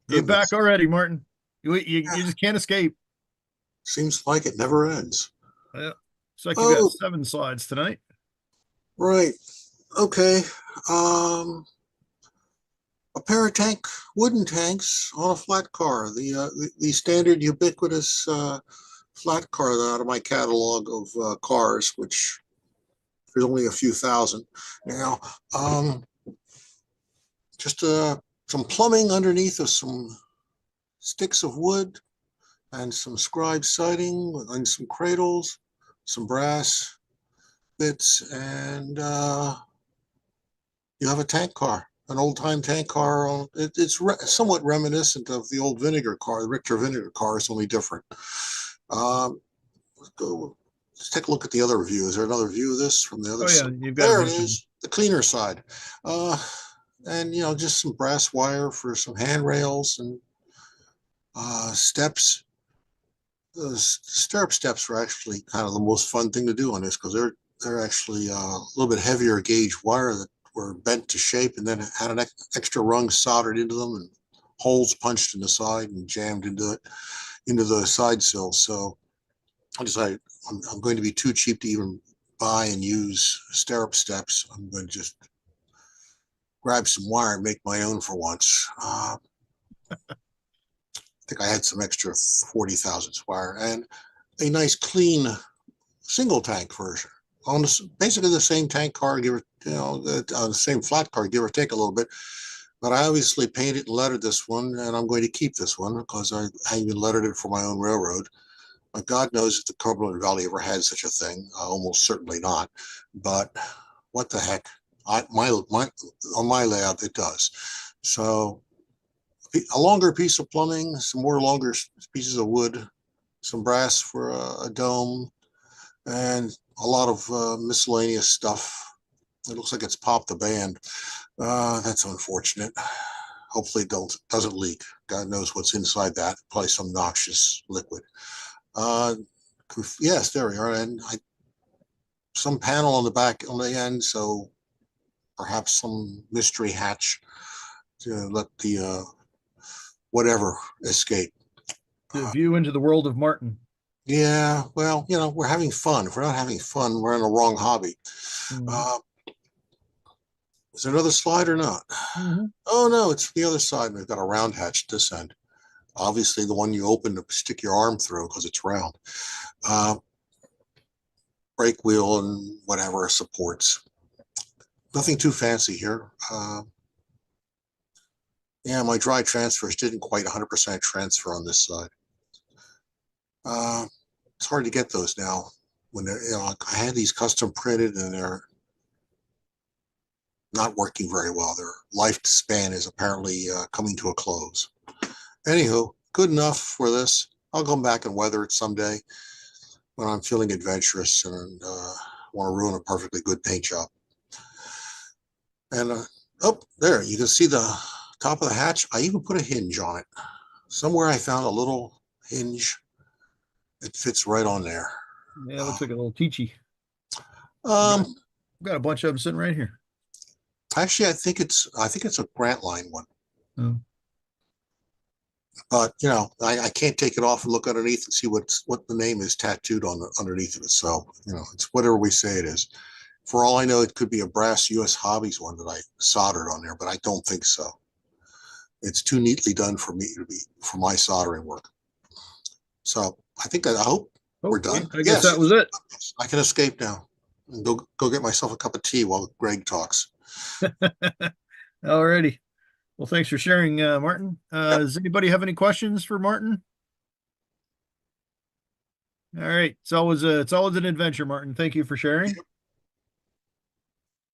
You're Goodness. back already, Martin. You Yeah, just can't escape. seems like it never ends. Yeah. Looks like you got Oh, 7 slides tonight. right. Okay. Um, a pair of wooden tanks on a flat car. The standard ubiquitous flat car out of my catalog of cars, which there's only a few thousand now. Um, just some plumbing underneath of some sticks of wood and some scribe siding and some cradles, some brass bits, and you have a tank car, an old time tank car. It's somewhat reminiscent of the old vinegar car, the Richter vinegar car. It's only different. Let's go. Let's take a look at the other view. Is there another view of this from the other Oh yeah, side? you've got a There it bunch of. is, the cleaner side. Uh, and just some brass wire for some handrails and steps. Those stirrup steps are actually kind of the most fun thing to do on this because they're actually a little bit heavier gauge wire that were bent to shape and then had an extra rung soldered into them and holes punched in the side and jammed into the side sill. So I decided I'm going to be too cheap to even buy and use stirrup steps. I'm going to just grab some wire and make my own for once. I think I had some extra 40 thousandths wire and a nice clean single tank version on basically the same tank car, the same flat car, give or take a little bit. But I obviously painted and lettered this one, and I'm going to keep this one because I even lettered it for my own railroad. But God knows if the Cumberland Valley ever had such a thing. Almost certainly not. But what the heck? On my layout, it does. So a longer piece of plumbing, some more longer pieces of wood, some brass for a dome, and a lot of miscellaneous stuff. It looks like it's popped the band. That's unfortunate. Hopefully, it doesn't leak. God knows what's inside that. Probably some noxious liquid. Uh, yes, there we are. And some panel on the back on the end, so perhaps some mystery hatch to let the whatever escape. The view into the world of Martin. Yeah, well, we're having fun. If we're not having fun, we're in the wrong hobby. Mhm. Uh, is there another slide or not? Mhm. Oh no, it's the other side. We've got a round hatch at this end. Obviously, the one you open to stick your arm through because it's round. Uh, Brake wheel and whatever supports. Nothing too fancy here. Yeah, my dry transfers didn't quite 100% transfer on this side. Uh, it's hard to get those now. When I had these custom printed and they're not working very well. Their lifespan is apparently coming to a close. Anywho, good enough for this. I'll come back and weather it someday when I'm feeling adventurous and want to ruin a perfectly good paint job. And oh, there, you can see the top of the hatch. I even put a hinge on it. Somewhere I found a little hinge. It fits right on there. Yeah, it Uh, looks like a little teachy. I've got, um, I've got a bunch of them sitting right here. Actually, I think it's a Grant Line one. Oh. But I can't take it off and look underneath and see what the name is tattooed on underneath of it. So it's whatever we say it is. For all I know, it could be a brass U.S. Hobbies one that I soldered on there, but I don't think so. It's too neatly done for me to be for my soldering work. So I hope we're Okay, done. I guess that Yes, was it. I can escape now and go get myself a cup of tea while Greg talks. Alrighty. Well, thanks for sharing, Martin. Yep. Does anybody have any questions for Martin? All right. It's always an adventure, Martin. Thank you for sharing.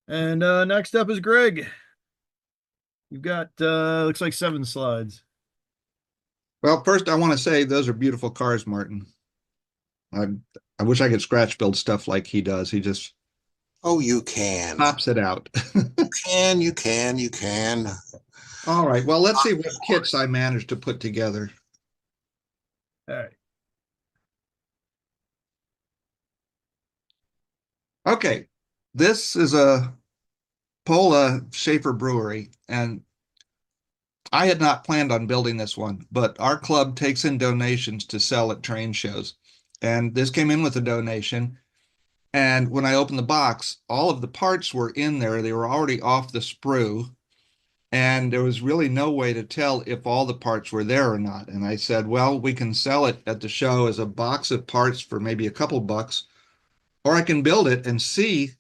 And next up is Greg. You've got looks like 7 slides. Well, first I want to say those are beautiful cars, Martin. I I wish I could scratch build stuff like he does. He just Oh, you can. pops it out. You can. All right. Well, let's see what kits I managed to put together. All right. Okay. This is a Pola Schaefer brewery, and I had not planned on building this one, but our club takes in donations to sell at train shows. And this came in with a donation. And when I opened the box, all of the parts were in there. They were already off the sprue. And there was really no way to tell if all the parts were there or not. And I said, well, we can sell it at the show as a box of parts for maybe a couple bucks, or I can build it and see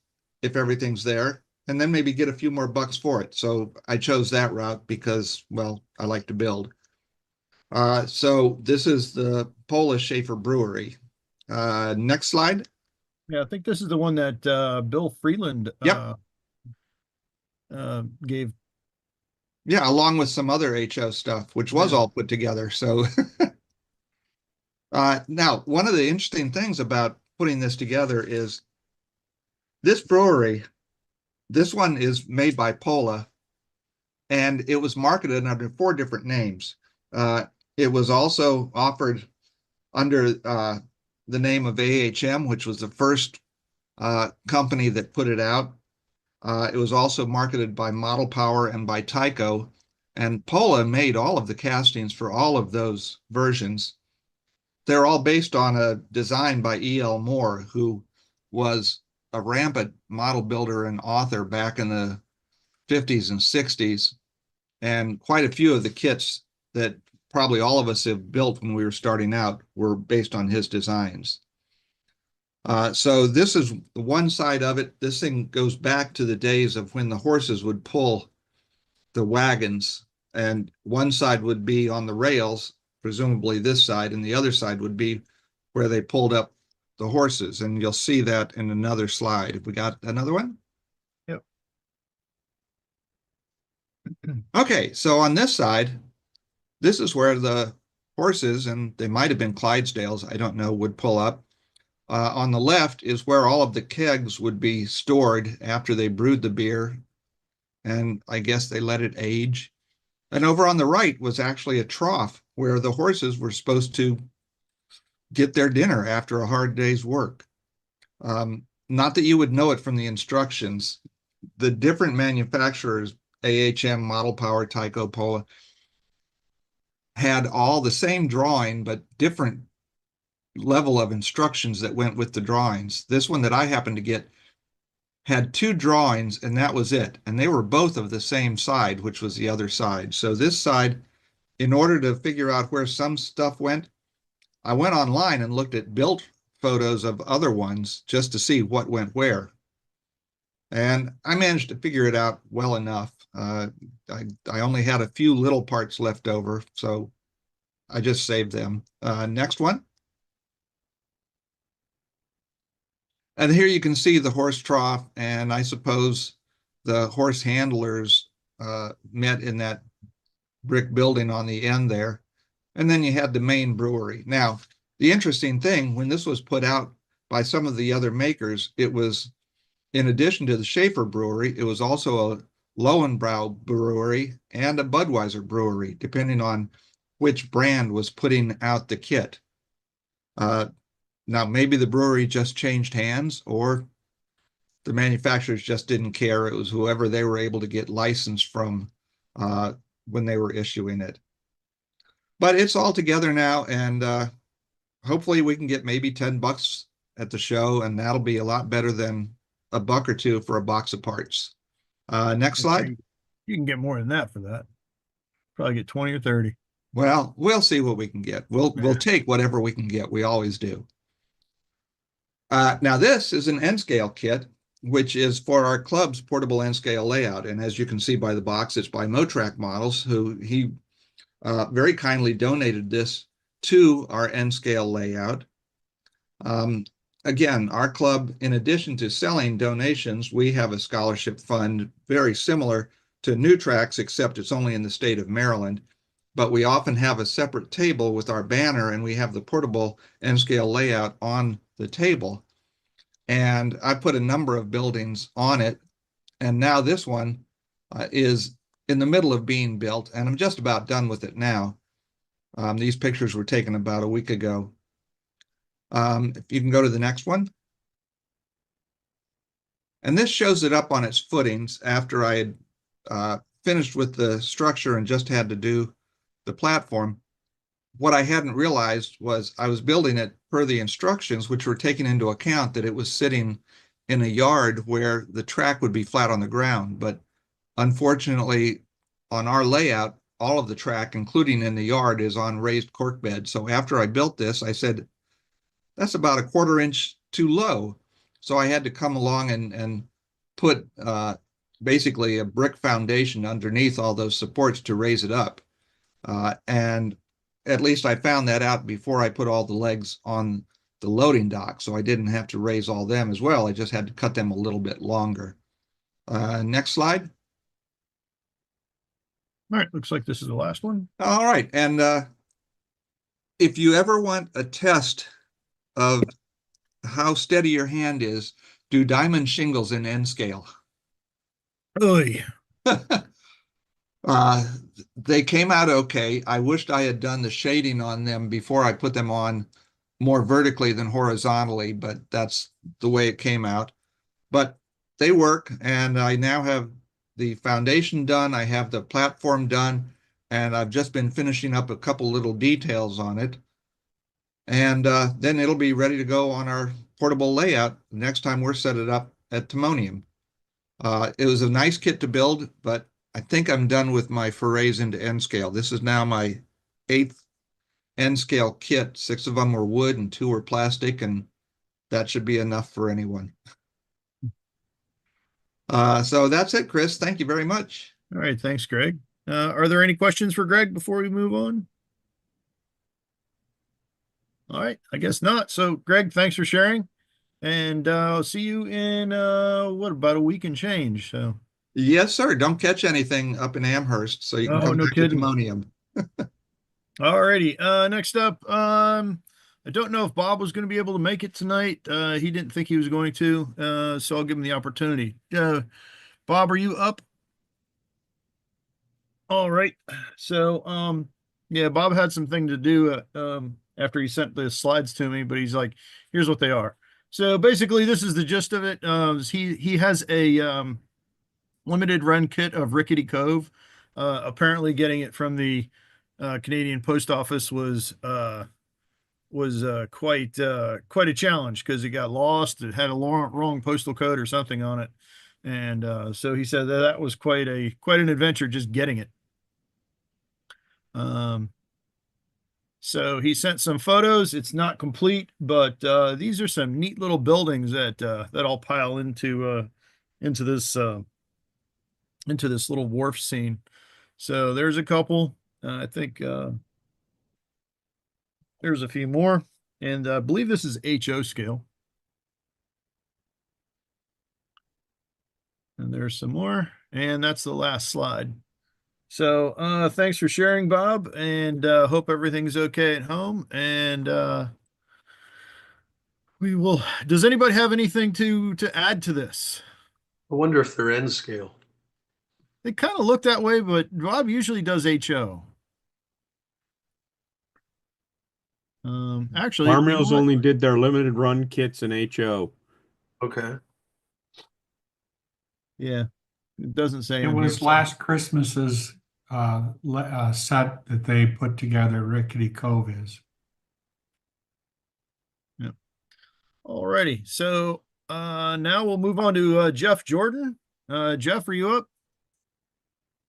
if everything's there and then maybe get a few more bucks for it. So I chose that route because, well, I like to build. So this is the Polish Schaefer Brewery. Next slide. Yeah, I think this is the one that Bill Freeland Yep. gave. Yeah, along with some other HO stuff, which was Yeah. all put together. So now, one of the interesting things about putting this together is this brewery, this one is made by Pola, and it was marketed under 4 different names. It was also offered under the name of AHM, which was the first company that put it out. It was also marketed by Model Power and by Tyco, and Pola made all of the castings for all of those versions. They're all based on a design by E.L. Moore, who was a rampant model builder and author back in the 50s and 60s. And quite a few of the kits that probably all of us have built when we were starting out were based on his designs. So this is one side of it. This thing goes back to the days of when the horses would pull the wagons, and one side would be on the rails, presumably this side, and the other side would be where they pulled up the horses. And you'll see that in another slide. Have we got another one? Yep. Okay, so on this side, this is where the horses, and they might have been Clydesdales, I don't know, would pull up. On the left is where all of the kegs would be stored after they brewed the beer, and I guess they let it age. And over on the right was actually a trough where the horses were supposed to get their dinner after a hard day's work. Not that you would know it from the instructions. The different manufacturers, AHM, Model Power, Tyco, Pola, had all the same drawing, but different level of instructions that went with the drawings. This one that I happened to get had 2 drawings, and that was it. And they were both of the same side, which was the other side. So this side, in order to figure out where some stuff went, I went online and looked at built photos of other ones just to see what went where. And I managed to figure it out well enough. I only had a few little parts left over, so I just saved them. Next one. And here you can see the horse trough, and I suppose the horse handlers met in that brick building on the end there. And then you had the main brewery. Now, the interesting thing, when this was put out by some of the other makers, it was, in addition to the Schaefer brewery, it was also a Lowenbrau brewery and a Budweiser brewery, depending on which brand was putting out the kit. Now, maybe the brewery just changed hands, or the manufacturers just didn't care. It was whoever they were able to get licensed from when they were issuing it. But it's all together now, and hopefully we can get maybe $10 at the show, and that'll be a lot better than a buck or two for a box of parts. Next slide. You can get more than that for that. Probably get 20 or 30. Well, we'll see what we can get. We'll take whatever we can get. We always do. Now this is an N-scale kit, which is for our club's portable N-scale layout. And as you can see by the box, it's by Motrac Models, who he very kindly donated this to our N-scale layout. Again, our club, in addition to selling donations, we have a scholarship fund very similar to Nutrac's, except it's only in the state of Maryland. But we often have a separate table with our banner, and we have the portable N-scale layout on the table. And I put a number of buildings on it. And now this one is in the middle of being built, and I'm just about done with it now. These pictures were taken about a week ago. If you can go to the next one. And this shows it up on its footings after I had finished with the structure and just had to do the platform. What I hadn't realized was I was building it per the instructions, which were taking into account that it was sitting in a yard where the track would be flat on the ground. But unfortunately, on our layout, all of the track, including in the yard, is on raised cork bed. So after I built this, I said, that's about a 1/4 inch too low. So I had to come along and put basically a brick foundation underneath all those supports to raise it up. And at least I found that out before I put all the legs on the loading dock. So I didn't have to raise all them as well. I just had to cut them a little bit longer. Next slide. All right, looks like this is the last one. All right. And if you ever want a test of how steady your hand is, do diamond shingles in N scale. Oy. They came out okay. I wished I had done the shading on them before I put them on more vertically than horizontally, but that's the way it came out. But they work, and I now have the foundation done. I have the platform done, and I've just been finishing up a couple little details on it. And then it'll be ready to go on our portable layout next time we're set it up at Timonium. It was a nice kit to build, but I think I'm done with my forays into N scale. This is now my 8th N scale kit. 6 of them were wood and 2 were plastic, and that should be enough for anyone. So that's it, Chris. Thank you very much. All right, thanks, Greg. Are there any questions for Greg before we move on? All right, I guess not. So, Greg, thanks for sharing, and I'll see you in what, about a week and change. So, Yes, sir. Don't catch anything up in Amherst, so you can oh, come no back kidding. to Timonium. All righty. Next up, I don't know if Bob was going to be able to make it tonight. He didn't think he was going to, so I'll give him the opportunity. Bob, are you up? All right. So, yeah, Bob had something to do after he sent the slides to me, but he's like, here's what they are. So basically, this is the gist of it. He has a limited run kit of Rickety Cove. Apparently, getting it from the Canadian Post Office was quite a challenge because it got lost. It had a wrong postal code or something on it, and so he said that was quite an adventure just getting it. So he sent some photos. It's not complete, but these are some neat little buildings that all pile into this little wharf scene. So there's a couple. I think there's a few more, and I believe this is HO scale. And there's some more, and that's the last slide. So thanks for sharing, Bob, and hope everything's okay at home. And we will. Does anybody have anything to add to this? I wonder if they're N scale. They kind of look that way, but Bob usually does HO. Actually, Bar you know Mills what? only did their limited run kits in HO. Okay. Yeah, it doesn't say. It on was here, last Christmas's set that they put together, Rickety Cove is. Yeah. Alrighty. So now we'll move on to Jeff Jordan. Jeff, are you up?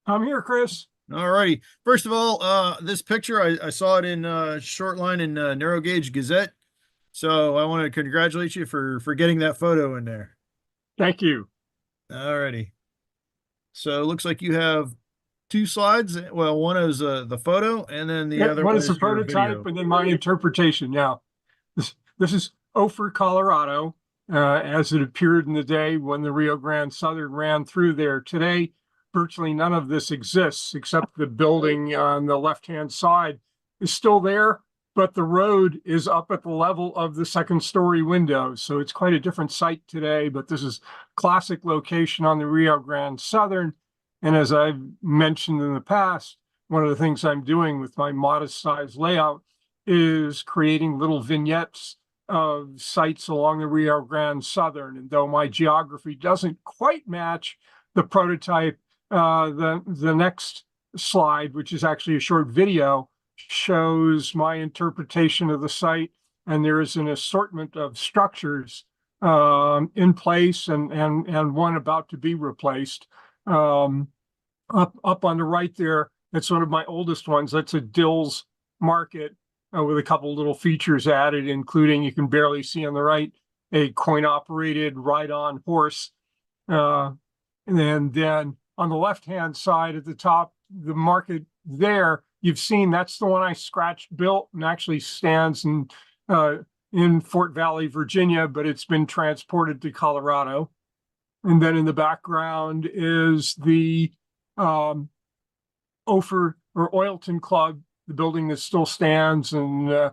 I'm here, Chris. All righty. First of all, this picture, I saw it in Shortline and Narrow Gauge Gazette. So I want to congratulate you for getting that photo in there. Thank you. All righty. So it looks like you have 2 slides. Well, one is the photo, and then the other one is the your prototype, video. and then my interpretation. Now, this is Ophir, Colorado, as it appeared in the day when the Rio Grande Southern ran through there. Today, virtually none of this exists except the building on the left-hand side is still there, but the road is up at the level of the 2nd-story windows. So it's quite a different site today, but this is classic location on the Rio Grande Southern. And as I've mentioned in the past, one of the things I'm doing with my modest size layout is creating little vignettes of sites along the Rio Grande Southern. And though my geography doesn't quite match the prototype, the next slide, which is actually a short video, shows my interpretation of the site. And there is an assortment of structures in place and one about to be replaced. Up on the right there, that's one of my oldest ones. That's a Dills market with a couple little features added, including, you can barely see on the right, a coin-operated ride-on horse. And then on the left-hand side at the top, the market there, you've seen, that's the one I Scratcch built and actually stands in Fort Valley, Virginia, but it's been transported to Colorado. And then in the background is the Ophir or Oilton Club, the building that still stands and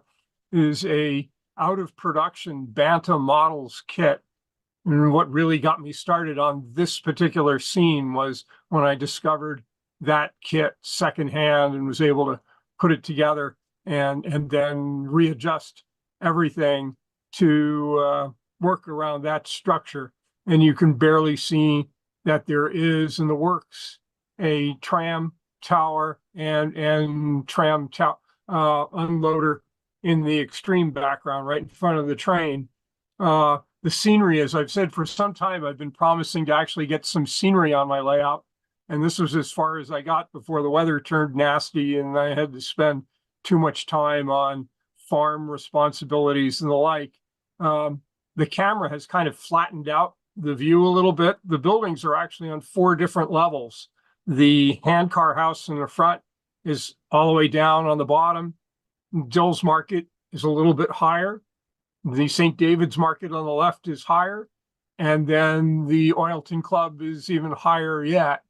is a out of production Bantam models kit. And what really got me started on this particular scene was when I discovered that kit secondhand and was able to put it together and then readjust everything to work around that structure. And you can barely see that there is in the works a tram tower and tram unloader in the extreme background right in front of the train. The scenery, as I've said for some time, I've been promising to actually get some scenery on my layout. And this was as far as I got before the weather turned nasty and I had to spend too much time on farm responsibilities and the like. The camera has kind of flattened out the view a little bit. The buildings are actually on 4 different levels. The handcar house in the front is all the way down on the bottom. Dills Market is a little bit higher. The St. David's Market on the left is higher. And then the Oilton Club is even higher yet.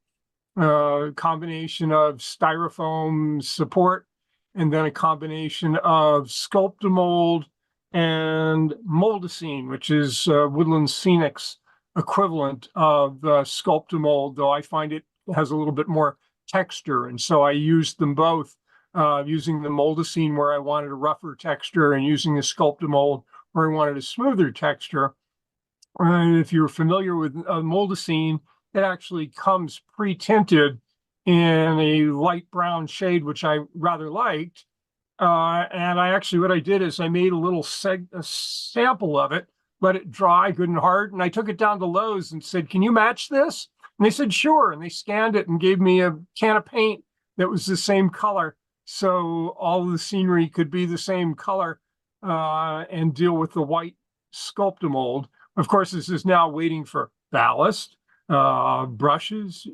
Combination of styrofoam support and then a combination of Sculptamold and Moldacine, which is Woodland Scenic's equivalent of Sculptamold, though I find it has a little bit more texture. And so I used them both, using the Moldacine where I wanted a rougher texture and using the Sculptamold where I wanted a smoother texture. And if you're familiar with Moldacine, it actually comes pre-tinted in a light brown shade, which I rather liked. And what I did is I made a little sample of it, let it dry good and hard. And I took it down to Lowe's and said, can you match this? And they said, sure. And they scanned it and gave me a can of paint that was the same color. So all of the scenery could be the same color and deal with the white Sculptamold. Of course, this is now waiting for ballast, brushes,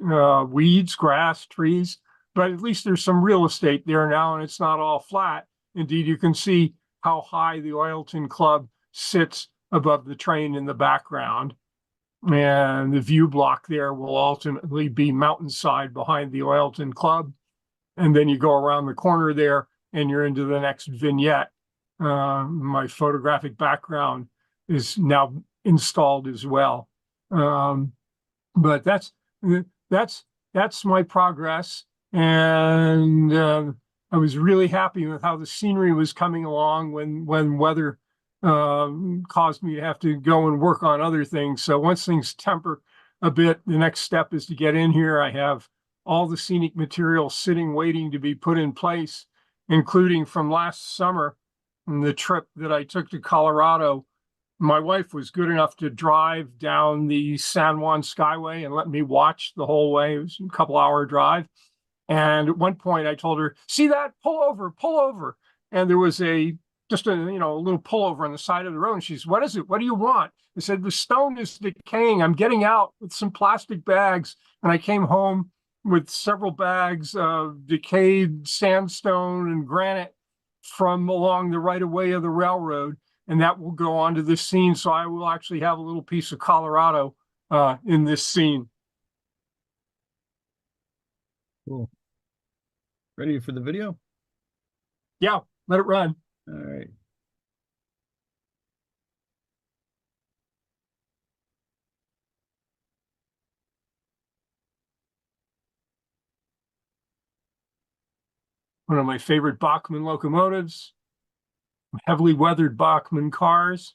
weeds, grass, trees. But at least there's some real estate there now and it's not all flat. Indeed, you can see how high the Oilton Club sits above the train in the background. And the view block there will ultimately be mountainside behind the Oilton Club. And then you go around the corner there and you're into the next vignette. My photographic background is now installed as well. But that's my progress. And I was really happy with how the scenery was coming along when weather caused me to have to go and work on other things. So once things temper a bit, the next step is to get in here. I have all the scenic material sitting, waiting to be put in place, including from last summer, the trip that I took to Colorado. My wife was good enough to drive down the San Juan Skyway and let me watch the whole way. It was a couple-hour drive. And at one point I told her, see that? Pull over, pull over. And there was just a little pullover on the side of the road. And she said, what is it? What do you want? I said, the stone is decaying. I'm getting out with some plastic bags. And I came home with several bags of decayed sandstone and granite from along the right of way of the railroad. And that will go onto this scene. So I will actually have a little piece of Colorado in this scene. Cool. Ready for the video? Yeah, let it run. All right. One of my favorite Bachmann locomotives, heavily weathered Bachmann cars,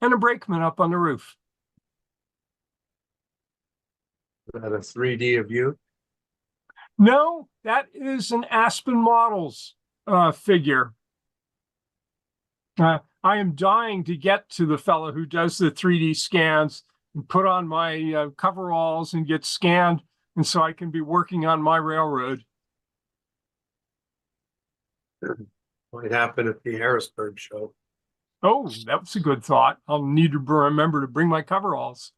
and a brakeman up on the roof. Is that a 3D of you? No, that is an Aspen Models figure. I am dying to get to the fellow who does the 3D scans and put on my coveralls and get scanned, and so I can be working on my railroad. Might happen at the Harrisburg show. Oh, that was a good thought. I'll need to remember to bring my coveralls.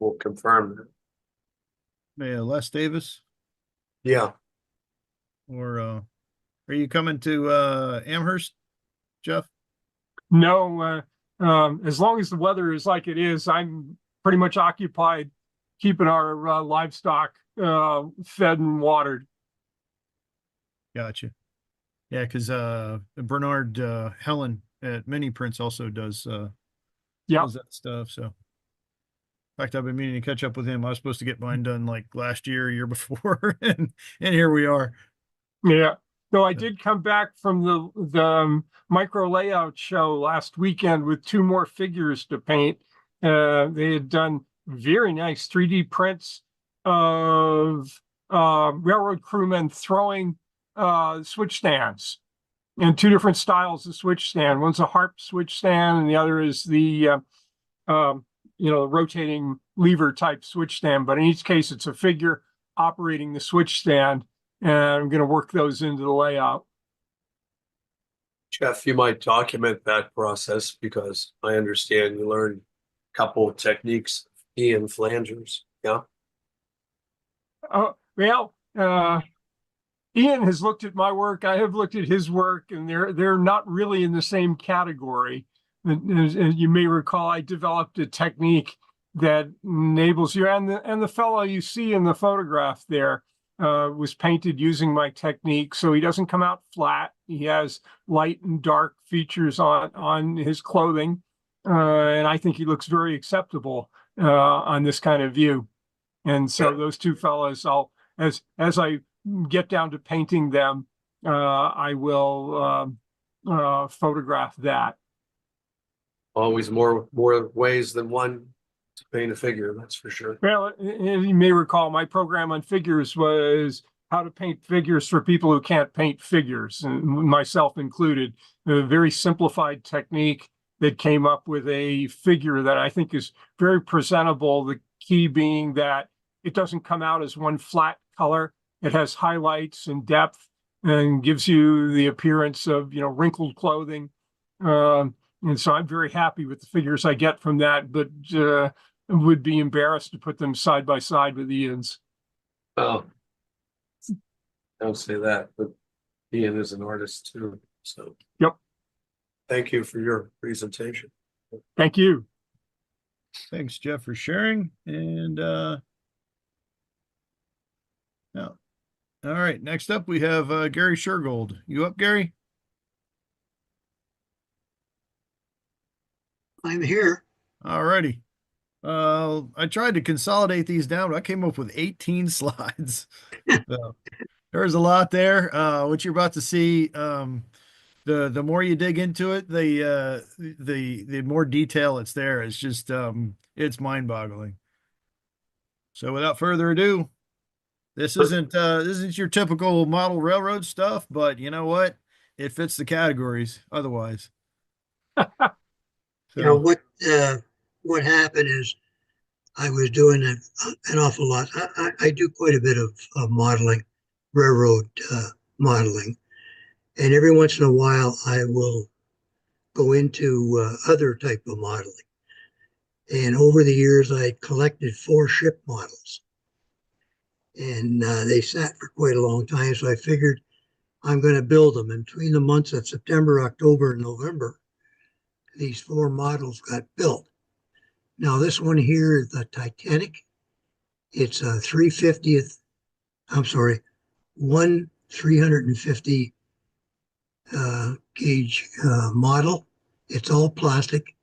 We'll confirm that. Yeah, Les Davis, Yeah. or are you coming to Amherst, Jeff? No, as long as the weather is like it is, I'm pretty much occupied keeping our livestock fed and watered. Gotcha. Yeah, because Bernard Helen at Mini Prints also does Yeah, that stuff. So, in fact, I've been meaning to catch up with him. I was supposed to get mine done like last year before, and here we are. yeah. So I did come back from the micro layout show last weekend with 2 more figures to paint. They had done very nice 3D prints of railroad crewmen throwing switch stands and 2 different styles of switch stand. One's a harp switch stand, and the other is the rotating lever type switch stand. But in each case, it's a figure operating the switch stand, and I'm going to work those into the layout. Jeff, you might document that process because I understand you learned a couple of techniques, Ian flangers. Yeah. Well, Ian has looked at my work. I have looked at his work, and they're not really in the same category. As you may recall, I developed a technique that enables you, and the fellow you see in the photograph there was painted using my technique, so he doesn't come out flat. He has light and dark features on his clothing, and I think he looks very acceptable on this kind of view. And so those 2 fellows, as I get down to painting them, I will photograph that. Always more ways than one to paint a figure, that's for sure. Well, you may recall my program on figures was how to paint figures for people who can't paint figures, and myself included. A very simplified technique that came up with a figure that I think is very presentable. The key being that it doesn't come out as one flat color. It has highlights and depth and gives you the appearance of, wrinkled clothing. And so I'm very happy with the figures I get from that, but would be embarrassed to put them side by side with Ian's. Oh, don't say that, but Ian is an artist too. So, yep. Thank you for your presentation. Thank you. Thanks, Jeff, for sharing. And now, all right. Next up, we have Gary Shergold. You up, Gary? I'm here. All righty. I tried to consolidate these down, but I came up with 18 slides. So there's a lot there. What you're about to see, the more you dig into it, the more detail it's there. It's just it's mind-boggling. So without further ado, this isn't your typical model railroad stuff, but you know what? It fits the categories otherwise. You know what happened is I was doing an awful lot. I do quite a bit of modeling, railroad modeling, and every once in a while I will go into other type of modeling. And over the years, I collected 4 ship models, and they sat for quite a long time. So I figured I'm going to build them. And between the months of September, October, and November, these 4 models got built. Now this one here is the Titanic. It's a 350 gauge model. It's all plastic.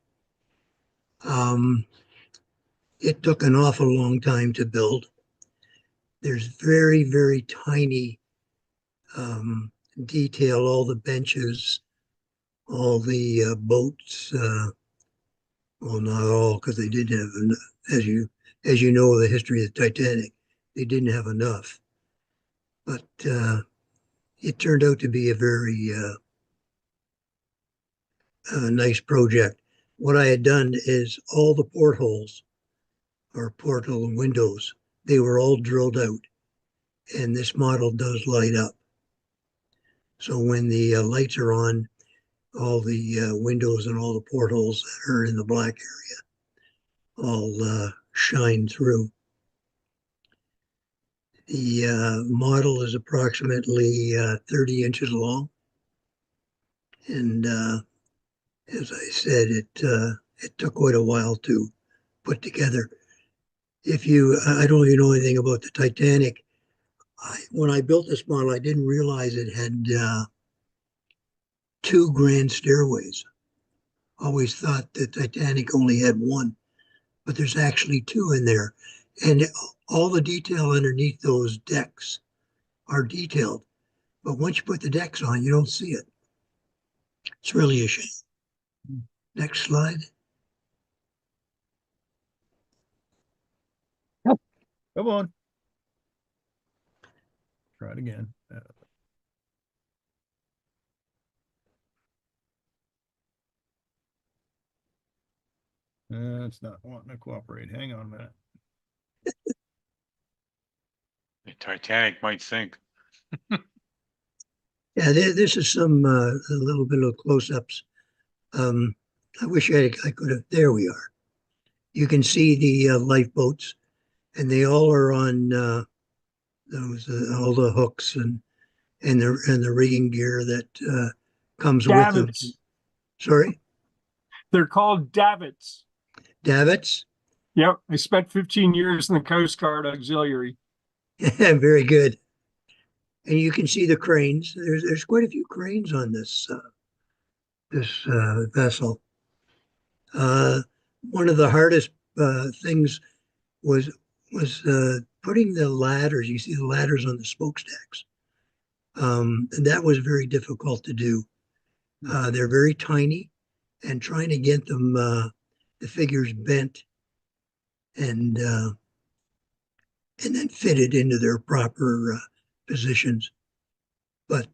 It took an awful long time to build. There's very, very tiny detail, all the benches, all the boats, well, not all, because they didn't have enough. As you know, the history of the Titanic, they didn't have enough. but it turned out to be a very nice project. What I had done is all the portholes or portal windows, they were all drilled out, and this model does light up. So when the lights are on, all the windows and all the portholes that are in the black area all shine through. The model is approximately 30 inches long. And as I said, it took quite a while to put together. I don't even know anything about the Titanic. When I built this model, I didn't realize it had two grand stairways. Always thought the Titanic only had one, but there's actually two in there. And all the detail underneath those decks are detailed. But once you put the decks on, you don't see it. It's really a shame. Next slide. Come on. Try it again. It's not wanting to cooperate. Hang on a minute. The Titanic might sink. Yeah, this is some a little bit of close-ups. I wish I could have. There we are. You can see the lifeboats, and they all are on those all the hooks and the rigging gear that comes with them. Davits. Sorry, They're called davits. davits. Yep. I spent 15 years in the Coast Guard Auxiliary. Very good. And you can see the cranes. There's quite a few cranes on this vessel. One of the hardest things was putting the ladders. You see the ladders on the smokestacks, and that was very difficult to do. They're very tiny, and trying to get them the figures bent and then fitted into their proper positions. But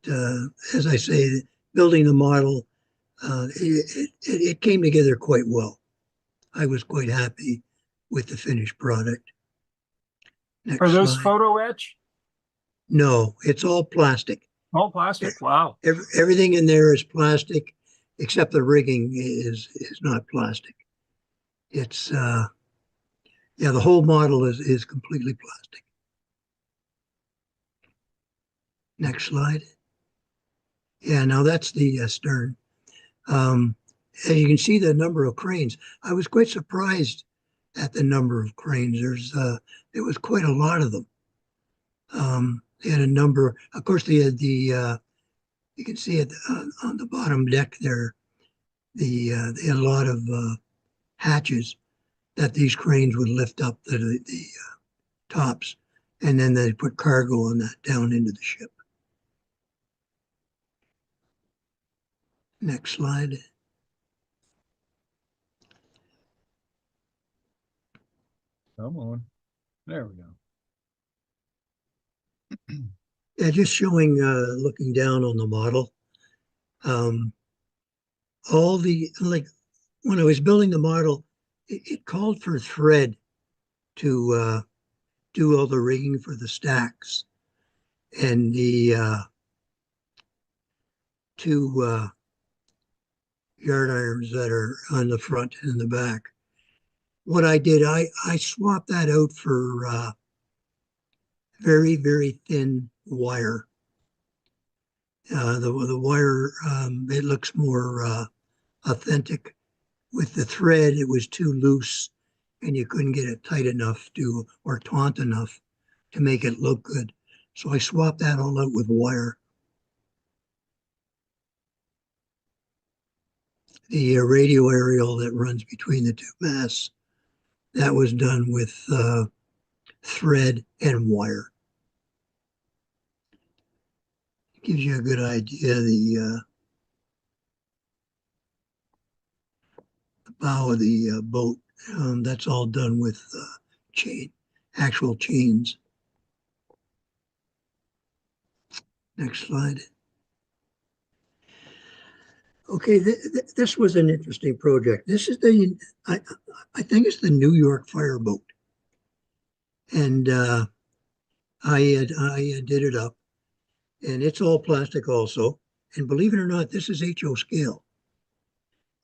as I say, building the model, it came together quite well. I was quite happy with the finished product. Next Are those slide. photo etch? No, it's all plastic. All plastic. Wow. Everything in there is plastic, except the rigging is not plastic. It's yeah, the whole model is completely plastic. Next slide. Yeah, now that's the stern. And you can see the number of cranes. I was quite surprised at the number of cranes. There was quite a lot of them. They had a number. Of course, they had the. You can see it on the bottom deck there. They had a lot of hatches that these cranes would lift up the tops, and then they'd put cargo on that down into the ship. Next slide. Come on. There we go. Yeah, just showing, looking down on the model. All the, like, when I was building the model, it called for thread to do all the rigging for the stacks. And the two yard irons that are on the front and the back. What I did, I swapped that out for very, very thin wire. The wire, it looks more authentic. With the thread, it was too loose and you couldn't get it tight enough or taut enough to make it look good. So I swapped that all out with wire. The radio aerial that runs between the two masts, that was done with thread and wire. It gives you a good idea. The bow of the boat, that's all done with actual chains. Next slide. Okay, this was an interesting project. This is I think it's the New York fireboat. And I did it up, and it's all plastic also. And believe it or not, this is HO scale.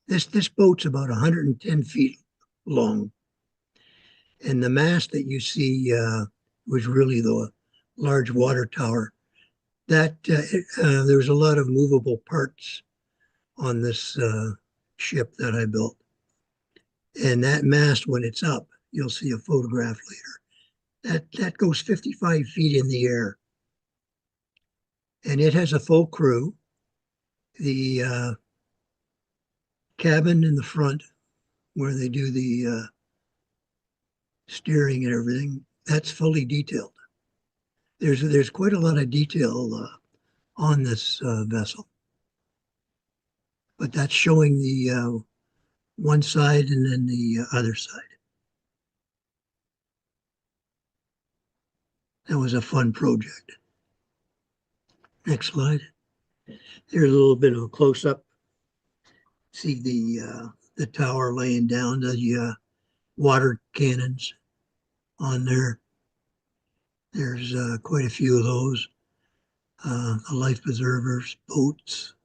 This boat's about 110 feet long. And the mast that you see was really the large water tower. That there was a lot of movable parts on this ship that I built. And that mast, when it's up, you'll see a photograph later. That goes 55 feet in the air. And it has a full crew. The cabin in the front, where they do the steering and everything, that's fully detailed. There's quite a lot of detail on this vessel, but that's showing the one side and then the other side. That was a fun project. Next slide. Here's a little bit of a close up. See the tower laying down, the water cannons on there. There's quite a few of those. The life preservers, boats,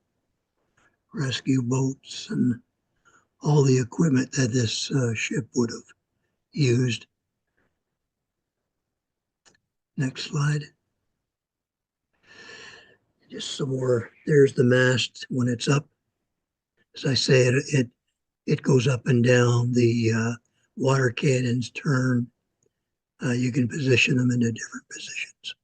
rescue boats, and all the equipment that this ship would have used. Next slide. Just some more. There's the mast when it's up. As I say, it goes up and down. The water cannons turn. You can position them into different positions.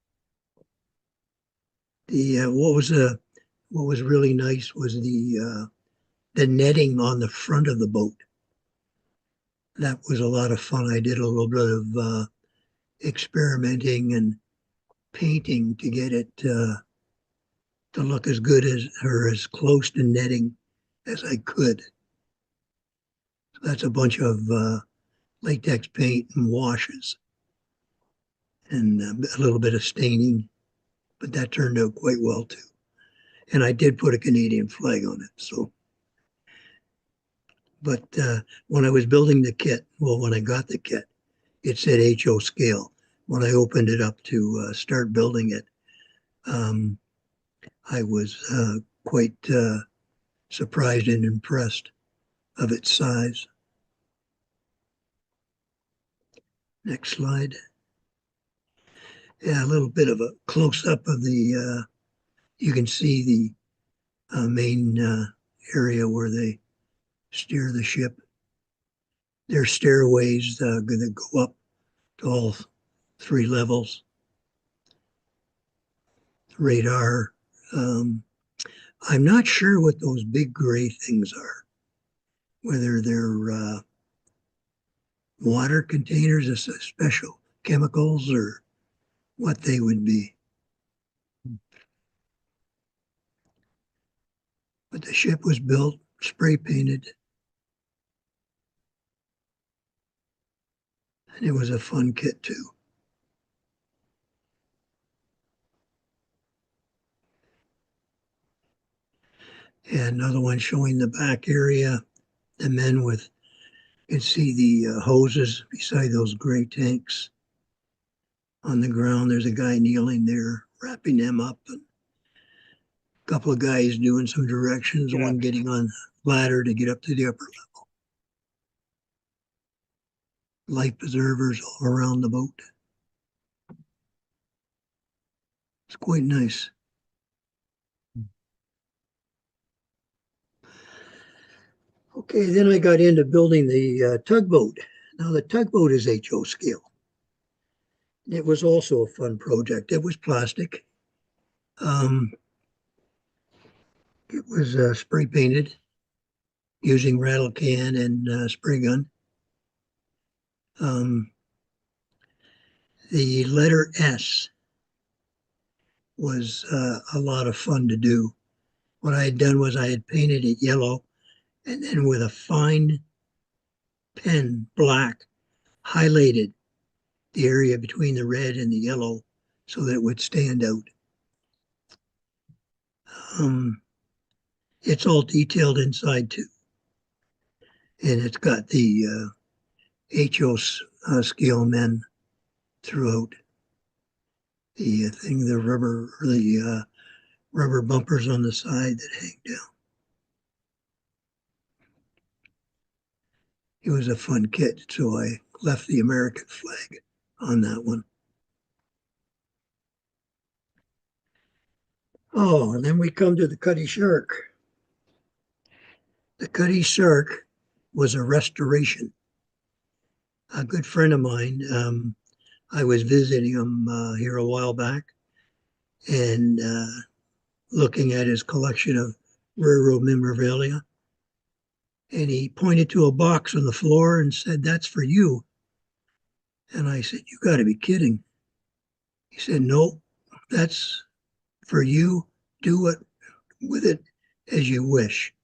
What was really nice was the netting on the front of the boat. That was a lot of fun. I did a little bit of experimenting and painting to get it to look as good as or as close to netting as I could. So that's a bunch of latex paint and washes and a little bit of staining, but that turned out quite well too. And I did put a Canadian flag on it. So, but when I was building the kit, well, when I got the kit, it said HO scale. When I opened it up to start building it, I was quite surprised and impressed of its size. Next slide. Yeah, a little bit of a close up of the, you can see the main area where they steer the ship. There's stairways going to go up to all 3 levels. Radar. I'm not sure what those big gray things are, whether they're water containers of special chemicals or what they would be. But the ship was built, spray painted, and it was a fun kit too. And another one showing the back area, the men with, you can see the hoses beside those gray tanks. On the ground, there's a guy kneeling there, wrapping them up, and a couple of guys doing some directions, one getting on ladder to get up to the upper level. Life preservers all around the boat. It's quite nice. Okay, then I got into building the tugboat. Now the tugboat is HO scale. It was also a fun project. It was plastic. It was spray painted using rattle can and spray gun. The letter S was a lot of fun to do. What I had done was I had painted it yellow and then with a fine pen, black, highlighted the area between the red and the yellow so that it would stand out. It's all detailed inside too. And it's got the HO scale men throughout the thing, the rubber bumpers on the side that hang down. It was a fun kit, so I left the American flag on that one. Oh, and then we come to the Cutty Shark. The Cutty Shark was a restoration. A good friend of mine, I was visiting him here a while back and looking at his collection of railroad memorabilia. And he pointed to a box on the floor and said, "That's for you." And I said, "You got to be kidding." He said, "No, that's for you. Do it with it as you wish."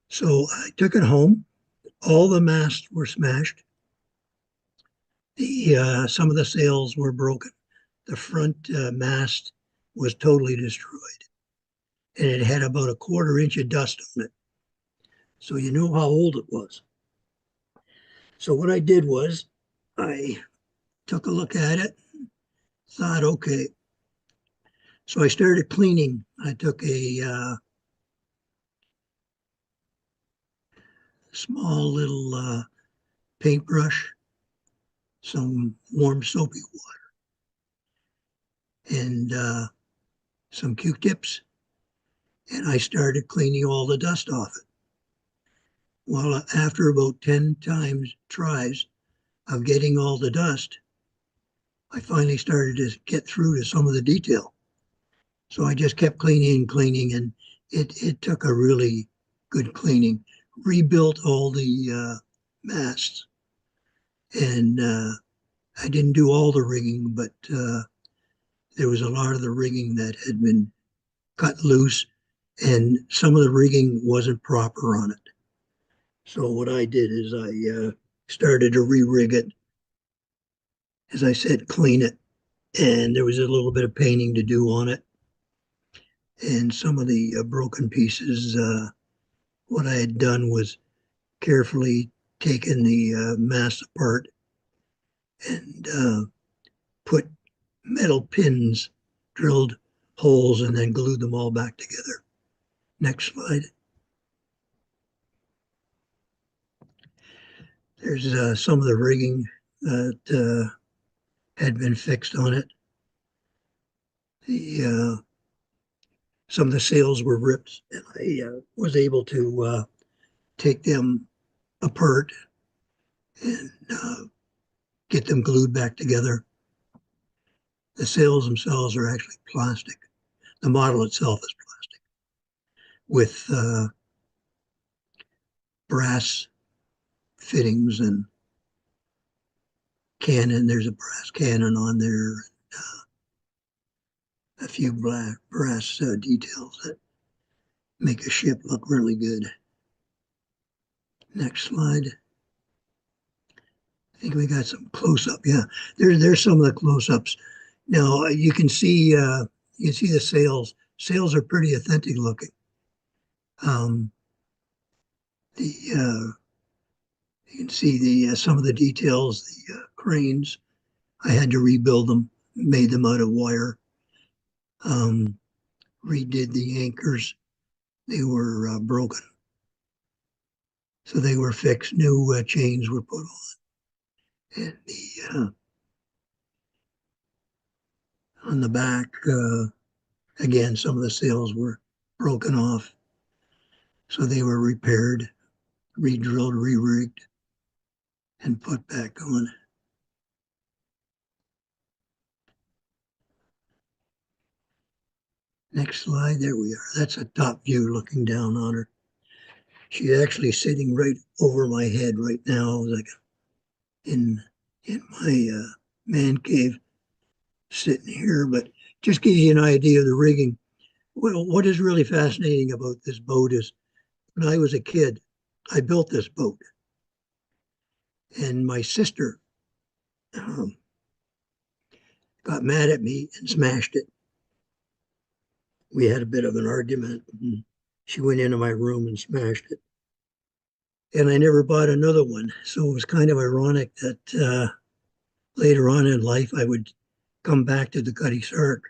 So I took it home. All the masts were smashed. Some of the sails were broken. The front mast was totally destroyed, and it had about a 1/4 inch of dust on it. So you know how old it was. So what I did was I took a look at it, thought, okay. So I started cleaning. I took a small little paintbrush, some warm soapy water, and some Q-tips, and I started cleaning all the dust off it. Well, after about 10 times tries of getting all the dust, I finally started to get through to some of the detail. So I just kept cleaning, and it took a really good cleaning. Rebuilt all the masts, and I didn't do all the rigging, but there was a lot of the rigging that had been cut loose, and some of the rigging wasn't proper on it. So what I did is I started to re-rig it. As I said, clean it, and there was a little bit of painting to do on it. And some of the broken pieces, what I had done was carefully taken the mast apart and put metal pins, drilled holes, and then glued them all back together. Next slide. There's some of the rigging that had been fixed on it. Some of the sails were ripped, and I was able to take them apart and get them glued back together. The sails themselves are actually plastic. The model itself is plastic with brass fittings and cannon. There's a brass cannon on there, a few black brass details that make a ship look really good. Next slide. I think we got some close-up. Yeah, there's some of the close-ups. Now you can see the sails. Sails are pretty authentic looking. You can see some of the details. The cranes, I had to rebuild them, made them out of wire. Redid the anchors. They were broken, so they were fixed. New chains were put on, and on the back, again, some of the sails were broken off, so they were repaired, re-drilled, re-rigged, and put back on. Next slide. There we are. That's a top view looking down on her. She's actually sitting right over my head right now, like in my man cave, sitting here. But just gives you an idea of the rigging. Well, what is really fascinating about this boat is when I was a kid, I built this boat, and my sister got mad at me and smashed it. we had a bit of an argument. And she went into my room and smashed it. And I never bought another one. So it was kind of ironic that later on in life I would come back to the Cutty Sark.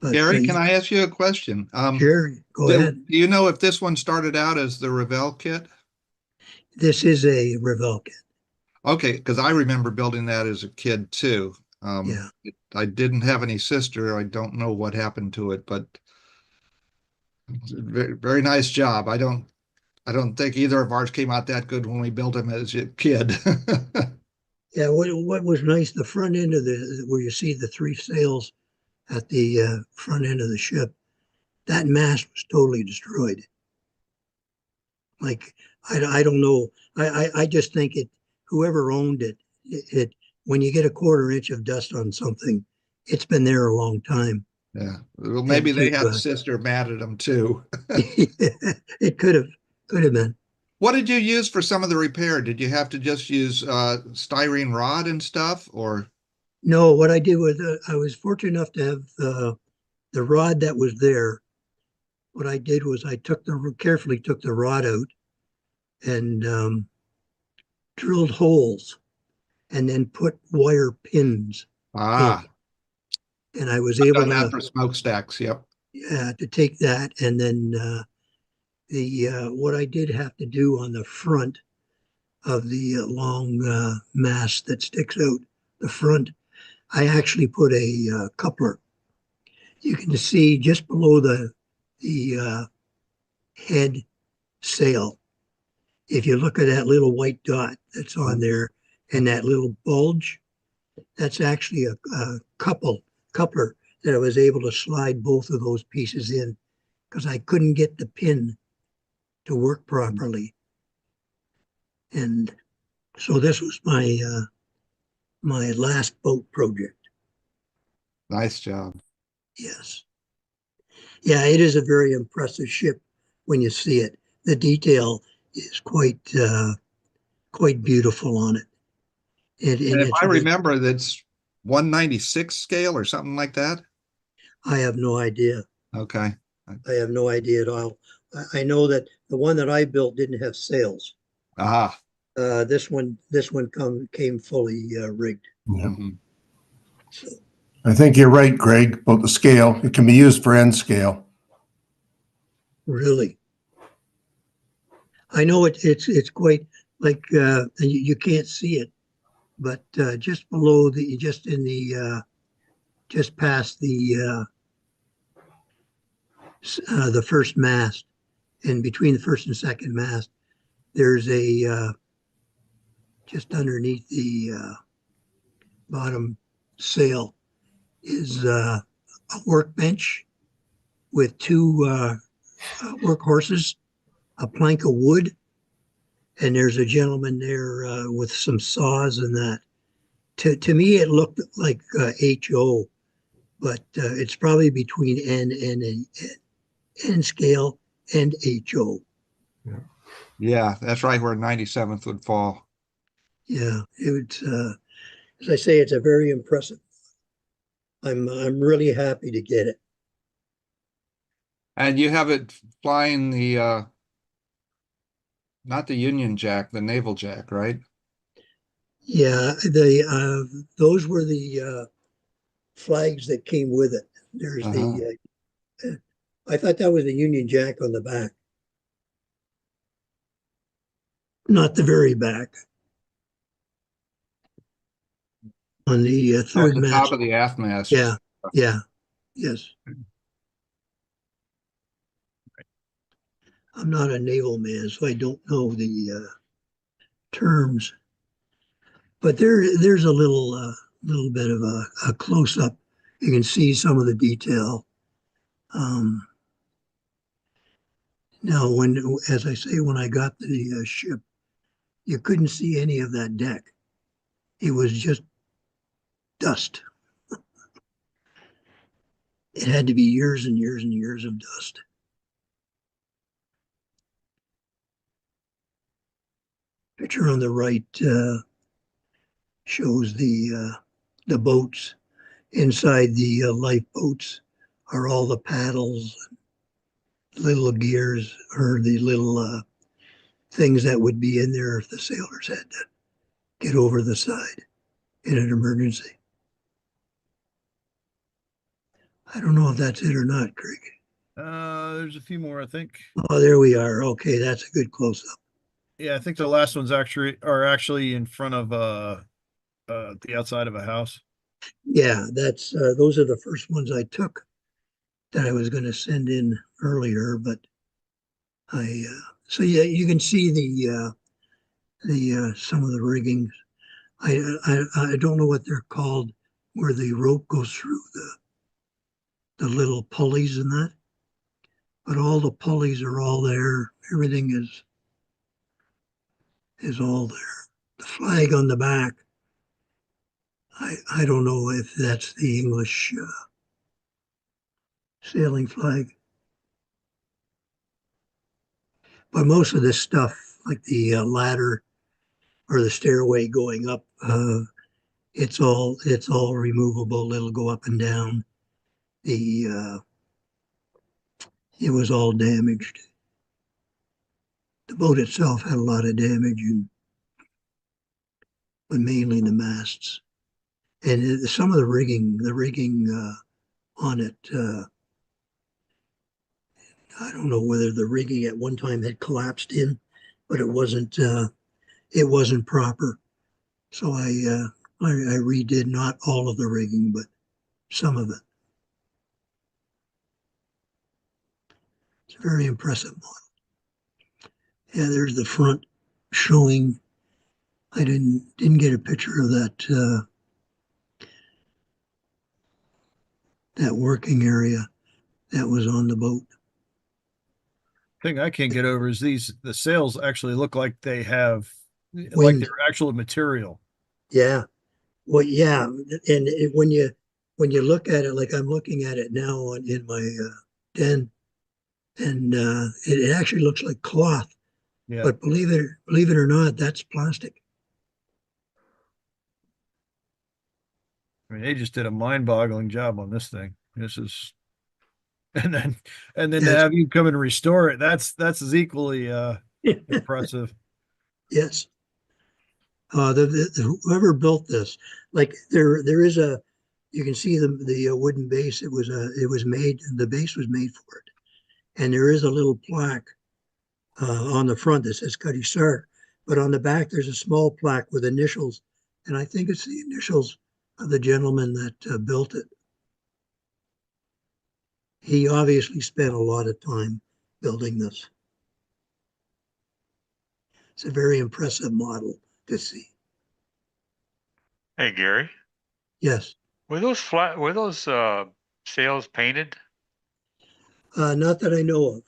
But Gary, can I ask you a question? sure, go Do ahead. you know if this one started out as the Revell kit? This is a Revell kit. Okay, because I remember building that as a kid too. Yeah. I didn't have any sister. I don't know what happened to it, but very, very nice job. I don't think either of ours came out that good when we built them as a kid. Yeah, what was nice, the front end of where you see the three sails at the front end of the ship, that mast was totally destroyed. Like, I don't know. I just think whoever owned it, when you get a quarter inch of dust on something, it's been there a long time. Yeah. Well, maybe And they had a sister mad at them too. it could have been. What did you use for some of the repair? Did you have to just use styrene rod and stuff, or? No, what I did was I was fortunate enough to have the rod that was there. What I did was I carefully took the rod out and drilled holes and then put wire pins Ah, in. And I was I've able done that to for smokestacks. Yep. to take that and then what I did have to do on the front of the long mast that sticks out the front, I actually put a coupler. You can see just below the head sail. If you look at that little white dot that's on there and that little bulge, that's actually a coupler that I was able to slide both of those pieces in because I couldn't get the pin to work properly. And so this was my last boat project. Nice job. Yes. Yeah, it is a very impressive ship when you see it. The detail is quite beautiful on it. And And if it's I remember, that's 196 scale or something like that. I have no idea. Okay. I have no idea at all. I know that the one that I built didn't have sails. Ah. This one came fully rigged. Yeah. Mhm. So I think you're right, Greg, about the scale. It can be used for end scale. really, I know it's quite like you can't see it, but just below just past the first mast, and between the first and second mast, there's a just underneath the bottom sail is a workbench with two workhorses, a plank of wood, and there's a gentleman there with some saws and that. To me, it looked like HO, but it's probably between N scale and HO. Yeah, that's right where 97th would fall. Yeah, as I say, it's a very impressive. I'm really happy to get it. And you have it flying the not the Union Jack, the Naval Jack, right? Yeah, those were the flags that came with it. There's I thought that was the Union Jack on the back, not the very back. On the At third the mast. top of the aft mast. Yeah, yes. I'm not a naval man, so I don't know the terms. But there's a little bit of a close up. You can see some of the detail. Now, as I say, when I got the ship, you couldn't see any of that deck. It was just dust. It had to be years and years and years of dust. Picture on the right shows the boats. Inside the lifeboats are all the paddles, little gears, or the little things that would be in there if the sailors had to get over the side in an emergency. I don't know if that's it or not, Craig. There's a few more, I think. Oh, there we are. Okay, that's a good close-up. Yeah, I think the last ones actually in front of the outside of a house. Yeah, that's those are the first ones I took that I was going to send in earlier, but I so yeah, you can see the some of the riggings. I don't know what they're called, where the rope goes through the little pulleys and that, but all the pulleys are all there. Everything is all there. The flag on the back. I don't know if that's the English sailing flag, but most of this stuff, like the ladder or the stairway going up, it's all removable. It'll go up and down. The it was all damaged. The boat itself had a lot of damage, but mainly the masts and some of the rigging on it. I don't know whether the rigging at one time had collapsed in, but it wasn't. It wasn't proper. So I redid not all of the rigging, but some of it. It's a very impressive model. Yeah, there's the front showing. I didn't get a picture of that working area that was on the boat. Thing I can't get over is the sails actually look like they have like Wind. they're actual material. Yeah. Well, yeah, and when you look at it, like I'm looking at it now in my den, and it actually looks like cloth. Yeah. But believe it or not, that's plastic. I mean, they just did a mind-boggling job on this thing. This is, and then to Yes. have you come and restore it, that's as equally impressive. Yes. Whoever built this, like there is a, you can see the wooden base. It was made. The base was made for it, and there is a little plaque on the front that says Cuddy Sark, but on the back there's a small plaque with initials, and I think it's the initials of the gentleman that built it. He obviously spent a lot of time building this. It's a very impressive model to see. Hey, Gary, Yes. were those sails painted? Not that I know of.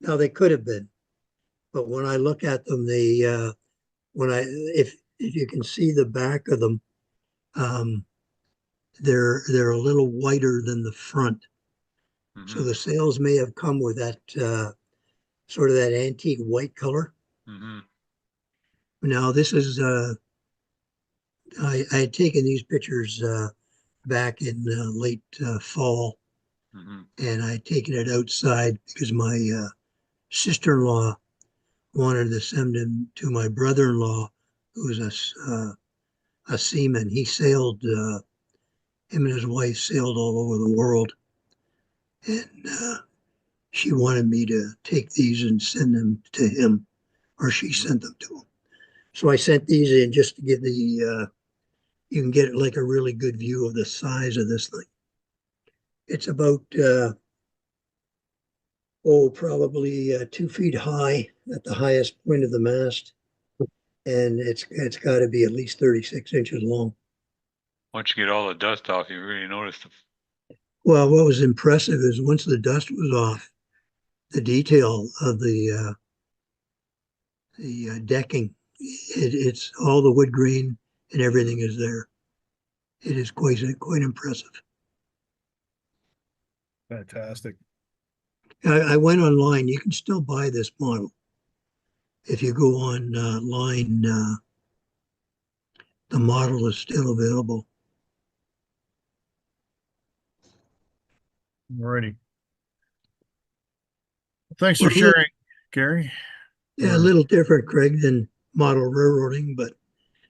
Now they could have been, but when I look at them, if you can see the back of them, um, they're a little whiter than the front. So Mm-hmm. the sails may have come with that sort of that antique white color. Mm-hmm. Now this is I had taken these pictures back in late fall, Mm-hmm. and I had taken it outside because my sister-in-law wanted to send him to my brother-in-law, who's a seaman. He sailed, him and his wife sailed all over the world, and she wanted me to take these and send them to him, or she sent them to him. So I sent these in just to get you can get like a really good view of the size of this thing. It's about, probably 2 feet high at the highest point of the mast. And it's got to be at least 36 inches long. Once you get all the dust off, you really notice the. Well, what was impressive is once the dust was off, the detail of the decking, it's all the wood grain and everything is there. It is quite impressive. Fantastic. I went online. You can still buy this model. If you go online, the model is still available. Alrighty. Thanks for Well, sharing, Gary. Yeah, a little different, Craig, than model railroading, but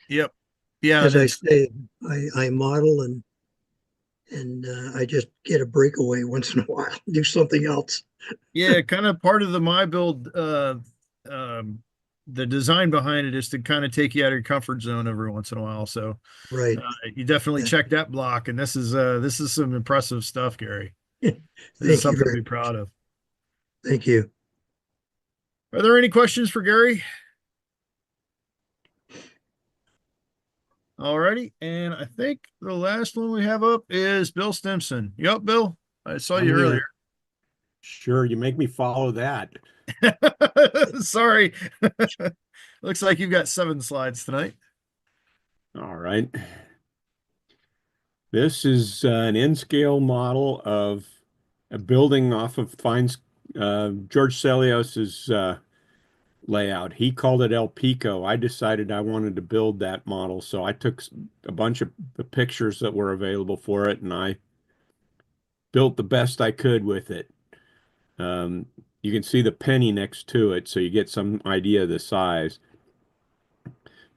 Yep. Yeah, as and I it's say, I model and I just get a breakaway once in a while, do something else. yeah, kind of part of the my build the design behind it is to kind of take you out of your comfort zone every once in a while. So Right. you definitely Yeah. check that block, and this is some impressive stuff, Gary. This is Thank you something to very be proud of. Thank you. Are there any questions for Gary? Alrighty, and I think the last one we have up is Bill Stimson. Yep, Bill. I saw you I'm here. earlier. Sure, you make me follow that. Sorry. Looks like you've got 7 slides tonight. All right. This is an N-scale model of a building off of George Celios's layout. He called it El Pico. I decided I wanted to build that model, so I took a bunch of the pictures that were available for it, and I built the best I could with it. You can see the penny next to it, so you get some idea of the size.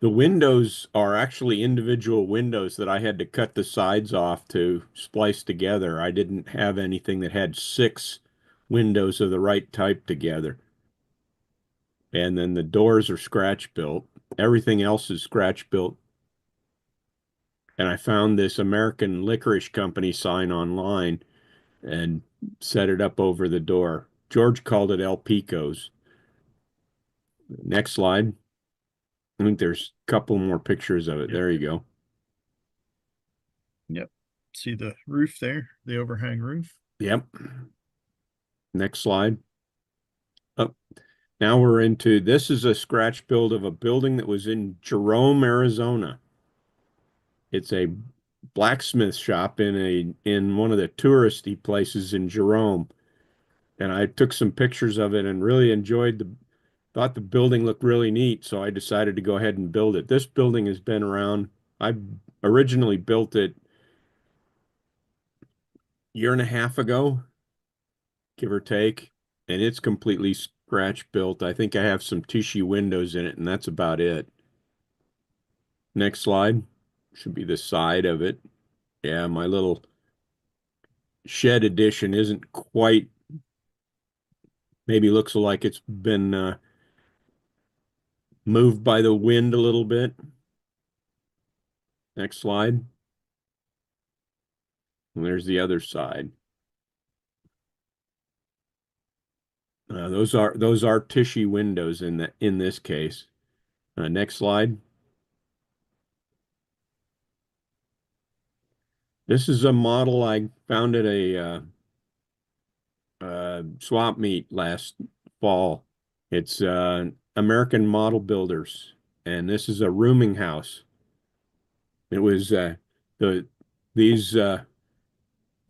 The windows are actually individual windows that I had to cut the sides off to splice together. I didn't have anything that had 6 windows of the right type together. And then the doors are Scratch built. Everything else is Scratch built. And I found this American Licorice Company sign online and set it up over the door. George called it El Picos. Next slide. I think there's a couple more pictures of it. There you go. Yep. See the roof there, the overhang roof. Yep. Next slide. Oh, now we're into, this is a Scratch build of a building that was in Jerome, Arizona. It's a blacksmith shop in one of the touristy places in Jerome. And I took some pictures of it and really thought the building looked really neat, so I decided to go ahead and build it. This building has been around. I originally built it a year and a half ago, give or take, and it's completely Scratch built. I think I have some tissue windows in it, and that's about it. Next slide. Should be the side of it. Yeah, my little shed edition isn't quite, maybe looks like it's been moved by the wind a little bit. Next slide. And there's the other side. Those are tissue windows in this case. Next slide. This is a model I found at a swap meet last fall. It's American Model Builders, and this is a rooming house. It was these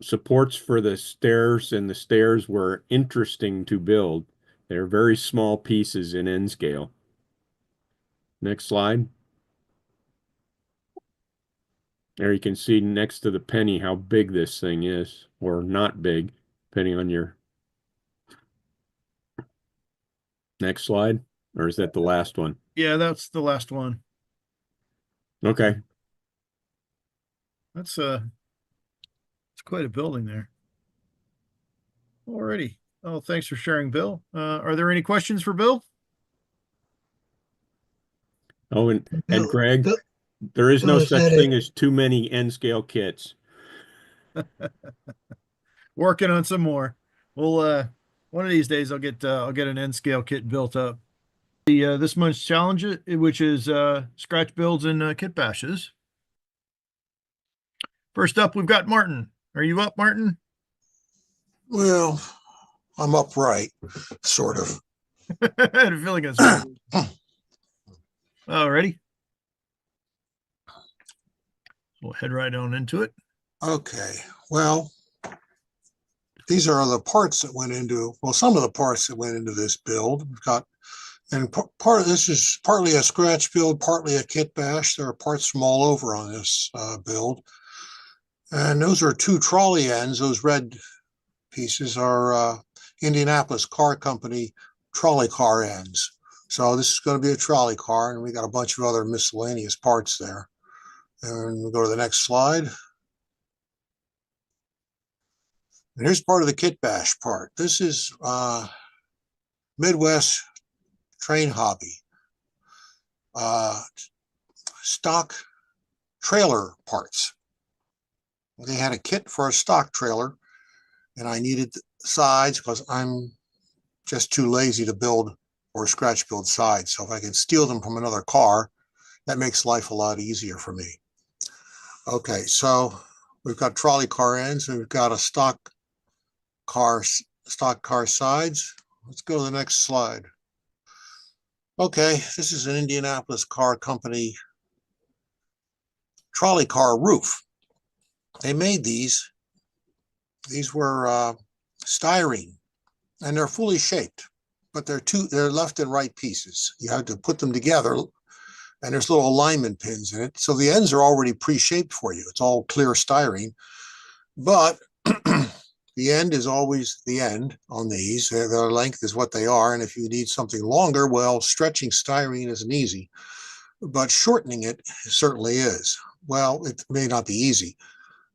supports for the stairs, and the stairs were interesting to build. They're very small pieces in N scale. Next slide. There you can see next to the penny how big this thing is, or not big, depending on your... Next slide, or is that the last one? Yeah, that's the last one. Okay. It's quite a building there. Alrighty. Oh, thanks for sharing, Bill. Are there any questions for Bill? Oh, and Bill- Greg, Bill- there is no Bill, is such that thing as too many N scale kits. Working on some more. Well, one of these days I'll get an N scale kit built up. The this month's challenge, which is Scratch builds and kit bashes. First up, we've got Martin. Are you up, Martin? Well, I'm upright, sort of. I had a feeling it's right. Ready? We'll head right on into it. Okay, well, these are the parts that went into, well, some of the parts that went into this build. We've got, and part of this is partly a Scratch build, partly a kit bash. There are parts from all over on this build. And those are 2 trolley ends, those red pieces are Indianapolis Car Company trolley car ends. So this is going to be a trolley car, and we got a bunch of other miscellaneous parts there. And we'll go to the next slide. And here's part of the kit bash part. This is Midwest Train Hobby. Stock trailer parts. They had a kit for a stock trailer, and I needed sides because I'm just too lazy to build or scratch build sides. So if I can steal them from another car, that makes life a lot easier for me. Okay, so we've got trolley car ends, and we've got a stock car sides. Let's go to the next slide. Okay, this is an Indianapolis Car Company trolley car roof. They made these. These were styrene, and they're fully shaped, but they're left and right pieces. You have to put them together, and there's little alignment pins in it. So the ends are already pre-shaped for you. It's all clear styrene, but the end is always the end on these. Their length is what they are, and if you need something longer, well, stretching styrene isn't easy, but shortening it certainly is. Well, it may not be easy.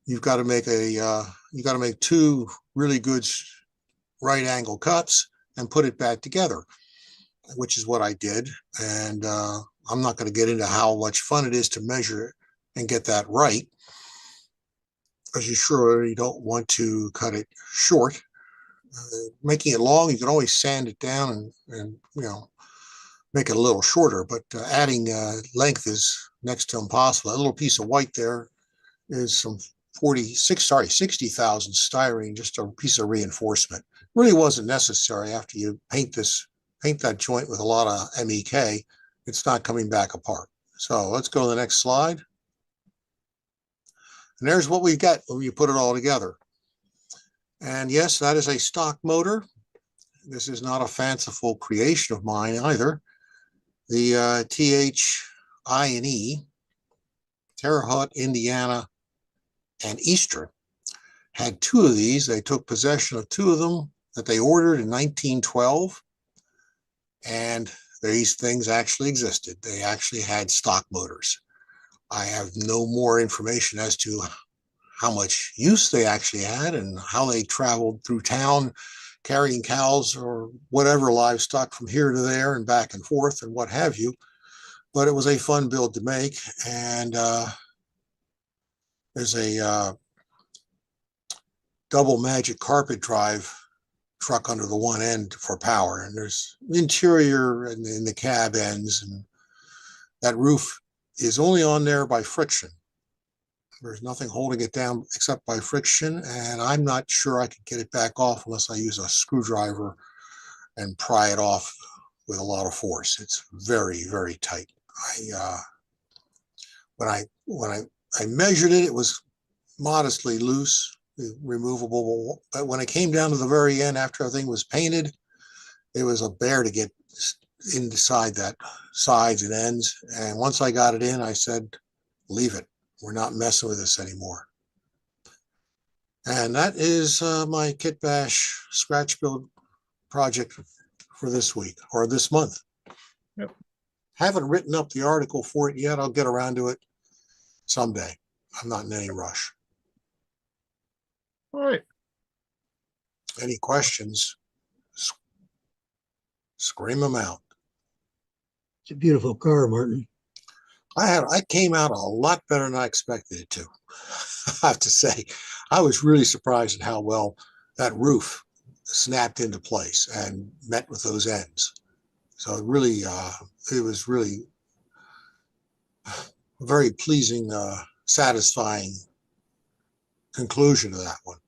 You've got to make two really good right angle cuts and put it back together, which is what I did. And I'm not going to get into how much fun it is to measure it and get that right, because you surely don't want to cut it short. Making it long, you can always sand it down and make it a little shorter, but adding length is next to impossible. That little piece of white there is some 60,000 styrene, just a piece of reinforcement. Really wasn't necessary. After you paint that joint with a lot of MEK, it's not coming back apart. So let's go to the next slide. And there's what we get when you put it all together. And yes, that is a stock motor. This is not a fanciful creation of mine either. The THI&E, Terre Haute, Indiana, and Eastern had two of these. They took possession of two of them that they ordered in 1912, and these things actually existed. They actually had stock motors. I have no more information as to how much use they actually had and how they traveled through town carrying cows or whatever livestock from here to there and back and forth and what have you. But it was a fun build to make, and there's a double magic carpet drive truck under the one end for power, and there's interior in the cab ends, and that roof is only on there by friction. There's nothing holding it down except by friction, and I'm not sure I could get it back off unless I use a screwdriver and pry it off with a lot of force. It's very, very tight. When I measured it, it was modestly loose, removable, but when it came down to the very end after everything was painted, it was a bear to get inside that sides and ends. And once I got it in, I said, leave it. We're not messing with this anymore. And that is my Kit Bash Scratch Build project for this week or this month. Yep. Haven't written up the article for it yet. I'll get around to it someday. I'm not in any rush. All right. Any questions? Scream them out. It's a beautiful car, Martin. I came out a lot better than I expected it to. I have to say, I was really surprised at how well that roof snapped into place and met with those ends. So it really, it was really a very pleasing, satisfying conclusion to that one.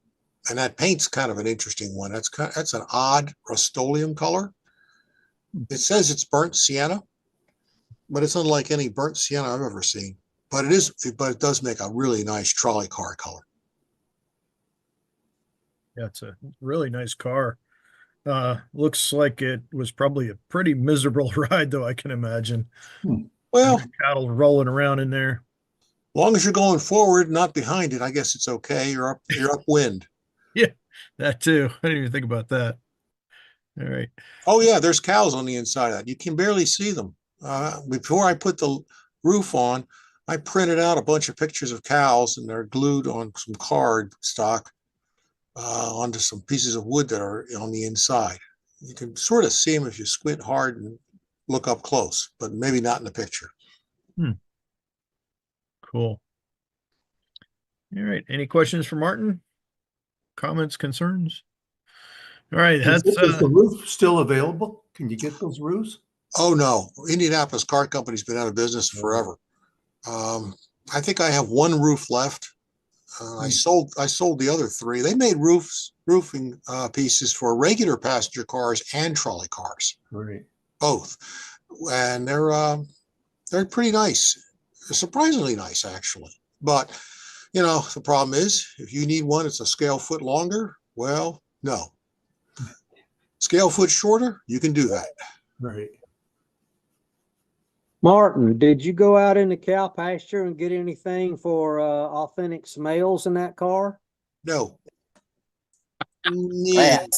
And that paint's kind of an interesting one. That's an odd Rust-Oleum color. It says it's burnt sienna, but it's unlike any burnt sienna I've ever seen. But it does make a really nice trolley car color. Yeah, it's a really nice car. Looks like it was probably a pretty miserable ride, though, I can imagine. Well, Cattle rolling around in there. as long as you're going forward, not behind it, I guess it's okay. You're upwind. Yeah, That too. I didn't even think about that. All right. Oh yeah, there's cows on the inside of that. You can barely see them. Before I put the roof on, I printed out a bunch of pictures of cows, and they're glued on some card stock onto some pieces of wood that are on the inside. You can sort of see them if you squint hard and look up close, but maybe not in the picture. Cool. All right. Any questions for Martin? Comments, concerns? All right. Is That's the roof still available? Can you get those roofs? Oh no, Indianapolis Car Company's been out of business forever. I think I have one roof left. I sold the other three. They made roofing pieces for regular passenger cars and trolley cars, Right. both, and they're pretty nice, surprisingly nice actually. But the problem is if you need one, it's a scale foot longer. Well, no, scale foot shorter, you can do that. Right. Martin, did you go out in the cow pasture and get anything for authentic smells in that car? No, new,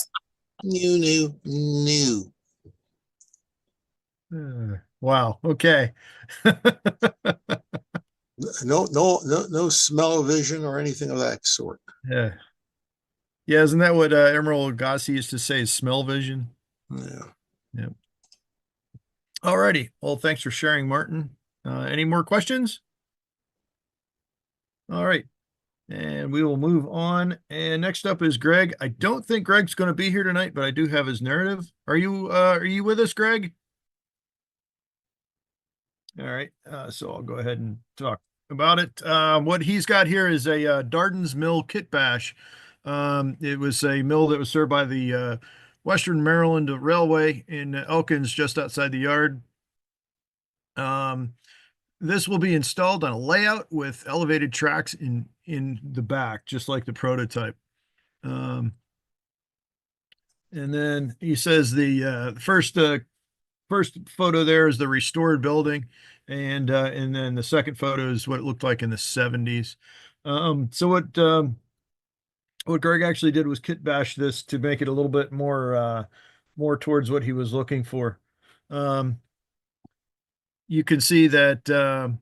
new. wow. Okay. No smell-o-vision or anything of that sort. Yeah. Yeah. Isn't that what Emerald Lagasse used to say? Smell vision. Yeah. Yep. All righty. Well, thanks for sharing, Martin. Any more questions? All right. And we will move on. And next up is Greg. I don't think Greg's going to be here tonight, but I do have his narrative. Are you with us, Greg? All right. So I'll go ahead and talk about it. What he's got here is a Darden's Mill kit bash. It was a mill that was served by the Western Maryland Railway in Elkins, just outside the yard. This will be installed on a layout with elevated tracks in the back, just like the prototype. And then he says the first photo there is the restored building, and then the second photo is what it looked like in the 70s. So what Greg actually did was kit bash this to make it a little bit more towards what he was looking for. You can see that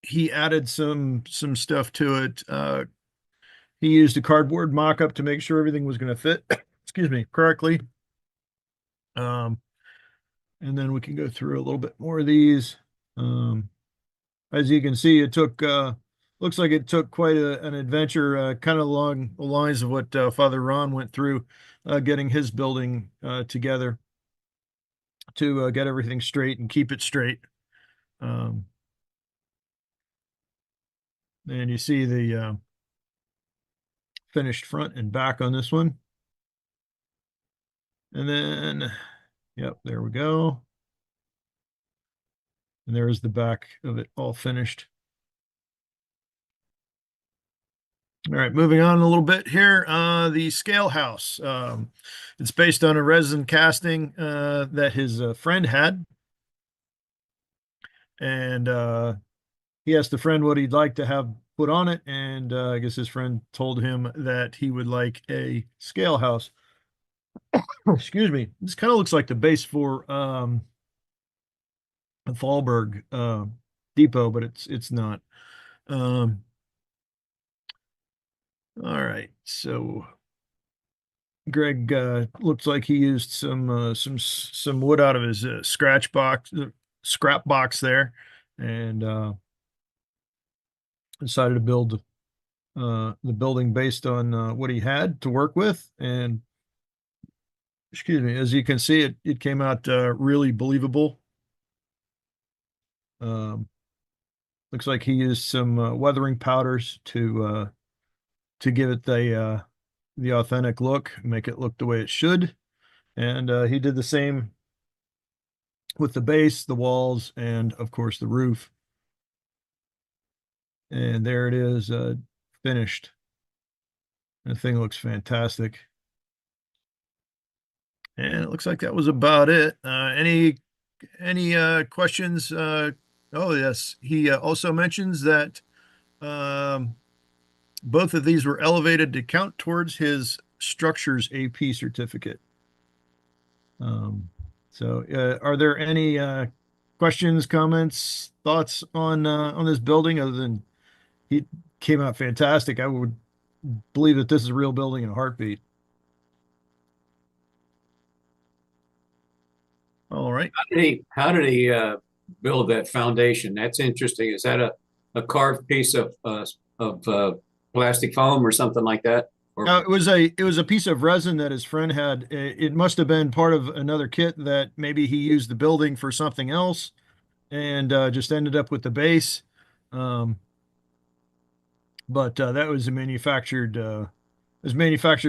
he added some stuff to it. He used a cardboard mock-up to make sure everything was going to fit, excuse me, correctly. And then we can go through a little bit more of these. As you can see, it took looks like it took quite an adventure, kind of along the lines of what Father Ron went through, getting his building together to get everything straight and keep it straight. And you see the finished front and back on this one. And then, yep, there we go. And there's the back of it all finished. All right, moving on a little bit here. The scale house. It's based on a resin casting that his friend had. And he asked the friend what he'd like to have put on it. And I guess his friend told him that he would like a scale house. Excuse me. This kind of looks like the base for the Fallberg depot, but it's not. All right, so Greg looks like he used some wood out of his scratch box, scrap box there, and decided to build the building based on what he had to work with. And excuse me, as you can see, it came out really believable. Looks like he used some weathering powders to give it the authentic look, make it look the way it should. And he did the same with the base, the walls, and of course the roof. And there it is, finished. The thing looks fantastic. And it looks like that was about it. Any questions? Oh yes, he also mentions that Both of these were elevated to count towards his structures AP certificate. Are there any questions, comments, thoughts on this building other than he came out fantastic? I would believe that this is a real building in a heartbeat. All right. How did he build that foundation? That's interesting. Is that a carved piece of plastic foam or something like that? Or It was a piece of resin that his friend had. It must have been part of another kit that maybe he used the building for something else, and just ended up with the base. But that was manufactured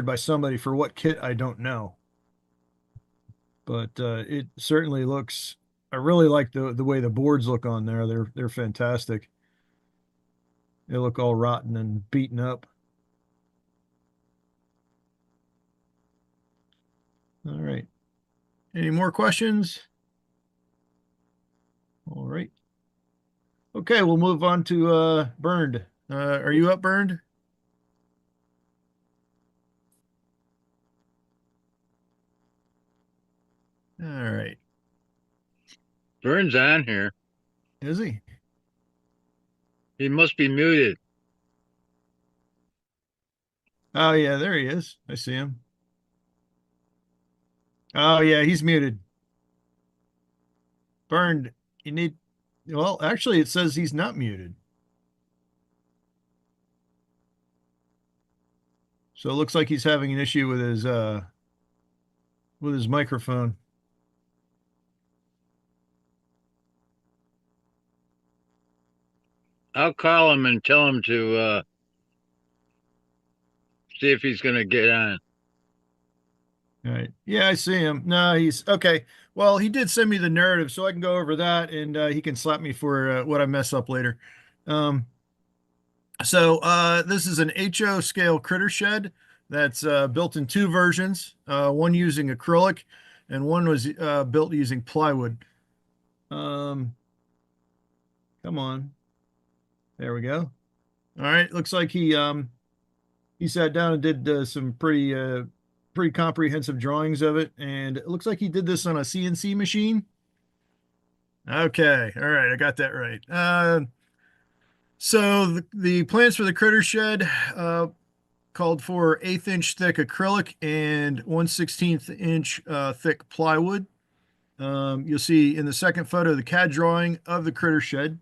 by somebody for what kit I don't know. But it certainly looks. I really like the way the boards look on there. They're fantastic. They look all rotten and beaten up. All right. Any more questions? All right. Okay, we'll move on to Burned. Are you up, Burned? All right. Vern's on here. Is he? He must be muted. Oh yeah, there he is. I see him. Oh yeah, he's muted. Burned. You need. Well, actually, it says he's not muted. So it looks like he's having an issue with his microphone. I'll call him and tell him to see if he's going to get on. All right. Yeah, I see him. No, he's okay. Well, he did send me the narrative, so I can go over that, and he can slap me for what I mess up later. This is an HO scale critter shed that's built in two versions. One using acrylic, and one was built using plywood. Come on. There we go. All right. Looks like he sat down and did some pretty comprehensive drawings of it, and it looks like he did this on a CNC machine. Okay. All right. I got that right. So the plans for the critter shed called for 1/8 inch thick acrylic and 1/16 inch thick plywood. You'll see in the second photo the CAD drawing of the critter shed.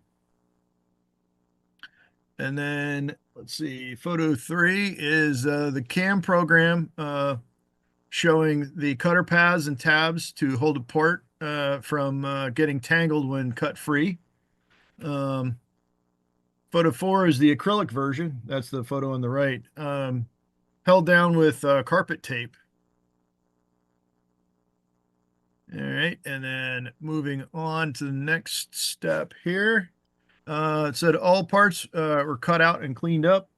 And then let's see, photo 3 is the CAM program showing the cutter paths and tabs to hold apart from getting tangled when cut free. Photo 4 is the acrylic version. That's the photo on the right. Held down with carpet tape. All right, and then moving on to the next step here. It said all parts were cut out and cleaned up,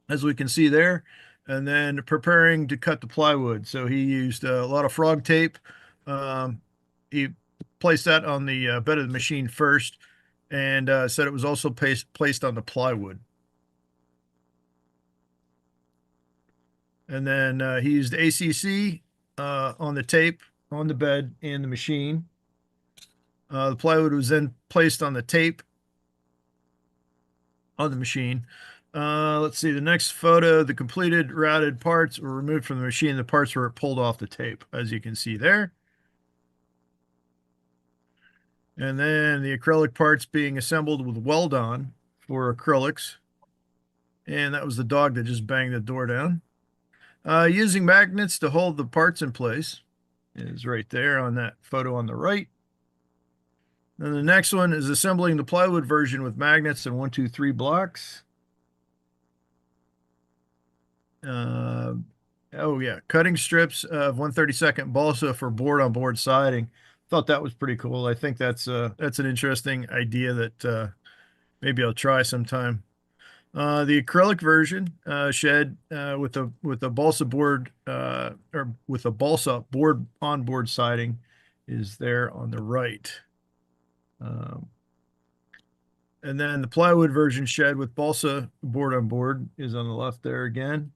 as we can see there, and then preparing to cut the plywood. So he used a lot of frog tape. He placed that on the bed of the machine first, and said it was also placed on the plywood. And then he used ACC on the tape, on the bed, and the machine. The plywood was then placed on the tape on the machine. Let's see, the next photo, the completed routed parts were removed from the machine. The parts were pulled off the tape, as you can see there. And then the acrylic parts being assembled with weld-on for acrylics. And that was the dog that just banged the door down. Using magnets to hold the parts in place is right there on that photo on the right. Then the next one is assembling the plywood version with magnets and 1, 2, 3 blocks. Oh yeah, cutting strips of 1/32 balsa for board-on-board siding. Thought that was pretty cool. I think that's an interesting idea that maybe I'll try sometime. The acrylic version shed with a balsa board or with a balsa board on board siding is there on the right. And then the plywood version shed with balsa board on board is on the left there again.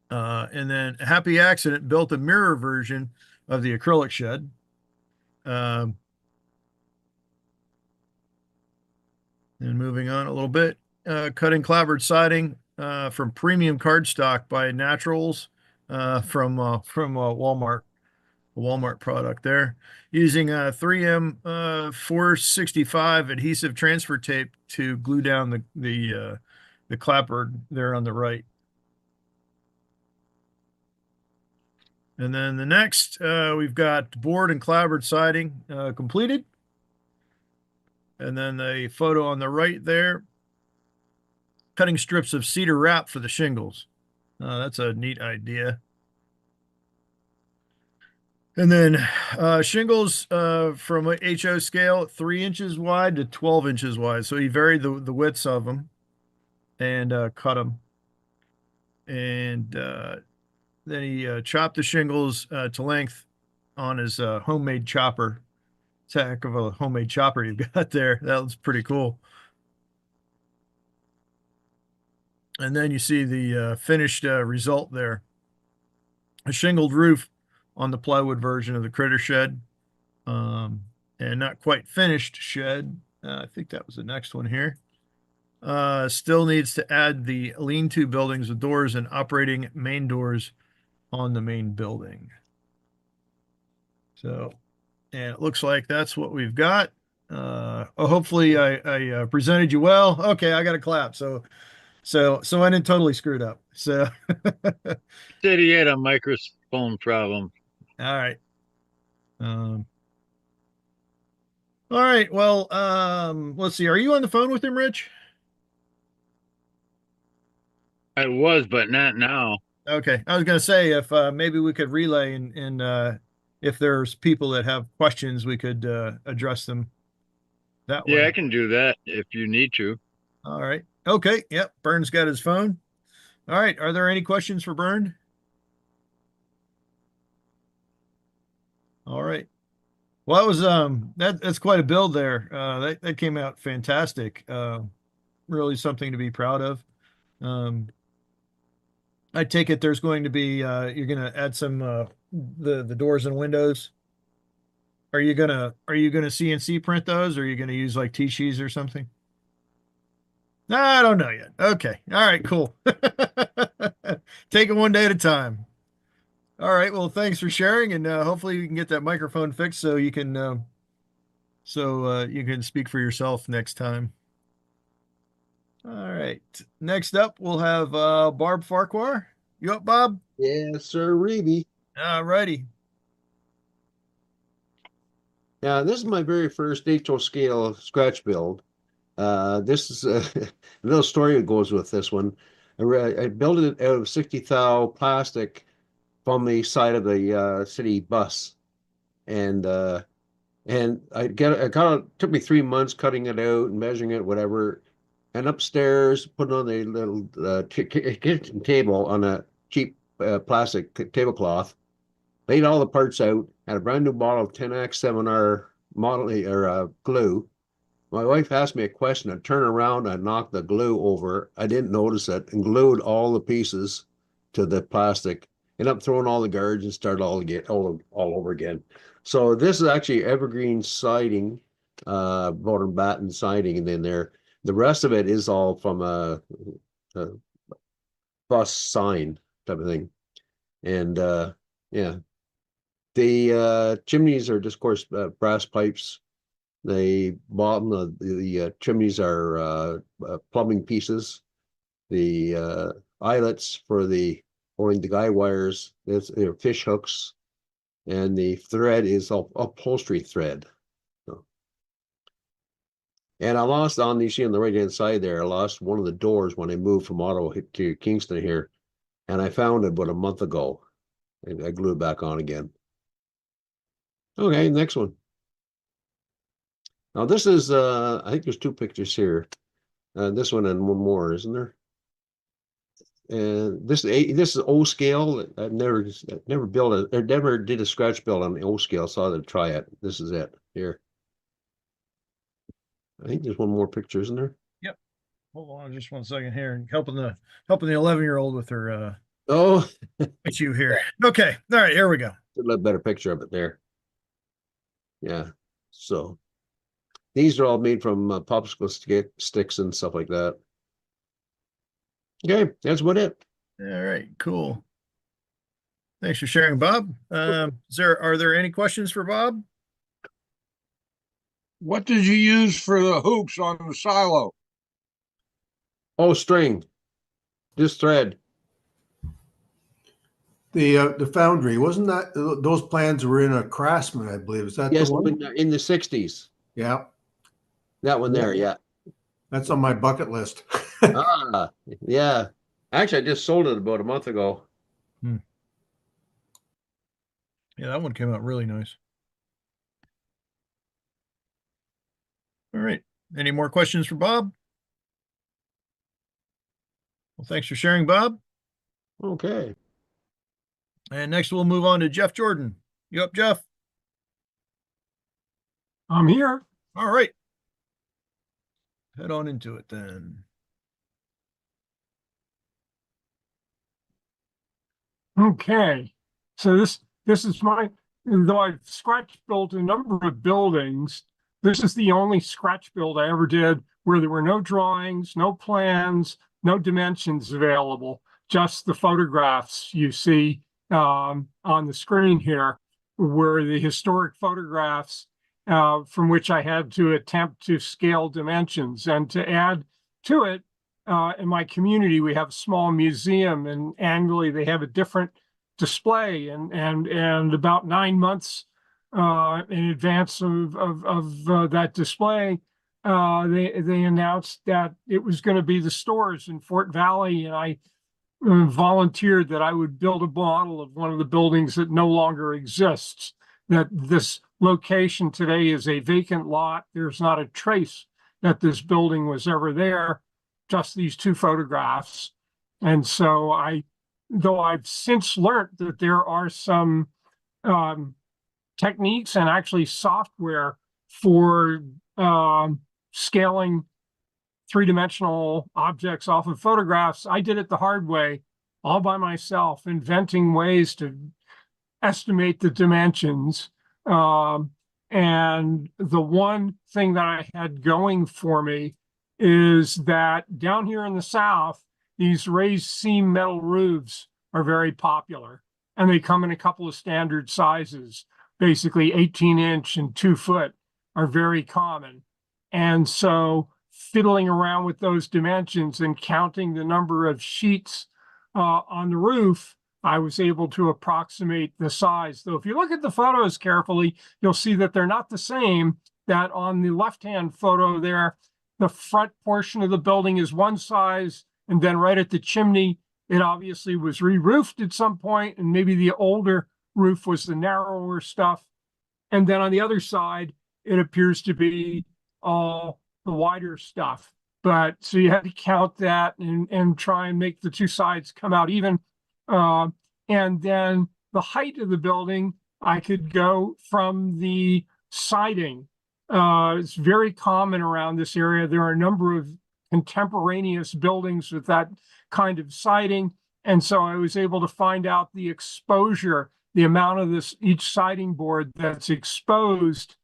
And then Happy Accident built a mirror version of the acrylic shed. And moving on a little bit, cutting clapboard siding from premium cardstock by Naturals from Walmart. A Walmart product there, using a 3M 465 adhesive transfer tape to glue down the clapboard there on the right. And then the next, we've got board and clapboard siding completed. And then the photo on the right there, cutting strips of cedar wrap for the shingles. That's a neat idea. And then shingles from a HO scale, 3 inches wide to 12 inches wide. So he varied the widths of them and cut them. And then he chopped the shingles to length on his homemade chopper. It's a heck of a homemade chopper you've got there. That was pretty cool. And then you see the finished result there. A shingled roof on the plywood version of the critter shed. And not quite finished shed. I think that was the next one here. Still needs to add the lean-to buildings with doors and operating main doors on the main building. So, and it looks like that's what we've got. Hopefully I presented you well. Okay, I got a clap. So I didn't totally screwed up. So Said he had a microphone problem. all right. All right. Well, let's see. Are you on the phone with him, Rich? I was, but not now. Okay. I was going to say if maybe we could relay and if there's people that have questions, we could address them that way. Yeah, I can do that if you need to. All right. Okay. Yep. Bern's got his phone. All right. Are there any questions for Bern? All right. Well, that was that's quite a build there. That came out fantastic. Really something to be proud of. I take it there's going to be you're going to add some the doors and windows. Are you gonna CNC print those, or are you gonna use like T-sheets or something? No, I don't know yet. Okay. All right, cool. Take it one day at a time. All right. Well, thanks for sharing, and hopefully you can get that microphone fixed so you can speak for yourself next time. All right. Next up, we'll have Barb Farquhar. You up, Bob? Yes, sir, Reeby. All righty. Yeah, this is my very first HO scale scratch build. This is a little story that goes with this one. I built it out of 60 thou plastic from the side of the city bus, and it took me 3 months cutting it out and measuring it, whatever. And upstairs, putting on the little kitchen table on a cheap plastic tablecloth, laid all the parts out, had a brand new bottle of 10X 7R model or glue. My wife asked me a question. I turned around, I knocked the glue over. I didn't notice it, and glued all the pieces to the plastic. Ended up throwing all the guards and started all over again. So this is actually evergreen siding, bottom batten siding, and then the rest of it is all from a bus sign type of thing. And yeah, the chimneys are just, of course, brass pipes. The bottom of the chimneys are plumbing pieces. The eyelets for holding the guy wires, they're fish hooks, and the thread is upholstery thread. And I lost you see on the right hand side there, I lost one of the doors when I moved from Ottawa to Kingston here, and I found it about a month ago. And I glued it back on again. Okay, next one. Now this is I think there's 2 pictures here. This one and one more, isn't there? And this is O scale. I never did a scratch build on the O scale, so I had to try it. This is it here. I think there's one more picture, isn't there? Hold on just one second here. Helping the 11-year-old with her Oh, issue here. Okay. All right, here we go. a little better picture of it there. Yeah. So these are all made from popsicle sticks and stuff like that. Okay, that's about it. All right, cool. Thanks for sharing, Bob. Are there any questions for Bob? What did you use for the hoops on the silo? Oh, string. Just thread. The foundry, wasn't that, those plans were in a Craftsman, I believe. Is that Yes, the one? in the 60s. Yeah, That one there, yeah. that's on my bucket list. Ah, yeah. Actually, I just sold it about a month ago. Yeah, that one came out really nice. All right. Any more questions for Bob? Well, thanks for sharing, Bob. Okay. And next we'll move on to Jeff Jordan. You up, Jeff? I'm here. All right. Head on into it then. Okay. So this is though I've scratch built a number of buildings, this is the only scratch build I ever did where there were no drawings, no plans, no dimensions available, just the photographs you see on the screen here were the historic photographs from which I had to attempt to scale dimensions. And to add to it, in my community, we have a small museum, and annually they have a different display. And about 9 months in advance of that display, they announced that it was going to be the stores in Fort Valley, and I volunteered that I would build a model of one of the buildings that no longer exists. That this location today is a vacant lot. There's not a trace that this building was ever there, just these two photographs. And so though I've since learned that there are some techniques and actually software for scaling three-dimensional objects off of photographs, I did it the hard way, all by myself, inventing ways to estimate the dimensions. And the one thing that I had going for me is that down here in the South, these raised seam metal roofs are very popular, and they come in a couple of standard sizes. Basically 18-inch and 2-foot are very common. And so fiddling around with those dimensions and counting the number of sheets on the roof, I was able to approximate the size. Though if you look at the photos carefully, you'll see that they're not the same. That on the left-hand photo there, the front portion of the building is one size, and then right at the chimney, it obviously was re-roofed at some point, and maybe the older roof was the narrower stuff. And then on the other side, it appears to be all the wider stuff. But so you had to count that and try and make the two sides come out even. And then the height of the building, I could go from the siding. It's very common around this area. There are a number of contemporaneous buildings with that kind of siding. And so I was able to find out the exposure, the amount of each siding board that's exposed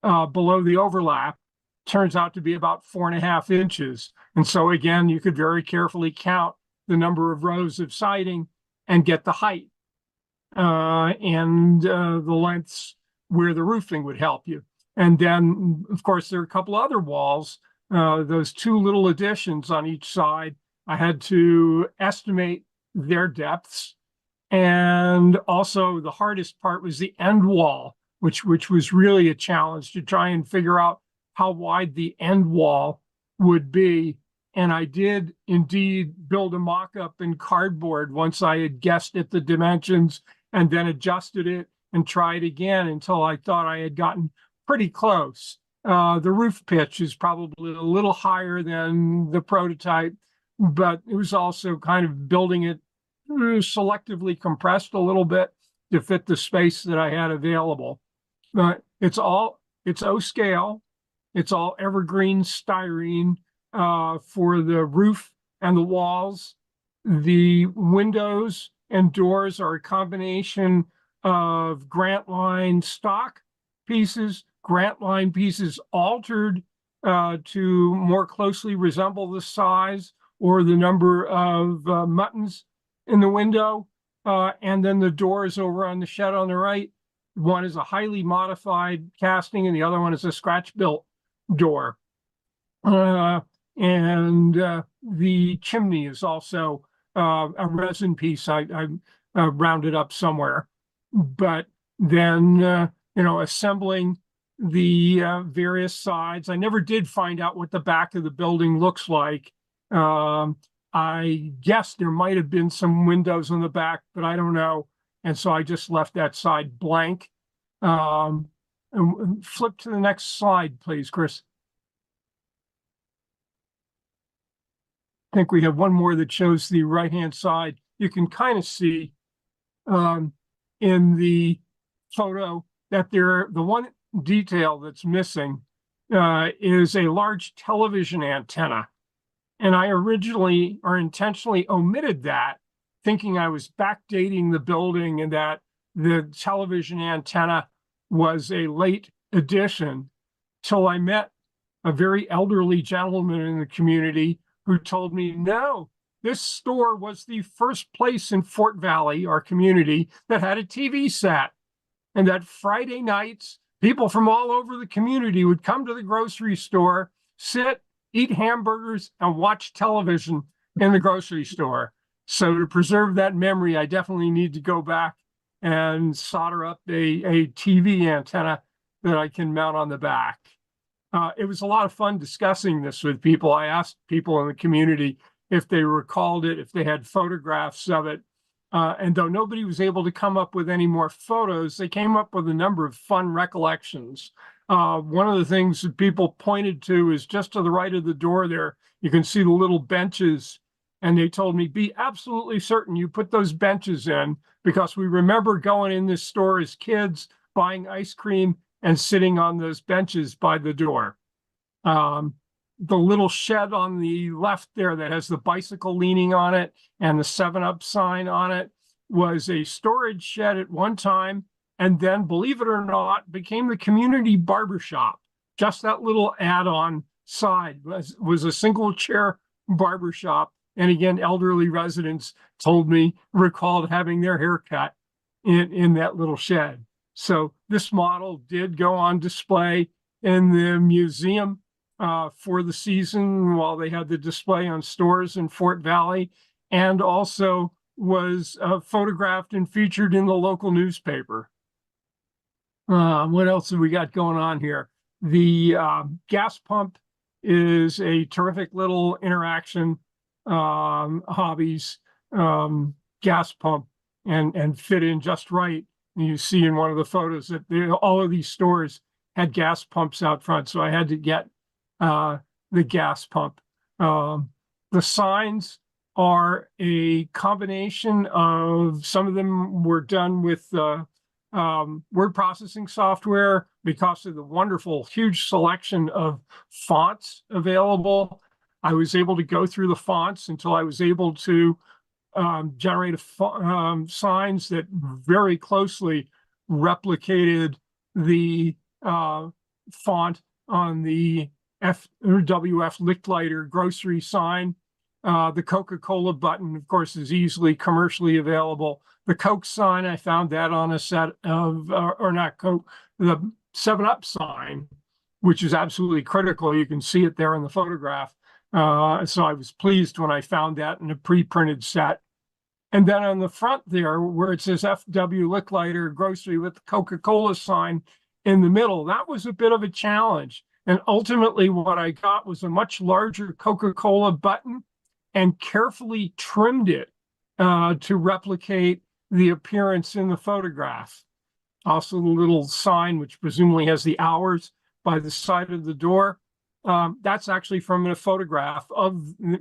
below the overlap turns out to be about 4.5 inches. And so again, you could very carefully count the number of rows of siding and get the height and the lengths where the roofing would help you. And then, of course, there are a couple other walls, those two little additions on each side. I had to estimate their depths. And also the hardest part was the end wall, which was really a challenge to try and figure out how wide the end wall would be. And I did indeed build a mock-up in cardboard once I had guessed at the dimensions and then adjusted it and tried again until I thought I had gotten pretty close. The roof pitch is probably a little higher than the prototype, but it was also kind of building it selectively compressed a little bit to fit the space that I had available. But it's O scale. It's all evergreen styrene for the roof and the walls. The windows and doors are a combination of Grant Line stock pieces, Grant Line pieces altered to more closely resemble the size or the number of muttons in the window. And then the doors over on the shed on the right, one is a highly modified casting and the other one is a Scratcch Built door. And the chimney is also a resin piece I rounded up somewhere. But then, assembling the various sides, I never did find out what the back of the building looks like. I guess there might have been some windows on the back, but I don't know. And so I just left that side blank. And flip to the next slide, please, Chris. I think we have one more that shows the right-hand side. You can kind of see in the photo that the one detail that's missing is a large television antenna. And I originally or intentionally omitted that, thinking I was backdating the building and that the television antenna was a late addition, till I met a very elderly gentleman in the community who told me, no, this store was the first place in Fort Valley, our community, that had a TV set. And that Friday nights, people from all over the community would come to the grocery store, sit, eat hamburgers, and watch television in the grocery store. So to preserve that memory, I definitely need to go back and solder up a TV antenna that I can mount on the back. It was a lot of fun discussing this with people. I asked people in the community if they recalled it, if they had photographs of it. And though nobody was able to come up with any more photos, they came up with a number of fun recollections. One of the things that people pointed to is just to the right of the door there, you can see the little benches. And they told me, be absolutely certain you put those benches in, because we remember going in this store as kids, buying ice cream and sitting on those benches by the door. The little shed on the left there that has the bicycle leaning on it and the 7-Up sign on it was a storage shed at one time. And then, believe it or not, became the community barbershop. Just that little add-on side was a single chair barbershop. And again, elderly residents recalled having their hair cut in that little shed. So this model did go on display in the museum for the season while they had the display on stores in Fort Valley, and also was photographed and featured in the local newspaper. What else have we got going on here? The gas pump is a terrific little interaction. Hobbies gas pump and fit in just right. And you see in one of the photos that all of these stores had gas pumps out front, so I had to get the gas pump. The signs are a combination of, some of them were done with word processing software because of the wonderful, huge selection of fonts available. I was able to go through the fonts until I was able to generate signs that very closely replicated the font on the WF Lichtleiter grocery sign. The Coca-Cola button, of course, is easily commercially available. The Coke sign, I found that on a set of, or not Coke, the 7-Up sign, which is absolutely critical. You can see it there in the photograph. So I was pleased when I found that in a pre-printed set. And then on the front there, where it says FW Lichtleiter grocery with the Coca-Cola sign in the middle, that was a bit of a challenge. And ultimately what I got was a much larger Coca-Cola button and carefully trimmed it to replicate the appearance in the photograph. Also the little sign, which presumably has the hours by the side of the door. That's actually from a photograph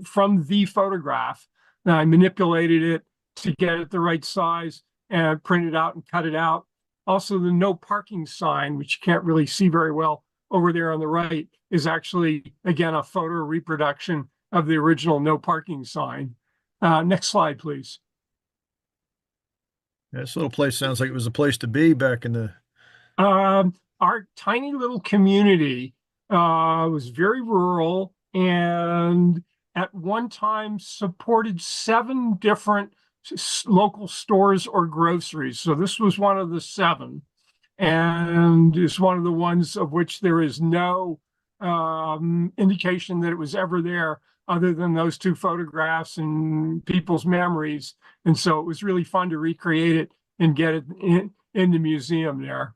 from the photograph. And I manipulated it to get it the right size and print it out and cut it out. Also the no parking sign, which you can't really see very well over there on the right is actually, again, a photo reproduction of the original no parking sign. Next slide, please. This little place sounds like it was a place to be back in the. Our tiny little community was very rural and at one time supported 7 different local stores or groceries. So this was one of the 7 and is one of the ones of which there is no indication that it was ever there other than those 2 photographs and people's memories. And so it was really fun to recreate it and get it in the museum there.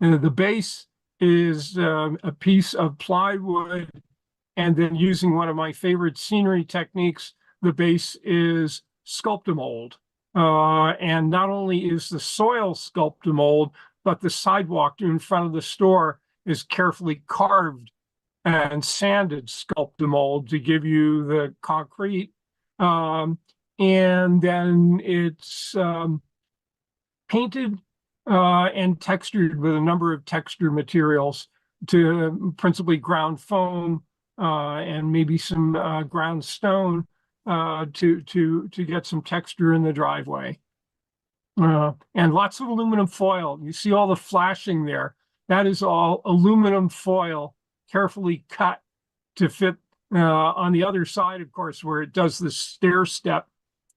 The base is a piece of plywood, and then using one of my favorite scenery techniques, the base is sculpt-a-mold. And not only is the soil sculpt-a-mold, but the sidewalk in front of the store is carefully carved and sanded sculpt-a-mold to give you the concrete. And then it's painted and textured with a number of texture materials, to principally ground foam and maybe some ground stone to get some texture in the driveway. And lots of aluminum foil. You see all the flashing there. That is all aluminum foil, carefully cut to fit on the other side, of course, where it does the stair step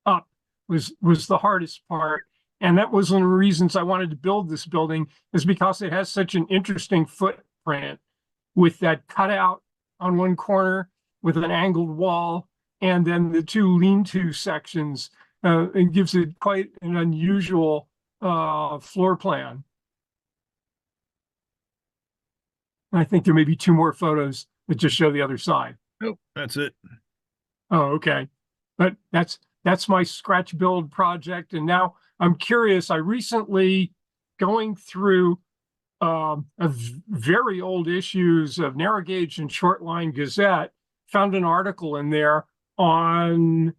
up was the hardest part. And that was one of the reasons I wanted to build this building, is because it has such an interesting footprint with that cutout on one corner with an angled wall, and then the 2 lean-to sections. It gives it quite an unusual floor plan. And I think there may be 2 more photos that just show the other side. Nope, that's it. Oh, okay. But that's my Scratch Build project. And now I'm curious, I recently, going through very old issues of Narrow Gauge and Short Line Gazette, found an article in there on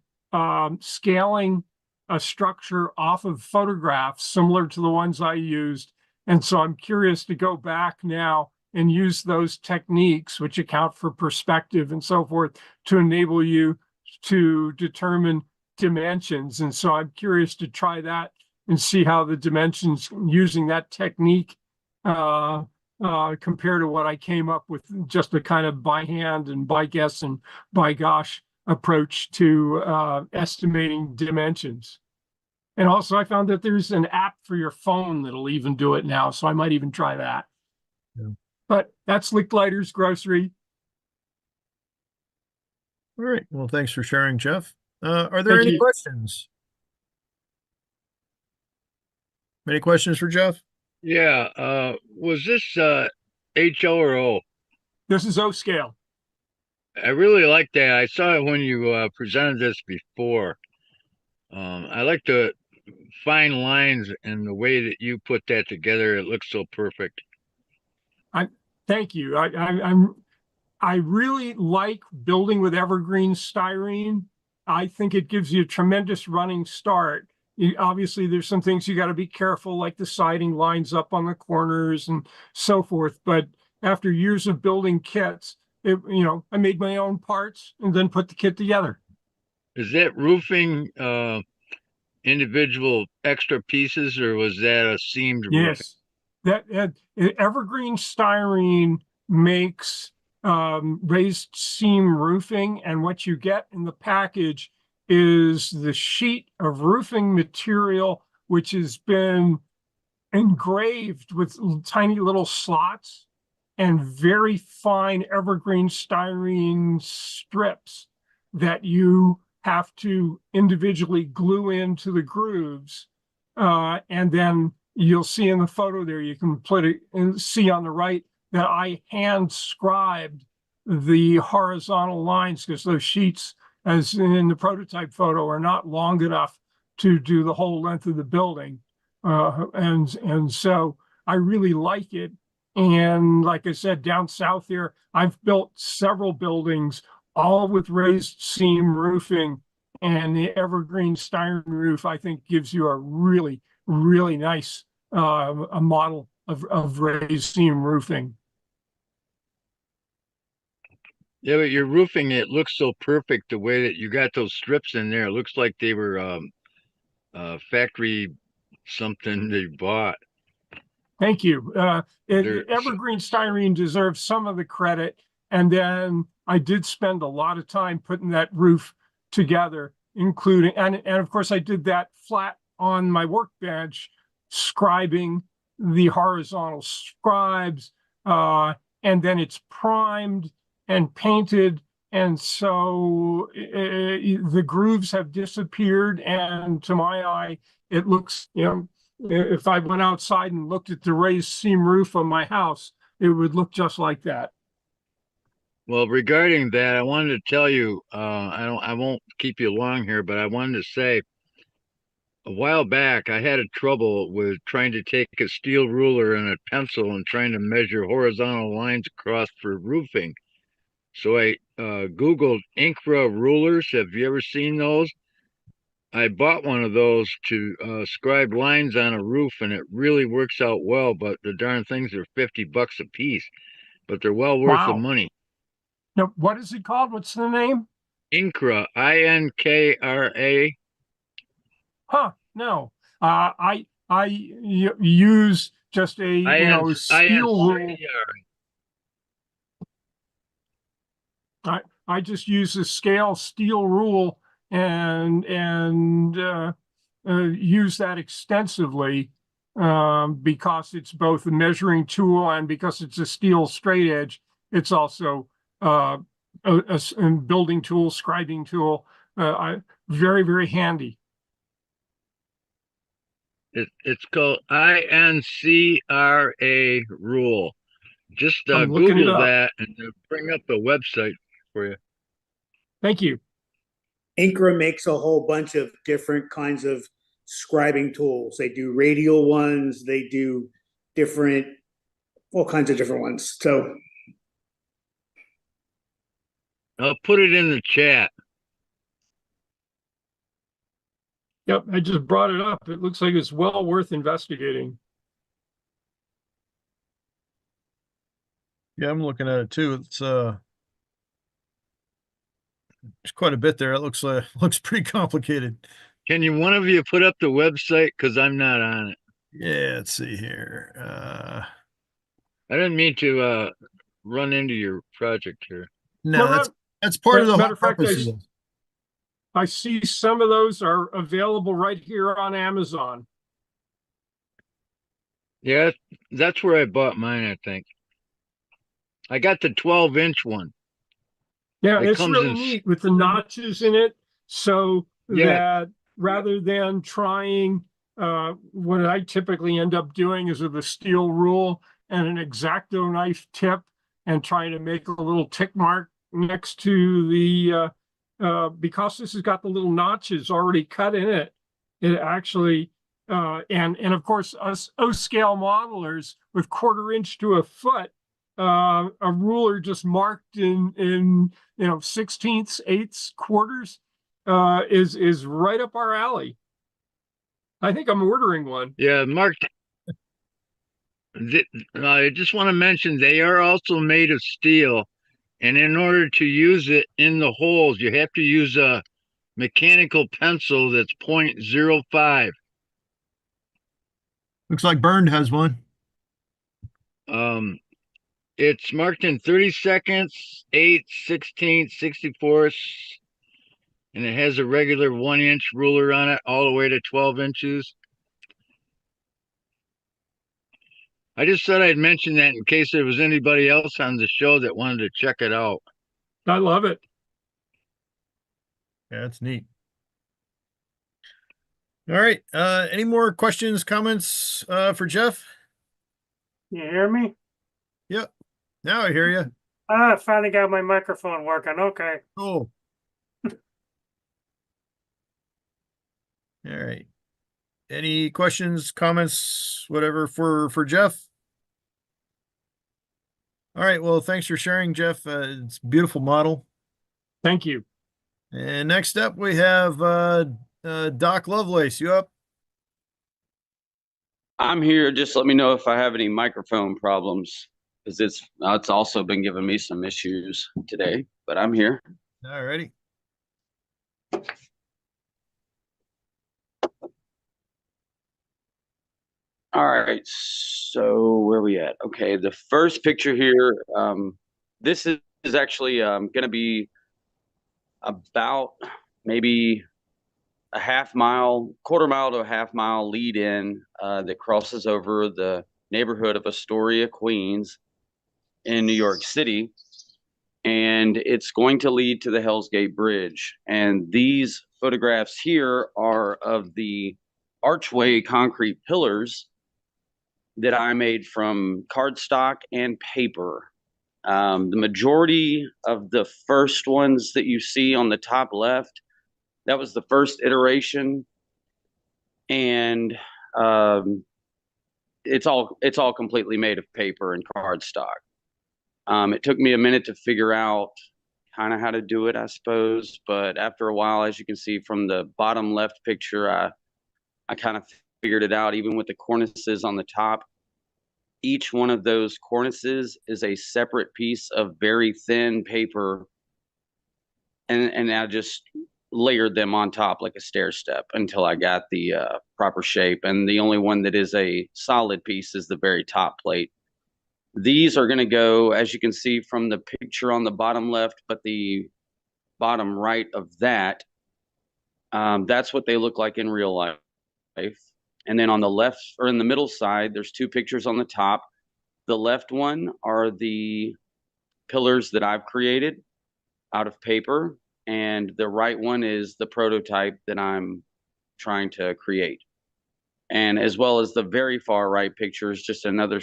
scaling a structure off of photographs similar to the ones I used. And so I'm curious to go back now and use those techniques, which account for perspective and so forth, to enable you to determine dimensions. And so I'm curious to try that and see how the dimensions using that technique compare to what I came up with, just a kind of by hand and by guess and by gosh approach to estimating dimensions. And also I found that there's an app for your phone that'll even do it now, so I might even try that. Yeah. But that's Licklider's Grocery. All right. Well, thanks for sharing, Jeff. Are there Thank any you. questions? Any questions for Jeff? Yeah. Was this HO or O? This is O scale. I really like that. I saw it when you presented this before. I like the fine lines and the way that you put that together. It looks so perfect. Thank you. I really like building with evergreen styrene. I think it gives you a tremendous running start. Obviously, there's some things you got to be careful, like the siding lines up on the corners and so forth. But after years of building kits, I made my own parts and then put the kit together. Is that roofing individual extra pieces, or was that a seamed roofing? Yes, that evergreen styrene makes raised seam roofing, and what you get in the package is the sheet of roofing material, which has been engraved with tiny little slots and very fine evergreen styrene strips that you have to individually glue into the grooves. And then you'll see in the photo there, you can put it and see on the right that I hand scribed the horizontal lines, because those sheets, as in the prototype photo, are not long enough to do the whole length of the building. And so I really like it. And like I said, down south here, I've built several buildings, all with raised seam roofing, and the evergreen styrene roof, I think, gives you a really, really nice a model of raised seam roofing. Yeah, but your roofing, it looks so perfect the way that you got those strips in there. It looks like they were factory something they bought. Thank you. They're Evergreen Styrene deserves some of the credit. And then I did spend a lot of time putting that roof together, including, and of course I did that flat on my workbench, scribing the horizontal scribes, and then it's primed and painted. And so the grooves have disappeared. And to my eye, it looks, you know, if I went outside and looked at the raised seam roof of my house, it would look just like that. Well, regarding that, I wanted to tell you, I won't keep you long here, but I wanted to say a while back I had a trouble with trying to take a steel ruler and a pencil and trying to measure horizontal lines across for roofing. So I Googled Incra rulers. Have you ever seen those? I bought one of those to scribe lines on a roof, and it really works out well, but the darn things are $50 a piece, but they're well worth the Wow. money. Now, what is it called? What's the name? Incra, Inkra. Huh? No. I use just a steel rule. I just use a scale steel rule and use that extensively because it's both a measuring tool and because it's a steel straight edge. It's also a building tool, scribing tool. Very, very handy. It's called INCRA rule. Just Google that and they'll bring up the website for you. Thank you. Incra makes a whole bunch of different kinds of scribing tools. They do radial ones, they do all kinds of different ones. So I'll put it in the chat. Yep, I just brought it up. It looks like it's well worth investigating. Yeah, I'm looking at it too. It's there's quite a bit there. It looks pretty complicated. Can one of you put up the website? Because I'm not on it. Yeah, let's see here. I didn't mean to run into your project here. No, that's part of the whole purpose of this. I see some of those are available right here on Amazon. Yeah, that's where I bought mine, I think. I got the 12-inch one. Yeah, it's really neat with the notches in it. So that rather than trying, what I typically end up doing is with a steel rule and an X-Acto knife tip and trying to make a little tick mark next to the, because this has got the little notches already cut in it, it actually, and of course us O-scale modelers with 1/4 inch to a foot, a ruler just marked in 16ths, 8ths, quarters is right up our alley. I think I'm ordering one. Yeah, marked. I just want to mention they are also made of steel, and in order to use it in the holes, you have to use a mechanical pencil that's 0.05. Looks like Burned has one. It's marked in 32nds, 8ths, 16ths, 64ths, and it has a regular 1-inch ruler on it all the way to 12 inches. I just thought I'd mention that in case there was anybody else on the show that wanted to check it out. I love it. Yeah, that's neat. All right. Any more questions, comments for Jeff? You hear me? Yep. Now I hear you. I finally got my microphone working. Okay. Oh. All right. Any questions, comments, whatever for Jeff? All right. Well, thanks for sharing, Jeff. It's a beautiful model. Thank you. And next up, we have Doc Lovelace. You up? I'm here. Just let me know if I have any microphone problems, because it's also been giving me some issues today, but I'm here. All righty. All right, so where are we at? Okay, the first picture here, this is actually going to be about maybe a quarter mile to a half mile lead in that crosses over the neighborhood of Astoria, Queens in New York City. And it's going to lead to the Hell's Gate Bridge. And these photographs here are of the archway concrete pillars that I made from cardstock and paper. The majority of the first ones that you see on the top left, that was the first iteration. And it's all completely made of paper and cardstock. It took me a minute to figure out kind of how to do it, I suppose. But after a while, as you can see from the bottom left picture, I kind of figured it out, even with the cornices on the top. Each one of those cornices is a separate piece of very thin paper. And I just layered them on top like a stair step until I got the proper shape. And the only one that is a solid piece is the very top plate. These are going to go, as you can see from the picture on the bottom left, but the bottom right of that, that's what they look like in real life. And then on the left, or in the middle side, there's two pictures on the top. The left one are the pillars that I've created out of paper, and the right one is the prototype that I'm trying to create. And as well as the very far right picture is just another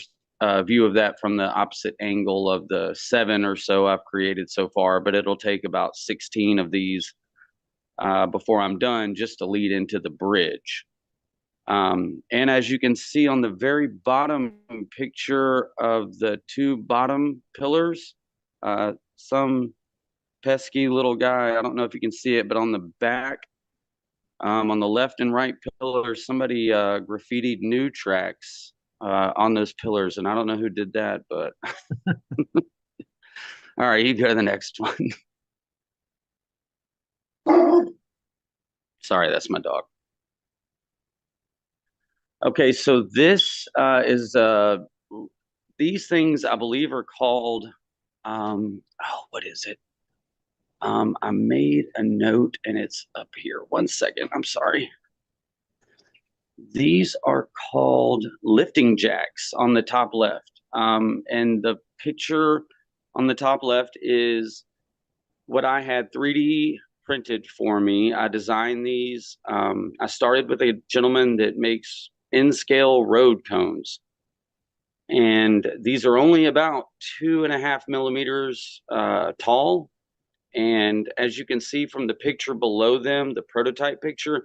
view of that from the opposite angle of the 7 or so I've created so far, but it'll take about 16 of these before I'm done, just to lead into the bridge. And as you can see on the very bottom picture of the two bottom pillars, some pesky little guy, I don't know if you can see it, but on the back, on the left and right pillars, somebody graffitied new tracks on those pillars, and I don't know who did that, but all right, you go to the next one. Sorry, that's my dog. Okay, so this is these things I believe are called what is it? I made a note and it's up here. One second, I'm sorry. These are called lifting jacks on the top left. And the picture on the top left is what I had 3D printed for me. I designed these. I started with a gentleman that makes in-scale road cones. And these are only about 2.5 millimeters tall. And as you can see from the picture below them, the prototype picture,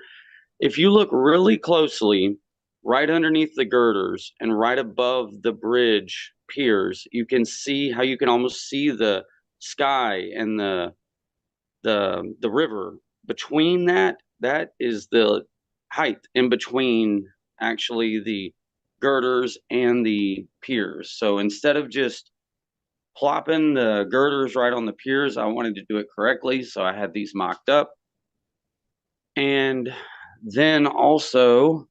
if you look really closely, right underneath the girders and right above the bridge piers, you can see how you can almost see the sky and the river. Between that is the height in between actually the girders and the piers. So instead of just plopping the girders right on the piers, I wanted to do it correctly, so I had these mocked up. And then also,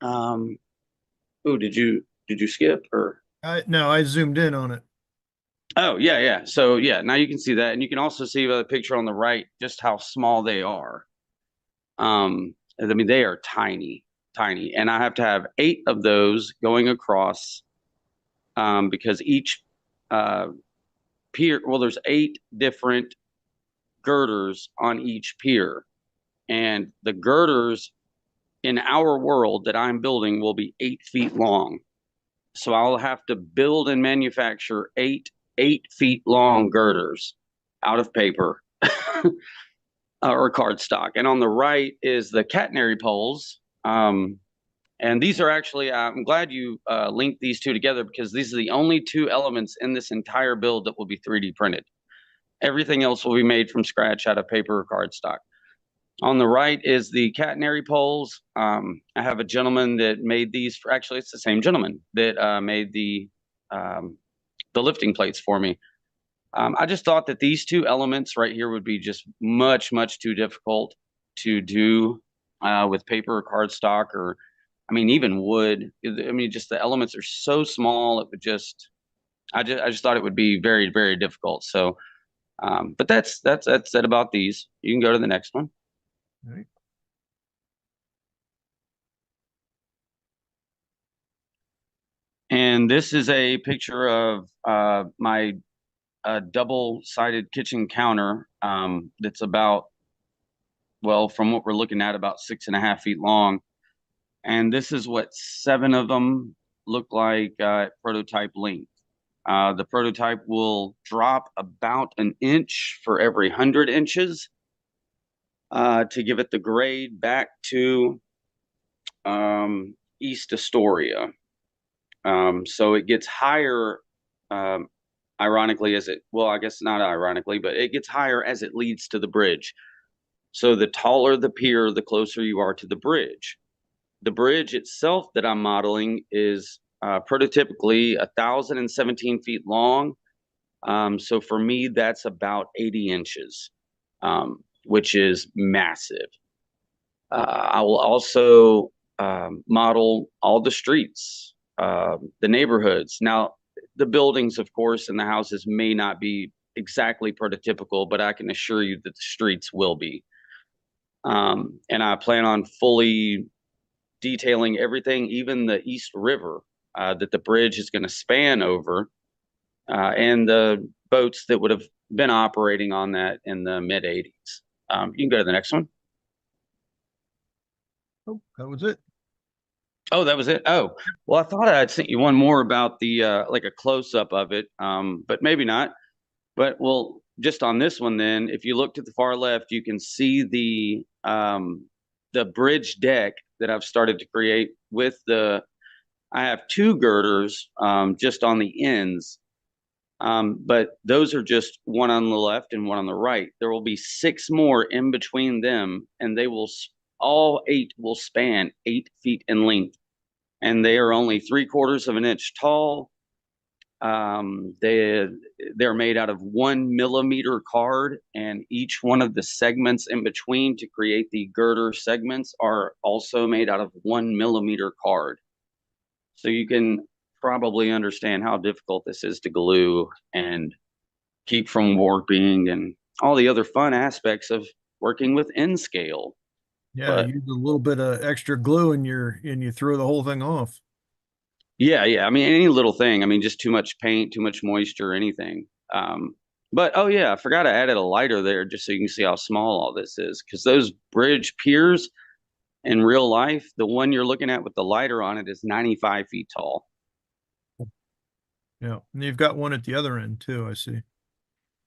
did you skip or? No, I zoomed in on it. Oh, yeah. So yeah, now you can see that. And you can also see by the picture on the right, just how small they are. I mean, they are tiny. And I have to have 8 of those going across, because each pier, well, there's 8 different girders on each pier. And the girders in our world that I'm building will be 8 feet long. So I'll have to build and manufacture 8 feet long girders out of paper or cardstock. And on the right is the catenary poles. And these are actually, I'm glad you linked these two together, because these are the only 2 elements in this entire build that will be 3D printed. Everything else will be made from scratch out of paper or cardstock. On the right is the catenary poles. I have a gentleman that made these for, actually it's the same gentleman that made the lifting plates for me. I just thought that these two elements right here would be just much too difficult to do with paper or cardstock, or I mean even wood. I mean just the elements are so small, it would just I just thought it would be very difficult. So but that's it about these. You can go to the next one. All right. And this is a picture of my double-sided kitchen counter that's about, well, from what we're looking at, about 6.5 feet long. And this is what 7 of them look like at prototype length. The prototype will drop about an inch for every 100 inches to give it the grade back to East Astoria. So it gets higher, ironically, I guess not ironically, but it gets higher as it leads to the bridge. So the taller the pier, the closer you are to the bridge. The bridge itself that I'm modeling is prototypically 1,017 feet long. So for me, that's about 80 inches, which is massive. I will also model all the streets, the neighborhoods. Now, the buildings, of course, and the houses may not be exactly prototypical, but I can assure you that the streets will be. And I plan on fully detailing everything, even the East River that the bridge is going to span over, and the boats that would have been operating on that in the mid 80s. You can go to the next one. Oh, that was it. Oh, that was it. Oh, well, I thought I'd sent you one more about the like a close up of it, but maybe not. But well, just on this one, then, if you look to the far left, you can see the bridge deck that I've started to create with the. I have 2 girders just on the ends, but those are just one on the left and one on the right. There will be 6 more in between them, and they will all 8 will span 8 feet in length, and they are only 3/4 of an inch tall. They're made out of 1 millimeter card, and each one of the segments in between to create the girder segments are also made out of 1 millimeter card. So you can probably understand how difficult this is to glue and keep from warping and all the other fun aspects of working with N scale. Yeah, But use a little bit of extra glue and you throw the whole thing off. yeah. I mean, any little thing. I mean, just too much paint, too much moisture, anything. But oh yeah, I forgot I added a lighter there just so you can see how small all this is. Because those bridge piers in real life, the one you're looking at with the lighter on it is 95 feet tall. Yeah, and you've got one at the other end too, I see.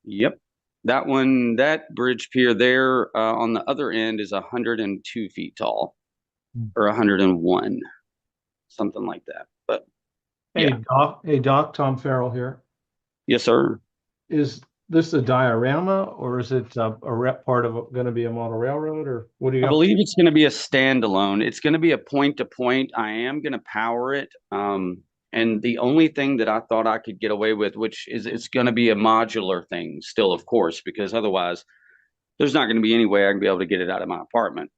Yep. That one, that bridge pier there on the other end is 102 feet tall, or 101, something like that. But Hey, yeah. Doc, Tom Farrell here. Yes, sir. Is this a diorama or is it part of going to be a model railroad, or what do you I believe it's going to be a standalone. It's going to be a point to point. I am going to power it. And the only thing that I thought I could get away with, which is it's going to be a modular thing still, of course, because otherwise there's not going to be any way I can be able to get it out of my apartment.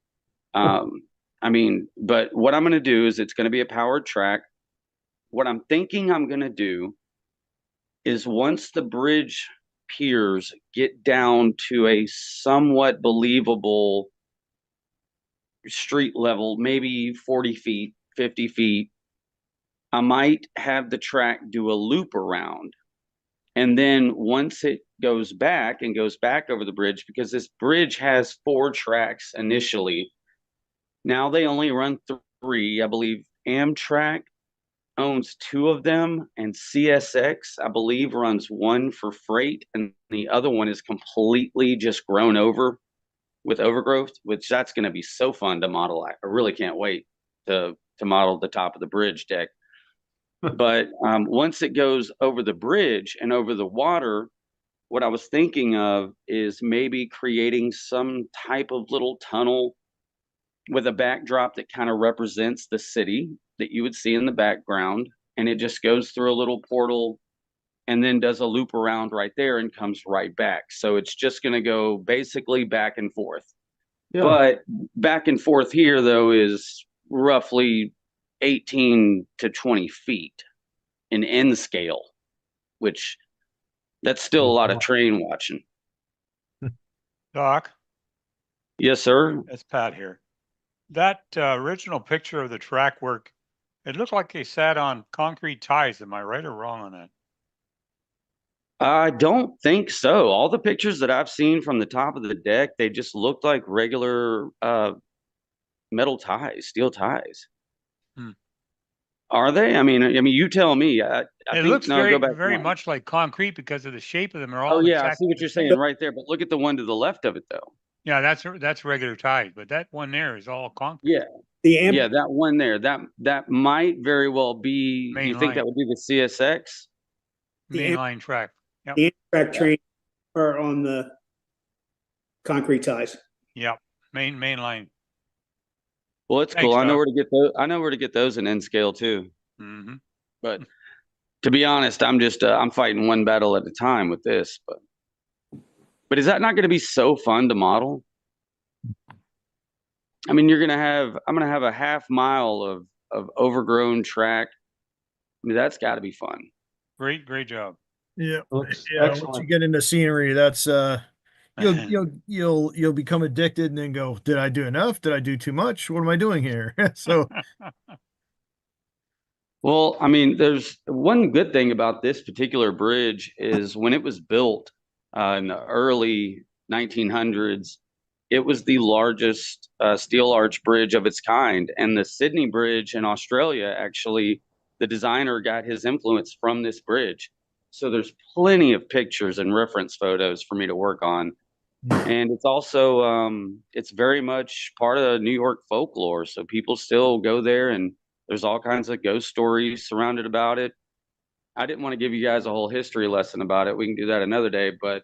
I mean, but what I'm going to do is it's going to be a powered track. What I'm thinking I'm going to do is once the bridge piers get down to a somewhat believable street level, maybe 40 feet, 50 feet, I might have the track do a loop around. And then once it goes back over the bridge, because this bridge has 4 tracks initially. Now they only run 3. I believe Amtrak owns 2 of them, and CSX, I believe, runs 1 for freight, and the other one is completely just grown over with overgrowth, which that's going to be so fun to model. I really can't wait to model the top of the bridge deck. But once it goes over the bridge and over the water, what I was thinking of is maybe creating some type of little tunnel with a backdrop that kind of represents the city that you would see in the background. And it just goes through a little portal and then does a loop around right there and comes right back. So it's just going to go basically back and forth. Yeah. But back and forth here, though, is roughly 18 to 20 feet in N scale, which that's still a lot of train watching. Doc, Yes, sir. it's Pat here. That original picture of the track work, it looked like they sat on concrete ties. Am I right or wrong on that? I don't think so. All the pictures that I've seen from the top of the deck, they just looked like regular metal ties, steel ties. Hmm. Are they? I mean, you tell me. I It think looks no, very, go back very one. much like concrete because of the shape of them. They're Oh all yeah, I see exactly what the you're same. saying right there. But look at the one to the left of it, though. Yeah, that's regular ties, but that one there is all concrete. Yeah, yeah, that one there. That might very well be. Main You think line. that would be the CSX? Mainline track. Yep. The Amtrak train are on the concrete ties. Yep. Main line. Well, it's Thanks, cool. I know Doc. where to get those. I know where to get those in N scale too. Mm-hmm. But to be honest, I'm just I'm fighting one battle at a time with this. But is that not going to be so fun to model? I mean, I'm going to have a half mile of overgrown track. I mean, that's got to be fun. Great job. Yeah. Looks Yeah. Once excellent. you get into scenery, that's you'll become addicted and then go, did I do enough? Did I do too much? What am I doing here? So Well, I mean, there's one good thing about this particular bridge is when it was built in the early 1900s, it was the largest steel arch bridge of its kind. And the Sydney Bridge in Australia, actually, the designer got his influence from this bridge. So there's plenty of pictures and reference photos for me to work on. And it's also, it's very much part of New York folklore. So people still go there and there's all kinds of ghost stories surrounded about it. I didn't want to give you guys a whole history lesson about it. We can do that another day. But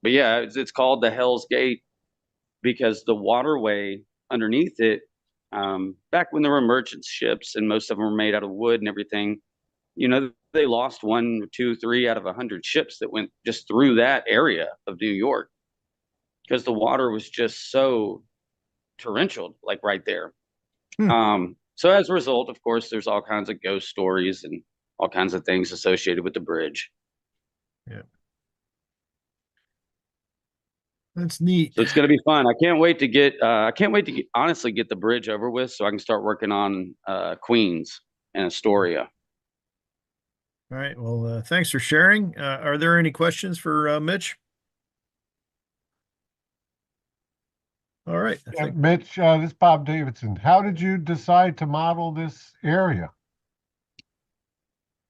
yeah, it's called the Hell's Gate because the waterway underneath it, back when there were merchant ships and most of them were made out of wood and everything, they lost 1, 2, 3 out of 100 ships that went just through that area of New York because the water was just so torrential, like right there. So as a result, of course, there's all kinds of ghost stories and all kinds of things associated with the bridge. yeah. That's neat. So it's going to be fun. I can't wait to honestly get the bridge over with so I can start working on Queens and Astoria. All right. Well, thanks for sharing. Are there any questions for Mitch? All right. Yeah, Mitch, this is Bob Davidson. How did you decide to model this area?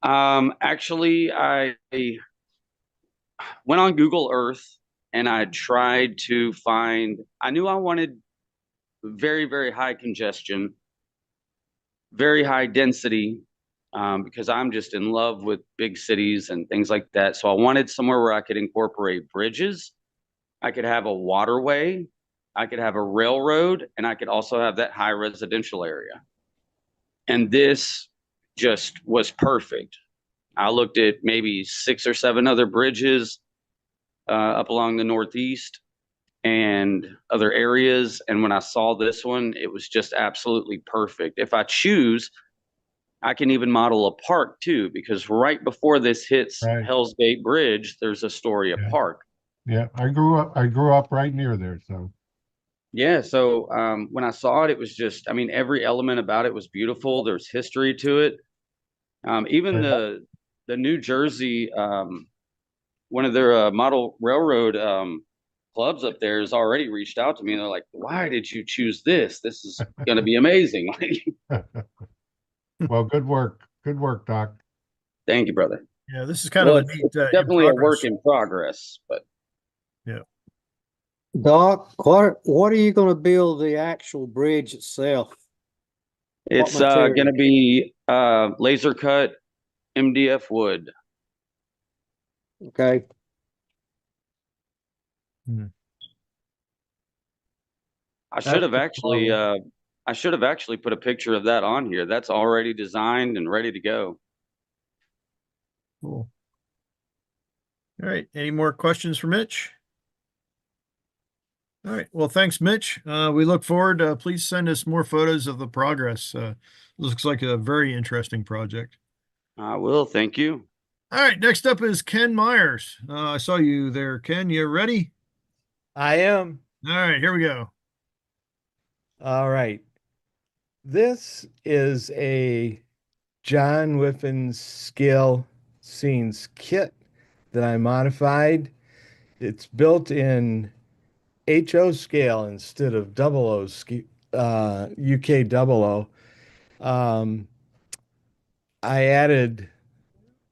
Actually, I went on Google Earth and I tried to find, I knew I wanted very, very high congestion, very high density, because I'm just in love with big cities and things like that. So I wanted somewhere where I could incorporate bridges. I could have a waterway. I could have a railroad, and I could also have that high residential area. And this just was perfect. I looked at maybe 6 or 7 other bridges up along the Northeast and other areas. And when I saw this one, it was just absolutely perfect. If I choose, I can even model a park too, because right before this hits Hell's Gate Bridge, there's Astoria Park. Yeah, I grew up right near there, so. Yeah, so when I saw it, it was just, I mean, every element about it was beautiful. There's history to it. Even the New Jersey, one of their model railroad clubs up there has already reached out to me. And they're like, why did you choose this? This is going to be amazing. Well, good work. Good work, Doc. Thank you, brother. Yeah, this is kind of a neat, definitely a work in progress, but yeah. Doc, what are you going to build the actual bridge itself? It's going to be laser cut MDF wood. Okay. Hmm. I should have actually put a picture of that on here. That's already designed and ready to go. Cool. All right. Any more questions for Mitch? All right. Well, thanks, Mitch. We look forward. Please send us more photos of the progress. Looks like a very interesting project. I will. Thank you. All right. Next up is Ken Myers. I saw you there, Ken. You ready? I am. All right. Here we go. All right. This is a John Whiffen's scale scenes kit that I modified. It's built in HO scale instead of UK double O. I added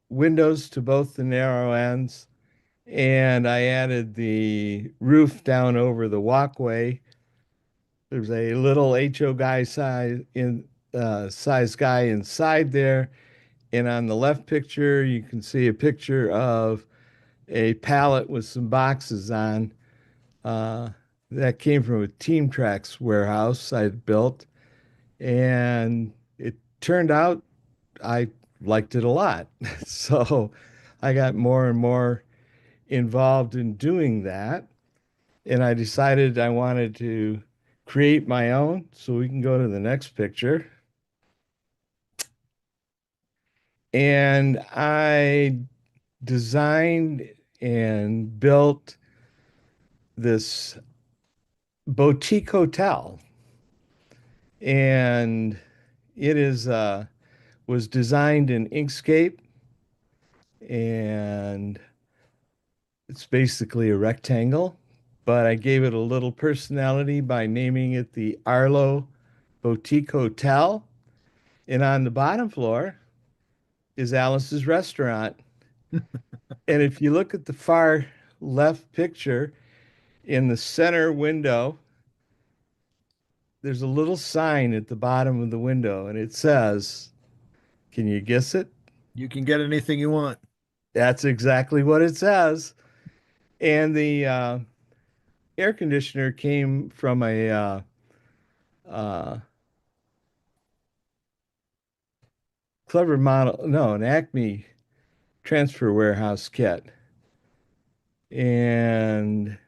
windows to both the narrow ends, and I added the roof down over the walkway. There's a little HO guy size guy inside there. And on the left picture, you can see a picture of a pallet with some boxes on. That came from a Team Tracks warehouse I'd built. And it turned out I liked it a lot. So I got more and more involved in doing that. And I decided I wanted to create my own. So we can go to the next picture. And I designed and built this boutique hotel. And it was designed in Inkscape, and it's basically a rectangle, but I gave it a little personality by naming it the Arlo Boutique Hotel. And on the bottom floor is Alice's restaurant. And if you look at the far left picture, in the center window, there's a little sign at the bottom of the window, and it says, can you guess it? You can get anything you want. That's exactly what it says. And the air conditioner came from a clever model, no, an Acme transfer warehouse kit. And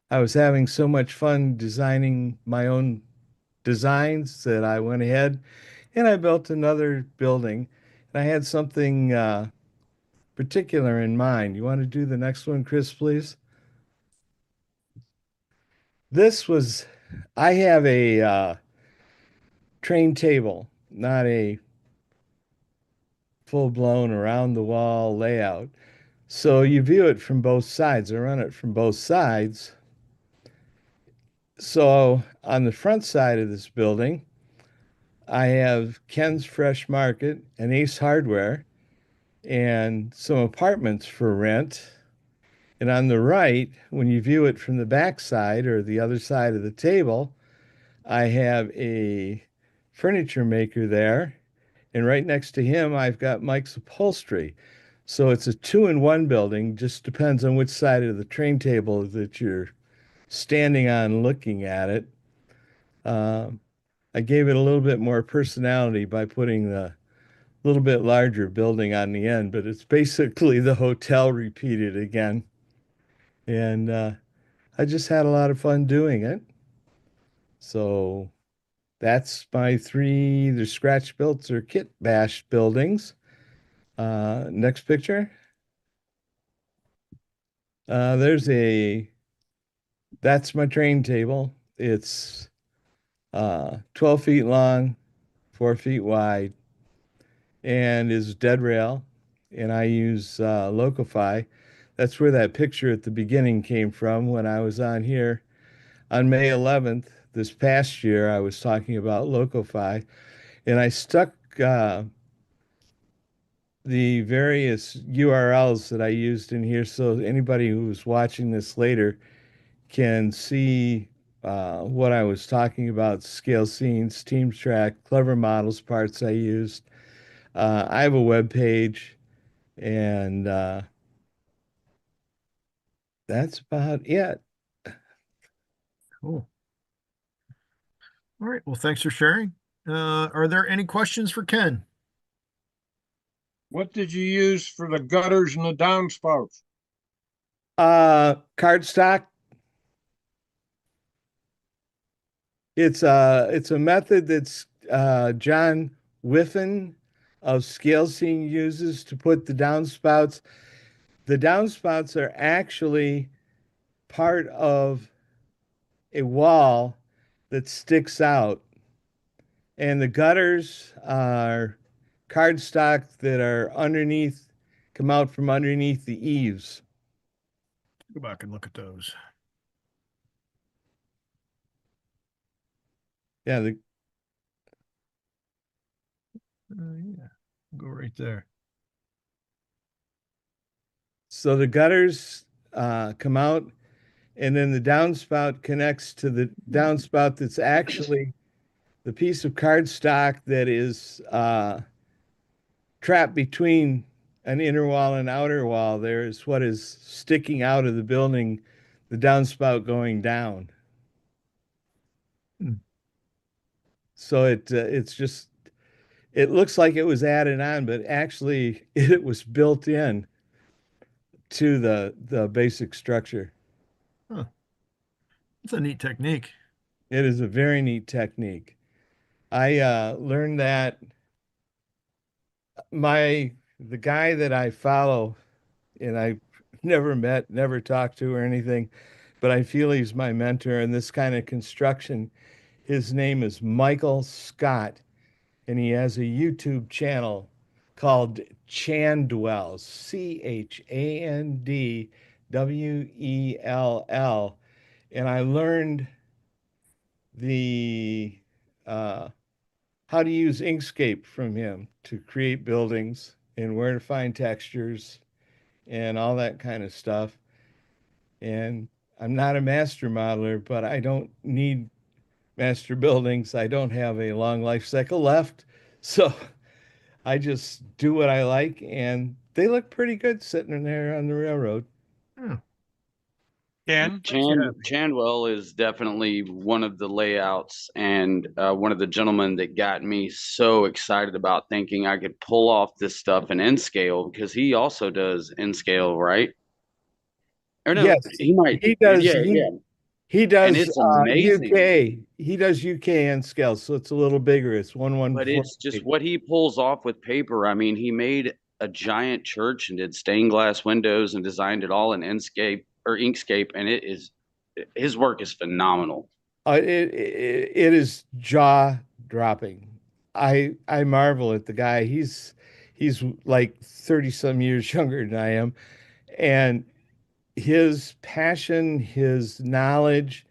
I was having so much fun designing my own designs that I went ahead and I built another building. And I had something particular in mind. You want to do the next one, Chris, please? I have a train table, not a full-blown around the wall layout. So you view it from both sides. I run it from both sides. So on the front side of this building, I have Ken's Fresh Market and Ace Hardware and some apartments for rent. And on the right, when you view it from the back side or the other side of the table, I have a furniture maker there. And right next to him, I've got Mike's Upholstery. So it's a 2-in-1 building, just depends on which side of the train table that you're standing on looking at it. I gave it a little bit more personality by putting the little bit larger building on the end, but it's basically the hotel repeated again. And I just had a lot of fun doing it. So that's my 3 either scratch built or kit bash buildings. Next picture. That's my train table. It's 12 feet long, 4 feet wide, and is dead rail. And I use Locify. That's where that picture at the beginning came from when I was on here. On May 11th, this past year, I was talking about Locify, and I stuck the various URLs that I used in here so anybody who's watching this later can see what I was talking about: scale scenes, Team Track, clever models parts I used. I have a web page, and that's about it. Cool. All right. Well, thanks for sharing. Are there any questions for Ken? What did you use for the gutters and the downspouts? Cardstock. It's a method that's John Whiffen of Scale Scene uses to put the downspouts. The downspouts are actually part of a wall that sticks out, and the gutters are cardstock that are underneath, come out from underneath the eaves. Go back and look at those. Yeah, Yeah, go right there. so the gutters come out, and then the downspout connects to the downspout that's actually the piece of cardstock that is trapped between an inner wall and outer wall. There is what is sticking out of the building, the downspout going down. So it's just, it looks like it was added on, but actually it was built in to the basic structure. Huh. It's a neat technique. It is a very neat technique. I learned that the guy that I follow, and I never met, never talked to or anything, but I feel he's my mentor in this kind of construction. His name is Michael Scott, and he has a YouTube channel called Chandwell, Chandwell. And I learned the how to use Inkscape from him to create buildings and where to find textures and all that kind of stuff. And I'm not a master modeler, but I don't need master buildings. I don't have a long life cycle left. So I just do what I like, and they look pretty good sitting in there on the railroad. Ken? Chandwell is definitely one of the layouts and one of the gentlemen that got me so excited about thinking I could pull off this stuff in N scale, because he also does N scale, right? Or no, Yes, he might. he does. Yeah, He And does it's amazing. UK. He does UK and scale, so it's a little bigger. It's 1/148. But it's just what he pulls off with paper. I mean, he made a giant church and did stained glass windows and designed it all in Inkscape, and his work is phenomenal. It is jaw dropping. I marvel at the guy. He's like 30 some years younger than I am, and his passion, his knowledge,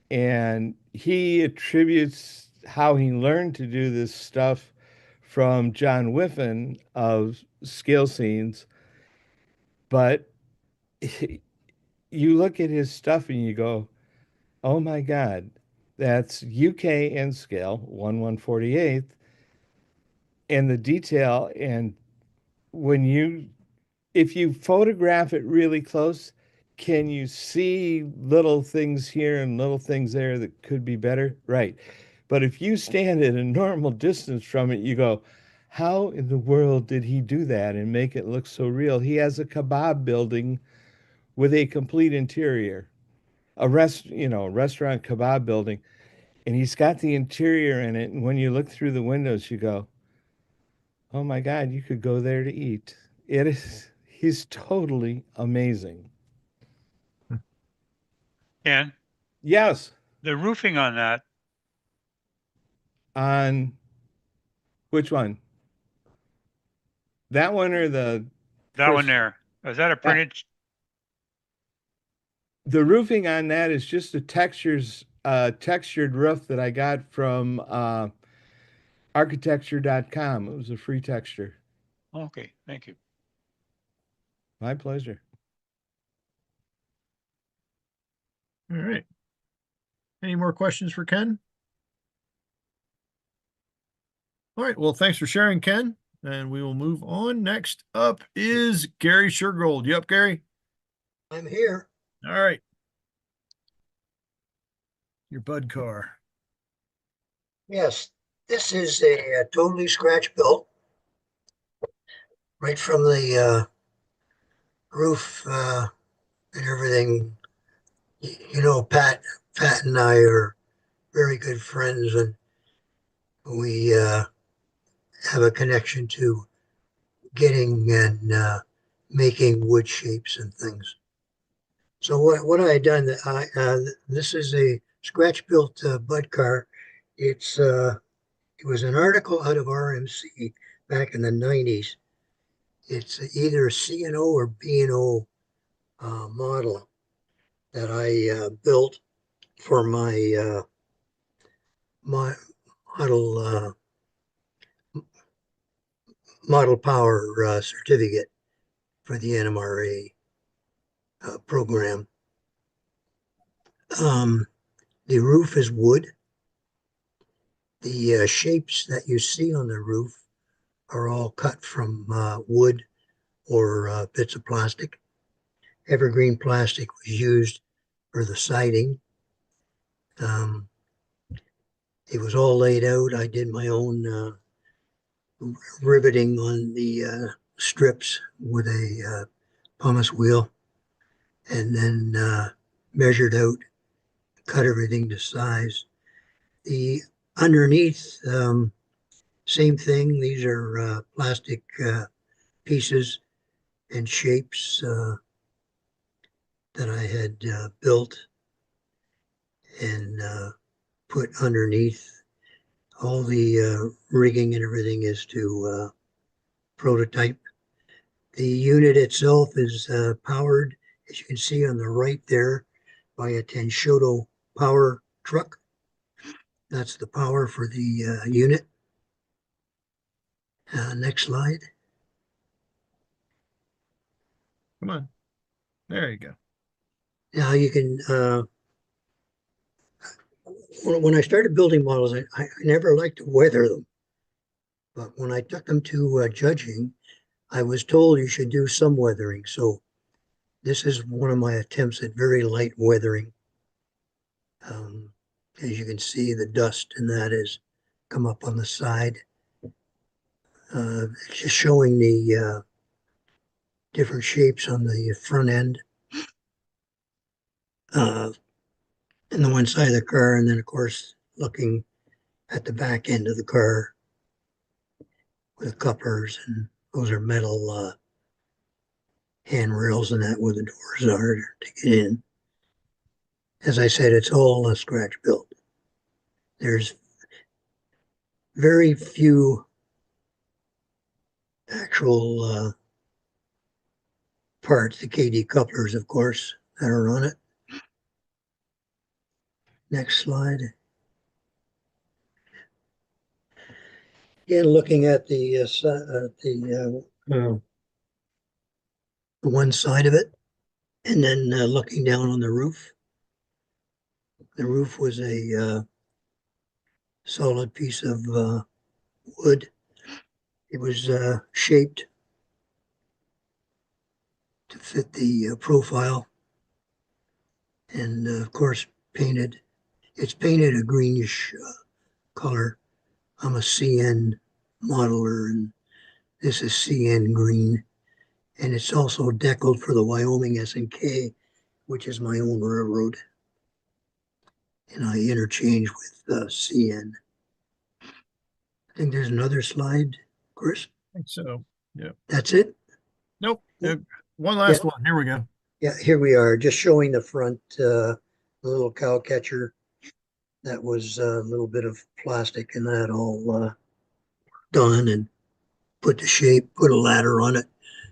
and he attributes how he learned to do this stuff from John Whiffen of Scale Scenes. But you look at his stuff and you go, oh my God, that's UK N scale, 1/148th, and the detail. And if you photograph it really close, can you see little things here and little things there that could be better? Right. But if you stand at a normal distance from it, you go, how in the world did he do that and make it look so real? He has a kebab building with a complete interior, restaurant kebab building, and he's got the interior in it. And when you look through the windows, you go, oh my God, you could go there to eat. He's totally amazing. Ken? Yes. The roofing on that, On which one? That one or the that one there, is that a printed? The roofing on that is just a textured roof that I got from architecture.com. It was a free texture. Okay, thank you. My pleasure. All right. Any more questions for Ken? All right. Well, thanks for sharing, Ken. And we will move on. Next up is Gary Shergold. You up, Gary? I'm here. All right. Your bud car. Yes, this is a totally scratch built. Right from the roof and everything. You know, Pat and I are very good friends, and we have a connection to getting and making wood shapes and things. So what I had done, this is a scratch built bud car. It was an article out of RMC back in the 90s. It's either a C&O or B&O model that I built for my model model power certificate for the NMRA program. The roof is wood. The shapes that you see on the roof are all cut from wood or bits of plastic. Evergreen plastic was used for the siding. It was all laid out. I did my own riveting on the strips with a pumice wheel, and then measured out, cut everything to size. The underneath, same thing. These are plastic pieces and shapes that I had built and put underneath. All the rigging and everything is to prototype. The unit itself is powered, as you can see on the right there, by a Tenshoto power truck. That's the power for the unit. Next slide. Come on. There you go. Now you can, when I started building models, I never liked to weather them. But when I took them to judging, I was told you should do some weathering. So this is one of my attempts at very light weathering. As you can see, the dust and that has come up on the side. Just showing the different shapes on the front end. And the one side of the car, and then of course looking at the back end of the car with the couplers, and those are metal handrails and that where the doors are to get in. As I said, it's all a scratch build. There's very few actual parts, the KD couplers, of course, that are on it. Next slide. Again, looking at the one side of it, and then looking down on the roof. The roof was a solid piece of wood. It was shaped to fit the profile, and of course painted. It's painted a greenish color. I'm a CN modeler, and this is CN green, and it's also deckled for the Wyoming S&K, which is my own railroad, and I interchange with CN. I think there's another slide, Chris. I think so. Yeah. That's it? Nope. One last one. Here we go. Yeah, here we are, just showing the front, the little cow catcher. That was a little bit of plastic and that all done, and put the shape, put a ladder on it.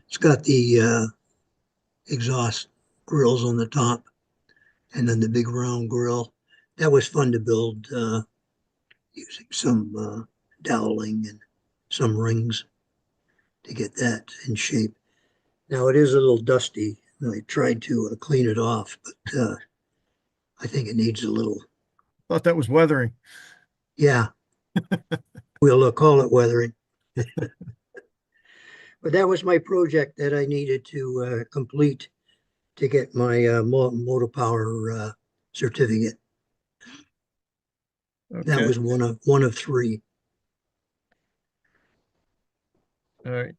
It's got the exhaust grills on the top, and then the big round grill. That was fun to build using some doweling and some rings to get that in shape. Now it is a little dusty. I tried to clean it off, but I think it needs a little. Thought that was weathering. Yeah. We'll call it weathering. But that was my project that I needed to complete to get my motor power certificate. That Okay. was one of three. All right.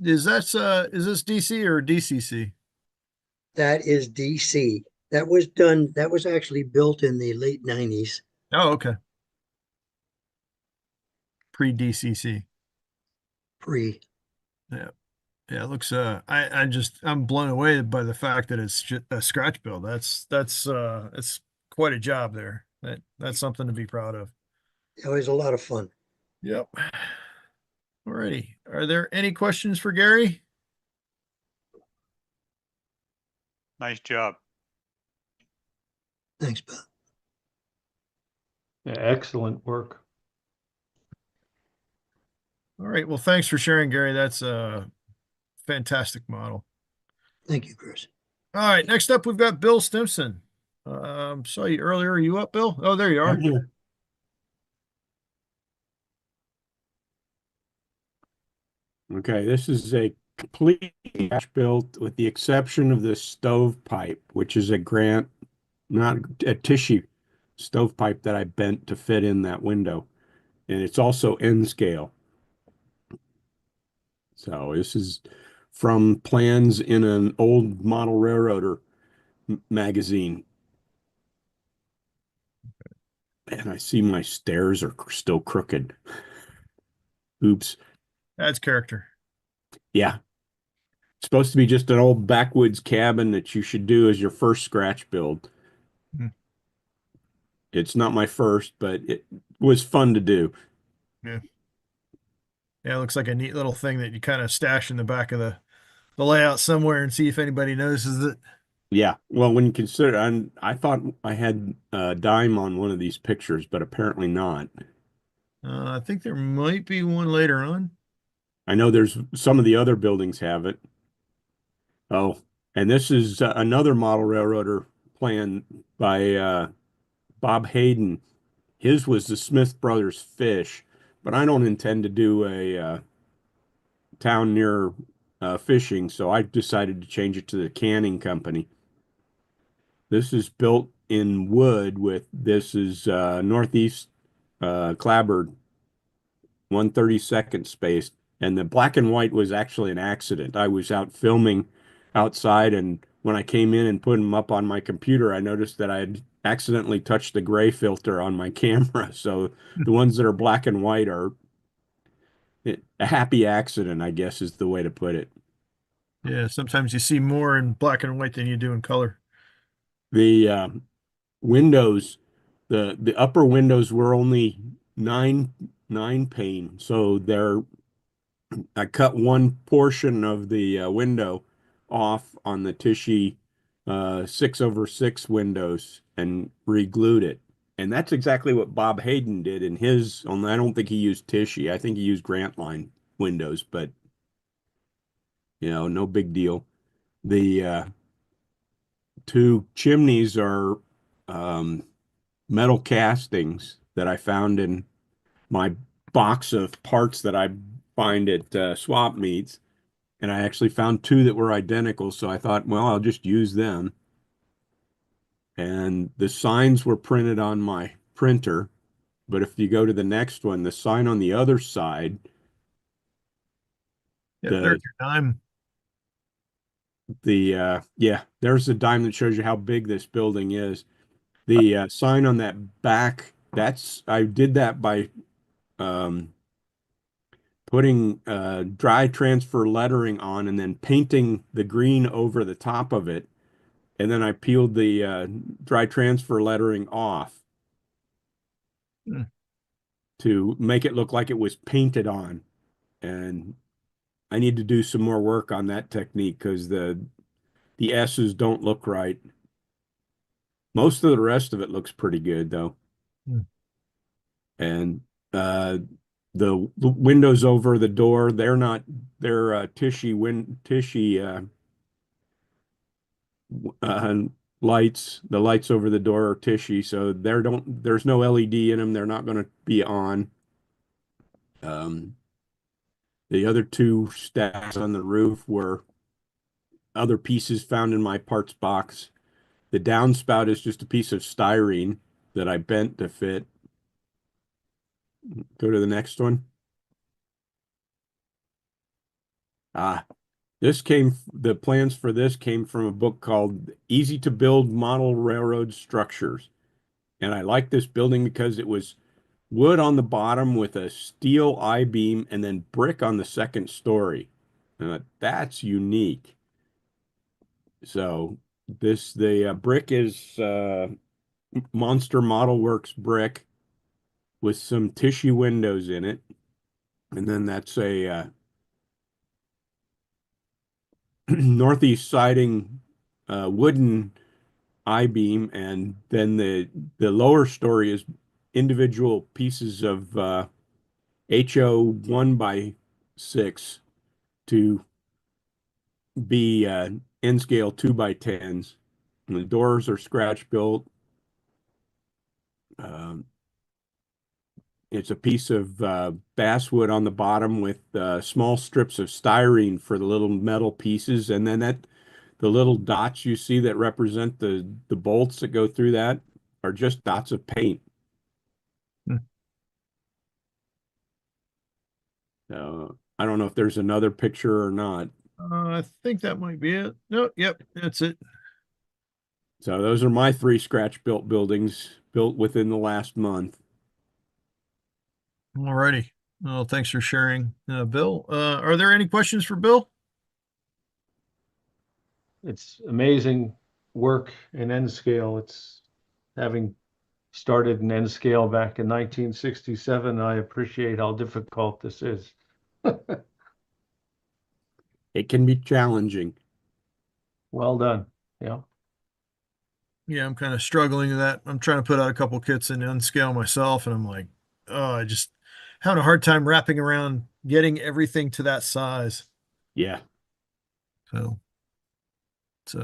Is this DC or DCC? That is DC. That was done. That was actually built in the late 90s. Oh, okay. Pre-DCC. Pre. Yeah. Yeah, it looks I'm blown away by the fact that it's just a scratch build. It's quite a job there. That's something to be proud of. It was a lot of fun. Yep. Alrighty. Are there any questions for Gary? Nice job. Thanks, Bob. Yeah, excellent work. All right. Well, thanks for sharing, Gary. That's a fantastic model. Thank you, Chris. All right. Next up, we've got Bill Stimson. Saw you earlier. Are you up, Bill? Oh, there you are. I'm here. Okay, this is a complete scratch built with the exception of the stovepipe, which is a grant, not a tissue stovepipe that I bent to fit in that window. And it's also N scale. So this is from plans in an old model railroader magazine. And I see my stairs are still crooked. Oops. That's character. Yeah. It's supposed to be just an old backwoods cabin that you should do as your first scratch build. Hmm. It's not my first, but it was fun to do. Yeah. Yeah, it looks like a neat little thing that you kind of stash in the back of the layout somewhere and see if anybody notices it. Yeah. Well, when you consider, I thought I had a dime on one of these pictures, but apparently not. I think there might be one later on. I know there's some of the other buildings have it. Oh, and this is another model railroader plan by Bob Hayden. His was the Smith Brothers Fish, but I don't intend to do a town near fishing, so I decided to change it to the Canning Company. This is built in wood this is Northeast clapboard, 1/32 space. And the black and white was actually an accident. I was out filming outside, and when I came in and put them up on my computer, I noticed that I had accidentally touched the gray filter on my camera. So the ones that are black and white are a happy accident, I guess is the way to put it. Yeah, sometimes you see more in black and white than you do in color. The windows, the upper windows were only nine pane, so I cut one portion of the window off on the Tichy 6/6 windows and re-glued it. And that's exactly what Bob Hayden did in his, only I don't think he used Tichy. I think he used Grant Line windows, but no big deal. The two chimneys are metal castings that I found in my box of parts that I find at swap meets. And I actually found two that were identical. So I thought, well, I'll just use them. And the signs were printed on my printer. But if you go to the next one, the sign on the other side, Yeah, there's your dime. There's a dime that shows you how big this building is. The sign on that back, I did that by putting dry transfer lettering on and then painting the green over the top of it. And then I peeled the dry transfer lettering off to make it look like it was painted on. And I need to do some more work on that technique because the S's don't look right. Most of the rest of it looks pretty good though. And the windows over the door, they're Tichy lights. The lights over the door are Tichy, so there's no LED in them. They're not going to be on. The other two stacks on the roof were other pieces found in my parts box. The downspout is just a piece of styrene that I bent to fit. Go to the next one. The plans for this came from a book called Easy to Build Model Railroad Structures. And I like this building because it was wood on the bottom with a steel I-beam and then brick on the second story. That's unique. So the brick is Monster Model Works brick with some tissue windows in it. And then that's a northeast siding wooden I-beam, and then the lower story is individual pieces of HO 1x6 to be N scale 2x10s. And the doors are Scratcch Built. It's a piece of basswood on the bottom with small strips of styrene for the little metal pieces, and then the little dots you see that represent the bolts that go through that are just dots of paint. So I don't know if there's another picture or not. I think that might be it. No, yep, that's it. So those are my 3 Scratch Built buildings built within the last month. Alrighty. Well, thanks for sharing, Bill. Are there any questions for Bill? It's amazing work in N scale. It's having started in N scale back in 1967. I appreciate how difficult this is. It can be challenging. Well done. Yeah. Yeah, I'm kind of struggling with that. I'm trying to put out a couple kits in Unscale myself, and I'm like, oh, I just having a hard time wrapping around getting everything to that size. Yeah. So it's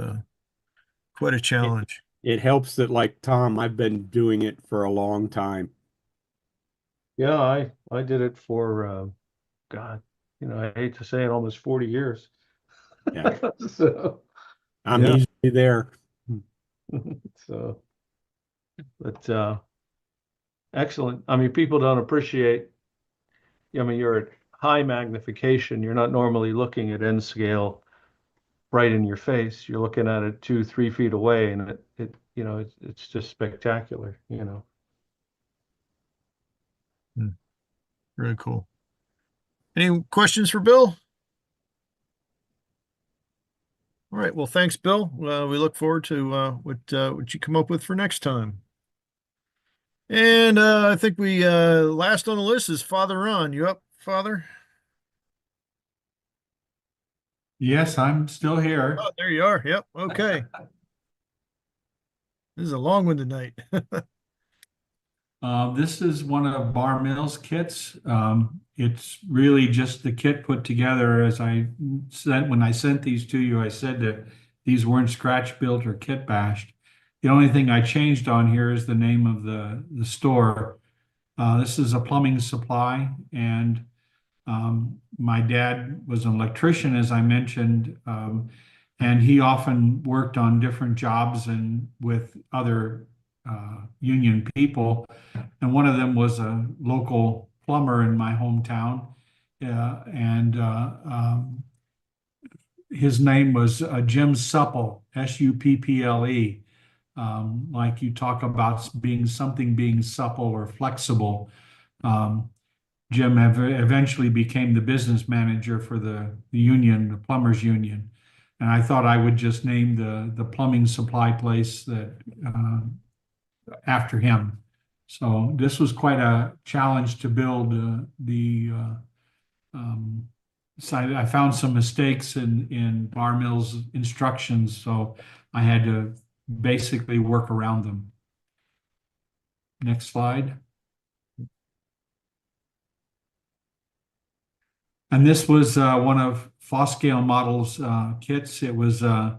quite a challenge. It helps that, like Tom, I've been doing it for a long time. Yeah, I did it for God, I hate to say it, almost 40 years. Yeah. So I'm yeah. easily there. So, but excellent. I mean, people don't appreciate, you're at high magnification. You're not normally looking at N scale right in your face. You're looking at it 2-3 feet away, and it's just spectacular. Really cool. Any questions for Bill? All right. Well, thanks, Bill. We look forward to what you come up with for next time. And I think we last on the list is Father Ron. You up, Father? Yes, I'm still here. Oh, there you are. Yep. Okay. This is a long one tonight. This is one of Bar Mills kits. It's really just the kit put together. As I said, when I sent these to you, I said that these weren't Scratch Built or kit bashed. The only thing I changed on here is the name of the store. This is a plumbing supply, and my dad was an electrician, as I mentioned, and he often worked on different jobs and with other union people. And one of them was a local plumber in my hometown. His name was Jim Supple, Supple. Like you talk about being supple or flexible. Jim eventually became the business manager for the union, the plumbers union. And I thought I would just name the plumbing supply place that after him. So this was quite a challenge to build so I found some mistakes in Bar Mill's instructions, so I had to basically work around them. Next slide. And this was one of Foscale Models kits. It was, I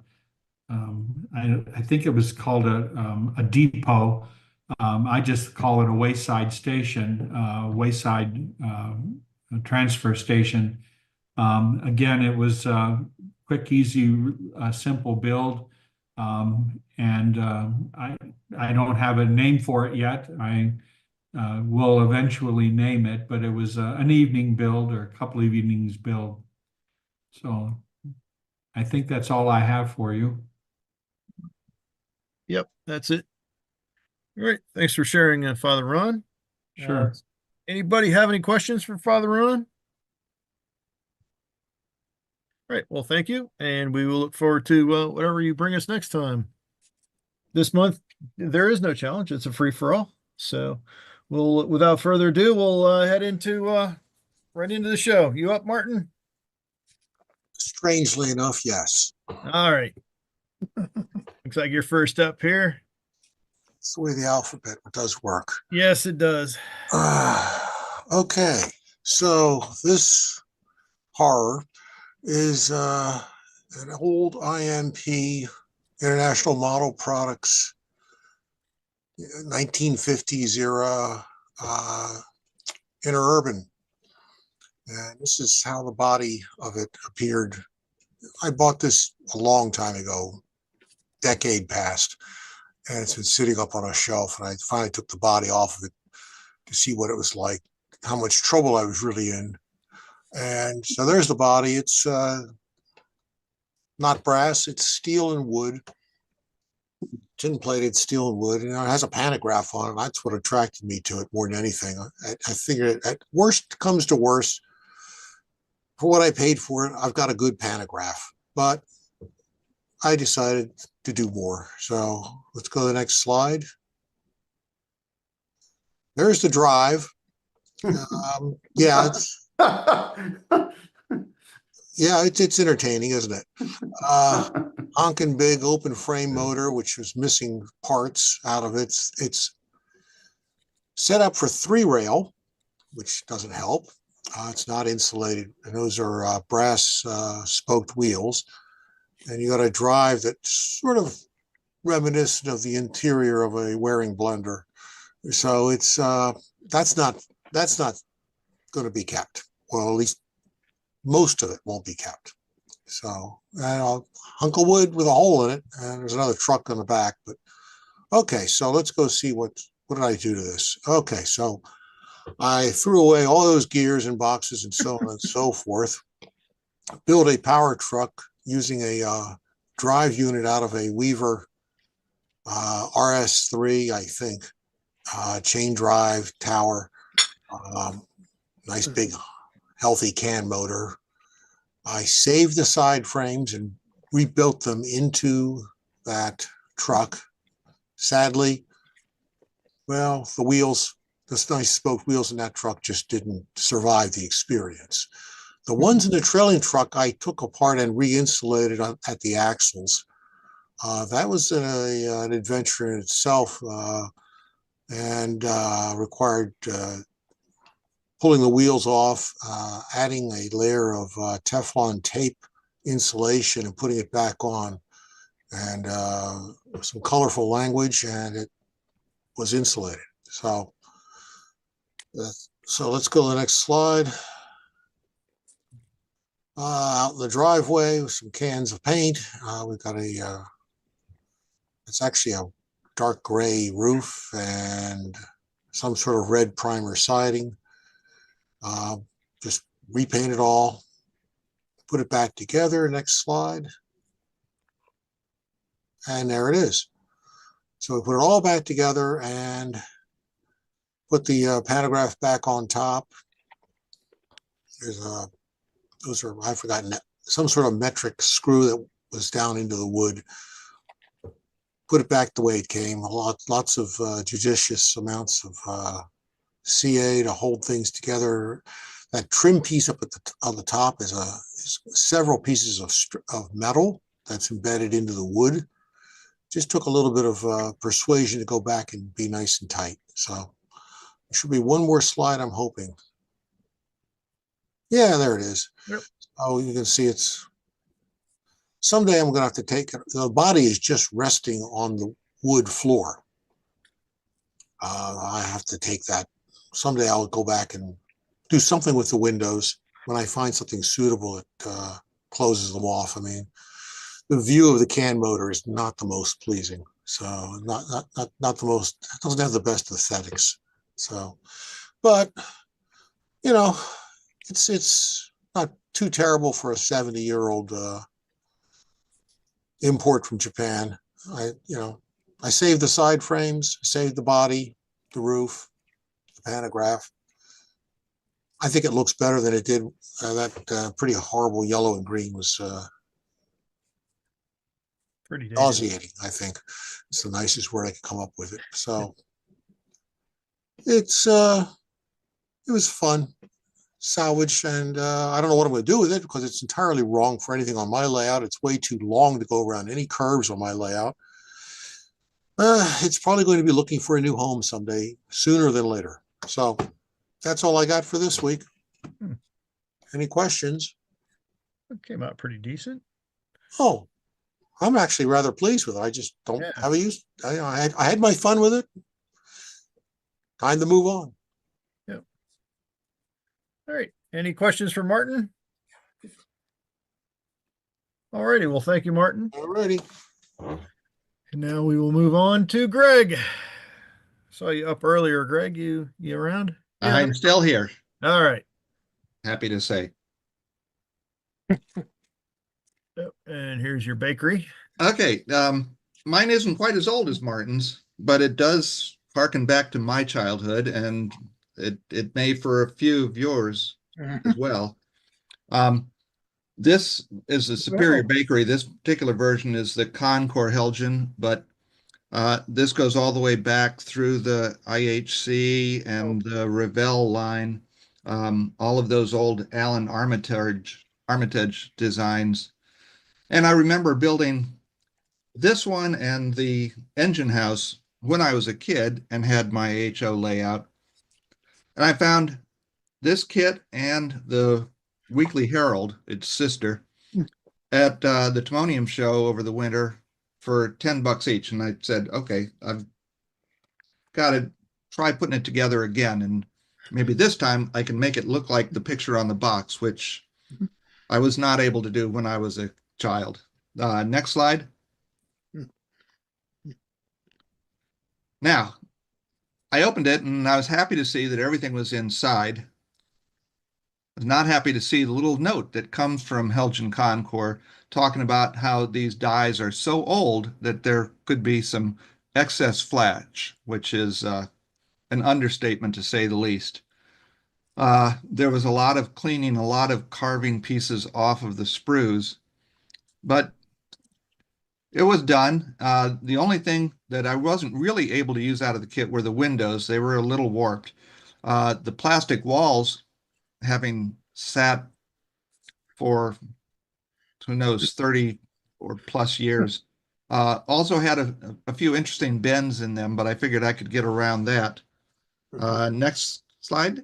think it was called a depot. I just call it a wayside station, wayside transfer station. Again, it was quick, easy, simple build. I don't have a name for it yet. we'll eventually name it, but it was an evening build or a couple of evenings build. So I think that's all I have for you. Yep, that's it. All right, thanks for sharing, Father Ron. Sure. Anybody have any questions for Father Ron? All right, well, thank you, and we will look forward to whatever you bring us next time. This month, there is no challenge. It's a free-for-all. So we'll, without further ado, we'll head into right into the show. You up, Martin? Strangely enough, yes. All right. Looks like you're first up here. It's the way the alphabet does work. Yes, it does. Okay, so this horror is an old IMP, International Model Products, 1950s era interurban. And this is how the body of it appeared. I bought this a long time ago, decade past, and it's been sitting up on a shelf, and I finally took the body off of it to see what it was like, how much trouble I was really in. And so there's the body. It's not brass, it's steel and wood, tin plated steel and wood. You know, it has a pantograph on it. That's what attracted me to it more than anything. I figured at worst comes to worst, for what I paid for it, I've got a good pantograph, but I decided to do more. So let's go to the next slide. There's the drive. Yeah, it's entertaining, isn't it? Honkin' big open frame motor, which was missing parts out of it. It's set up for 3-rail, which doesn't help. It's not insulated, and those are brass spoked wheels. And you got a drive that's sort of reminiscent of the interior of a Waring blender. So it's that's not going to be kept. Well, at least most of it won't be kept. So a hunk of wood with a hole in it, and there's another truck on the back. But okay, so let's go see what did I do to this. Okay, so I threw away all those gears and boxes and so on and so forth. Built a power truck using a drive unit out of a Weaver RS3, I think, chain drive tower, nice big healthy can motor. I saved the side frames and rebuilt them into that truck. Sadly, well, the wheels, the nice spoked wheels in that truck just didn't survive the experience. The ones in the trailing truck I took apart and re-insulated at the axles. That was an adventure in itself, and required pulling the wheels off, adding a layer of Teflon tape insulation and putting it back on, and some colorful language, and it was insulated. So let's go to the next slide. Out in the driveway with some cans of paint. We've got it's actually a dark gray roof and some sort of red primer siding. Just repaint it all, put it back together. Next slide. And there it is. So we put it all back together and put the pantograph back on top. There's those are, I've forgotten, some sort of metric screw that was down into the wood. Put it back the way it came. Lots of judicious amounts of CA to hold things together. That trim piece up at on the top is several pieces of metal that's embedded into the wood. Just took a little bit of persuasion to go back and be nice and tight. So there should be one more slide, I'm hoping. Yeah, there it is. Yep. Oh, you can see it's. Someday I'm going to have to take it. The body is just resting on the wood floor. I have to take that. Someday I'll go back and do something with the windows. When I find something suitable, it closes them off. I mean, the view of the can motor is not the most pleasing. So not the most. It doesn't have the best aesthetics. So, but you know, it's not too terrible for a 70-year-old import from Japan. I saved the side frames, saved the body, the roof, the pantograph. I think it looks better than it did. That pretty horrible yellow and green was Pretty dated. nauseating, I think. It's the nicest word I could come up with it. So it was fun, salvage, and I don't know what I'm going to do with it because it's entirely wrong for anything on my layout. It's way too long to go around any curves on my layout. It's probably going to be looking for a new home someday, sooner than later. So that's all I got for this week. Any questions? It came out pretty decent. Oh, I'm actually rather pleased with it. I just don't have a use. I had my fun with it. Time to move on. Yep. All right. Any questions for Martin? All righty. Well, thank you, Martin. All righty. And now we will move on to Greg. Saw you up earlier, Greg. You around? Yeah. I'm still here. All right. Happy to say. Yep. And here's your bakery. Okay. Mine isn't quite as old as Martin's, but it does harken back to my childhood, and it may for a few of yours as well. This is a Superior Bakery. This particular version is the Concord Helgen, but this goes all the way back through the IHC and the Revell line, all of those old Allen Armitage designs. And I remember building this one and the engine house when I was a kid and had my HO layout. And I found this kit and the Weekly Herald, its sister, at the Timonium show over the winter for $10 each. And I said, okay, I've got to try putting it together again. And maybe this time I can make it look like the picture on the box, which I was not able to do when I was a child. Next slide. Now, I opened it and I was happy to see that everything was inside. I was not happy to see the little note that comes from Helgen Concord talking about how these dies are so old that there could be some excess flash, which is an understatement to say the least. There was a lot of cleaning, a lot of carving pieces off of the sprues, but it was done. The only thing that I wasn't really able to use out of the kit were the windows. They were a little warped. The plastic walls, having sat for, who knows, 30 or plus years, also had a few interesting bends in them, but I figured I could get around that. Next slide.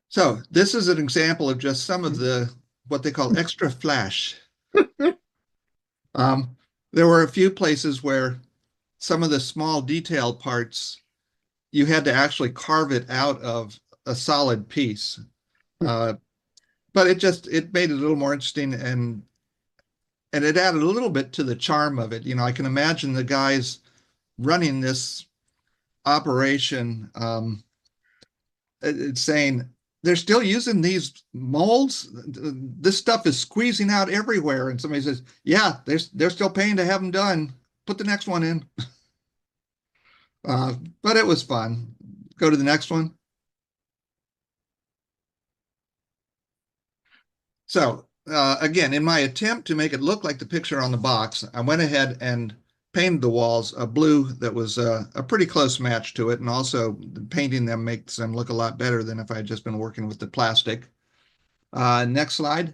So this is an example of just some of the what they call extra flash. There were a few places where some of the small detail parts, you had to actually carve it out of a solid piece. But it made it a little more interesting, and it added a little bit to the charm of it. You know, I can imagine the guys running this operation saying, they're still using these molds. This stuff is squeezing out everywhere. And somebody says, yeah, they're still paying to have them done. Put the next one in. But it was fun. Go to the next one. So again, in my attempt to make it look like the picture on the box, I went ahead and painted the walls a blue that was a pretty close match to it. And also painting them makes them look a lot better than if I had just been working with the plastic. Next slide.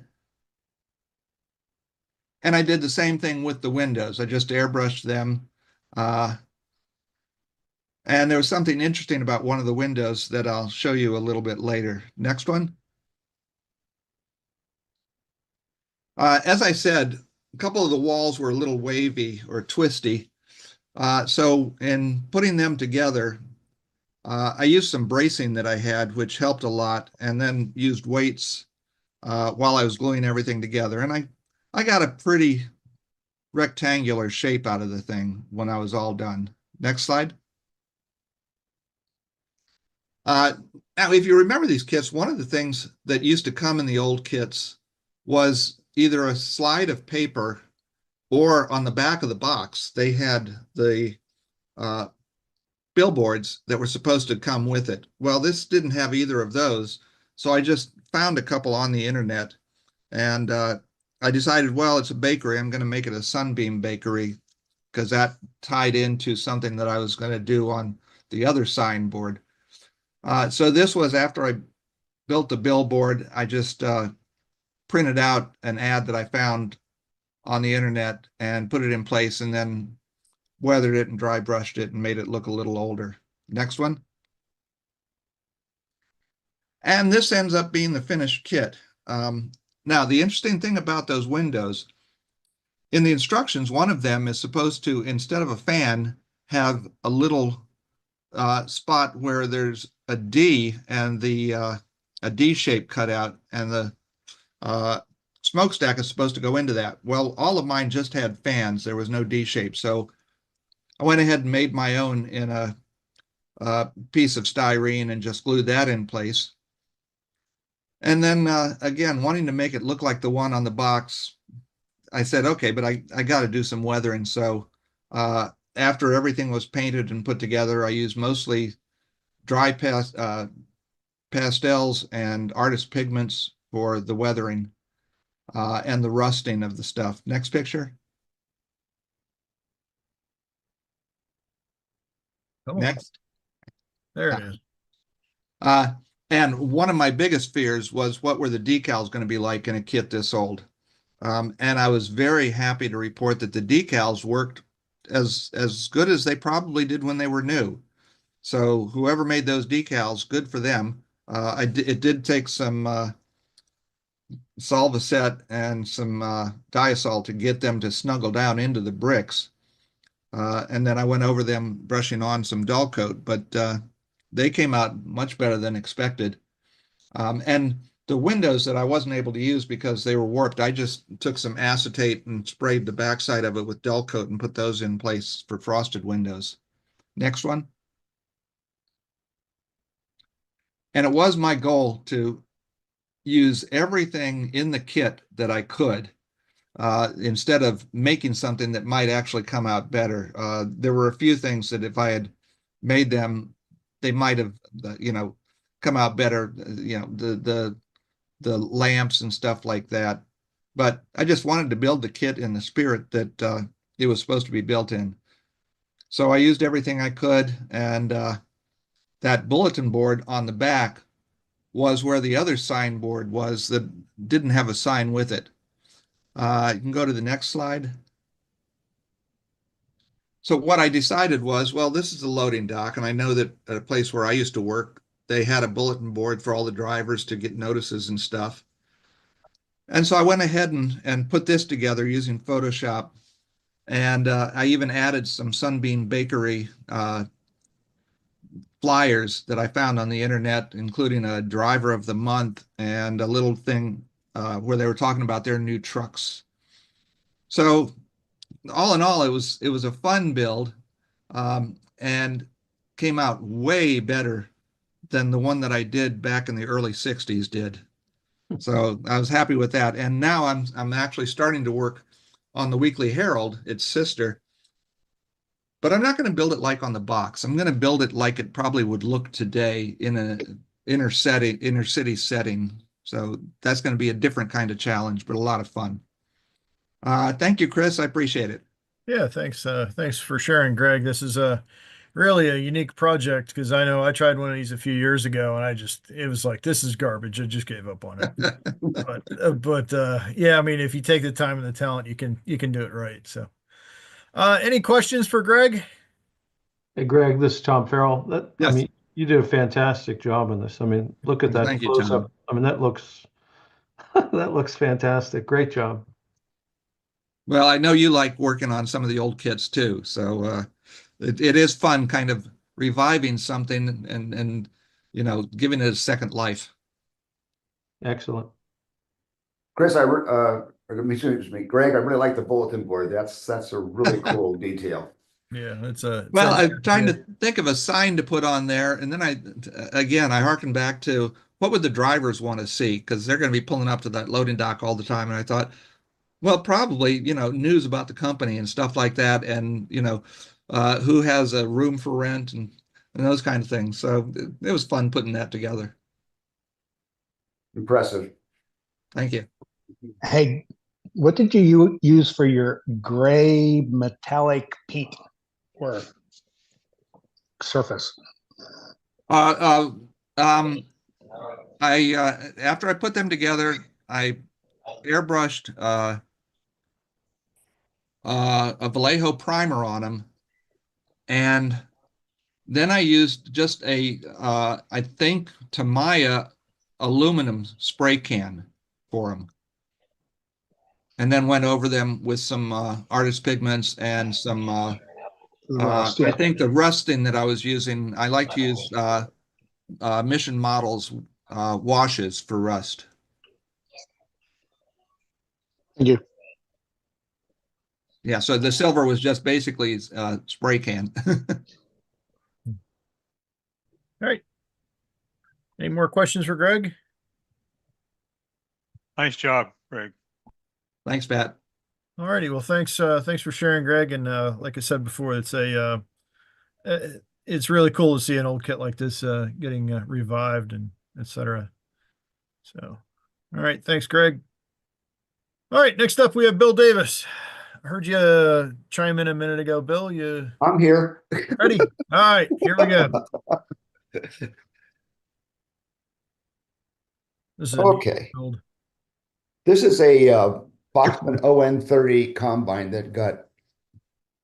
And I did the same thing with the windows. I just airbrushed them. And there was something interesting about one of the windows that I'll show you a little bit later. Next one. As I said, a couple of the walls were a little wavy or twisty. So in putting them together, I used some bracing that I had, which helped a lot, and then used weights while I was gluing everything together. And I got a pretty rectangular shape out of the thing when I was all done. Next slide. Now, if you remember these kits, one of the things that used to come in the old kits was either a slide of paper, or on the back of the box, they had the billboards that were supposed to come with it. Well, this didn't have either of those, so I just found a couple on the internet, and I decided, well, it's a bakery. I'm going to make it a Sunbeam bakery, because that tied into something that I was going to do on the other signboard. So this was after I built the billboard. I just printed out an ad that I found on the internet and put it in place, and then weathered it and dry brushed it and made it look a little older. Next one. And this ends up being the finished kit. Now, the interesting thing about those windows, in the instructions, one of them is supposed to, instead of a fan, have a little spot where there's a D and a D shape cut out, and the smokestack is supposed to go into that. Well, all of mine just had fans. There was no D shape. So I went ahead and made my own in a piece of styrene and just glued that in place. And then again, wanting to make it look like the one on the box, I said, okay, but I got to do some weathering. So after everything was painted and put together, I used mostly dry pastels and artist pigments for the weathering and the rusting of the stuff. Next picture. Next. There it is. And one of my biggest fears was, what were the decals going to be like in a kit this old? And I was very happy to report that the decals worked as good as they probably did when they were new. So whoever made those decals, good for them. It did take some Solvacet and some Diasol to get them to snuggle down into the bricks. And then I went over them brushing on some dull coat, but they came out much better than expected. And the windows that I wasn't able to use because they were warped, I just took some acetate and sprayed the backside of it with dull coat and put those in place for frosted windows. Next one. And it was my goal to use everything in the kit that I could, instead of making something that might actually come out better. There were a few things that if I had made them, they might have, come out better. The lamps and stuff like that. But I just wanted to build the kit in the spirit that it was supposed to be built in. So I used everything I could, and that bulletin board on the back was where the other signboard was that didn't have a sign with it. You can go to the next slide. So what I decided was, well, this is a loading dock, and I know that at a place where I used to work, they had a bulletin board for all the drivers to get notices and stuff. And so I went ahead and put this together using Photoshop. And I even added some Sunbeam Bakery flyers that I found on the internet, including a driver of the month and a little thing where they were talking about their new trucks. So all in all, it was a fun build, and came out way better than the one that I did back in the early 60s did. So I was happy with that. And now I'm actually starting to work on the Weekly Herald, its sister. But I'm not going to build it like on the box. I'm going to build it like it probably would look today in an inner city setting. So that's going to be a different kind of challenge, but a lot of fun. Thank you, Chris. I appreciate it. Yeah, thanks. Thanks for sharing, Greg. This is really a unique project, because I know I tried one of these a few years ago, and it was like, this is garbage. I just gave up on it. but yeah, I mean, if you take the time and the talent, you can do it right. So, any questions for Greg? Hey, Greg, this is Tom Farrell. Yes. I mean, you did a fantastic job on this. I mean, look at that Thank you, close Tom. up. I mean, that looks fantastic. Great job. Well, I know you like working on some of the old kits too. So it is fun kind of reviving something and giving it a second life. Excellent. Chris, excuse me, Greg, I really like the bulletin board. That's a really cool detail. Yeah, Well, I'm trying to think of a sign to put on there, and then I harken back to what would the drivers want to see, because they're going to be pulling up to that loading dock all the time. And I thought, well, probably, news about the company and stuff like that, and who has a room for rent and those kind of things. So it was fun putting that together. Impressive. Thank you. Hey, what did you use for your gray metallic paint or surface? After I put them together, I airbrushed a Vallejo primer on them, and then I used just I think Tamiya aluminum spray can for them, and then went over them with some artist pigments and some Rust, yeah. I think the rusting that I was using, I like to use Mission Models washes for rust. Thank you. Yeah, so the silver was just basically spray can. All right. Any more questions for Greg? Nice job, Greg. Thanks, Pat. All righty. Well, thanks for sharing, Greg. And like I said before, it's really cool to see an old kit like this getting revived and etc. So, all right. Thanks, Greg. All right. Next up, we have Bill Davis. I heard you chime in a minute ago, Bill. I'm here. Ready? All right. Here we go. This is Okay. This is a Bachmann ON30 combine that got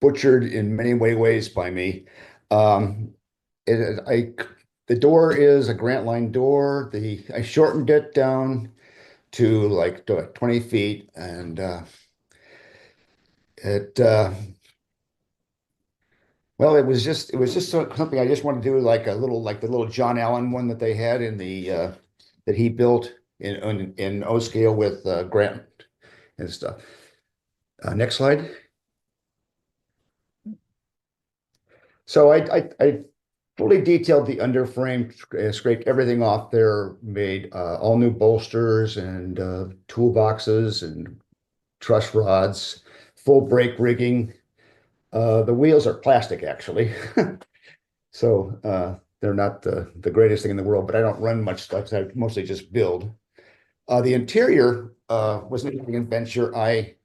butchered in many ways by me. The door is a Grant Line door. I shortened it down to like 20 feet, and well, it was just something I just wanted to do, like the little John Allen one that they had in the that he built in O scale with Grant and stuff. Next slide. So I fully detailed the underframe, scraped everything off there, made all new bolsters and toolboxes and truss rods, full brake rigging. The wheels are plastic, actually. So they're not the greatest thing in the world, but I don't run much stuff. I mostly just build. The interior was an interesting adventure. I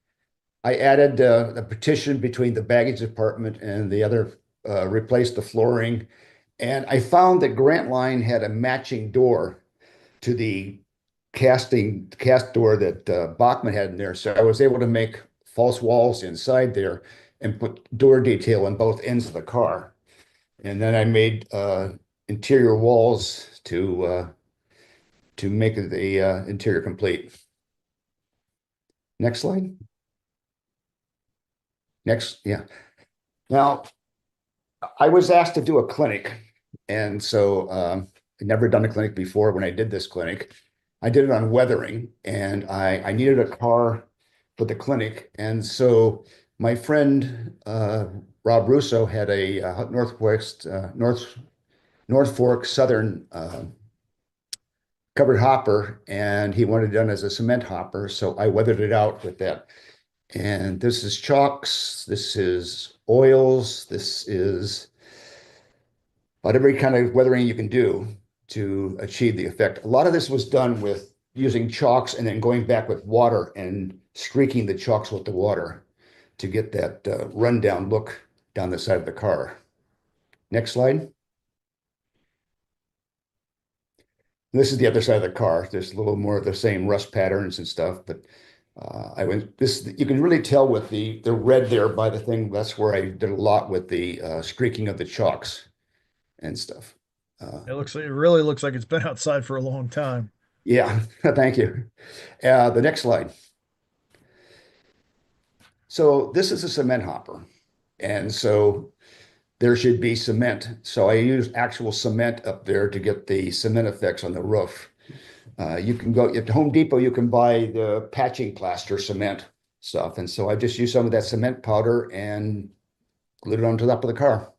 added a partition between the baggage department and the other, replaced the flooring. And I found that Grant Line had a matching door to the cast door that Bachmann had in there. So I was able to make false walls inside there and put door detail on both ends of the car. And then I made interior walls to make the interior complete. Next slide. Next, yeah. Now, I was asked to do a clinic, and so I'd never done a clinic before. When I did this clinic, I did it on weathering, and I needed a car for the clinic. And so my friend Rob Russo had a North Fork Southern covered hopper, and he wanted it done as a cement hopper. So I weathered it out with that. And this is chalks, this is oils, this is about every kind of weathering you can do to achieve the effect. A lot of this was done with using chalks and then going back with water and streaking the chalks with the water to get that rundown look down the side of the car. Next slide. This is the other side of the car. There's a little more of the same rust patterns and stuff, but you can really tell with the red there by the thing. That's where I did a lot with the streaking of the chalks and stuff. It really looks like it's been outside for a long time. Yeah, thank you. The next slide. So this is a cement hopper, and so there should be cement. So I used actual cement up there to get the cement effects on the roof. You can go at Home Depot, you can buy the patching plaster cement stuff. And so I just used some of that cement powder and glued it onto the top of the car.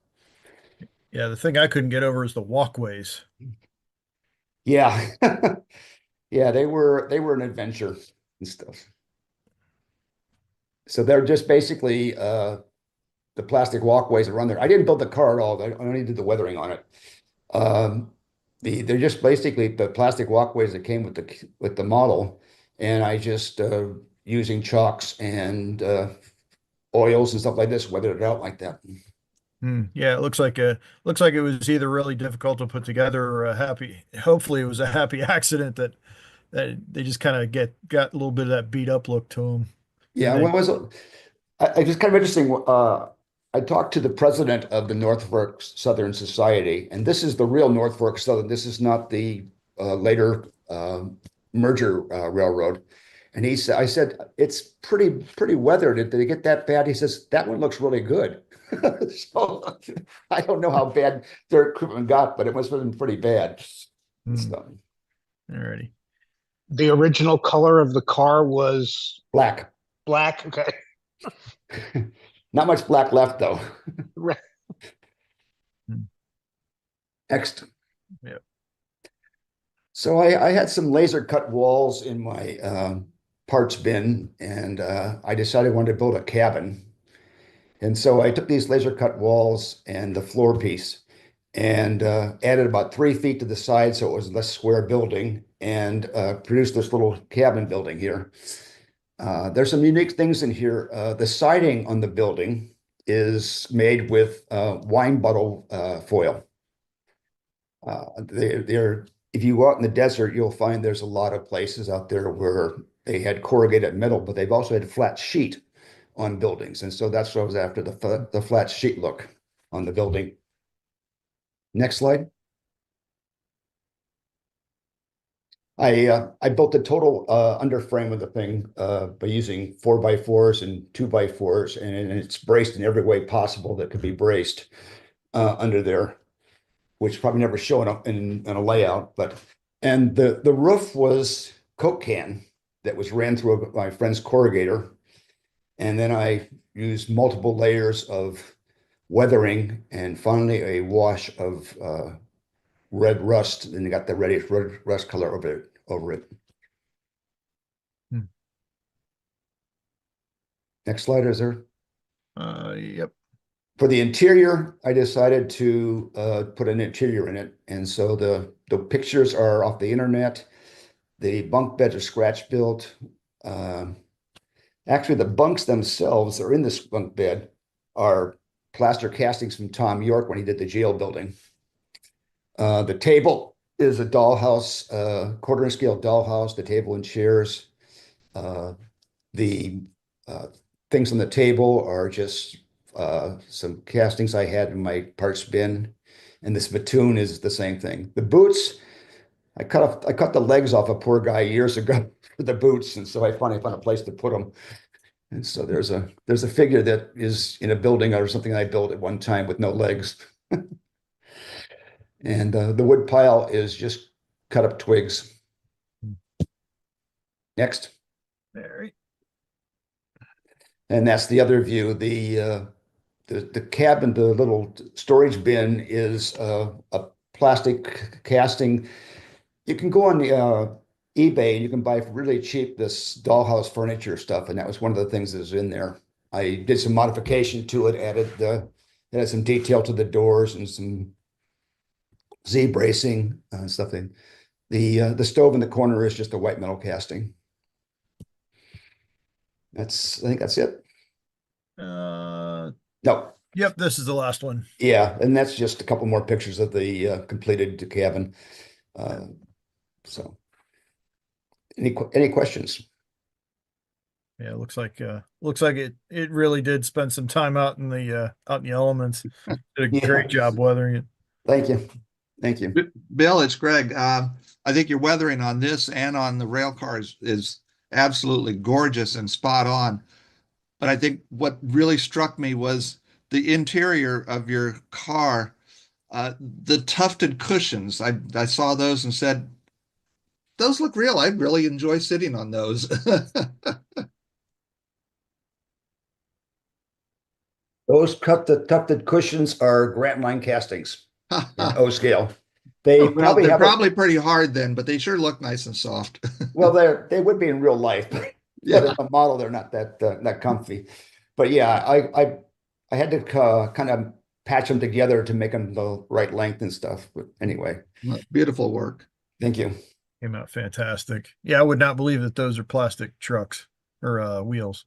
Yeah, the thing I couldn't get over is the walkways. Yeah. Yeah, they were an adventure and stuff. So they're just basically the plastic walkways that run there. I didn't build the car at all. I only did the weathering on it. They're just basically the plastic walkways that came with the model, and I just using chalks and oils and stuff like this, weathered it out like that. Yeah, it looks like it was either really difficult to put together or a happy. Hopefully, it was a happy accident that they just kind of got a little bit of that beat up look to them. Yeah, And what was it? I just kind of interesting. I talked to the president of the Norfolk Southern Society, and this is the real Norfolk Southern. This is not the later merger railroad. And I said, it's pretty weathered. Did it get that bad? He says, that one looks really good. So I don't know how bad their equipment got, but it must have been pretty bad. So, alrighty. The original color of the car was black. Black. Okay. Not much black left though. Right. Next. Yeah. So I had some laser cut walls in my parts bin, and I decided I wanted to build a cabin. And so I took these laser cut walls and the floor piece and added about 3 feet to the side so it was a less square building, and produced this little cabin building here. There's some unique things in here. The siding on the building is made with wine bottle foil. If you go out in the desert, you'll find there's a lot of places out there where they had corrugated metal, but they've also had flat sheet on buildings. And so that's what I was after, the flat sheet look on the building. Next slide. I built the total underframe of the thing by using 4x4s and 2x4s, and it's braced in every way possible that could be braced under there, which probably never showing up in a layout. And the roof was Coke can that was ran through my friend's corrugator, and then I used multiple layers of weathering and finally a wash of red rust, and you got the reddish red rust color over it. Next slide, is there? Yep. For the interior, I decided to put an interior in it, and so the pictures are off the internet. The bunk beds are Scratcch Build. Actually, the bunks themselves are in this bunk bed are plaster castings from Tom York when he did the jail building. The table is a dollhouse, quarter-inch scale dollhouse, the table and chairs. The things on the table are just some castings I had in my parts bin. And this spittoon is the same thing. The boots, I cut the legs off a poor guy years ago for the boots, and so I finally found a place to put them. And so there's a figure that is in a building or something I built at one time with no legs. And the wood pile is just cut up twigs. Next. There. And that's the other view. The cabin, the little storage bin is a plastic casting. You can go on the eBay and you can buy for really cheap this dollhouse furniture stuff, and that was one of the things that was in there. I did some modification to it, added some detail to the doors and some Z bracing and stuff. The stove in the corner is just a white metal casting. I think that's it. No. Yep, this is the last one. Yeah, and that's just a couple more pictures of the completed cabin. So, any questions? Yeah, it looks like it really did spend some time out in the elements. Did a great job weathering it. Thank you. Thank you. Bill, it's Greg. I think your weathering on this and on the rail cars is absolutely gorgeous and spot on. But I think what really struck me was the interior of your car, the tufted cushions. I saw those and said, those look real. I really enjoy sitting on those. Those tufted cushions are Grant Line castings in O scale. They Well, probably they're have probably pretty hard then, but they sure look nice and soft. well, they would be in real life, but Yeah. in the model they're not that comfy. But yeah, I had to kind of patch them together to make them the right length and stuff. But anyway, Beautiful work. thank you. Came out fantastic. Yeah, I would not believe that those are plastic trucks or wheels.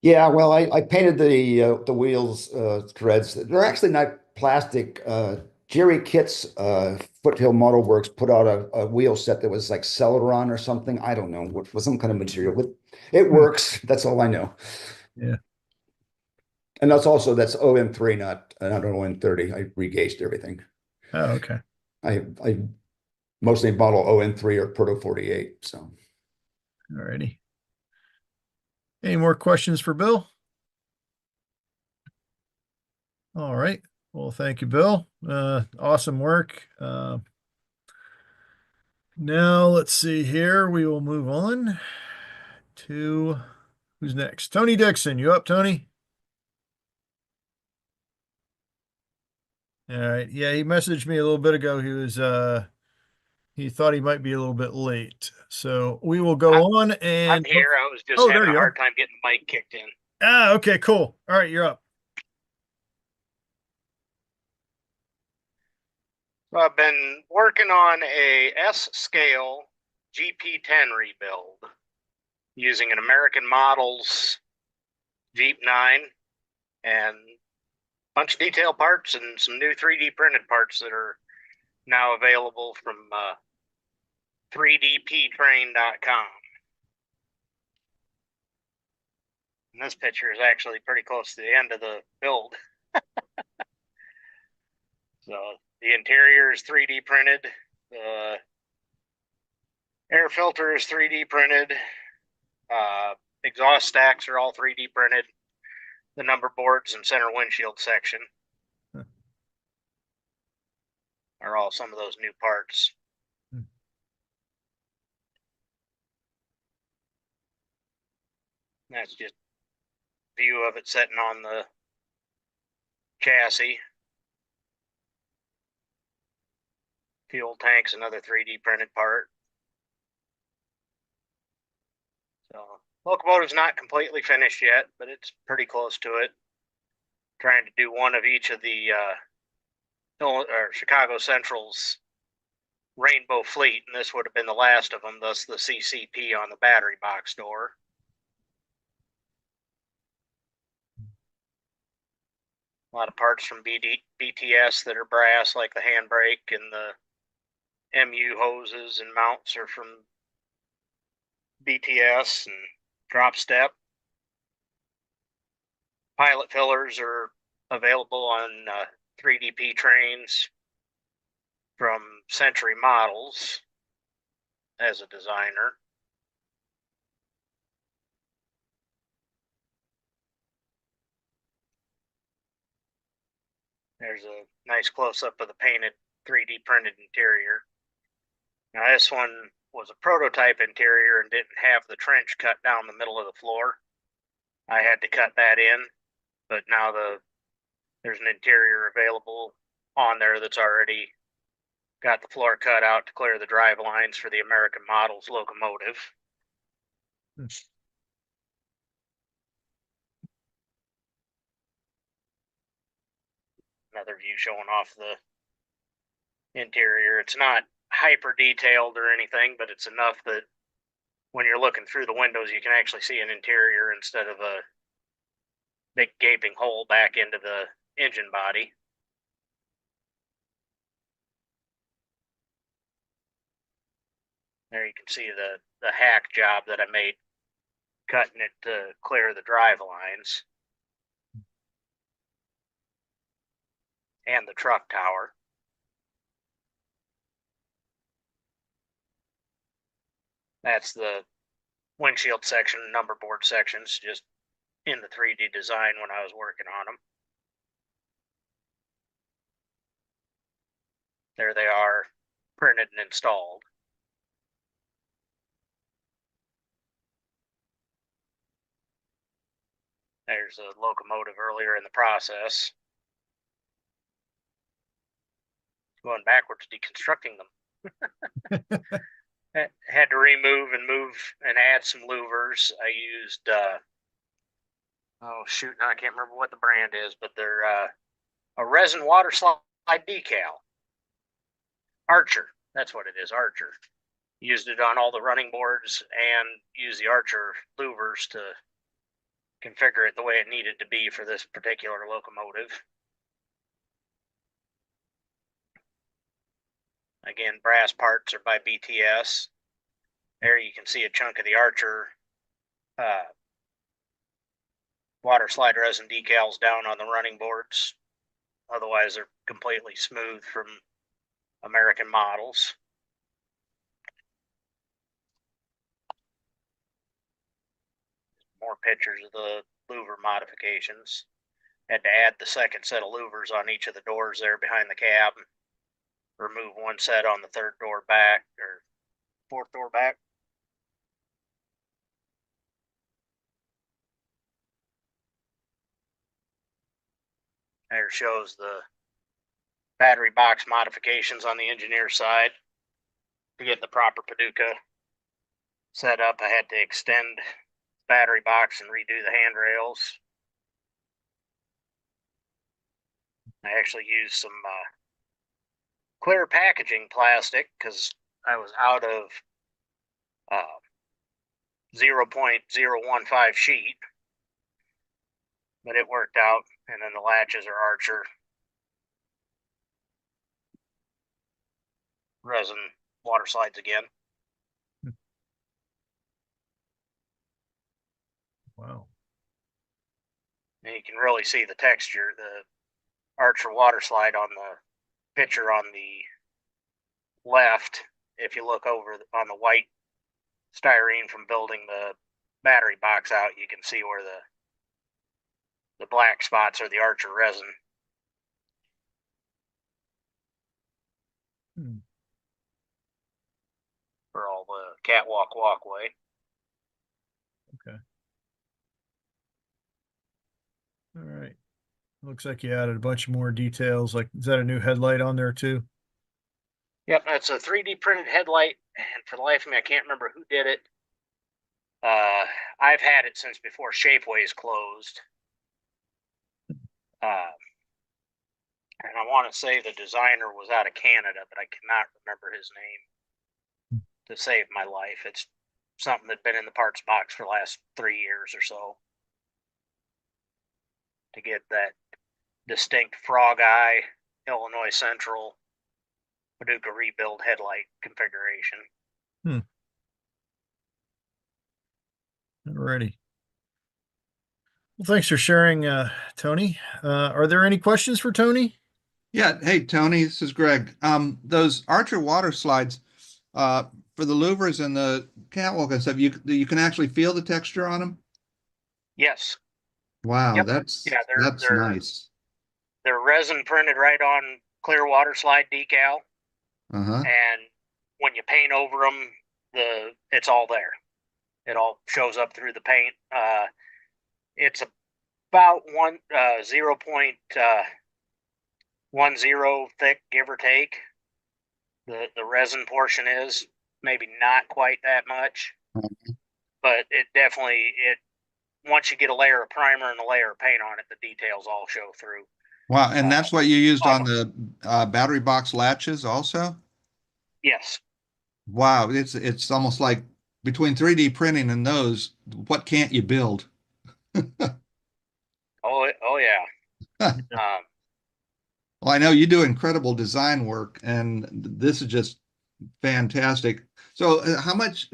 Yeah, well, I painted the wheels threads. They're actually not plastic. Jerry Kitt's Foothill Model Works put out a wheel set that was like Celeron or something. I don't know what was some kind of material, but it works. That's all I know. Yeah. And that's OM3, not OM30. I regauged everything. Oh, okay. I mostly model OM3 or Proto 48. So, All righty. Any more questions for Bill? All right. Well, thank you, Bill. Awesome work. Now let's see here. We will move on to who's next? Tony Dixon. You up, Tony? All right. Yeah, he messaged me a little bit ago. He thought he might be a little bit late. So we will go on and I'm here. I was just oh, having there a you hard are. time getting the mic kicked in. Ah, okay, cool. All right, you're up. So I've been working on a S scale GP10 rebuild using an American Models Jeep 9 and a bunch of detail parts and some new 3D printed parts that are now available from 3dptrain.com. And this picture is actually pretty close to the end of the build. So the interior is 3D printed. The air filter is 3D printed. Exhaust stacks are all 3D printed. The number boards and center windshield section are all some of those new parts. That's just a view of it sitting on the chassis. Fuel tank's another 3D printed part. So locomotive's not completely finished yet, but it's pretty close to it. Trying to do one of each of the Chicago Central's Rainbow Fleet, and this would have been the last of them, thus the CCP on the battery box door. A lot of parts from BTS that are brass, like the handbrake and the MU hoses and mounts are from BTS and drop step. Pilot fillers are available on 3DP trains from Century Models as a designer. There's a nice close-up of the painted 3D printed interior. Now this one was a prototype interior and didn't have the trench cut down the middle of the floor. I had to cut that in, but now there's an interior available on there that's already got the floor cut out to clear the drive lines for the American Models locomotive. Another view showing off the interior. It's not hyper detailed or anything, but it's enough that when you're looking through the windows, you can actually see an interior instead of a big gaping hole back into the engine body. There you can see the hack job that I made cutting it to clear the drive lines. And the truck tower. That's the windshield section, number board sections, just in the 3D design when I was working on them. There they are, printed and installed. There's a locomotive earlier in the process. Going backwards, deconstructing them. Had to remove and move and add some louvers. I used, oh shoot, now I can't remember what the brand is, but they're a resin water slide decal. Archer, that's what it is, Archer. Used it on all the running boards and used the Archer louvers to configure it the way it needed to be for this particular locomotive. Again, brass parts are by BTS. There you can see a chunk of the Archer water slide resin decals down on the running boards. Otherwise, they're completely smooth from American models. More pictures of the louver modifications. Had to add the second set of louvers on each of the doors there behind the cab. Remove one set on the third door back, or fourth door back. There shows the battery box modifications on the engineer side. To get the proper Paducah set up, I had to extend the battery box and redo the handrails. I actually used some clear packaging plastic because I was out of 0.015 sheet, but it worked out. And then the latches are Archer resin water slides again. Wow. And you can really see the texture. The Archer water slide on the picture on the left, if you look over on the white styrene from building the battery box out, you can see where the black spots are the Archer resin. For all the catwalk walkway. Okay. All right. Looks like you added a bunch more details. Like, is that a new headlight on there too? Yep, that's a 3D printed headlight, and for the life of me, I can't remember who did it. I've had it since before Shapeways closed. And I want to say the designer was out of Canada, but I cannot remember his name to save my life. It's something that's been in the parts box for the last 3 years or so. To get that distinct frog eye, Illinois Central, Paducah rebuild headlight configuration. Alrighty. Well, thanks for sharing, Tony. Are there any questions for Tony? Yeah. Hey, Tony, this is Greg. Those Archer water slides, for the louvers and the catwalk and stuff, you can actually feel the texture on them? Yes. Wow, Yep. that's they're nice. They're resin printed right on clear water slide decal. Uh-huh. And when you paint over them, it's all there. It all shows up through the paint. It's about 0.10 thick, give or take. The resin portion is maybe not quite that much, but it definitely once you get a layer of primer and a layer of paint on it, the details all show through. Wow, and that's what you used on the battery box latches also? Yes. Wow, it's almost like between 3D printing and those, what can't you build? Oh yeah. Well, I know you do incredible design work, and this is just fantastic. So how much,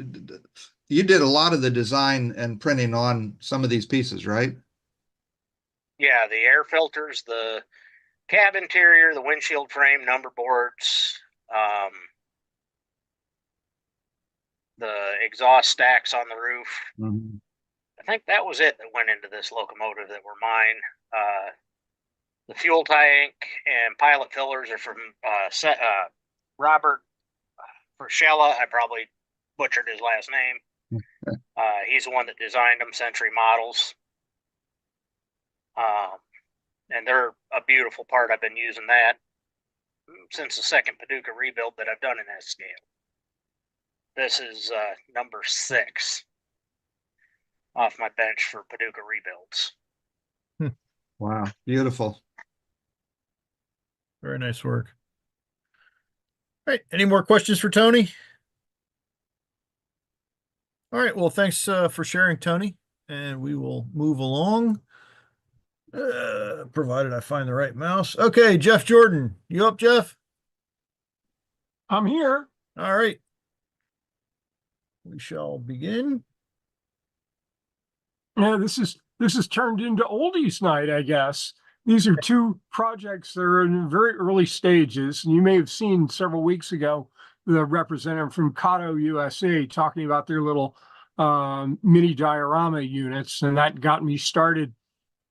you did a lot of the design and printing on some of these pieces, right? Yeah, the air filters, the cab interior, the windshield frame, number boards, the exhaust stacks on the roof. Mm-hmm. I think that was it that went into this locomotive that were mine. The fuel tank and pilot fillers are from Robert Frashella. I probably butchered his last name. He's the one that designed them, Century Models. And they're a beautiful part. I've been using that since the second Paducah rebuild that I've done in that scale. This is number 6 off my bench for Paducah rebuilds. Wow, beautiful. Very nice work. All right, any more questions for Tony? All right, well, thanks for sharing, Tony, and we will move along. Provided I find the right mouse. Okay, Jeff Jordan, you up, Jeff? I'm here. All right. We shall begin. Yeah, this is turned into oldies night, I guess. These are 2 projects that are in very early stages. And you may have seen several weeks ago the representative from Kato USA talking about their little mini diorama units, and that got me started.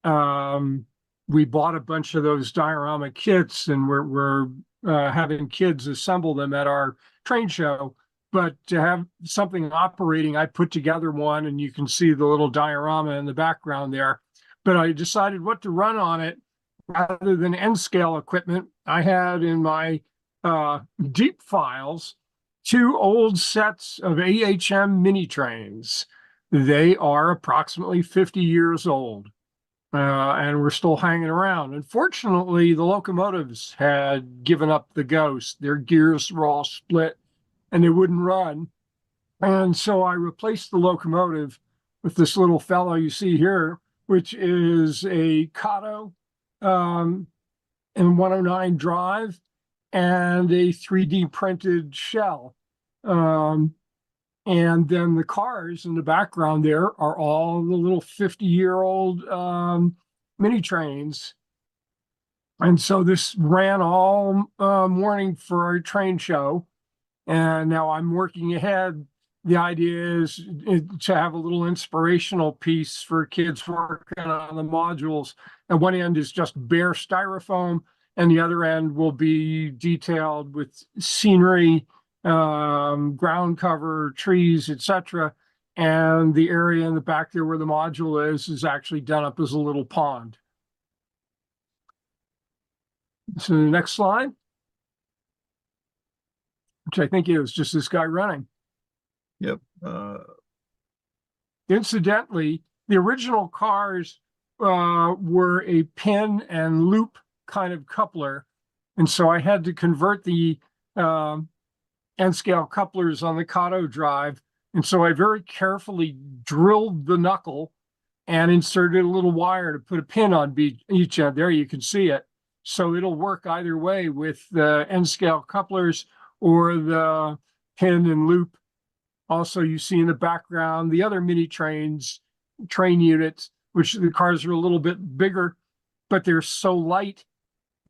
We bought a bunch of those diorama kits, and we're having kids assemble them at our train show. But to have something operating, I put together one, and you can see the little diorama in the background there. But I decided what to run on it rather than N scale equipment. I had in my deep files 2 old sets of AHM mini trains. They are approximately 50 years old. And we're still hanging around. Unfortunately, the locomotives had given up the ghost. Their gears were all split and they wouldn't run. And so I replaced the locomotive with this little fellow you see here, which is a Kato and 109 drive and a 3D printed shell. And then the cars in the background there are all the little 50-year-old mini trains. And so this ran all morning for our train show. And now I'm working ahead. The idea is to have a little inspirational piece for kids working on the modules. And one end is just bare styrofoam, and the other end will be detailed with scenery, ground cover, trees, etc. And the area in the back there where the module is actually done up as a little pond. So the next slide, which I think is just this guy running. Yep. Incidentally, the original cars were a pin and loop kind of coupler. And so I had to convert the N-scale couplers on the Kato drive. And so I very carefully drilled the knuckle and inserted a little wire to put a pin on each end. There you can see it. So it'll work either way with the N-scale couplers or the pin and loop. Also, you see in the background the other mini train units, which the cars are a little bit bigger, but they're so light,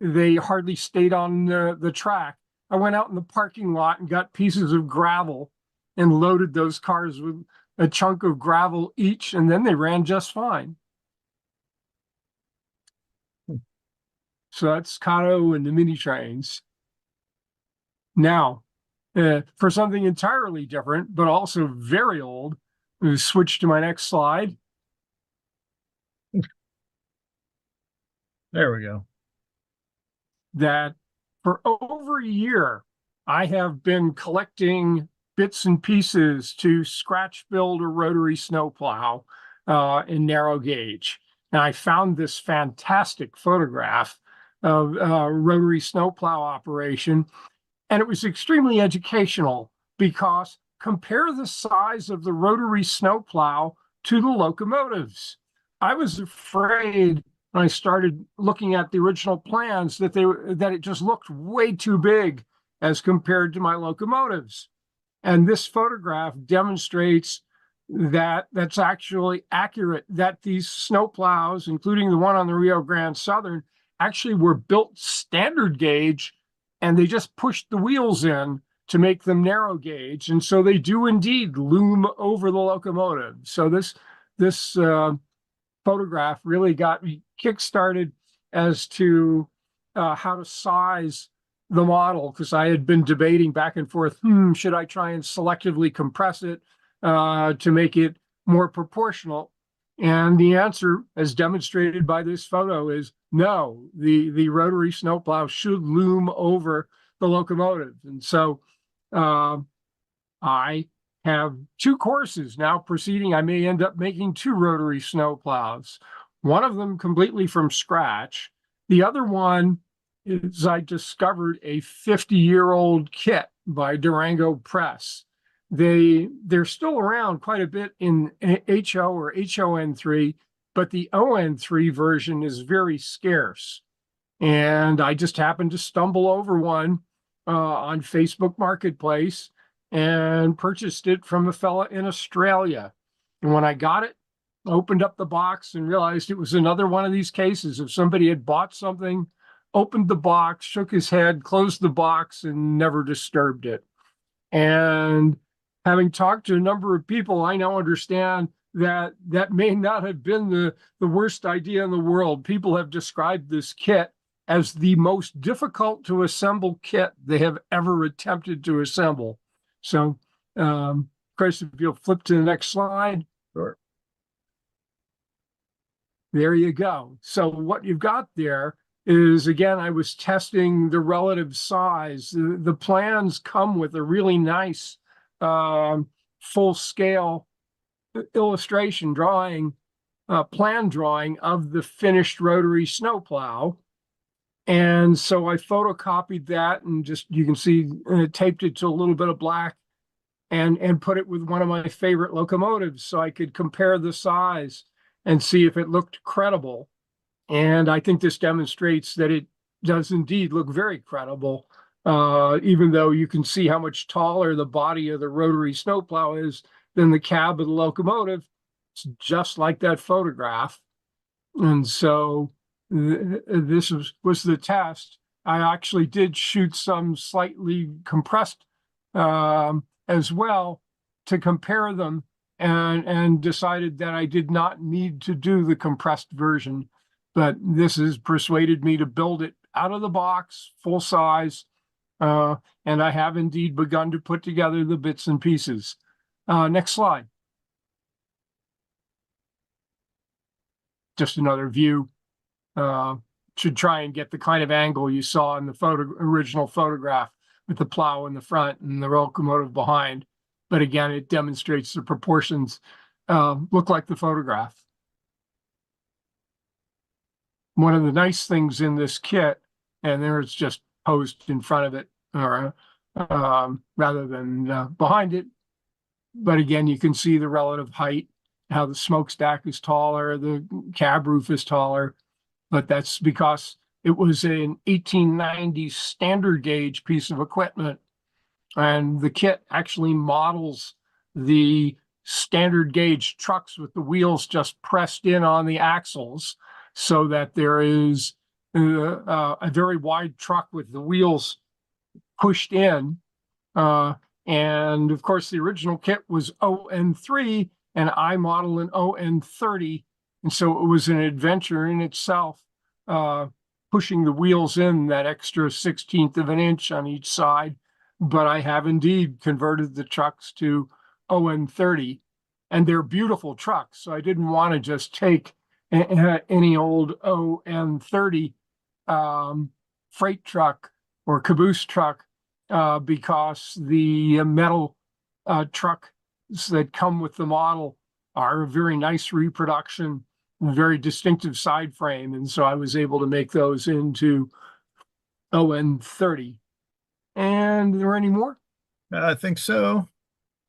they hardly stayed on the track. I went out in the parking lot and got pieces of gravel and loaded those cars with a chunk of gravel each, and then they ran just fine. So that's Kato and the mini trains. Now, for something entirely different, but also very old, we switch to my next slide. There we go. That for over a year, I have been collecting bits and pieces to Scratcch Build a rotary snowplow in narrow gauge. And I found this fantastic photograph of a rotary snowplow operation. And it was extremely educational because compare the size of the rotary snowplow to the locomotives. I was afraid when I started looking at the original plans that it just looked way too big as compared to my locomotives. And this photograph demonstrates that that's actually accurate, that these snowplows, including the one on the Rio Grande Southern, actually were built standard gauge, and they just pushed the wheels in to make them narrow gauge. And so they do indeed loom over the locomotive. So this photograph really got me kickstarted as to how to size the model, because I had been debating back and forth, should I try and selectively compress it to make it more proportional? And the answer, as demonstrated by this photo, is no. The rotary snowplow should loom over the locomotive. And so I have two courses now proceeding. I may end up making two rotary snowplows, one of them completely from scratch. The other one is I discovered a 50-year-old kit by Durango Press. They're still around quite a bit in HO or HON3, but the ON3 version is very scarce. And I just happened to stumble over one on Facebook Marketplace and purchased it from a fella in Australia. And when I got it, opened up the box and realized it was another one of these cases of somebody had bought something, opened the box, shook his head, closed the box, and never disturbed it. And having talked to a number of people, I now understand that that may not have been the worst idea in the world. People have described this kit as the most difficult to assemble kit they have ever attempted to assemble. So, Chris, if you'll flip to the next slide. Sure. There you go. So what you've got there is, again, I was testing the relative size. The plans come with a really nice full-scale illustration drawing, plan drawing of the finished rotary snowplow. And so I photocopied that and just, you can see, taped it to a little bit of black and put it with one of my favorite locomotives so I could compare the size and see if it looked credible. And I think this demonstrates that it does indeed look very credible, even though you can see how much taller the body of the rotary snowplow is than the cab of the locomotive. It's just like that photograph. And so this was the test. I actually did shoot some slightly compressed as well to compare them, and decided that I did not need to do the compressed version. But this has persuaded me to build it out of the box, full size, and I have indeed begun to put together the bits and pieces. Next slide. Just another view. Should try and get the kind of angle you saw in the original photograph with the plow in the front and the locomotive behind. But again, it demonstrates the proportions look like the photograph. One of the nice things in this kit, and there it's just posed in front of it, or rather than behind it. But again, you can see the relative height, how the smokestack is taller, the cab roof is taller. But that's because it was an 1890s standard gauge piece of equipment. And the kit actually models the standard gauge trucks with the wheels just pressed in on the axles, so that there is a very wide truck with the wheels pushed in. And of course, the original kit was ON3 and I model an ON30. And so it was an adventure in itself, pushing the wheels in that extra 1/16 of an inch on each side. But I have indeed converted the trucks to ON30, and they're beautiful trucks. So I didn't want to just take any old ON30 freight truck or caboose truck, because the metal trucks that come with the model are a very nice reproduction, very distinctive side frame. And so I was able to make those into ON30. And are there any more? I think so.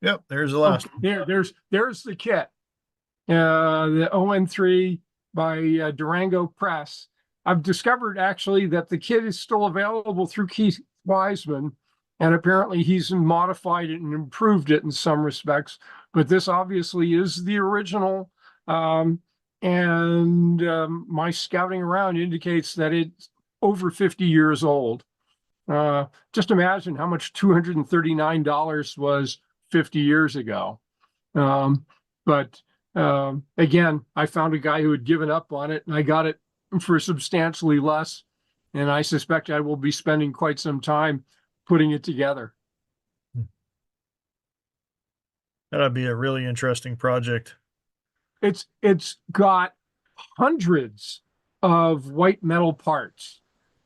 Yep, there's the last one. There's the kit. The ON3 by Durango Press. I've discovered actually that the kit is still available through Keith Wiseman, and apparently he's modified it and improved it in some respects. But this obviously is the original, and my scouting around indicates that it's over 50 years old. Just imagine how much $239 was 50 years ago. But again, I found a guy who had given up on it, and I got it for substantially less. And I suspect I will be spending quite some time putting it together. That'd be a really interesting project. It's got hundreds of white metal parts.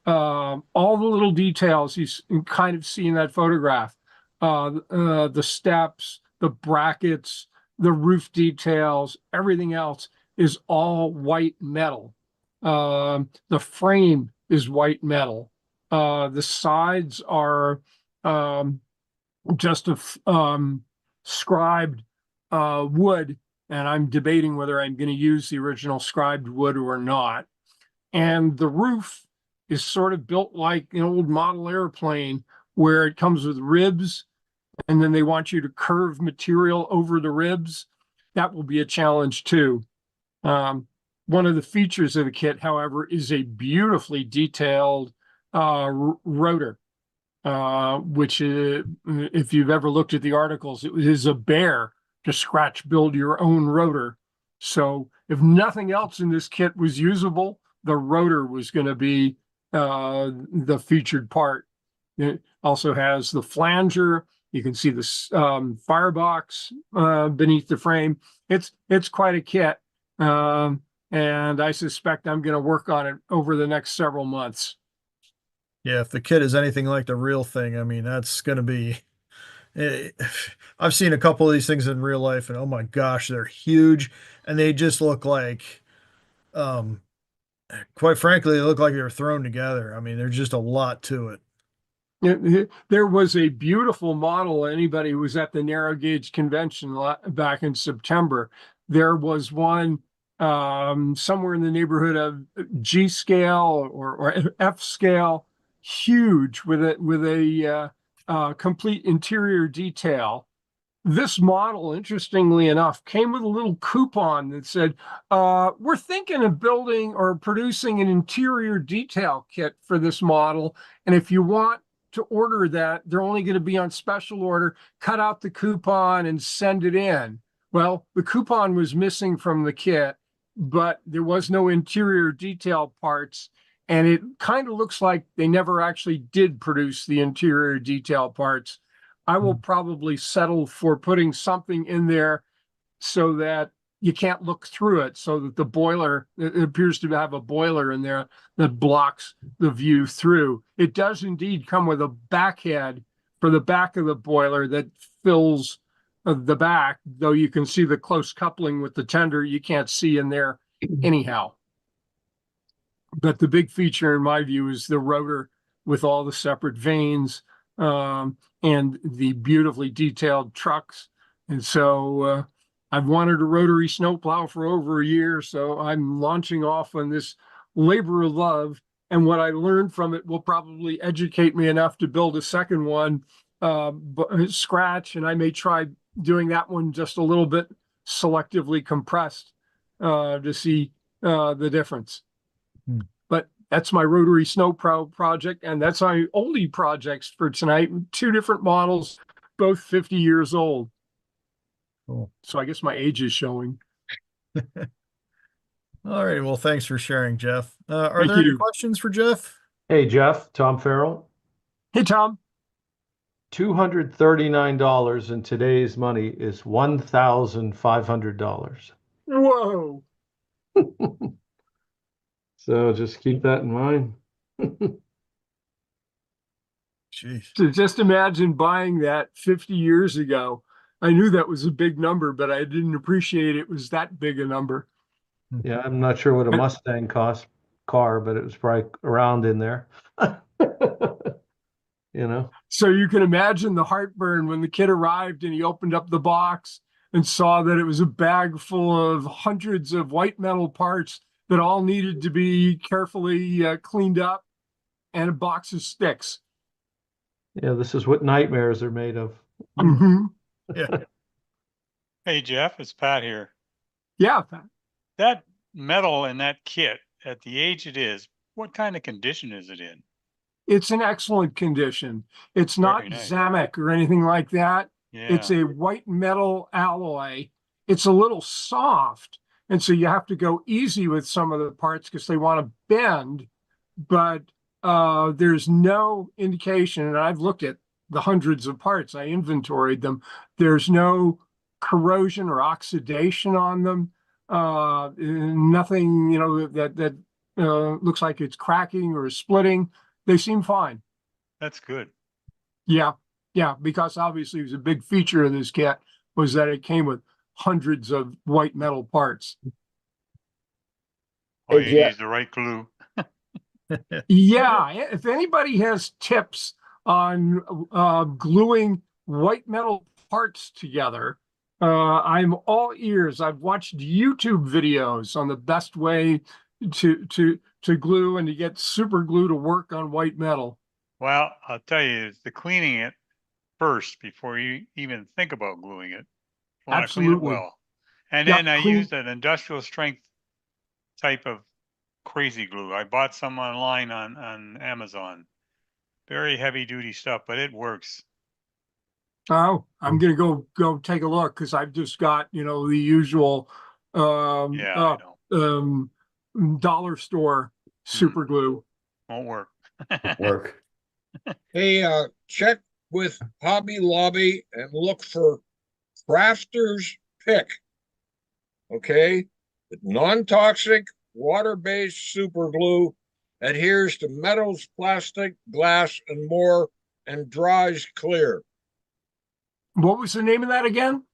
All the little details you kind of see in that photograph, the steps, the brackets, the roof details, everything else is all white metal. The frame is white metal. The sides are just scribed wood, and I'm debating whether I'm going to use the original scribed wood or not. And the roof is sort of built like an old model airplane where it comes with ribs, and then they want you to curve material over the ribs. That will be a challenge too. One of the features of the kit, however, is a beautifully detailed rotor, which if you've ever looked at the articles, it is a bear to scratch build your own rotor. So if nothing else in this kit was usable, the rotor was going to be the featured part. It also has the flanger. You can see the firebox beneath the frame. It's quite a kit. And I suspect I'm going to work on it over the next several months. Yeah, if the kit is anything like the real thing, I mean, that's going to be. I've seen a couple of these things in real life, and oh my gosh, they're huge, and they just look like, quite frankly, they look like they were thrown together. I mean, there's just a lot to it. There was a beautiful model. Anybody who was at the narrow gauge convention back in September, there was one somewhere in the neighborhood of G scale or F scale, huge with a complete interior detail. This model, interestingly enough, came with a little coupon that said, we're thinking of building or producing an interior detail kit for this model. And if you want to order that, they're only going to be on special order. Cut out the coupon and send it in. Well, the coupon was missing from the kit, but there was no interior detail parts. And it kind of looks like they never actually did produce the interior detail parts. I will probably settle for putting something in there so that you can't look through it, so that the boiler, it appears to have a boiler in there that blocks the view through. It does indeed come with a backhead for the back of the boiler that fills the back, though you can see the close coupling with the tender, you can't see in there anyhow. But the big feature in my view is the rotor with all the separate vanes and the beautifully detailed trucks. And so I've wanted a rotary snowplow for over a year, so I'm launching off on this labor of love. And what I learned from it will probably educate me enough to build a second one, Scratch, and I may try doing that one just a little bit selectively compressed to see the difference. But that's my rotary snowplow project, and that's my oldie projects for tonight. 2 different models, both 50 years old. Cool. So I guess my age is showing. All right. Well, thanks for sharing, Jeff. Are Thank there any you. questions for Jeff? Hey, Jeff, Tom Farrell. Hey, Tom. $239 in today's money is $1,500. Whoa. So just keep that in mind. Jeez. So just imagine buying that 50 years ago. I knew that was a big number, but I didn't appreciate it was that big a number. Yeah, I'm not sure what a Mustang cost car, but it was probably around in there. You know. So you can imagine the heartburn when the kid arrived and he opened up the box and saw that it was a bag full of hundreds of white metal parts that all needed to be carefully cleaned up, and a box of sticks. Yeah, this is what nightmares are made of. Mm-hmm. Yeah. Hey, Jeff, it's Pat here. Yeah, Pat. That metal in that kit, at the age it is, what kind of condition is it in? It's in excellent condition. It's not Very nice. Zamek or anything like that. Yeah. It's a white metal alloy. It's a little soft, and so you have to go easy with some of the parts because they want to bend, but there's no indication, and I've looked at the hundreds of parts, I inventoried them. There's no corrosion or oxidation on them. nothing, that looks like it's cracking or splitting. They seem fine. That's good. Yeah, yeah, because obviously it was a big feature of this kit was that it came with hundreds of white metal parts. All Hey, you need Jeff. is the right glue. Yeah, if anybody has tips on gluing white metal parts together, I'm all ears. I've watched YouTube videos on the best way to glue and to get super glue to work on white metal. Well, I'll tell you, it's the cleaning it first before you even think about gluing it. You want to clean it Absolutely. well. And Yep, then I clean- used an industrial strength type of crazy glue. I bought some online on Amazon. Very heavy duty stuff, but it works. Oh, I'm gonna go take a look because I've just got, the usual Yeah, I know. dollar store super glue. Won't work. Work. Hey, check with Hobby Lobby and look for Crafter's Pick. Okay, non-toxic, water-based super glue adheres to metals, plastic, glass, and more, and dries clear. What was the name of that again?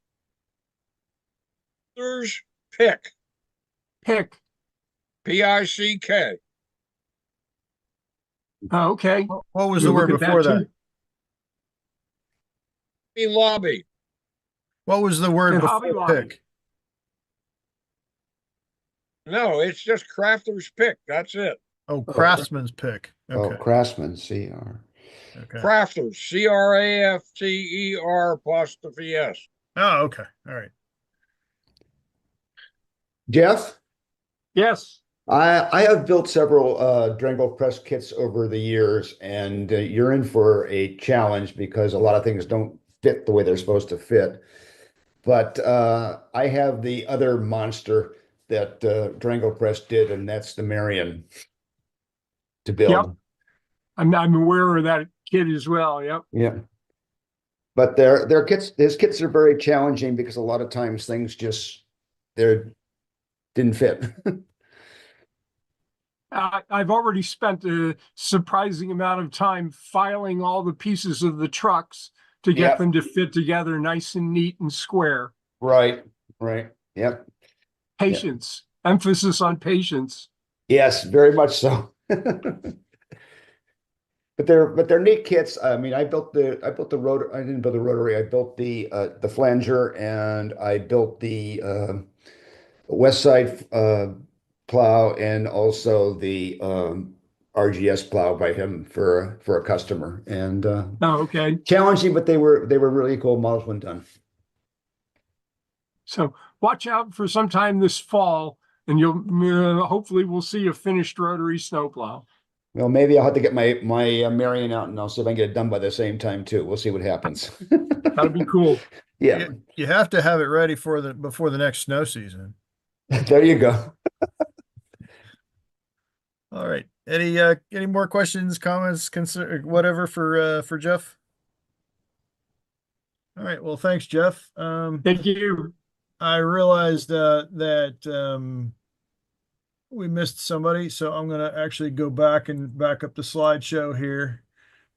Crafter's Pick. Pick. P-I-C-K. Oh, okay. What was We'll the word look at before that? too. Hobby Lobby. What was the word And before Hobby Lobby. pick? No, it's just Crafter's Pick. That's it. Oh, craftsman's pick. Okay. Oh, Craftsman, CR. Okay. Crafters, C-R-A-F-T-E-R apostrophe S. Oh, okay. All right. Jeff? Yes. I have built several Drango press kits over the years, and you're in for a challenge because a lot of things don't fit the way they're supposed to fit. But I have the other monster that Drango Press did, and that's the Marion to build. Yep. I'm aware of that kit as well. Yep. Yeah. But their kits, his kits are very challenging because a lot of times things just didn't fit. I've already spent a surprising amount of time filing all the pieces of the trucks to get Yep. them to fit together nice and neat and square. Right. Yep. Patience. Emphasis on patience. Yes, very much so. But they're neat kits. I mean, I built the rotor. I didn't build the rotary. I built the flanger, and I built the west side plow, and also the RGS plow by him for a customer. And Oh, okay. challenging, but they were really cool models when done. So watch out for sometime this fall, and you'll hopefully we'll see a finished rotary snowplow. Well, maybe I'll have to get my Marion out, and I'll see if I can get it done by the same time too. We'll see what happens. That'd be cool. Yeah. You have to have it ready before the next snow season. There you go. All right. Any more questions, comments, whatever for Jeff? All right. Well, thanks, Jeff. Thank you. I realized that we missed somebody, so I'm gonna actually go back and back up the slideshow here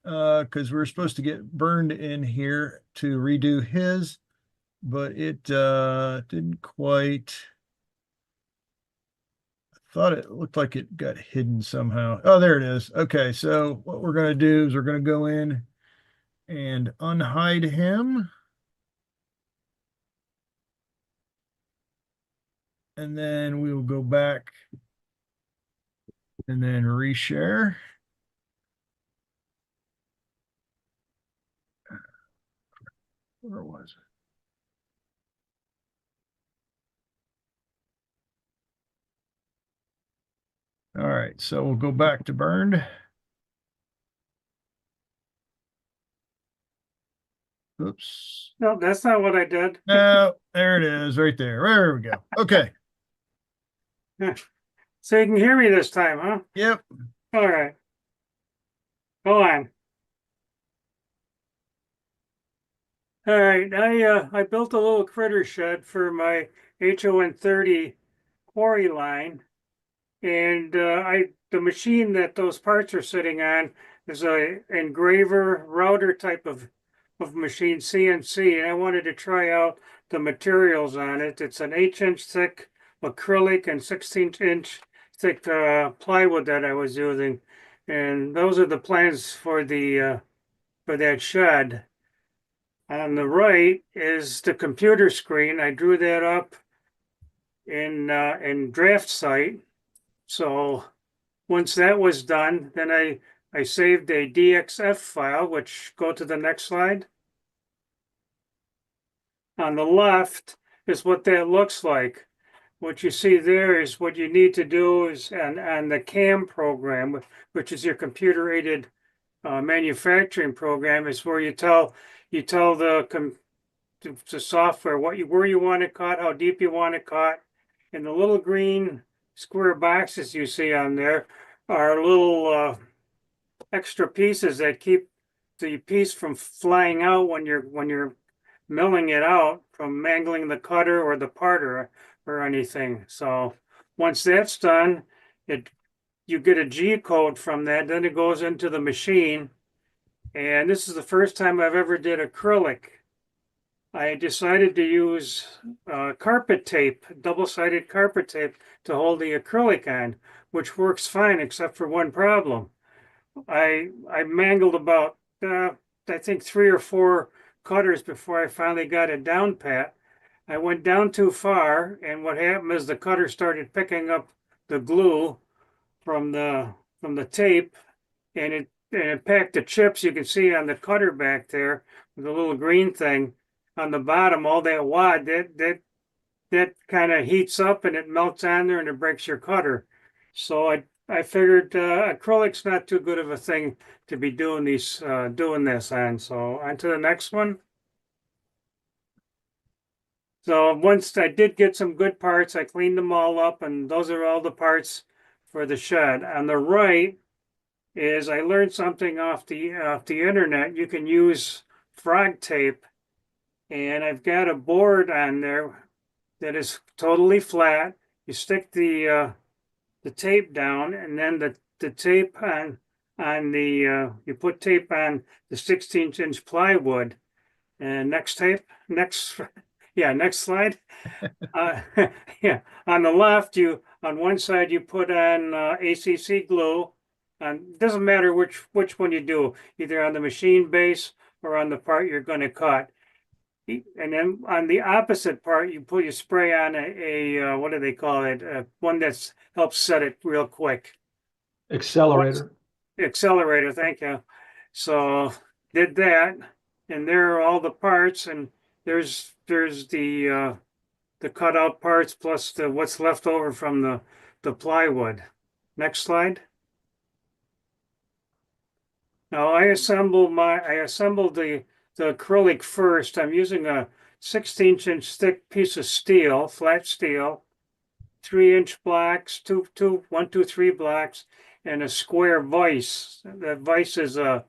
because we were supposed to get Burned in here to redo his, but it didn't quite. I thought it looked like it got hidden somehow. Oh, there it is. Okay, so what we're gonna do is we're gonna go in and unhide him. And then we will go back and then reshare. Where was it? All right, so we'll go back to Burned. Oops. No, that's not what I did. No, there it is, right there. There we go. Okay. So you can hear me this time, huh? Yep. All right. Go on. All right. I built a little critter shed for my HON30 quarry line. And the machine that those parts are sitting on is a engraver router type of machine, CNC, and I wanted to try out the materials on it. It's an 8-inch thick acrylic and 16-inch thick plywood that I was using, and those are the plans for the for that shed. On the right is the computer screen. I drew that up in Draft Site. So once that was done, then I saved a DXF file, which go to the next slide. On the left is what that looks like. What you see there is what you need to do is on the CAM program, which is your computer aided manufacturing program, is where you tell the software where you want it cut, how deep you want it cut, and the little green square boxes you see on there are little extra pieces that keep the piece from flying out when you're milling it out, from mangling the cutter or the parter or anything. So once that's done, you get a G code from that, then it goes into the machine. And this is the first time I've ever did acrylic. I decided to use carpet tape, double-sided carpet tape, to hold the acrylic on, which works fine except for one problem. I mangled about I think 3 or 4 cutters before I finally got it down pat. I went down too far, and what happened is the cutter started picking up the glue from the tape, and it packed the chips. You can see on the cutter back there, the little green thing on the bottom, all that wad that kind of heats up and it melts on there and it breaks your cutter. So I figured acrylic's not too good of a thing to be doing this on. So on to the next one. So once I did get some good parts, I cleaned them all up, and those are all the parts for the shed. On the right is I learned something off the internet. You can use frog tape, and I've got a board on there that is totally flat. You stick the tape down, and then the tape on you put tape on the 16-inch plywood. And next slide. Yeah, on the left, on one side you put on ACC glue, and it doesn't matter which one you do, either on the machine base or on the part you're going to cut. And then on the opposite part, you spray on a what do they call it? One that helps set it real quick. Accelerator. Accelerator, thank you. So did that, and there are all the parts, and there's the cutout parts plus what's left over from the plywood. Next slide. Now I assembled the acrylic first. I'm using a 16-inch thick piece of steel, flat steel, 3-inch blocks, 1, 2, 3 blocks, and a square vise. That vise is a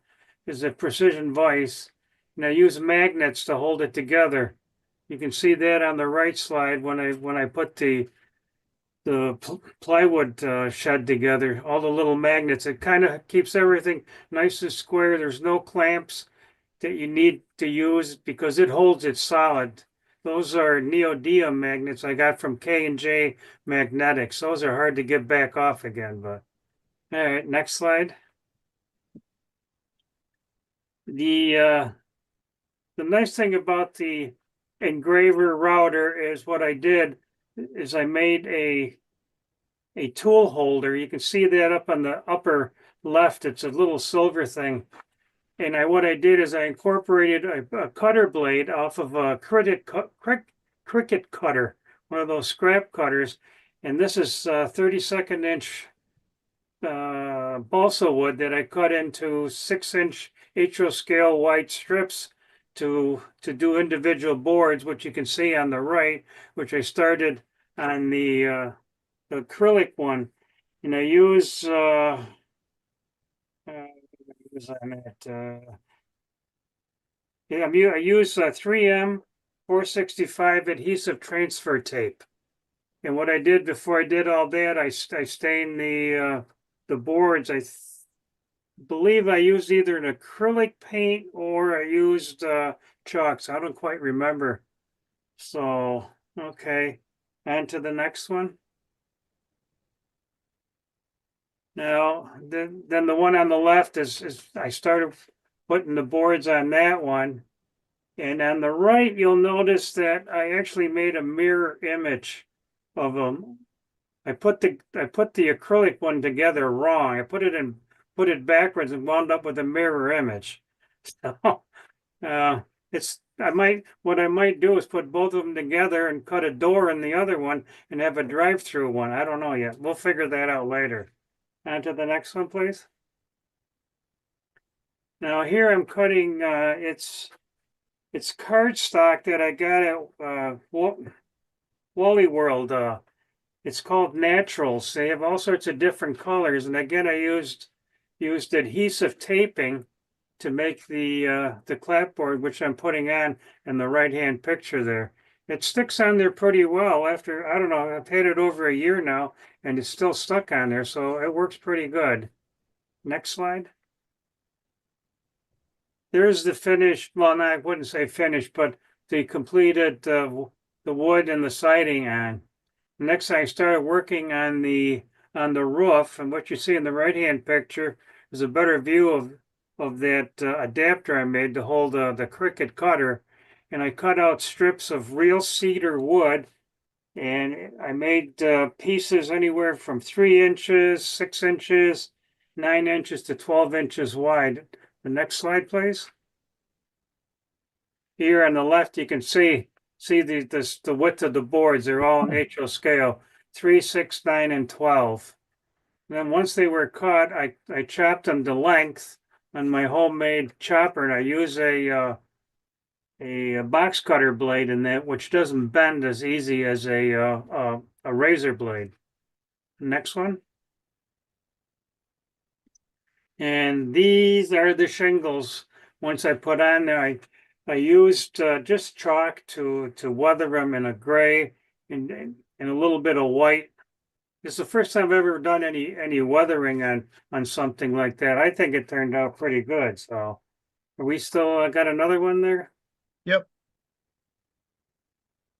precision vise, and I use magnets to hold it together. You can see that on the right slide when I put the plywood shed together, all the little magnets. It kind of keeps everything nice and square. There's no clamps that you need to use because it holds it solid. Those are neodymium magnets I got from K&J Magnetics. Those are hard to get back off again, but all right, next slide. The nice thing about the engraver router is what I did is I made a tool holder. You can see that up on the upper left. It's a little silver thing. And what I did is I incorporated a cutter blade off of a cricket cutter, one of those scrap cutters. And this is 32nd inch balsa wood that I cut into 6-inch HO scale wide strips to do individual boards, which you can see on the right, which I started on the acrylic one. And I use I use 3M 465 adhesive transfer tape. And what I did before I did all that, I stained the boards. Believe I used either an acrylic paint or I used chalks. I don't quite remember. So, okay. On to the next one. Now, then the one on the left is I started putting the boards on that one. And on the right, you'll notice that I actually made a mirror image of them. I put the acrylic one together wrong. I put it backwards and wound up with a mirror image. So what I might do is put both of them together and cut a door in the other one and have a drive-through one. I don't know yet. We'll figure that out later. On to the next one, please. Now here I'm cutting it's cardstock that I got at Wally World. It's called Naturals. They have all sorts of different colors, and again I used adhesive taping to make the clapboard, which I'm putting on in the right-hand picture there. It sticks on there pretty well after, I don't know, I've had it over a year now, and it's still stuck on there, so it works pretty good. Next slide. There's the finished, well, no, I wouldn't say finished, but the completed the wood and the siding on. Next, I started working on the roof, and what you see in the right-hand picture is a better view of that adapter I made to hold the Cricut cutter. And I cut out strips of real cedar wood, and I made pieces anywhere from 3 inches, 6 inches, 9 inches to 12 inches wide. The next slide, please. Here on the left, you can see the width of the boards. They're all natural scale, 3, 6, 9, and 12. And then once they were cut, I chopped them to length on my homemade chopper, and I use a box cutter blade in that, which doesn't bend as easy as a razor blade. Next one. And these are the shingles. Once I put on there, I used just chalk to weather them in a gray and a little bit of white. It's the first time I've ever done any weathering on something like that. I think it turned out pretty good. So, are we still got another one there? Yep.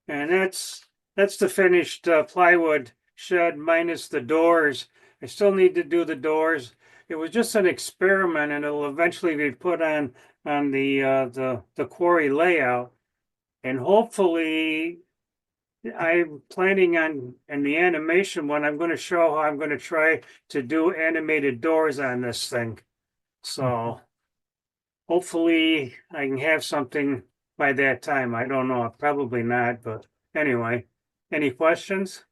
And that's the finished plywood shed minus the doors. I still need to do the doors. It was just an experiment, and it'll eventually be put on the quarry layout. And hopefully, I'm planning on in the animation one, I'm going to show how I'm going to try to do animated doors on this thing. So hopefully I can have something by that time. I don't know, probably not, but anyway, any questions?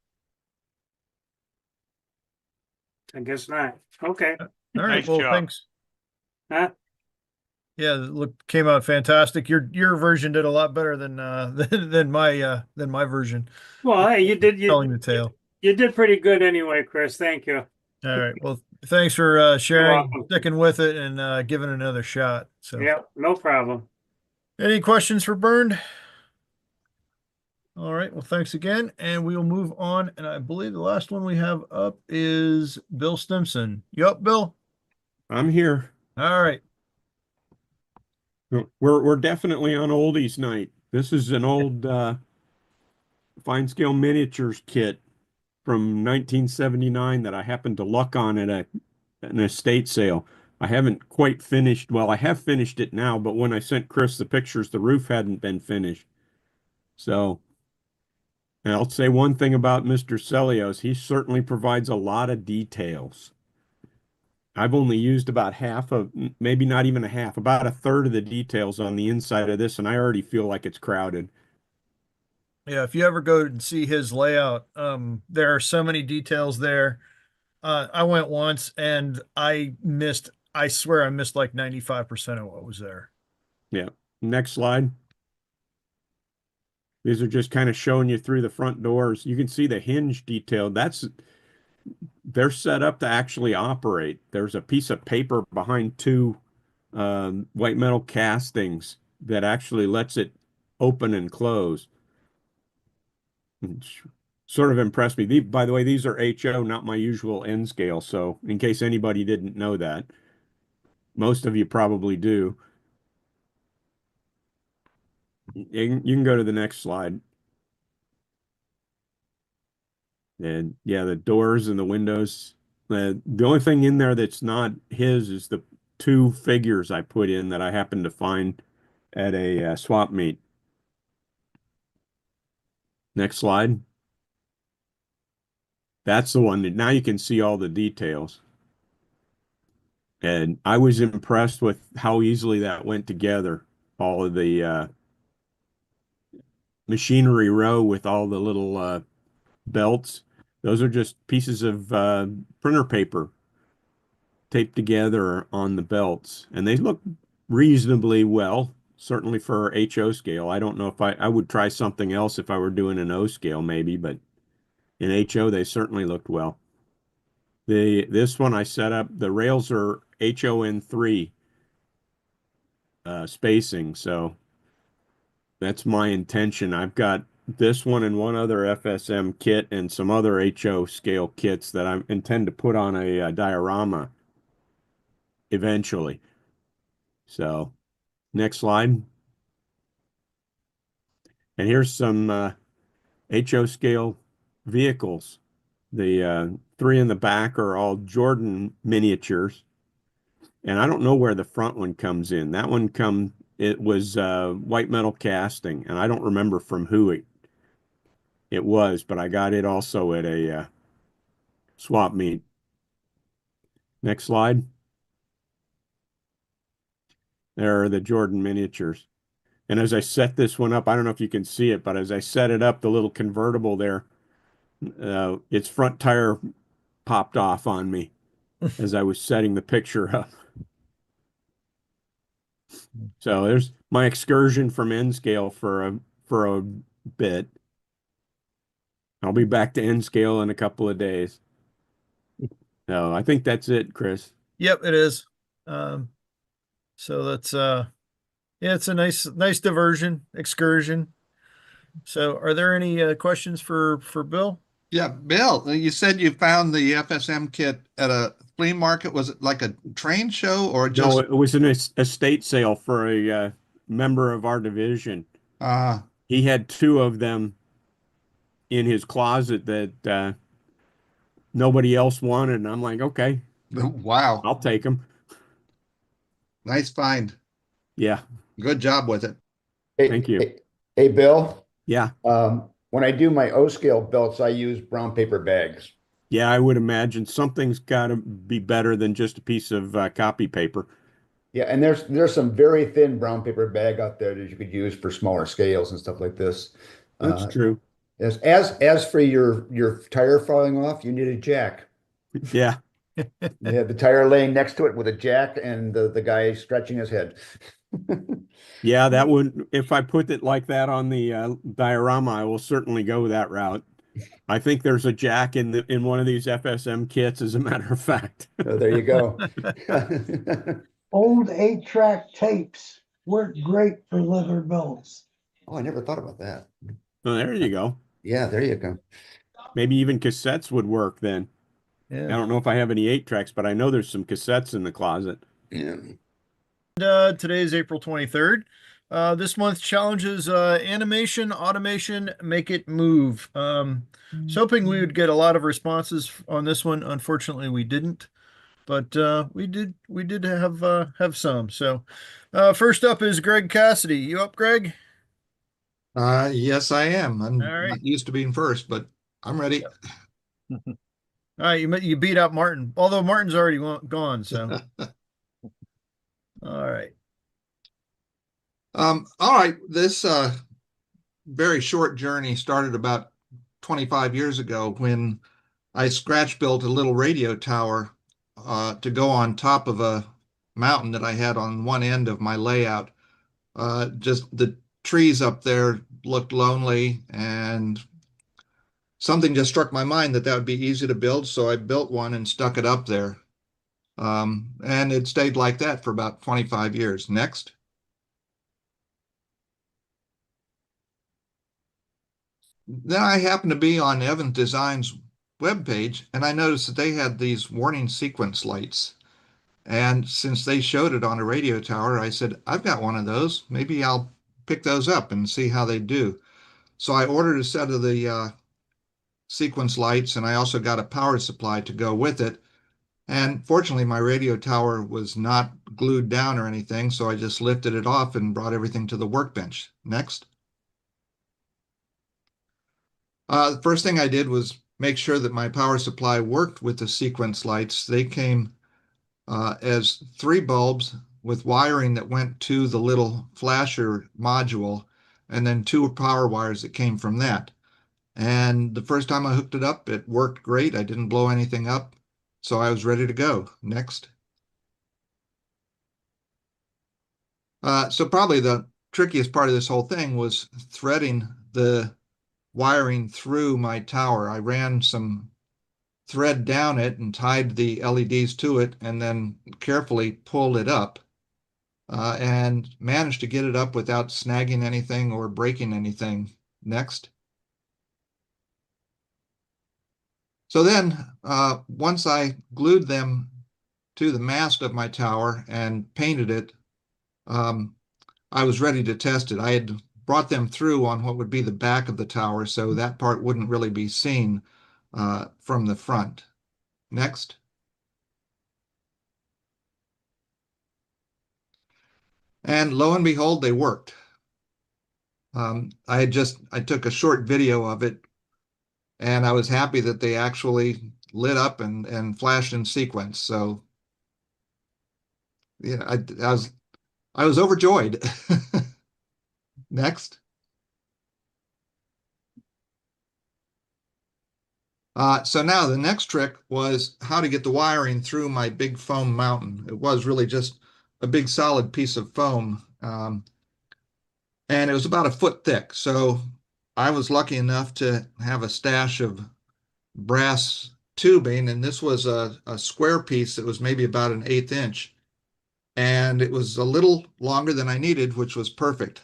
I guess not. Okay. All right. Nice Well, job. thanks. Huh? Yeah, came out fantastic. Your version did a lot better than than my version. Well, hey, Telling the tale. you did pretty good anyway, Chris. Thank you. All right. Well, thanks for You're sharing, welcome. sticking with it, and giving it another shot. So, Yeah, no problem. any questions for Bernd? All right. Well, thanks again, and we will move on. And I believe the last one we have up is Bill Stimson. You up, Bill? I'm here. All right. We're definitely on oldies night. This is an old fine scale miniatures kit from 1979 that I happened to luck on at an estate sale. I haven't quite finished. Well, I have finished it now, but when I sent Chris the pictures, the roof hadn't been finished. So, and I'll say one thing about Mr. Celios. He certainly provides a lot of details. I've only used about half of, maybe not even a half, about a third of the details on the inside of this, and I already feel like it's crowded. Yeah, if you ever go and see his layout, there are so many details there. I went once and I swear I missed like 95% of what was there. Yeah. Next slide. These are just kind of showing you through the front doors. You can see the hinge detail. They're set up to actually operate. There's a piece of paper behind two white metal castings that actually lets it open and close. sort of impressed me. By the way, these are HO, not my usual N scale. So in case anybody didn't know that, most of you probably do. You can go to the next slide. And yeah, the doors and the windows. The only thing in there that's not his is the two figures I put in that I happened to find at a swap meet. Next slide. That's the one that now you can see all the details. And I was impressed with how easily that went together. All of the machinery row with all the little belts. Those are just pieces of printer paper taped together on the belts. And they look reasonably well, certainly for HO scale. I don't know if I would try something else if I were doing an O scale maybe, but in HO they certainly looked well. This one I set up, the rails are HON3 spacing, so that's my intention. I've got this one and one other FSM kit and some other HO scale kits that I intend to put on a diorama eventually. So next slide. And here's some HO scale vehicles. The three in the back are all Jordan miniatures. And I don't know where the front one comes in. That one it was white metal casting, and I don't remember from who it was, but I got it also at a swap meet. Next slide. There are the Jordan miniatures. And as I set this one up, I don't know if you can see it, but as I set it up, the little convertible there, its front tire popped off on me as I was setting the picture up. So there's my excursion from N scale for a bit. I'll be back to N scale in a couple of days. So I think that's it, Chris. Yep, it is. So that's yeah, it's a nice diversion, excursion. So are there any questions for Bill? Yeah, Bill, you said you found the FSM kit at a flea market. Was it like a train show or just? No, it was an estate sale for a member of our division. He had two of them in his closet that nobody else wanted, and I'm like, okay, wow, I'll take them. Nice find. Yeah, good job with it. Thank you. Hey, Bill. Yeah. When I do my O scale belts, I use brown paper bags. Yeah, I would imagine something's got to be better than just a piece of copy paper. Yeah, and there's some very thin brown paper bag out there that you could use for smaller scales and stuff like this. That's true. As for your tire falling off, you need a jack. Yeah. You have the tire laying next to it with a jack and the guy stretching his head. Yeah, that would, if I put it like that on the diorama, I will certainly go that route. I think there's a jack in one of these FSM kits, as a matter of fact. Oh, there you go. Old 8-track tapes work great for leather belts. Oh, I never thought about that. Oh, there you go. Yeah, there you go. Maybe even cassettes would work then. Yeah. I don't know if I have any 8-tracks, but I know there's some cassettes in the closet. Yeah. Today is April 23rd. This month's challenge is animation, automation, make it move. Was hoping we would get a lot of responses on this one. Unfortunately, we didn't, but we did have some. So first up is Greg Cassidy. You up, Greg? Yes, I am. I'm All right. not used to being first, but I'm ready. All right, you beat out Martin, although Martin's already gone. So all right. All right. This very short journey started about 25 years ago when I scratch built a little radio tower to go on top of a mountain that I had on one end of my layout. Just the trees up there looked lonely, and something just struck my mind that would be easy to build, so I built one and stuck it up there. And it stayed like that for about 25 years. Next. then I happened to be on Evan Design's webpage, and I noticed that they had these warning sequence lights. And since they showed it on a radio tower, I said, I've got one of those. Maybe I'll pick those up and see how they do. So I ordered a set of the sequence lights, and I also got a power supply to go with it. And fortunately, my radio tower was not glued down or anything, so I just lifted it off and brought everything to the workbench. Next. The first thing I did was make sure that my power supply worked with the sequence lights. They came as 3 bulbs with wiring that went to the little flasher module, and then 2 power wires that came from that. And the first time I hooked it up, it worked great. I didn't blow anything up, so I was ready to go. Next. So probably the trickiest part of this whole thing was threading the wiring through my tower. I ran some thread down it and tied the LEDs to it, and then carefully pulled it up and managed to get it up without snagging anything or breaking anything. Next. So then once I glued them to the mast of my tower and painted it, I was ready to test it. I had brought them through on what would be the back of the tower, so that part wouldn't really be seen from the front. Next. And lo and behold, they worked. I took a short video of it, and I was happy that they actually lit up and flashed in sequence. So yeah, I was overjoyed. Next. So now the next trick was how to get the wiring through my big foam mountain. It was really just a big solid piece of foam, and it was about a foot thick. So I was lucky enough to have a stash of brass tubing, and this was a square piece that was maybe about an 1/8 inch. And it was a little longer than I needed, which was perfect.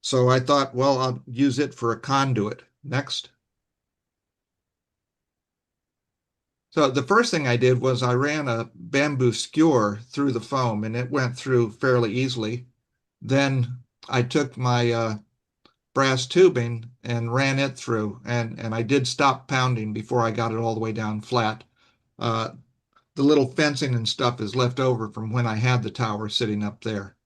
So I thought, well, I'll use it for a conduit. Next. So the first thing I did was I ran a bamboo skewer through the foam, and it went through fairly easily. Then I took my brass tubing and ran it through, and I did stop pounding before I got it all the way down flat. The little fencing and stuff is left over from when I had the tower sitting up there.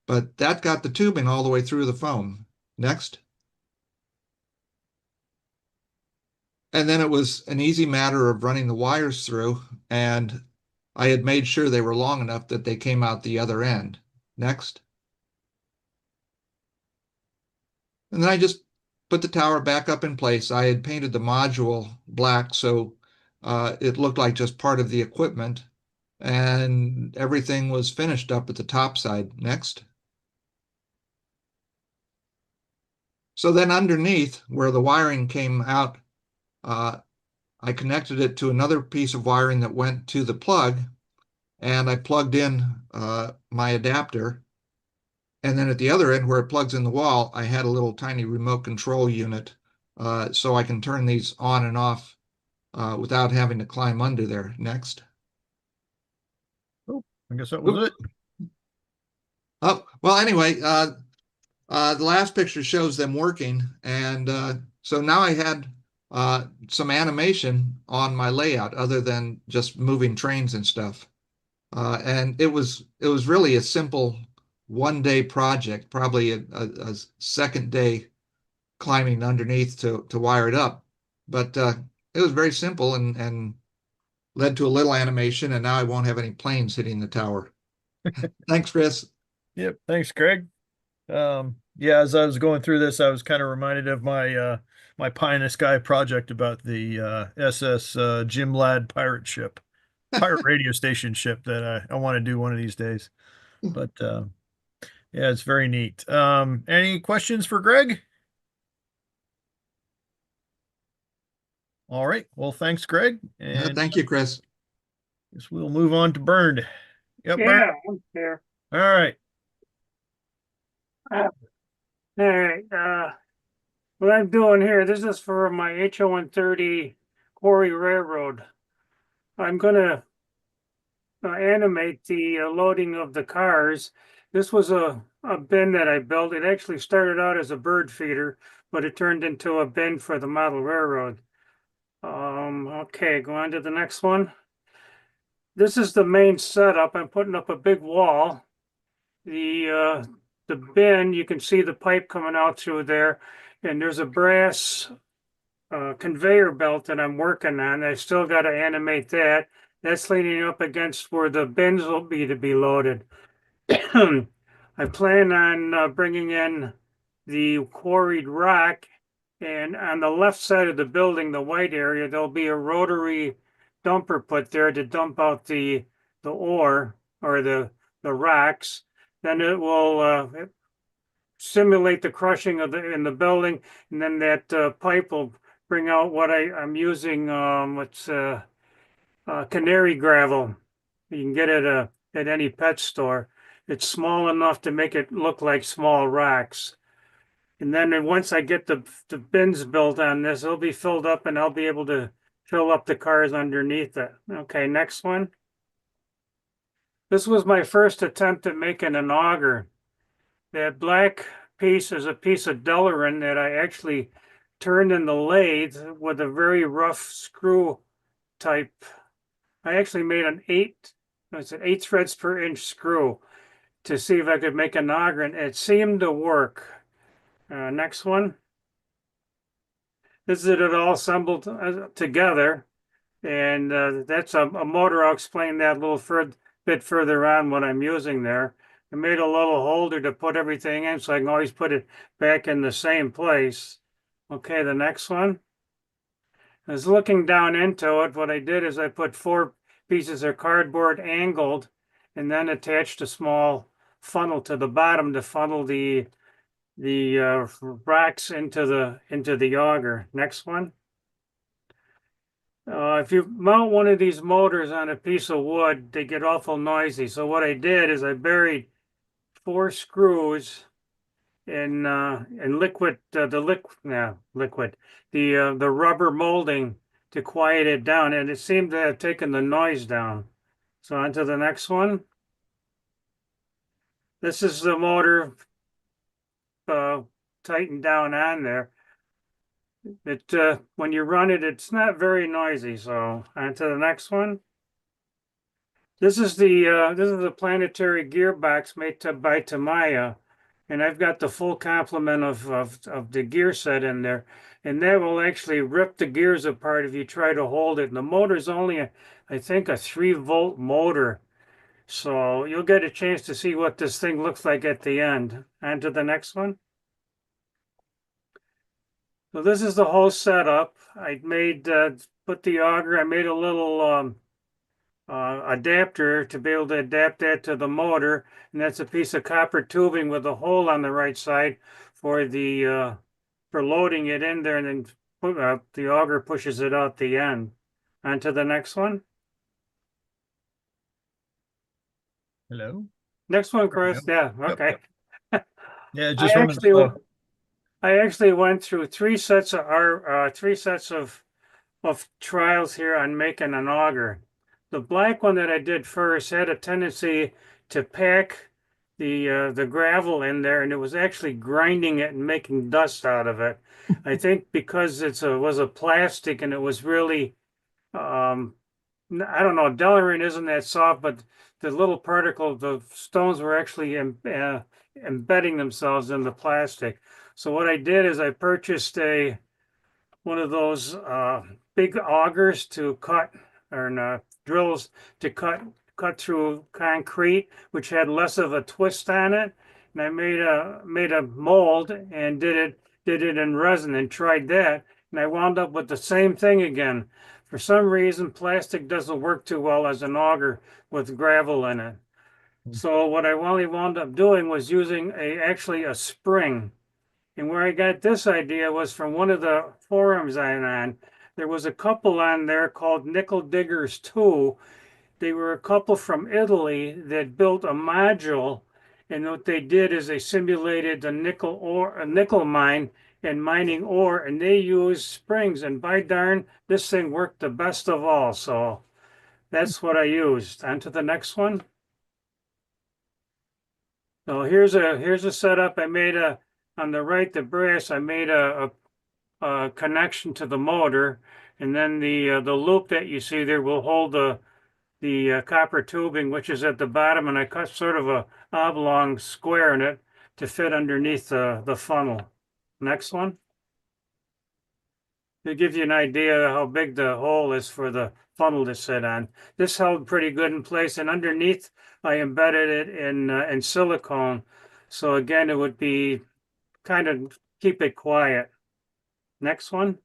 But that got the tubing all the way through the foam. Next. And then it was an easy matter of running the wires through, and I had made sure they were long enough that they came out the other end. Next. And then I just put the tower back up in place. I had painted the module black, so it looked like just part of the equipment, and everything was finished up at the top side. Next. So then underneath, where the wiring came out, I connected it to another piece of wiring that went to the plug, and I plugged in my adapter. And then at the other end, where it plugs in the wall, I had a little tiny remote control unit, so I can turn these on and off without having to climb under there. Next. Oh, I guess that was it. Oh, well, anyway, the last picture shows them working. And so now I had some animation on my layout other than just moving trains and stuff. And it was really a simple 1-day project, probably a second day climbing underneath to wire it up. But it was very simple and led to a little animation, and now I won't have any planes hitting the tower. Thanks, Chris. Yep. Thanks, Craig. Yeah, as I was going through this, I was kind of reminded of my my pie in the sky project about the SS Jim Ladd pirate radio station ship that I want to do one of these days. But yeah, it's very neat. Any questions for Greg? All right. Well, thanks, Greg. And Thank you, Chris. guess we'll move on to Bernd. Yep, Yeah, Bernd. I'm there. All right. All right. What I'm doing here, this is for my HO-130 Quarry Railroad. I'm gonna animate the loading of the cars. This was a bin that I built. It actually started out as a bird feeder, but it turned into a bin for the model railroad. Okay, go on to the next one. This is the main setup. I'm putting up a big wall. The bin, you can see the pipe coming out through there, and there's a brass conveyor belt that I'm working on. I still got to animate that. That's leaning up against where the bins will be to be loaded. I plan on bringing in the quarried rock, and on the left side of the building, the white area, there'll be a rotary dumper put there to dump out the ore or the rocks. Then it will simulate the crushing of in the building, and then that pipe will bring out what I'm using. What's canary gravel. You can get it at any pet store. It's small enough to make it look like small rocks. And then once I get the bins built on this, it'll be filled up and I'll be able to fill up the cars underneath it. Okay, next one. This was my first attempt at making an auger. That black piece is a piece of Delrin that I actually turned in the lathe with a very rough screw type. I actually made it's an 8 threads per inch screw to see if I could make an auger, and it seemed to work. Next one. This is it all assembled together, and that's a motor. I'll explain that a little bit further on what I'm using there. I made a little holder to put everything in so I can always put it back in the same place. Okay, the next one. I was looking down into it. What I did is I put 4 pieces of cardboard angled and then attached a small funnel to the bottom to funnel the racks into the auger. Next one. If you mount one of these motors on a piece of wood, they get awful noisy. So what I did is I buried 4 screws in liquid, the rubber molding to quiet it down, and it seemed to have taken the noise down. So on to the next one. This is the motor tightened down on there. It when you run it, it's not very noisy. So on to the next one. This is the planetary gearbox made by Tamiya, and I've got the full complement of the gear set in there, and that will actually rip the gears apart if you try to hold it. And the motor's only, I think, a 3-volt motor, so you'll get a chance to see what this thing looks like at the end. On to the next one. So this is the whole setup. I made put the auger. I made a little adapter to be able to adapt that to the motor, and that's a piece of copper tubing with a hole on the right side for the for loading it in there, and then the auger pushes it out the end. On to the next one. Hello. Next one, Chris. Yeah. Okay. Yeah, just running slow. I actually went through 3 sets of trials here on making an auger. The black one that I did first had a tendency to pack the gravel in there, and it was actually grinding it and making dust out of it. I think because was a plastic and it was really I don't know, Delrin isn't that soft, but the little particles, the stones were actually embedding themselves in the plastic. So what I did is I purchased one of those big augers to cut, or drills to cut through concrete, which had less of a twist on it. And I made a mold and did it in resin and tried that, and I wound up with the same thing again. For some reason, plastic doesn't work too well as an auger with gravel in it. So what I only wound up doing was using actually a spring. And where I got this idea was from one of the forums I'm on. There was a couple on there called Nickel Diggers 2. They were a couple from Italy that built a module, And what they did is they simulated a nickel mine and mining ore, and they used springs. And by darn, this thing worked the best of all. So that's what I used. On to the next one. So here's a setup. I made on the right, the brass, I made a connection to the motor, and then the loop that you see there will hold the copper tubing, which is at the bottom, and I cut sort of a oblong square in it to fit underneath the funnel. Next one. To give you an idea how big the hole is for the funnel to sit on. This held pretty good in place, and underneath I embedded it in silicone. So again, it would be kind of keep it quiet. Next one.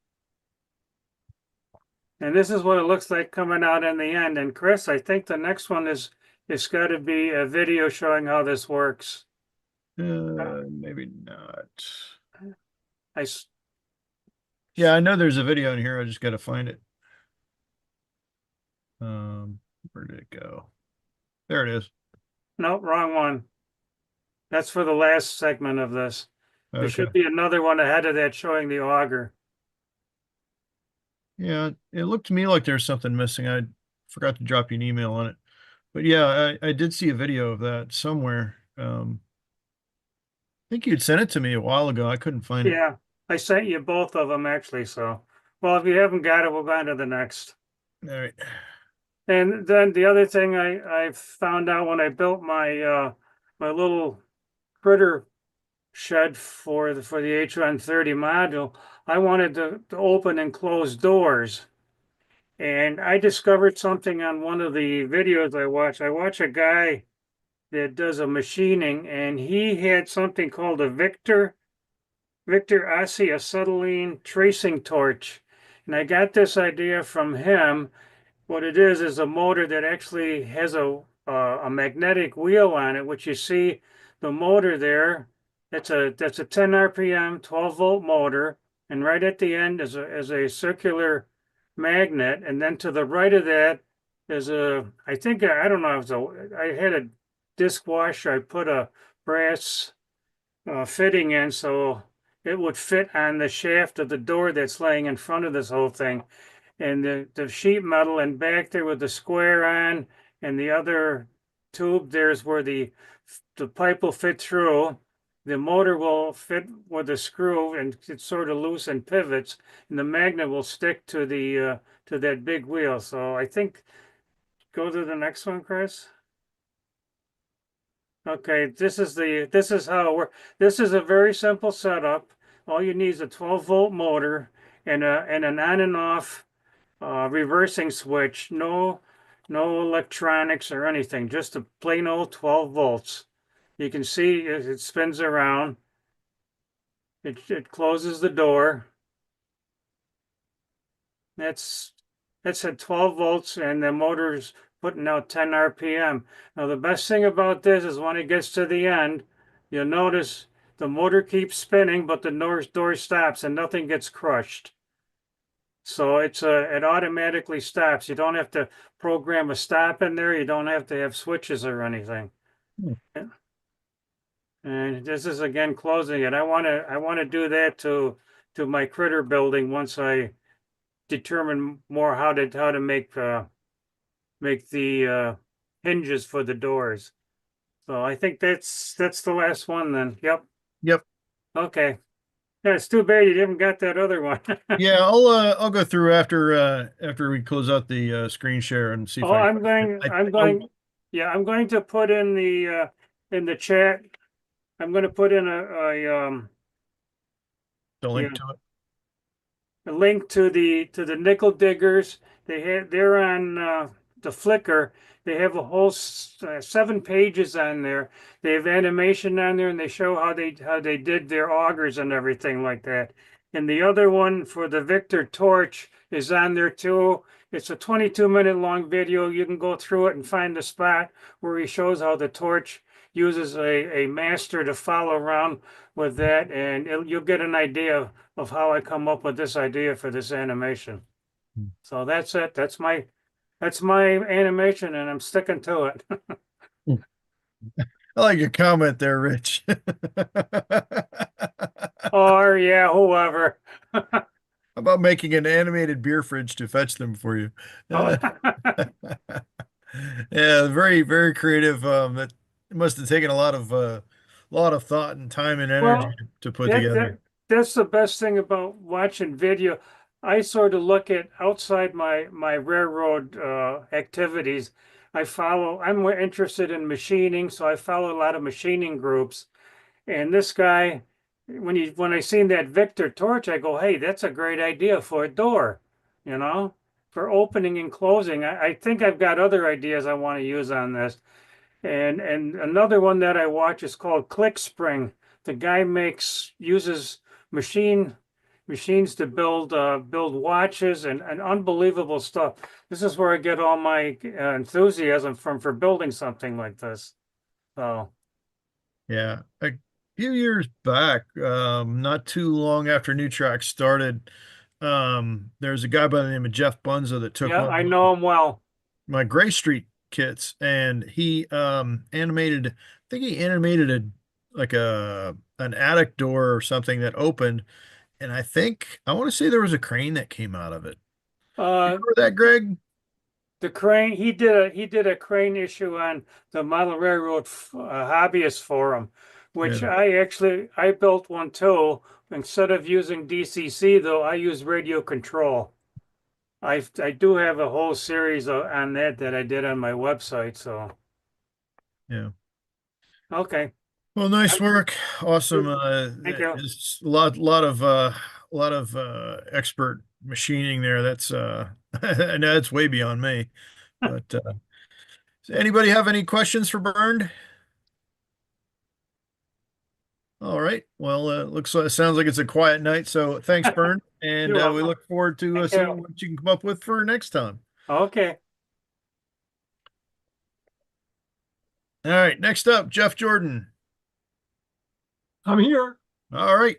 And this is what it looks like coming out in the end. And Chris, I think the next one is it's got to be a video showing how this works. Maybe not. I Yeah, I know there's a video in here. I just got to find it. Where did it go? There it is. No, wrong one. That's for the last segment of this. There Okay. should be another one ahead of that showing the auger. Yeah, it looked to me like there's something missing. I forgot to drop you an email on it. But yeah, I did see a video of that somewhere. I think you'd sent it to me a while ago. I couldn't find it. Yeah, I sent you both of them actually. So, well, if you haven't got it, we'll go on to the next. All right. And then the other thing I found out when I built my my little critter shed for the H130 module, I wanted to open and close doors. And I discovered something on one of the videos I watch. I watch a guy that does a machining, and he had something called a Victor acetylene tracing torch. And I got this idea from him. What it is a motor that actually has a magnetic wheel on it, which you see the motor there. That's a 10 RPM, 12 volt motor, and right at the end is a circular magnet, and then to the right of that is I think I don't know if I had a disc washer. I put a brass fitting in so it would fit on the shaft of the door that's laying in front of this whole thing. And the sheet metal, and back there with the square on, and the other tube, there's where the pipe will fit through. The motor will fit with the screw, and it's sort of loose and pivots, and the magnet will stick to the to that big wheel. So I think go to the next one, Chris. Okay, this is how it works. This is a very simple setup. All you need is a 12 volt motor and an on and off reversing switch. No electronics or anything. Just a plain old 12 volts. You can see it spins around. It closes the door. That's at 12 volts, and the motor's putting out 10 RPM. Now, the best thing about this is when it gets to the end, you'll notice the motor keeps spinning, but the door stops and nothing gets crushed. So it automatically stops. You don't have to program a stop in there. You don't have to have switches or anything. And this is again closing it. I want to do that to my critter building once I determine more how to make the hinges for the doors. So I think that's the last one then. Yep. Yep. Okay. Yeah, it's too bad you didn't got that other one. Yeah, I'll go through after we close out the screen share and see if Oh, I'm going to put in the chat. I'm going to put in the link to it. a link to the nickel diggers. They're on the Flickr. They have a whole 7 pages on there. They have animation on there, and they show how they did their augers and everything like that. And the other one for the Victor torch is on there too. It's a 22-minute long video. You can go through it and find the spot where he shows how the torch uses a master to follow around with that, and you'll get an idea of how I come up with this idea for this animation. So that's it. That's my animation, and I'm sticking to it. I like your comment there, Rich. Or yeah, whoever. How about making an animated beer fridge to fetch them for you? Oh. Yeah, very, very creative. It must have taken a lot of thought and time and energy Well, to put that together. that that's the best thing about watching video. I sort of look at outside my railroad activities. I'm more interested in machining, so I follow a lot of machining groups. And this guy, when I seen that Victor torch, I go, hey, that's a great idea for a door, you know, for opening and closing. I think I've got other ideas I want to use on this. And another one that I watch is called Click Spring. The guy uses machines to build watches and unbelievable stuff. This is where I get all my enthusiasm from for building something like this. So Yeah. A few years back, not too long after New Track started, there's a guy by the name of Jeff Bunza that took yeah, one of I know him well. my Gray Street kits and he animated, I think he animated an attic door or something that opened, and I want to say there was a crane that came out of it. Uh, Remember that, Greg? the crane he did a crane issue on the Model Railroad Hobbyist Forum, which Yeah. I built one too. Instead of using DCC though, I use radio control. I do have a whole series on that I did on my website. So Yeah. okay, Well, nice work. Awesome. thank you. It's a lot of expert machining there. That's I know it's way beyond me. But does anybody have any questions for Bernd? All right. Well, sounds like it's a quiet night. So thanks, Bernd, and You're we welcome. look forward to Thank seeing you. what you can come up with for next time. Okay. All right. Next up, Jeff Jordan. I'm here. All right.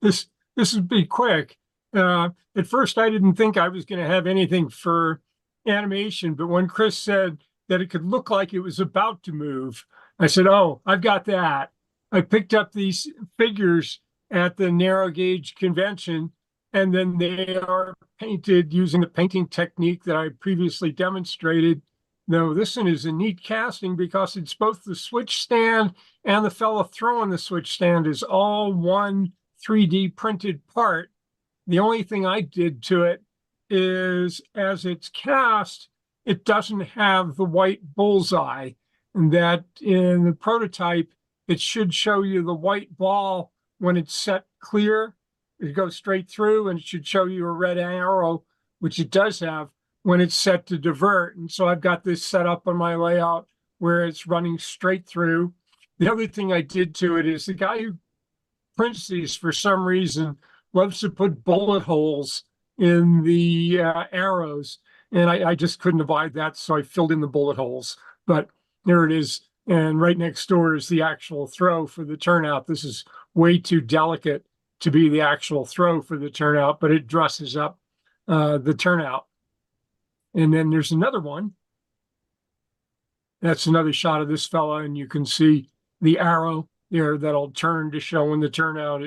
This would be quick. At first, I didn't think I was going to have anything for animation, but when Chris said that it could look like it was about to move, I said, "Oh, I've got that." I picked up these figures at the narrow gauge convention, and then they are painted using the painting technique that I previously demonstrated. Now, this one is a neat casting because it's both the switch stand and the fella throwing the switch stand is all one 3D printed part. The only thing I did to it is as it's cast, it doesn't have the white bullseye, and that in the prototype, it should show you the white ball when it's set clear. It goes straight through, and it should show you a red arrow, which it does have when it's set to divert. And so I've got this set up on my layout where it's running straight through. The other thing I did to it is the guy who prints these for some reason loves to put bullet holes in the arrows, and I just couldn't abide that, so I filled in the bullet holes. But there it is, and right next door is the actual throw for the turnout. This is way too delicate to be the actual throw for the turnout, but it dresses up the turnout. And then there's another one. That's another shot of this fella, and you can see the arrow there that'll turn to show when the turnout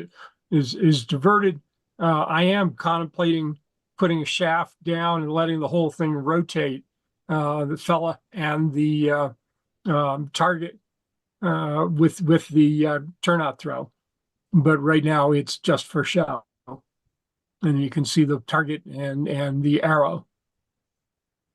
is diverted. I am contemplating putting a shaft down and letting the whole thing rotate, the fella and the target with the turnout throw. But right now it's just for show. And you can see the target and the arrow.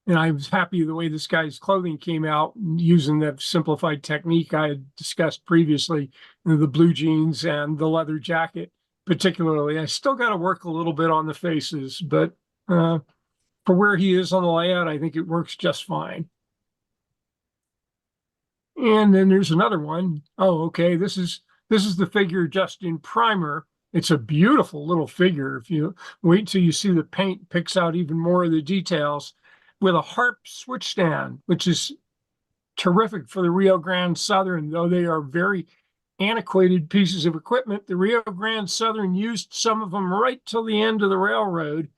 And I was happy the way this guy's clothing came out using the simplified technique I had discussed previously, the blue jeans and the leather jacket, particularly. I still got to work a little bit on the faces, but for where he is on the layout, I think it works just fine. And then there's another one. Oh, okay. This is the figure just in primer. It's a beautiful little figure. If you wait till you see the paint picks out even more of the details, with a harp switch stand, which is terrific for the Rio Grande Southern, though they are very antiquated pieces of equipment. The Rio Grande Southern used some of them right till the end of the railroad.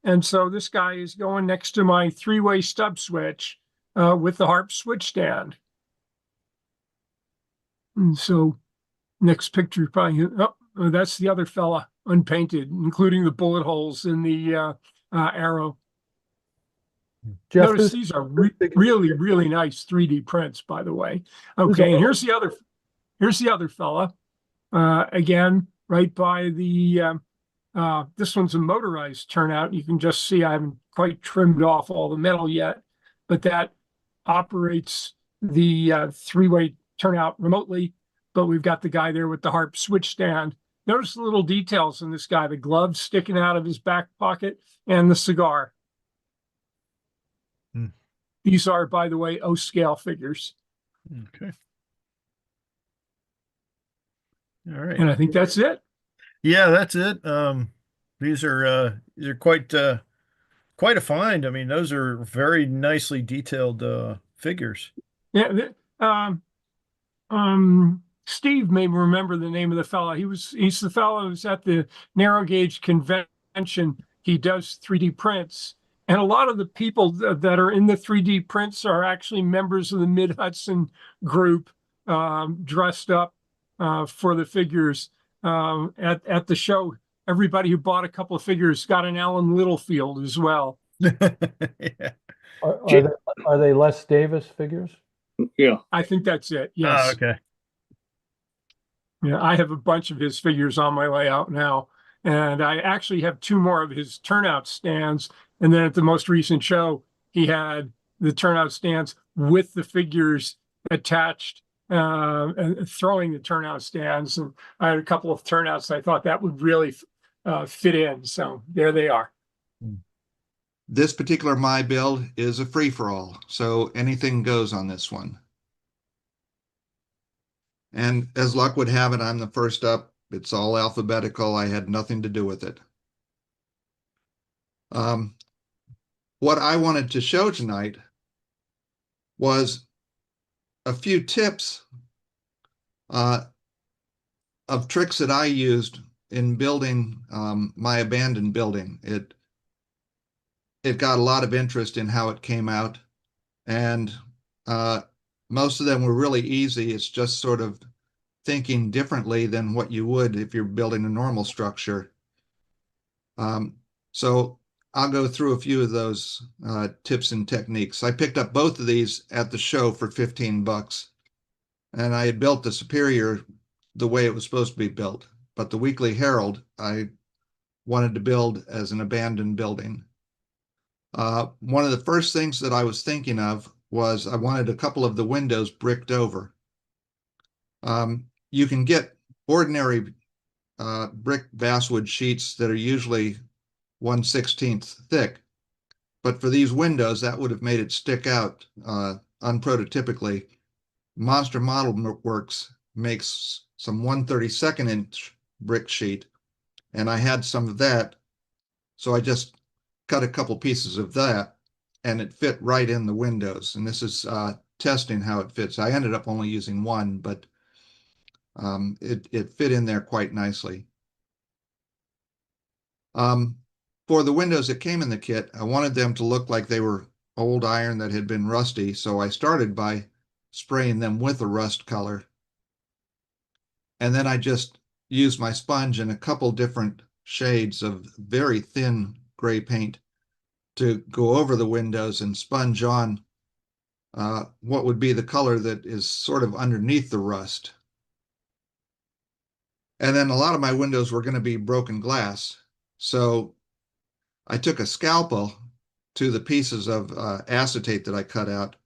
And so this guy is going next to my three-way stub switch with the harp switch stand. And so next picture, probably, oh, that's the other fella, unpainted, including the bullet holes in the arrow. Jeff, Notice these are really, really nice 3D prints, by the way. Okay, and here's the other fella. Again, right by the this one's a motorized turnout. You can just see I haven't quite trimmed off all the metal yet, but that operates the three-way turnout remotely. But we've got the guy there with the harp switch stand. Notice the little details in this guy, the gloves sticking out of his back pocket and the cigar. These are, by the way, O-scale figures. Okay. All right. And I think that's it. Yeah, that's it. These are quite quite a find. I mean, those are very nicely detailed figures. Yeah. Steve may remember the name of the fellow. He's the fellow who's at the narrow gauge convention. He does 3D prints. And a lot of the people that are in the 3D prints are actually members of the Mid-Hudson group, dressed up for the figures. At the show, everybody who bought a couple of figures got an Alan Littlefield as well. Yeah. Are they Les Davis figures? Yeah, I think that's it. Yes. Oh, okay. Yeah, I have a bunch of his figures on my layout now, and I actually have two more of his turnout stands. And then at the most recent show, he had the turnout stands with the figures attached, and throwing the turnout stands. And I had a couple of turnouts. I thought that would really fit in. So there they are. This particular My Build is a free-for-all, so anything goes on this one. And as luck would have it, I'm the first up. It's all alphabetical. I had nothing to do with it. What I wanted to show tonight was a few tips of tricks that I used in building my abandoned building. It got a lot of interest in how it came out, and most of them were really easy. It's just sort of thinking differently than what you would if you're building a normal structure. So I'll go through a few of those tips and techniques. I picked up both of these at the show for 15 bucks, and I had built the Superior the way it was supposed to be built. But the Weekly Herald, I wanted to build as an abandoned building. One of the first things that I was thinking of was I wanted a couple of the windows bricked over. You can get ordinary brick basswood sheets that are usually 1/16 thick, but for these windows, that would have made it stick out unprototypically. Monster Model Works makes some 1/32 inch brick sheet, and I had some of that, so I just cut a couple pieces of that, and it fit right in the windows. And this is testing how it fits. I ended up only using one, but it fit in there quite nicely. For the windows that came in the kit, I wanted them to look like they were old iron that had been rusty, so I started by spraying them with a rust color. And then I just used my sponge in a couple different shades of very thin gray paint to go over the windows and sponge on what would be the color that is sort of underneath the rust. And then a lot of my windows were going to be broken glass, so I took a scalpel to the pieces of acetate that I cut out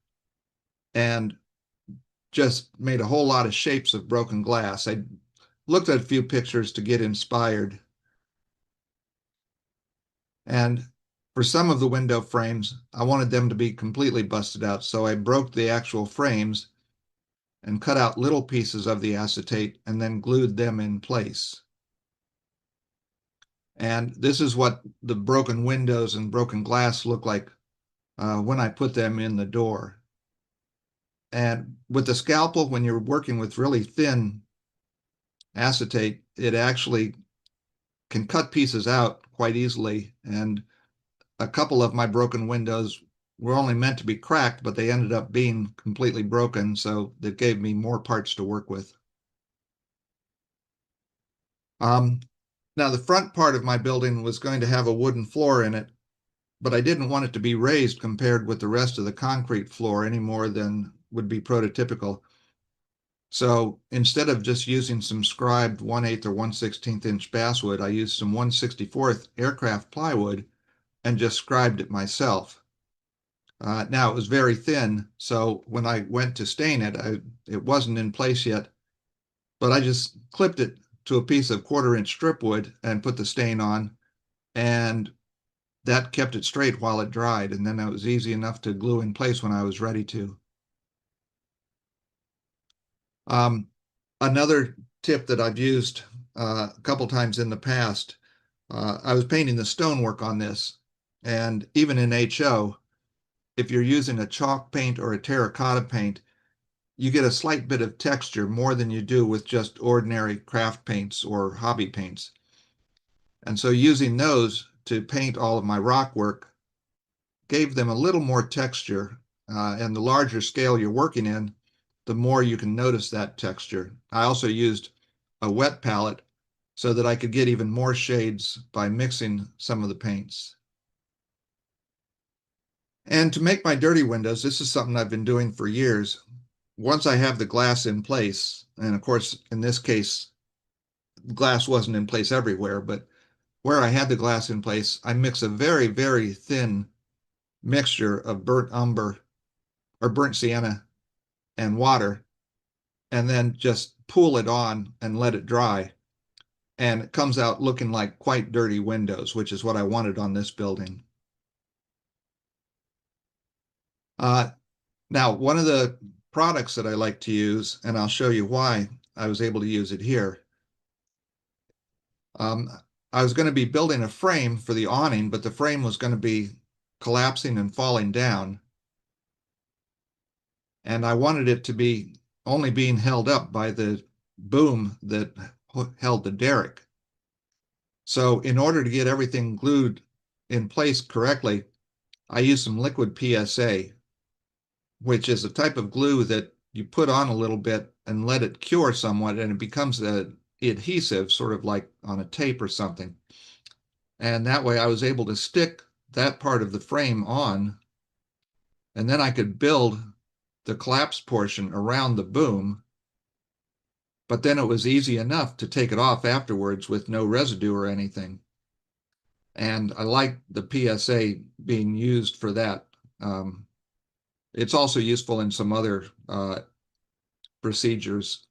and just made a whole lot of shapes of broken glass. I looked at a few pictures to get inspired. And for some of the window frames, I wanted them to be completely busted out, so I broke the actual frames and cut out little pieces of the acetate and then glued them in place. And this is what the broken windows and broken glass look like when I put them in the door. And with the scalpel, when you're working with really thin acetate, it actually can cut pieces out quite easily. And a couple of my broken windows were only meant to be cracked, but they ended up being completely broken, so that gave me more parts to work with. Now, the front part of my building was going to have a wooden floor in it, but I didn't want it to be raised compared with the rest of the concrete floor any more than would be prototypical. So instead of just using some scribed 1/8 or 1/16 inch basswood, I used some 1/64 aircraft plywood and just scribed it myself. Now it was very thin, so when I went to stain it, it wasn't in place yet, but I just clipped it to a piece of 1/4 inch strip wood and put the stain on, and that kept it straight while it dried, and then it was easy enough to glue in place when I was ready to. Another tip that I've used a couple times in the past, I was painting the stonework on this, and even in HO, if you're using a chalk paint or a terracotta paint, you get a slight bit of texture more than you do with just ordinary craft paints or hobby paints. And so using those to paint all of my rock work gave them a little more texture, and the larger scale you're working in, the more you can notice that texture. I also used a wet palette so that I could get even more shades by mixing some of the paints. And to make my dirty windows, this is something I've been doing for years. Once I have the glass in place, and of course, in this case, the glass wasn't in place everywhere, but where I had the glass in place, I mix a very, very thin mixture of burnt umber or burnt sienna and water, and then just pool it on and let it dry. And it comes out looking like quite dirty windows, which is what I wanted on this building. Now, one of the products that I like to use, and I'll show you why I was able to use it here. I was going to be building a frame for the awning, but the frame was going to be collapsing and falling down. And I wanted it to be only being held up by the boom that held the derrick. So in order to get everything glued in place correctly, I used some liquid PSA, which is a type of glue that you put on a little bit and let it cure somewhat, and it becomes an adhesive, sort of like on a tape or something. And that way I was able to stick that part of the frame on, and then I could build the collapse portion around the boom, but then it was easy enough to take it off afterwards with no residue or anything. And I like the PSA being used for that. It's also useful in some other procedures.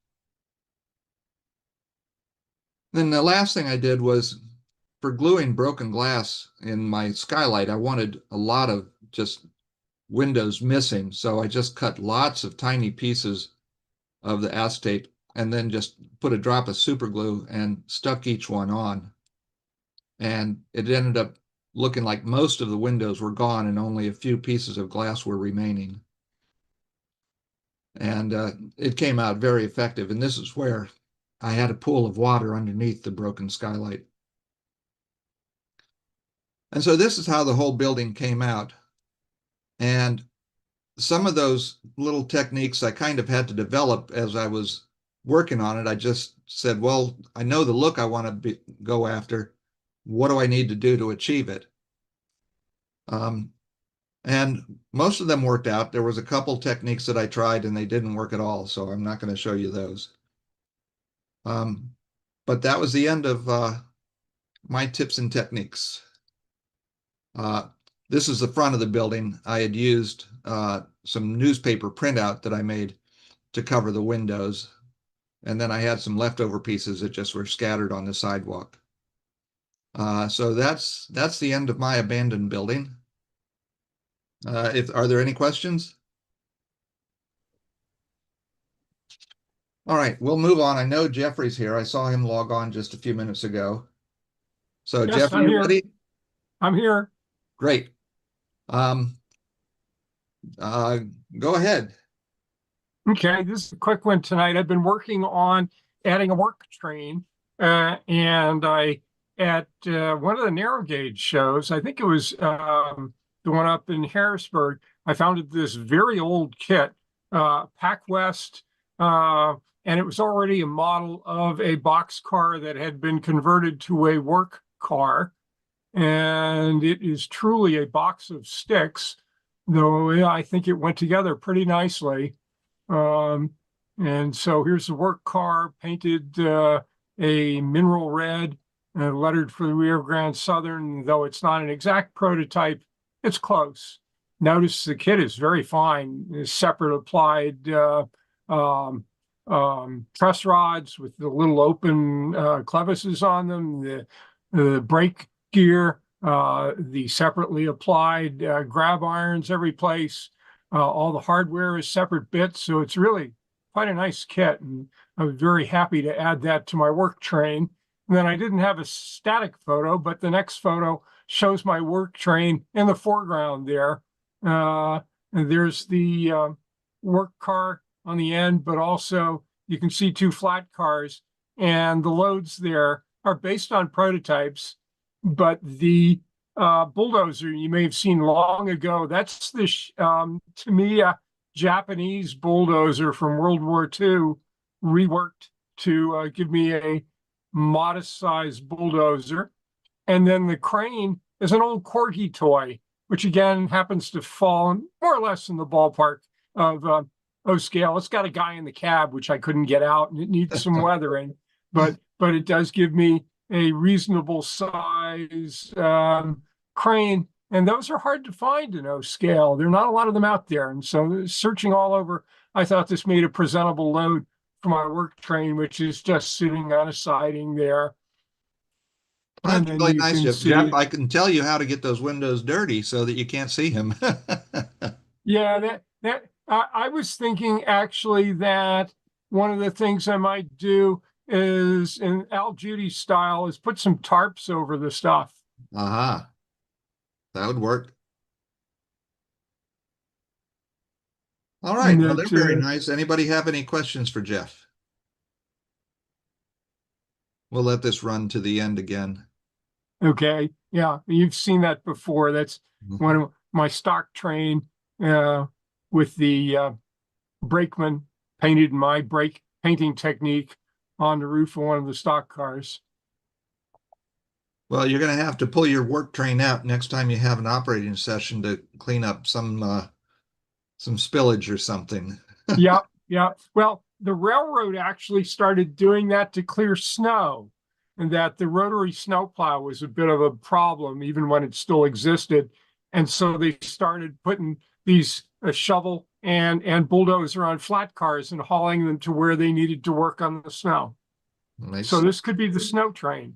Then the last thing I did was, for gluing broken glass in my skylight, I wanted a lot of just windows missing. So I just cut lots of tiny pieces of the acetate and then just put a drop of super glue and stuck each one on. And it ended up looking like most of the windows were gone and only a few pieces of glass were remaining. And it came out very effective. And this is where I had a pool of water underneath the broken skylight. And so this is how the whole building came out. And some of those little techniques I kind of had to develop as I was working on it. I just said, well, I know the look I want to go after. What do I need to do to achieve it? And most of them worked out. There was a couple techniques that I tried and they didn't work at all, so I'm not going to show you those. But that was the end of my tips and techniques. This is the front of the building. I had used some newspaper printout that I made to cover the windows. And then I had some leftover pieces that just were scattered on the sidewalk. So that's the end of my abandoned building. Are there any questions? All right, we'll move on. I know Jeffrey's here. I saw him log on just a few minutes ago. So Yes, Jeffrey, I'm you here. ready? I'm here. Great. Go ahead. Okay, this is a quick one tonight. I've been working on adding a work train, and I at one of the narrow gauge shows, I think it was the one up in Harrisburg, I found this very old kit, Pac West and it was already a model of a box car that had been converted to a work car. And it is truly a box of sticks, though I think it went together pretty nicely. And so here's the work car painted a mineral red, lettered for the Rio Grande Southern, though it's not an exact prototype, it's close. Notice the kit is very fine, separate applied truss rods with the little open clevises on them, the brake gear, the separately applied grab irons every place. All the hardware is separate bits, so it's really quite a nice kit, and I was very happy to add that to my work train. And then I didn't have a static photo, but the next photo shows my work train in the foreground there. And there's the work car on the end, but also you can see two flat cars, and the loads there are based on prototypes, but the bulldozer you may have seen long ago, that's the to me a Japanese bulldozer from World War II reworked to give me a modest sized bulldozer. And then the crane is an old corgi toy, which again happens to fall more or less in the ballpark of O scale. It's got a guy in the cab, which I couldn't get out, and it needs some weathering, but it does give me a reasonable size crane. And those are hard to find in O scale. There are not a lot of them out there. And so searching all over, I thought this made a presentable load for my work train, which is just sitting on a siding there. That's really nice, Jeff. I can tell you how to get those windows dirty so that you can't see him. Yeah, I was thinking actually that one of the things I might do is in Al Judy style is put some tarps over the stuff. Aha. That would work. All right. Well, they're very nice. Anybody have any questions for Jeff? We'll let this run to the end again. Okay. Yeah, you've seen that before. That's one of my stock train with the brakeman painted my brake painting technique on the roof of one of the stock cars. Well, you're going to have to pull your work train out next time you have an operating session to clean up some spillage or something. Yep. Well, the railroad actually started doing that to clear snow, and that the rotary snowplow was a bit of a problem even when it still existed. And so they started putting these shovel and bulldozer on flat cars and hauling them to where they needed to work on the snow. So this could be the snow train.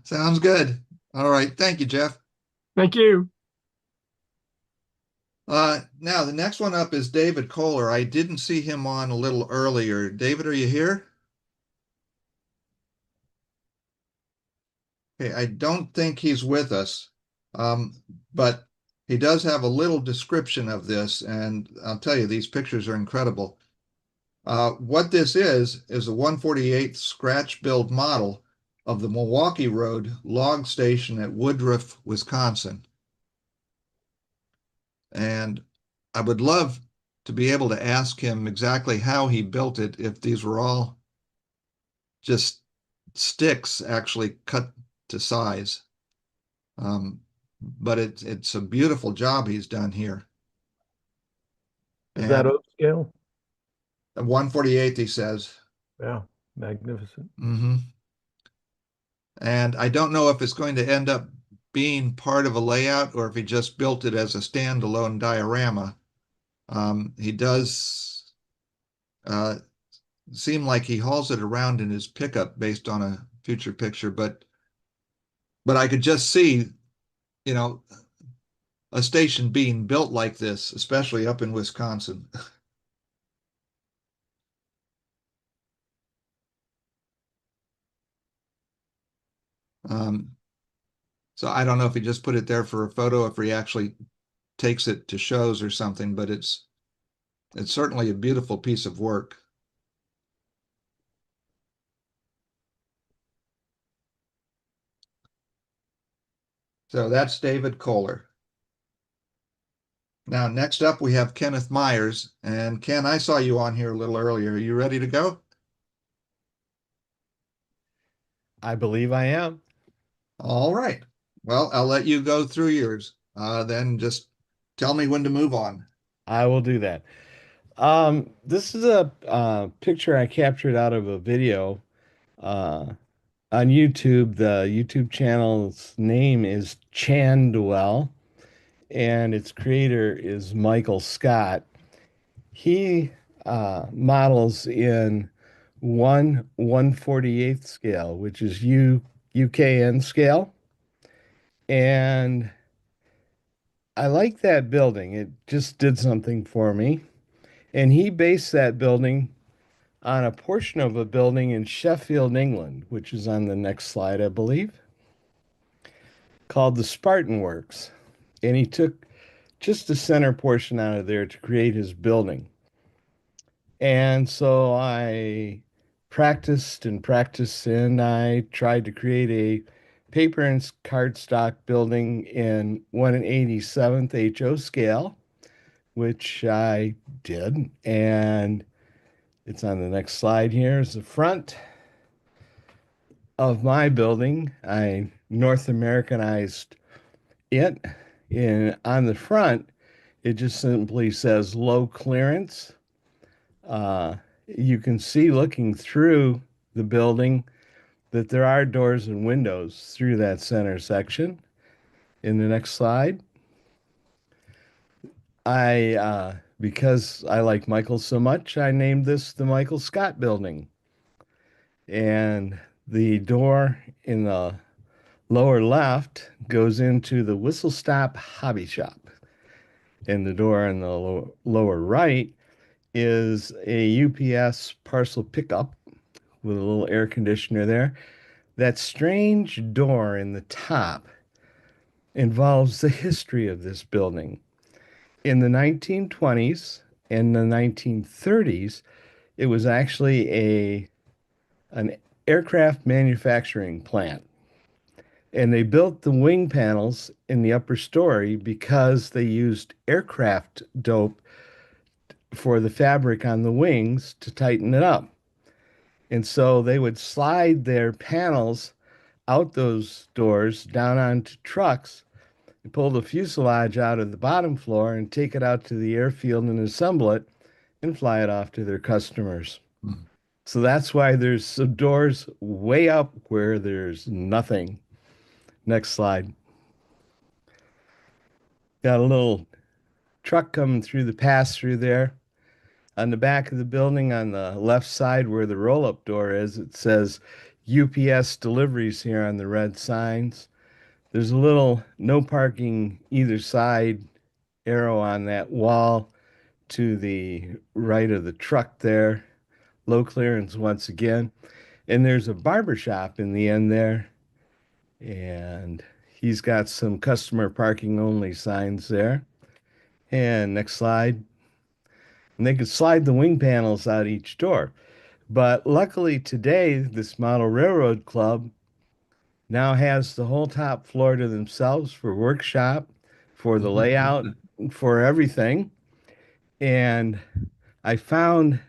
Sounds good. All right. Thank you, Jeff. Thank you. Now, the next one up is David Kohler. I didn't see him on a little earlier. David, are you here? Okay, I don't think he's with us, but he does have a little description of this, and I'll tell you, these pictures are incredible. What this is a 1/48 Scratcch Build model of the Milwaukee Road log station at Woodruff, Wisconsin. And I would love to be able to ask him exactly how he built it, if these were all just sticks actually cut to size. But it's a beautiful job he's done here. Is that oak scale? 1/48, he says. Yeah, magnificent. And I don't know if it's going to end up being part of a layout or if he just built it as a standalone diorama. He does seem like he hauls it around in his pickup based on a future picture, but I could just see, you know, a station being built like this, especially up in Wisconsin. So I don't know if he just put it there for a photo, if he actually takes it to shows or something, but it's certainly a beautiful piece of work. So that's David Kohler. Now, next up, we have Kenneth Myers. And Ken, I saw you on here a little earlier. Are you ready to go? I believe I am. All right. Well, I'll let you go through yours. Then just tell me when to move on. I will do that. This is a picture I captured out of a video on YouTube. The YouTube channel's name is Chandwell, and its creator is Michael Scott. He models in 1/148th scale, which is UKN scale. And I like that building. It just did something for me. And he based that building on a portion of a building in Sheffield, England, which is on the next slide, I believe, called the Spartan Works. And he took just the center portion out of there to create his building. And so I practiced and practiced, and I tried to create a paper and cardstock building in 1/87th HO scale, which I did. And it's on the next slide here is the front of my building. I North Americanized it. On the front, it just simply says low clearance. You can see looking through the building that there are doors and windows through that center section. In the next slide, because I like Michael so much, I named this the Michael Scott Building. And the door in the lower left goes into the Whistle Stop Hobby Shop. And the door in the lower right is a UPS parcel pickup with a little air conditioner there. That strange door in the top involves the history of this building. In the 1920s and the 1930s, it was actually an aircraft manufacturing plant. And they built the wing panels in the upper story because they used aircraft dope for the fabric on the wings to tighten it up. And so they would slide their panels out those doors down onto trucks and pull the fuselage out of the bottom floor and take it out to the airfield and assemble it and fly it off to their customers. So that's why there's some doors way up where there's nothing. Next slide. Got a little truck coming through the pass-through there. On the back of the building on the left side where the roll-up door is, it says UPS deliveries here on the red signs. There's a little no parking either side arrow on that wall to the right of the truck there. Low clearance once again. And there's a barber shop in the end there. And he's got some customer parking only signs there. And next slide. And they could slide the wing panels out each door. But luckily today, this model railroad club now has the whole top floor to themselves for workshop, for the layout, for everything. And I found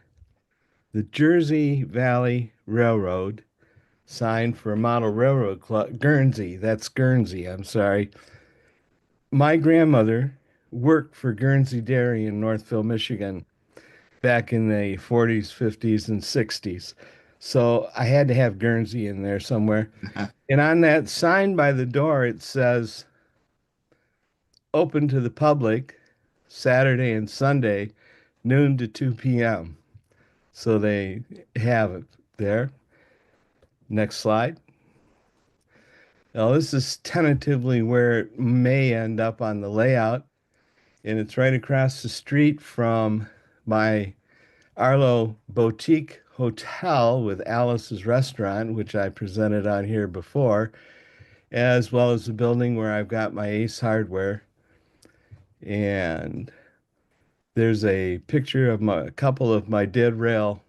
the Jersey Valley Railroad sign for a model railroad club, Guernsey. That's Guernsey, I'm sorry. My grandmother worked for Guernsey Dairy in Northville, Michigan back in the 40s, 50s, and 60s. So I had to have Guernsey in there somewhere. And on that sign by the door, it says, open to the public Saturday and Sunday, noon to 2 p.m. So they have it there. Next slide. Now, this is tentatively where it may end up on the layout. And it's right across the street from my Arlo Boutique Hotel with Alice's Restaurant, which I presented on here before, as well as the building where I've got my Ace Hardware. And there's a picture of a couple of my dead rail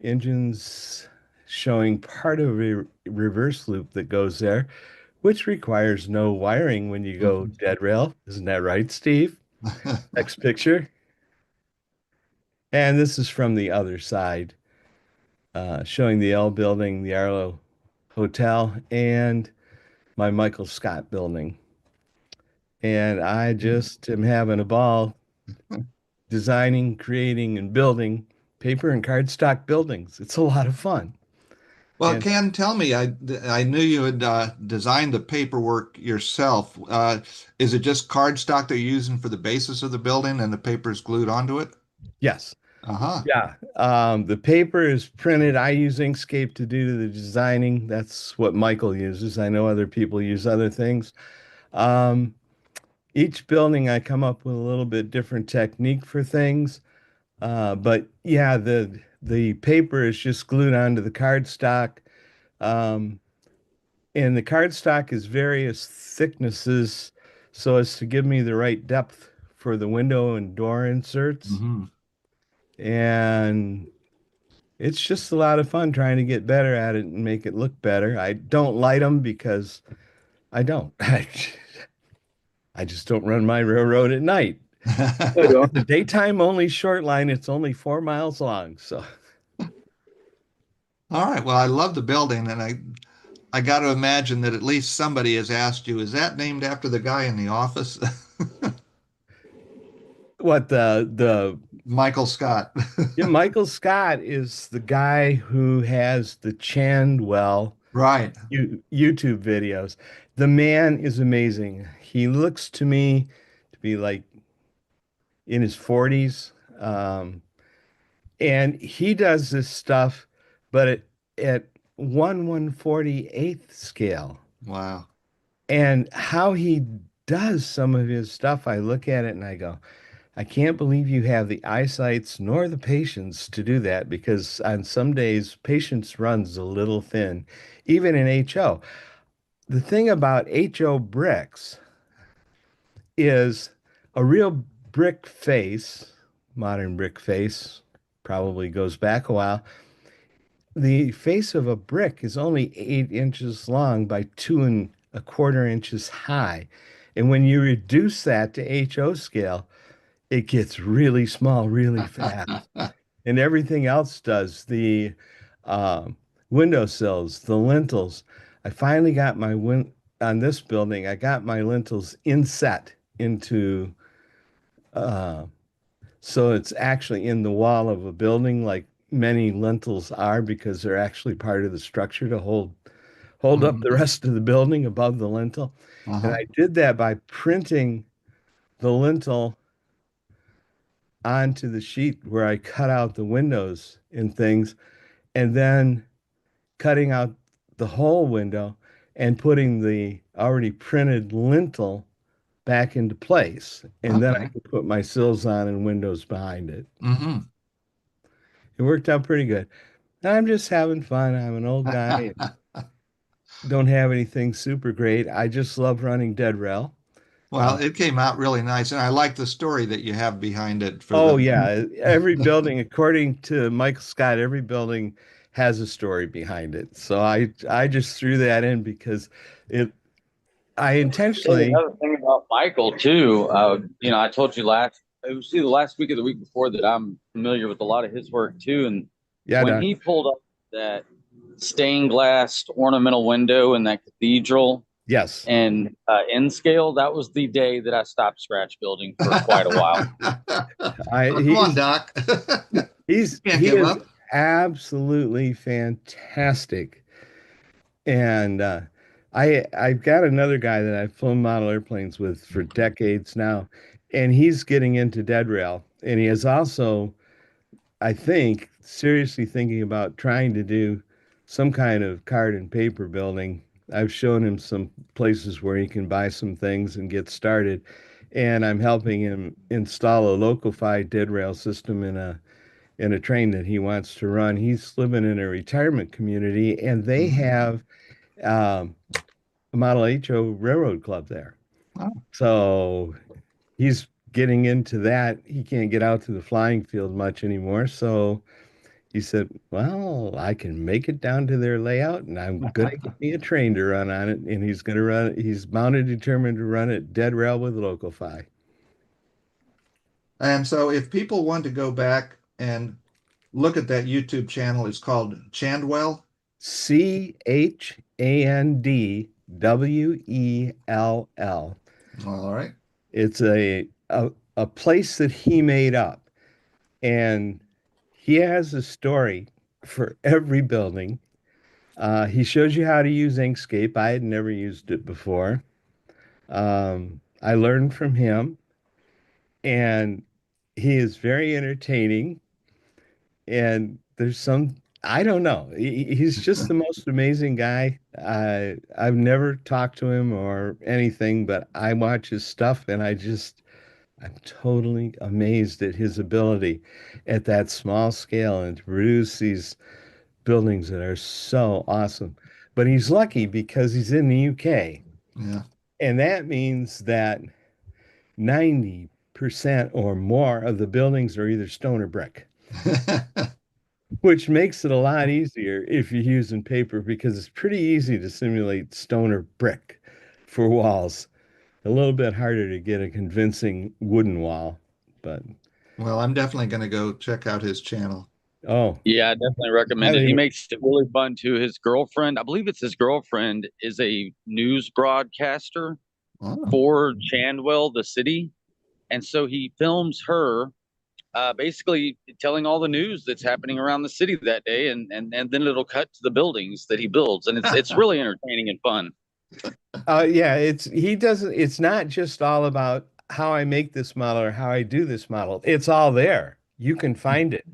engines showing part of a reverse loop that goes there, which requires no wiring when you go dead rail. Isn't that right, Steve? Next picture. And this is from the other side, showing the L building, the Arlo Hotel, and my Michael Scott building. And I just am having a ball designing, creating, and building paper and cardstock buildings. It's a lot of fun. Well, And Ken, tell me, I knew you had designed the paperwork yourself. Is it just cardstock they're using for the basis of the building and the paper's glued onto it? yes. Uh-huh. Yeah. The paper is printed. I use Inkscape to do the designing. That's what Michael uses. I know other people use other things. Um, each building I come up with a little bit different technique for things. But yeah, the paper is just glued onto the cardstock. Um, and the cardstock is various thicknesses so as to give me the right depth for the window and door inserts. Mm-hmm. And it's just a lot of fun trying to get better at it and make it look better. I don't light them because I don't. I just don't run my railroad at night. But on the daytime only short line, it's only 4 miles long. So, All right. Well, I love the building, and I got to imagine that at least somebody has asked you, is that named after the guy in the office? what the Michael Scott. yeah, Michael Scott is the guy who has the Chandwell Right. YouTube videos. The man is amazing. He looks to me to be like in his 40s. And he does this stuff, but at 1/148th scale. Wow. And how he does some of his stuff, I look at it and I go, I can't believe you have the eyesights nor the patience to do that, because on some days patience runs a little thin, even in HO. The thing about HO bricks is a real brick face, modern brick face, probably goes back a while. The face of a brick is only 8 inches long by 2¼ inches high. And when you reduce that to HO scale, it gets really small really fast. And everything else does. The windowsills, the lintels. I finally got my on this building, I got my lintels inset into so it's actually in the wall of a building like many lintels are, because they're actually part of the structure to hold up the rest of the building above the lintel. And I did that by printing the lintel onto the sheet where I cut out the windows and things, and then cutting out the whole window and putting the already printed lintel back into place. And then I could put my sills on and windows behind it. Mm-hmm. It worked out pretty good. I'm just having fun. I'm an old guy. Don't have anything super great. I just love running dead rail. Well, it came out really nice, and I like the story that you have behind it. Yeah, every building, according to Michael Scott, every building has a story behind it. So I just threw that in because I intentionally. Another thing about Michael too, I told you it was either last week or the week before that I'm familiar with a lot of his work too, and when he pulled up that stained glass ornamental window in that cathedral. Yes. And in scale, that was the day that I stopped scratch building for quite a while. Come on, Doc. He is absolutely fantastic. And I've got another guy that I've flown model airplanes with for decades now, and he's getting into dead rail. And he is also, I think, seriously thinking about trying to do some kind of card and paper building. I've shown him some places where he can buy some things and get started, and I'm helping him install a local-fi dead rail system in a train that he wants to run. He's living in a retirement community, and they have a Model HO railroad club there. Oh. So he's getting into that. He can't get out to the flying field much anymore, so he said, well, I can make it down to their layout, and I'm going to get me a train to run on it. And he's going to run it. He's bound and determined to run it dead rail with local-fi. And so if people want to go back and look at that YouTube channel, it's called Chandwell. Chandwell. All right. It's a place that he made up, and he has a story for every building. He shows you how to use Inkscape. I had never used it before. I learned from him, and he is very entertaining. And there's some, I don't know. He's just the most amazing guy. I've never talked to him or anything, but I watch his stuff and I'm totally amazed at his ability at that small scale and to produce these buildings that are so awesome. But he's lucky because he's in the UK. Yeah. And that means that 90% or more of the buildings are either stone or brick. Which makes it a lot easier if you're using paper because it's pretty easy to simulate stone or brick for walls. A little bit harder to get a convincing wooden wall, but Well, I'm definitely going to go check out his channel. oh, Yeah, I definitely recommend it. He makes it really fun too. His girlfriend, I believe it's his girlfriend, is a news broadcaster for Chandwell, the city. And so he films her basically telling all the news that's happening around the city that day, and then it'll cut to the buildings that he builds, and it's really entertaining and fun. Yeah, it's not just all about how I make this model or how I do this model. It's all there. You can find it.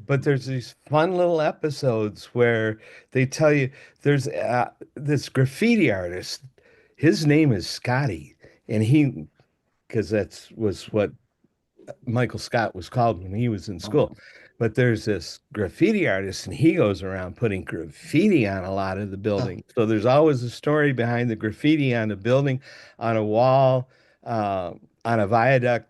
But there's these fun little episodes where they tell you there's this graffiti artist. His name is Scotty, and because was what Michael Scott was called when he was in school. But there's this graffiti artist, and he goes around putting graffiti on a lot of the buildings. So there's always a story behind the graffiti on a building, on a wall, on a viaduct.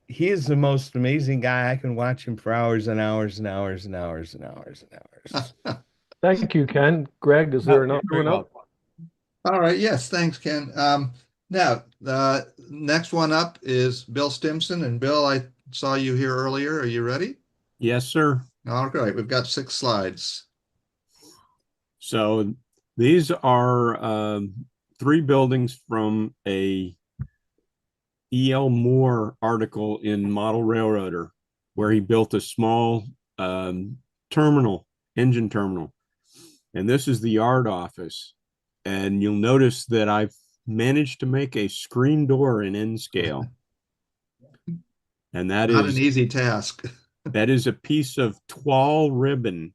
He is the most amazing guy. I can watch him for hours and hours and hours and hours and hours and hours. Thank you, Ken. Greg, is there another one up? All right. Yes. Thanks, Ken. Now, the next one up is Bill Stimson. And Bill, I saw you here earlier. Are you ready? Yes, sir. All right. We've got 6 slides. So these are 3 buildings from a E.L. Moore article in Model Railroader, where he built a small terminal, engine terminal. And this is the yard office. And you'll notice that I've managed to make a screen door in N scale. And that Not is an easy task. That is a piece of toile ribbon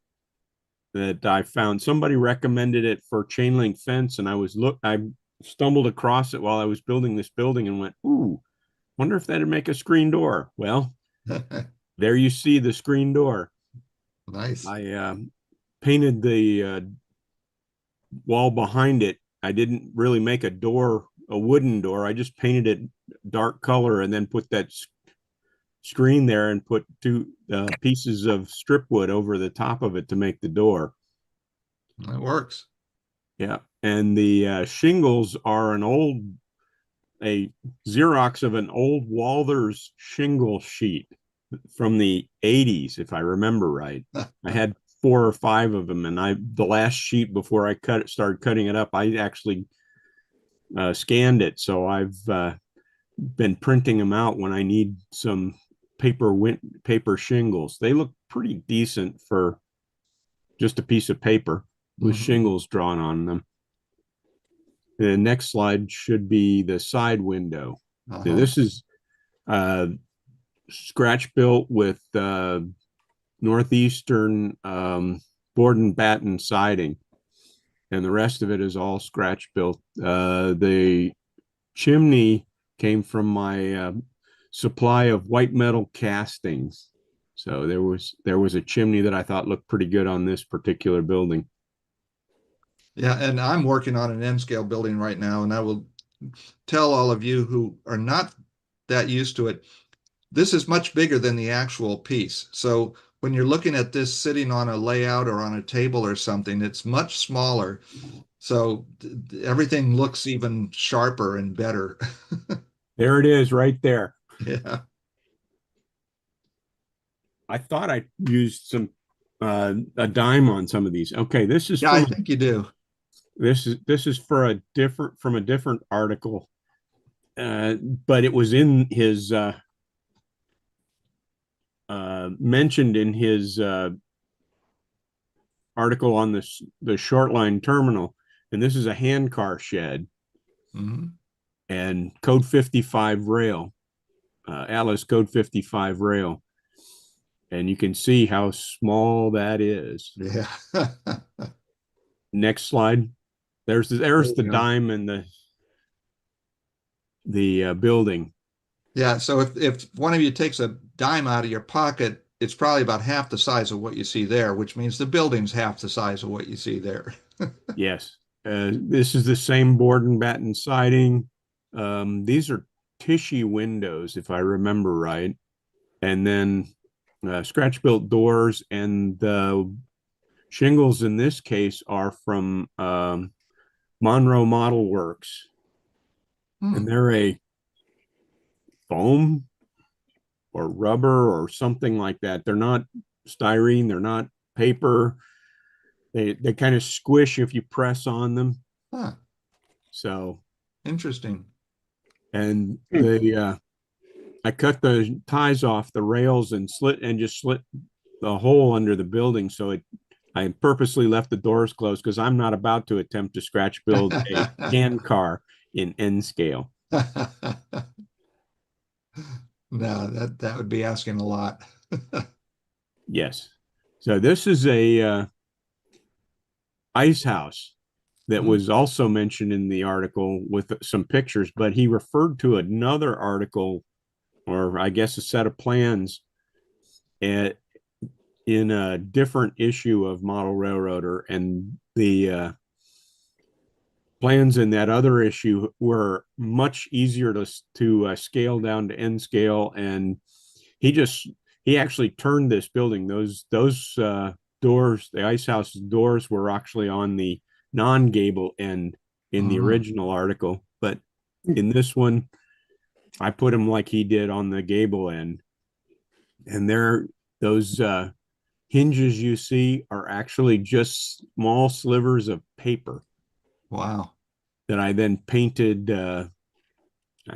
that I found. Somebody recommended it for chain link fence, and I stumbled across it while I was building this building and went, ooh, wonder if that'd make a screen door. Well, there you see the screen door. Nice. I painted the wall behind it. I didn't really make a wooden door. I just painted it dark color and then put that screen there and put 2 pieces of strip wood over the top of it to make the door. That works. Yeah. And the shingles are a Xerox of an old Walthers shingle sheet from the 80s, if I remember right. I had 4 or 5 of them, and the last sheet before I started cutting it up, I actually scanned it. So I've been printing them out when I need some paper shingles. They look pretty decent for just a piece of paper with shingles drawn on them. The next slide should be the side window. So this is Scratch Built with northeastern board and batten siding, and the rest of it is all Scratch Built. The chimney came from my supply of white metal castings. So there was a chimney that I thought looked pretty good on this particular building. Yeah, and I'm working on an N-scale building right now, and I will tell all of you who are not that used to it, this is much bigger than the actual piece. So when you're looking at this sitting on a layout or on a table or something, it's much smaller. So everything looks even sharper and better. There it is right there. Yeah. I thought I used some a dime on some of these. Okay, this is Yeah, I think you do. this is for a different article, but it was in his mentioned in his article on the short line terminal, and this is a hand car shed and code 55 rail, Atlas code 55 rail, and you can see how small that is. Yeah. Next slide. There's the dime and the building. Yeah. So if one of you takes a dime out of your pocket, it's probably about half the size of what you see there, which means the building's half the size of what you see there. Yes. This is the same board and batten siding. These are tissue windows, if I remember right. And then Scratch Built doors, and the shingles in this case are from Monroe Model Works. And they're a foam or rubber or something like that. They're not styrene, they're not paper. They kind of squish if you press on them. Huh. So interesting. And I cut the ties off the rails and just slit the hole under the building. So I purposely left the doors closed because I'm not about to attempt to scratch build a hand car in N scale. No, that would be asking a lot. Yes. So this is a ice house that was also mentioned in the article with some pictures, but he referred to another article, or I guess a set of plans in a different issue of Model Railroader, and the plans in that other issue were much easier to scale down to N scale, and he actually turned this building. Those doors, the ice house doors, were actually on the non-gable end in the original article, but in this one I put them like he did on the gable end. And those hinges you see are actually just small slivers of paper. Wow. That I then painted, I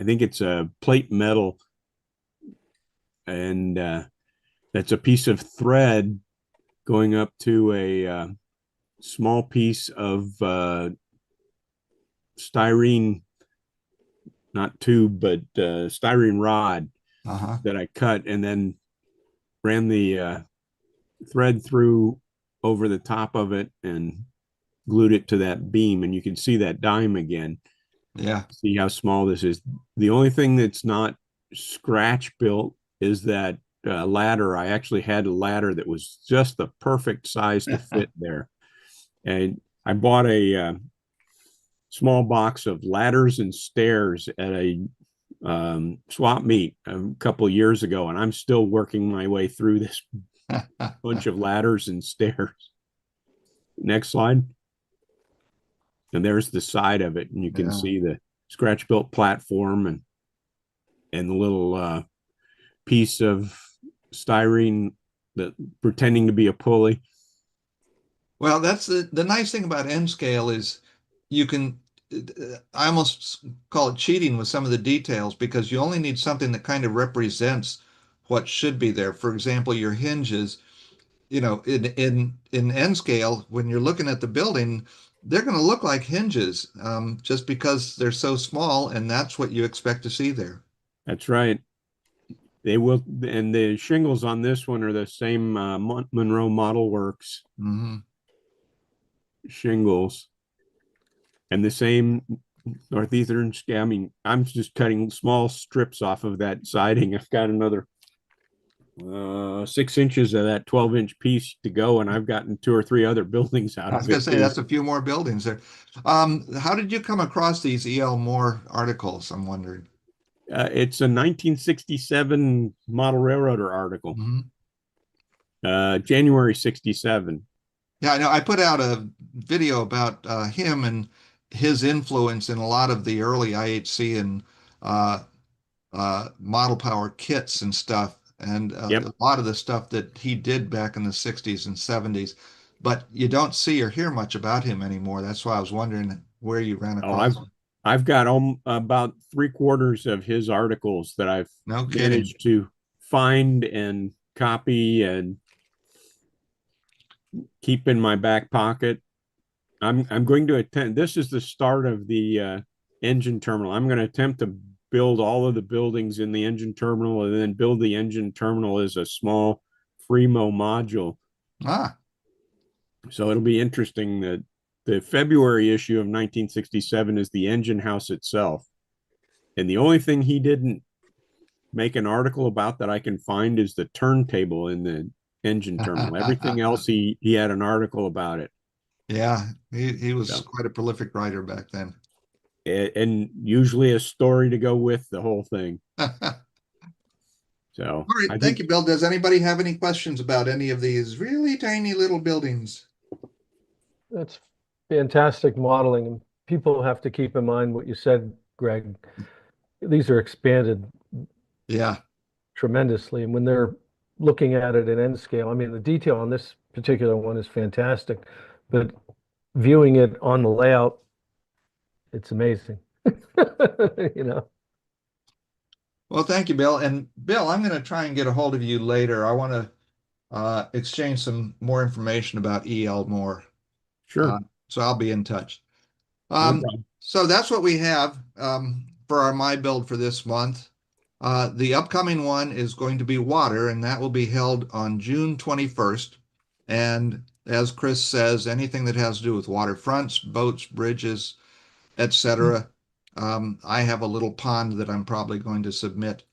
think it's a plate metal, and that's a piece of thread going up to a small piece of styrene, not tube, but styrene rod that I cut, and then ran the thread through over the top of it and glued it to that beam. And you can see that dime again. Yeah. See how small this is. The only thing that's not scratch built is that ladder. I actually had a ladder that was just the perfect size to fit there. And I bought a small box of ladders and stairs at a swap meet a couple of years ago, and I'm still working my way through this bunch of ladders and stairs. Next slide. And there's the side of it, and you can see the Scratch Built platform and the little piece of styrene that pretending to be a pulley. Well, that's the nice thing about N scale is you can, I almost call it cheating with some of the details, because you only need something that kind of represents what should be there. For example, your hinges, you know, in N scale, when you're looking at the building, they're going to look like hinges just because they're so small, and that's what you expect to see there. That's right. They will, and the shingles on this one are the same Monroe Model Works shingles, and the same Northeastern. I mean, I'm just cutting small strips off of that siding. I've got another 6 inches of that 12-inch piece to go, and I've gotten 2 or 3 other buildings out of it. I was going to say that's a few more buildings there. How did you come across these E.L. Moore articles? I'm wondering. It's a 1967 Model Railroader article, January 67. Yeah, I know. I put out a video about him and his influence in a lot of the early IHC and model power kits and stuff, and Yep. a lot of the stuff that he did back in the 60s and 70s. But you don't see or hear much about him anymore. That's why I was wondering where you ran Oh, across him. I've got about 3/4 of his articles that I've No kidding. managed to find and copy and keep in my back pocket. I'm going to attempt. This is the start of the engine terminal. I'm going to attempt to build all of the buildings in the engine terminal, and then build the engine terminal as a small Fremo module. Ah, So it'll be interesting that the February issue of 1967 is the engine house itself. And the only thing he didn't make an article about that I can find is the turntable in the engine terminal. Everything else, he had an article about it. yeah, he was So, quite a prolific writer back then. and usually a story to go with the whole thing. So, All right, thank you, Bill. Does anybody have any questions about any of these really tiny little buildings? That's fantastic modeling. And people have to keep in mind what you said, Greg. These are expanded Yeah. tremendously. And when they're looking at it in N scale, I mean, the detail on this particular one is fantastic, but viewing it on the layout, it's amazing. You know. Well, thank you, Bill. And Bill, I'm going to try and get a hold of you later. I want to exchange some more information about EL more. Sure. So I'll be in touch. No problem. So that's what we have for our My Build for this month. The upcoming one is going to be water, and that will be held on June 21st. And as Chris says, anything that has to do with waterfronts, boats, bridges, etc. I have a little pond that I'm probably going to submit.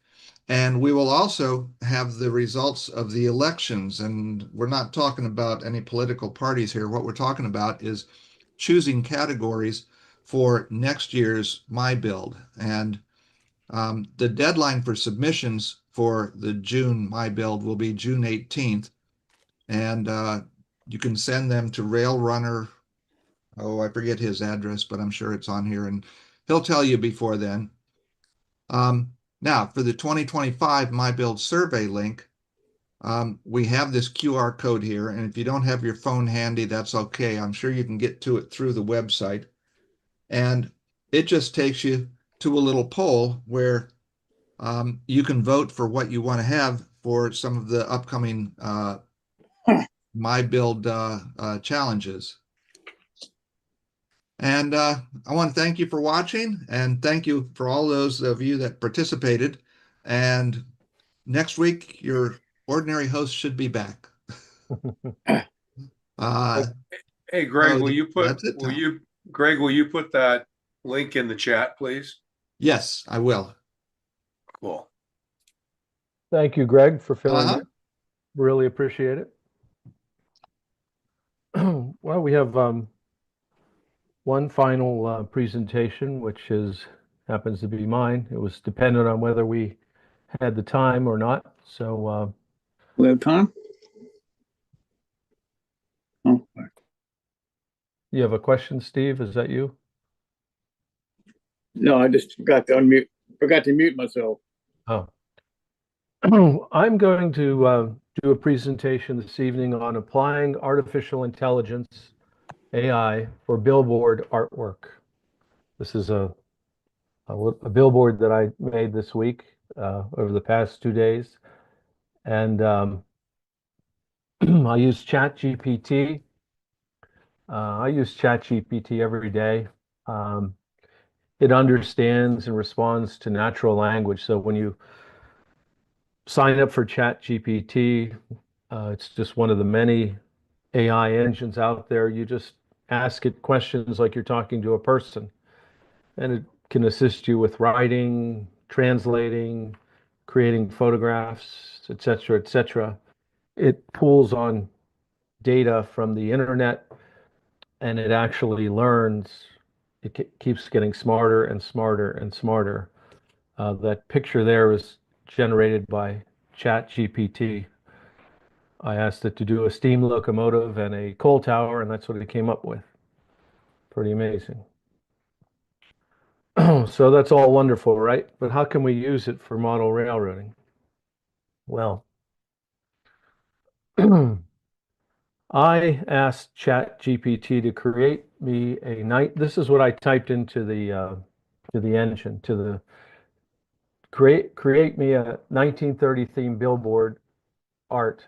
And we will also have the results of the elections. And we're not talking about any political parties here. What we're talking about is choosing categories for next year's My Build. And the deadline for submissions for the June My Build will be June 18th. And you can send them to Rail Runner. Oh, I forget his address, but I'm sure it's on here, and he'll tell you before then. Now, for the 2025 My Build survey link, we have this QR code here, and if you don't have your phone handy, that's okay. I'm sure you can get to it through the website. And it just takes you to a little poll where you can vote for what you want to have for some of the upcoming My Build challenges. And I want to thank you for watching, and thank you for all those of you that participated. And next week, your ordinary host should be back. Hey, Greg, so will you put that's it, Tom. Greg, will you put that link in the chat, please? Yes, I will. Cool. Thank you, Greg, for filling in. Really appreciate it. Well, we have one final presentation, which happens to be mine. It was dependent on whether we had the time or not. So we have time. Oh. You have a question, Steve? Is that you? No, I just forgot to mute myself. Oh. I'm going to do a presentation this evening on applying artificial intelligence, AI, for billboard artwork. This is a billboard that I made this week, over the past 2 days. And I use ChatGPT. I use ChatGPT every day. It understands and responds to natural language. So when you sign up for ChatGPT, it's just one of the many AI engines out there. You just ask it questions like you're talking to a person, and it can assist you with writing, translating, creating photographs, etc., etc. It pulls on data from the internet, and it actually learns. It keeps getting smarter and smarter and smarter. That picture there is generated by ChatGPT. I asked it to do a steam locomotive and a coal tower, and that's what it came up with. Pretty amazing. So that's all wonderful, right? But how can we use it for model railroading? Well, I asked ChatGPT to create me a night. This is what I typed into the engine create me a 1930 theme billboard art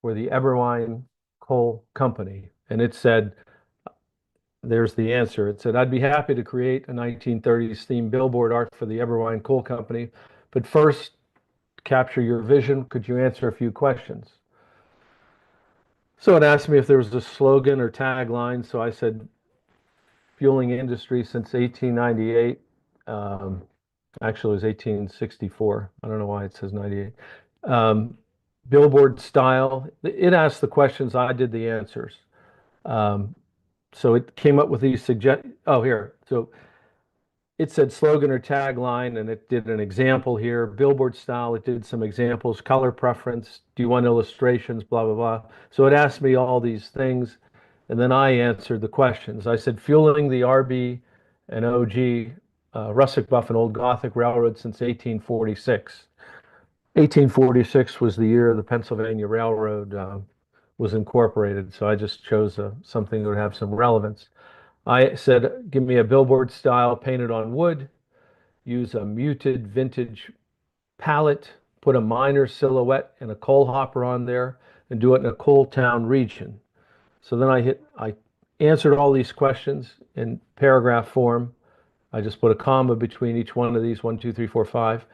for the Eberwein Coal Company, and it said, "There's the answer." It said, "I'd be happy to create a 1930s theme billboard art for the Eberwein Coal Company, but first, to capture your vision, could you answer a few questions?" So it asked me if there was a slogan or tagline. So I said, "Fueling industry since 1898." Actually, it was 1864. I don't know why it says 98. Billboard style. It asked the questions. I did the answers. So it came up with these Oh, here. So it said slogan or tagline, and it did an example here. Billboard style, it did some examples. Color preference, do you want illustrations, blah, blah, blah. So it asked me all these things, and then I answered the questions. I said, fueling the RB and OG, Rustic Buff and Old Gothic Railroad since 1846. 1846 was the year the Pennsylvania Railroad was incorporated, so I just chose something that would have some relevance. I said, give me a billboard style painted on wood, use a muted vintage palette, put a minor silhouette and a coal hopper on there, and do it in a coal town region. So then I answered all these questions in paragraph form. I just put a comma between each one of these, 1, 2, 3, 4, 5.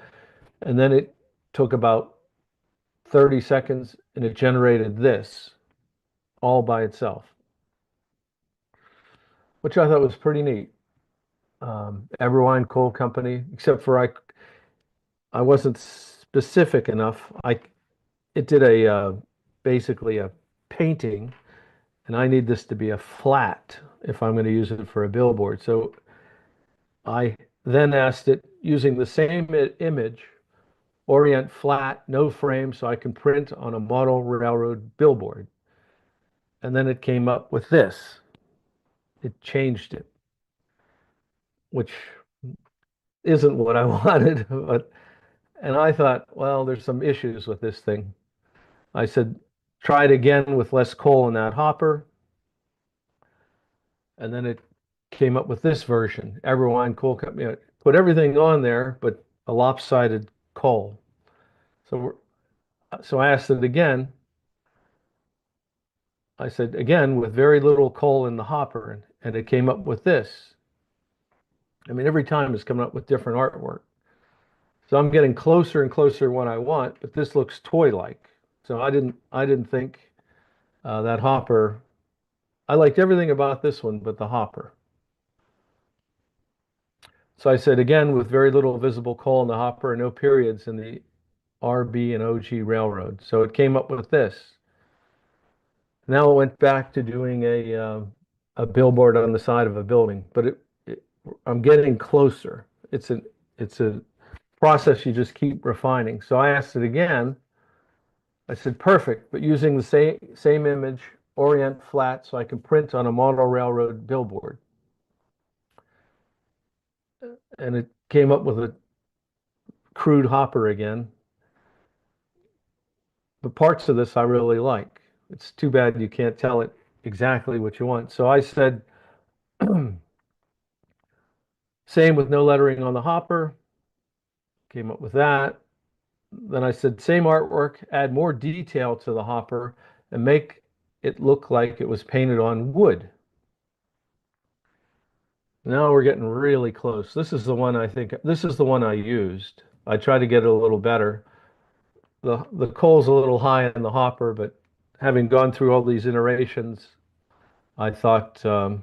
And then it took about 30 seconds and it generated this all by itself, which I thought was pretty neat. Eberwein Coal Company, except for I wasn't specific enough. It did basically a painting, and I need this to be a flat if I'm going to use it for a billboard. So I then asked it, using the same image, orient flat, no frame, so I can print on a model railroad billboard. And then it came up with this. It changed it, which isn't what I wanted, and I thought, well, there's some issues with this thing. I said, try it again with less coal in that hopper. And then it came up with this version. Eberwein Coal Company, put everything on there, but a lopsided coal. So I asked it again. I said, again, with very little coal in the hopper, and it came up with this. I mean, every time it's coming up with different artwork. So I'm getting closer and closer to what I want, but this looks toy-like. So I didn't think that hopper. I liked everything about this one, but the hopper. So I said, again, with very little visible coal in the hopper and no periods in the RB and OG railroad. So it came up with this. Now it went back to doing a billboard on the side of a building, but I'm getting closer. It's a process you just keep refining. So I asked it again. I said, perfect, but using the same image, orient flat, so I can print on a model railroad billboard. And it came up with a crude hopper again. But parts of this I really like. It's too bad you can't tell it exactly what you want. So I said, same with no lettering on the hopper. Came up with that. Then I said, same artwork, add more detail to the hopper and make it look like it was painted on wood. Now we're getting really close. This is the one I used. I tried to get it a little better. The coal's a little high in the hopper, but having gone through all these iterations, I thought, so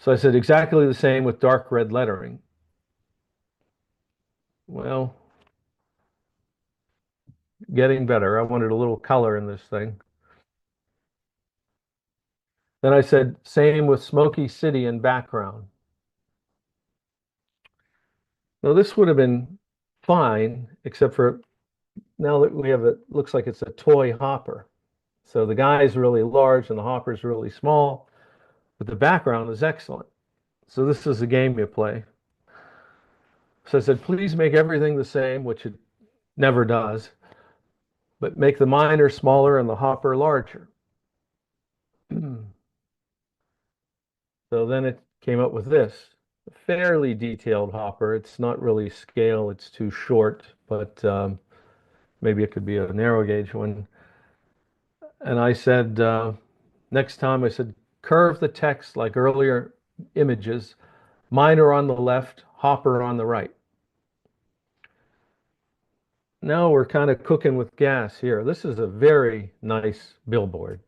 I said exactly the same with dark red lettering. Well, getting better. I wanted a little color in this thing. Then I said, same with smoky city in background. Now this would have been fine, except for now that we have looks like it's a toy hopper. So the guy is really large and the hopper is really small, but the background is excellent. So this is a game you play. So I said, please make everything the same, which it never does, but make the miner smaller and the hopper larger. So then it came up with this, a fairly detailed hopper. It's not really scale, it's too short, but maybe it could be a narrow gauge one. And I said, next time I said, curve the text like earlier images, miner on the left, hopper on the right. Now we're kind of cooking with gas here. This is a very nice billboard,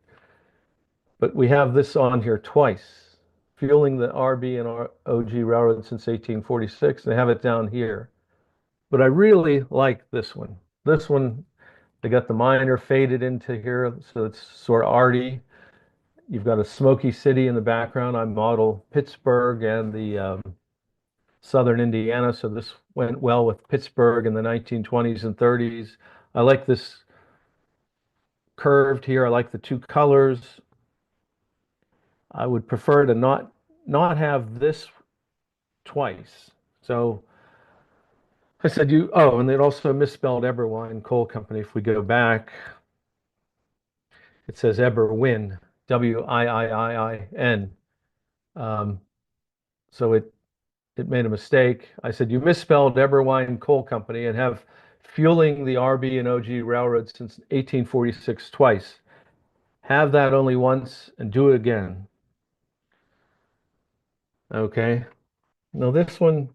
but we have this on here twice, fueling the RB and OG railroad since 1846. They have it down here, but I really like this one. This one, they got the miner faded into here, so it's sort of arty. You've got a smoky city in the background. I model Pittsburgh and the southern Indiana, so this went well with Pittsburgh in the 1920s and 30s. I like this curved here. I like the two colors. I would prefer to not have this twice. So I said and it also misspelled Eberwine Coal Company. If we go back, it says Eberwin, Wiiin. So it made a mistake. I said, you misspelled Eberwine Coal Company and have fueling the RB and OG railroad since 1846 twice. Have that only once and do it again. Okay. Now this one,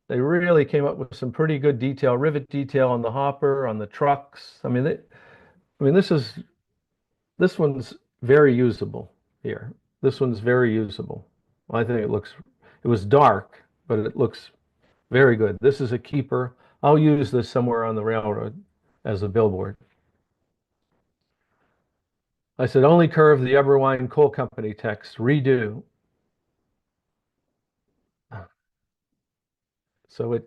they really came up with some pretty good detail, rivet detail on the hopper, on the trucks. I mean, this one's very usable here. This one's very usable. I think it was dark, but it looks very good. This is a keeper. I'll use this somewhere on the railroad as a billboard. I said, only curve the Eberwine Coal Company text, redo. So it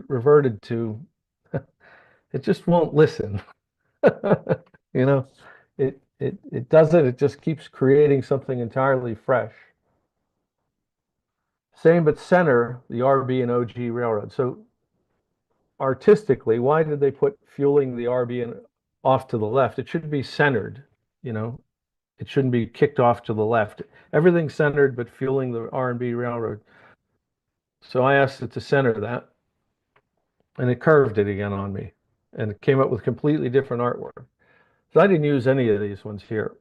reverted to, it just won't listen. You know, it doesn't, it just keeps creating something entirely fresh. Same but center the RB and OG railroad. So artistically, why did they put fueling the RB and off to the left? It should be centered, you know. It shouldn't be kicked off to the left. Everything's centered but fueling the R&B railroad. So I asked it to center that, and it curved it again on me, and it came up with completely different artwork. So I didn't use any of these ones here.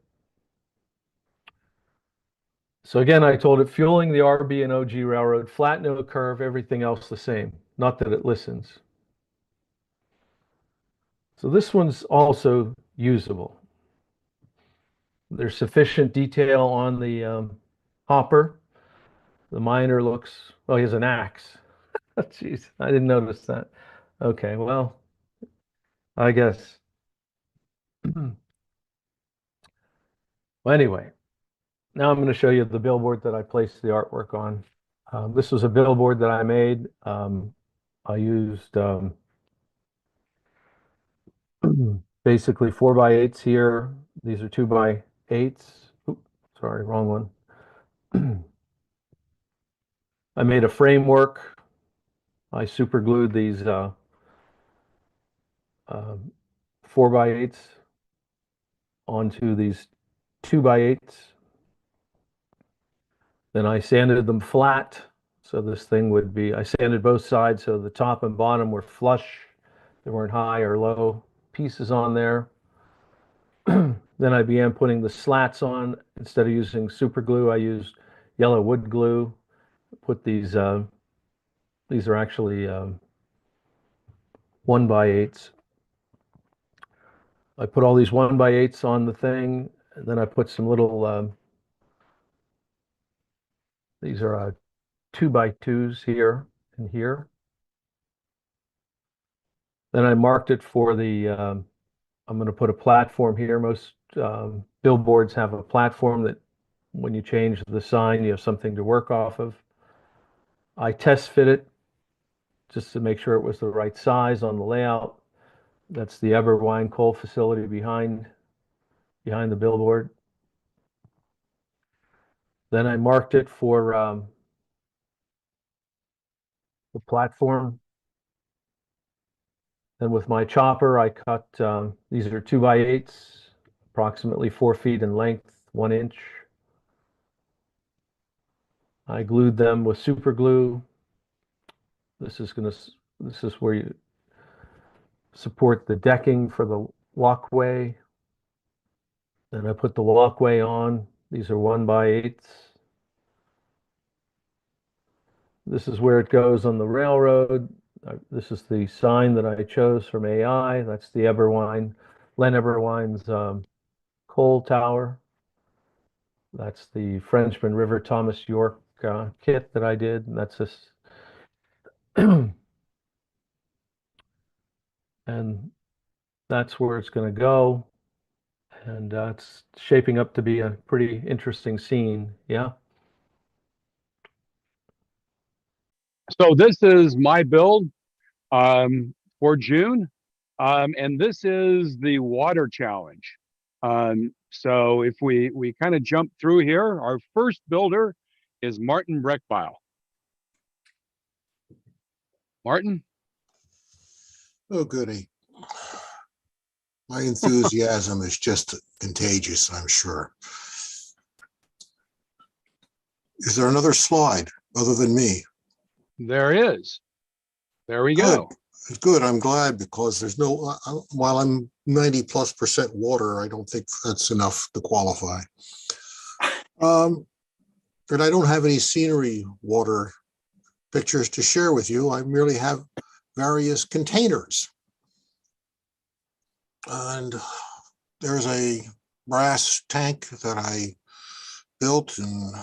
So again, I told it fueling the RB and OG railroad, flat no curve, everything else the same. Not that it listens. So this one's also usable. There's sufficient detail on the hopper. The miner looks, oh, he has an axe. Jeez, I didn't notice that. Okay, well, I guess. Well, anyway, now I'm going to show you the billboard that I placed the artwork on. This was a billboard that I made. I used basically 4x8s here. These are 2x8s. Oops, sorry, wrong one. I made a framework. I super glued these 4x8s onto these 2x8s. Then I sanded them flat. So this thing would be, I sanded both sides so the top and bottom were flush. There weren't high or low pieces on there. Then I began putting the slats on. Instead of using super glue, I used yellow wood glue. Put these are actually 1x8s. I put all these 1x8s on the thing, and then I put some little, these are 2x2s here and here. Then I marked it for the, I'm going to put a platform here. Most billboards have a platform that when you change the sign, you have something to work off of. I test fit it just to make sure it was the right size on the layout. That's the Eberwine coal facility behind the billboard. Then I marked it for the platform. Then with my chopper, I cut, these are 2x8s, approximately 4 feet in length, 1 inch. I glued them with super glue. This is where you support the decking for the walkway. Then I put the walkway on. These are 1x8s. This is where it goes on the railroad. This is the sign that I chose from AI. That's the Len Eberwein's coal tower. That's the Frenchman River Thomas York kit that I did. And that's this. And that's where it's going to go. And it's shaping up to be a pretty interesting scene. Yeah. So this is my build for June. And this is the water challenge. So if we kind of jump through here, our first builder is Martin Breckbile. Martin? Oh, goody. My enthusiasm is just contagious, I'm sure. Is there another slide other than me? There is. There we Good. go. Good. I'm glad, because there's no, while I'm 90+% water, I don't think that's enough to qualify. And I don't have any scenery water pictures to share with you. I merely have various containers. And there's a brass tank that I built and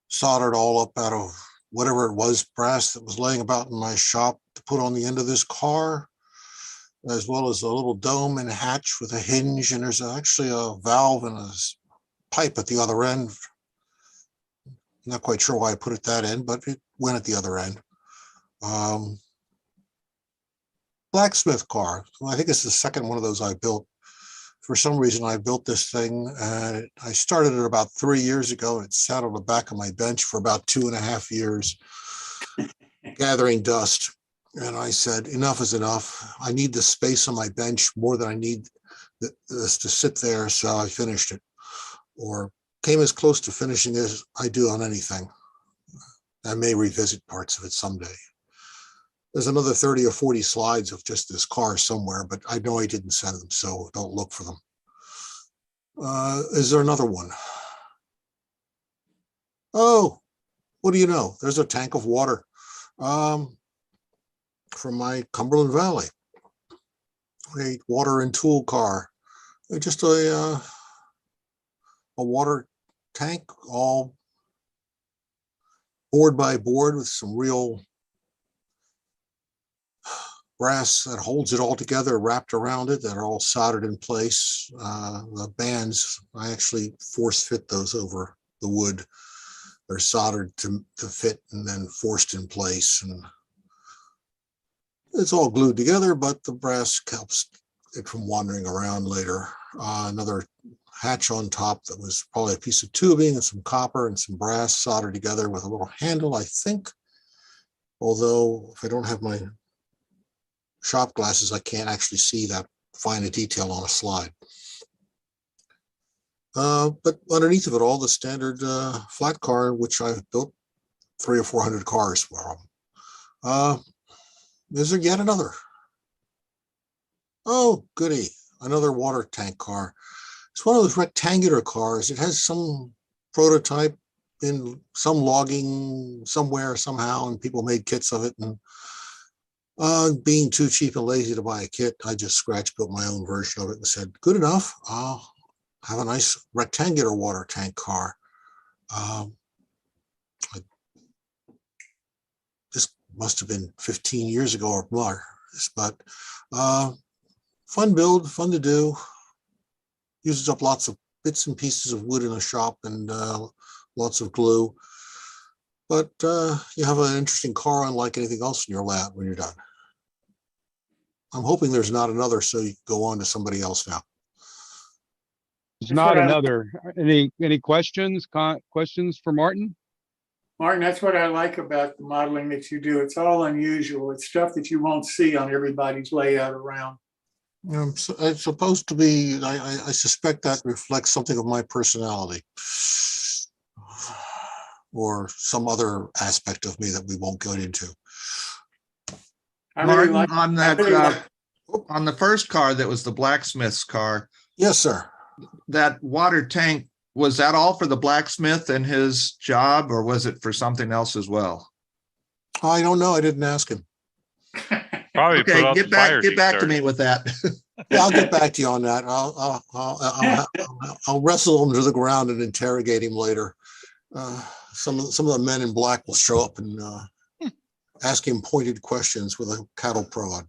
soldered all up out of whatever it was, brass that was laying about in my shop, to put on the end of this car, as well as a little dome and hatch with a hinge. And there's actually a valve and a pipe at the other end. Not quite sure why I put it that end, but it went at the other end. Blacksmith car. I think it's the second one of those I built. For some reason, I built this thing, and I started it about 3 years ago. It sat on the back of my bench for about 2.5 years, gathering dust. And I said, enough is enough. I need the space on my bench more than I need this to sit there. So I finished it, or came as close to finishing as I do on anything. I may revisit parts of it someday. There's another 30 or 40 slides of just this car somewhere, but I know I didn't send them, so don't look for them. Is there another one? Oh, what do you know? There's a tank of water from my Cumberland Valley. A water and tool car. Just a water tank, all board by board, with some real brass that holds it all together, wrapped around it, that are all soldered in place. The bands, I actually force fit those over the wood. They're soldered to fit and then forced in place. And it's all glued together, but the brass helps it from wandering around later. Another hatch on top that was probably a piece of tubing and some copper and some brass soldered together with a little handle, I think. Although if I don't have my shop glasses, I can't actually see that fine a detail on a slide. But underneath of it all, the standard flat car, which I've built 300 or 400 cars for them. Is there yet another? Oh, goody. Another water tank car. It's one of those rectangular cars. It has some prototype in some logging somewhere, somehow, and people made kits of it. And being too cheap and lazy to buy a kit, I just scratch built my own version of it and said, good enough. I'll have a nice rectangular water tank car. This must have been 15 years ago or more, but fun build, fun to do. Uses up lots of bits and pieces of wood in a shop and lots of glue. But you have an interesting car unlike anything else in your lab when you're done. I'm hoping there's not another, so you can go on to somebody else now. There's not another, any questions, questions for Martin? Martin, that's what I like about the modeling that you do. It's all unusual. It's stuff that you won't see on everybody's layout around. So it's supposed to be, I suspect that reflects something of my personality or some other aspect of me that we won't go into. I really Martin, like on I that, really like- on the first car that was the blacksmith's car, Yes, sir. that water tank, was that all for the blacksmith and his job, or was it for something else as well? I don't know. I didn't ask him. Probably put Okay, out get the fires back he to started. me with that. Yeah, I'll get back to you on that. I'll wrestle him to the ground and interrogate him later. Some of the men in black will show up and ask him pointed questions with a cattle prod.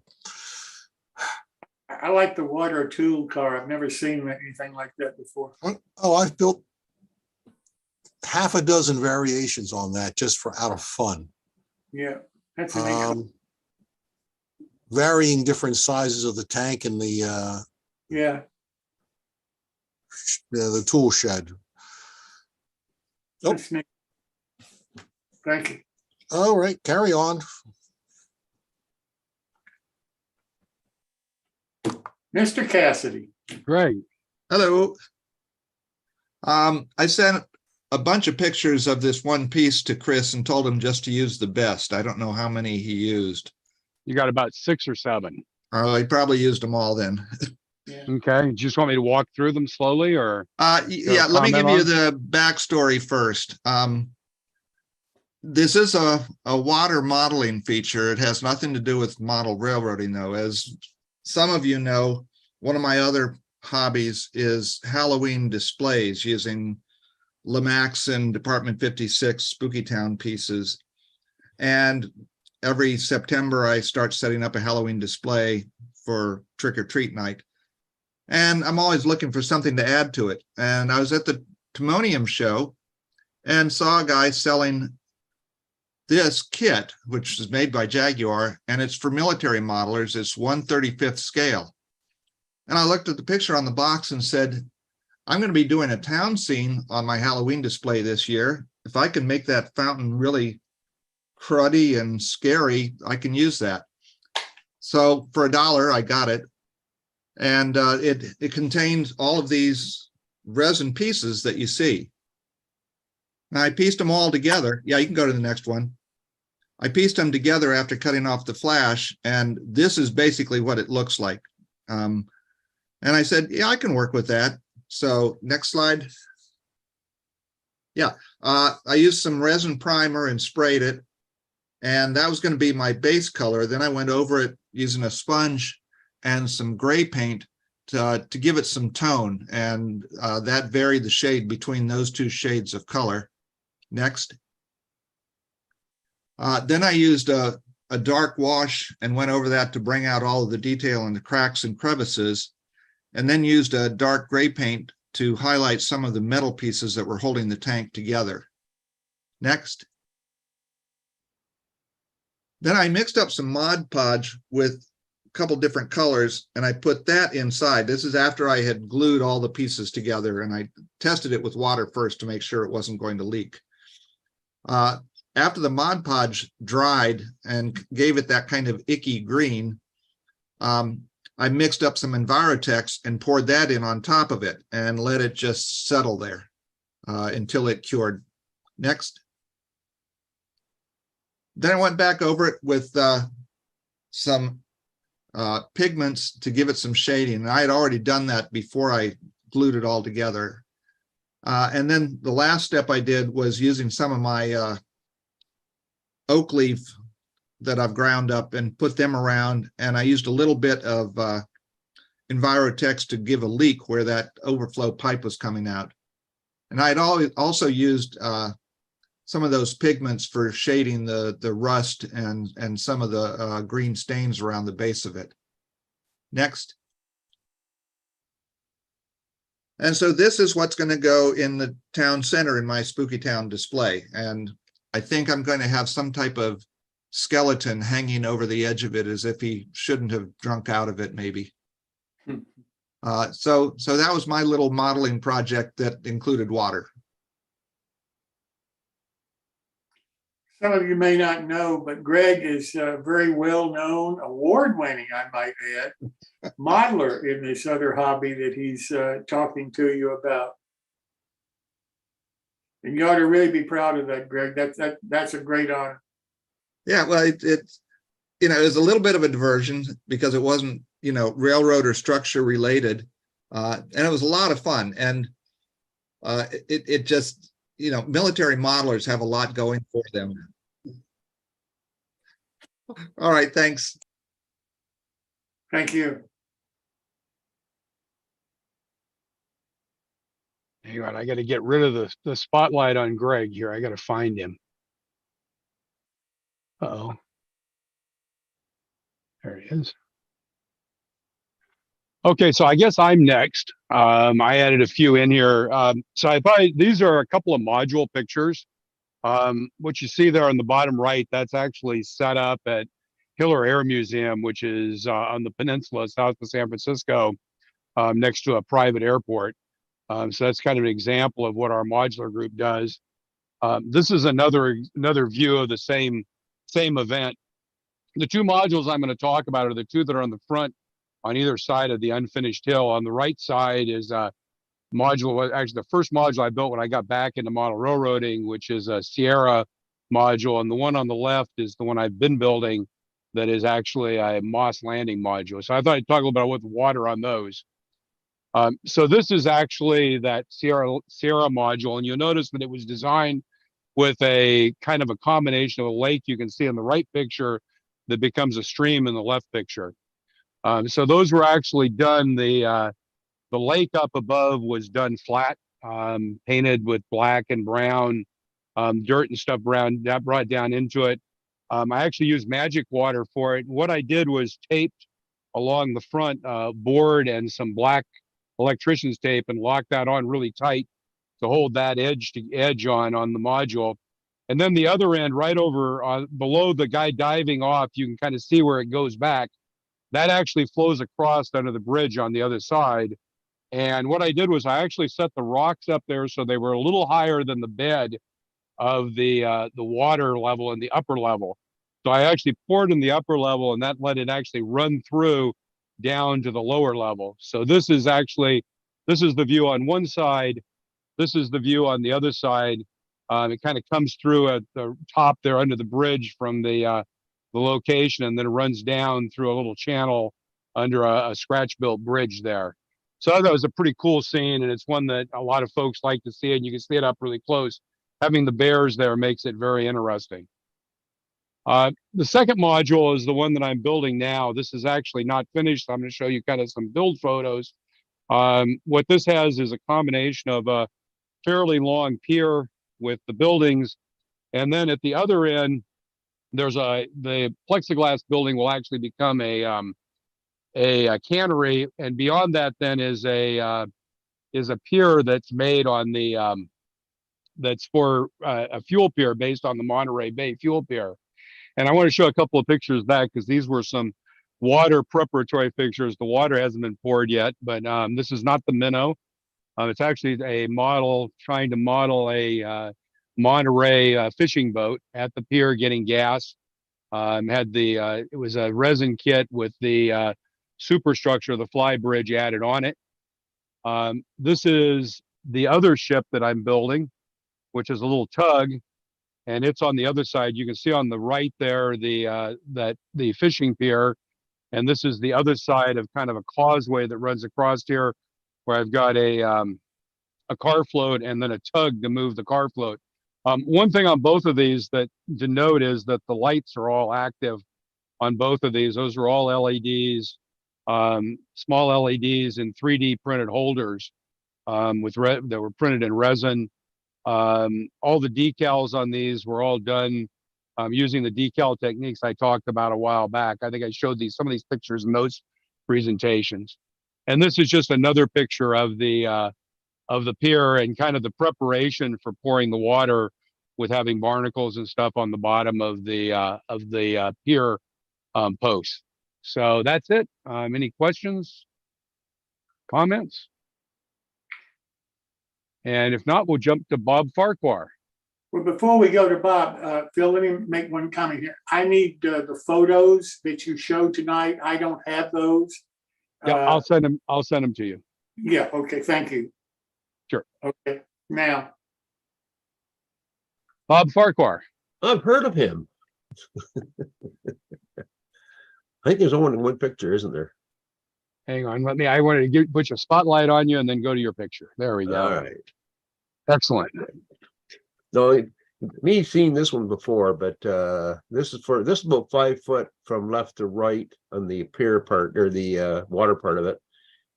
I like the water tool car. I've never seen anything like that before. Oh, I've built half a dozen variations on that just for out of fun. Yeah, that's an Varying different sizes of the tank and yeah. the tool shed. That's neat. Thank you. All right, carry on. Mr. Cassidy. Great. Hello. I sent a bunch of pictures of this one piece to Chris and told him just to use the best. I don't know how many he used. You got about 6 or 7. Oh, he probably used them all then. Okay. You just want me to walk through them slowly, or? Yeah, let me give you the backstory first. This is a water modeling feature. It has nothing to do with model railroading, though. As some of you know, one of my other hobbies is Halloween displays using Lemax and Department 56 Spooky Town pieces. And every September, I start setting up a Halloween display for trick or treat night. And I'm always looking for something to add to it. And I was at the Timonium show and saw a guy selling this kit, which is made by Jaguar, and it's for military modelers. It's 1/35th scale. And I looked at the picture on the box and said, I'm going to be doing a town scene on my Halloween display this year. If I can make that fountain really cruddy and scary, I can use that. So for $1, I got it. And it contains all of these resin pieces that you see. Now I pieced them all together. Yeah, you can go to the next one. I pieced them together after cutting off the flash, and this is basically what it looks like. And I said, yeah, I can work with that. So next slide. Yeah, I used some resin primer and sprayed it, and that was going to be my base color. Then I went over it using a sponge and some gray paint to give it some tone, and that varied the shade between those two shades of color. Next. Then I used a dark wash and went over that to bring out all of the detail in the cracks and crevices, and then used a dark gray paint to highlight some of the metal pieces that were holding the tank together. Next. Then I mixed up some Mod Podge with a couple different colors, and I put that inside. This is after I had glued all the pieces together, and I tested it with water first to make sure it wasn't going to leak. After the Mod Podge dried and gave it that kind of icky green, I mixed up some Envirotex and poured that in on top of it and let it just settle there until it cured. Next. Then I went back over it with some pigments to give it some shading. And I had already done that before I glued it all together. And then the last step I did was using some of my oak leaf that I've ground up and put them around. And I used a little bit of Envirotex to give a leak where that overflow pipe was coming out. And I'd also used some of those pigments for shading the rust and some of the green stains around the base of it. Next. And so this is what's going to go in the town center in my Spooky Town display. And I think I'm going to have some type of skeleton hanging over the edge of it as if he shouldn't have drunk out of it, maybe. So that was my little modeling project that included water. Some of you may not know, but Greg is a very well-known, award-winning, I might add, modeler in this other hobby that he's talking to you about. And you ought to really be proud of that, Greg. That's a great honor. Yeah, well, it's you know, it was a little bit of a diversion because it wasn't, you know, railroad or structure related, and it was a lot of fun. And it just, you know, military modelers have a lot going for them. All right, thanks. Thank you. Hang on, I got to get rid of the spotlight on Greg here. I got to find him. Uh-oh. There he is. Okay, so I guess I'm next. I added a few in here. So I thought these are a couple of module pictures. What you see there on the bottom right, that's actually set up at Hiller Air Museum, which is on the peninsula south of San Francisco, next to a private airport. So that's kind of an example of what our modular group does. This is another view of the same event. The two modules I'm going to talk about are the two that are on the front on either side of the unfinished hill. On the right side is a module, actually the first module I built when I got back into model railroading, which is a Sierra module. And the one on the left is the one I've been building that is actually a Moss Landing module. So I thought I'd talk a little bit with water on those. So this is actually that Sierra module, and you'll notice that it was designed with a kind of a combination of a lake you can see in the right picture that becomes a stream in the left picture. So those were actually done. The lake up above was done flat, painted with black and brown, dirt and stuff brown that brought down into it. I actually used magic water for it. What I did was taped along the front board and some black electrician's tape and locked that on really tight to hold that edge to edge on the module. And then the other end, right over below the guy diving off, you can kind of see where it goes back. That actually flows across under the bridge on the other side. And what I did was I actually set the rocks up there so they were a little higher than the bed of the water level in the upper level. So I actually poured in the upper level, and that let it actually run through down to the lower level. So this is the view on one side. This is the view on the other side. It kind of comes through at the top there under the bridge from the location, and then it runs down through a little channel under a Scratcch Build bridge there. So I thought it was a pretty cool scene, and it's one that a lot of folks like to see, and you can see it up really close. Having the bears there makes it very interesting. The second module is the one that I'm building now. This is actually not finished. I'm going to show you kind of some build photos. What this has is a combination of a fairly long pier with the buildings, and then at the other end, there's the plexiglass building will actually become a cannery, and beyond that then is a pier that's made on the that's for a fuel pier based on the Monterey Bay fuel pier. And I want to show a couple of pictures of that because these were some water preparatory pictures. The water hasn't been poured yet, but this is not the minnow. It's actually a model trying to model a Monterey fishing boat at the pier getting gas. It was a resin kit with the superstructure of the fly bridge added on it. This is the other ship that I'm building, which is a little tug, and it's on the other side. You can see on the right there the fishing pier, and this is the other side of kind of a causeway that runs across here, where I've got a car float and then a tug to move the car float. One thing on both of these that to note is that the lights are all active on both of these. Those are all LEDs, small LEDs in 3D printed holders that were printed in resin. All the decals on these were all done using the decal techniques I talked about a while back. I think I showed some of these pictures in those presentations. And this is just another picture of the pier and kind of the preparation for pouring the water with having barnacles and stuff on the bottom of the pier posts. So that's it. Any questions? comments? And if not, we'll jump to Bob Farquhar. Well, before we go to Bob, Phil, let me make one comment here. I need the photos that you showed tonight. I don't have those. Yeah, I'll send them. I'll send them to you. Yeah. Okay. Thank you. Sure. Okay. Now, Bob Farquhar. I've heard of him. I think there's only one picture, isn't there? Hang on, I wanted to put a spotlight on you and then go to your picture. There we go. All right. Excellent. No, me seen this one before, but this is about 5 foot from left to right on the pier part or the water part of it,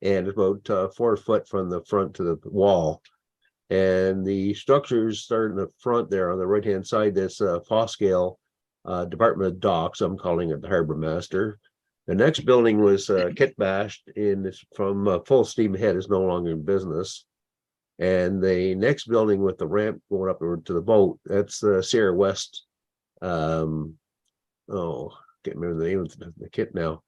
and it's about 4 foot from the front to the wall. And the structures start in the front there on the right hand side. That's Foscale Department of Docks. I'm calling it the Harbor Master. The next building was kit bashed from full steam ahead, is no longer in business. And the next building with the ramp going up to the boat, that's the Sierra West. Can't remember the name of the kit now.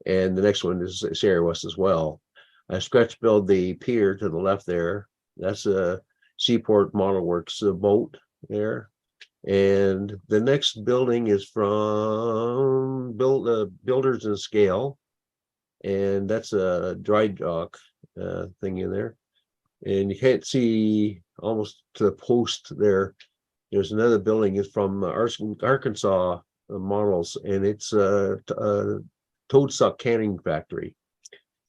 And the next one is Sierra West as well. I Scratcch Build the pier to the left there. That's a Seaport Model Works boat there. And the next building is from Builders and Scale. And that's a dry dock thing in there. And you can't see almost to the post there. There's another building is from Arkansas Models, and it's a toad suck canning factory.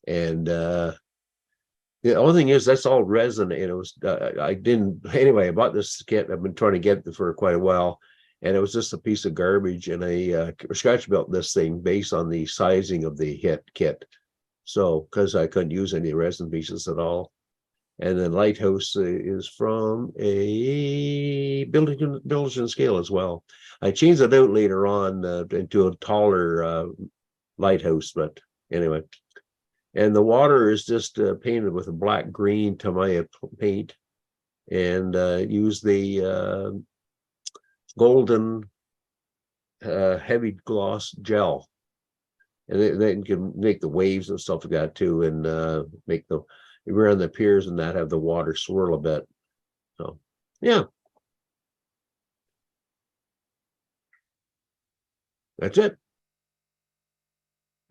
And the only thing is that's all resin, and it was I bought this kit. I've been trying to get it for quite a while, and it was just a piece of garbage. And I Scratch built this thing based on the sizing of the kit, so because I couldn't use any resin pieces at all. And then Lighthouse is from a Builders and Scale as well. I changed it out later on into a taller lighthouse, but anyway. And the water is just painted with a black green Tamiya paint, and use the golden heavy gloss gel, and they can make the waves and stuff like that too, and make the around the piers and that have the water swirl a bit. So yeah, that's it.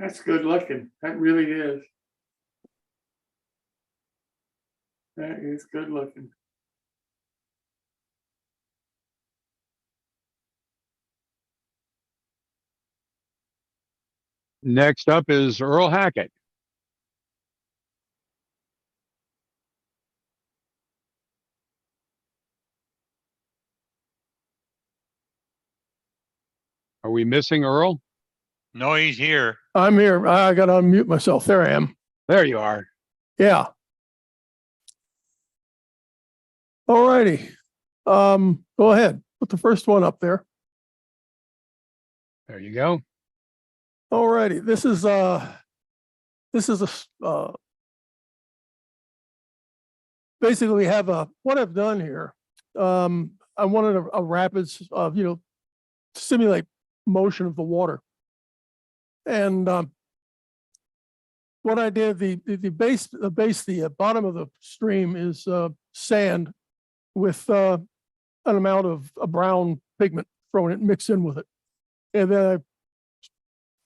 that's good looking. That really is. That is good looking. Next up is Earl Hackett. Are we missing Earl? No, he's here. I'm here. I got to unmute myself. There I am. There you are. Yeah. All righty. Go ahead. Put the first one up there. There you go. All righty. This is basically we have what I've done here. I wanted a rapids of, simulate motion of the water. And what I did, the bottom of the stream is sand with an amount of a brown pigment thrown in, mixed in with it. And then I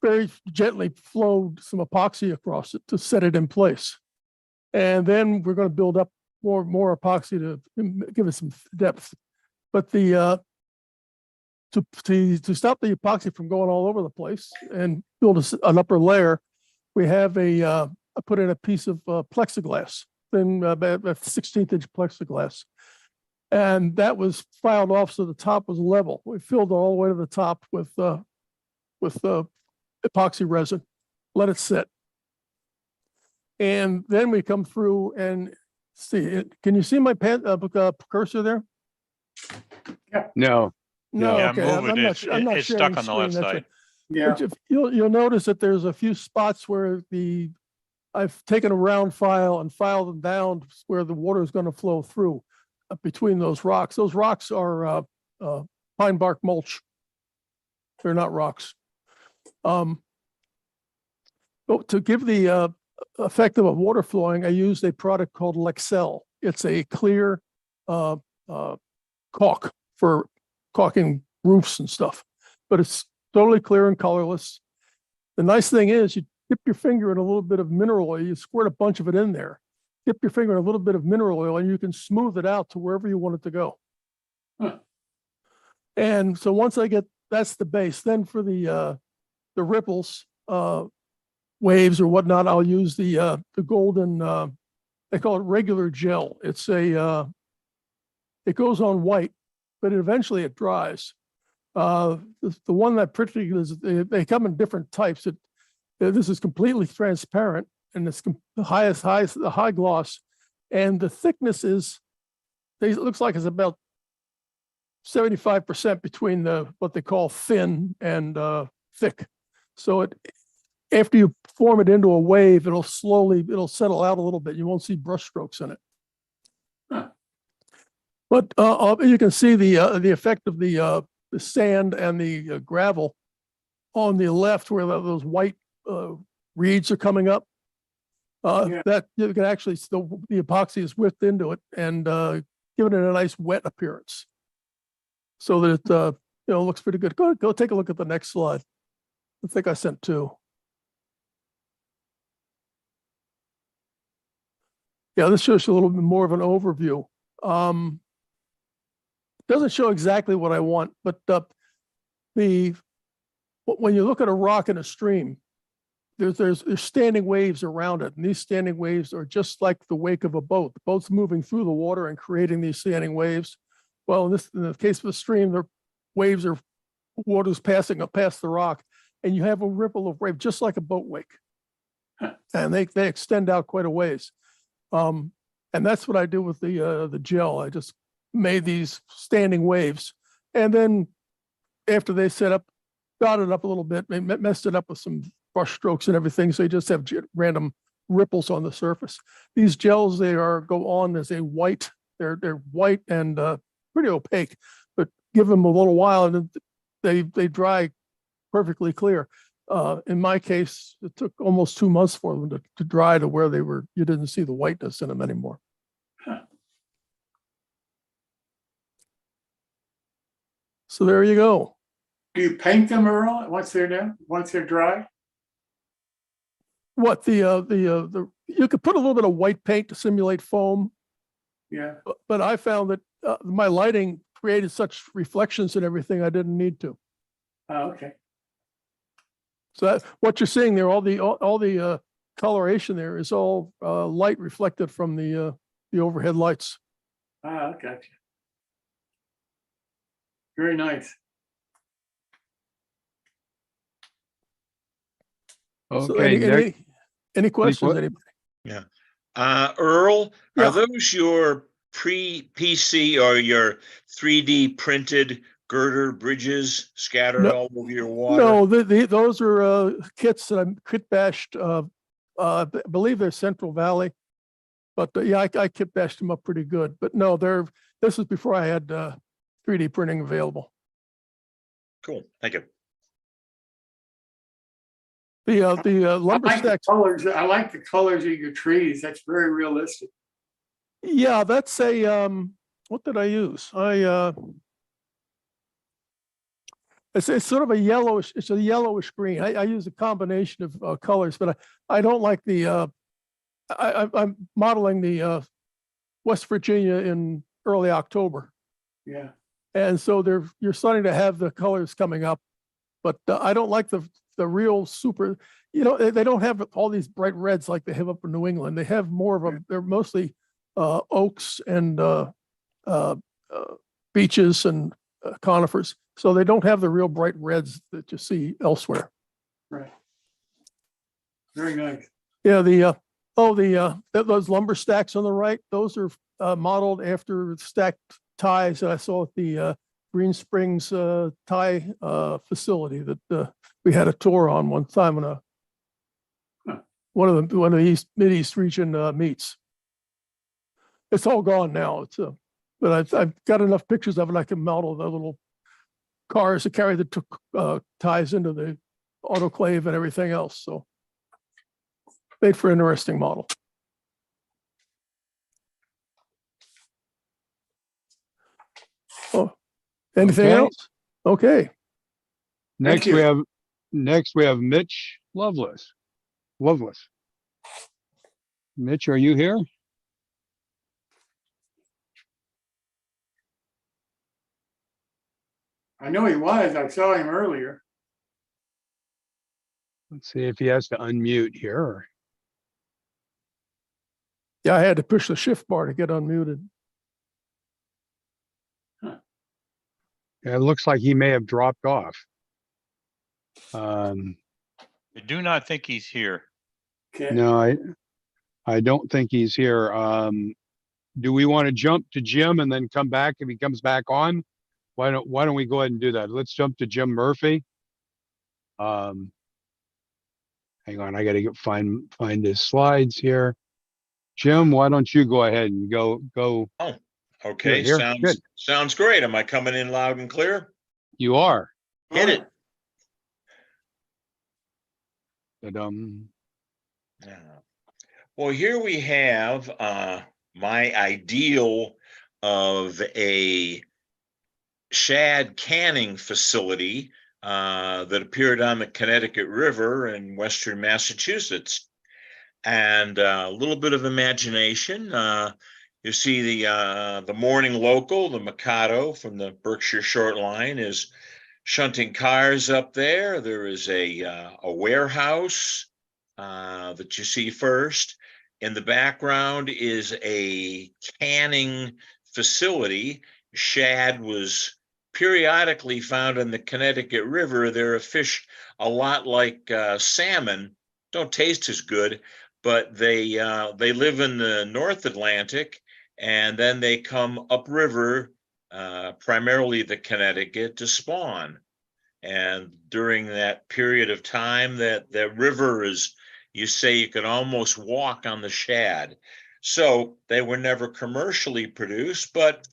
very gently flowed some epoxy across it to set it in place. And then we're going to build up more epoxy to give it some depth. But to stop the epoxy from going all over the place and build an upper layer, we have I put in a piece of plexiglass, then about 1/16 inch plexiglass. And that was filed off so the top was level. We filled it all the way to the top with epoxy resin, let it sit. And then we come through and see it. Can you see my cursor there? Yeah. No. No, Yeah, okay. move it. I'm not It's sharing stuck on the screen, left that's side. right. Yeah. But you'll notice that there's a few spots where I've taken a round file and filed them down where the water is going to flow through between those rocks. Those rocks are pine bark mulch. They're not rocks. But to give the effective of water flowing, I used a product called Lexel. It's a clear caulk for caulking roofs and stuff, but it's totally clear and colorless. The nice thing is you dip your finger in a little bit of mineral oil, you squirt a bunch of it in there, dip your finger in a little bit of mineral oil, and you can smooth it out to wherever you want it to go. Huh. And so once I get, that's the base. Then for the ripples, waves or whatnot, I'll use the golden, they call it regular gel. It's a, it goes on white, but eventually it dries. The one that particularly is, they come in different types. This is completely transparent, and it's the high gloss, and the thickness is, it looks like it's about 75% between what they call thin and thick. So after you form it into a wave, it'll settle out a little bit. You won't see brush strokes in it. Huh. But you can see the effect of the sand and the gravel on the left, where those white reeds are coming up. That you can actually still, the epoxy is whipped into it and giving it a nice wet appearance, so that it looks pretty good. Go take a look at the next slide. I think I sent two. Yeah, this shows you a little bit more of an overview. Doesn't show exactly what I want, but when you look at a rock in a stream, there's standing waves around it, and these standing waves are just like the wake of a boat. The boat's moving through the water and creating these standing waves. Well, in the case of a stream, the waves are water's passing up past the rock, and you have a ripple of wave just like a boat wake, and they extend out quite a ways. And that's what I do with the gel. I just made these standing waves, and then after they set up, dotted up a little bit, messed it up with some brush strokes and everything, so you just have random ripples on the surface. These gels, go on as a white. They're white and pretty opaque, but give them a little while and they dry perfectly clear. In my case, it took almost 2 months for them to dry to where you didn't see the whiteness in them anymore. Huh. So there you go. Do you paint them, Earl, once they're done, once they're dry? What you could put a little bit of white paint to simulate foam. Yeah. But I found that my lighting created such reflections and everything, I didn't need to. Oh, okay. So what you're seeing there, all the coloration there is all light reflected from the overhead lights. Ah, gotcha. Very nice. So Okay, any questions, que- anybody? Yeah. Earl, Yeah. are those your pre-PC or your 3D printed girder bridges scattered No, all over your water? No, those are kits that I kit bashed. I believe they're Central Valley, but yeah, I kit bashed them up pretty good. But no, this was before I had 3D printing available. Cool. Thank you. The lumber I like the stacks. colors. I like the colors of your trees. That's very realistic. Yeah, that's a what did I use? It's sort of a yellowish. It's a yellowish green. I use a combination of colors, but I don't like the. I'm modeling the West Virginia in early October, Yeah. and so you're starting to have the colors coming up, but I don't like the real super. They don't have all these bright reds like they have up in New England. They have more of them. They're mostly oaks and beeches and conifers. So they don't have the real bright reds that you see elsewhere. Right. Very nice. Yeah, those lumber stacks on the right, those are modeled after stacked ties that I saw at the Green Springs tie facility that we had a tour on one time on one of the Mid-East region meets. It's all gone now. But I've got enough pictures of it. I can model the little cars that carry the ties into the autoclave and everything else. So made for an interesting model. Oh, anything Okay. else? Okay. Next you. we have Mitch Loveless. Mitch, are you here? I know he was. I saw him earlier. Let's see if he has to unmute here. Yeah, I had to push the shift bar to get unmuted. It looks like he may have dropped off. I do not think he's here. No, I don't think he's here. Do we want to jump to Jim and then come back if he comes back on? Why don't we go ahead and do that? Let's jump to Jim Murphy. Hang on, I got to find his slides here. Jim, why don't you go ahead and go? Oh, okay. Here. Good. Sounds great. Am I coming in loud and clear? You are. Hit it. Well, here we have my ideal of a shad canning facility that appeared on the Connecticut River in Western Massachusetts. And a little bit of imagination. You see the morning local, the Mikado from the Berkshire Short Line, is shunting cars up there. There is a warehouse that you see first. In the background is a canning facility. Shad was periodically found in the Connecticut River. They're a fish a lot like salmon. Don't taste as good, but they live in the North Atlantic, and then they come upriver, primarily the Connecticut, to spawn. And during that period of time, that river is, you say you can almost walk on the shad. So they were never commercially produced, but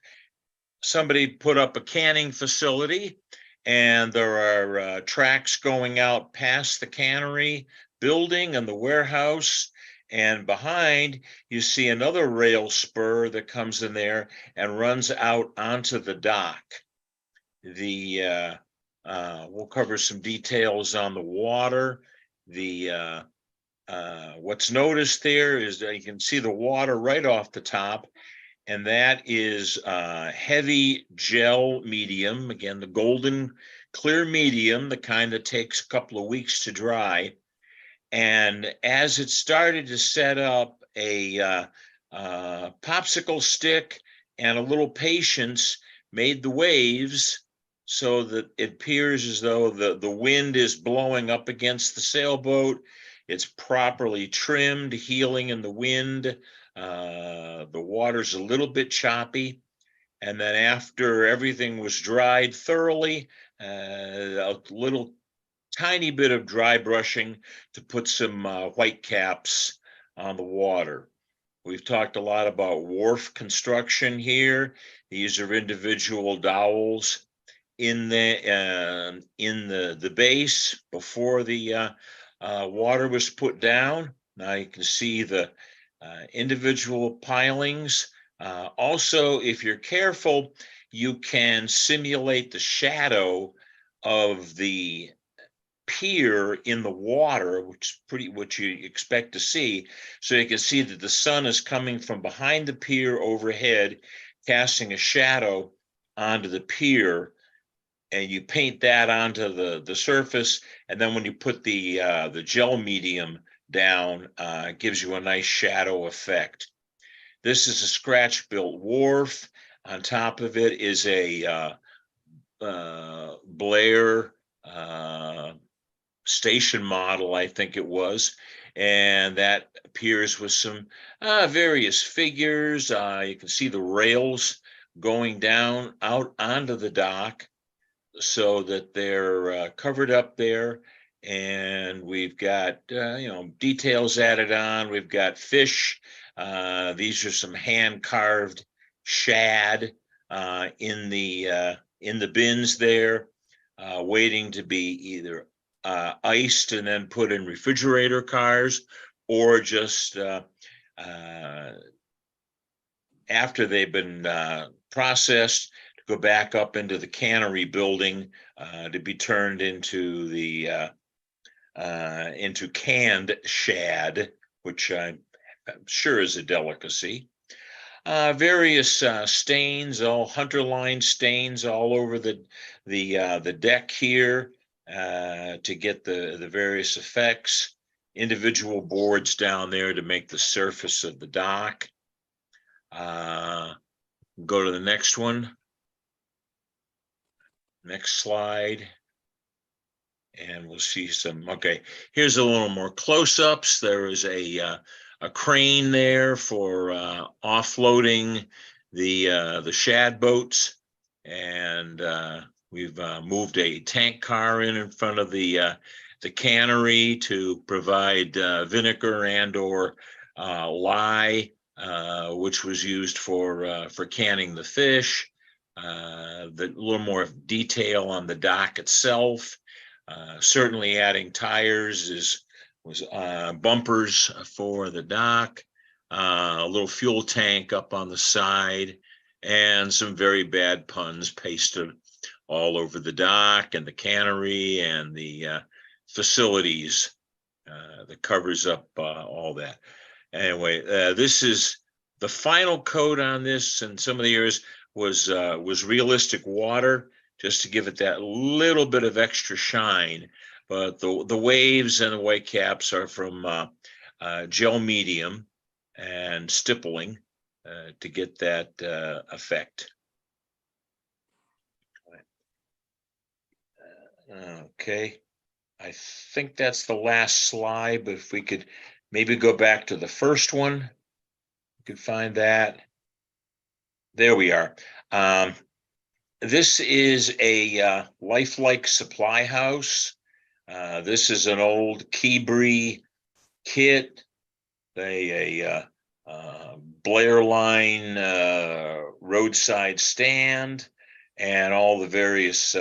somebody put up a canning facility, and there are tracks going out past the cannery building and the warehouse. And behind, you see another rail spur that comes in there and runs out onto the dock. We'll cover some details on the water. What's noticed there is that you can see the water right off the top, and that is heavy gel medium. Again, the golden clear medium, the kind that takes a couple of weeks to dry. And as it started to set up, a popsicle stick and a little patience made the waves, so that it appears as though the wind is blowing up against the sailboat. It's properly trimmed, heeling in the wind. The water's a little bit choppy. And then after everything was dried thoroughly, a little tiny bit of dry brushing to put some white caps on the water. We've talked a lot about wharf construction here. These are individual dowels in the base before the water was put down. Now you can see the individual pilings. Also, if you're careful, you can simulate the shadow of the pier in the water, which is pretty what you expect to see. So you can see that the sun is coming from behind the pier overhead, casting a shadow onto the pier, and you paint that onto the surface. And then when you put the gel medium down, it gives you a nice shadow effect. This is a Scratcch Built wharf. On top of it is a Blair station model, I think it was, and that appears with some various figures. You can see the rails going down out onto the dock, so that they're covered up there. And we've got details added on. We've got fish. These are some hand carved shad in the bins there, waiting to be either iced and then put in refrigerator cars, or just after they've been processed, to go back up into the cannery building to be turned into the into canned shad, which I'm sure is a delicacy. Various stains, all hunter line stains all over the deck here to get the various effects. Individual boards down there to make the surface of the dock. Go to the next one. Next slide. And we'll see some, okay, here's a little more close-ups. There is a crane there for offloading the shad boats. And we've moved a tank car in front of the cannery to provide vinegar and or lye, which was used for canning the fish. The little more detail on the dock itself. Certainly adding tires was bumpers for the dock, a little fuel tank up on the side, and some very bad puns pasted all over the dock and the cannery and the facilities that covers up all that. Anyway, this is the final coat on this, and some of the areas was realistic water, just to give it that little bit of extra shine. But the waves and the white caps are from gel medium and stippling to get that effect. Okay, I think that's the last slide, but if we could maybe go back to the first one, you could find that. There we are. This is a lifelike supply house. This is an old Keebri kit, a Blair Line roadside stand, and all the various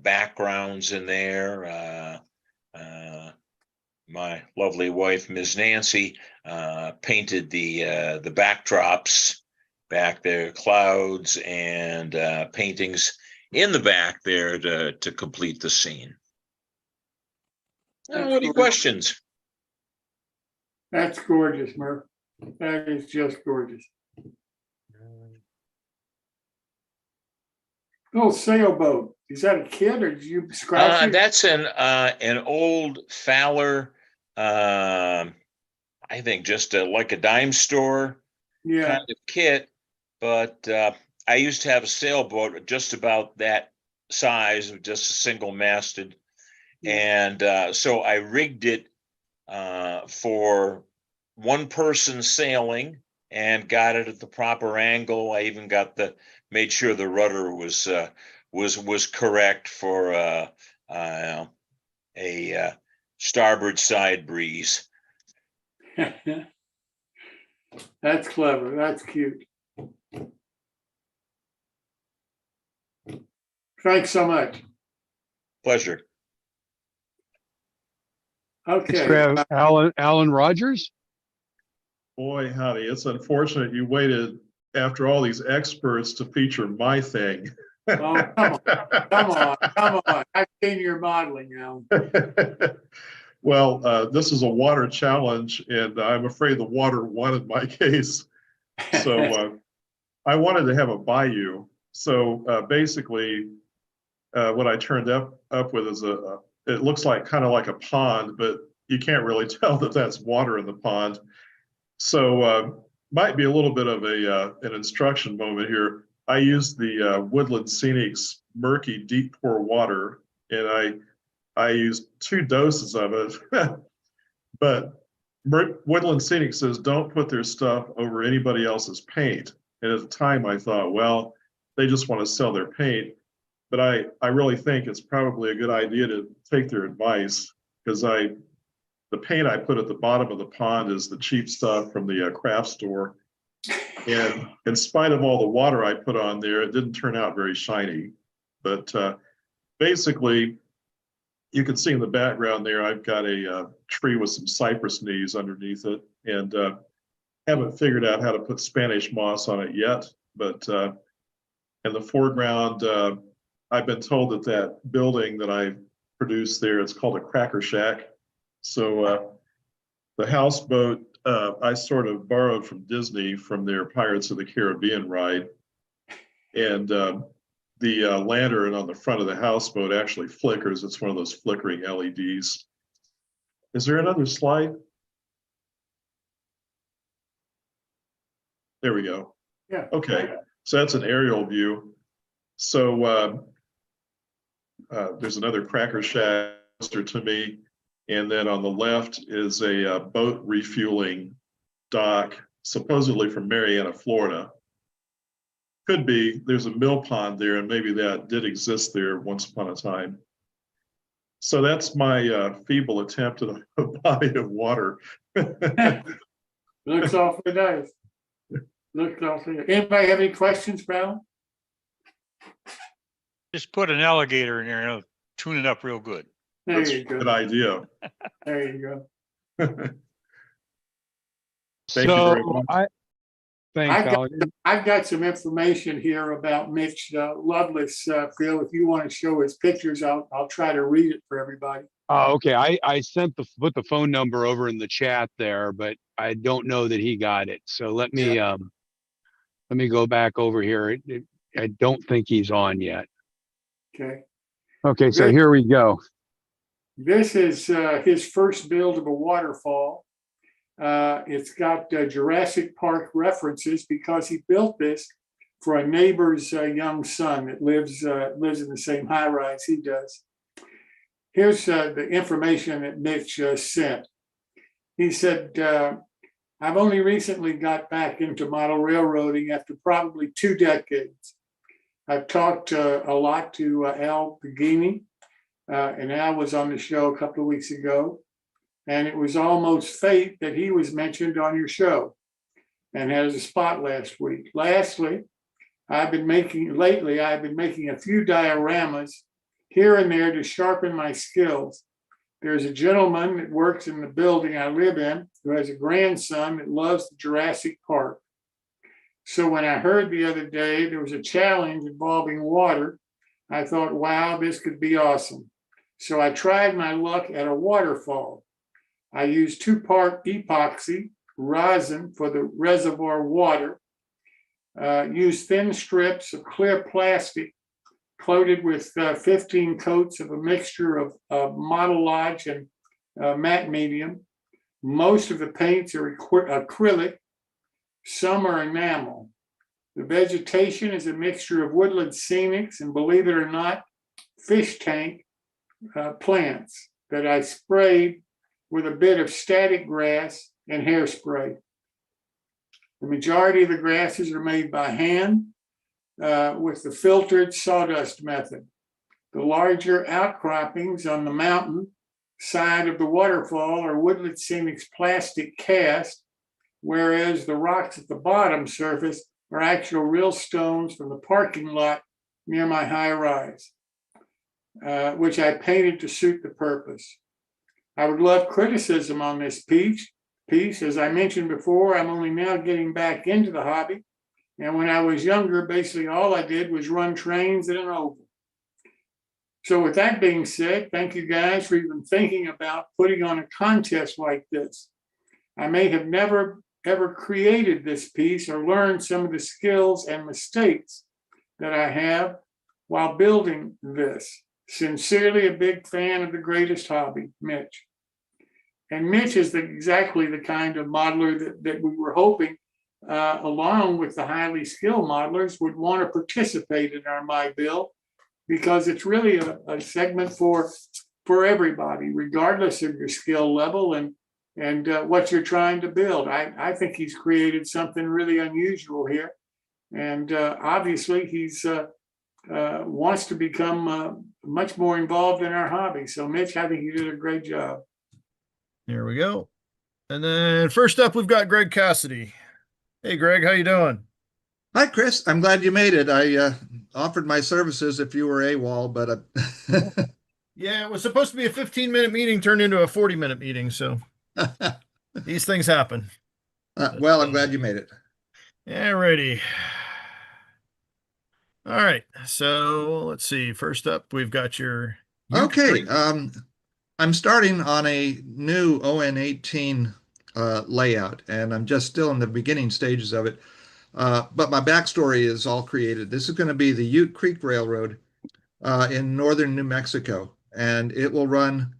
backgrounds in there. My lovely wife, Ms. Nancy, painted the backdrops back there, clouds and paintings in the back there to complete the scene. Any questions? That's gorgeous, Murph. That is just gorgeous. Little sailboat. Is that a kid or did you scratch it? That's an old Fowler, I think just like a dime store kind of kit. But I used to have a sailboat just about that size, just a single masted. And so I rigged it for one person sailing and got it at the proper angle. I even made sure the rudder was correct for a starboard side breeze. That's clever. That's cute. Thanks so much. Pleasure. Okay. Alan Rogers. Boy, howdy. It's unfortunate you waited after all these experts to feature my thing. Oh, come on. I've seen your modeling now. Well, this is a water challenge, and I'm afraid the water won in my case. So I wanted to have a bayou. So basically, what I turned up with is it looks like kind of like a pond, but you can't really tell that that's water in the pond. So might be a little bit of an instruction moment here. I used the Woodland Scenics murky deep pour water, and I used 2 doses of it. But Woodland Scenics says don't put their stuff over anybody else's paint. And at the time I thought, well, they just want to sell their paint. But I really think it's probably a good idea to take their advice, because the paint I put at the bottom of the pond is the cheap stuff from the craft store. And in spite of all the water I put on there, it didn't turn out very shiny. But basically, you can see in the background there, I've got a tree with some cypress knees underneath it, and haven't figured out how to put Spanish moss on it yet. But in the foreground, I've been told that that building that I produced there, it's called a cracker shack. So the houseboat I sort of borrowed from Disney from their Pirates of the Caribbean ride. And the lantern on the front of the houseboat actually flickers. It's one of those flickering LEDs. Is there another slide? There we go. Yeah. Okay, so that's an aerial view. So there's another cracker shack to me. And then on the left is a boat refueling dock, supposedly from Marianna, Florida. Could be, there's a mill pond there, and maybe that did exist there once upon a time. So that's my feeble attempt at a body of water. Looks awfully nice. Looks awfully nice. Anybody have any questions, Brown? Just put an alligator in there and it'll tune it up real good. There That's you go. a good idea. There you go. Thank you very much. I've got some information here about Mitch Loveless, Phil. If you want to show his pictures, I'll try to read it for everybody. Oh, okay. I put the phone number over in the chat there, but I don't know that he got it. So let me go back over here. I don't think he's on yet. Okay. Okay, so here we go. This is his first build of a waterfall. It's got Jurassic Park references because he built this for a neighbor's young son that lives in the same high rise he does. Here's the information that Mitch sent. He said, I've only recently got back into model railroading after probably 2 decades. I've talked a lot to Al Pagini, and Al was on the show a couple of weeks ago. And it was almost fate that he was mentioned on your show and has a spot last week. Lastly, I've been making a few dioramas here and there to sharpen my skills. There's a gentleman that works in the building I live in who has a grandson that loves the Jurassic Park. So when I heard the other day there was a challenge involving water, I thought, wow, this could be awesome. So I tried my luck at a waterfall. I used 2-part epoxy rosin for the reservoir water, used thin strips of clear plastic coated with 15 coats of a mixture of Model Lodge and matte medium. Most of the paints are acrylic, some are enamel. The vegetation is a mixture of woodland scenics and, believe it or not, fish tank plants that I sprayed with a bit of static grass and hairspray. The majority of the grasses are made by hand with the filtered sawdust method. The larger outcroppings on the mountain side of the waterfall are Woodland Scenics plastic cast, whereas the rocks at the bottom surface are actual real stones from the parking lot near my high rise, which I painted to suit the purpose. I would love criticism on this piece. As I mentioned before, I'm only now getting back into the hobby. And when I was younger, basically all I did was run trains in an oval. So with that being said, thank you guys for even thinking about putting on a contest like this. I may have never ever created this piece or learned some of the skills and mistakes that I have while building this. Sincerely a big fan of the greatest hobby, Mitch. And Mitch is exactly the kind of modeler that we were hoping, along with the highly skilled modelers, would want to participate in our My Build, because it's really a segment for everybody, regardless of your skill level and what you're trying to build. I think he's created something really unusual here. And obviously he's wants to become much more involved in our hobby. So Mitch, I think you did a great job. There we go. And then first up, we've got Greg Cassidy. Hey, Greg, how you doing? Hi, Chris. I'm glad you made it. I offered my services if you were AWOL, but Yeah, it was supposed to be a 15-minute meeting, turned into a 40-minute meeting. So these things happen. Well, I'm glad you made it. Yeah, ready. All right. So let's see. First up, we've got your Okay. I'm starting on a new ON18 layout, and I'm just still in the beginning stages of it. But my backstory is all created. This is going to be the Ute Creek Railroad in northern New Mexico, and it will run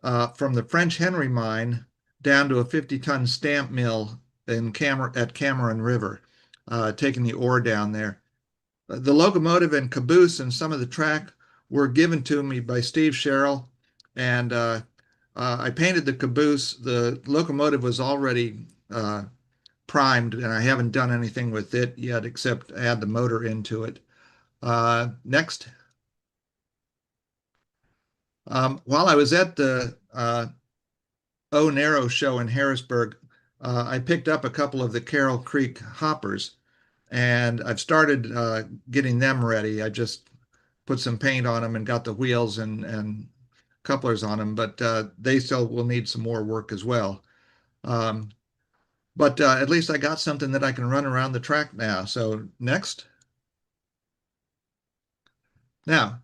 from the French Henry mine down to a 50-ton stamp mill at Cameron River, taking the ore down there. The locomotive and caboose and some of the track were given to me by Steve Sherrill, and I painted the caboose. The locomotive was already primed, and I haven't done anything with it yet except add the motor into it. Next. While I was at the O Narrow show in Harrisburg, I picked up a couple of the Carroll Creek hoppers, and I've started getting them ready. I just put some paint on them and got the wheels and couplers on them, but they still will need some more work as well. But at least I got something that I can run around the track now. So next. Now,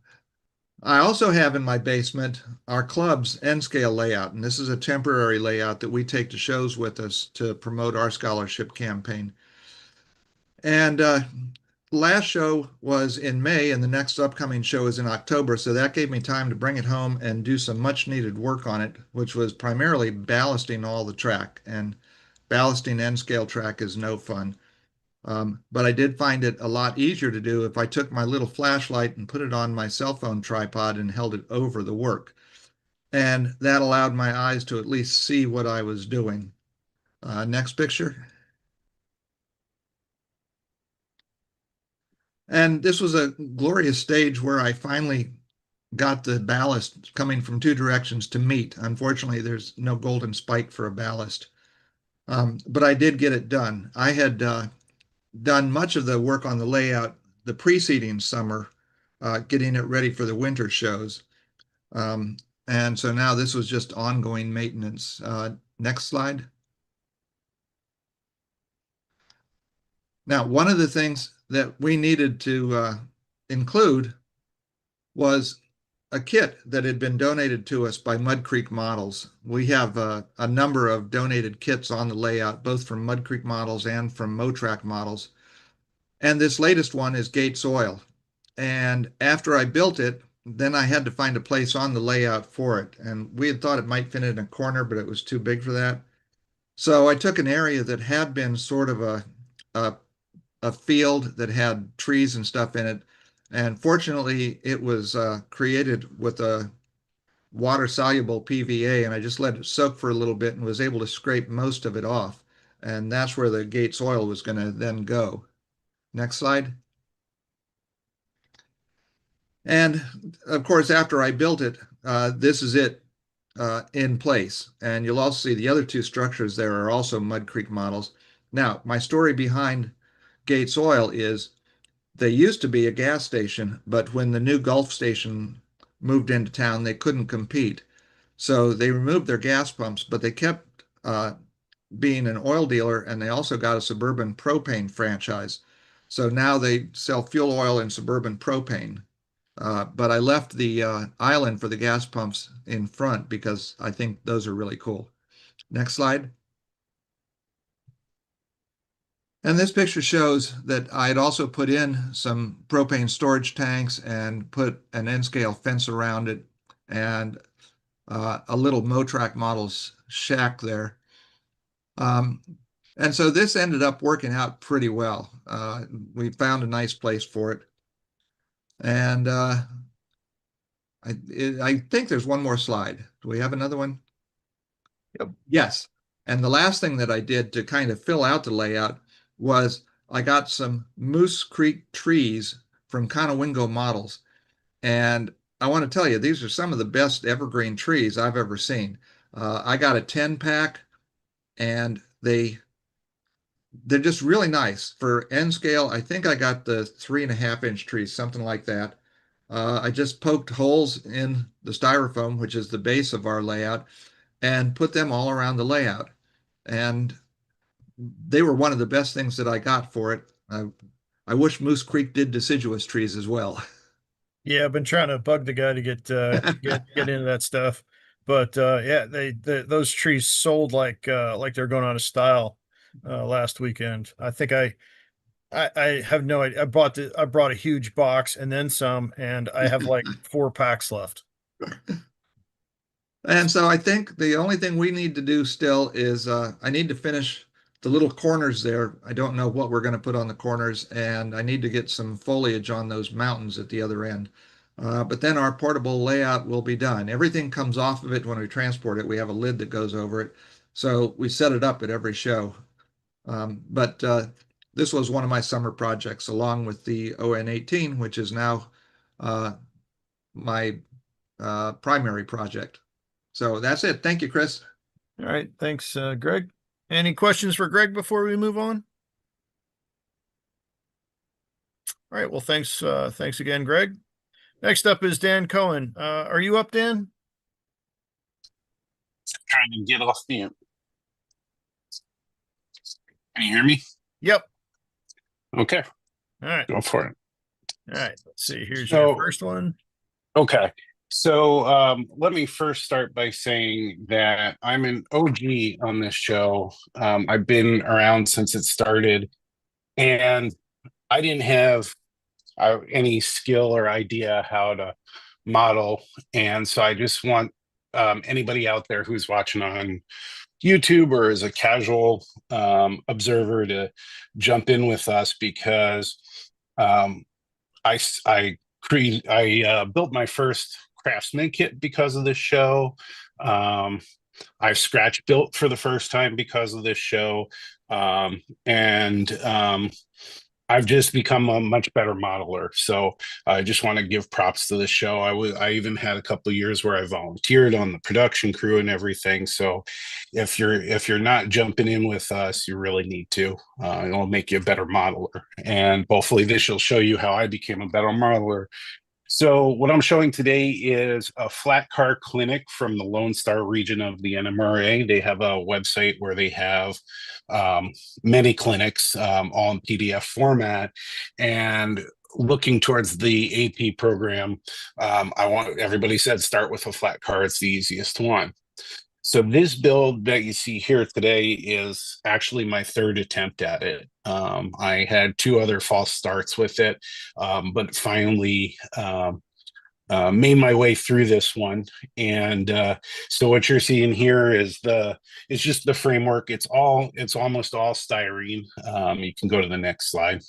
I also have in my basement our club's N-scale layout, and this is a temporary layout that we take to shows with us to promote our scholarship campaign. And last show was in May, and the next upcoming show is in October, so that gave me time to bring it home and do some much needed work on it, which was primarily ballasting all the track, and ballasting N-scale track is no fun. But I did find it a lot easier to do if I took my little flashlight and put it on my cell phone tripod and held it over the work. And that allowed my eyes to at least see what I was doing. Next picture. And this was a glorious stage where I finally got the ballast coming from two directions to meet. Unfortunately, there's no golden spike for a ballast. But I did get it done. I had done much of the work on the layout the preceding summer, getting it ready for the winter shows. And so now this was just ongoing maintenance. Next slide. Now, one of the things that we needed to include was a kit that had been donated to us by Mud Creek Models. We have a number of donated kits on the layout, both from Mud Creek Models and from Motrack Models. And this latest one is Gates Oil. And after I built it, then I had to find a place on the layout for it. And we had thought it might fit in a corner, but it was too big for that. So I took an area that had been sort of a field that had trees and stuff in it. And fortunately, it was created with a water-soluble PVA, and I just let it soak for a little bit and was able to scrape most of it off. And that's where the Gates oil was going to then go. Next slide. And of course, after I built it, this is it in place. And you'll also see the other two structures there are also Mud Creek models. Now, my story behind Gates Oil is they used to be a gas station, but when the new Gulf station moved into town, they couldn't compete. So they removed their gas pumps, but they kept being an oil dealer, and they also got a suburban propane franchise. So now they sell fuel oil and suburban propane. But I left the island for the gas pumps in front because I think those are really cool. Next slide. And this picture shows that I had also put in some propane storage tanks and put an N-scale fence around it and a little Motrack Models shack there. And so this ended up working out pretty well. We found a nice place for it. And I think there's one more slide. Do we have another one? Yep. Yes. And the last thing that I did to kind of fill out the layout was I got some Moose Creek trees from Conowingo Models. And I want to tell you, these are some of the best evergreen trees I've ever seen. I got a 10-pack, and they're just really nice. For N scale, I think I got the 3.5-inch trees, something like that. I just poked holes in the styrofoam, which is the base of our layout, and put them all around the layout. And they were one of the best things that I got for it. I wish Moose Creek did deciduous trees as well. Yeah, I've been trying to bug the guy to get into that stuff, but yeah, those trees sold like they're going out of style last weekend. I think I have no idea. I brought a huge box and then some, and I have like 4 packs left. And so I think the only thing we need to do still is I need to finish the little corners there. I don't know what we're going to put on the corners, and I need to get some foliage on those mountains at the other end. But then our portable layout will be done. Everything comes off of it when we transport it. We have a lid that goes over it. So we set it up at every show. But this was one of my summer projects, along with the ON18, which is now my primary project. So that's it. Thank you, Chris. All right. Thanks, Greg. Any questions for Greg before we move on? All right. Well, thanks. Thanks again, Greg. Next up is Dan Cohen. Are you up, Dan? Trying to get off mute. Can you hear me? Yep. Okay. All right. Go for it. All right. Let's see. Here's your first one. Okay. So let me first start by saying that I'm an OG on this show. I've been around since it started, and I didn't have any skill or idea how to model. And so I just want anybody out there who's watching on YouTube or as a casual observer to jump in with us, because I built my first Craftsman kit because of this show. I've Scratch built for the first time because of this show. And I've just become a much better modeler. So I just want to give props to the show. I even had a couple of years where I volunteered on the production crew and everything. So if you're not jumping in with us, you really need to. It'll make you a better modeler. And hopefully this will show you how I became a better modeler. So what I'm showing today is a flat car clinic from the Lone Star region of the NMRA. They have a website where they have many clinics, all in PDF format. And looking towards the AP program, everybody said start with a flat car. It's the easiest one. So this build that you see here today is actually my third attempt at it. I had 2 other false starts with it, but finally made my way through this one. And so what you're seeing here is it's just the framework. It's almost all styrene. You can go to the next slide.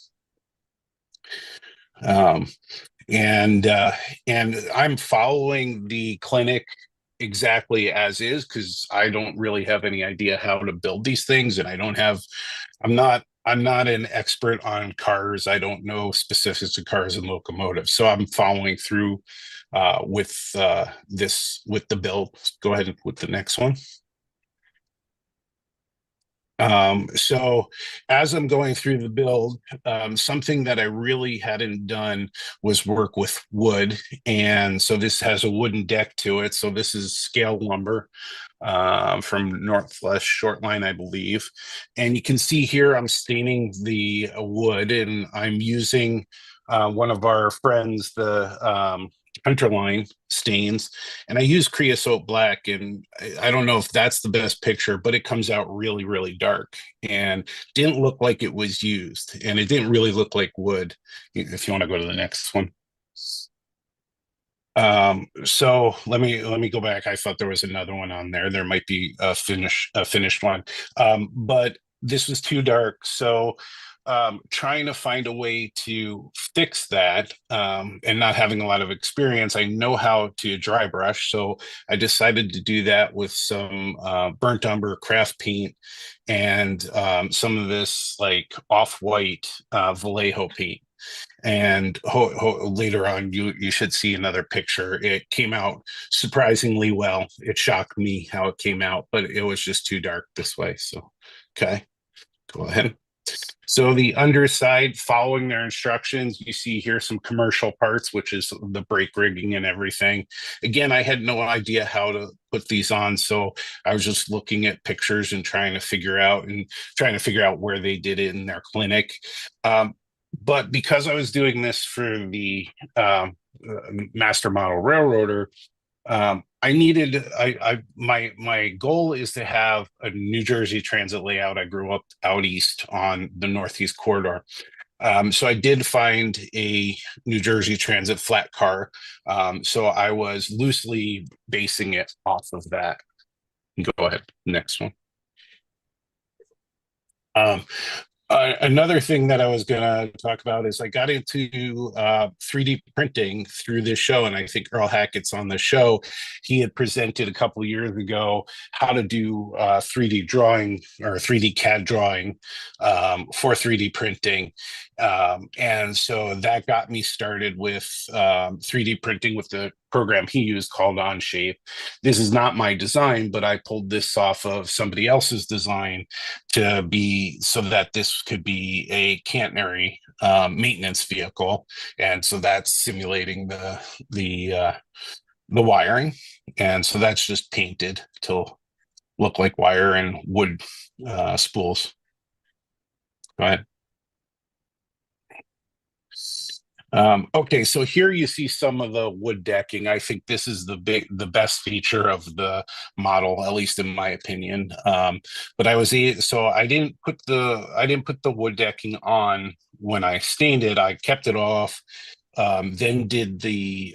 And I'm following the clinic exactly as is, because I don't really have any idea how to build these things, and I'm not an expert on cars. I don't know specifics of cars and locomotives, so I'm following through with the build. Go ahead with the next one. So as I'm going through the build, something that I really hadn't done was work with wood. And so this has a wooden deck to it. So this is scale lumber from Northwest Shortline, I believe. And you can see here I'm staining the wood, and I'm using one of our friends, the Hunterline stains, and I use creosote black, and I don't know if that's the best picture, but it comes out really, really dark and didn't look like it was used, and it didn't really look like wood. If you want to go to the next one. So let me go back. I thought there was another one on there. There might be a finished one, but this was too dark. So trying to find a way to fix that, and not having a lot of experience, I know how to dry brush. So I decided to do that with some burnt umber craft paint and some of this like off-white Vallejo paint. And later on, you should see another picture. It came out surprisingly well. It shocked me how it came out, but it was just too dark this way. So, okay, go ahead. So the underside, following their instructions, you see here some commercial parts, which is the brake rigging and everything. Again, I had no idea how to put these on, so I was just looking at pictures and trying to figure out where they did it in their clinic. But because I was doing this for the master model railroader, my goal is to have a New Jersey transit layout. I grew up out east on the Northeast corridor. So I did find a New Jersey transit flat car. So I was loosely basing it off of that. Go ahead, next one. Another thing that I was going to talk about is I got into 3D printing through this show, and I think Earl Hackett's on the show. He had presented a couple of years ago how to do 3D drawing or 3D CAD drawing for 3D printing. And so that got me started with 3D printing with the program he used called Onshape. This is not my design, but I pulled this off of somebody else's design to be so that this could be a catenary maintenance vehicle. And so that's simulating the wiring. And so that's just painted to look like wire and wood spools. Go ahead. Okay, so here you see some of the wood decking. I think this is the best feature of the model, at least in my opinion. But I didn't put the wood decking on when I stained it. I kept it off, then did the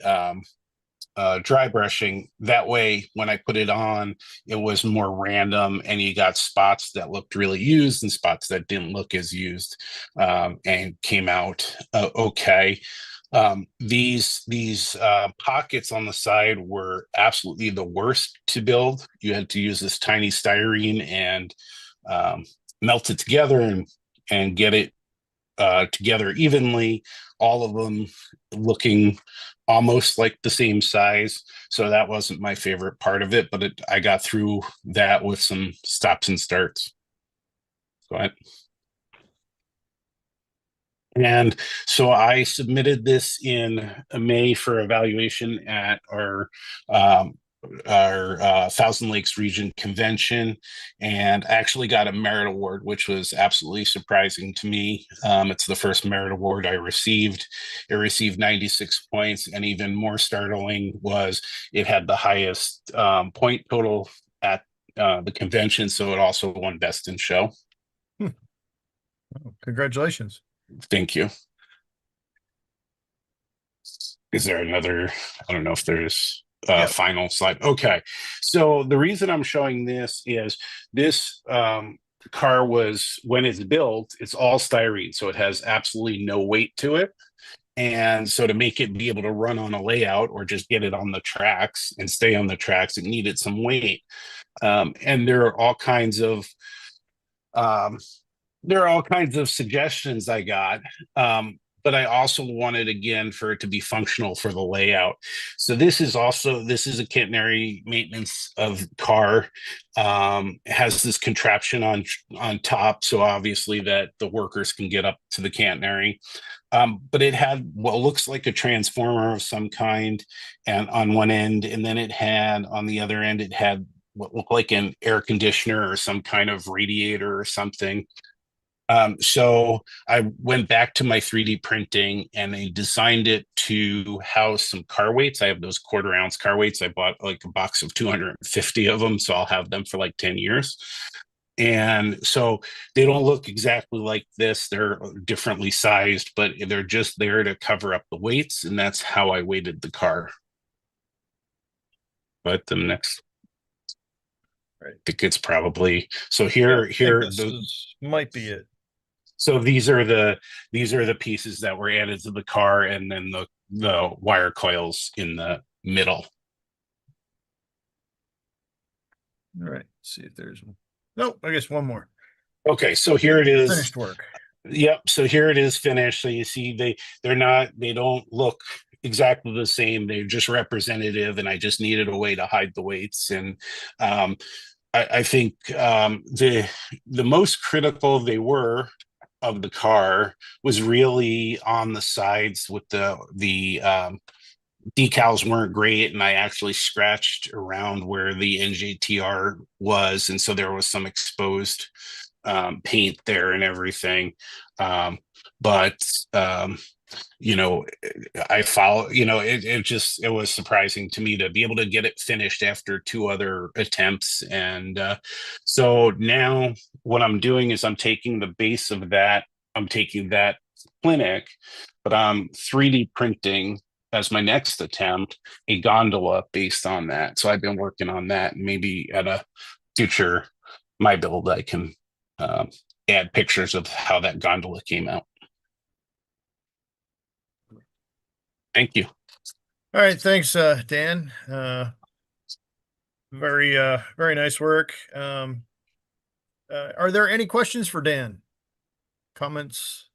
dry brushing. That way, when I put it on, it was more random, and you got spots that looked really used and spots that didn't look as used, and came out okay. These pockets on the side were absolutely the worst to build. You had to use this tiny styrene and melt it together and get it together evenly, all of them looking almost like the same size. So that wasn't my favorite part of it, but I got through that with some stops and starts. Go ahead. And so I submitted this in May for evaluation at our Thousand Lakes Region Convention, and actually got a merit award, which was absolutely surprising to me. It's the first merit award I received. It received 96 points, and even more startling was it had the highest point total at the convention, so it also won Best in Show. Oh, congratulations. Thank you. Is there another? I don't know if there's final slide. Okay. So the reason I'm showing this is this car was, when it's built, it's all styrene. So it has absolutely no weight to it. And so to make it be able to run on a layout or just get it on the tracks and stay on the tracks, it needed some weight. And there are all kinds of suggestions I got, but I also wanted, again, for it to be functional for the layout. So this is a catenary maintenance of car. It has this contraption on top, so obviously that the workers can get up to the catenary. But it had what looks like a transformer of some kind, and on one end, and then it had on the other end, it had what looked like an air conditioner or some kind of radiator or something. So I went back to my 3D printing and I designed it to house some car weights. I have those 1/4 ounce car weights. I bought like a box of 250 of them, so I'll have them for like 10 years. And so they don't look exactly like this. They're differently sized, but they're just there to cover up the weights. And that's how I weighted the car. But the next, I think it's probably, so here might be it. So these are the pieces that were added to the car, and then the wire coils in the middle. All right, let's see if there's one. Nope, I guess one more. Okay, so here it is. Finished work. Yep, so here it is finished. So you see they don't look exactly the same. They're just representative, and I just needed a way to hide the weights. And I think the most critical they were of the car was really on the sides with the decals weren't great, and I actually scratched around where the NJTR was, and so there was some exposed paint there and everything. But you know, I follow, you know, it was surprising to me to be able to get it finished after 2 other attempts. And so now what I'm doing is I'm taking the base of that, I'm taking that clinic, but I'm 3D printing as my next attempt a gondola based on that. So I've been working on that, and maybe at a future my build I can add pictures of how that gondola came out. Thank you. All right, thanks, Dan. Very nice work. Are there any questions for Dan? Comments?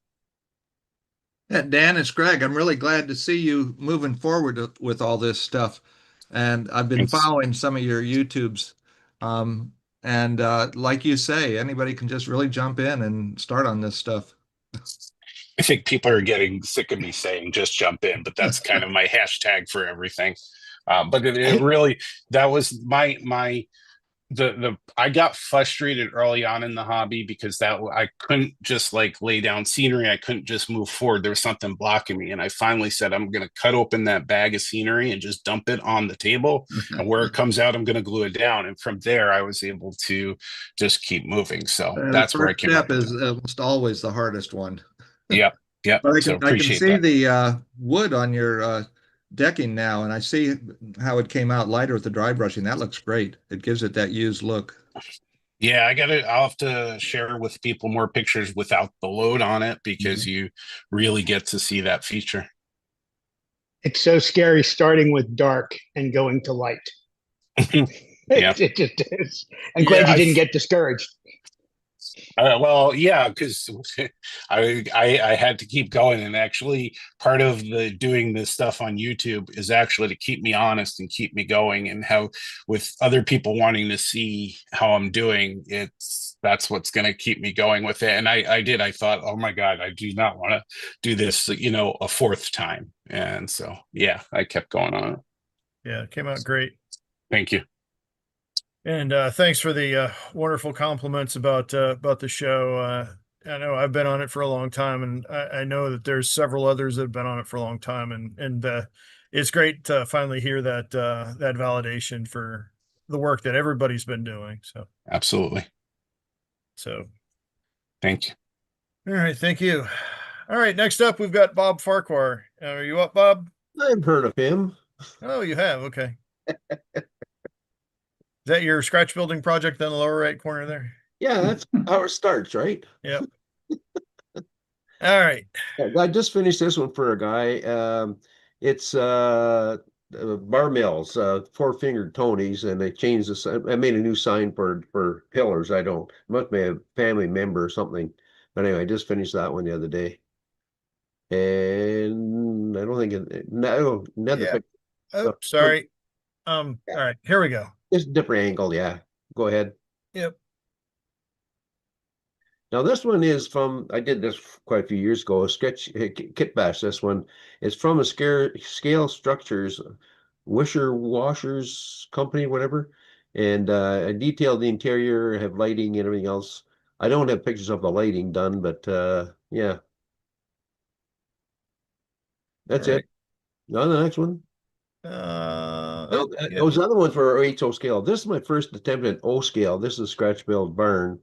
Yeah, Dan, it's Greg. I'm really glad to see you moving forward with all this stuff. And I've been Thanks. following some of your YouTubes. And like you say, anybody can just really jump in and start on this stuff. I think people are getting sick of me saying just jump in, but that's kind of my hashtag for everything. But it really, that was the I got frustrated early on in the hobby because that I couldn't just like lay down scenery. I couldn't just move forward. There was something blocking me. And I finally said, I'm going to cut open that bag of scenery and just dump it on the table. And where it comes out, I'm going to glue it down. And from there, I was able to just keep moving. So that's the where I first came step up with is almost always the hardest one. Yep. Yep. But So I can appreciate see that. the wood on your decking now, and I see how it came out lighter with the dry brushing. That looks great. It gives it that used look. Yeah, I'll have to share with people more pictures without the load on it because you really get to see that feature. It's so scary starting with dark and going to light. Yeah. It just is. I'm glad you didn't get discouraged. Well, yeah, because I had to keep going, and actually part of the doing this stuff on YouTube is actually to keep me honest and keep me going, and how with other people wanting to see how I'm doing, that's what's going to keep me going with it. And I thought, oh my God, I do not want to do this, you know, a fourth time. And so, yeah, I kept going on it. Yeah, it came out great. Thank you. And thanks for the wonderful compliments about the show. I know I've been on it for a long time, and I know that there's several others that have been on it for a long time, and it's great to finally hear that that validation for the work that everybody's been doing. So absolutely. So thank you. All right, thank you. All right, next up we've got Bob Farquhar. Are you up, Bob? I've heard of him. Oh, you have? Okay. Is that your scratch building project in the lower right corner there? Yeah, that's how it starts, right? Yep. All right. I just finished this one for a guy. It's bar mills, four-fingered Tonys, and they changed this. I made a new sign for pillars. I don't, must be a family member or something. But anyway, I just finished that one the other day. And I don't think another picture. Oh, sorry. All right, here we go. It's a different angle, yeah. Go ahead. Yep. Now this one is from, I did this quite a few years ago, a sketch kit bash. This one is from a scale structures, Wisher Washers Company, whatever. And I detailed the interior, have lighting and everything else. I don't have pictures of the lighting done, but yeah. That's it. On the next one. Those other ones were HO scale. This is my first attempt at O scale. This is Scratcch Build Barn.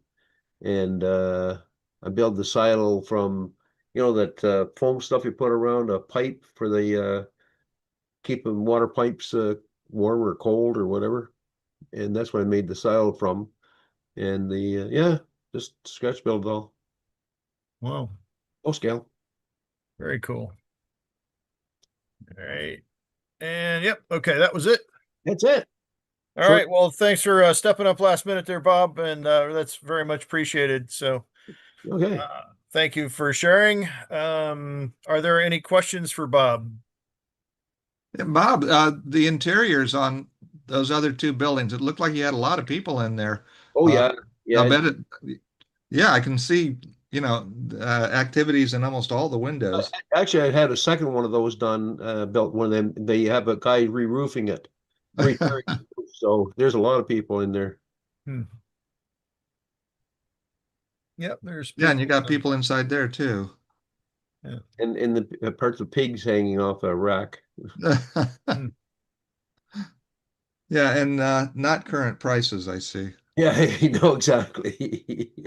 And I built the silo from, you know, that foam stuff you put around a pipe for the keeping water pipes warm or cold or whatever. And that's what I made the silo from. And the yeah, just Scratch Build all. Wow. O scale. Very cool. All right. And yep, okay, that was it. That's it. All right. Well, thanks for stepping up last minute there, Bob, and that's very much appreciated. So, okay, thank you for sharing. Are there any questions for Bob? Bob, the interiors on those other two buildings, it looked like you had a lot of people in there. Oh yeah, yeah. I bet it. Yeah, I can see activities in almost all the windows. Actually, I had a second one of those done, built one of them. They have a guy re-roofing it. So there's a lot of people in there. Yep, there's Yeah, and you got people. people inside there too. Yeah. And in the parts of pigs hanging off a rack. Yeah, and not current prices, I see. Yeah, I know exactly.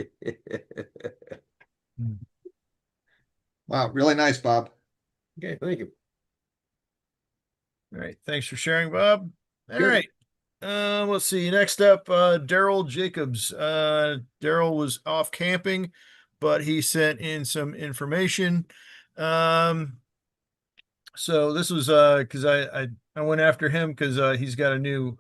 Wow, really nice, Bob. Okay, thank you. All right, thanks for sharing, Bob. All Sure. right. Let's see. Next up, Daryl Jacobs. Daryl was off camping, but he sent in some information. So this was because I went after him because he's got a new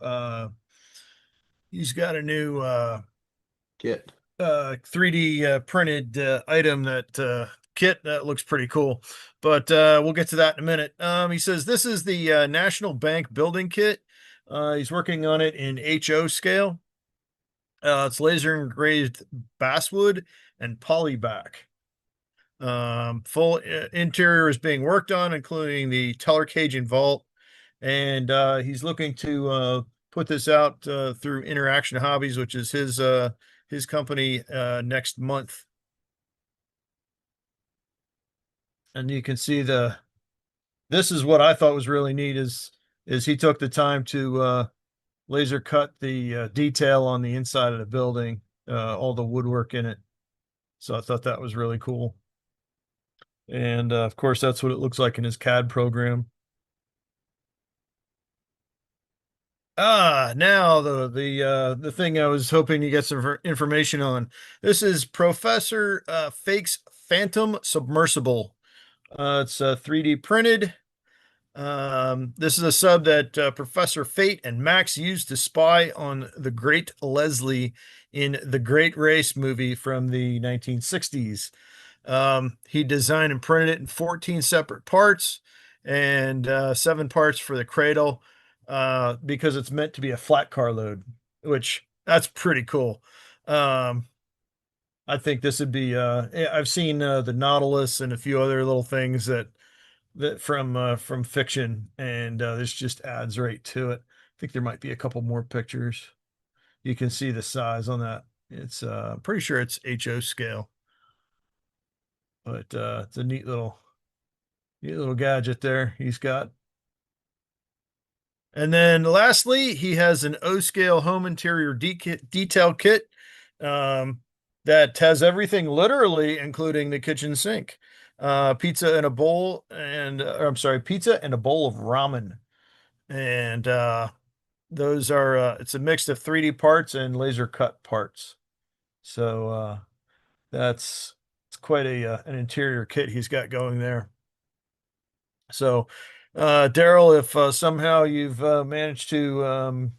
kit 3D printed item that kit that looks pretty cool. But we'll get to that in a minute. He says this is the National Bank building kit. He's working on it in HO scale. It's laser engraved basswood and polyback. Full interior is being worked on, including the teller cage and vault. And he's looking to put this out through Interaction Hobbies, which is his company, next month. And you can see this is what I thought was really neat is he took the time to laser cut the detail on the inside of the building, all the woodwork in it. So I thought that was really cool. And of course, that's what it looks like in his CAD program. Now the thing I was hoping to get some information on. This is Professor Fake's Phantom Submersible. It's 3D printed. This is a sub that Professor Fate and Max used to spy on the Great Leslie in the Great Race movie from the 1960s. He designed and printed it in 14 separate parts and 7 parts for the cradle because it's meant to be a flat car load, which that's pretty cool. I think this would be I've seen the Nautilus and a few other little things that from fiction, and this just adds right to it. I think there might be a couple more pictures. You can see the size on that. It's pretty sure it's HO scale. But it's a neat little gadget there he's got. And then lastly, he has an O-scale home interior detail kit that has everything literally, including the kitchen sink, pizza and a bowl, and pizza and a bowl of ramen. And those are it's a mix of 3D parts and laser cut parts. So it's quite an interior kit he's got going there. So Daryl, if somehow you've managed to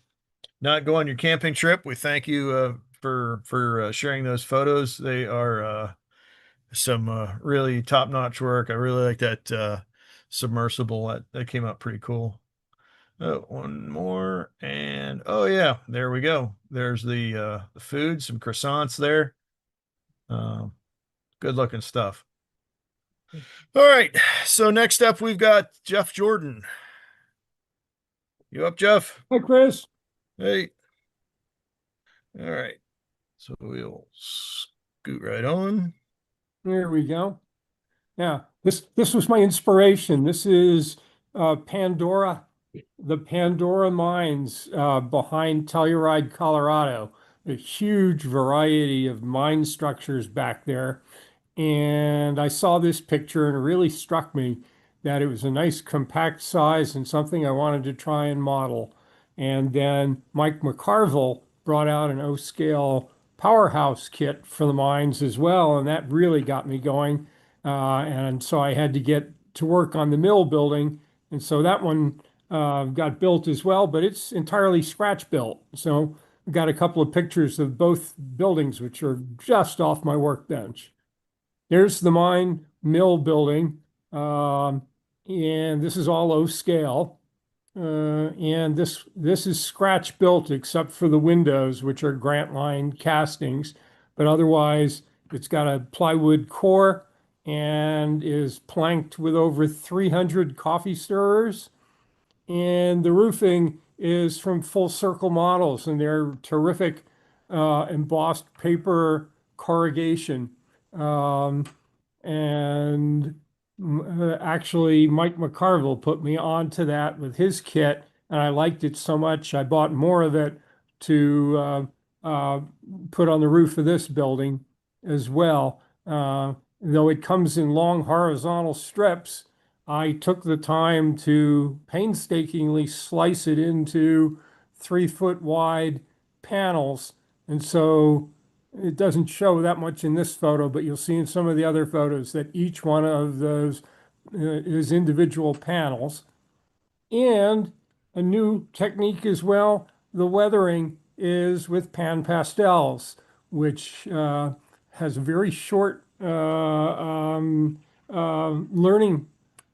not go on your camping trip, we thank you for sharing those photos. They are some really top-notch work. I really like that submersible. That came out pretty cool. Oh, one more, and oh yeah, there we go. There's the food, some croissants there. Good looking stuff. All right, so next up we've got Jeff Jordan. You up, Jeff? Hi, Chris. Hey. All right, so we'll scoot right on. There we go. Yeah, this was my inspiration. This is Pandora, the Pandora mines behind Telluride, Colorado. A huge variety of mine structures back there. And I saw this picture and it really struck me that it was a nice compact size and something I wanted to try and model. And then Mike McCarville brought out an O-scale powerhouse kit for the mines as well, and that really got me going. And so I had to get to work on the mill building, and so that one got built as well, but it's entirely scratch built. So I've got a couple of pictures of both buildings, which are just off my workbench. There's the mine mill building, and this is all O scale. And this is scratch built except for the windows, which are Grant Line castings, but otherwise It's got a plywood core and is planked with over 300 coffee stirrers. And the roofing is from Full Circle Models, and they're terrific embossed paper corrugation. Um, and actually, Mike McCarville put me onto that with his kit, and I liked it so much I bought more of it to put on the roof of this building as well. Though it comes in long horizontal strips, I took the time to painstakingly slice it into 3 foot wide panels. And so it doesn't show that much in this photo, but you'll see in some of the other photos that each one of those is individual panels. And a new technique as well, the weathering is with pan pastels, which has a very short learning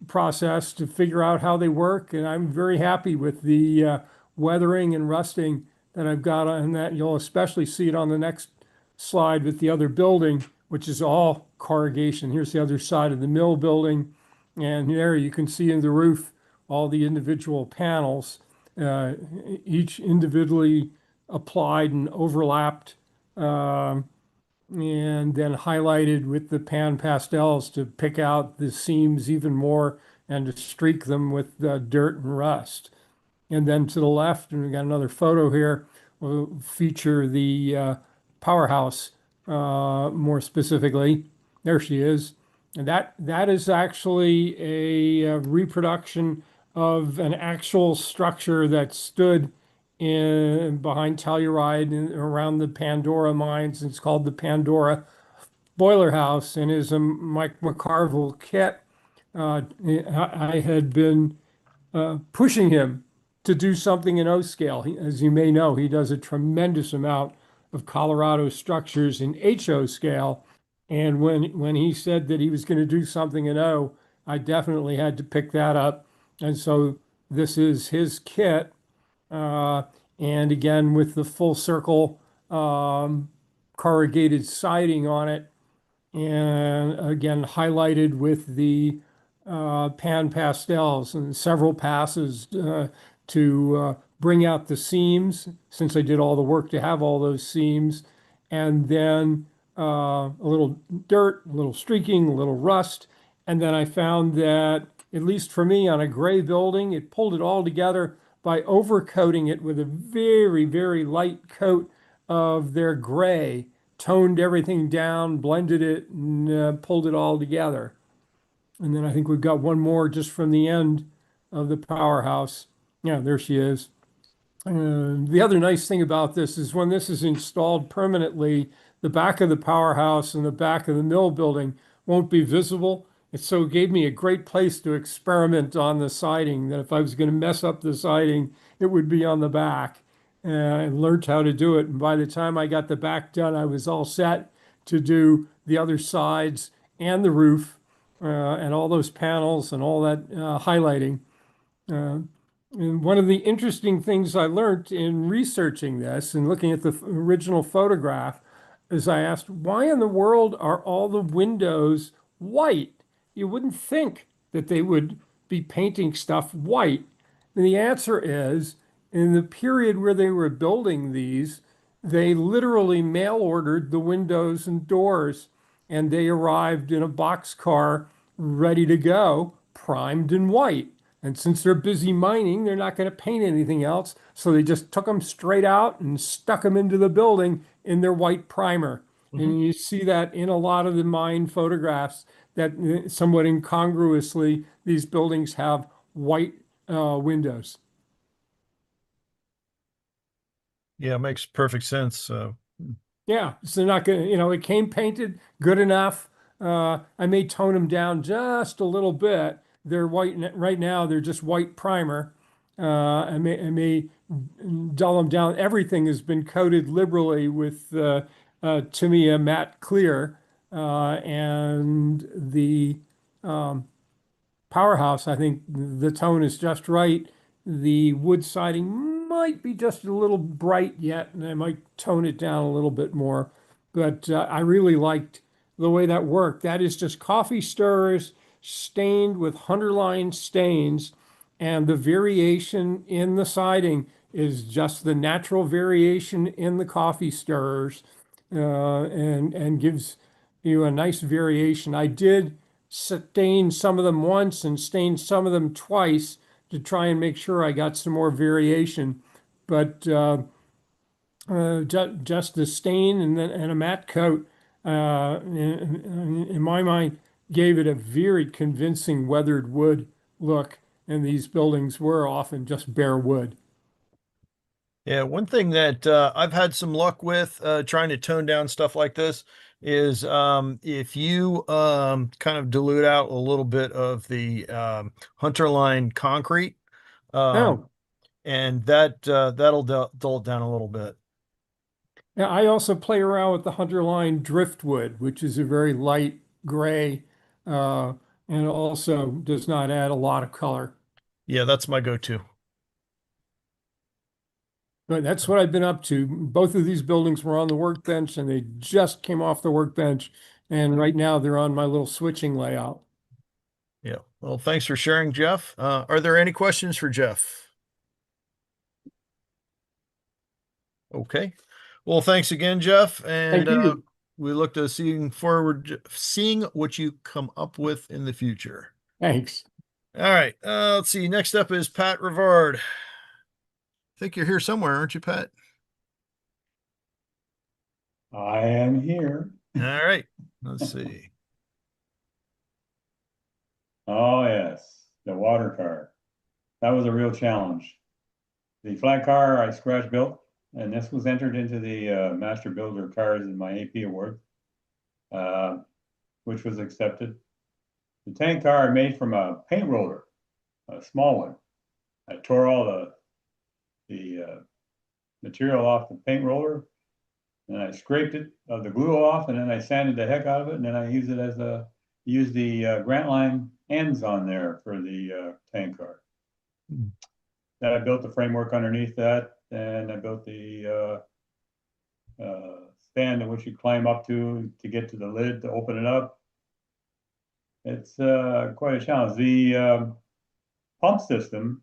process to figure out how they work. And I'm very happy with the weathering and rusting that I've got on that. You'll especially see it on the next slide with the other building, which is all corrugation. Here's the other side of the mill building. And there you can see in the roof all the individual panels, each individually applied and overlapped, and then highlighted with the pan pastels to pick out the seams even more and to streak them with dirt and rust. And then to the left, and we got another photo here, will feature the powerhouse more specifically. There she is. And that is actually a reproduction of an actual structure that stood in behind Telluride and around the Pandora mines. It's called the Pandora Boiler House and is a Mike McCarville kit. I had been pushing him to do something in O scale. As you may know, he does a tremendous amount of Colorado structures in HO scale. And when he said that he was going to do something in O, I definitely had to pick that up. And so this is his kit. And again, with the full circle corrugated siding on it. And again, highlighted with the pan pastels and several passes to bring out the seams, since I did all the work to have all those seams. And then a little dirt, a little streaking, a little rust. And then I found that, at least for me, on a gray building, it pulled it all together by overcoating it with a very, very light coat of their gray, toned everything down, blended it, and pulled it all together. And then I think we've got one more just from the end of the powerhouse. Yeah, there she is. The other nice thing about this is when this is installed permanently, the back of the powerhouse and the back of the mill building won't be visible. So it gave me a great place to experiment on the siding, that if I was going to mess up the siding, it would be on the back. I learned how to do it. And by the time I got the back done, I was all set to do the other sides and the roof and all those panels and all that highlighting. And one of the interesting things I learned in researching this and looking at the original photograph is I asked, why in the world are all the windows white? You wouldn't think that they would be painting stuff white. And the answer is, in the period where they were building these, they literally mail ordered the windows and doors, and they arrived in a boxcar ready to go, primed in white. And since they're busy mining, they're not going to paint anything else. So they just took them straight out and stuck them into the building in their white primer. And you see that in a lot of the mine photographs, that somewhat incongruously, these buildings have white windows. Yeah, it makes perfect sense. Yeah, so they're not going to, it came painted good enough. I may tone them down just a little bit. They're white right now. They're just white primer. I may dull them down. Everything has been coated liberally with Tamiya matte clear, and the powerhouse. I think the tone is just right. The wood siding might be just a little bright yet, and I might tone it down a little bit more. But I really liked the way that worked. That is just coffee stirrers stained with Hunterline stains, and the variation in the siding is just the natural variation in the coffee stirrers, and gives you a nice variation. I did stain some of them once and stain some of them twice to try and make sure I got some more variation, but just the stain and then and a matte coat, in my mind, gave it a very convincing weathered wood look, and these buildings were often just bare wood. Yeah, one thing that I've had some luck with trying to tone down stuff like this is if you kind of dilute out a little bit of the Hunterline concrete, Oh, and that'll dull it down a little bit. yeah, I also play around with the Hunterline driftwood, which is a very light gray, and also does not add a lot of color. Yeah, that's my go-to. But that's what I've been up to. Both of these buildings were on the workbench and they just came off the workbench. And right now they're on my little switching layout. Yeah. Well, thanks for sharing, Jeff. Are there any questions for Jeff? Okay. Well, thanks again, Jeff. And Thank you. we look to seeing what you come up with in the future. Thanks. All right. Let's see. Next up is Pat Rivard. I think you're here somewhere, aren't you, Pat? I am here. All right. Let's see. Oh, yes, the water car. That was a real challenge. The flat car I scratch built, and this was entered into the Master Builder Cars in my AP award, which was accepted. The tank car I made from a paint roller, a small one. I tore all the material off the paint roller, and I scraped it, the glue off, and then I sanded the heck out of it, and then I used it as used the Grant Line ends on there for the tank car. Then I built the framework underneath that, and I built the stand in which you climb up to get to the lid to open it up. It's quite a challenge. The pump system,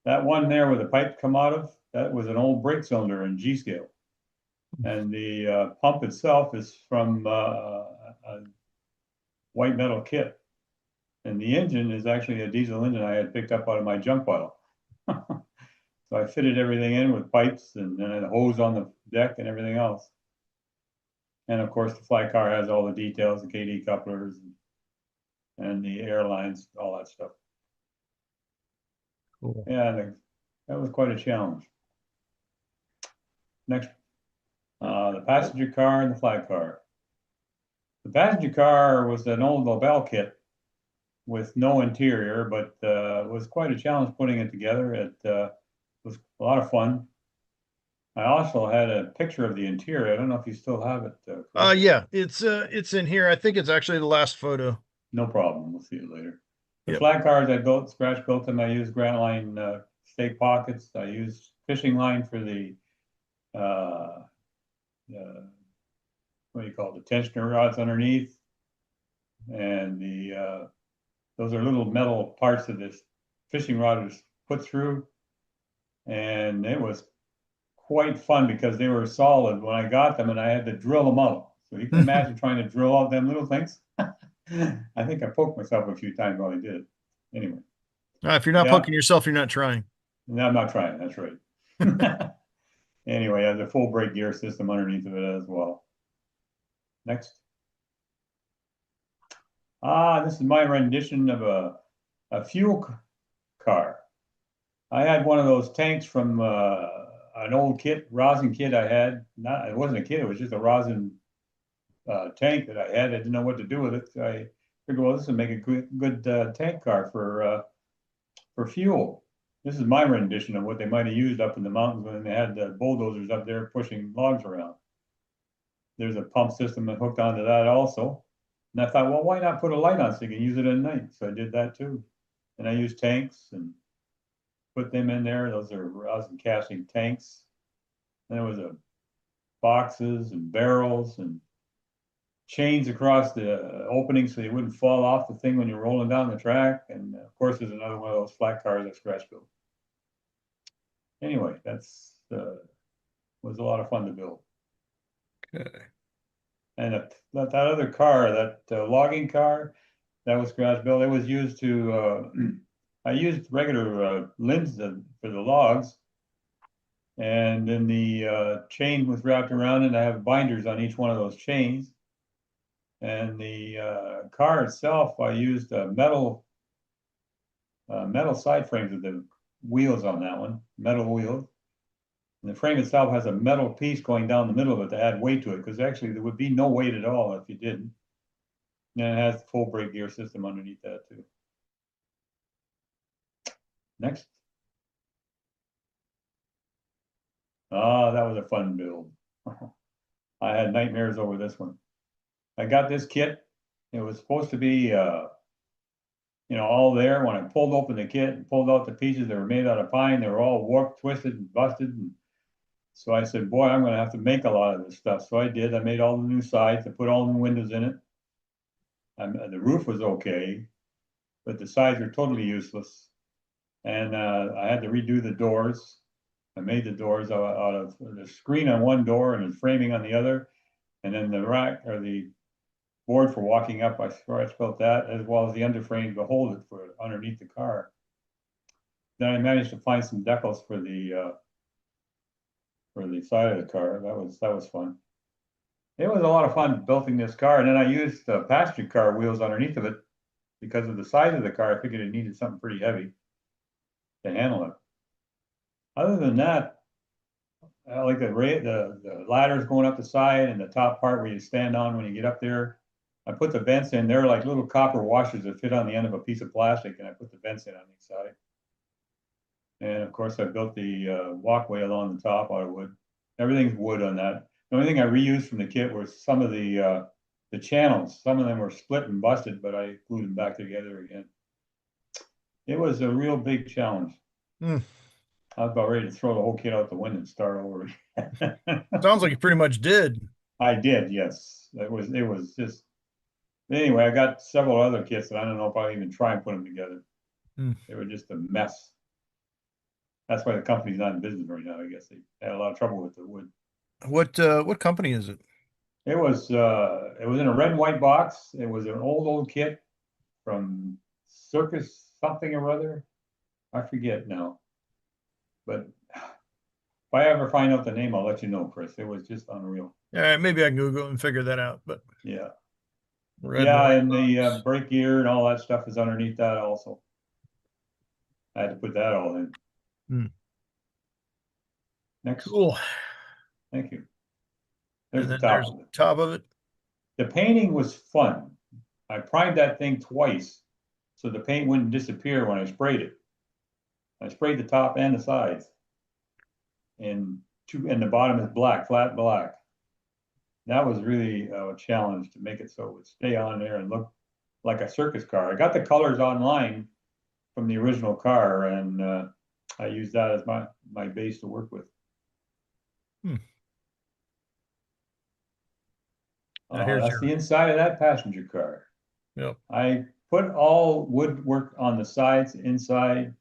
that one there where the pipe come out of, that was an old brake cylinder in G scale. And the pump itself is from a white metal kit. And the engine is actually a diesel engine I had picked up out of my junk pile. So I fitted everything in with pipes and then a hose on the deck and everything else. And of course, the fly car has all the details, the KD couplers and the airlines, all that stuff. Cool. Yeah, that was quite a challenge. Next, the passenger car and the flag car. The passenger car was an old Lobel kit with no interior, but was quite a challenge putting it together. It was a lot of fun. I also had a picture of the interior. I don't know if you still have it. Yeah, it's in here. I think it's actually the last photo. No problem. We'll see it later. The Yep. flat cars I built, scratch built them. I used Grant Line stake pockets. I used fishing line for the what do you call it, the tensioner rods underneath, and the those are little metal parts of this fishing rod was put through, and it was quite fun because they were solid when I got them, and I had to drill them out. So you can imagine trying to drill out them little things. I think I poked myself a few times while I did it. Anyway. If you're not Yeah. poking yourself, you're not trying. No, I'm not trying. That's right. Anyway, I have the full brake gear system underneath of it as well. Next. This is my rendition of a fuel car. I had one of those tanks from an old kit, rosin kit I had. It wasn't a kit, it was just a rosin tank that I had. I didn't know what to do with it. So I figured, well, this would make a good tank car for fuel. This is my rendition of what they might have used up in the mountains when they had the bulldozers up there pushing logs around. There's a pump system that hooked onto that also. And I thought, well, why not put a light on so you can use it at night? So I did that too. And I used tanks and put them in there. Those are rosin casting tanks. And there was boxes and barrels and chains across the opening so they wouldn't fall off the thing when you're rolling down the track. And of course, there's another one of those flat cars that Scratcch built. Anyway, that's was a lot of fun to build. Okay. And that other car, that logging car, that was Scratcch built. It was used to I used regular limbs for the logs, and then the chain was wrapped around, and I have binders on each one of those chains. And the car itself, I used metal side frames with the wheels on that one, metal wheels. And the frame itself has a metal piece going down the middle of it to add weight to it, because actually there would be no weight at all if you didn't. And it has the full brake gear system underneath that too. Next. Ah, that was a fun build. I had nightmares over this one. I got this kit. It was supposed to be, all there. When I pulled open the kit and pulled out the pieces that were made out of pine, they were all warped, twisted, and busted. And so I said, boy, I'm going to have to make a lot of this stuff. So I did. I made all the new sides. I put all the new windows in it. The roof was okay, but the sides were totally useless. And I had to redo the doors. I made the doors out of the screen on one door and the framing on the other. And then the rack or the board for walking up, I Scratcch built that, as well as the underframe to hold it for underneath the car. Then I managed to find some decals for the side of the car. That was fun. It was a lot of fun building this car, and then I used the passenger car wheels underneath of it because of the size of the car. I figured it needed something pretty heavy to handle it. Other than that, I like the ladders going up the side and the top part where you stand on when you get up there. I put the vents in. They're like little copper washers that fit on the end of a piece of plastic, and I put the vents in on each side. And of course, I built the walkway along the top out of wood. Everything's wood on that. The only thing I reused from the kit was some of the channels. Some of them were split and busted, but I glued them back together again. It was a real big challenge. I was about ready to throw the whole kit out the window and start over. Sounds like you pretty much did. I did, yes. It was just. Anyway, I got several other kits that I don't know if I'll even try and put them together. They were just a mess. That's why the company's not in business right now. I guess they had a lot of trouble with the wood. What company is it? It was in a red and white box. It was an old kit from Circus something or other. I forget now. But if I ever find out the name, I'll let you know, Chris. It was just unreal. Yeah, maybe I can Google it and figure that out. But yeah, red and the brake gear and all that stuff is underneath that also. I had to put that all in. Next. Cool. Thank you. There's the there's top of it. Top of it. The painting was fun. I primed that thing twice so the paint wouldn't disappear when I sprayed it. I sprayed the top and the sides. And the bottom is black, flat black. That was really a challenge to make it so it would stay on there and look like a circus car. I got the colors online from the original car, and I used that as my base to work with. That's the inside of that passenger car. Yep. I put all woodwork on the sides, inside.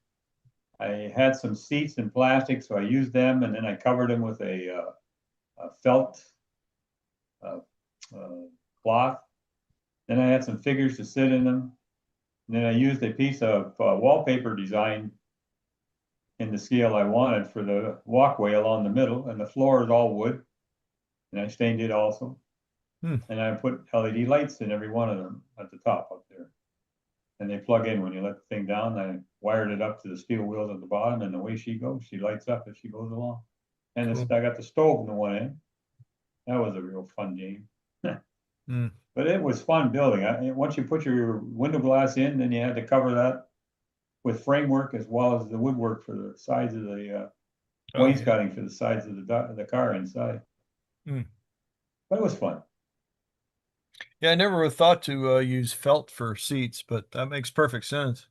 I had some seats in plastic, so I used them, and then I covered them with a felt cloth. Then I had some figures to sit in them. And then I used a piece of wallpaper design in the scale I wanted for the walkway along the middle, and the floor is all wood. And I stained it also. And I put LED lights in every one of them at the top up there. And they plug in when you let the thing down. I wired it up to the steel wheels at the bottom, and the way she goes, she lights up as she goes along. And I got the stove in the one end. That was a real fun game. But it was fun building. Once you put your window glass in, then you had to cover that with framework as well as the woodwork for the sides of the wainscoting for the sides of the car inside. But it was fun. Yeah, I never would have thought to use felt for seats, but that makes perfect sense.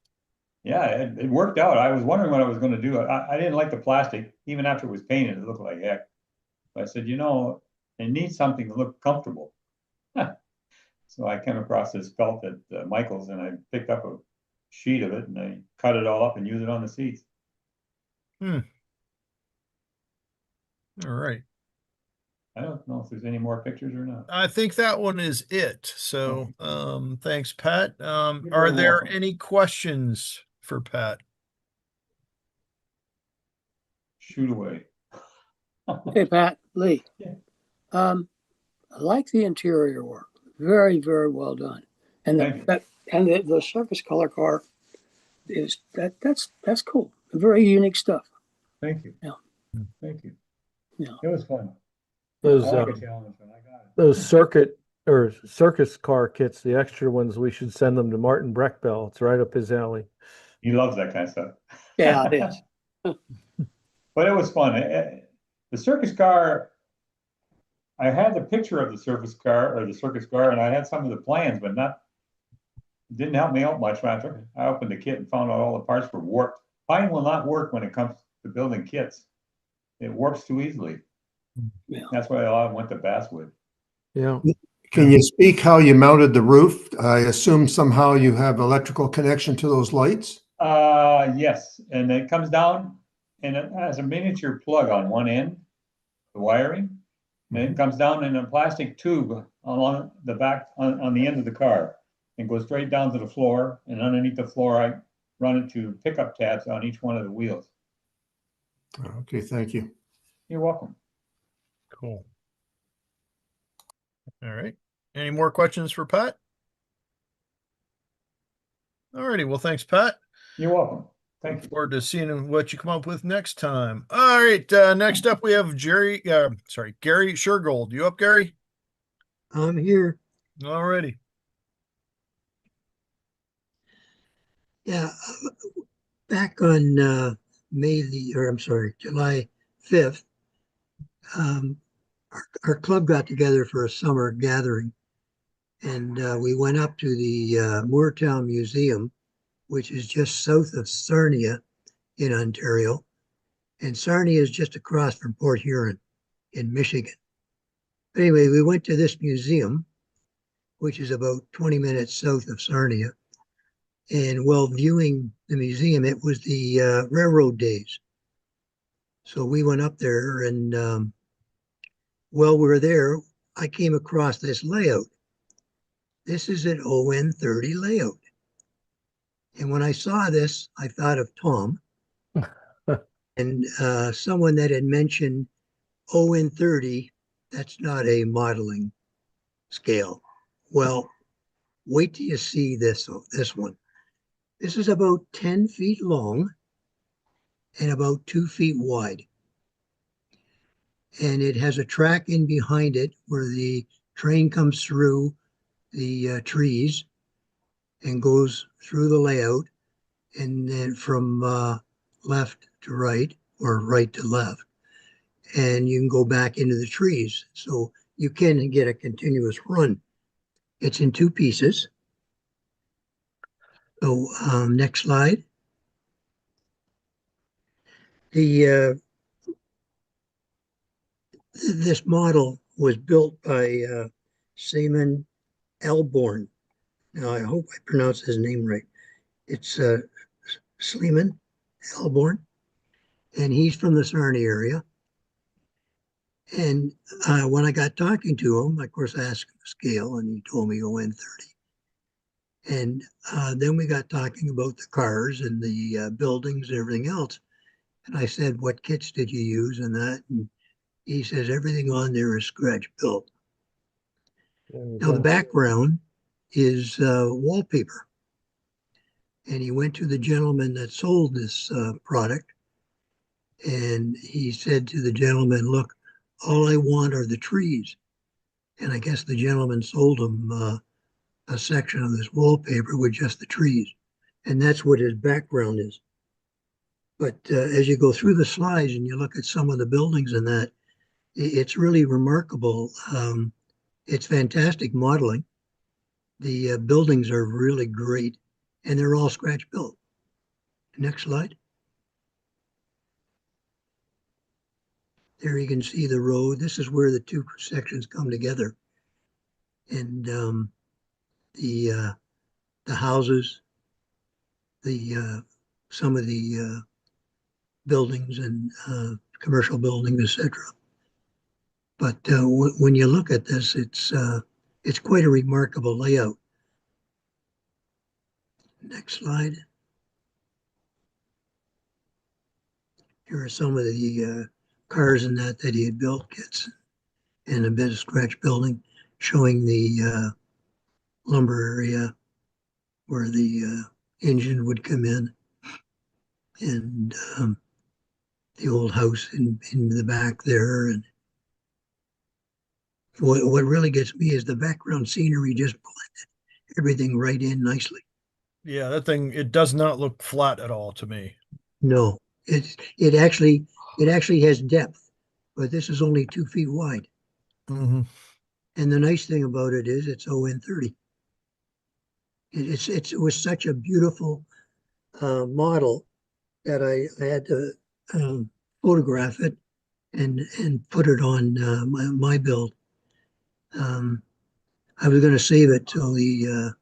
Yeah, it worked out. I was wondering what I was going to do. I didn't like the plastic. Even after it was painted, it looked like heck. But I said, it needs something to look comfortable. So I came across this felt at Michael's, and I picked up a sheet of it and I cut it all up and used it on the seats. All right. I don't know if there's any more pictures or not. I think that one is it. So, thanks, Pat. Are very there welcome. any questions for Pat? Shoot away. Hey, Pat, Lee. Yeah. I like the interior work. Very, very well done. And the surface color car is that's cool. Very unique stuff. Thank you. Yeah. Thank you. Yeah. It was fun. Those, I like a challenge when I got it. those circuit or circus car kits, the extra ones, we should send them to Martin Breckbell. It's right up his alley. He loves that kind of stuff. Yeah, it is. But it was fun. The circus car, I had the picture of the circus car and I had some of the plans, but didn't help me out much. After I opened the kit and found out all the parts were warped. Mine will not work when it comes to building kits. It warps too easily. Yeah. That's why a lot of them went to basswood. Yeah. Can you speak how you mounted the roof? I assume somehow you have electrical connection to those lights? Yes, and it comes down and it has a miniature plug on one end, the wiring. And it comes down in a plastic tube along the back on the end of the car and goes straight down to the floor. And underneath the floor, I run it to pickup tabs on each one of the wheels. Okay, thank you. You're welcome. Cool. All right. Any more questions for Pat? All righty. Well, thanks, Pat. You're welcome. Thank Look you. forward to seeing what you come up with next time. All right. Next up, we have Gary Shergold. You up, Gary? I'm here. All righty. Yeah, back on July 5th, our club got together for a summer gathering, and we went up to the Moortown Museum, which is just south of Sarnia in Ontario. And Sarnia is just across from Port Huron in Michigan. Anyway, we went to this museum, which is about 20 minutes south of Sarnia. And while viewing the museum, it was the railroad days. So we went up there, and while we were there, I came across this layout. This is an ON30 layout. And when I saw this, I thought of Tom and someone that had mentioned ON30, that's not a modeling scale. Well, wait till you see this one. This is about 10 feet long and about 2 feet wide. And it has a track in behind it where the train comes through the trees and goes through the layout, and then from left to right or right to left. And you can go back into the trees. So you can get a continuous run. It's in two pieces. So next slide. This model was built by Seaman Elborn. Now, I hope I pronounce his name right. It's Sleeman Elborn, and he's from the Sarnia area. And when I got talking to him, of course, I asked him the scale, and he told me ON30. And then we got talking about the cars and the buildings and everything else. And I said, what kits did you use and that? And he says, everything on there is Scratcch Build. Now, the background is wallpaper. And he went to the gentleman that sold this product. And he said to the gentleman, look, all I want are the trees. And I guess the gentleman sold him a section of this wallpaper with just the trees. And that's what his background is. But as you go through the slides and you look at some of the buildings and that, it's really remarkable. It's fantastic modeling. The buildings are really great, and they're all Scratch built. Next slide. There you can see the road. This is where the two sections come together. And the houses, some of the buildings and commercial buildings, etc. But when you look at this, it's quite a remarkable layout. Next slide. Here are some of the cars and that he had built, kits, and a bit of scratch building, showing the lumber area where the engine would come in, and the old house in the back there. And what really gets me is the background scenery just blended everything right in nicely. Yeah, that thing, it does not look flat at all to me. No, it actually has depth, but this is only 2 feet wide. Mm-hmm. And the nice thing about it is it's ON30. It was such a beautiful model that I had to photograph it and put it on my build. I was going to save it till the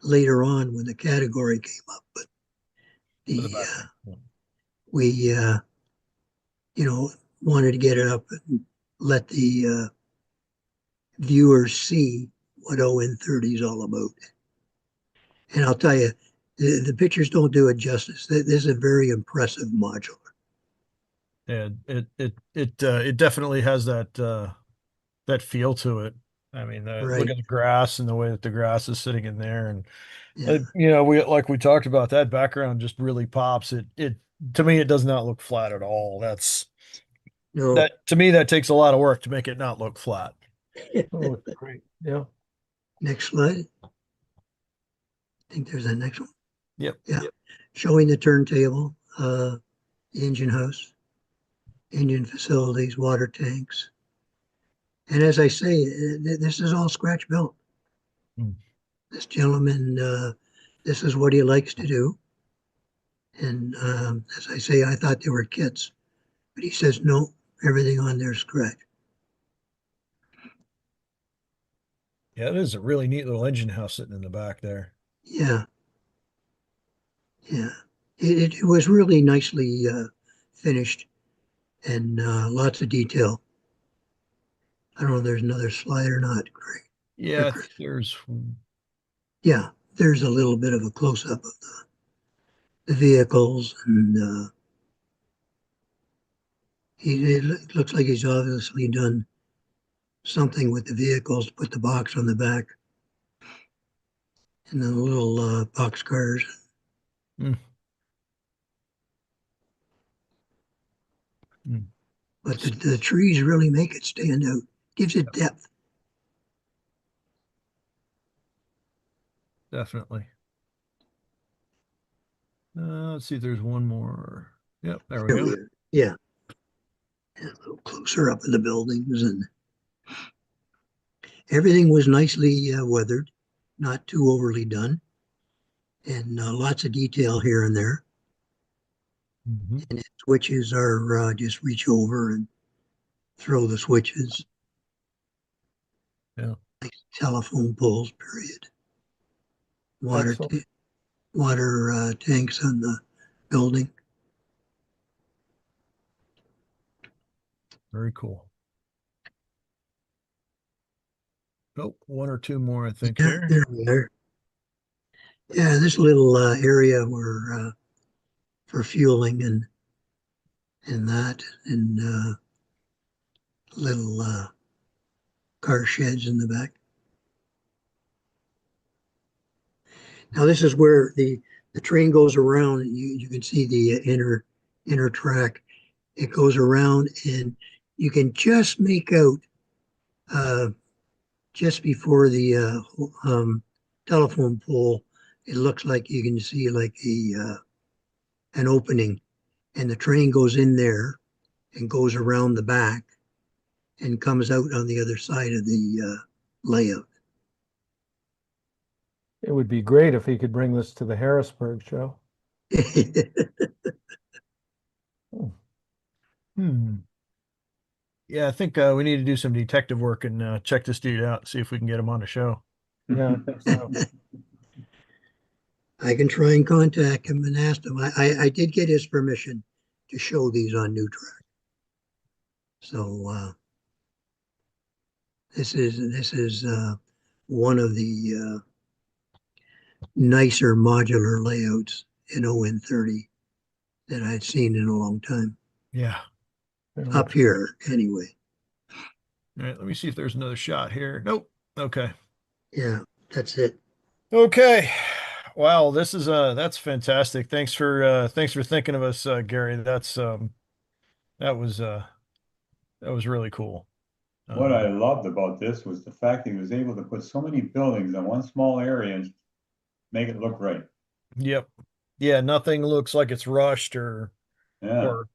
later on when the category came up, but we wanted to get it up and let the viewers see what ON30 is all about. And I'll tell you, the pictures don't do it justice. This is a very impressive modular. Yeah, it definitely has that that feel to it. I mean, Right. look at the grass and the way that the grass is sitting in there, and Yeah. we talked about, that background just really pops. It to me, it does not look flat at all. No. That to me, that takes a lot of work to make it not look flat. Oh, it's great. Yeah. Next slide. I think there's a next one. Yep. Yeah. Showing the turntable, the engine house, engine facilities, water tanks. And as I say, this is all scratch built. This gentleman, this is what he likes to do. And as I say, I thought they were kits, but he says, no, everything on there is scratch. Yeah, it is a really neat little engine house sitting in the back there. Yeah. Yeah. It was really nicely finished and lots of detail. I don't know if there's another slide or not, Greg. Yeah, I think Yeah, there's a little bit of a close-up of the vehicles, and it looks like he's obviously done something with the vehicles, put the box on the back, and the little box cars. Mm. But the trees really make it stand out, gives it depth. Definitely. Let's see if there's one more. Yep, there we go. Yeah. And a little closer up of the buildings, and everything was nicely weathered, not too overly done, and lots of detail here and there. Mm-hmm. And switches are just reach over and throw the switches. Yeah. Like telephone poles, period. Water tanks on the building. Very cool. Oh, one or two more, I think. Yeah, there we are. Yeah, this little area where for fueling and that, and little car sheds in the back. Now this is where the train goes around, and you can see the inner track. It goes around, and you can just make out just before the telephone pole. It looks like you can see like an opening, and the train goes in there and goes around the back and comes out on the other side of the layout. It would be great if he could bring this to the Harrisburg show. Yeah, I think we need to do some detective work and check this dude out, see if we can get him on the show. Yeah. So, I can try and contact him and ask him. I did get his permission to show these on New Track. So this is one of the nicer modular layouts in ON30 that I'd seen in a long time. Yeah. Up here, anyway. All right, let me see if there's another shot here. Nope. Okay. Yeah, that's it. Okay. Wow, this is that's fantastic. Thanks for thinking of us, Gary. That was really cool. What I loved about this was the fact that he was able to put so many buildings in one small area and make it look right. Yep. Yeah, nothing looks like it's rushed or Yeah. or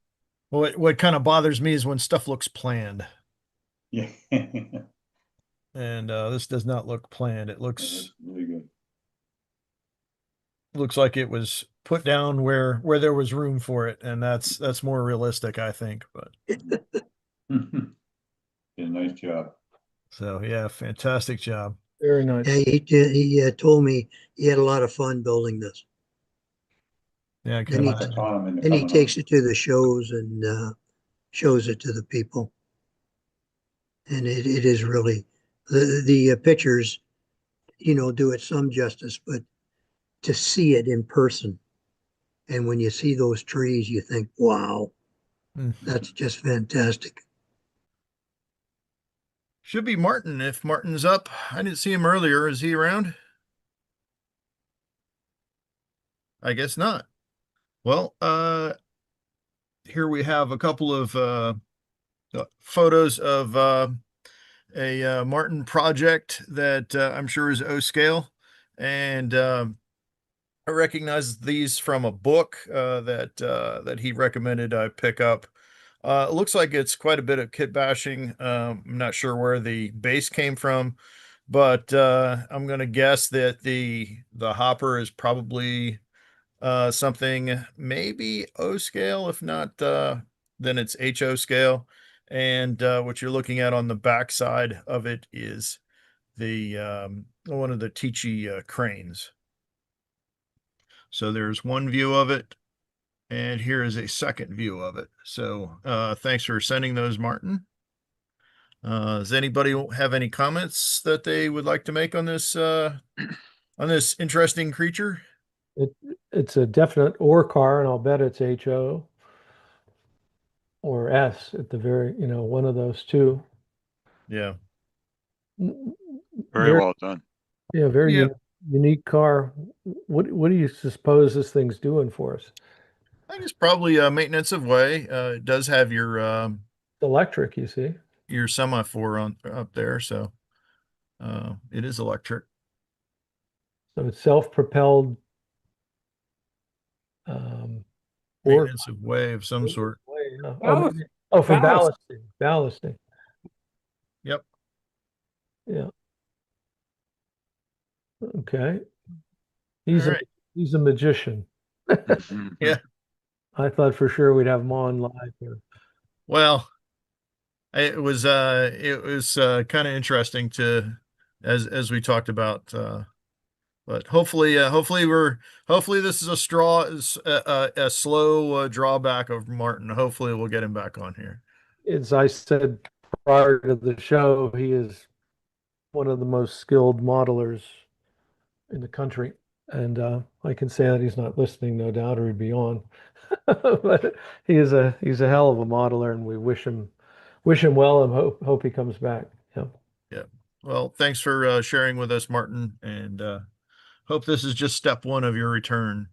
what kind of bothers me is when stuff looks planned. Yeah. And this does not look planned. It looks really good. Looks like it was put down where there was room for it, and that's more realistic, I think. But Did a nice job. so yeah, fantastic job. very nice. Yeah, he told me he had a lot of fun building this. Yeah, I Then he, and he takes it to the shows and shows it to the people. And it is really, the pictures, do it some justice, but to see it in person. And when you see those trees, you think, wow, that's just fantastic. Should be Martin if Martin's up. I didn't see him earlier. Is he around? I guess not. Well, here we have a couple of photos of a Martin project that I'm sure is O scale, and I recognize these from a book that he recommended I pick up. It looks like it's quite a bit of kit bashing. I'm not sure where the base came from, but I'm going to guess that the hopper is probably something maybe O scale. If not, then it's HO scale. And what you're looking at on the back side of it is the one of the Tichy cranes. So there's one view of it, and here is a second view of it. So thanks for sending those, Martin. Does anybody have any comments that they would like to make on this interesting creature? It's a definite or car, and I'll bet it's HO or S at the very, one of those two. Yeah. Very well done. Yeah, very Yeah. unique car. What do you suppose this thing's doing for us? I think it's probably a maintenance of way. It does have your Electric, you see. your semaphore on up there, so it is electric. So it's self-propelled. Maintenance of way of some sort. Oh, for ballasting. Ballasting. Yep. Yeah. Okay. He's right. He's a magician. Yeah. I thought for sure we'd have him on live here. Well, it was kind of interesting to as we talked about, but hopefully this is a slow drawback of Martin. Hopefully we'll get him back on here. As I said prior to the show, he is one of the most skilled modelers in the country. And I can say that he's not listening, no doubt, or he'd be on. But he's a hell of a modeler, and we wish him well and hope he comes back. Yeah. Yeah. Well, thanks for sharing with us, Martin, and hope this is just step one of your return.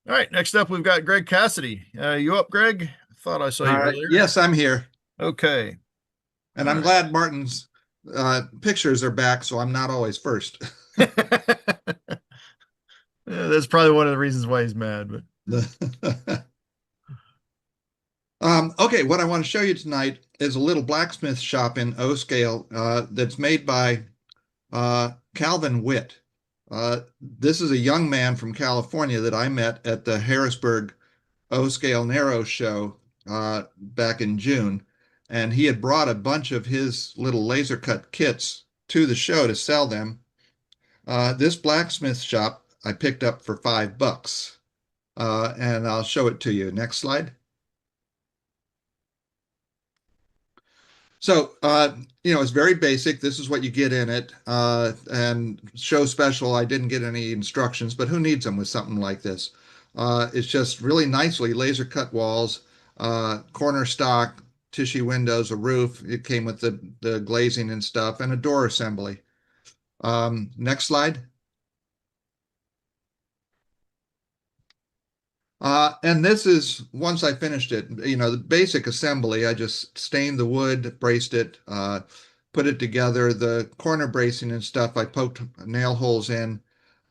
All right, next up we've got Greg Cassidy. You up, Greg? I thought I saw you earlier. Yes, I'm here. Okay. And I'm glad Martin's pictures are back, so I'm not always first. Yeah, that's probably one of the reasons why he's mad. But okay, what I want to show you tonight is a little blacksmith shop in O scale that's made by Calvin Witt. This is a young man from California that I met at the Harrisburg O scale narrow show back in June, and he had brought a bunch of his little laser cut kits to the show to sell them. This blacksmith shop I picked up for $5. And I'll show it to you. Next slide. So, it's very basic. This is what you get in it. And show special, I didn't get any instructions, but who needs them with something like this? It's just really nicely laser cut walls, corner stock, tissue windows, a roof. It came with the glazing and stuff, and a door assembly. Next slide. And this is, once I finished it, the basic assembly, I just stained the wood, braced it, put it together. The corner bracing and stuff, I poked nail holes in.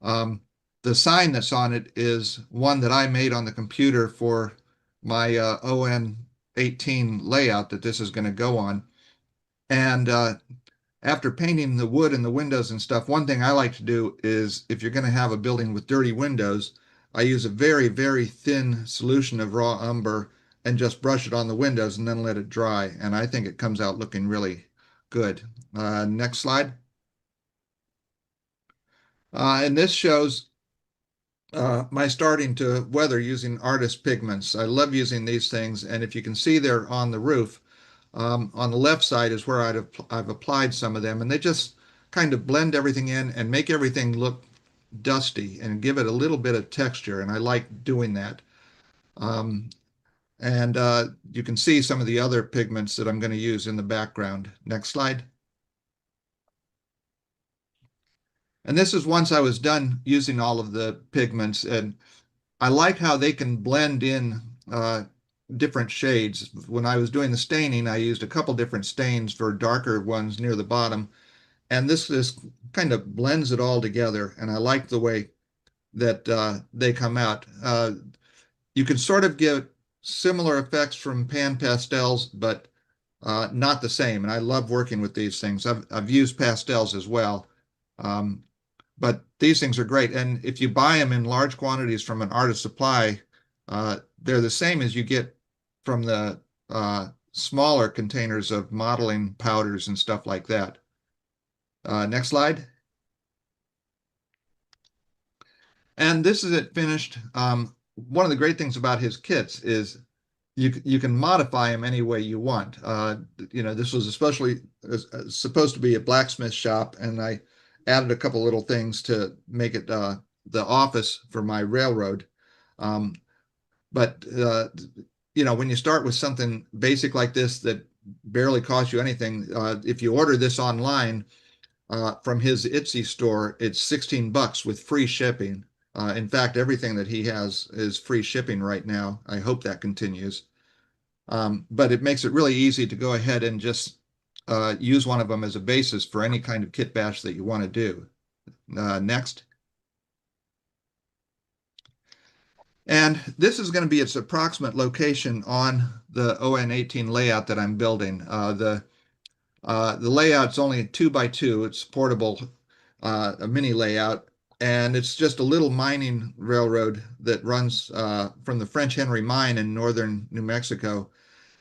The sign that's on it is one that I made on the computer for my ON 18 layout that this is going to go on. And after painting the wood and the windows and stuff, one thing I like to do is, if you're going to have a building with dirty windows, I use a very, very thin solution of raw umber and just brush it on the windows and then let it dry. And I think it comes out looking really good. Next slide. And this shows my starting to weather using artist pigments. I love using these things. And if you can see there on the roof, on the left side is where I've applied some of them, and they just kind of blend everything in and make everything look dusty and give it a little bit of texture, and I like doing that. And you can see some of the other pigments that I'm going to use in the background. Next slide. And this is once I was done using all of the pigments, and I like how they can blend in different shades. When I was doing the staining, I used a couple different stains for darker ones near the bottom, and this kind of blends it all together, and I like the way that they come out. You can sort of get similar effects from pan pastels, but not the same, and I love working with these things. I've used pastels as well, but these things are great, and if you buy them in large quantities from an artist supply, they're the same as you get from the smaller containers of modeling powders and stuff like that. Next slide. And this is it finished. One of the great things about his kits is you can modify them any way you want. This was especially supposed to be a blacksmith shop, and I added a couple little things to make it the office for my railroad. But when you start with something basic like this that barely costs you anything, if you order this online from his Etsy store, it's $16 with free shipping. In fact, everything that he has is free shipping right now. I hope that continues. But it makes it really easy to go ahead and just use one of them as a basis for any kind of kit bash that you want to do. Next. And this is going to be its approximate location on the ON18 layout that I'm building. The layout's only 2x2. It's portable, a mini layout, and it's just a little mining railroad that runs from the French Henry Mine in northern New Mexico.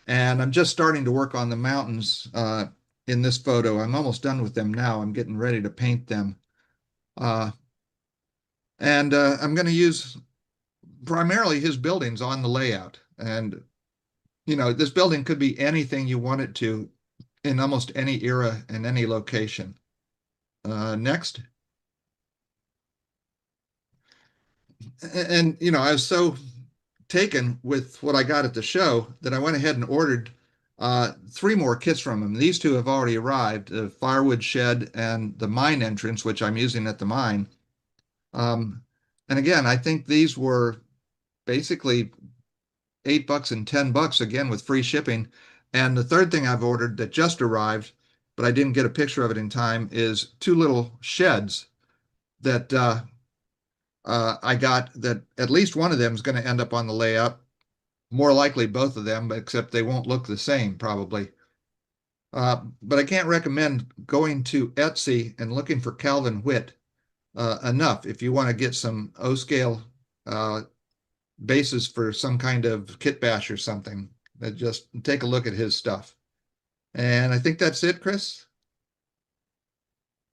And I'm just starting to work on the mountains in this photo. I'm almost done with them now. I'm getting ready to paint them. And I'm going to use primarily his buildings on the layout. And, this building could be anything you want it to in almost any era and any location. Next. And, I was so taken with what I got at the show that I went ahead and ordered 3 more kits from him. These 2 have already arrived, the firewood shed and the mine entrance, which I'm using at the mine. And again, I think these were basically $8 and $10 again with free shipping. And the third thing I've ordered that just arrived, but I didn't get a picture of it in time, is 2 little sheds that I got, that at least one of them is going to end up on the layout. More likely both of them, except they won't look the same probably. But I can't recommend going to Etsy and looking for Calvin Witt enough if you want to get some O-scale bases for some kind of kit bash or something. Just take a look at his stuff. And I think that's it, Chris.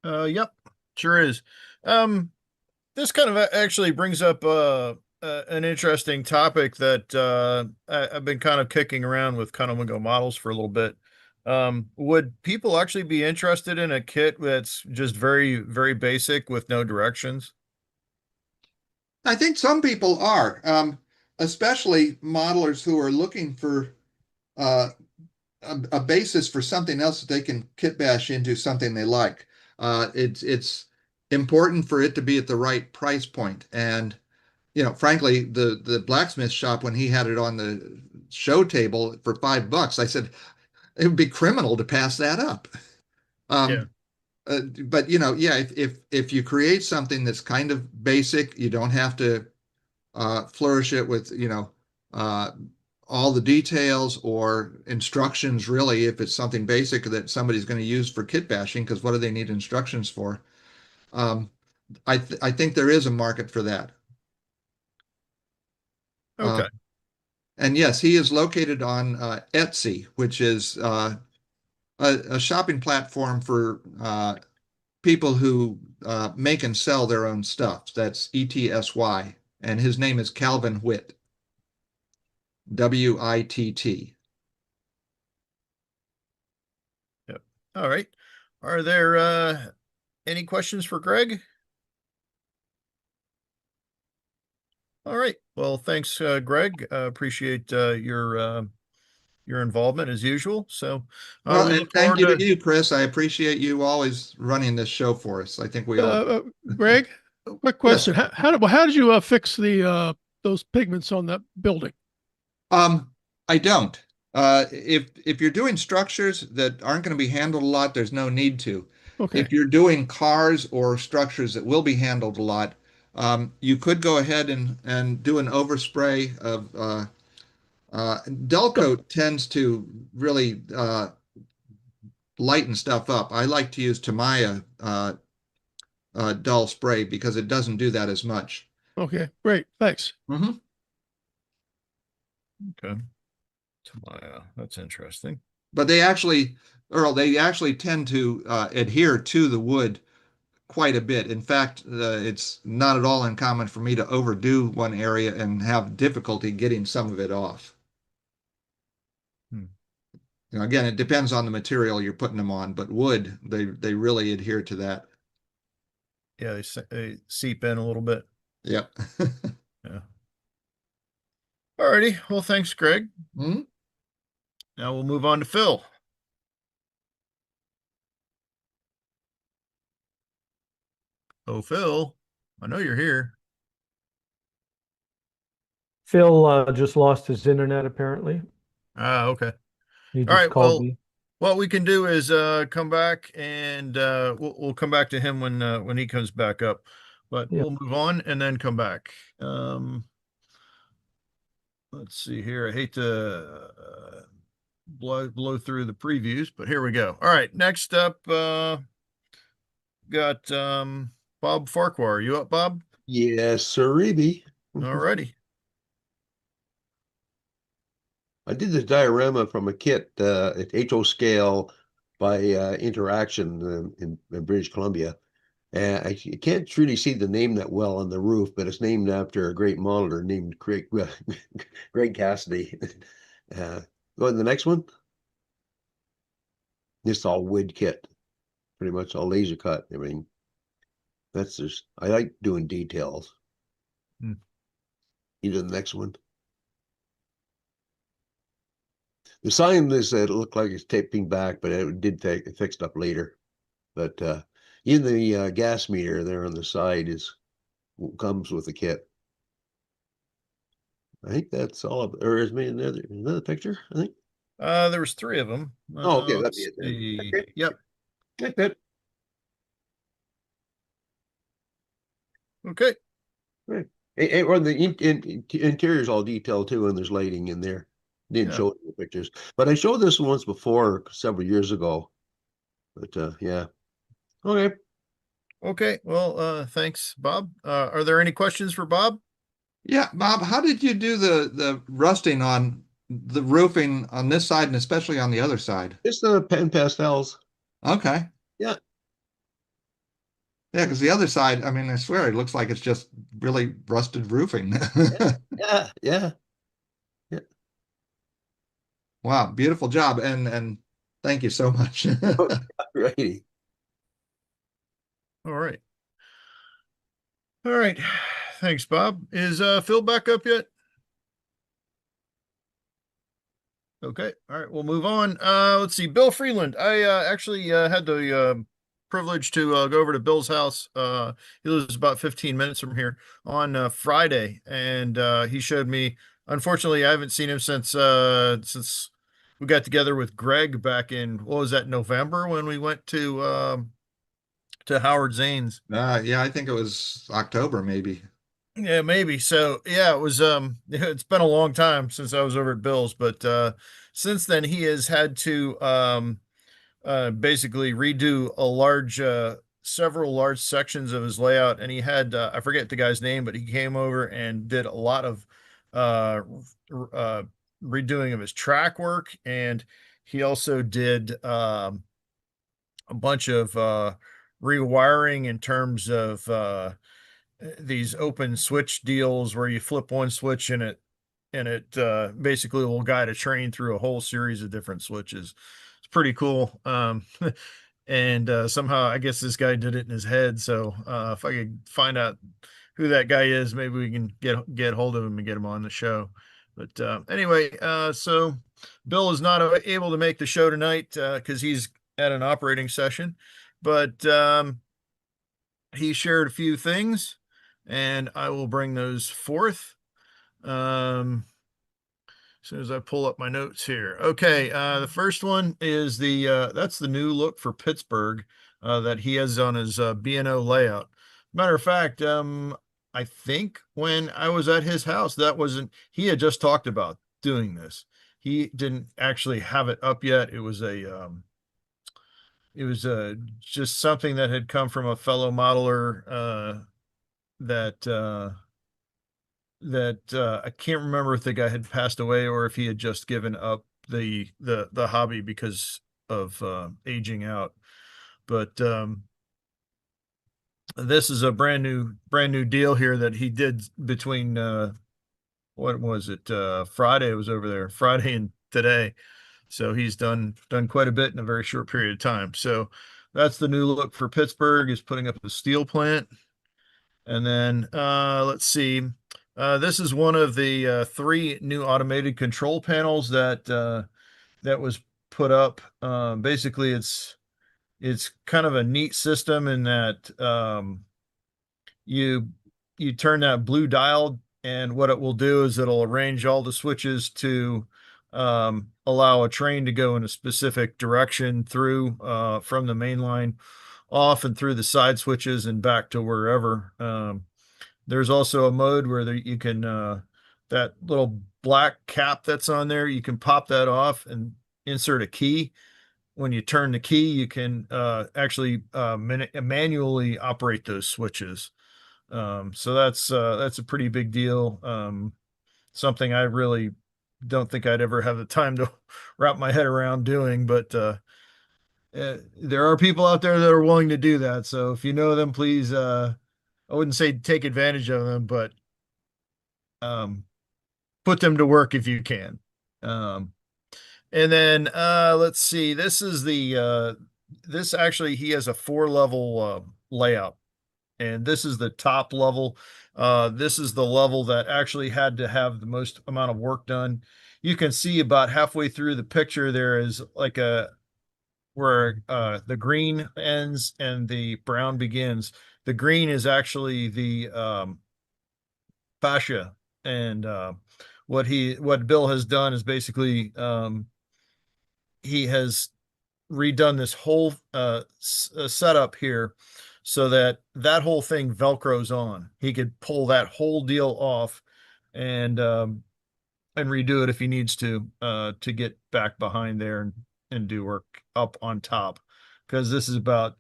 Yep, sure is. This kind of actually brings up an interesting topic that I've been kind of kicking around with kind of Wingo models for a little bit. Would people actually be interested in a kit that's just very, very basic with no directions? I think some people are, especially modelers who are looking for a basis for something else that they can kit bash into something they like. It's important for it to be at the right price point. And frankly, the blacksmith shop, when he had it on the show table for $5, I said it would be criminal to pass that up. Yeah. But yeah, if you create something that's kind of basic, you don't have to flourish it with uh, all the details or instructions. Really, if it's something basic that somebody's going to use for kit bashing, because what do they need instructions for? I think there is a market for that. Okay. And yes, he is located on Etsy, which is a shopping platform for people who make and sell their own stuff. That's ETSY. And his name is Calvin Witt. WITT. Yep. All right. Are there any questions for Greg? All right. Well, thanks, Greg. Appreciate your involvement as usual. So Well, we and look thank forward you to to. you, Chris. I appreciate you always running this show for us. I think we all do. Greg, quick question. How did you fix the those pigments on that building? I don't. If you're doing structures that aren't going to be handled a lot, there's no need to. Okay. If you're doing cars or structures that will be handled a lot, you could go ahead and do an overspray of dull coat tends to really lighten stuff up. I like to use Tamiya dull spray because it doesn't do that as much. Okay, great. Thanks. Mm-hmm. Okay. Tamaya, that's interesting. But they actually, Earl, they actually tend to adhere to the wood quite a bit. In fact, it's not at all uncommon for me to overdo one area and have difficulty getting some of it off. Again, it depends on the material you're putting them on, but wood, they really adhere to that. Yeah, they seep in a little bit. Yep. Yeah. All righty. Well, thanks, Greg. Mm-hmm. Now we'll move on to Phil. Oh, Phil, I know you're here. Phil just lost his internet apparently. Ah, okay. He All just right. called Well, me. what we can do is come back and we'll come back to him when he comes back up. But Yeah. we'll move on and then come back. Let's see here. I hate to blow through the previews, but here we go. All right. Next up, got Bob Farquhar. Are you up, Bob? Yes, sirree. All righty. I did this diorama from a kit at HO scale by Interaction in British Columbia. And I can't really see the name that well on the roof, but it's named after a great modeler named Greg Cassidy. Go to the next one. This all wood kit, pretty much all laser cut. I mean, that's just, I like doing details. Either the next one. The sign is it looked like it's taping back, but it did take fixed up later. But even the gas meter there on the side comes with the kit. I think that's all of, or is another picture, I think. There was 3 of them. Oh, okay, that'd Let's be it then. see. Okay. Yep. That's it. Okay. Right. Or the interior is all detailed too, and there's lighting in there. Didn't show it in the pictures, but I showed this once before several years ago. But yeah. Okay. Okay. Well, thanks, Bob. Are there any questions for Bob? Yeah, Bob, how did you do the rusting on the roofing on this side and especially on the other side? It's the pen pastels. Okay. Yeah. Yeah, because the other side, I mean, I swear it looks like it's just really rusted roofing. Yeah, yeah. Wow, beautiful job. And thank you so much. Righty. All right. All right. Thanks, Bob. Is Phil back up yet? Okay. All right. We'll move on. Let's see. Bill Freeland. I actually had the privilege to go over to Bill's house. He lives about 15 minutes from here on Friday, and he showed me. Unfortunately, I haven't seen him since we got together with Greg back in, what was that, November, when we went to Howard Zane's. Yeah, I think it was October, maybe. Yeah, maybe. So yeah, it was it's been a long time since I was over at Bill's, but since then he has had to basically redo a large several large sections of his layout, and he had I forget the guy's name, but he came over and did a lot of uh uh redoing of his track work, and he also did a bunch of rewiring in terms of these open switch deals where you flip one switch and it basically will guide a train through a whole series of different switches. It's pretty cool. And somehow I guess this guy did it in his head. So if I could find out who that guy is, maybe we can get hold of him and get him on the show. But anyway, so Bill is not able to make the show tonight because he's at an operating session, but he shared a few things, and I will bring those forth. As soon as I pull up my notes here. Okay, the first one is that's the new look for Pittsburgh that he has on his B&O layout. Matter of fact, I think when I was at his house, that wasn't, he had just talked about doing this. He didn't actually have it up yet. It was just something that had come from a fellow modeler that I can't remember if the guy had passed away or if he had just given up the hobby because of aging out. But this is a brand new deal here that he did between what was it? Friday was over there, Friday and today. So he's done quite a bit in a very short period of time. So that's the new look for Pittsburgh, is putting up a steel plant. And then let's see. This is one of the three new automated control panels that was put up. Basically, it's kind of a neat system in that you turn that blue dial, and what it will do is it'll arrange all the switches to allow a train to go in a specific direction through from the main line off and through the side switches and back to wherever. There's also a mode where you can that little black cap that's on there, you can pop that off and insert a key. When you turn the key, you can actually manually operate those switches. So that's a pretty big deal. Something I really don't think I'd ever have the time to wrap my head around doing, but there are people out there that are willing to do that. So if you know them, please, I wouldn't say take advantage of them, but put them to work if you can. And then let's see, this is this actually, he has a 4-level layout, and this is the top level. This is the level that actually had to have the most amount of work done. You can see about halfway through the picture there is like where the green ends and the brown begins. The green is actually the fascia, and what Bill has done is basically he has redone this whole setup here so that whole thing velcros on. He could pull that whole deal off and redo it if he needs to get back behind there and do work up on top, because this is about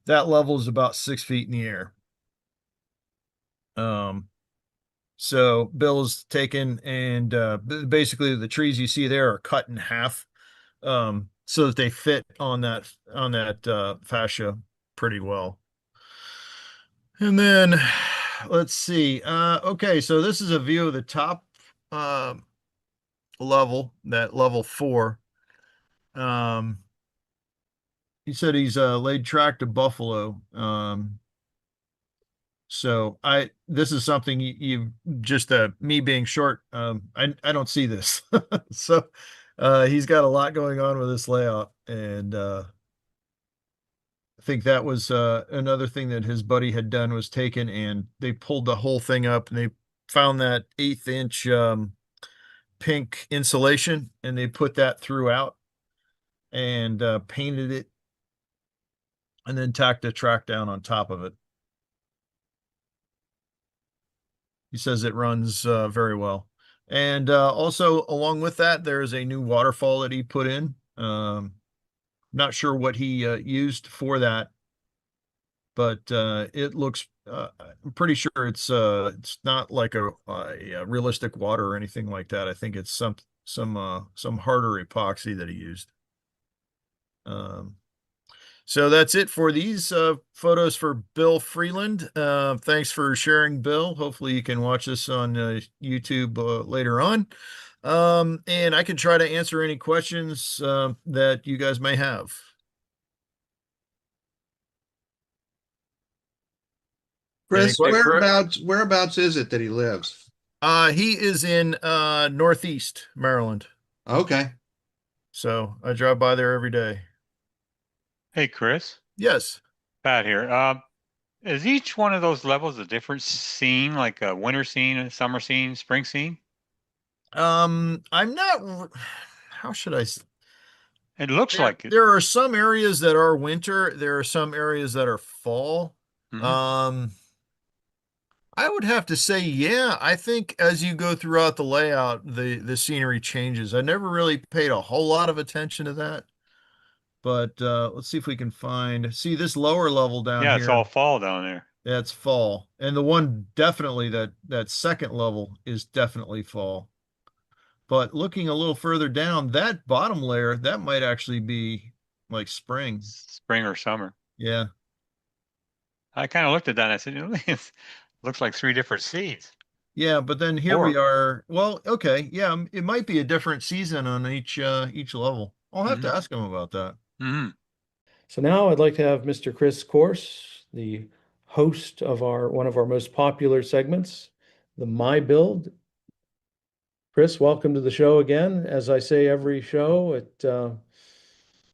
that level is about 6 feet in the air. So Bill's taken and basically the trees you see there are cut in half so that they fit on that fascia pretty well. And then let's see. Okay, so this is a view of the top level, that level 4. He said he's laid track to Buffalo. So this is something you just me being short, I don't see this. So he's got a lot going on with this layout, and I think that was another thing that his buddy had done, was taken and they pulled the whole thing up and they found that 1/8 inch pink insulation, and they put that throughout and painted it, and then tacked a track down on top of it. He says it runs very well. And also along with that, there's a new waterfall that he put in. Not sure what he used for that, but it looks, I'm pretty sure it's not like a realistic water or anything like that. I think it's some harder epoxy that he used. So that's it for these photos for Bill Freeland. Thanks for sharing, Bill. Hopefully you can watch this on YouTube later on. And I can try to answer any questions that you guys may have. Chris, whereabouts is it that he lives? He is in Northeast Maryland. Okay. So I drive by there every day. Hey, Chris. Yes. Pat here. Is each one of those levels a different scene, like a winter scene, a summer scene, spring scene? I'm not, how should I? It looks like it. There are some areas that are winter. There are some areas that are fall. I would have to say, yeah, I think as you go throughout the layout, the scenery changes. I never really paid a whole lot of attention to that. But let's see if we can see this lower level down here. Yeah, it's all fall down there. That's fall. And the one definitely that second level is definitely fall. But looking a little further down, that bottom layer, that might actually be like spring. Spring or summer. Yeah. I kind of looked at that and I said, it looks like 3 different seeds. Yeah, but then here we are. Well, okay. Yeah, it might be a different season on each level. I'll have to ask him about that. So now I'd like to have Mr. Chris Course, the host of one of our most popular segments, the My Build. Chris, welcome to the show again. As I say every show, it's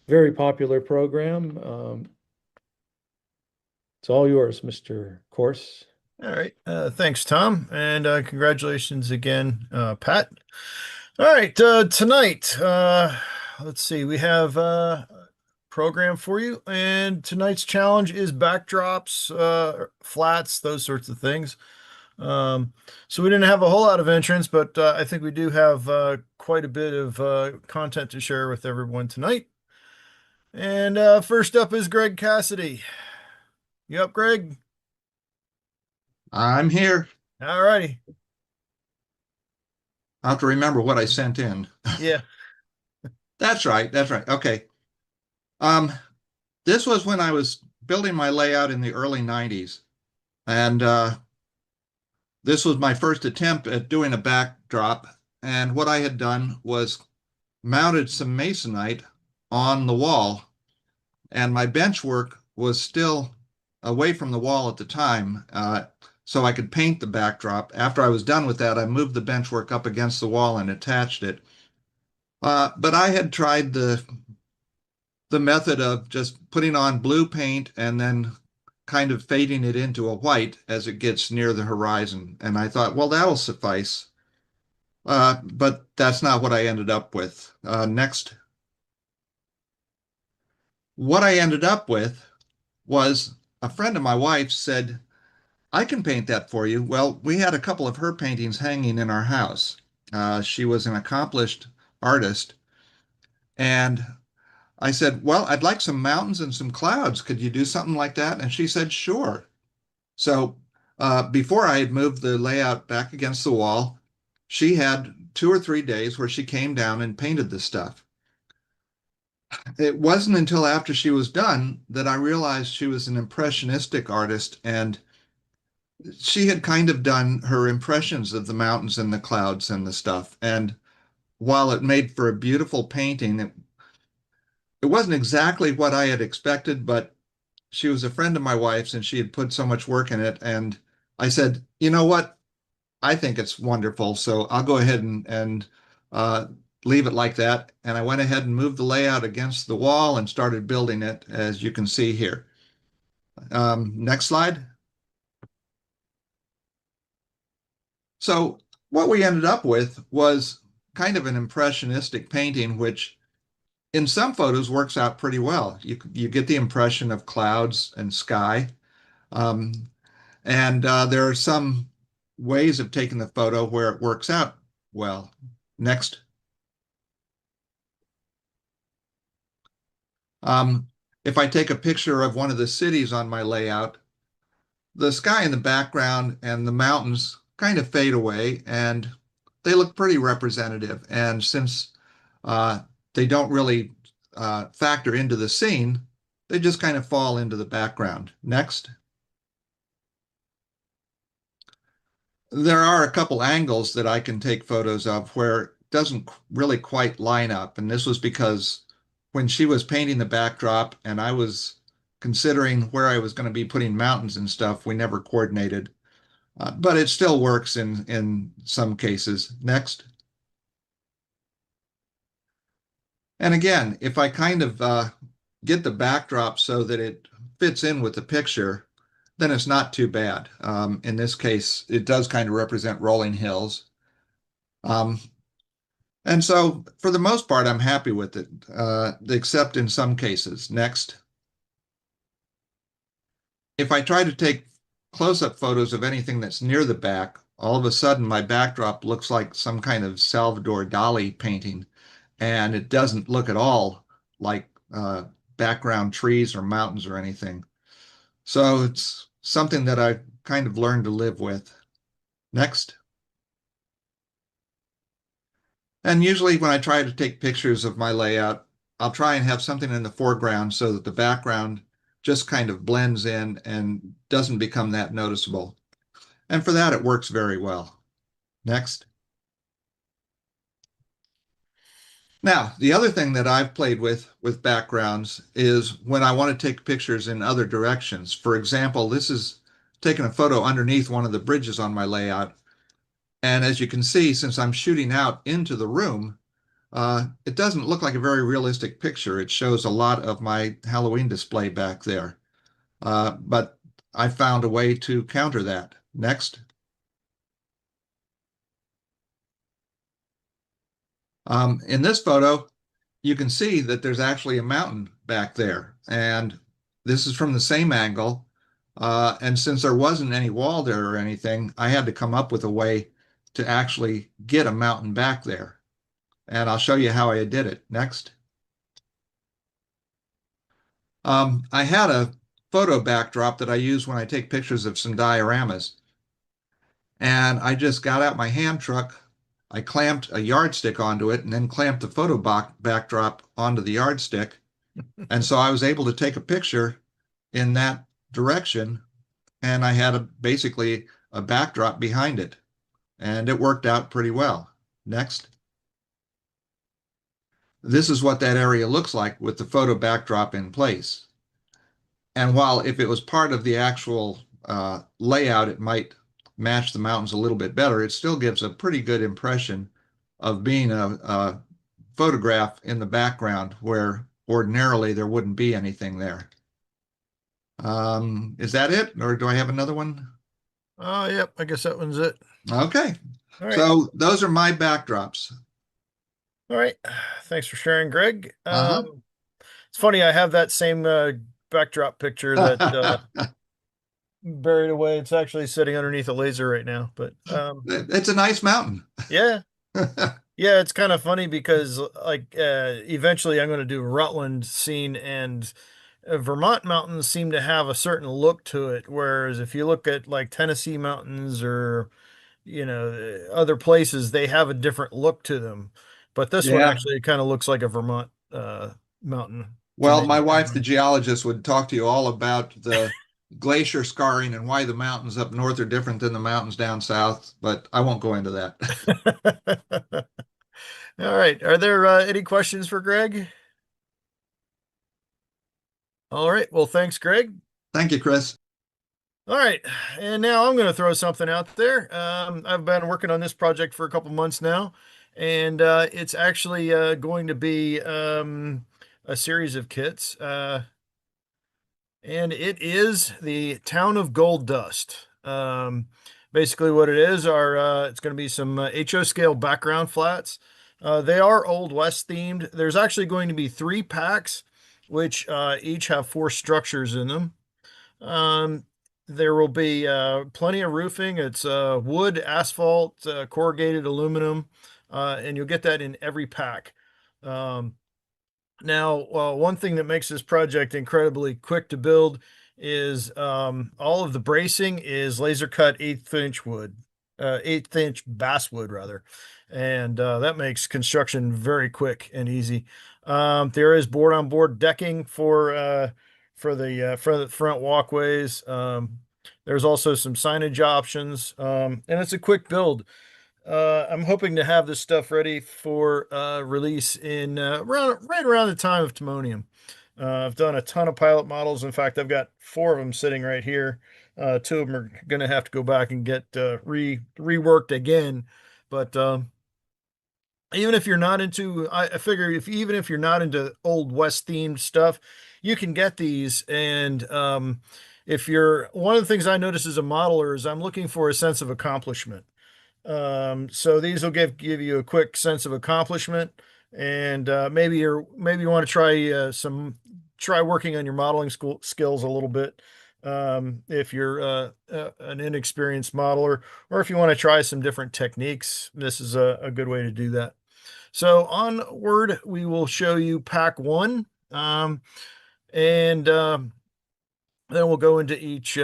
very popular program. It's all yours, Mr. Course. All right. Thanks, Tom. And congratulations again, Pat. All right. Tonight, let's see. We have a program for you. And tonight's challenge is backdrops, flats, those sorts of things. So we didn't have a whole lot of entrants, but I think we do have quite a bit of content to share with everyone tonight. And first up is Greg Cassidy. You up, Greg? I'm here. All righty. I have to remember what I sent in. Yeah. That's right. That's right. Okay. This was when I was building my layout in the early 90s. And this was my first attempt at doing a backdrop. And what I had done was mounted some masonite on the wall. And my bench work was still away from the wall at the time. So I could paint the backdrop. After I was done with that, I moved the bench work up against the wall and attached it. But I had tried the method of just putting on blue paint and then kind of fading it into a white as it gets near the horizon. And I thought, well, that'll suffice. But that's not what I ended up with. Next. What I ended up with was a friend of my wife's said, I can paint that for you. Well, we had a couple of her paintings hanging in our house. She was an accomplished artist. And I said, well, I'd like some mountains and some clouds. Could you do something like that? And she said, sure. So before I had moved the layout back against the wall, she had 2 or 3 days where she came down and painted the stuff. It wasn't until after she was done that I realized she was an impressionistic artist and she had kind of done her impressions of the mountains and the clouds and the stuff. And while it made for a beautiful painting, it wasn't exactly what I had expected, but she was a friend of my wife's and she had put so much work in it. And I said, you know what? I think it's wonderful. So I'll go ahead and leave it like that. And I went ahead and moved the layout against the wall and started building it, as you can see here. Next slide. So what we ended up with was kind of an impressionistic painting, which in some photos works out pretty well. You get the impression of clouds and sky. Um, and there are some ways of taking the photo where it works out well. Next. If I take a picture of one of the cities on my layout, the sky in the background and the mountains kind of fade away and they look pretty representative. And since they don't really factor into the scene, they just kind of fall into the background. Next. There are a couple angles that I can take photos of where it doesn't really quite line up. And this was because when she was painting the backdrop and I was considering where I was going to be putting mountains and stuff, we never coordinated. But it still works in some cases. Next. And again, if I kind of get the backdrop so that it fits in with the picture, then it's not too bad. In this case, it does kind of represent rolling hills. And so for the most part, I'm happy with it, except in some cases. Next. If I try to take close-up photos of anything that's near the back, all of a sudden my backdrop looks like some kind of Salvador Dali painting, and it doesn't look at all like background trees or mountains or anything. So it's something that I kind of learned to live with. Next. And usually when I try to take pictures of my layout, I'll try and have something in the foreground so that the background just kind of blends in and doesn't become that noticeable. And for that, it works very well. Next. Now, the other thing that I've played with backgrounds is when I want to take pictures in other directions. For example, this is taking a photo underneath one of the bridges on my layout. And as you can see, since I'm shooting out into the room, it doesn't look like a very realistic picture. It shows a lot of my Halloween display back there. But I found a way to counter that. Next. In this photo, you can see that there's actually a mountain back there. And this is from the same angle. And since there wasn't any wall there or anything, I had to come up with a way to actually get a mountain back there. And I'll show you how I did it. Next. I had a photo backdrop that I use when I take pictures of some dioramas. And I just got out my hand truck, I clamped a yardstick onto it and then clamped the photo backdrop onto the yardstick. And so I was able to take a picture in that direction and I had basically a backdrop behind it. And it worked out pretty well. Next. This is what that area looks like with the photo backdrop in place. And while if it was part of the actual layout, it might match the mountains a little bit better, it still gives a pretty good impression of being a photograph in the background where ordinarily there wouldn't be anything there. Is that it? Or do I have another one? Yep, I guess that one's it. Okay. All right. So those are my backdrops. All right. Thanks for sharing, Greg. It's funny, I have that same backdrop picture that buried away. It's actually sitting underneath a laser right now, but it's a nice mountain. Yeah. Yeah, it's kind of funny because like eventually I'm going to do Rutland scene, and Vermont mountains seem to have a certain look to it, whereas if you look at like Tennessee mountains or other places, they have a different look to them. But this one actually kind of looks like a Vermont mountain. Well, my wife, the geologist, would talk to you all about the glacier scarring and why the mountains up north are different than the mountains down south, but I won't go into that. All right. Are there any questions for Greg? All right. Well, thanks, Greg. Thank you, Chris. All right. And now I'm going to throw something out there. I've been working on this project for a couple months now, and it's actually going to be a series of kits. And it is the Town of Gold Dust. Basically what it is are it's going to be some HO scale background flats. They are Old West themed. There's actually going to be 3 packs, which each have 4 structures in them. There will be plenty of roofing. It's wood, asphalt, corrugated aluminum, and you'll get that in every pack. Now, one thing that makes this project incredibly quick to build is all of the bracing is laser cut 1/8 inch wood, 1/8 inch basswood rather, and that makes construction very quick and easy. There is board on board decking for the front walkways. There's also some signage options, and it's a quick build. I'm hoping to have this stuff ready for release in right around the time of Timonium. I've done a ton of pilot models. In fact, I've got 4 of them sitting right here. 2 of them are going to have to go back and get reworked again. But even if you're not into, I figure even if you're not into Old West themed stuff, you can get these. And if you're, one of the things I notice as a modeler is I'm looking for a sense of accomplishment. So these will give you a quick sense of accomplishment, and maybe you want to try working on your modeling skills a little bit. If you're an inexperienced modeler, or if you want to try some different techniques, this is a good way to do that. So onward, we will show you pack 1, and then we'll go into each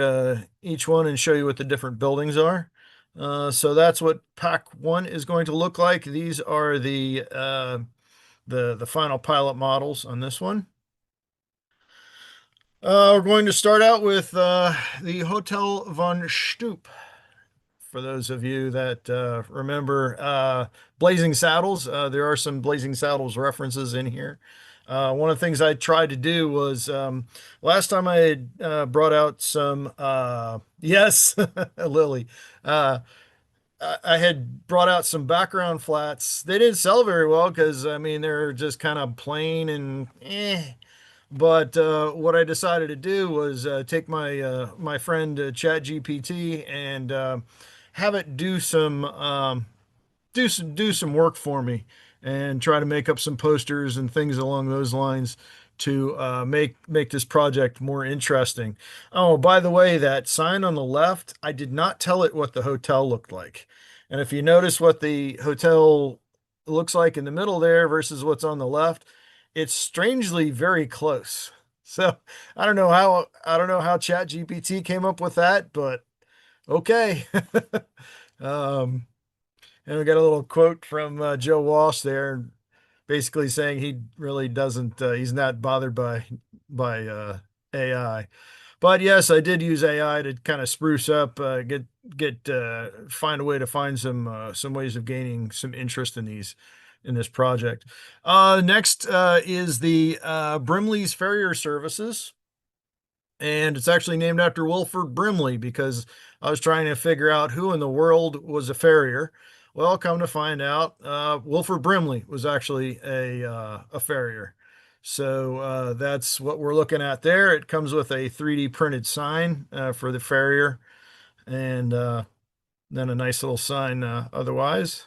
one and show you what the different buildings are. So that's what pack 1 is going to look like. These are the final pilot models on this one. We're going to start out with the Hotel von Stoop. For those of you that remember Blazing Saddles, there are some Blazing Saddles references in here. One of the things I tried to do was last time I had brought out some, yes, Lily. I had brought out some background flats. They didn't sell very well because, I mean, they're just kind of plain and But what I decided to do was take my friend ChatGPT and have it do some work for me and try to make up some posters and things along those lines to make this project more interesting. Oh, by the way, that sign on the left, I did not tell it what the hotel looked like. And if you notice what the hotel looks like in the middle there versus what's on the left, it's strangely very close. So I don't know how ChatGPT came up with that, but okay. And we got a little quote from Joe Walsh there, basically saying he really doesn't, he's not bothered by AI. But yes, I did use AI to kind of spruce up, find a way to find some ways of gaining some interest in this project. Next is the Brimley's Farrier Services. And it's actually named after Wilford Brimley because I was trying to figure out who in the world was a farrier. Well, come to find out, Wilford Brimley was actually a farrier. So that's what we're looking at there. It comes with a 3D printed sign for the farrier, and then a nice little sign otherwise.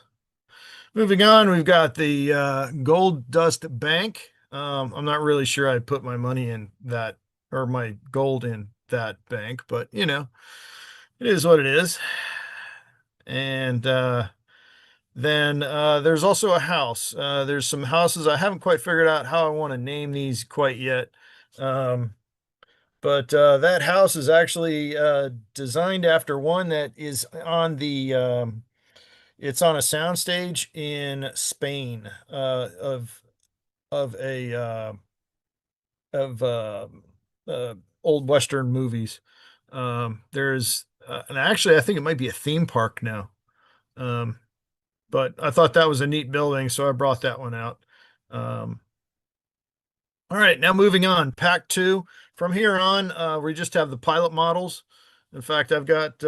Moving on, we've got the Gold Dust Bank. I'm not really sure I'd put my money in that or my gold in that bank, but you know, it is what it is. And then there's also a house. There's some houses. I haven't quite figured out how I want to name these quite yet. But that house is actually designed after one that is on it's on a soundstage in Spain of a of old Western movies. There's and actually I think it might be a theme park now. But I thought that was a neat building, so I brought that one out. All right, now moving on, pack 2. From here on, we just have the pilot models. In fact, I've got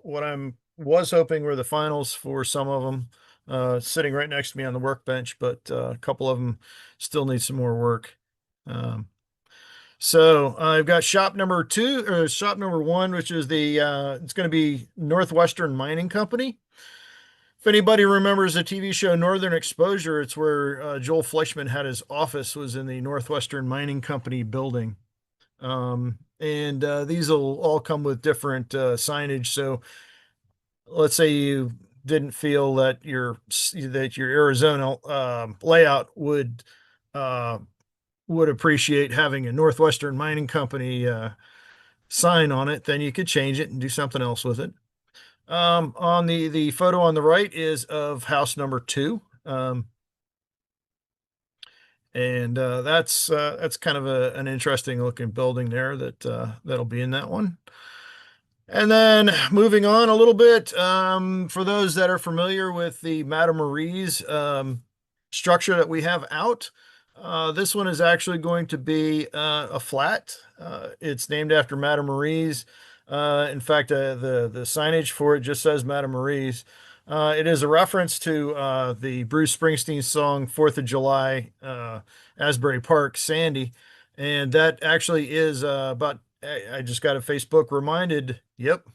what was hoping were the finals for some of them sitting right next to me on the workbench, but a couple of them still need some more work. So I've got shop number 2 or shop number 1, which is the it's going to be Northwestern Mining Company. If anybody remembers the TV show Northern Exposure, it's where Joel Fleischman had his office, was in the Northwestern Mining Company building. And these will all come with different signage. So let's say you didn't feel that your Arizona layout would appreciate having a Northwestern Mining Company sign on it, then you could change it and do something else with it. On the photo on the right is of house number 2. And that's kind of an interesting looking building there that'll be in that one. And then moving on a little bit, for those that are familiar with the Madame Marie's structure that we have out, this one is actually going to be a flat. It's named after Madame Marie's. In fact, the signage for it just says Madame Marie's. It is a reference to the Bruce Springsteen song 4th of July, Asbury Park, Sandy. And that actually is about, I just got a Facebook reminded. Yep.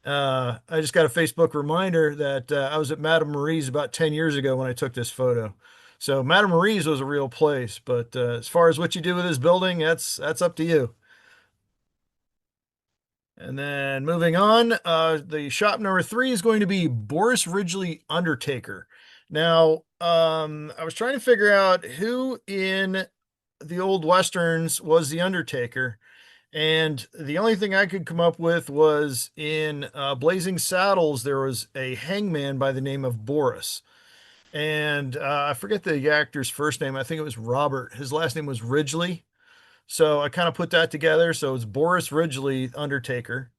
I just got a Facebook reminder that I was at Madame Marie's about 10 years ago when I took this photo. So Madame Marie's was a real place, but as far as what you do with this building, that's up to you. And then moving on, the shop number 3 is going to be Boris Ridgely Undertaker. Now, I was trying to figure out who in the old Westerns was the Undertaker. And the only thing I could come up with was in Blazing Saddles, there was a hangman by the name of Boris. And I forget the actor's first name. I think it was Robert. His last name was Ridgely. So I kind of put that together. So it's Boris Ridgely Undertaker.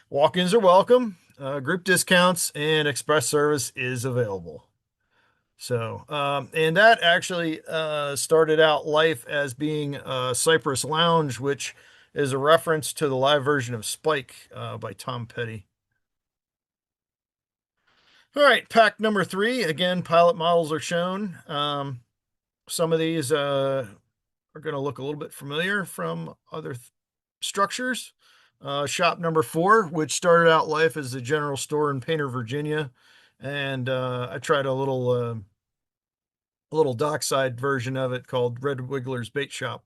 Walk-ins are welcome. Group discounts and express service is available. So, and that actually started out life as being Cypress Lounge, which is a reference to the live version of Spike by Tom Petty. All right, pack number 3. Again, pilot models are shown. Some of these are going to look a little bit familiar from other structures. Shop number 4, which started out life as the general store in Painter, Virginia. And I tried a little dockside version of it called Red Wiggler's Bait Shop.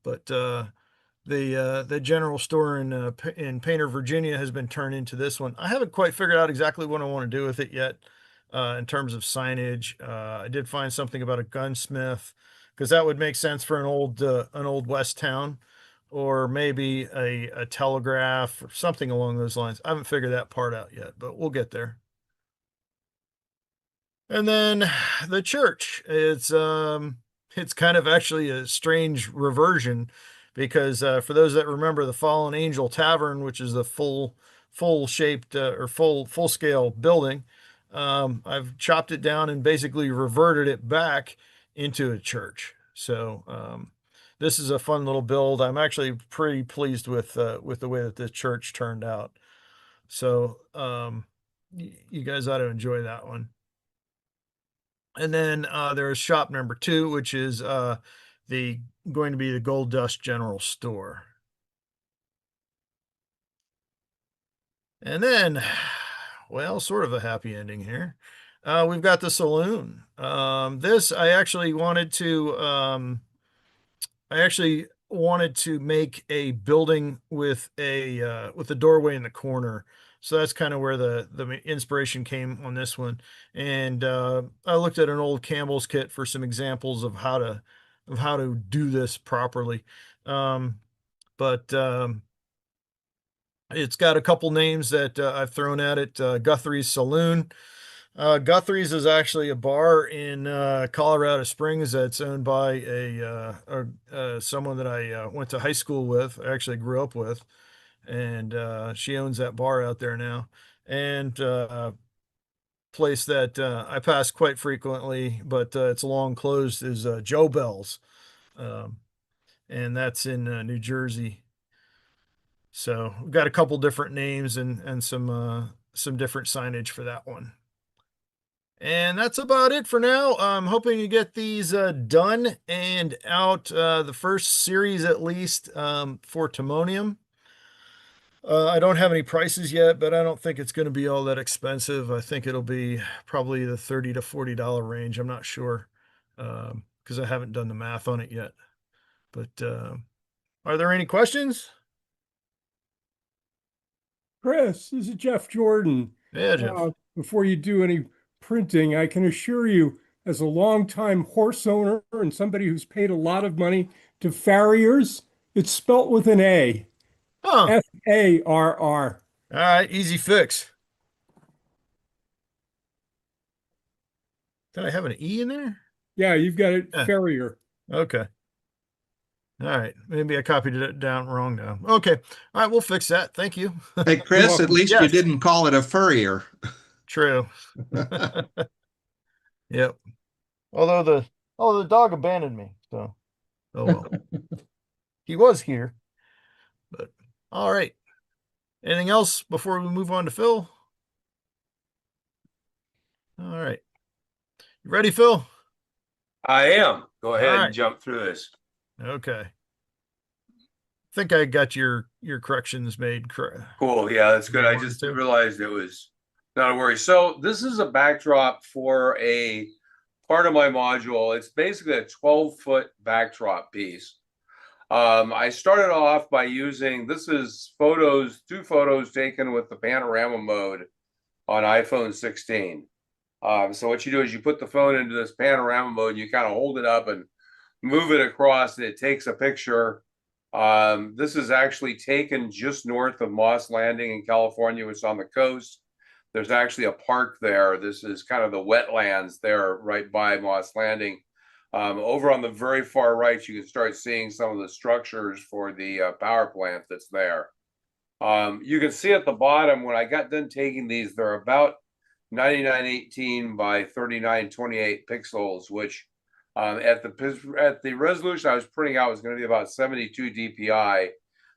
But the general store in Painter, Virginia has been turned into this one. I haven't quite figured out exactly what I want to do with it yet in terms of signage. I did find something about a gunsmith, because that would make sense for an old West town, or maybe a telegraph or something along those lines. I haven't figured that part out yet, but we'll get there. And then the church, it's kind of actually a strange reversion, because for those that remember the Fallen Angel Tavern, which is the full shaped or full scale building, I've chopped it down and basically reverted it back into a church. So this is a fun little build. I'm actually pretty pleased with the way that the church turned out. So you guys ought to enjoy that one. And then there's shop number 2, which is going to be the Gold Dust General Store. And then, well, sort of a happy ending here. We've got the saloon. This I actually wanted to make a building with a doorway in the corner. So that's kind of where the inspiration came on this one. And I looked at an old Campbell's kit for some examples of how to do this properly. But it's got a couple names that I've thrown at it. Guthrie's Saloon. Guthrie's is actually a bar in Colorado Springs that's owned by someone that I went to high school with, I actually grew up with. and she owns that bar out there now. And place that I pass quite frequently, but it's long closed, is Joe Bell's, and that's in New Jersey. So we've got a couple different names and some different signage for that one. And that's about it for now. I'm hoping to get these done and out, the first series at least, for Timonium. I don't have any prices yet, but I don't think it's going to be all that expensive. I think it'll be probably the $30 to $40 range. I'm not sure, because I haven't done the math on it yet. But are there any questions? Chris, this is Jeff Jordan. Yeah, Jeff. Before you do any printing, I can assure you, as a longtime horse owner and somebody who's paid a lot of money to farriers, it's spelt with an A. Huh. Farr. All right, easy fix. Did I have an E in there? Yeah, you've got it, Yeah. farrier. Okay. All right. Maybe I copied it down wrong now. Okay. All right, we'll fix that. Thank you. Hey, Chris, at least you Yes. didn't call it a furrier. True. Yep. Although the dog abandoned me, so oh well. He was here. But all right. Anything else before we move on to Phil? All right. You ready, Phil? I am. Go ahead All right. and jump through this. Okay. I think I got your corrections made correct. Cool. Yeah, that's good. I just realized it was not a worry. So this is a backdrop for a part of my module. It's basically a 12-foot backdrop piece. I started off by using, this is two photos taken with the panorama mode on iPhone 16. So what you do is you put the phone into this panorama mode, you kind of hold it up and move it across, and it takes a picture. This is actually taken just north of Moss Landing in California, which is on the coast. There's actually a park there. This is kind of the wetlands there right by Moss Landing. Over on the very far right, you can start seeing some of the structures for the power plant that's there. You can see at the bottom, when I got done taking these, they're about 9918 by 3928 pixels, which at the resolution I was printing out was going to be about 72 DPI,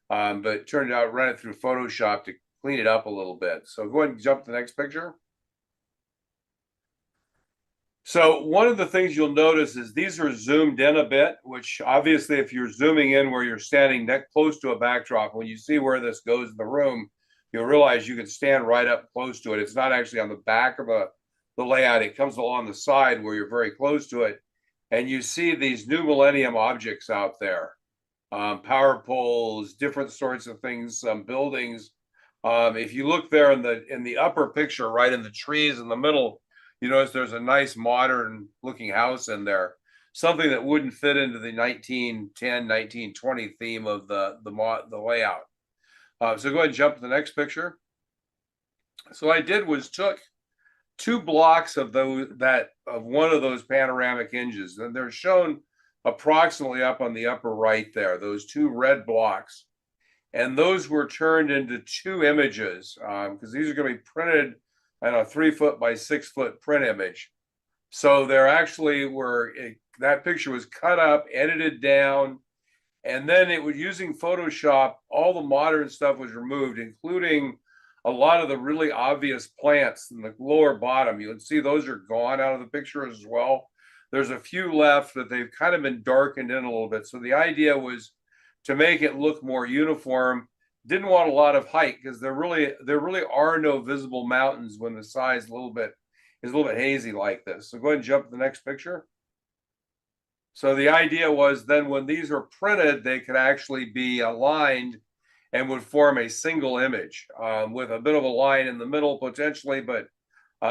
but it turned out run it through Photoshop to clean it up a little bit. So go ahead and jump to the next picture. So one of the things you'll notice is these are zoomed in a bit, which obviously if you're zooming in where you're standing that close to a backdrop, when you see where this goes in the room, you'll realize you can stand right up close to it. It's not actually on the back of the layout. It comes along the side where you're very close to it. And you see these new millennium objects out there, power poles, different sorts of things, some buildings. If you look there in the upper picture, right in the trees in the middle, you notice there's a nice modern looking house in there, something that wouldn't fit into the 1910, 1920 theme of the layout. So go ahead and jump to the next picture. So what I did was took 2 blocks of one of those panoramic hinges, and they're shown approximately up on the upper right there, those 2 red blocks. And those were turned into 2 images, because these are going to be printed on a 3-foot by 6-foot print image. So there actually that picture was cut up, edited down, and then it was using Photoshop. All the modern stuff was removed, including a lot of the really obvious plants in the lower bottom. You can see those are gone out of the picture as well. There's a few left that they've kind of been darkened in a little bit. So the idea was to make it look more uniform. Didn't want a lot of height because there really are no visible mountains when the sky is a little bit hazy like this. So go ahead and jump to the next picture. So the idea was then when these are printed, they could actually be aligned and would form a single image with a bit of a line in the middle potentially, but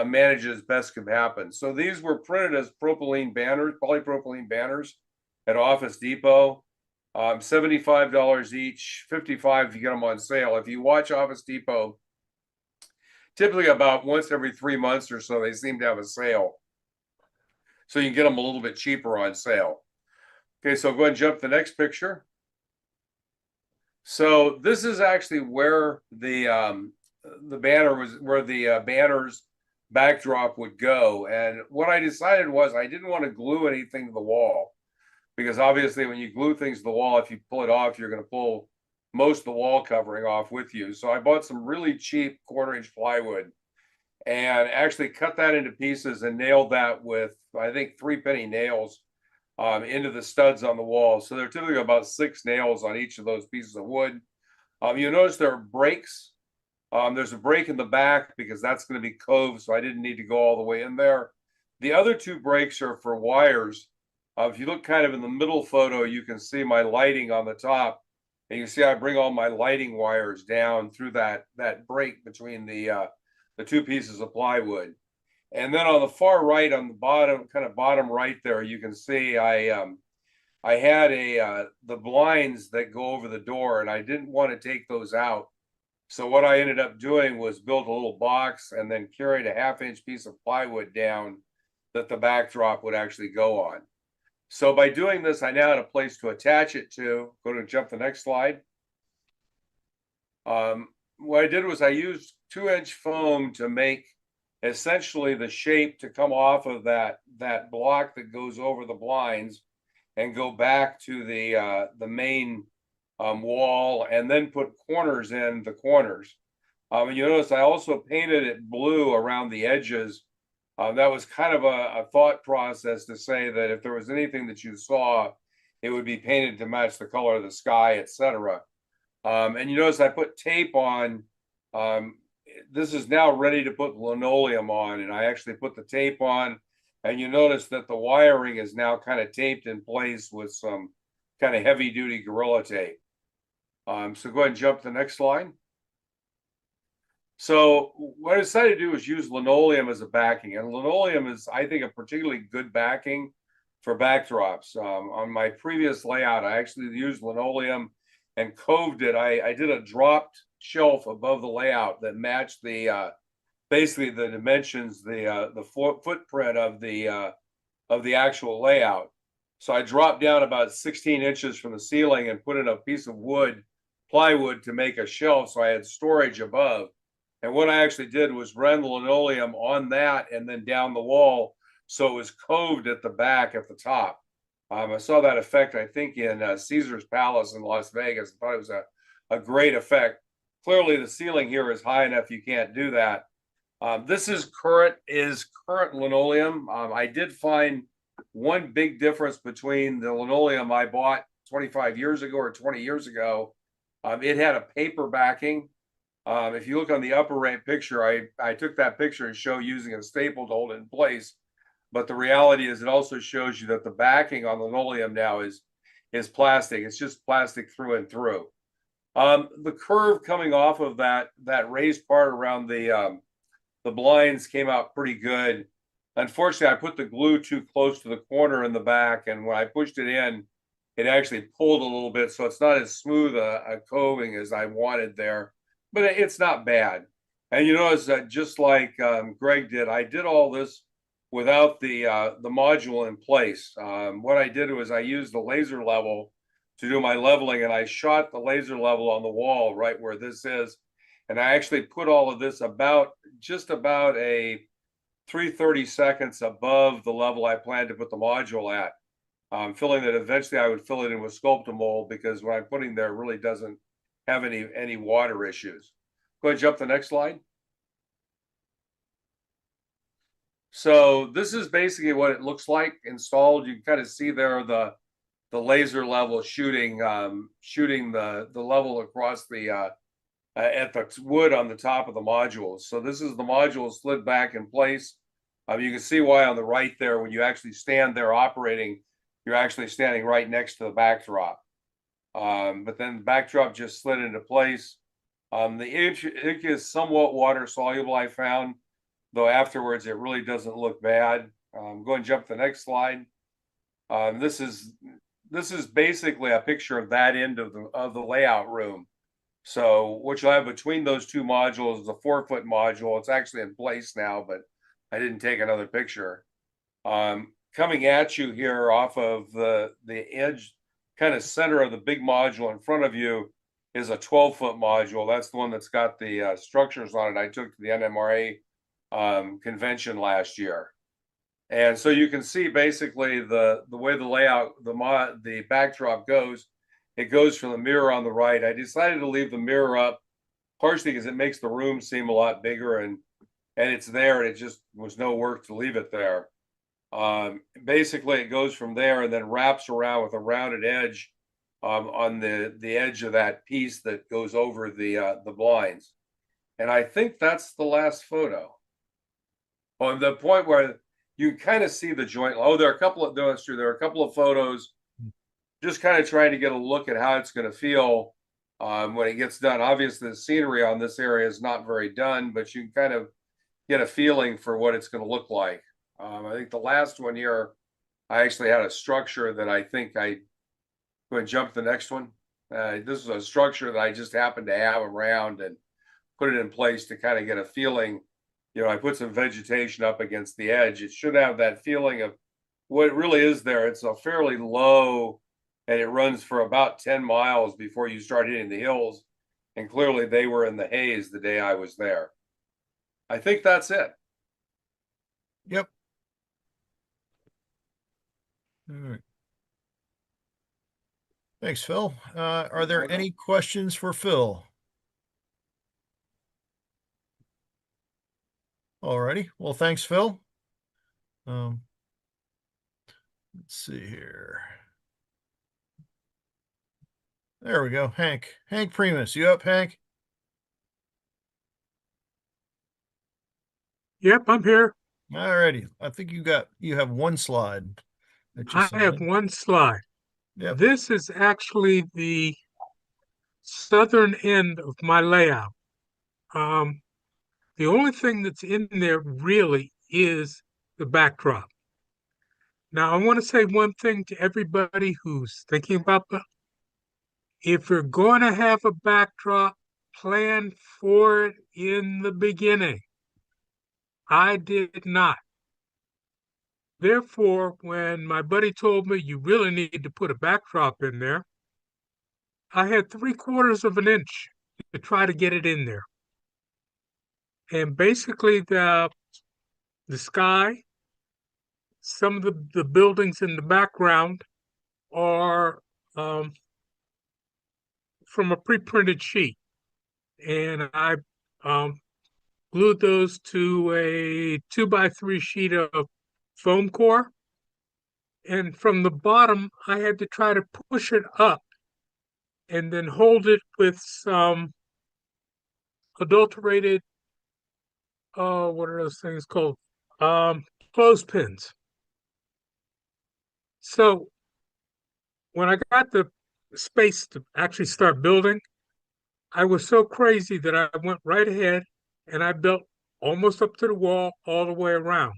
managed as best could happen. So these were printed as propylene banners, polypropylene banners at Office Depot. $75 each, $55 if you get them on sale. If you watch Office Depot, typically about once every 3 months or so, they seem to have a sale. So you can get them a little bit cheaper on sale. Okay, so go ahead and jump to the next picture. So this is actually where the banner was, where the banner's backdrop would go. And what I decided was I didn't want to glue anything to the wall, because obviously when you glue things to the wall, if you pull it off, you're going to pull most of the wall covering off with you. So I bought some really cheap 1/4-inch plywood and actually cut that into pieces and nailed that with, I think, 3-penny nails into the studs on the wall. So they're typically about 6 nails on each of those pieces of wood. You'll notice there are breaks. There's a break in the back because that's going to be cove, so I didn't need to go all the way in there. The other 2 breaks are for wires. If you look kind of in the middle photo, you can see my lighting on the top, and you see I bring all my lighting wires down through that break between the 2 pieces of plywood. And then on the far right, on the bottom, kind of bottom right there, you can see I had the blinds that go over the door, and I didn't want to take those out. So what I ended up doing was build a little box and then carried a 1/2-inch piece of plywood down that the backdrop would actually go on. So by doing this, I now had a place to attach it to. Go to jump the next slide. What I did was I used 2-inch foam to make essentially the shape to come off of that block that goes over the blinds and go back to the main wall, and then put corners in the corners. And you notice I also painted it blue around the edges. That was kind of a thought process to say that if there was anything that you saw, it would be painted to match the color of the sky, etc. And you notice I put tape on. This is now ready to put linoleum on, and I actually put the tape on, and you notice that the wiring is now kind of taped in place with some kind of heavy duty Gorilla tape. So go ahead and jump to the next slide. So what I decided to do was use linoleum as a backing, and linoleum is, I think, a particularly good backing for backdrops. On my previous layout, I actually used linoleum and coved it. I did a dropped shelf above the layout that matched the basically the dimensions, the footprint of the actual layout. So I dropped down about 16 inches from the ceiling and put in a piece of wood, plywood, to make a shelf, so I had storage above. And what I actually did was run the linoleum on that and then down the wall, so it was coved at the back at the top. I saw that effect, I think, in Caesar's Palace in Las Vegas. I thought it was a great effect. Clearly, the ceiling here is high enough you can't do that. This is current linoleum. I did find one big difference between the linoleum I bought 25 years ago or 20 years ago. It had a paper backing. If you look on the upper right picture, I took that picture and show using a staple to hold it in place. But the reality is it also shows you that the backing on linoleum now is plastic. It's just plastic through and through. The curve coming off of that raised part around the blinds came out pretty good. Unfortunately, I put the glue too close to the corner in the back, and when I pushed it in, it actually pulled a little bit, so it's not as smooth a coving as I wanted there, but it's not bad. And you notice that just like Greg did, I did all this without the module in place. What I did was I used the laser level to do my leveling, and I shot the laser level on the wall right where this is, and I actually put all of this just about a 3/32 above the level I planned to put the module at. Filling that eventually I would fill it in with Sculptamold, because what I'm putting there really doesn't have any water issues. Go ahead and jump to the next slide. So this is basically what it looks like installed. You can kind of see there the laser level shooting the level across the at the wood on the top of the modules. So this is the module slid back in place. You can see why on the right there, when you actually stand there operating, you're actually standing right next to the backdrop. But then the backdrop just slid into place. The ink is somewhat water soluble, I found, though afterwards it really doesn't look bad. Go ahead and jump to the next slide. This is basically a picture of that end of the layout room. So what you'll have between those two modules is a 4-foot module. It's actually in place now, but I didn't take another picture. Coming at you here off of the edge, kind of center of the big module in front of you, is a 12-foot module. That's the one that's got the structures on it I took to the NMRA convention last year. And so you can see basically the way the layout, the backdrop goes. It goes from the mirror on the right. I decided to leave the mirror up partially because it makes the room seem a lot bigger, and it's there, and it just was no work to leave it there. Basically, it goes from there and then wraps around with a rounded edge on the edge of that piece that goes over the blinds. And I think that's the last photo. On the point where you kind of see the joint. Oh, there are a couple of, no, that's true. There are a couple of photos just kind of trying to get a look at how it's going to feel when it gets done. Obviously, the scenery on this area is not very done, but you can kind of get a feeling for what it's going to look like. I think the last one here, I actually had a structure that I think I'm going to jump to the next one. This is a structure that I just happened to have around and put it in place to kind of get a feeling. You know, I put some vegetation up against the edge. It should have that feeling of what it really is there. It's a fairly low, and it runs for about 10 miles before you start hitting the hills. And clearly they were in the haze the day I was there. I think that's it. Yep. All right. Thanks, Phil. Are there any questions for Phil? Alrighty. Well, thanks, Phil. Let's see here. There we go. Hank Primus. You up, Hank? Yep, I'm here. Alrighty. I think you have one slide. I have one slide. Yep. This is actually the southern end of my layout. The only thing that's in there really is the backdrop. Now, I want to say one thing to everybody who's thinking about if you're going to have a backdrop, plan for it in the beginning. I did not. Therefore, when my buddy told me you really need to put a backdrop in there, I had 3/4 of an inch to try to get it in there. And basically the sky, some of the buildings in the background are from a pre-printed sheet. And I glued those to a 2x3 sheet of foam core. And from the bottom, I had to try to push it up and then hold it with some adulterated, what are those things called? Clothespins. So when I got the space to actually start building, I was so crazy that I went right ahead and I built almost up to the wall all the way around.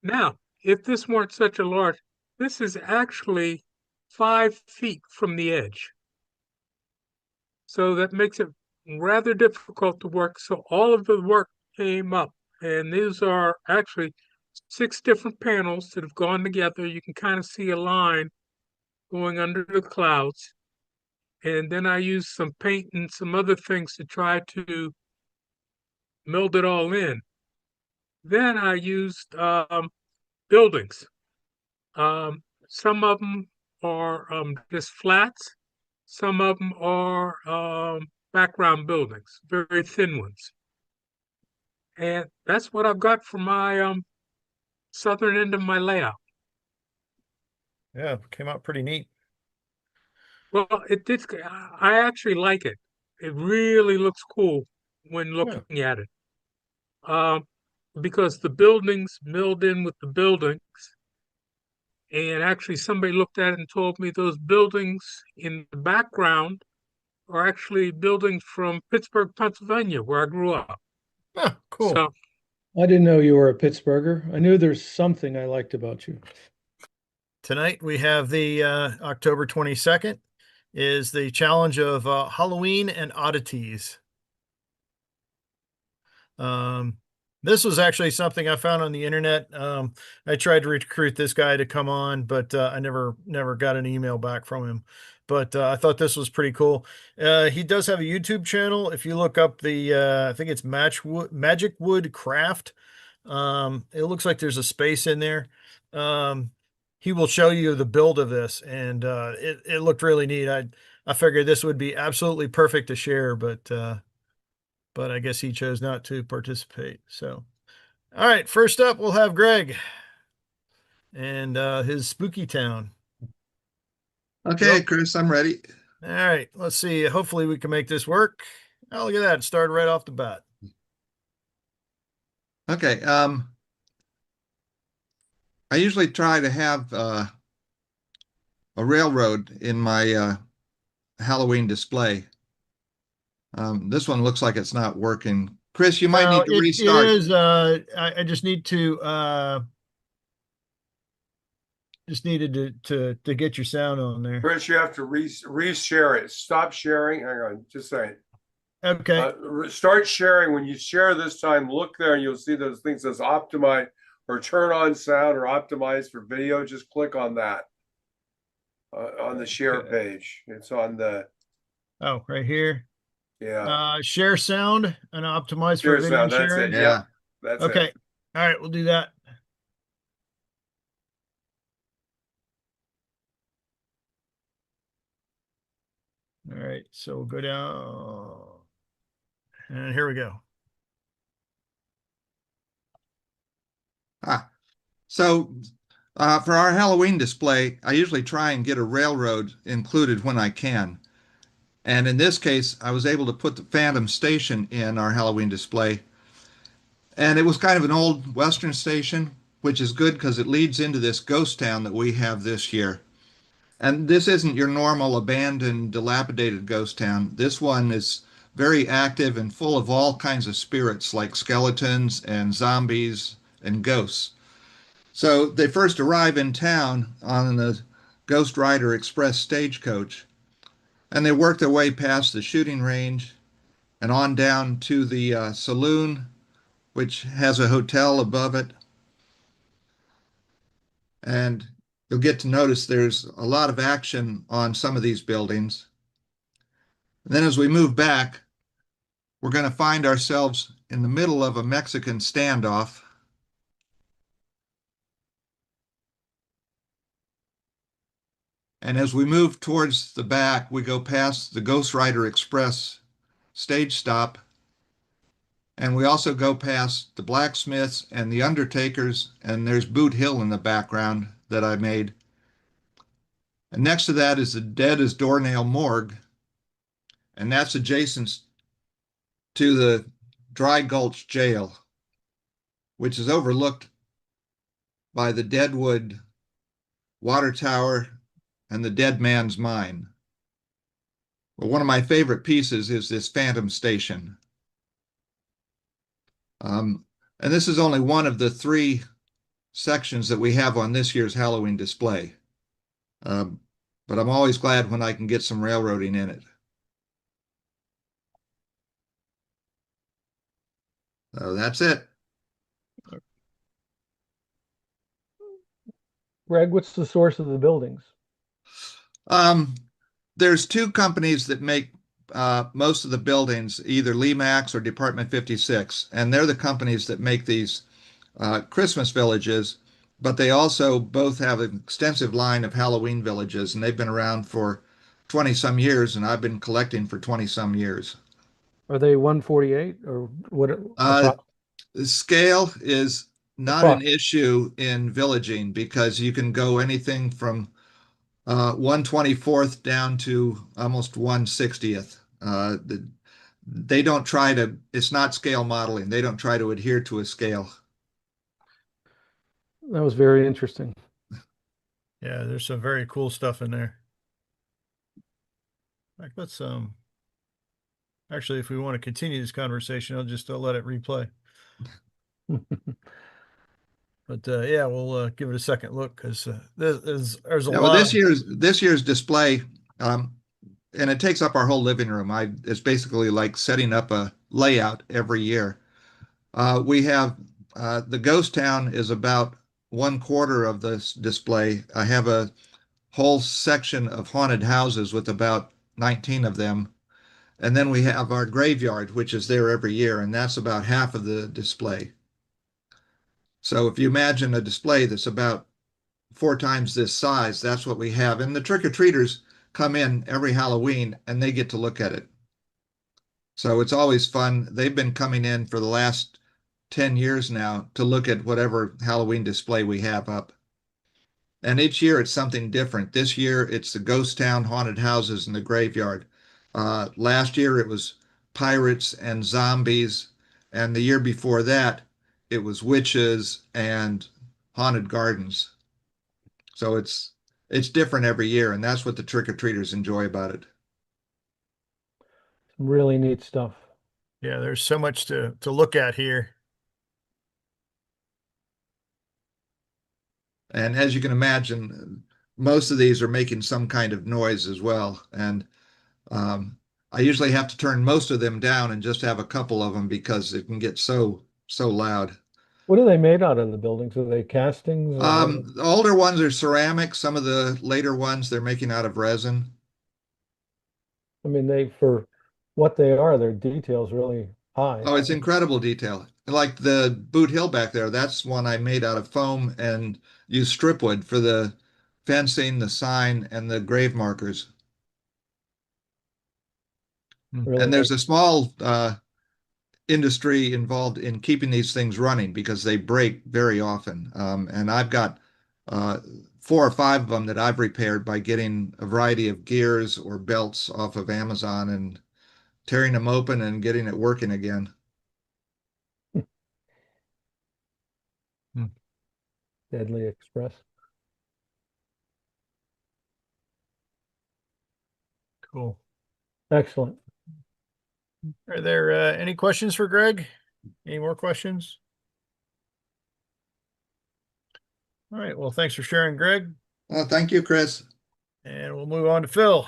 Now, if this weren't such a large, this is actually 5 feet from the edge. So that makes it rather difficult to work. So all of the work came up, and these are actually 6 different panels that have gone together. You can kind of see a line going under the clouds. And then I used some paint and some other things to try to meld it all in. Then I used buildings. Some of them are just flats. Some of them are background buildings, very thin ones. And that's what I've got for my southern end of my layout. Yeah, came out pretty neat. Well, it did. I actually like it. It really looks cool when looking at it. Because the buildings milled in with the buildings. And actually somebody looked at it and told me those buildings in the background are actually buildings from Pittsburgh, Pennsylvania, where I grew up. Cool. So, I didn't know you were a Pittsburgher. I knew there's something I liked about you. Tonight we have the October 22nd is the challenge of Halloween and oddities. Now This was actually something I found on the internet. I tried to recruit this guy to come on, but I never got an email back from him. But I thought this was pretty cool. He does have a YouTube channel. If you look up the, I think it's Magic Wood Craft. It looks like there's a space in there. He will show you the build of this, and it looked really neat. I figured this would be absolutely perfect to share, but I guess he chose not to participate. So, all right, first up, we'll have Greg and his spooky town. Okay, Go. Chris, I'm ready. All right, let's see. Hopefully we can make this work. Oh, look at that. Started right off the bat. Okay. I usually try to have a railroad in my Halloween display. This one looks like it's not working. Chris, you might need to restart. It is. I just need to just needed to get your sound on there. Chris, you have to re-share it. Stop sharing. Hang on, just a second. Okay. Start sharing. When you share this time, look there and you'll see those things says optimize or turn on sound or optimize for video. Just click on that on the share page. It's on the. Oh, right here. Yeah. Share sound and optimize Share for video sound. That's sharing. it. Yeah. That's okay. it. All right, we'll do that. All right, so we'll go down. And here we go. So for our Halloween display, I usually try and get a railroad included when I can. And in this case, I was able to put the Phantom Station in our Halloween display. And it was kind of an old Western station, which is good because it leads into this ghost town that we have this year. And this isn't your normal abandoned, dilapidated ghost town. This one is very active and full of all kinds of spirits like skeletons and zombies and ghosts. So they first arrive in town on the Ghost Rider Express stagecoach, and they work their way past the shooting range and on down to the saloon, which has a hotel above it. And you'll get to notice there's a lot of action on some of these buildings. And then as we move back, we're going to find ourselves in the middle of a Mexican standoff. And as we move towards the back, we go past the Ghost Rider Express stage stop. And we also go past the blacksmiths and the undertakers, and there's Boot Hill in the background that I made. And next to that is the Dead as Doornail Morgue, and that's adjacent to the Dry Gulch Jail, which is overlooked by the Deadwood Water Tower and the Dead Man's Mine. Well, one of my favorite pieces is this Phantom Station. And this is only one of the 3 sections that we have on this year's Halloween display. But I'm always glad when I can get some railroading in it. So that's it. Greg, what's the source of the buildings? There's 2 companies that make most of the buildings, either Lemax or Department 56, and they're the companies that make these Christmas villages, but they also both have an extensive line of Halloween villages, and they've been around for 20 some years, and I've been collecting for 20 some years. Are they 148 or what? The scale is not an issue in villaging because you can go anything from 1/24th down to almost 1/60th. They don't try to, it's not scale modeling. They don't try to adhere to a scale. That was very interesting. Yeah, there's some very cool stuff in there. Like, let's actually, if we want to continue this conversation, I'll just let it replay. But yeah, we'll give it a second look because there's a lot. This year's display, and it takes up our whole living room. It's basically like setting up a layout every year. We have the ghost town is about 1/4 of this display. I have a whole section of haunted houses with about 19 of them. And then we have our graveyard, which is there every year, and that's about half of the display. So if you imagine a display that's about 4 times this size, that's what we have. And the trick-or-treaters come in every Halloween and they get to look at it. So it's always fun. They've been coming in for the last 10 years now to look at whatever Halloween display we have up. And each year it's something different. This year it's the ghost town, haunted houses, and the graveyard. Last year it was pirates and zombies. And the year before that, it was witches and haunted gardens. So it's different every year, and that's what the trick-or-treaters enjoy about it. Really neat stuff. Yeah, there's so much to look at here. And as you can imagine, most of these are making some kind of noise as well. And I usually have to turn most of them down and just have a couple of them because it can get so loud. What are they made out of, the buildings? Are they castings? The older ones are ceramic. Some of the later ones they're making out of resin. I mean, for what they are, their detail's really high. Oh, it's incredible detail. Like the Boot Hill back there, that's one I made out of foam and used stripwood for the fencing, the sign, and the grave markers. Really And there's nice. a small industry involved in keeping these things running because they break very often. And I've got 4 or 5 of them that I've repaired by getting a variety of gears or belts off of Amazon and tearing them open and getting it working again. Deadly Express. Cool. Excellent. Are there any questions for Greg? Any more questions? All right. Well, thanks for sharing, Greg. Thank you, Chris. And we'll move on to Phil.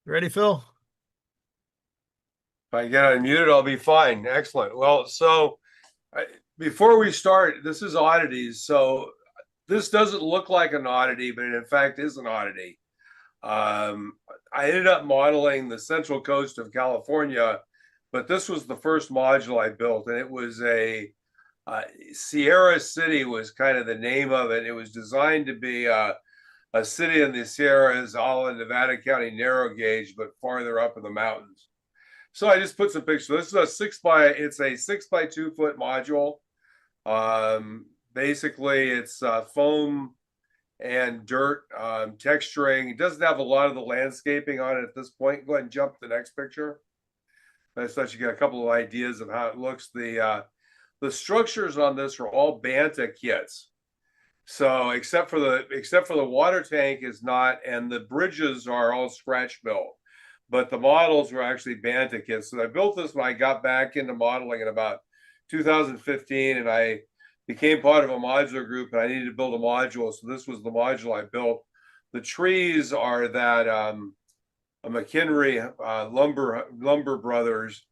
Ready, Phil? If I get unmuted, I'll be fine. Excellent. Well, so before we start, this is oddities. So this doesn't look like an oddity, but it in fact is an oddity. I ended up modeling the central coast of California, but this was the first module I built, and it was a Sierra City was kind of the name of it. It was designed to be a city in the Sierras, all in Nevada County narrow gauge, but farther up in the mountains. So I just put some pictures. This is it's a 6 by 2 foot module. Basically it's foam and dirt texturing. It doesn't have a lot of the landscaping on it at this point. Go ahead and jump to the next picture. That's let you get a couple of ideas of how it looks. The structures on this are all Banta kits. So except for the water tank is not, and the bridges are all Scratcch Build. But the models were actually Banta kits. So I built this when I got back into modeling in about 2015, and I became part of a modular group, and I needed to build a module. So this was the module I built. The trees are that a McHenry Lumber Brothers,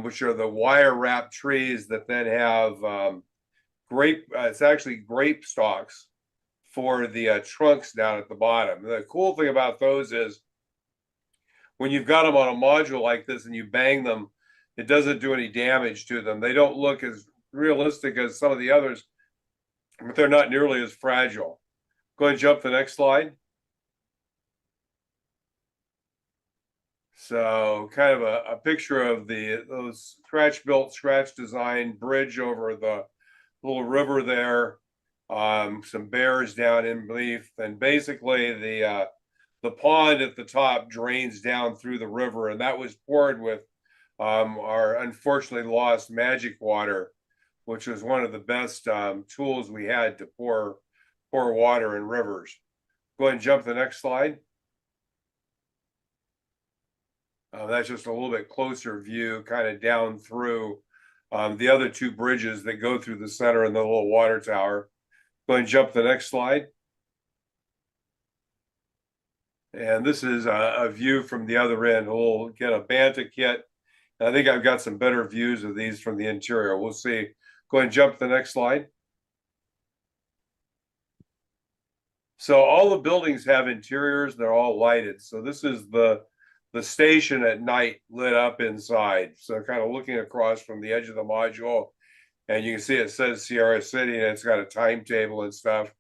which are the wire wrap trees that then have it's actually grape stalks for the trunks down at the bottom. The cool thing about those is when you've got them on a module like this and you bang them, it doesn't do any damage to them. They don't look as realistic as some of the others, but they're not nearly as fragile. Go ahead and jump to the next slide. So kind of a picture of those Scratch built, Scratch designed bridge over the little river there. Some bears down in beneath, and basically the pond at the top drains down through the river, and that was poured with our unfortunately lost magic water, which was one of the best tools we had to pour water in rivers. Go ahead and jump to the next slide. That's just a little bit closer view, kind of down through the other 2 bridges that go through the center and the little water tower. Go ahead and jump to the next slide. And this is a view from the other end. We'll get a Banta kit I think I've got some better views of these from the interior. We'll see. Go ahead and jump to the next slide. So all the buildings have interiors, they're all lighted. So this is the station at night lit up inside. So kind of looking across from the edge of the module, and you can see it says Sierra City and it's got a timetable and stuff.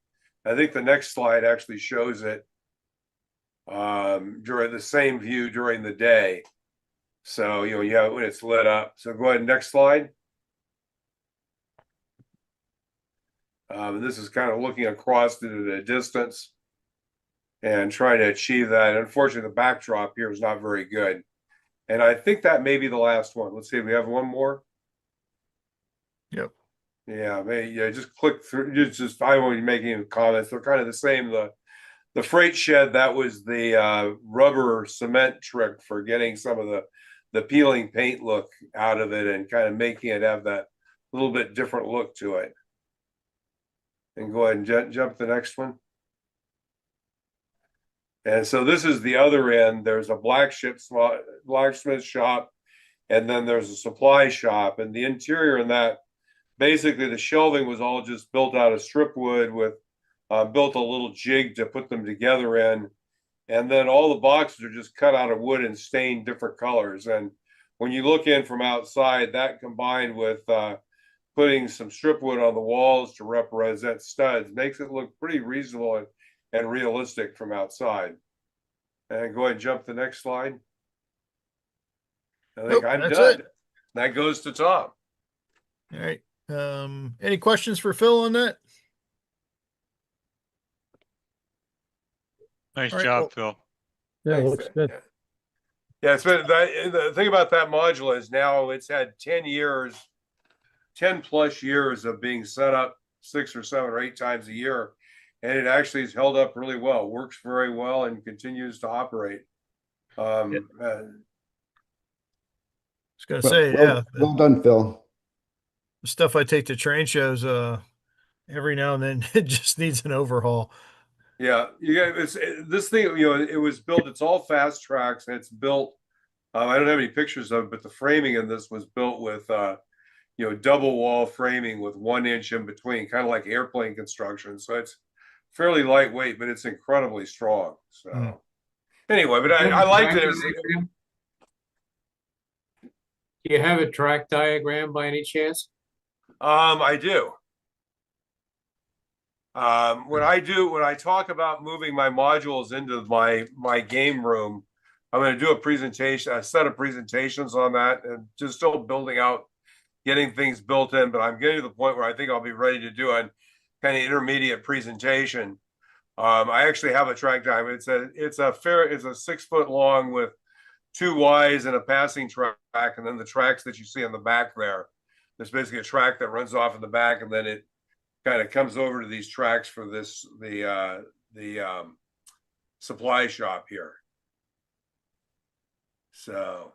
I think the next slide actually shows it during the same view during the day. So, you know, you have it when it's lit up. So go ahead, next slide. This is kind of looking across it at a distance and trying to achieve that. Unfortunately, the backdrop here is not very good. And I think that may be the last one. Let's see if we have one more. Yep. Yeah, maybe, yeah, just click through. Just I won't be making any comments. They're kind of the same. The freight shed, that was the rubber cement trick for getting some of the peeling paint look out of it and kind of making it have that little bit different look to it. And go ahead and jump to the next one. And so this is the other end. There's a blacksmith shop, and then there's a supply shop. And the interior in that, basically the shelving was all just built out of strip wood with built a little jig to put them together in. And then all the boxes are just cut out of wood and stained different colors. And when you look in from outside, that combined with putting some strip wood on the walls to represent studs makes it look pretty reasonable and realistic from outside. And go ahead and jump to the next slide. I think I'm done. That goes to Tom. All right. Any questions for Phil on that? Nice All right, job, well, Phil. Yeah, it looks good. Yeah, it's been the thing about that module is now it's had 10 years, 10 plus years of being set up 6 or 7 or 8 times a year. And it actually has held up really well, works very well and continues to operate. I was gonna say, yeah. Well done, Phil. The stuff I take to train shows, every now and then it just needs an overhaul. Yeah, this thing, you know, it was built, it's all fast tracks, and it's built, I don't have any pictures of it, but the framing in this was built with you know, double wall framing with 1 inch in between, kind of like airplane construction. So it's fairly lightweight, but it's incredibly strong. So anyway, but I liked it. Do you have a track diagram by any chance? I do. When I talk about moving my modules into my game room, I'm going to do a set of presentations on that, and just still building out, getting things built in. But I'm getting to the point where I think I'll be ready to do a kind of intermediate presentation. I actually have a track diagram. It's a 6 foot long with 2 Ys and a passing track, and then the tracks that you see in the back there. There's basically a track that runs off in the back, and then it kind of comes over to these tracks for the supply shop here. So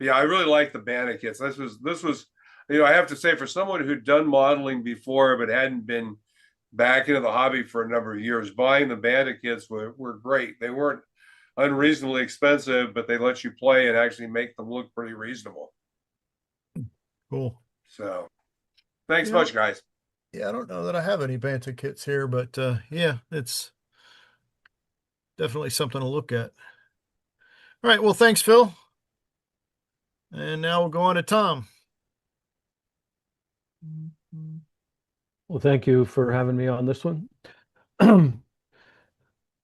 yeah, I really like the Banner kits. This was, you know, I have to say, for someone who'd done modeling before but hadn't been back into the hobby for a number of years, buying the Banner kits were great. They weren't unreasonably expensive, but they let you play and actually make them look pretty reasonable. Cool. So thanks Yeah. much, guys. Yeah, I don't know that I have any Banta kits here, but yeah, it's definitely something to look at. All right, well, thanks, Phil. And now we'll go on to Tom. Well, thank you for having me on this one.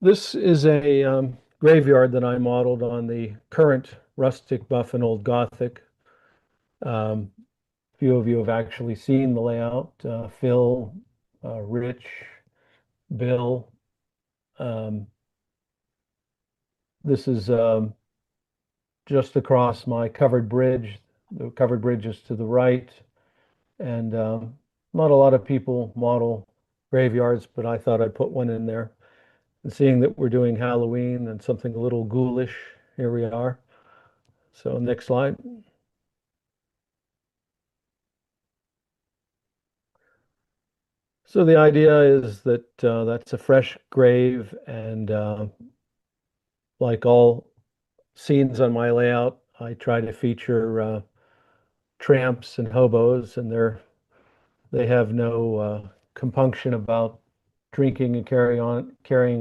This is a graveyard that I modeled on the current rustic buff and old Gothic. Few of you have actually seen the layout. Phil, Rich, Bill. This is just across my covered bridge. The covered bridge is to the right. And not a lot of people model graveyards, but I thought I'd put one in there. And seeing that we're doing Halloween and something a little ghoulish, here we are. So next slide. So the idea is that that's a fresh grave, and like all scenes on my layout, I try to feature tramps and hobos, and they have no compunction about drinking and carrying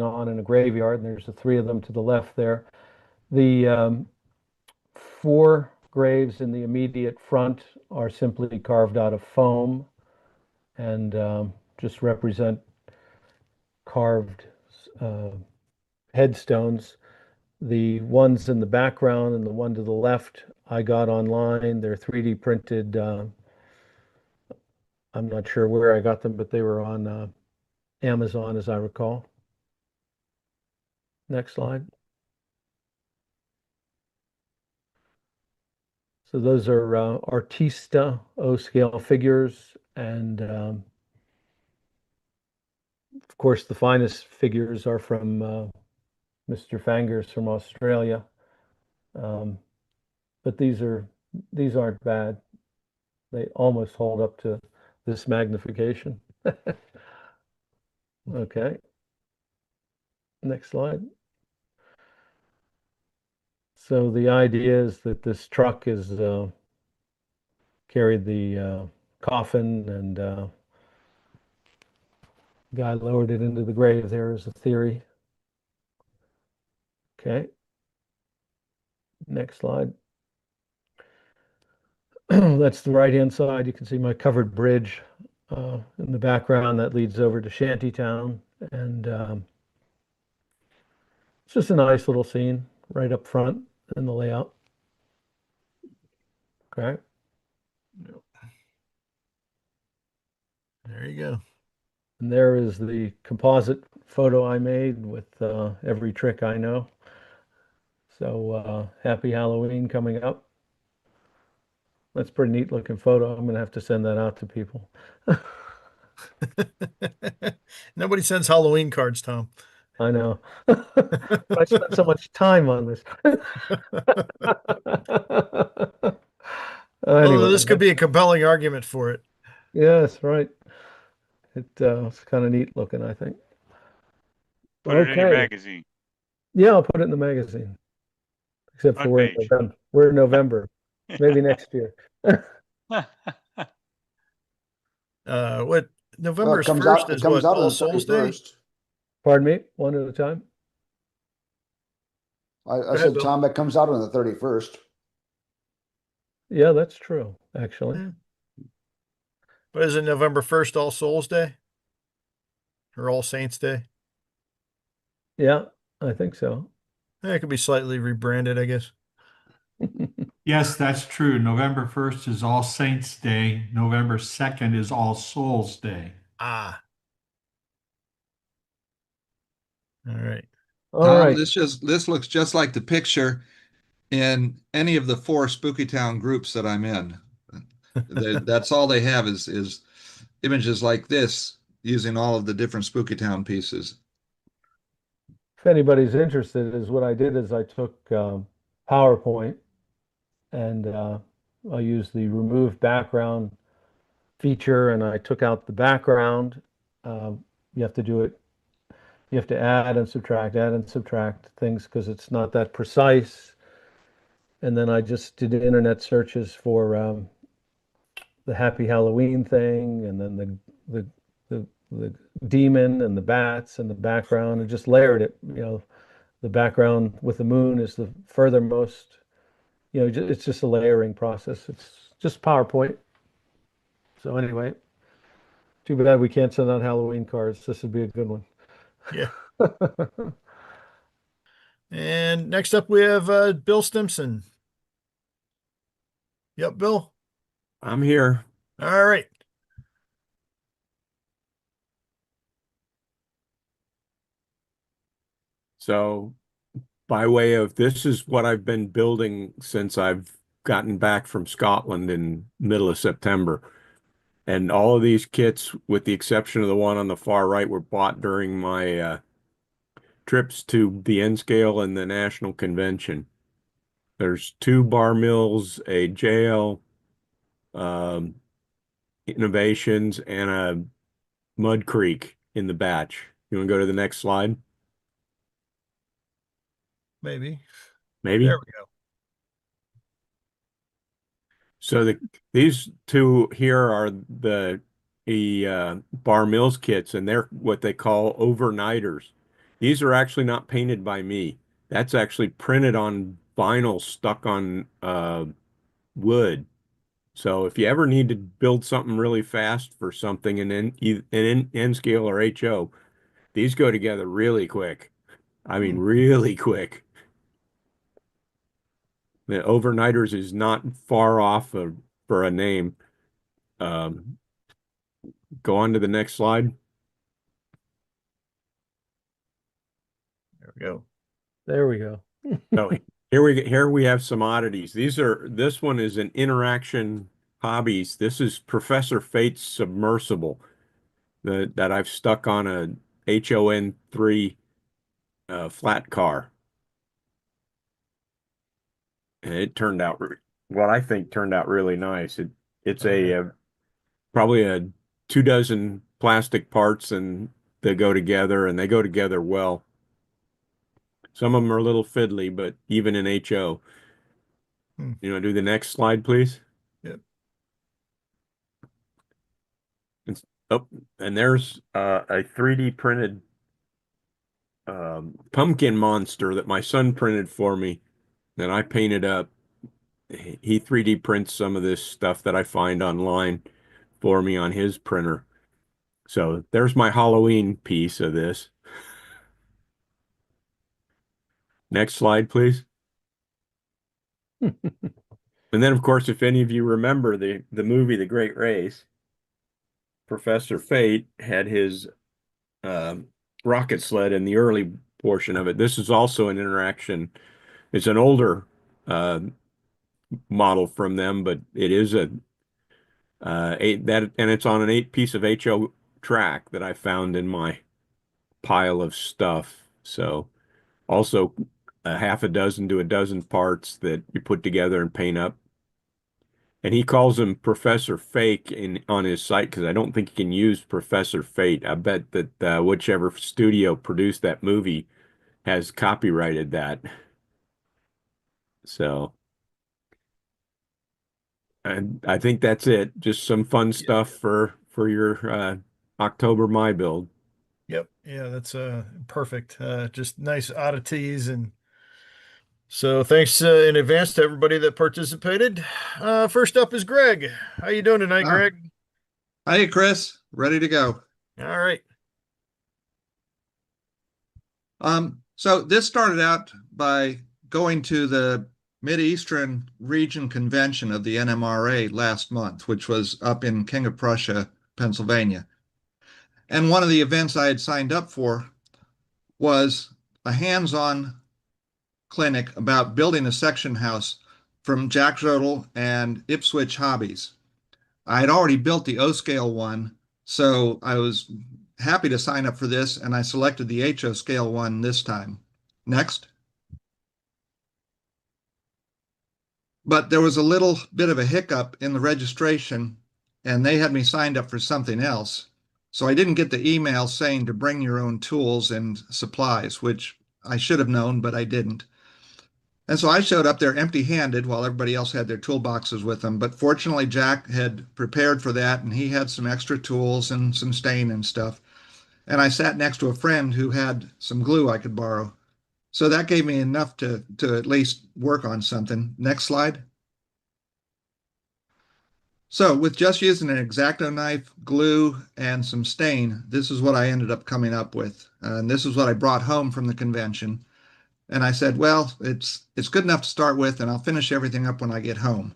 on in a graveyard. And there's the three of them to the left there. The four graves in the immediate front are simply carved out of foam and just represent carved headstones. The ones in the background and the one to the left I got online. They're 3D printed. I'm not sure where I got them, but they were on Amazon, as I recall. Next slide. So those are Artista O-scale figures, and of course the finest figures are from Mr. Fangers from Australia. But these aren't bad. They almost hold up to this magnification. Okay. Next slide. So the idea is that this truck is carried the coffin, and guy lowered it into the grave. There is a theory. Okay. Next slide. That's the right-hand side. You can see my covered bridge in the background that leads over to Shantytown, and it's just a nice little scene right up front in the layout. Okay. There you go. And there is the composite photo I made with every trick I know. So happy Halloween coming up. That's a pretty neat looking photo. I'm gonna have to send that out to people. Nobody sends Halloween cards, Tom. I know. I spent so much time on this. Although Anyway, this could be a compelling argument for it. yes, right. It's kind of neat looking, I think. Put it in your Okay. magazine. Yeah, I'll put it in the magazine. Except for Front we're in page. November. We're in November. Maybe next year. What November it comes 1st out. It is comes what? out on All the Souls Day? 31st. Pardon me, one at a time. I ahead, said, Bill. Tom, it comes out on the 31st. Yeah, that's true, actually. Yeah. But is it November 1st, All Souls Day? Or All Saints Day? Yeah, I think so. Yeah, it could be slightly rebranded, I guess. Yes, that's true. November 1st is All Saints Day. November 2nd is All Souls Day. Ah. All right. All Tom, right. this looks just like the picture in any of the 4 Spooky Town groups that I'm in. That's all they have is images like this using all of the different Spooky Town pieces. If anybody's interested, is what I did is I took PowerPoint and I used the remove background feature, and I took out the background. You have to do it. You have to add and subtract things because it's not that precise. And then I just did internet searches for the Happy Halloween thing, and then the demon and the bats and the background, and just layered it. You know, the background with the moon is the furthermost. You know, it's just a layering process. It's just PowerPoint. So anyway, too bad we can't send out Halloween cards. This would be a good one. Yeah. And next up we have Bill Stimson. Yep, Bill. I'm here. All right. So, by way of this is what I've been building since I've gotten back from Scotland in middle of September. And all of these kits, with the exception of the one on the far right, were bought during my trips to the N Scale and the National Convention. There's 2 bar mills, a jail, innovations, and a Mud Creek in the batch. You want to go to the next slide? Maybe. Maybe. There we go. So these two here are the Bar Mills kits, and they're what they call overnighters. These are actually not painted by me. That's actually printed on vinyl stuck on wood. So if you ever need to build something really fast for something in N scale or HO, these go together really quick. I mean, really quick. The overnighters is not far off for a name. Um, go on to the next slide. There we go. There we go. So here we have some oddities. This one is an Interaction Hobbies. This is Professor Fate's submersible that I've stuck on a HON3 flat car. And it turned out what I think turned out really nice. It's probably a 24 plastic parts, and they go together, and they go together well. Some of them are a little fiddly, but even in HO. You want to do the next slide, please? Yep. And there's a 3D printed pumpkin monster that my son printed for me that I painted up. He 3D prints some of this stuff that I find online for me on his printer. So there's my Halloween piece of this. Next slide, please. And then, of course, if any of you remember the movie The Great Race, Professor Fate had his rocket sled in the early portion of it. This is also an Interaction. It's an older model from them, but it is and it's on an 8-piece of HO track that I found in my pile of stuff. So also a half a dozen to a dozen parts that you put together and paint up. And he calls him Professor Fake on his site because I don't think he can use Professor Fate. I bet that whichever studio produced that movie has copyrighted that. So, and I think that's it. Just some fun stuff for your October My Build. Yep. Yeah, that's perfect. Just nice oddities. And so thanks in advance to everybody that participated. First up is Greg. How you doing tonight, Greg? Hi, Chris. Ready to go. All right. So this started out by going to the Mideastern Region Convention of the NMRA last month, which was up in King of Prussia, Pennsylvania. And one of the events I had signed up for was a hands-on clinic about building a section house from Jack Jodl and Ipswich Hobbies. I had already built the O-scale one, so I was happy to sign up for this, and I selected the HO scale one this time. Next. But there was a little bit of a hiccup in the registration, and they had me signed up for something else. So I didn't get the email saying to bring your own tools and supplies, which I should have known, but I didn't. And so I showed up there empty-handed while everybody else had their toolboxes with them. But fortunately, Jack had prepared for that, and he had some extra tools and some stain and stuff. And I sat next to a friend who had some glue I could borrow. So that gave me enough to at least work on something. Next slide. So with just using an X-Acto knife, glue, and some stain, this is what I ended up coming up with. And this is what I brought home from the convention. And I said, well, it's good enough to start with, and I'll finish everything up when I get home.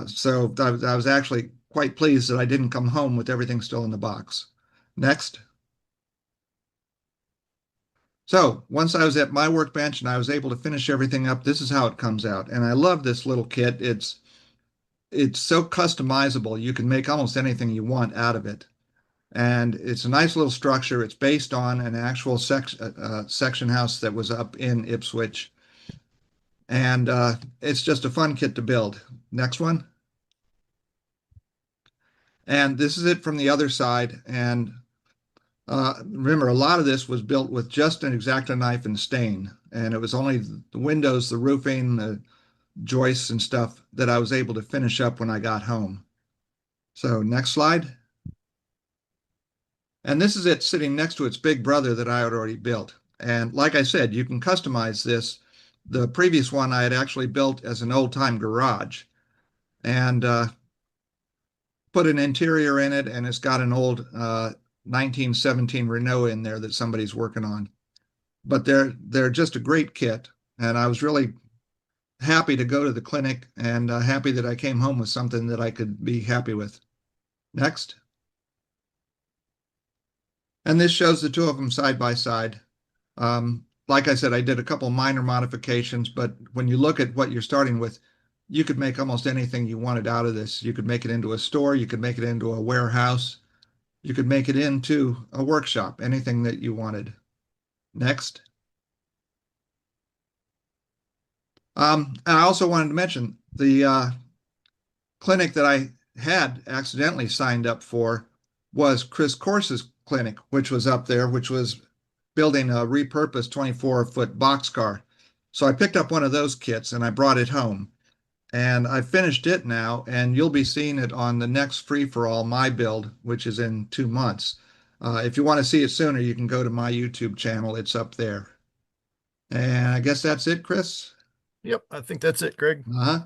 So I was actually quite pleased that I didn't come home with everything still in the box. Next. So once I was at my workbench and I was able to finish everything up, this is how it comes out. And I love this little kit. It's so customizable. You can make almost anything you want out of it. And it's a nice little structure. It's based on an actual section house that was up in Ipswich. And it's just a fun kit to build. Next one. And this is it from the other side. And remember, a lot of this was built with just an X-Acto knife and stain. And it was only the windows, the roofing, joists and stuff that I was able to finish up when I got home. So next slide. And this is it sitting next to its big brother that I had already built. And like I said, you can customize this. The previous one I had actually built as an old-time garage and put an interior in it, and it's got an old 1917 Renault in there that somebody's working on. But they're just a great kit, and I was really happy to go to the clinic and happy that I came home with something that I could be happy with. Next. And this shows the two of them side by side. Like I said, I did a couple minor modifications, but when you look at what you're starting with, you could make almost anything you wanted out of this. You could make it into a store, you could make it into a warehouse, you could make it into a workshop, anything that you wanted. Next. And I also wanted to mention the clinic that I had accidentally signed up for was Chris Corse's clinic, which was up there, which was building a repurposed 24-foot boxcar. So I picked up one of those kits and I brought it home. And I finished it now, and you'll be seeing it on the next free-for-all, my build, which is in 2 months. If you want to see it sooner, you can go to my YouTube channel. It's up there. And I guess that's it, Chris? Yep, I think that's it, Greg. Uh-huh.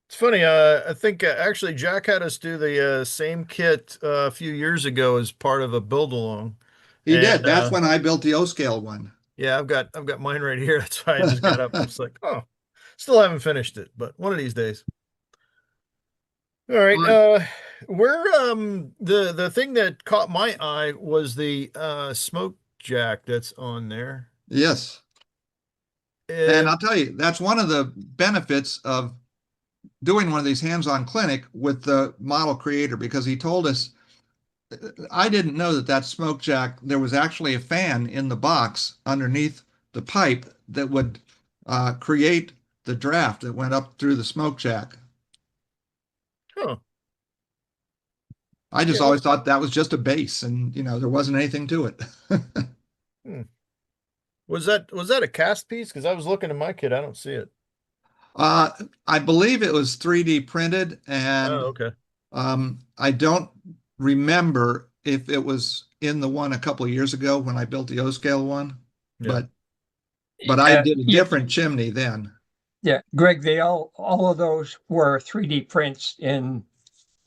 It's funny. I think actually Jack had us do the same kit a few years ago as part of a build along. He did. That's when I built the O-scale one. Yeah, I've got mine right here. That's why I just got up. It's like, oh, still haven't finished it, but one of these days. All right. Where the thing that caught my eye was the smoke jack that's on there. Yes. And I'll tell you, that's one of the benefits of doing one of these hands-on clinic with the model creator, because he told us, I didn't know that smoke jack, there was actually a fan in the box underneath the pipe that would create the draft that went up through the smoke jack. Huh. I just always thought that was just a base, and there wasn't anything to it. Was that a cast piece? Because I was looking at my kit, I don't see it. I believe it was 3D printed, and okay. I don't remember if it was in the one a couple of years ago when I built the O-scale one, but I did a different chimney then. Yeah, Greg, all of those were 3D prints in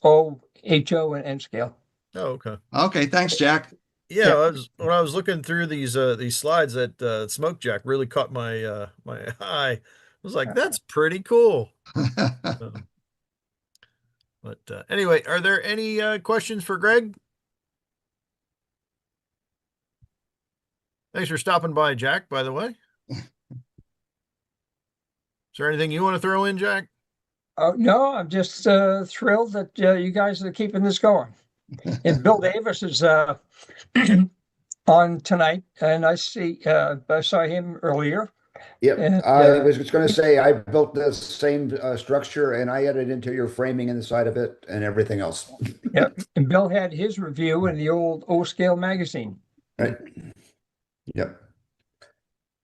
O, HO, and N scale. Oh, okay. Okay, thanks, Jack. Yeah, when I was looking through these slides, that smoke jack really caught my my eye. I was like, that's pretty cool. But anyway, are there any questions for Greg? Thanks for stopping by, Jack, by the way. Is there anything you want to throw in, Jack? Oh, no, I'm just thrilled that you guys are keeping this going. And Bill Davis is on tonight, and I saw him earlier. Yep, and, I was just going to say I built the same structure, and I added interior framing in the side of it and everything else. Yeah, and Bill had his review in the old O-scale magazine. Right. Yep.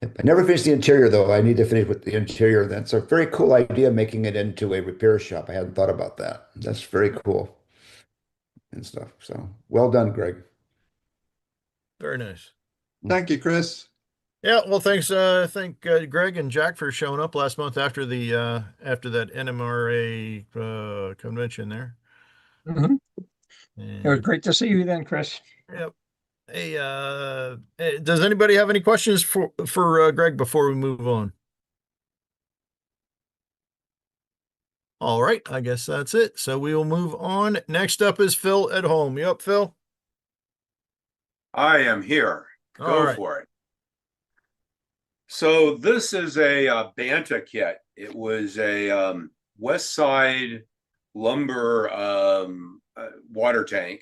I never finished the interior, though. I need to finish with the interior. That's a very cool idea, making it into a repair shop. I hadn't thought about that. That's very cool and stuff. So well done, Greg. Very nice. Thank you, Chris. Yeah, well, thanks. Thank Greg and Jack for showing up last month after the after that NMRA convention there. Mm-hmm. It was great to see you then, Chris. Yep. Hey, does anybody have any questions for Greg before we move on? All right, I guess that's it. So we will move on. Next up is Phil at home. You up, Phil? I am here. Go for it. So this is a Banta kit. It was a West Side lumber water tank.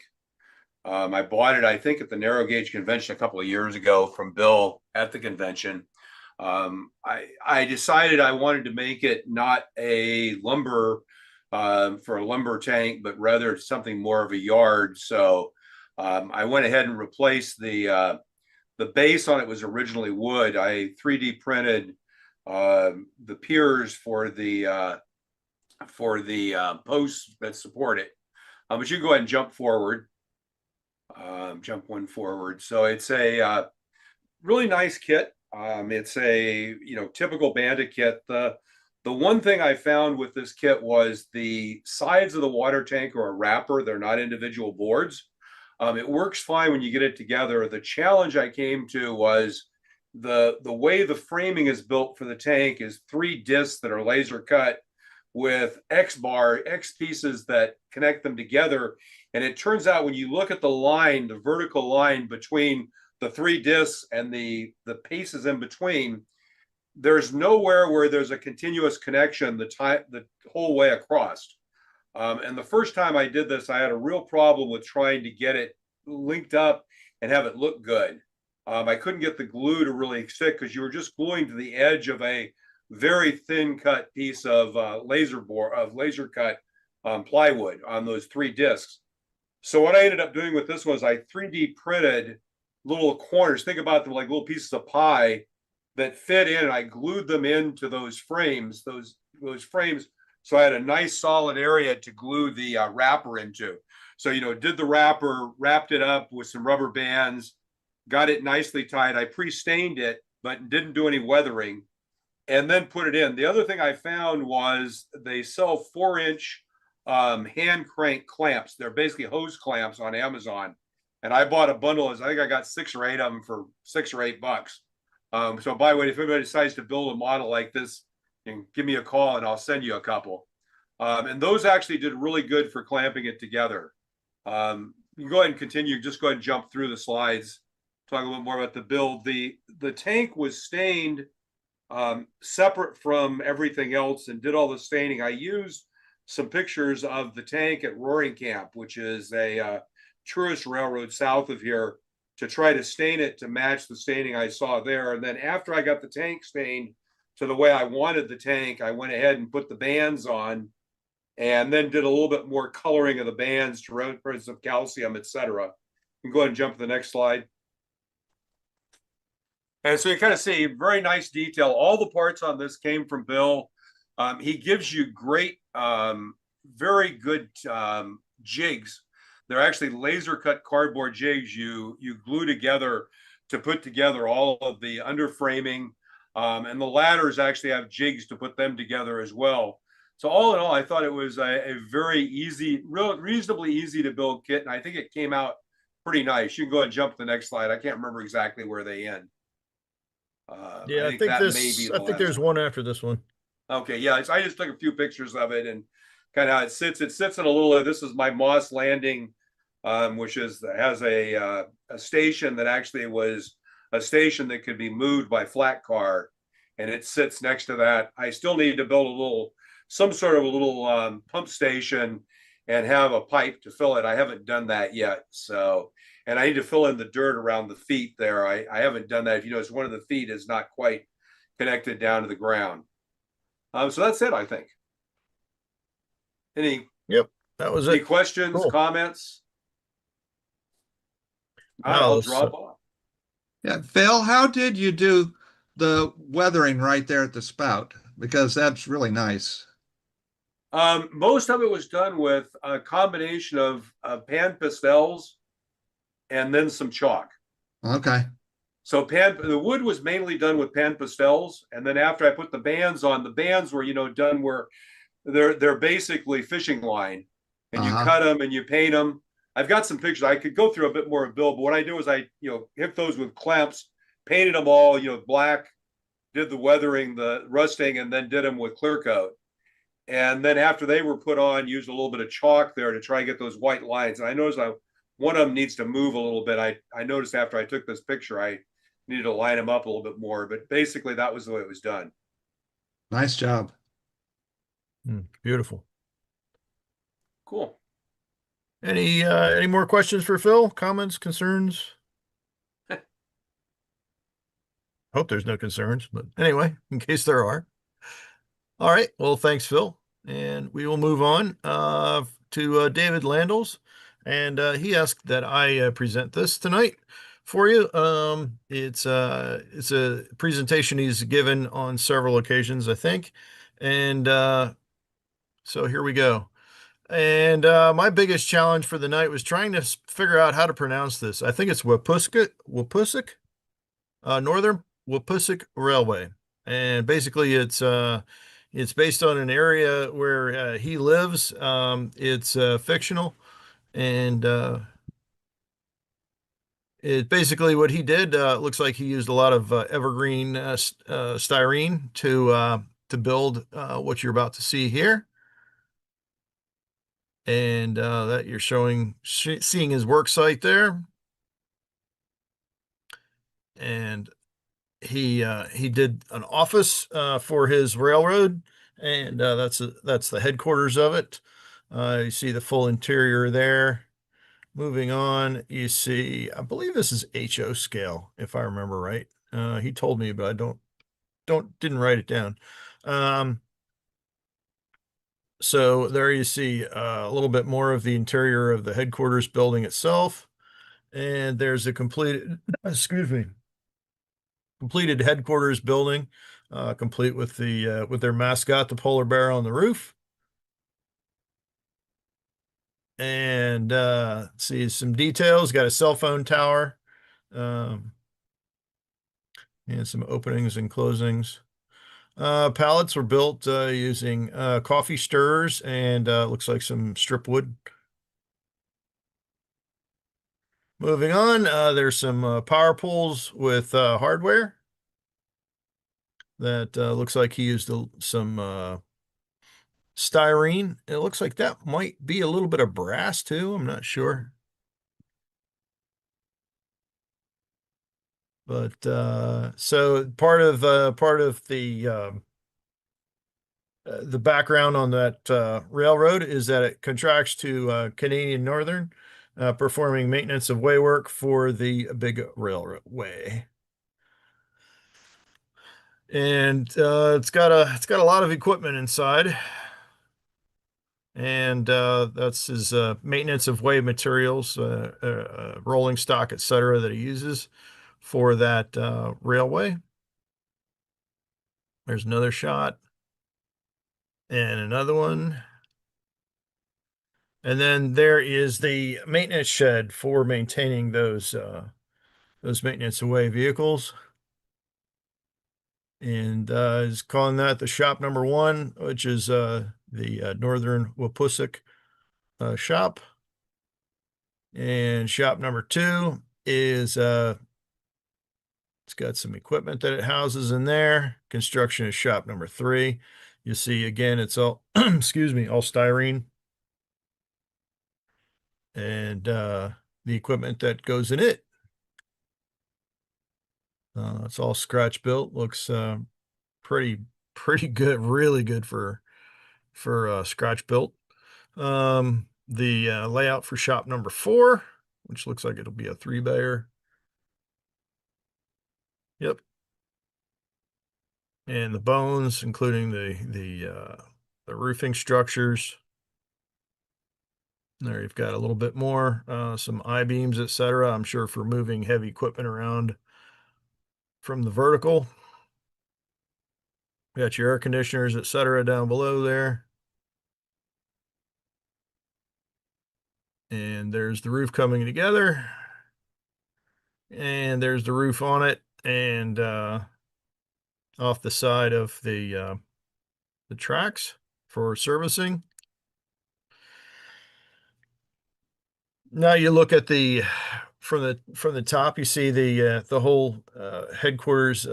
I bought it, I think, at the narrow gauge convention a couple of years ago from Bill at the convention. I decided I wanted to make it not a lumber for a lumber tank, but rather something more of a yard. So I went ahead and replaced the base on it was originally wood. I 3D printed the piers for the for the posts that support it. But you can go ahead and jump forward. Jump one forward. So it's a really nice kit. It's a typical Bandit kit. The one thing I found with this kit was the sides of the water tank are a wrapper. They're not individual boards. It works fine when you get it together. The challenge I came to was the way the framing is built for the tank is 3 discs that are laser cut with X pieces that connect them together. And it turns out when you look at the line, the vertical line between the 3 discs and the pieces in between, there's nowhere where there's a continuous connection the whole way across. And the first time I did this, I had a real problem with trying to get it linked up and have it look good. I couldn't get the glue to really stick because you were just gluing to the edge of a very thin cut piece of laser cut plywood on those 3 discs. So what I ended up doing with this was I 3D printed little corners. Think about them like little pieces of pie that fit in, and I glued them into those frames. Those frames. So I had a nice solid area to glue the wrapper into. So did the wrapper, wrapped it up with some rubber bands, got it nicely tied. I pre-stained it, but didn't do any weathering, and then put it in. The other thing I found was they sell 4-inch hand crank clamps. They're basically hose clamps on Amazon. And I bought a bundle. I think I got 6 or 8 of them for $6 or $8. So by the way, if anybody decides to build a model like this, you can give me a call and I'll send you a couple. And those actually did really good for clamping it together. You can go ahead and continue. Just go ahead and jump through the slides. Talk a little more about the build. The tank was stained separate from everything else and did all the staining. I used some pictures of the tank at Roaring Camp, which is a tourist railroad south of here, to try to stain it to match the staining I saw there. And then after I got the tank stained to the way I wanted the tank, I went ahead and put the bands on and then did a little bit more coloring of the bands to represent some calcium, etc. You can go ahead and jump to the next slide. And so you kind of see very nice detail. All the parts on this came from Bill. He gives you great, very good jigs. They're actually laser cut cardboard jigs you glue together to put together all of the underframing. And the ladders actually have jigs to put them together as well. So all in all, I thought it was a very easy, reasonably easy to build kit. And I think it came out pretty nice. You can go ahead and jump to the next slide. I can't remember exactly where they end. Yeah, I think there's one after this one. Okay, yeah, I just took a few pictures of it and kind of how it sits. It sits in a little. This is my Moss Landing, which has a station that actually was a station that could be moved by flat car, and it sits next to that. I still need to build some sort of a little pump station and have a pipe to fill it. I haven't done that yet. So, and I need to fill in the dirt around the feet there. I haven't done that. If you notice, one of the feet is not quite connected down to the ground. So that's it, I think. Yep, that was it. Any questions, cool. Comments? I'll drop off. Yeah, Phil, how did you do the weathering right there at the spout? Because that's really nice. Most of it was done with a combination of pan pastels and then some chalk. Okay. So the wood was mainly done with pan pastels, and then after I put the bands on, the bands were done where they're basically fishing line, and you cut them and you paint them. I've got some pictures. I could go through a bit more of Bill, but what I do is I hit those with clamps, painted them all black, did the weathering, the rusting, and then did them with clear coat. And then after they were put on, used a little bit of chalk there to try and get those white lines. And I noticed one of them needs to move a little bit. I noticed after I took this picture, I needed to line them up a little bit more, but basically that was the way it was done. Nice job. Beautiful. Cool. Any more questions for Phil? Comments, concerns? Hope there's no concerns, but anyway, in case there are. All right. Well, thanks, Phil. And we will move on to David Landels. And he asked that I present this tonight for you. It's a presentation he's given on several occasions, I think. And So here we go. And my biggest challenge for the night was trying to figure out how to pronounce this. I think it's Wapusik, Northern Wapusik Railway. And basically it's based on an area where he lives. It's fictional. And it basically what he did, looks like he used a lot of evergreen styrene to build what you're about to see here. And that you're seeing his work site there. And he did an office for his railroad, and that's the headquarters of it. You see the full interior there. Moving on, you see, I believe this is HO scale, if I remember right. He told me, but I didn't write it down. So there you see a little bit more of the interior of the headquarters building itself. And there's a completed, excuse me, completed headquarters building, complete with with their mascot, the polar bear, on the roof. And see some details. Got a cell phone tower, and some openings and closings. Pallets were built using coffee stirrers and looks like some strip wood. Moving on, there's some power poles with hardware that looks like he used some styrene. It looks like that might be a little bit of brass too. I'm not sure. But so part of the background on that railroad is that it contracts to Canadian Northern, performing maintenance of way work for the big railway. And it's got a lot of equipment inside. And that's his maintenance of way materials, rolling stock, etc., that he uses for that railway. There's another shot. And another one. And then there is the maintenance shed for maintaining those maintenance away vehicles. And is calling that the shop number 1, which is the Northern Wapusik shop. And shop number 2 is it's got some equipment that it houses in there. Construction is shop number 3. You see again, it's all excuse me, all styrene. And the equipment that goes in it. It's all Scratcch Built. Looks pretty good, really good for Scratcch Built. The layout for shop number 4, which looks like it'll be a 3-bayer. Yep. And the bones, including the roofing structures. There you've got a little bit more, some I-beams, etc. I'm sure for moving heavy equipment around from the vertical. Got your air conditioners, etc. down below there. And there's the roof coming together. And there's the roof on it, and off the side of the tracks for servicing. Now you look at from the top, you see the whole headquarters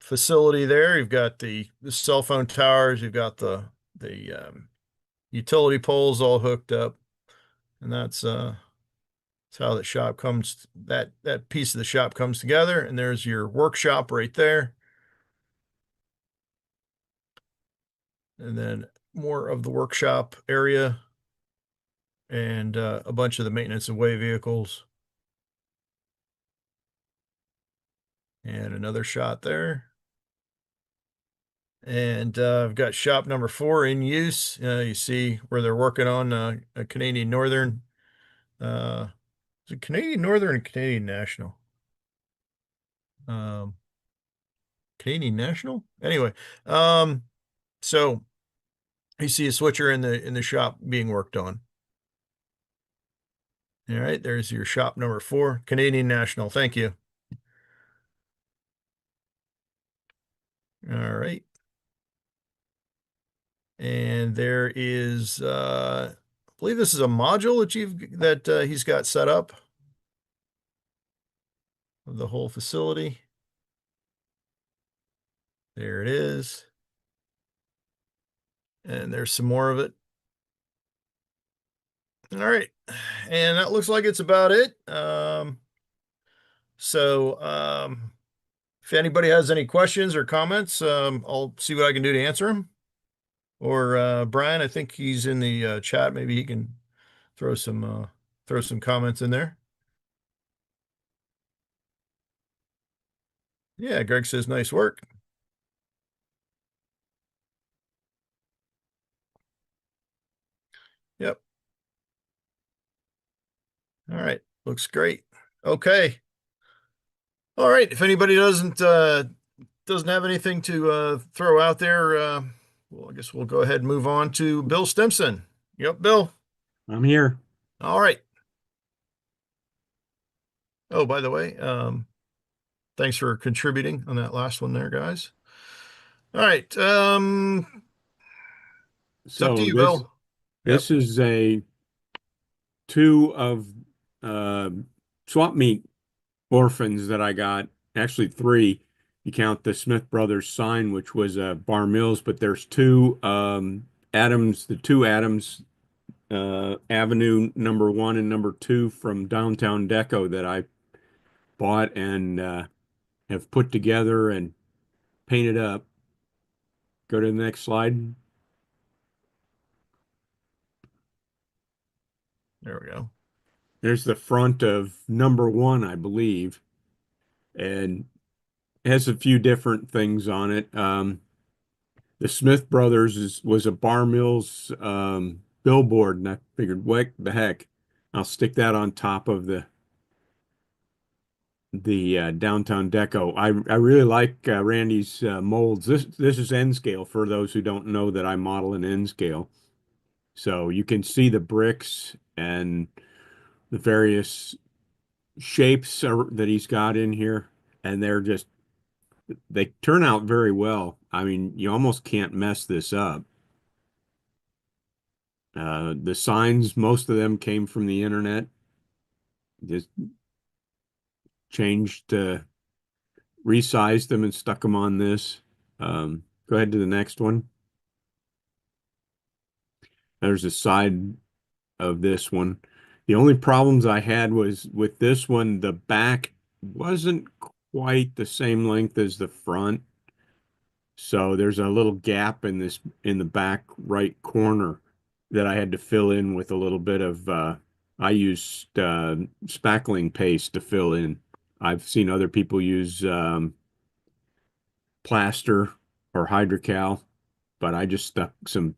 facility there. You've got the cell phone towers, you've got the utility poles all hooked up, and that's how the shop comes. That piece of the shop comes together, and there's your workshop right there. And then more of the workshop area, and a bunch of the maintenance away vehicles. And another shot there. And I've got shop number 4 in use. You see where they're working on a Canadian Northern. Is it Canadian Northern and Canadian National? Canadian National? Anyway, so You see a switcher in the shop being worked on. All right, there's your shop number 4, Canadian National. Thank you. All right. And there is, I believe this is a module that he's got set up of the whole facility. There it is. And there's some more of it. All right. And that looks like it's about it. If anybody has any questions or comments, I'll see what I can do to answer them. Or Brian, I think he's in the chat. Maybe he can throw some comments in there. Yeah, Greg says nice work. Yep. All right, looks great. Okay. All right, if anybody doesn't have anything to throw out there, well, I guess we'll go ahead and move on to Bill Stimson. Yep, Bill. I'm here. All right. Oh, by the way, thanks for contributing on that last one there, guys. All right. It's up to you, Bill. This is a 2 of swap meet orphans that I got. Actually 3. You count the Smith Brothers sign, which was Bar Mills, but there's 2 Adams, the 2 Adams Avenue number 1 and number 2 from Downtown Deco that I bought and have put together and painted up. Go to the next slide. There we go. There's the front of number 1, I believe, and it has a few different things on it. The Smith Brothers was a Bar Mills billboard, and I figured, what the heck, I'll stick that on top of the Downtown Deco. I really like Randy's molds. This is N scale for those who don't know that I model in N scale. So you can see the bricks and the various shapes that he's got in here, and they turn out very well. I mean, you almost can't mess this up. The signs, most of them came from the internet. Just changed, resized them and stuck them on this. Go ahead to the next one. There's a side of this one. The only problems I had was with this one, the back wasn't quite the same length as the front. So there's a little gap in the back right corner that I had to fill in with a little bit of I used spackling paste to fill in. I've seen other people use plaster or hydrocal, but I just stuck some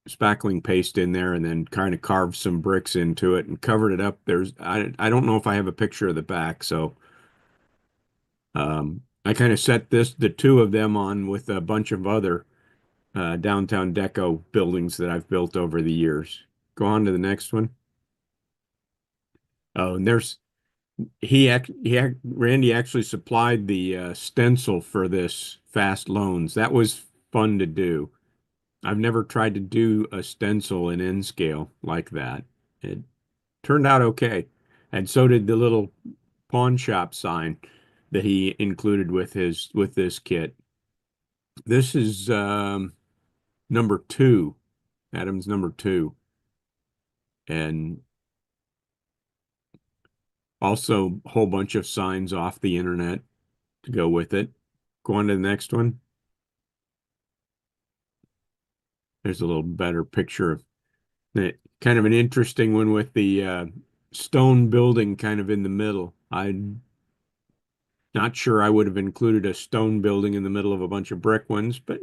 spackling paste in there and then kind of carved some bricks into it and covered it up. I don't know if I have a picture of the back, so I kind of set the 2 of them on with a bunch of other Downtown Deco buildings that I've built over the years. Go on to the next one. Oh, and Randy actually supplied the stencil for this fast loans. That was fun to do. I've never tried to do a stencil in N scale like that. It turned out okay. And so did the little pawn shop sign that he included with this kit. This is number 2, Adam's number 2. And also a whole bunch of signs off the internet to go with it. Go on to the next one. There's a little better picture of it. Kind of an interesting one with the stone building kind of in the middle. I'm not sure I would have included a stone building in the middle of a bunch of brick ones, but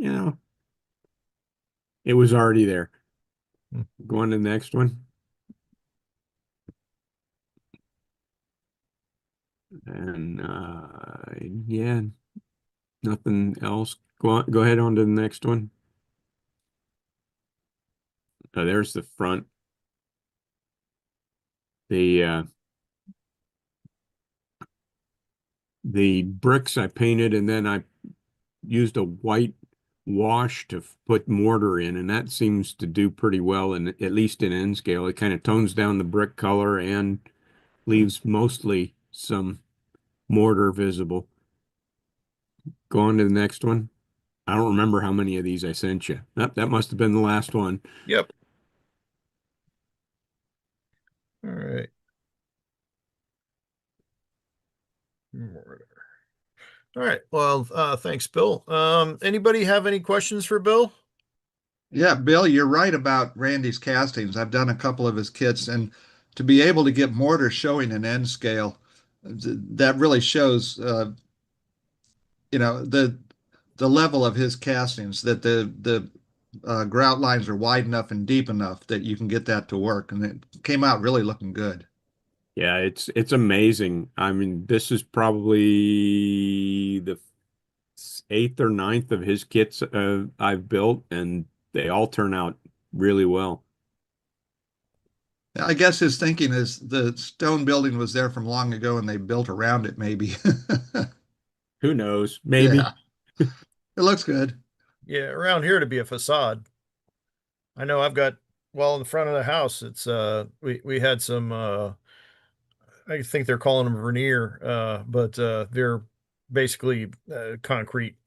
it was already there. Go on to the next one. And yeah, nothing else. Go ahead on to the next one. Oh, there's the front. The bricks I painted, and then I used a white wash to put mortar in, and that seems to do pretty well, and at least in N scale. It kind of tones down the brick color and leaves mostly some mortar visible. Go on to the next one. I don't remember how many of these I sent you. That must have been the last one. Yep. All right. All right. Well, thanks, Bill. Anybody have any questions for Bill? Yeah, Bill, you're right about Randy's castings. I've done a couple of his kits, and to be able to get mortar showing an N scale, that really shows, the level of his castings. That the grout lines are wide enough and deep enough that you can get that to work, and it came out really looking good. Yeah, it's amazing. I mean, this is probably the eighth or ninth of his kits I've built, and they all turn out really well. I guess his thinking is the stone building was there from long ago and they built around it, maybe. Who knows? Maybe. Yeah. It looks good. Yeah, around here to be a facade. I know I've got, well, in the front of the house, it's we had some I think they're calling them veneer, but they're basically concrete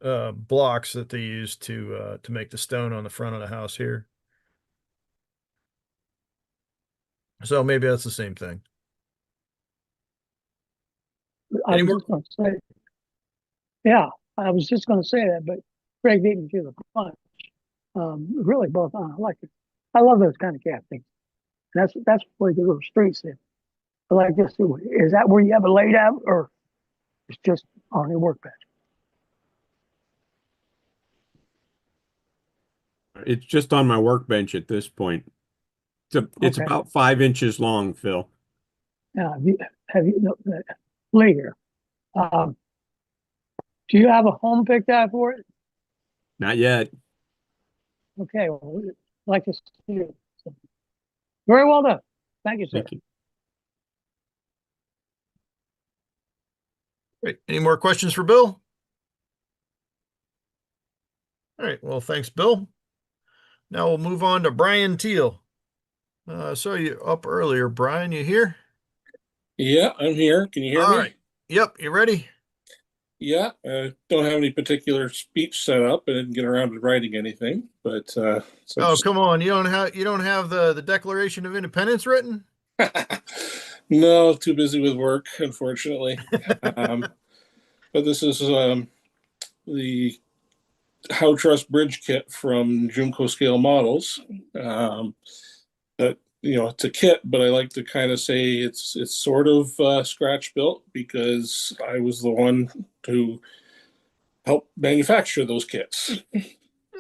blocks that they use to make the stone on the front of the house here. So maybe that's the same thing. I was just going to say, yeah, I was just going to say that, but Greg beat me to the punch. Really, both. I like it. I love those kind of castings. That's where the little streets in. I like this too. Is that where you have it laid out, or it's just on your workbench? It's just on my workbench at this point. It's Okay. about 5 inches long, Phil. Now, have you later? Do you have a home picked out for it? Not yet. Okay, well, we'd like to see it. So, very well done. Thank you, sir. Thank you. Great. Any more questions for Bill? All right. Well, thanks, Bill. Now we'll move on to Brian Teal. I saw you up earlier, Brian. You here? Yeah, I'm here. Can you hear me? All right. Yep. You ready? Yeah, don't have any particular speech set up. I didn't get around to writing anything, but so Oh, come on. You don't have the Declaration of Independence written? no, too busy with work, unfortunately. But this is the How Truss Bridge kit from Junko Scale Models. That it's a kit, but I like to kind of say it's sort of scratch built because I was the one who helped manufacture those kits.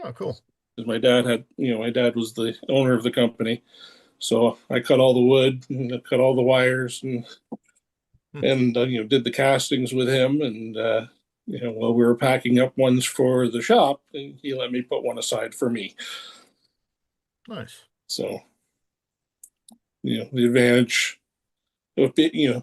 Oh, cool. My dad was the owner of the company, so I cut all the wood and I cut all the wires and did the castings with him. And while we were packing up ones for the shop, he let me put one aside for me. Nice. So the advantage of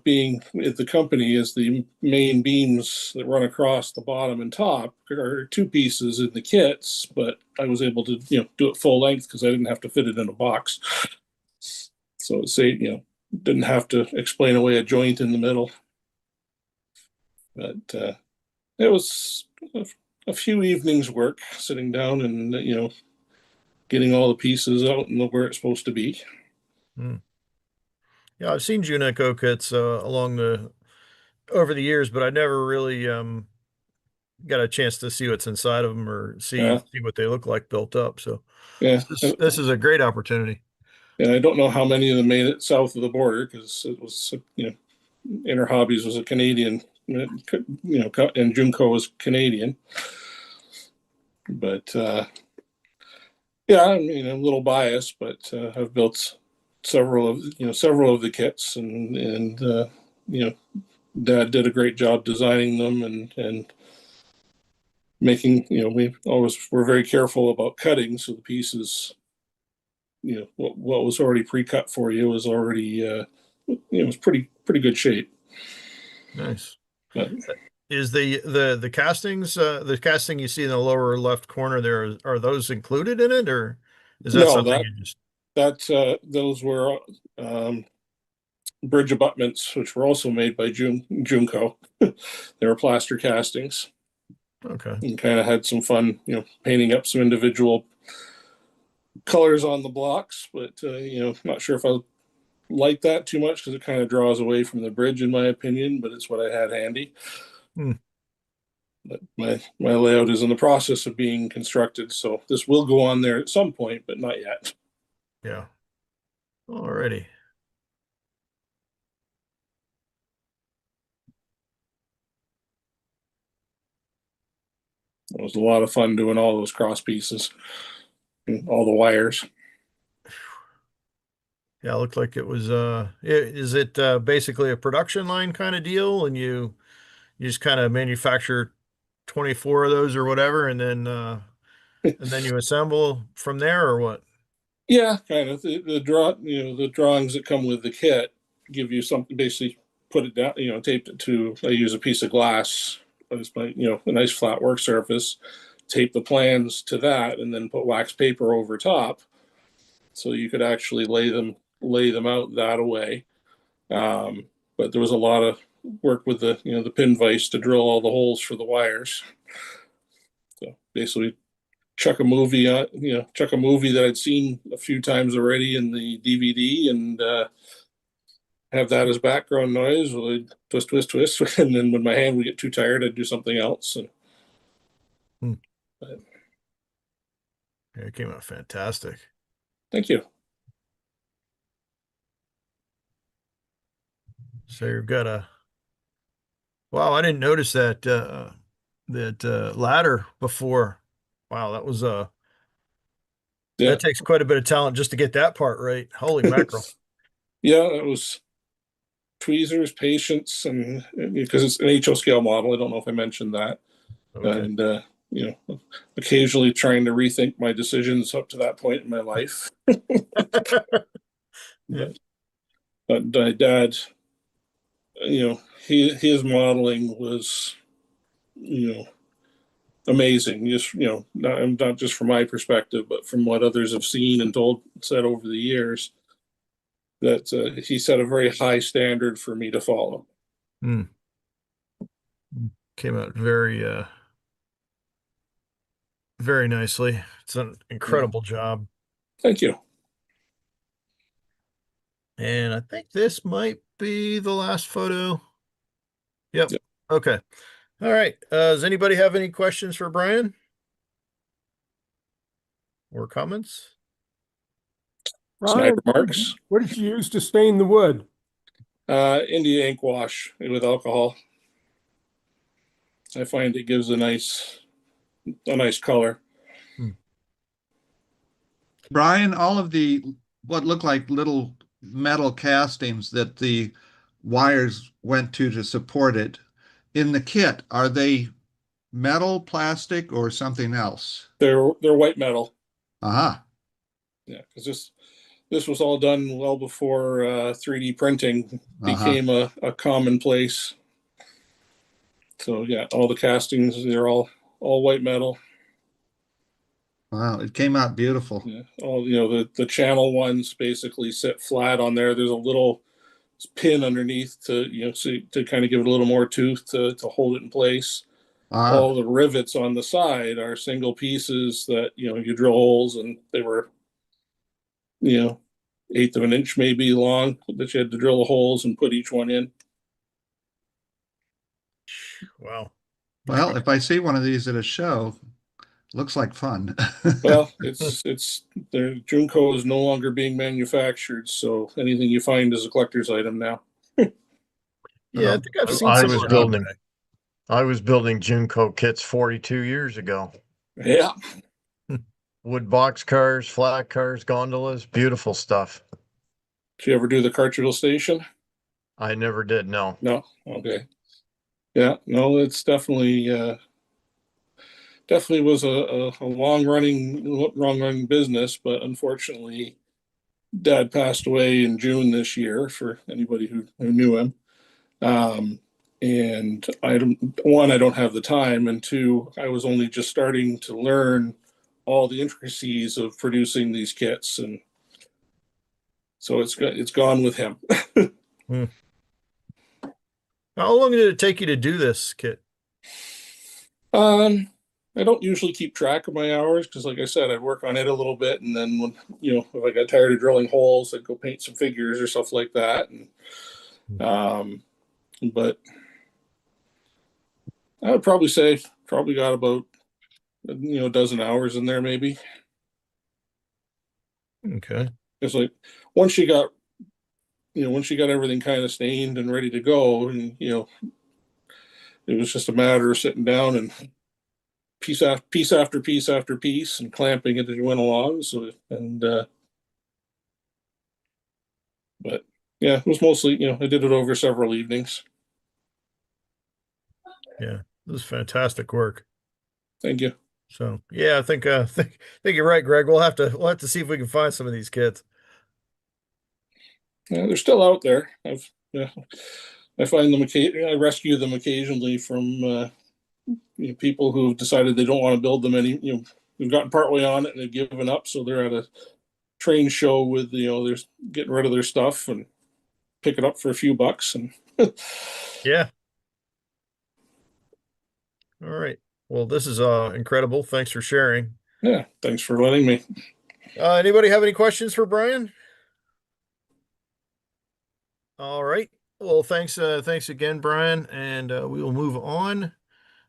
being at the company is the main beams that run across the bottom and top are two pieces in the kits, but I was able to do it full length because I didn't have to fit it in a box. So it saved, didn't have to explain away a joint in the middle. But it was a few evenings work sitting down and getting all the pieces out and where it's supposed to be. Yeah, I've seen Juneco kits over the years, but I never really got a chance to see what's inside of them or see what they look like built up. So yeah, this is a great opportunity. And I don't know how many of them made it south of the border because it was Inner Hobbies was a Canadian, and Junko was Canadian. But yeah, I mean, I'm a little biased, but I've built several of the kits, and Dad did a great job designing them and making. We always were very careful about cutting, so the pieces what was already pre-cut for you was already it was pretty good shape. Nice. But is the castings the casting you see in the lower left corner there, are those included in it, or is that no, something you just those were bridge abutments, which were also made by Junco. They were plaster castings. Okay. And kind of had some fun, painting up some individual colors on the blocks, but not sure if I like that too much because it kind of draws away from the bridge, in my opinion. But it's what I had handy. But my layout is in the process of being constructed, so this will go on there at some point, but not yet. Yeah. Alrighty. It was a lot of fun doing all those cross pieces, all the wires. Yeah, it looked like it was is it basically a production line kind of deal, and you just kind of manufacture 24 of those or whatever, and then you assemble from there, or what? Yeah, kind of the drawings that come with the kit give you something, basically put it down, taped it to, I use a piece of glass as my, a nice flat work surface, tape the plans to that, and then put wax paper over top so you could actually lay them out that way. But there was a lot of work with the pin vise to drill all the holes for the wires. So basically chuck a movie that I'd seen a few times already in the DVD, and have that as background noise. I'd twist, twist, twist, and then when my hand would get too tired, I'd do something else. But, yeah, it came out fantastic. Thank you. So you've got wow, I didn't notice that ladder before. Wow, that was that takes quite a bit of talent just to get that part right. Holy mackerel. Yeah, it was tweezers, patience, and because it's an HO scale model, I don't know if I mentioned that. Okay. And occasionally trying to rethink my decisions up to that point in my life. Yeah. But my dad, his modeling was, amazing. Just, not just from my perspective, but from what others have seen and said over the years, that he set a very high standard for me to follow. Came out very very nicely. It's an incredible job. Thank you. And I think this might be the last photo. Yep. Okay. All right. Does anybody have any questions for Brian? Or comments? Ryan, Sniper marks. what did you use to stain the wood? India ink wash with alcohol. I find it gives a nice color. Brian, all of what look like little metal castings that the wires went to support it in the kit, are they metal, plastic, or something else? They're white metal. Yeah, because this was all done well before 3D printing became a commonplace. So yeah, all the castings, they're all white metal. Wow, it came out beautiful. Yeah, all the channel ones basically sit flat on there. There's a little pin underneath to to kind of give it a little more tooth to hold it in place. All the rivets on the side are single pieces that you drill holes, and they were 1/8 of an inch maybe long that you had to drill the holes and put each one in. Wow. Well, if I see one of these at a show, looks like fun. Well, it's Junco is no longer being manufactured, so anything you find is a collector's item now. Yeah, I think I've seen I some was around building today. I was building Junco kits 42 years ago. Yeah. Wood box cars, flat cars, gondolas, beautiful stuff. Did you ever do the Cartridge station? I never did, no. No. Okay. Yeah, no, it's definitely was a long running business, but unfortunately Dad passed away in June this year, for anybody who knew him. And I don't have the time, and two, I was only just starting to learn all the intricacies of producing these kits, and so it's gone with him. Hmm. How long did it take you to do this kit? I don't usually keep track of my hours because, like I said, I'd work on it a little bit, and then when if I got tired of drilling holes, I'd go paint some figures or stuff like that. And but I would probably say got about a dozen hours in there, maybe. Okay. It's like once you got everything kind of stained and ready to go, and it was just a matter of sitting down and piece after piece after piece and clamping it as you went along. So but yeah, it was mostly I did it over several evenings. Yeah, this is fantastic work. Thank you. So yeah, I think you're right, Greg. We'll have to see if we can find some of these kits. Yeah, they're still out there. I find them I rescue them occasionally from people who've decided they don't want to build them who've gotten partway on it and they've given up, so they're at a train show with they're getting rid of their stuff and pick it up for a few bucks. And yeah. All right. Well, this is incredible. Thanks for sharing. Yeah, thanks for letting me. Anybody have any questions for Brian? All right. Well, thanks again, Brian, and we will move on.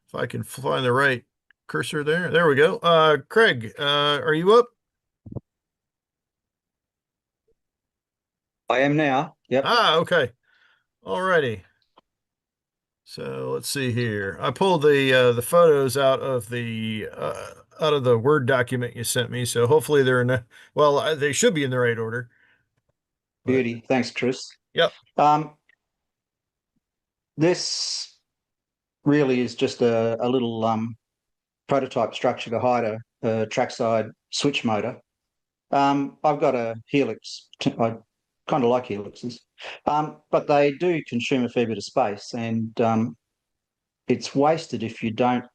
If I can find the right cursor there. There we go. Craig, are you up? I am now. Yep. Okay. All righty. So let's see here. I pulled the photos out of the Word document you sent me. So hopefully they're they should be in the right order. Beauty. Thanks, Chris. Yep. This really is just a little prototype structure to hide a trackside switch motor. I've got a helix. I kind of like helixes, but they do consume a fair bit of space, and it's wasted if you don't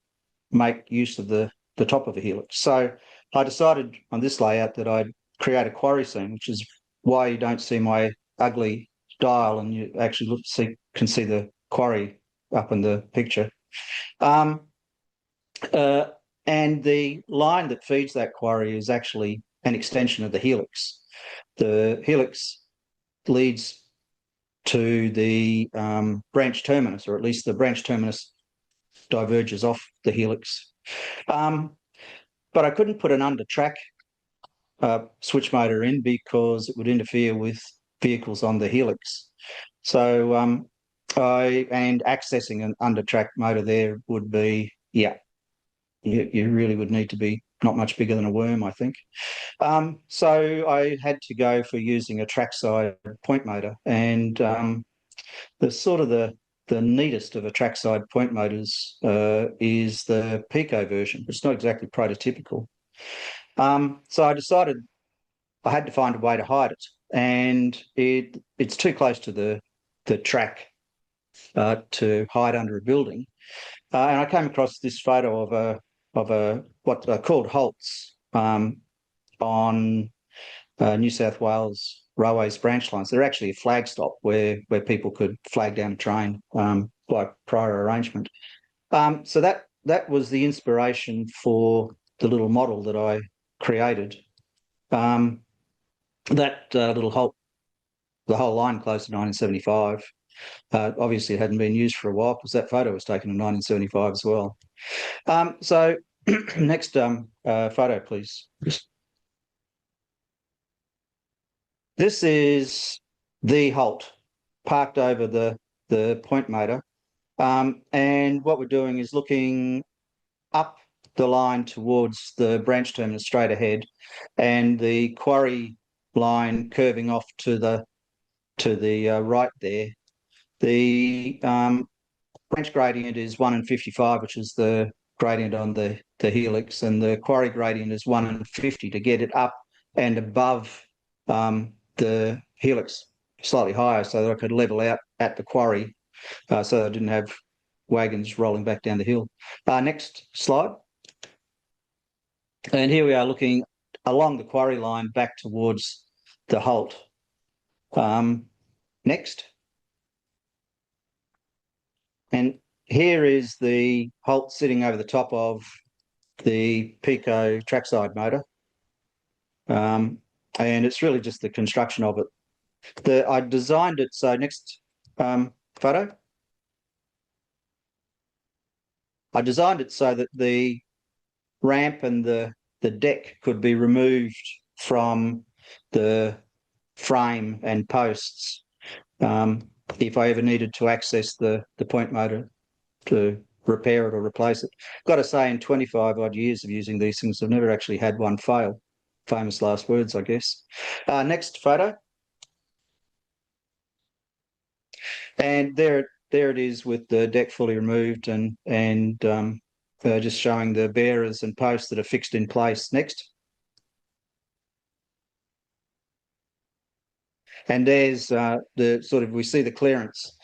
make use of the top of a helix. So I decided on this layout that I'd create a quarry scene, which is why you don't see my ugly dial, and you actually can see the quarry up in the picture. And the line that feeds that quarry is actually an extension of the helix. The helix leads to the branch terminus, or at least the branch terminus diverges off the helix. But I couldn't put an under track switch motor in because it would interfere with vehicles on the helix. So and accessing an under track motor there would be, you really would need to be not much bigger than a worm, I think. So I had to go for using a trackside point motor, and the neatest of a trackside point motors is the Pico version. It's not exactly prototypical. So I decided I had to find a way to hide it, and it's too close to the track to hide under a building. And I came across this photo of a what are called halts on New South Wales Railways branch lines. They're actually a flag stop where people could flag down a train by prior arrangement. So that was the inspiration for the little model that I created. That little halt, the whole line closed in 1975. Obviously, it hadn't been used for a while because that photo was taken in 1975 as well. So next photo, please. This is the halt parked over the point motor. And what we're doing is looking up the line towards the branch terminus straight ahead, and the quarry line curving off to the right there. The branch gradient is 1 in 55, which is the gradient on the helix, and the quarry gradient is 1 in 50 to get it up and above the helix slightly higher so that I could level out at the quarry, so I didn't have wagons rolling back down the hill. Next slide. And here we are looking along the quarry line back towards the halt. Next. And here is the halt sitting over the top of the Pico trackside motor. And it's really just the construction of it. I designed it, so next photo. I designed it so that the ramp and the deck could be removed from the frame and posts if I ever needed to access the point motor to repair it or replace it. Got to say, in 25 odd years of using these things, I've never actually had one fail. Famous last words, I guess. Next photo. And there it is with the deck fully removed and just showing the bearers and posts that are fixed in place. Next. And there's the sort of, we see the clearance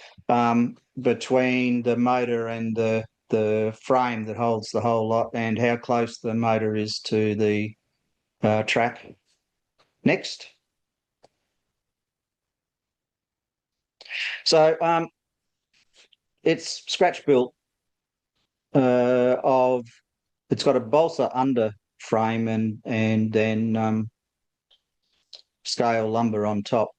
between the motor and the frame that holds the whole lot, and how close the motor is to the track. Next. So it's Scratcch Built it's got a balsa under frame and then scale lumber on top.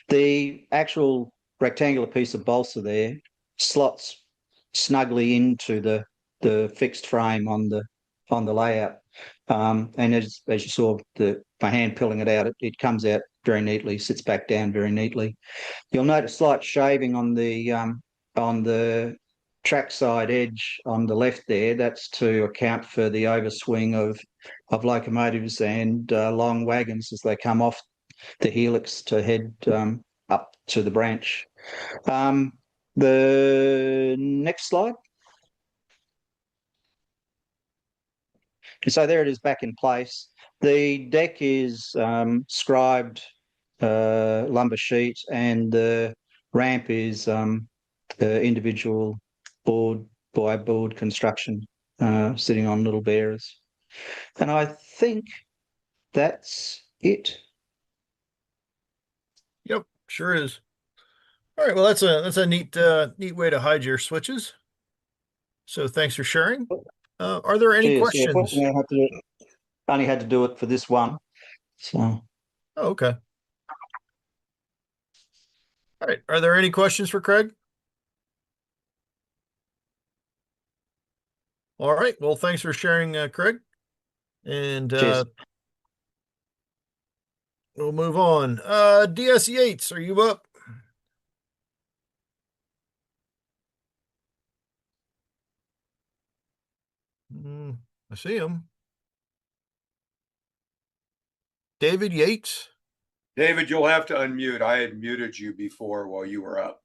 The actual rectangular piece of balsa there slots snugly into the fixed frame on the layout. And as you saw, my hand pulling it out, it comes out very neatly, sits back down very neatly. You'll notice slight shaving on the trackside edge on the left there. That's to account for the overswing of locomotives and long wagons as they come off the helix to head up to the branch. The next slide. So there it is back in place. The deck is scribed lumber sheet, and the ramp is individual board by board construction sitting on little bearers. And I think that's it. Yep, sure is. All right, well that's a neat way to hide your switches. So thanks for sharing. Are there any questions? Yeah, only had to do it for this one. So. Oh, okay. All right. Are there any questions for Craig? All right. Well, thanks for sharing, Craig. And we'll move on. DS Yates, are you up? I see him. David Yates. David, you'll have to unmute. I had muted you before while you were up.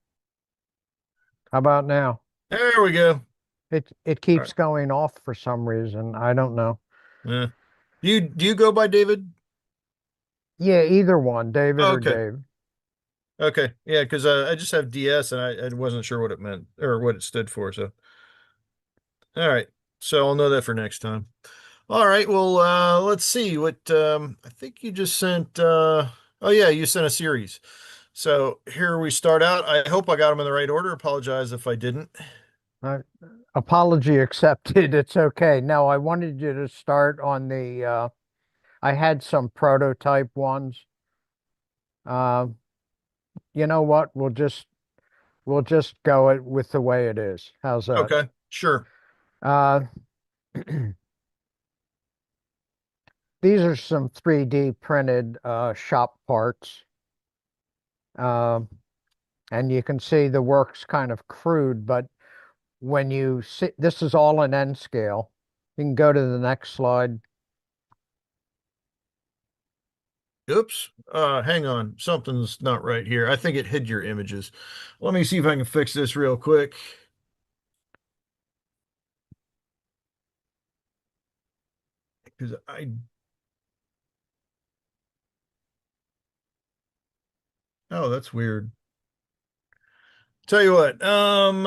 How about now? There we go. It keeps going off for some reason. I don't know. Yeah. Do you go by David? Yeah, either one, David or Dave. Okay. Yeah, because I just have DS and I wasn't sure what it meant or what it stood for. So all right. So I'll know that for next time. All right. Well, let's see what I think you just sent oh yeah, you sent a series. So here we start out. I hope I got them in the right order. Apologize if I didn't. Apology accepted. It's okay. No, I wanted you to start on the I had some prototype ones. You know what? We'll just go it with the way it is. How's that? Okay, sure. These are some 3D printed shop parts. And you can see the work's kind of crude, but when you see, this is all in N scale. You can go to the next slide. Oops. Hang on. Something's not right here. I think it hid your images. Let me see if I can fix this real quick. Because Oh, that's weird. Tell you what, Tom,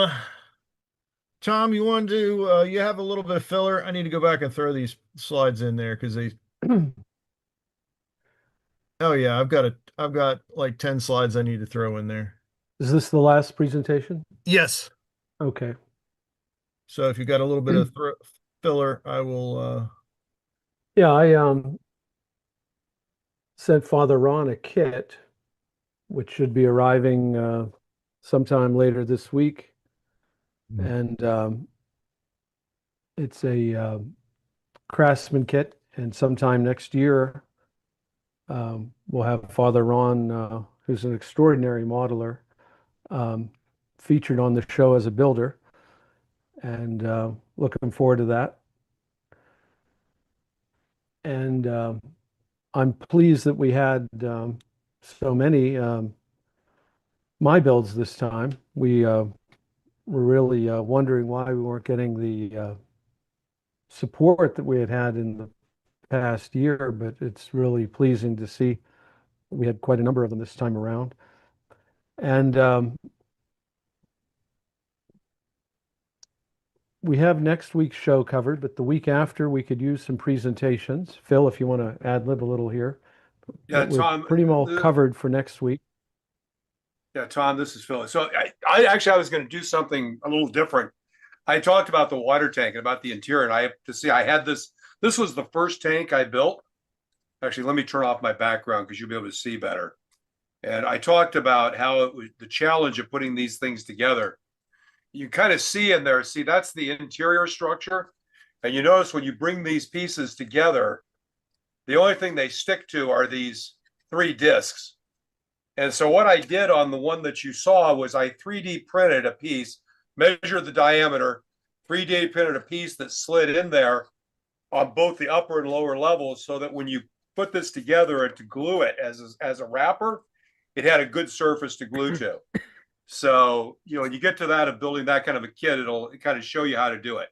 you want to you have a little bit of filler. I need to go back and throw these slides in there because they oh yeah, I've got like 10 slides I need to throw in there. Is this the last presentation? Yes. Okay. So if you got a little bit of filler, I will Yeah, I sent Father Ron a kit, which should be arriving sometime later this week. And it's a Craftsman kit, and sometime next year we'll have Father Ron, who's an extraordinary modeler, featured on the show as a builder, and looking forward to that. And I'm pleased that we had so many my builds this time. We were really wondering why we weren't getting the support that we had had in the past year, but it's really pleasing to see we had quite a number of them this time around. And we have next week's show covered, but the week after we could use some presentations. Phil, if you want to ad lib a little here. Yeah, But we're Tom, pretty well covered for next week. Yeah, Tom, this is Phil. So I was going to do something a little different. I talked about the water tank and about the interior, and I have to see I had this. This was the first tank I built. Actually, let me turn off my background because you'll be able to see better. And I talked about how it was the challenge of putting these things together. You kind of see in there, see, that's the interior structure. And you notice when you bring these pieces together, the only thing they stick to are these 3 discs. And so what I did on the one that you saw was I 3D printed a piece, measured the diameter, 3D printed a piece that slid in there on both the upper and lower levels so that when you put this together and to glue it as a wrapper, it had a good surface to glue to. So, you know, when you get to that of building that kind of a kit, it'll kind of show you how to do it.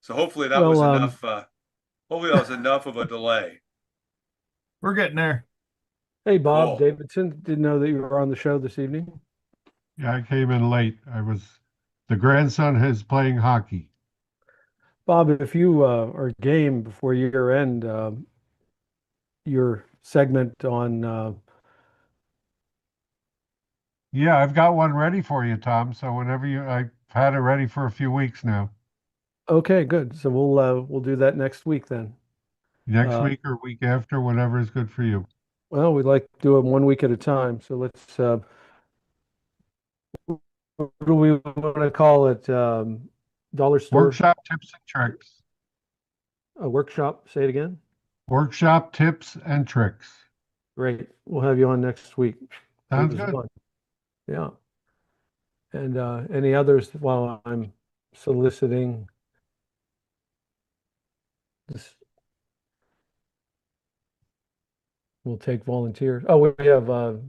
So hopefully that was enough. Hopefully that was enough of a delay. we're getting there. Hey, Bob Cool. Davidson, didn't know that you were on the show this evening. Yeah, I came in late. The grandson is playing hockey. Bob, if you are game before year end, your segment on Yeah, I've got one ready for you, Tom. So I've had it ready for a few weeks now. okay, good. So we'll do that next week then. Next week or week after, whatever is good for you. Well, we'd like to do it 1 week at a time. So let's what do we want to call it? Dollar store Workshop tips and tricks. A workshop. Say it again. Workshop tips and tricks. Great. We'll have you on next week. Sounds It was good. fun. Yeah. And any others while I'm soliciting this? We'll take volunteers. Oh, we have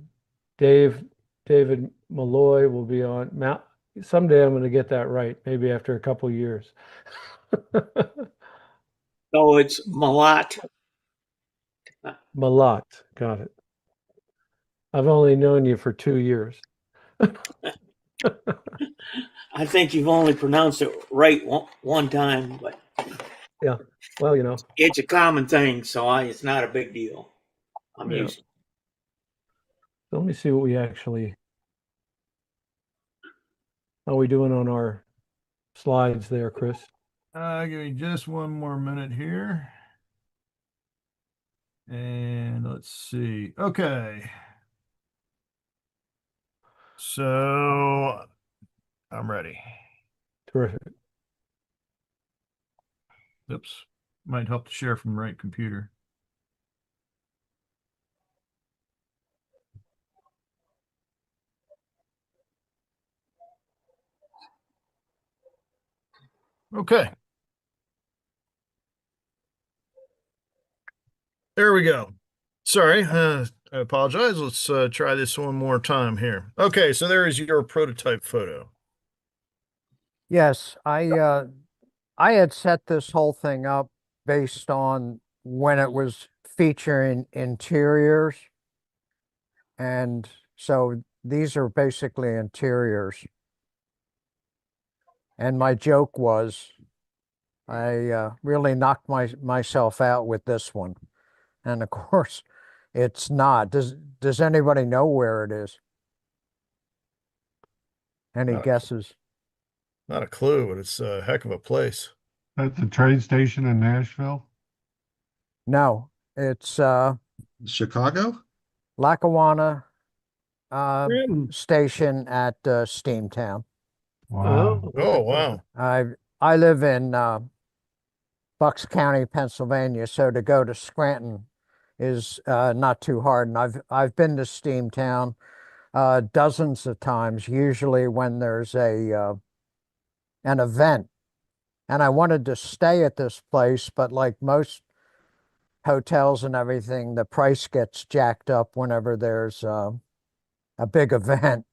David Malloy will be on. Someday I'm going to get that right. Maybe after a couple years. So it's Malat. Malat, got it. I've only known you for 2 years. I think you've only pronounced it right one time, but yeah, well, you know, it's a common thing, so it's not a big deal. I'm used to it. So let me see what we actually. How are we doing on our slides there, Chris? Give me just one more minute here. And let's see. Okay. So I'm ready. Terrific. Oops. Might help to share from the right computer. Okay. There we go. Sorry, I apologize. Let's try this one more time here. Okay, so there is your prototype photo. Yes, I had set this whole thing up based on when it was featuring interiors. And so these are basically interiors. And my joke was I really knocked myself out with this one. And of course, it's not. Does anybody know where it is? Any guesses? Not a clue, but it's a heck of a place. At the train station in Nashville? No, it's Chicago? Lackawanna Scranton. station at Steamtown. Wow. Oh, wow. I live in Bucks County, Pennsylvania, so to go to Scranton is not too hard. And I've been to Steamtown dozens of times, usually when there's a an event. And I wanted to stay at this place, but like most hotels and everything, the price gets jacked up whenever there's a big event.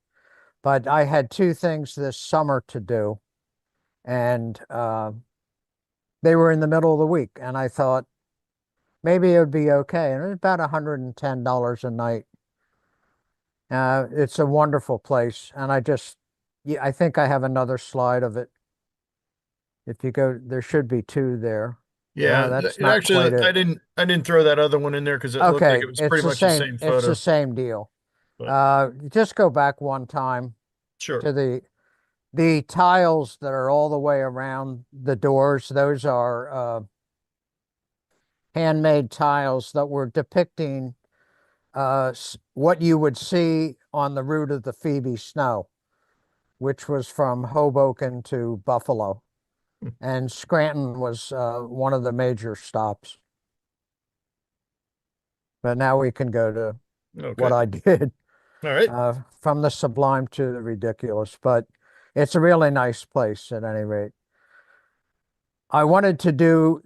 But I had two things this summer to do, and they were in the middle of the week, and I thought maybe it would be okay. And it was about $110 a night. It's a wonderful place, and yeah, I think I have another slide of it. If you go, there should be two there. Yeah, that's it not actually, quite it. I didn't throw that other one in there because it looked like Okay, it was it's pretty the much the same. same It's photo. the same deal. But Just go back one time sure. to the tiles that are all the way around the doors. Those are handmade tiles that were depicting what you would see on the route of the Phoebe Snow, which was from Hoboken to Buffalo. And Scranton was one of the major stops. But now we can go to what I did. All right. From the sublime to the ridiculous, but it's a really nice place at any rate. I wanted to do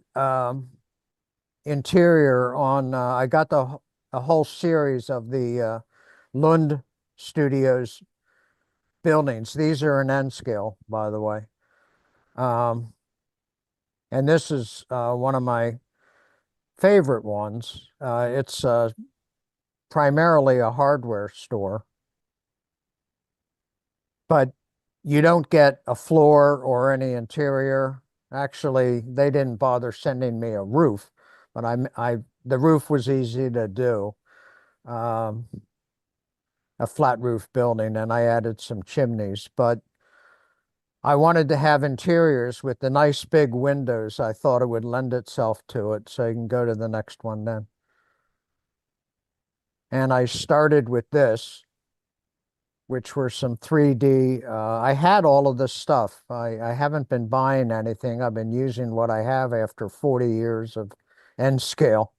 interior on, I got a whole series of the Lund Studios buildings. These are in N scale, by the way. And this is one of my favorite ones. It's primarily a hardware store, but you don't get a floor or any interior. Actually, they didn't bother sending me a roof, but the roof was easy to do. A flat roof building, and I added some chimneys, but I wanted to have interiors with the nice big windows. I thought it would lend itself to it. So you can go to the next one then. And I started with this, which were some 3D. I had all of this stuff. I haven't been buying anything. I've been using what I have after 40 years of N scale.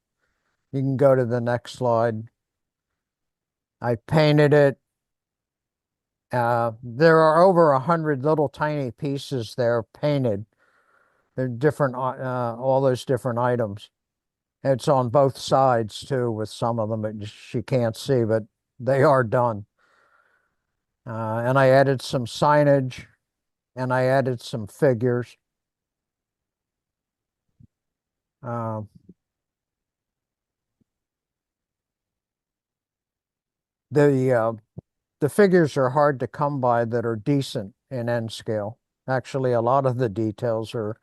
You can go to the next slide. I painted it. There are over 100 little tiny pieces there painted. They're different, all those different items. It's on both sides too, with some of them that she can't see, but they are done. And I added some signage, and I added some figures. The figures are hard to come by that are decent in N scale. Actually, a lot of the details are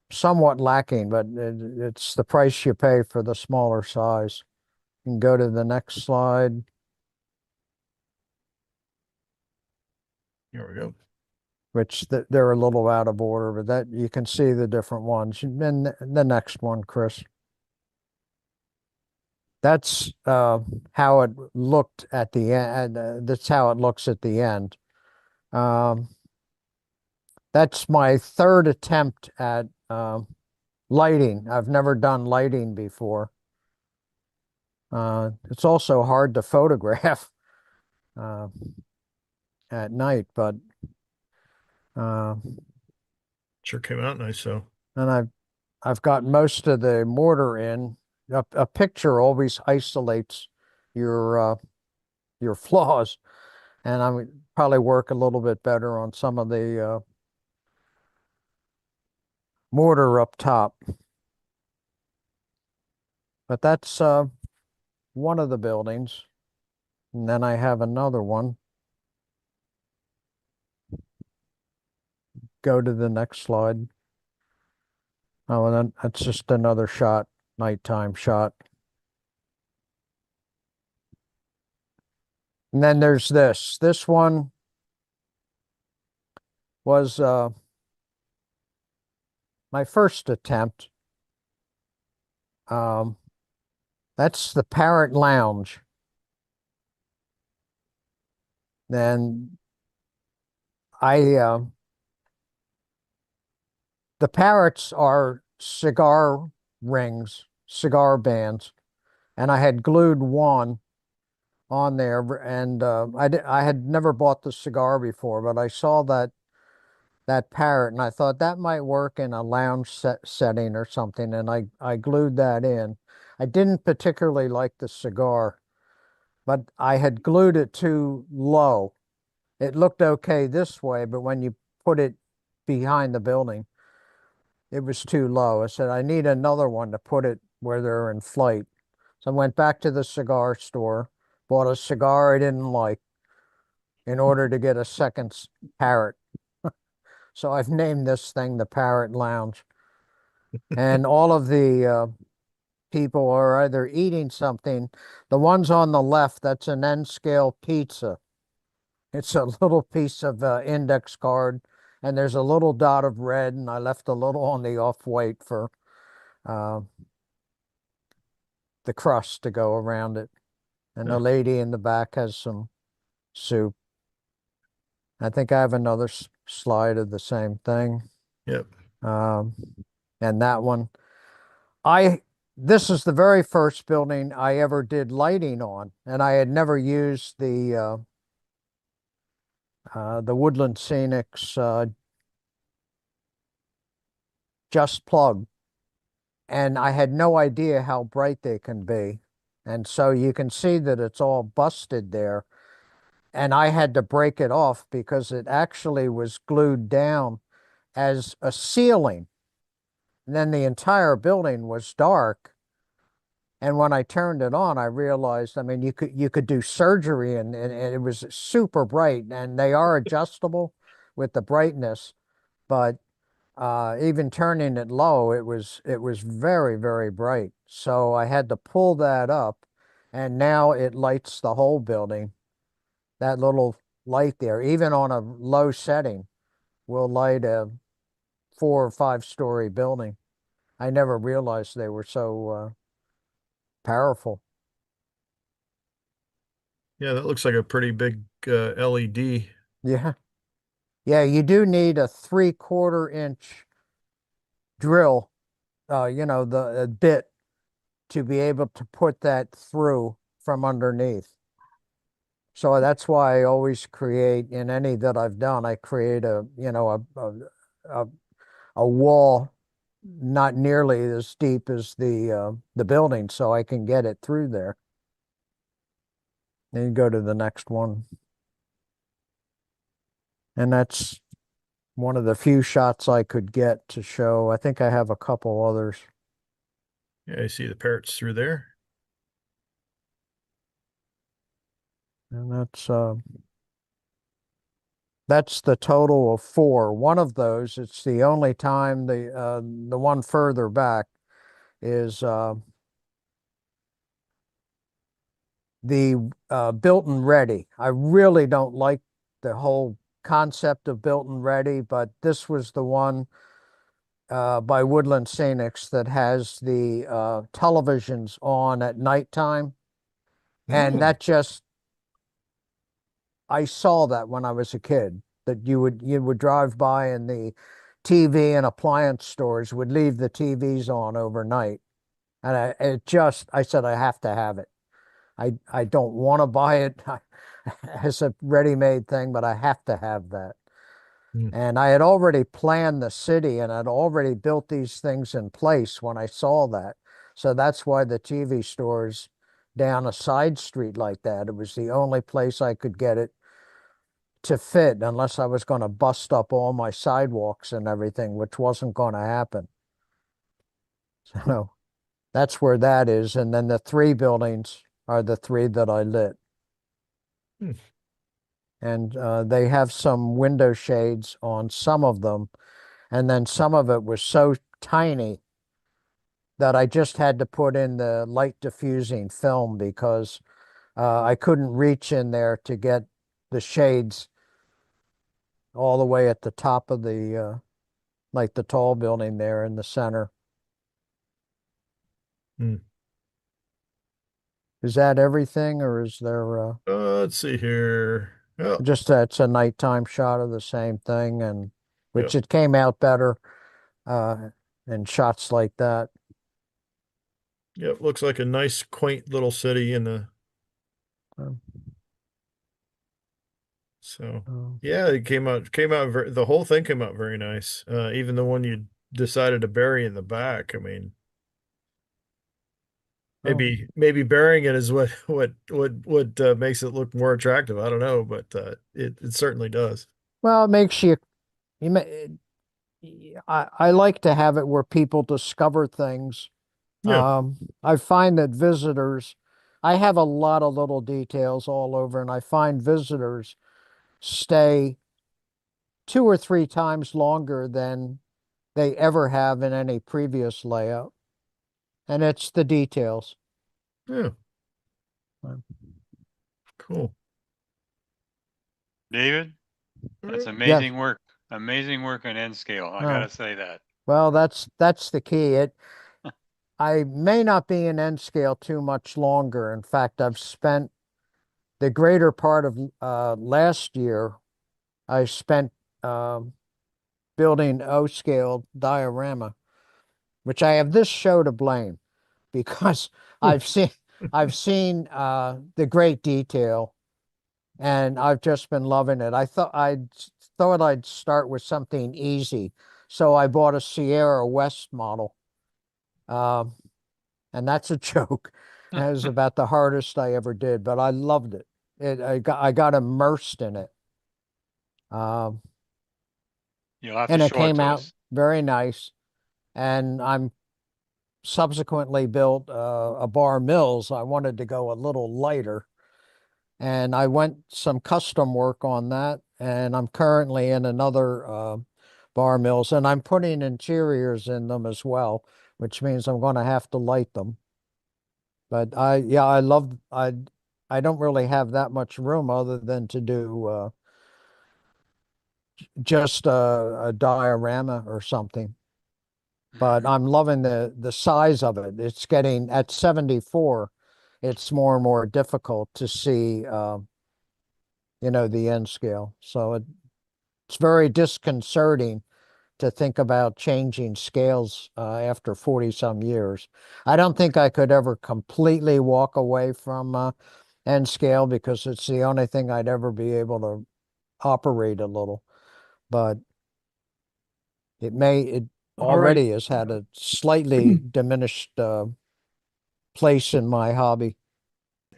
somewhat lacking, but it's the price you pay for the smaller size. You can go to the next slide. Here we go. Which they're a little out of order, but that you can see the different ones. And then the next one, Chris. That's how it looked at the end. That's how it looks at the end. That's my third attempt at lighting. I've never done lighting before. It's also hard to photograph at night, but sure came out nice. So, and I've got most of the mortar in. A picture always isolates your flaws, and I would probably work a little bit better on some of the mortar up top. But that's one of the buildings. And then I have another one. Go to the next slide. Oh, and then that's just another shot, nighttime shot. And then there's this. This one was my first attempt. That's the Parrot Lounge. Then the parrots are cigar rings, cigar bands, and I had glued one on there, and I had never bought the cigar before, but I saw that parrot, and I thought that might work in a lounge setting or something, and I glued that in. I didn't particularly like the cigar, but I had glued it too low. It looked okay this way, but when you put it behind the building, it was too low. I said, I need another one to put it where they're in flight. So I went back to the cigar store, bought a cigar I didn't like in order to get a second parrot. So I've named this thing the Parrot Lounge. And all of the people are either eating something. The ones on the left, that's an N scale pizza. It's a little piece of index card, and there's a little dot of red, and I left a little on the off-white for the crust to go around it. And the lady in the back has some soup. I think I have another slide of the same thing. Yep. And that one, this is the very first building I ever did lighting on, and I had never used the Woodland Scenics Just Plug, and I had no idea how bright they can be. And so you can see that it's all busted there. And I had to break it off because it actually was glued down as a ceiling. And then the entire building was dark. And when I turned it on, I realized, I mean, you could do surgery and it was super bright, and they are adjustable with the brightness, but even turning it low, it was very, very bright. So I had to pull that up, and now it lights the whole building. That little light there, even on a low setting, will light a 4 or 5 story building. I never realized they were so powerful. Yeah, that looks like a pretty big LED. Yeah. Yeah, you do need a 3/4 inch drill, the bit to be able to put that through from underneath. So that's why I always create, in any that I've done, I create a wall not nearly as deep as the building, so I can get it through there. Then you go to the next one. And that's one of the few shots I could get to show. I think I have a couple others. Yeah, I see the parrots through there. And that's the total of 4. One of those, it's the only time the one further back is the built and ready. I really don't like the whole concept of built and ready, but this was the one by Woodland Scenics that has the televisions on at nighttime. And that just, I saw that when I was a kid, that you would drive by and the TV and appliance stores would leave the TVs on overnight. And I said, I have to have it. I don't want to buy it as a ready-made thing, but I have to have that. And I had already planned the city and I'd already built these things in place when I saw that. So that's why the TV store's down a side street like that. It was the only place I could get it to fit, unless I was going to bust up all my sidewalks and everything, which wasn't going to happen. So That's where that is. And then the three buildings are the three that I lit. Hmm. And they have some window shades on some of them. And then some of it was so tiny that I just had to put in the light diffusing film because I couldn't reach in there to get the shades all the way at the top of the, like the tall building there in the center. Hmm. Is that everything, or is there Let's see here. Oh, just that's a nighttime shot of the same thing, and which yep. it came out better in shots like that. Yep, looks like a nice, quaint little city in the. Um, So um, yeah, it came out the whole thing came out very nice. Even the one you decided to bury in the back. I mean, oh. maybe burying it is what makes it look more attractive. I don't know, but it certainly does. Well, it makes you may, I like to have it where people discover things. Yeah. I find that visitors, I have a lot of little details all over, and I find visitors stay 2 or 3 times longer than they ever have in any previous layout. And it's the details. Yeah. Cool. David, that's Yes. amazing work. Amazing work on N scale. I Oh. gotta say that. Well, that's the key. I may not be in N scale too much longer. In fact, I've spent the greater part of last year, I spent building O scale diorama, which I have this show to blame because I've seen the great detail, and I've just been loving it. I thought I'd start with something easy, so I bought a Sierra West model. Um, and that's a joke. That was about the hardest I ever did, but I loved it. I got immersed in it. Um, You'll have to and it show it came to out us. very nice. And I'm subsequently built a bar mills. I wanted to go a little lighter, and I went some custom work on that. And I'm currently in another bar mills, and I'm putting interiors in them as well, which means I'm going to have to light them. But I don't really have that much room other than to do just a diorama or something. But I'm loving the size of it. It's getting at 74, it's more and more difficult to see the end scale. So it's very disconcerting to think about changing scales after 40 some years. I don't think I could ever completely walk away from end scale because it's the only thing I'd ever be able to operate a little. But it All right. already has had a slightly diminished place in my hobby.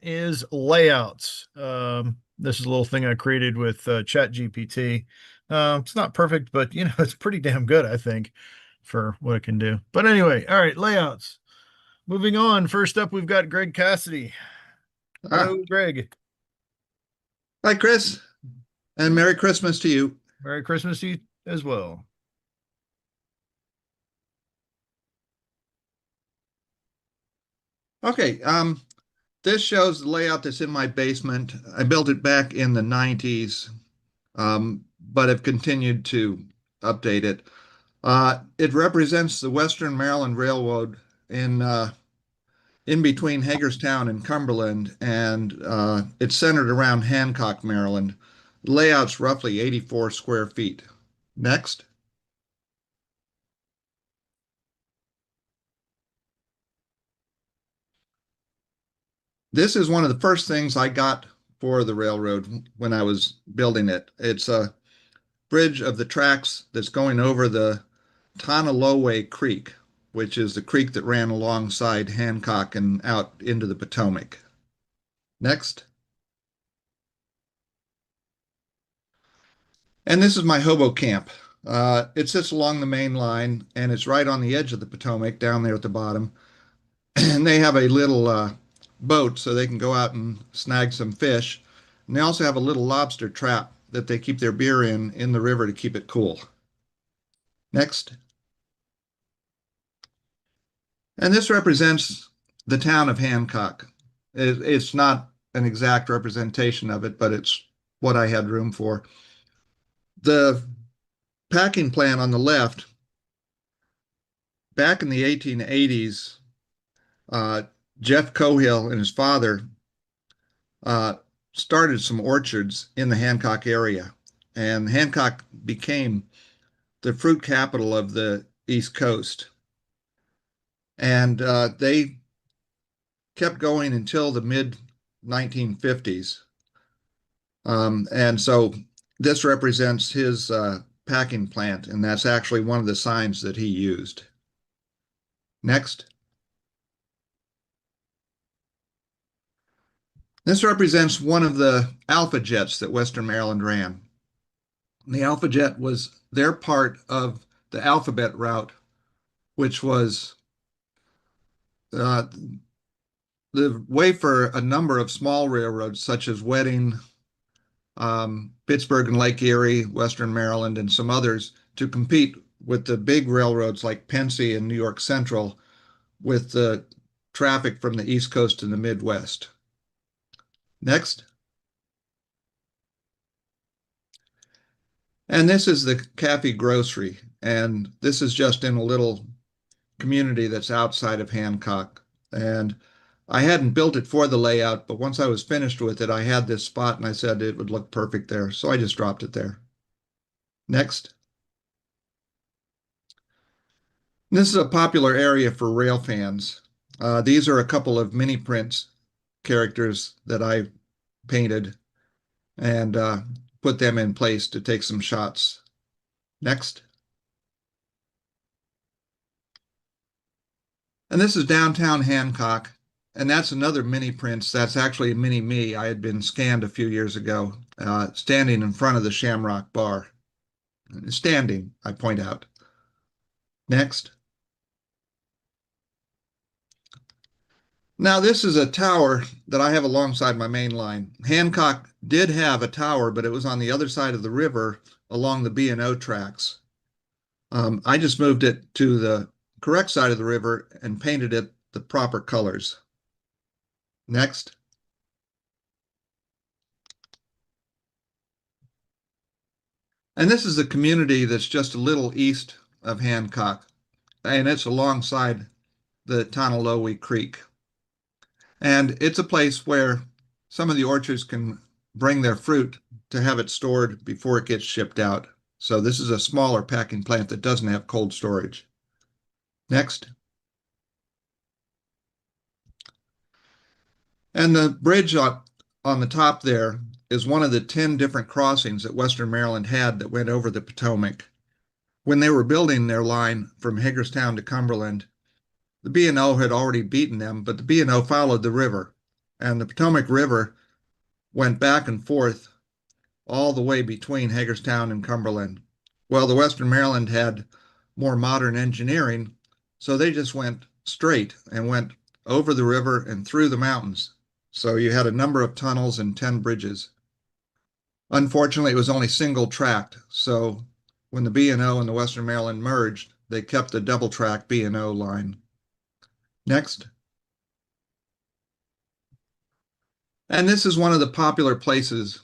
Is layouts. This is a little thing I created with Chat GPT. It's not perfect, but it's pretty damn good, I think, for what it can do. But anyway, all right, layouts. Moving on. First up, we've got Greg Cassidy. Hello, Greg. Hi, Chris, and Merry Christmas to you. Merry Christmas to you as well. Okay, this shows the layout that's in my basement. I built it back in the 90s, but have continued to update it. It represents the Western Maryland Railroad in between Hagerstown and Cumberland, and it's centered around Hancock, Maryland. The layout's roughly 84 square feet. Next. This is one of the first things I got for the railroad when I was building it. It's a bridge of the tracks that's going over the Tonaloway Creek, which is the creek that ran alongside Hancock and out into the Potomac. Next. And this is my hobo camp. It sits along the main line, and it's right on the edge of the Potomac down there at the bottom. and they have a little boat so they can go out and snag some fish. And they also have a little lobster trap that they keep their beer in the river to keep it cool. Next. And this represents the town of Hancock. It's not an exact representation of it, but it's what I had room for. The packing plant on the left, back in the 1880s, Jeff Cohill and his father started some orchards in the Hancock area. And Hancock became the fruit capital of the East Coast. And they kept going until the mid 1950s. And so this represents his packing plant, and that's actually one of the signs that he used. Next. This represents one of the Alpha Jets that Western Maryland ran. The Alpha Jet was their part of the Alphabet route, which was the way for a number of small railroads, such as Wedding, Pittsburgh and Lake Erie, Western Maryland, and some others, to compete with the big railroads like Pennsy and New York Central with the traffic from the East Coast and the Midwest. Next. And this is the Cafe Grocery, and this is just in a little community that's outside of Hancock. And I hadn't built it for the layout, but once I was finished with it, I had this spot and I said it would look perfect there. So I just dropped it there. Next. This is a popular area for rail fans. These are a couple of mini prints characters that I painted and put them in place to take some shots. Next. And this is downtown Hancock. And that's another mini prints. That's actually a mini me. I had been scanned a few years ago, standing in front of the Shamrock Bar. Standing, I point out. Next. Now, this is a tower that I have alongside my main line. Hancock did have a tower, but it was on the other side of the river along the B&O tracks. I just moved it to the correct side of the river and painted it the proper colors. Next. And this is a community that's just a little east of Hancock, and it's alongside the Tonaloe Creek. And it's a place where some of the orchards can bring their fruit to have it stored before it gets shipped out. So this is a smaller packing plant that doesn't have cold storage. Next. And the bridge on the top there is one of the 10 different crossings that Western Maryland had that went over the Potomac. When they were building their line from Hagerstown to Cumberland, the B&O had already beaten them, but the B&O followed the river, and the Potomac River went back and forth all the way between Hagerstown and Cumberland. Well, the Western Maryland had more modern engineering, so they just went straight and went over the river and through the mountains. So you had a number of tunnels and 10 bridges. Unfortunately, it was only single tracked. So when the B&O and the Western Maryland merged, they kept the double track B&O line. Next. And this is one of the popular places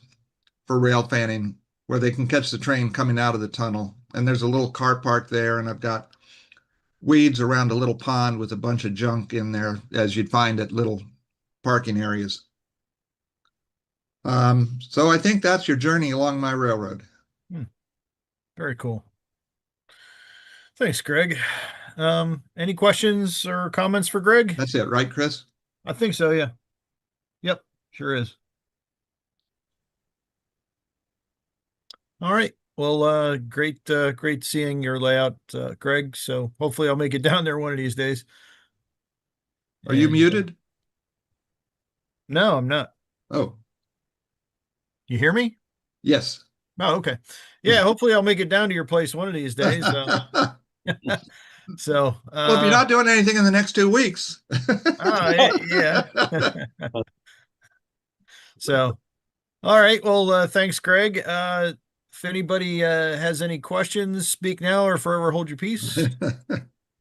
for rail fanning where they can catch the train coming out of the tunnel. And there's a little car park there, and I've got weeds around a little pond with a bunch of junk in there, as you'd find at little parking areas. So I think that's your journey along my railroad. Very cool. Thanks, Greg. Any questions or comments for Greg? That's it, right, Chris? I think so, yeah. Yep, sure is. All right. Well, great seeing your layout, Greg. So hopefully I'll make it down there one of these days. Are you muted? No, I'm not. Oh. You hear me? Yes. Oh, okay. Yeah, hopefully I'll make it down to your place one of these days. So, Well, if you're not doing anything in the next 2 weeks. yeah. So, all right. Well, thanks, Greg. If anybody has any questions, speak now or forever hold your peace.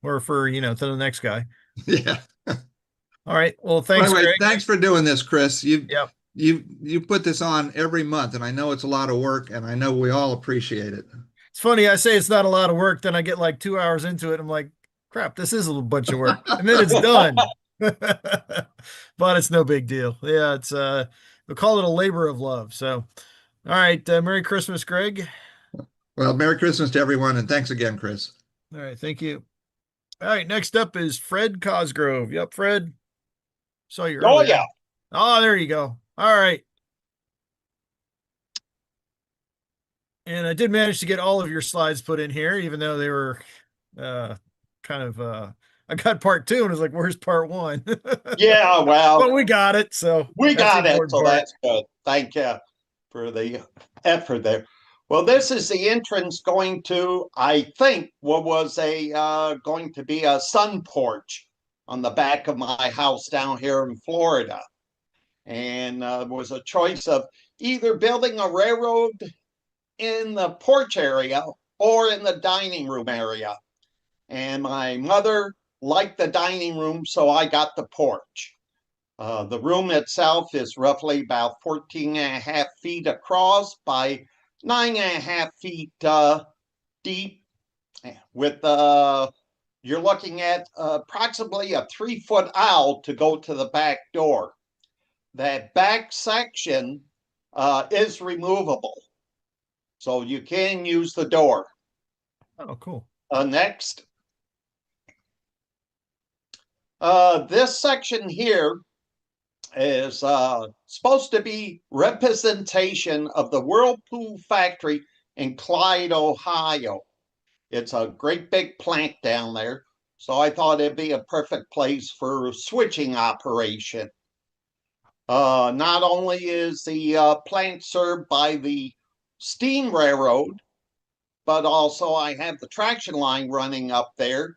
Or for, to the next guy. Yeah. All right. Well, thanks, Anyway, Greg. thanks for doing this, Chris. Yep. You put this on every month, and I know it's a lot of work, and I know we all appreciate it. It's funny, I say it's not a lot of work, then I get like 2 hours into it. I'm like, crap, this is a little bunch of work. And then it's done. But it's no big deal. Yeah, it's we'll call it a labor of love. So all right, Merry Christmas, Greg. Well, Merry Christmas to everyone, and thanks again, Chris. All right, thank you. All right, next up is Fred Cosgrove. Yep, Fred. Saw you earlier. Oh, yeah. Oh, there you go. All right. And I did manage to get all of your slides put in here, even though they were I got part 2 and I was like, where's part 1? Yeah, well, but we got it. So we got it. So part. that's good. Thank you for the effort there. Well, this is the entrance going to, I think, what was going to be a sun porch on the back of my house down here in Florida. And was a choice of either building a railroad in the porch area or in the dining room area. And my mother liked the dining room, so I got the porch. The room itself is roughly about 14 and a half feet across by 9 and a half feet deep, with you're looking at approximately a 3-foot aisle to go to the back door. That back section is removable, so you can use the door. Oh, cool. Next. This section here is supposed to be representation of the Whirlpool factory in Clyde, Ohio. It's a great big plant down there, so I thought it'd be a perfect place for switching operation. Not only is the plant served by the steam railroad, but also I have the traction line running up there,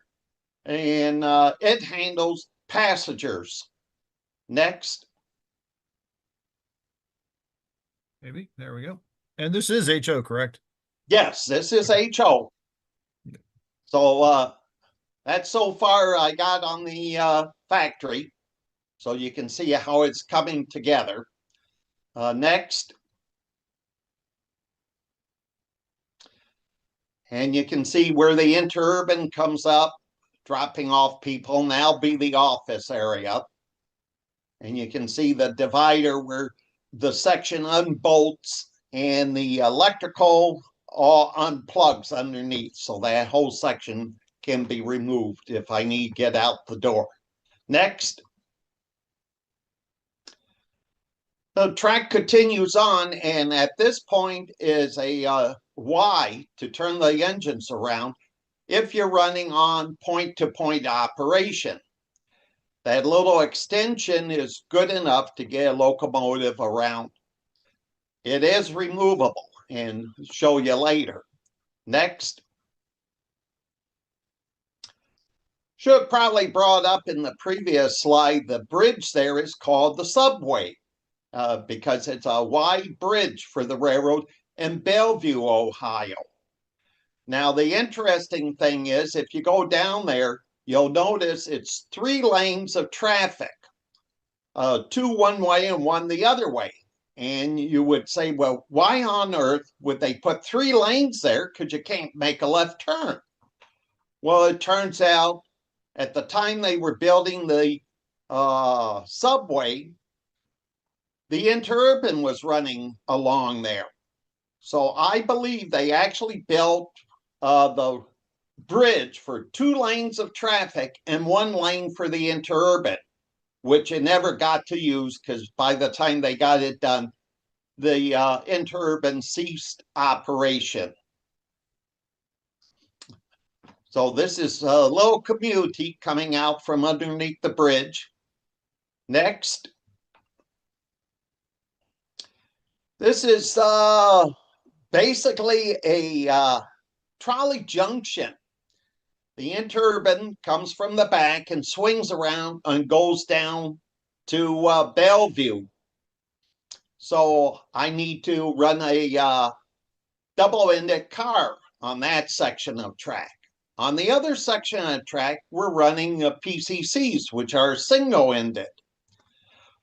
and it handles passengers. Next. Maybe. There we go. And this is HO, correct? Yes, this is HO. So that's so far I got on the factory. So you can see how it's coming together. Next. And you can see where the interurban comes up, dropping off people. And that'll be the office area. And you can see the divider where the section unbolts and the electrical all unplugs underneath. So that whole section can be removed if I need to get out the door. Next. The track continues on, and at this point is a Y to turn the engines around if you're running on point-to-point operation. That little extension is good enough to get a locomotive around. It is removable, and show you later. Next. Should have probably brought up in the previous slide, the bridge there is called the subway. Because it's a wide bridge for the railroad in Bellevue, Ohio. Now, the interesting thing is, if you go down there, you'll notice it's 3 lanes of traffic, 2 one way and 1 the other way. And you would say, well, why on earth would they put 3 lanes there? Because you can't make a left turn. Well, it turns out at the time they were building the subway, the interurban was running along there. So I believe they actually built the bridge for 2 lanes of traffic and 1 lane for the interurban, which it never got to use because by the time they got it done, the interurban ceased operation. So this is a little community coming out from underneath the bridge. Next. This is basically a trolley junction. The interurban comes from the back and swings around and goes down to Bellevue. So I need to run a double-ended car on that section of track. On the other section of track, we're running PCCs, which are single-ended.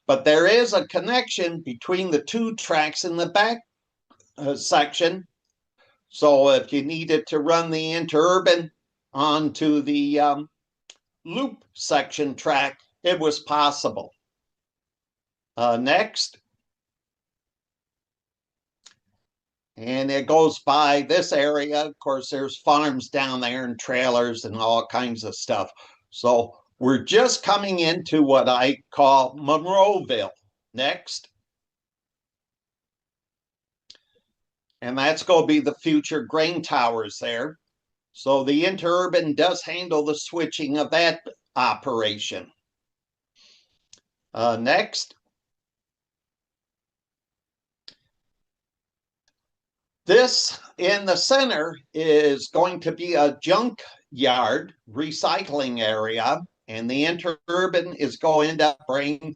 But there is a connection between the two tracks in the back section. So if you needed to run the interurban onto the loop section track, it was possible. Next. And it goes by this area. Of course, there's farms down there and trailers and all kinds of stuff. So we're just coming into what I call Monroeville. Next. And that's going to be the future grain towers there. So the interurban does handle the switching of that operation. Next. This in the center is going to be a junk yard recycling area, and the interurban is going to bring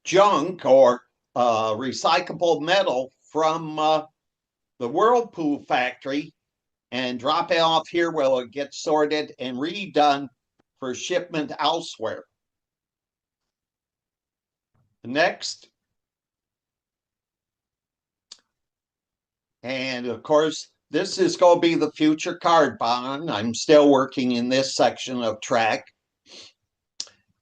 junk or recyclable metal from the Whirlpool factory and drop it off here where it'll get sorted and redone for shipment elsewhere. Next. And of course, this is going to be the future card barn. I'm still working in this section of track.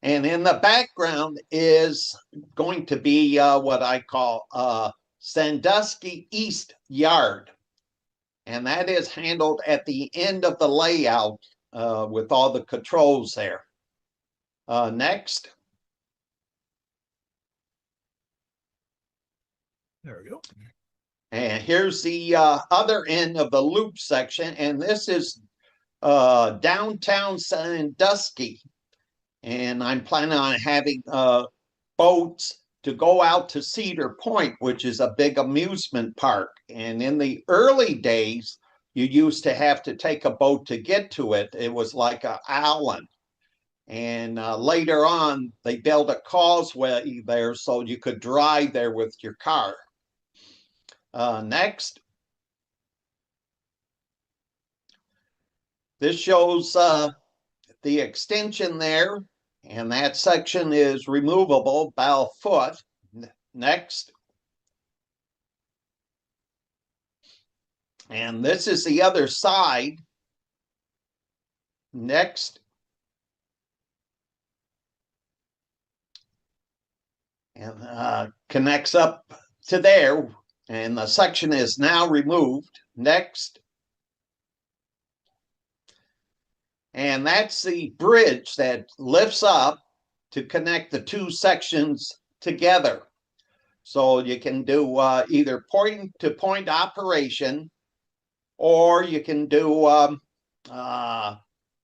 And in the background is going to be what I call Sandusky East Yard. And that is handled at the end of the layout with all the controls there. Next. There we go. And here's the other end of the loop section, and this is downtown Sandusky. And I'm planning on having boats to go out to Cedar Point, which is a big amusement park. And in the early days, you used to have to take a boat to get to it. It was like an island. And later on, they built a causeway there so you could drive there with your car. Next. This shows the extension there, and that section is removable about a foot. Next. And this is the other side. Next. And connects up to there. And the section is now removed. Next. And that's the bridge that lifts up to connect the two sections together. So you can do either point-to-point operation, or you can do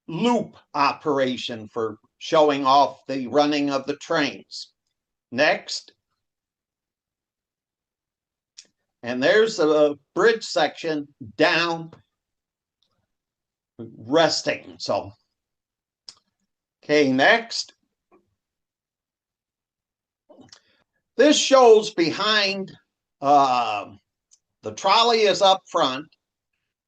loop operation for showing off the running of the trains. Next. And there's a bridge section down resting. So, okay, next. This shows behind, the trolley is up front.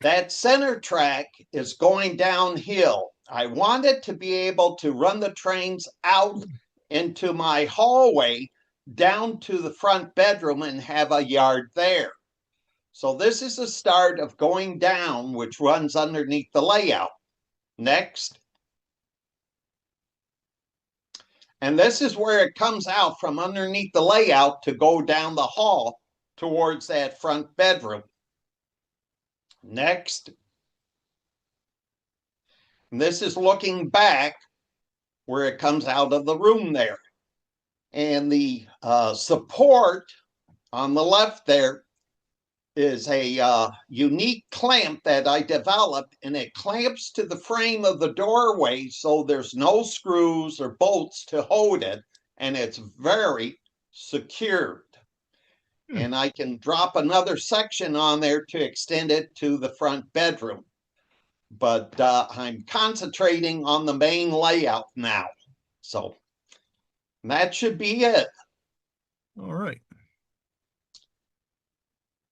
That center track is going downhill. I wanted to be able to run the trains out into my hallway down to the front bedroom and have a yard there. So this is the start of going down, which runs underneath the layout. Next. And this is where it comes out from underneath the layout to go down the hall towards that front bedroom. Next. And this is looking back where it comes out of the room there. And the support on the left there is a unique clamp that I developed, and it clamps to the frame of the doorway so there's no screws or bolts to hold it, and it's very secured. And I can drop another section on there to extend it to the front bedroom. but I'm concentrating on the main layout now. So that should be it. All right.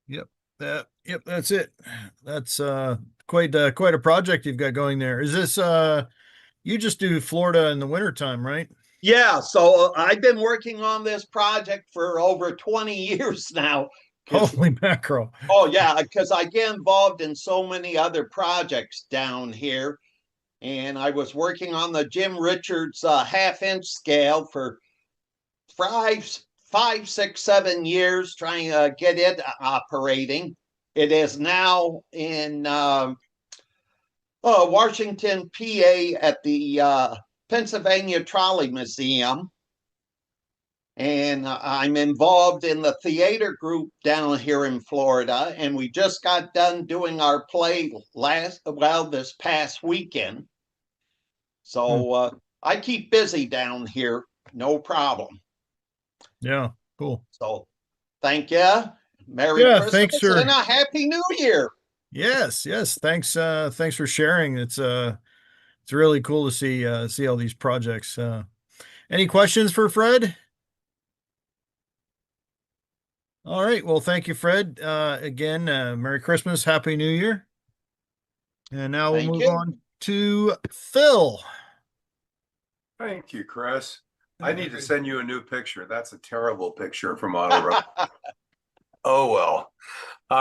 Yep. That's it. That's quite a project you've got going there. Is this you just do Florida in the wintertime, right? Yeah, so I've been working on this project for over 20 years now. Holy mackerel. Oh, yeah, because I get involved in so many other projects down here. And I was working on the Jim Richards half-inch scale for 5, 6, 7 years, trying to get it operating. It is now in Washington, PA at the Pennsylvania Trolley Museum. And I'm involved in the theater group down here in Florida. And we just got done doing our play this past weekend. So I keep busy down here, no problem. Yeah, cool. So thank you. Merry Christmas thanks for, and a Happy New Year. Yes. Thanks for sharing. It's really cool to see all these projects. Any questions for Fred? All right. Well, thank you, Fred. Again, Merry Christmas, Happy New Year. And now we'll move on to Phil. Thank you, Chris. I need to send you a new picture. That's a terrible picture from Model Road. Oh, well.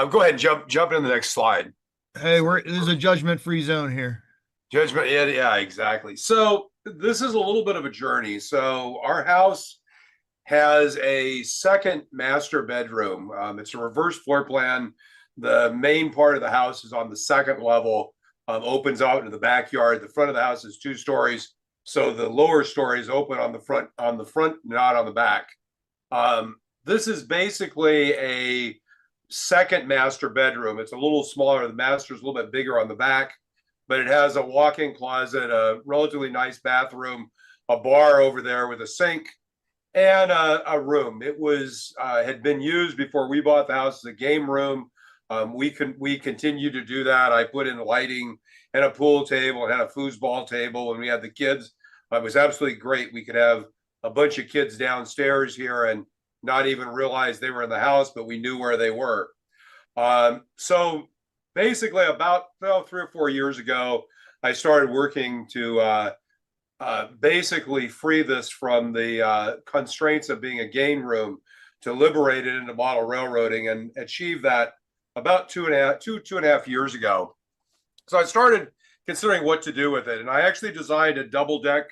Go ahead and jump in the next slide. Hey, there's a judgment-free zone here. Judgment, yeah, exactly. So this is a little bit of a journey. So our house has a second master bedroom. It's a reverse floor plan. The main part of the house is on the second level, opens out into the backyard. The front of the house is 2 stories. So the lower stories open on the front, not on the back. This is basically a second master bedroom. It's a little smaller. The master's a little bit bigger on the back, but it has a walk-in closet, a relatively nice bathroom, a bar over there with a sink, and a room. It was had been used before we bought the house as a game room. We continue to do that. I put in lighting and a pool table and had a foosball table, and we had the kids. It was absolutely great. We could have a bunch of kids downstairs here and not even realize they were in the house, but we knew where they were. So basically about 3 or 4 years ago, I started working to basically free this from the constraints of being a game room, to liberate it into model railroading, and achieve that about 2.5 years ago. So I started considering what to do with it, and I actually designed a double deck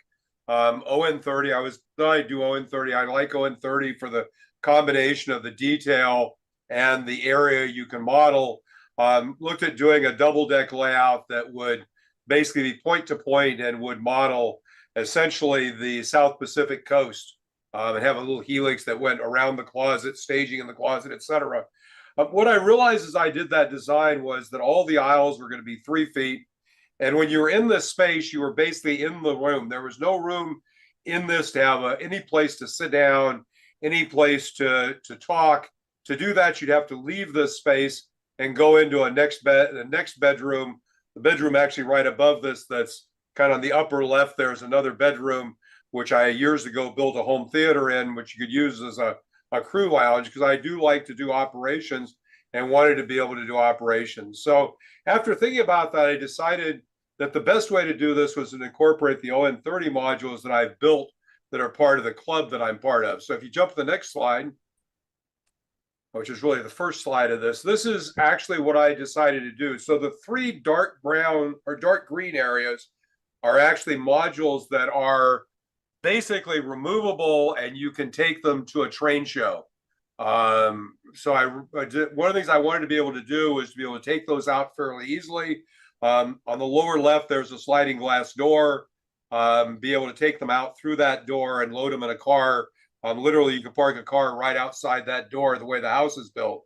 ON30. I do ON30. I like ON30 for the combination of the detail and the area you can model. Looked at doing a double deck layout that would basically be point to point and would model essentially the South Pacific coast, and have a little helix that went around the closet, staging in the closet, etc. What I realized as I did that design was that all the aisles were going to be 3 feet. And when you were in this space, you were basically in the room. There was no room in this to have any place to sit down, any place to talk. To do that, you'd have to leave this space and go into the next bedroom. The bedroom actually right above this, that's kind of on the upper left, there's another bedroom, which I years ago built a home theater in, which you could use as a crew lounge, because I do like to do operations and wanted to be able to do operations. So after thinking about that, I decided that the best way to do this was to incorporate the ON30 modules that I've built that are part of the club that I'm part of. So if you jump to the next slide, which is really the first slide of this, this is actually what I decided to do. So the 3 dark brown or dark green areas are actually modules that are basically removable, and you can take them to a train show. So one of the things I wanted to be able to do was to be able to take those out fairly easily. On the lower left, there's a sliding glass door. Be able to take them out through that door and load them in a car. Literally, you can park a car right outside that door, the way the house is built.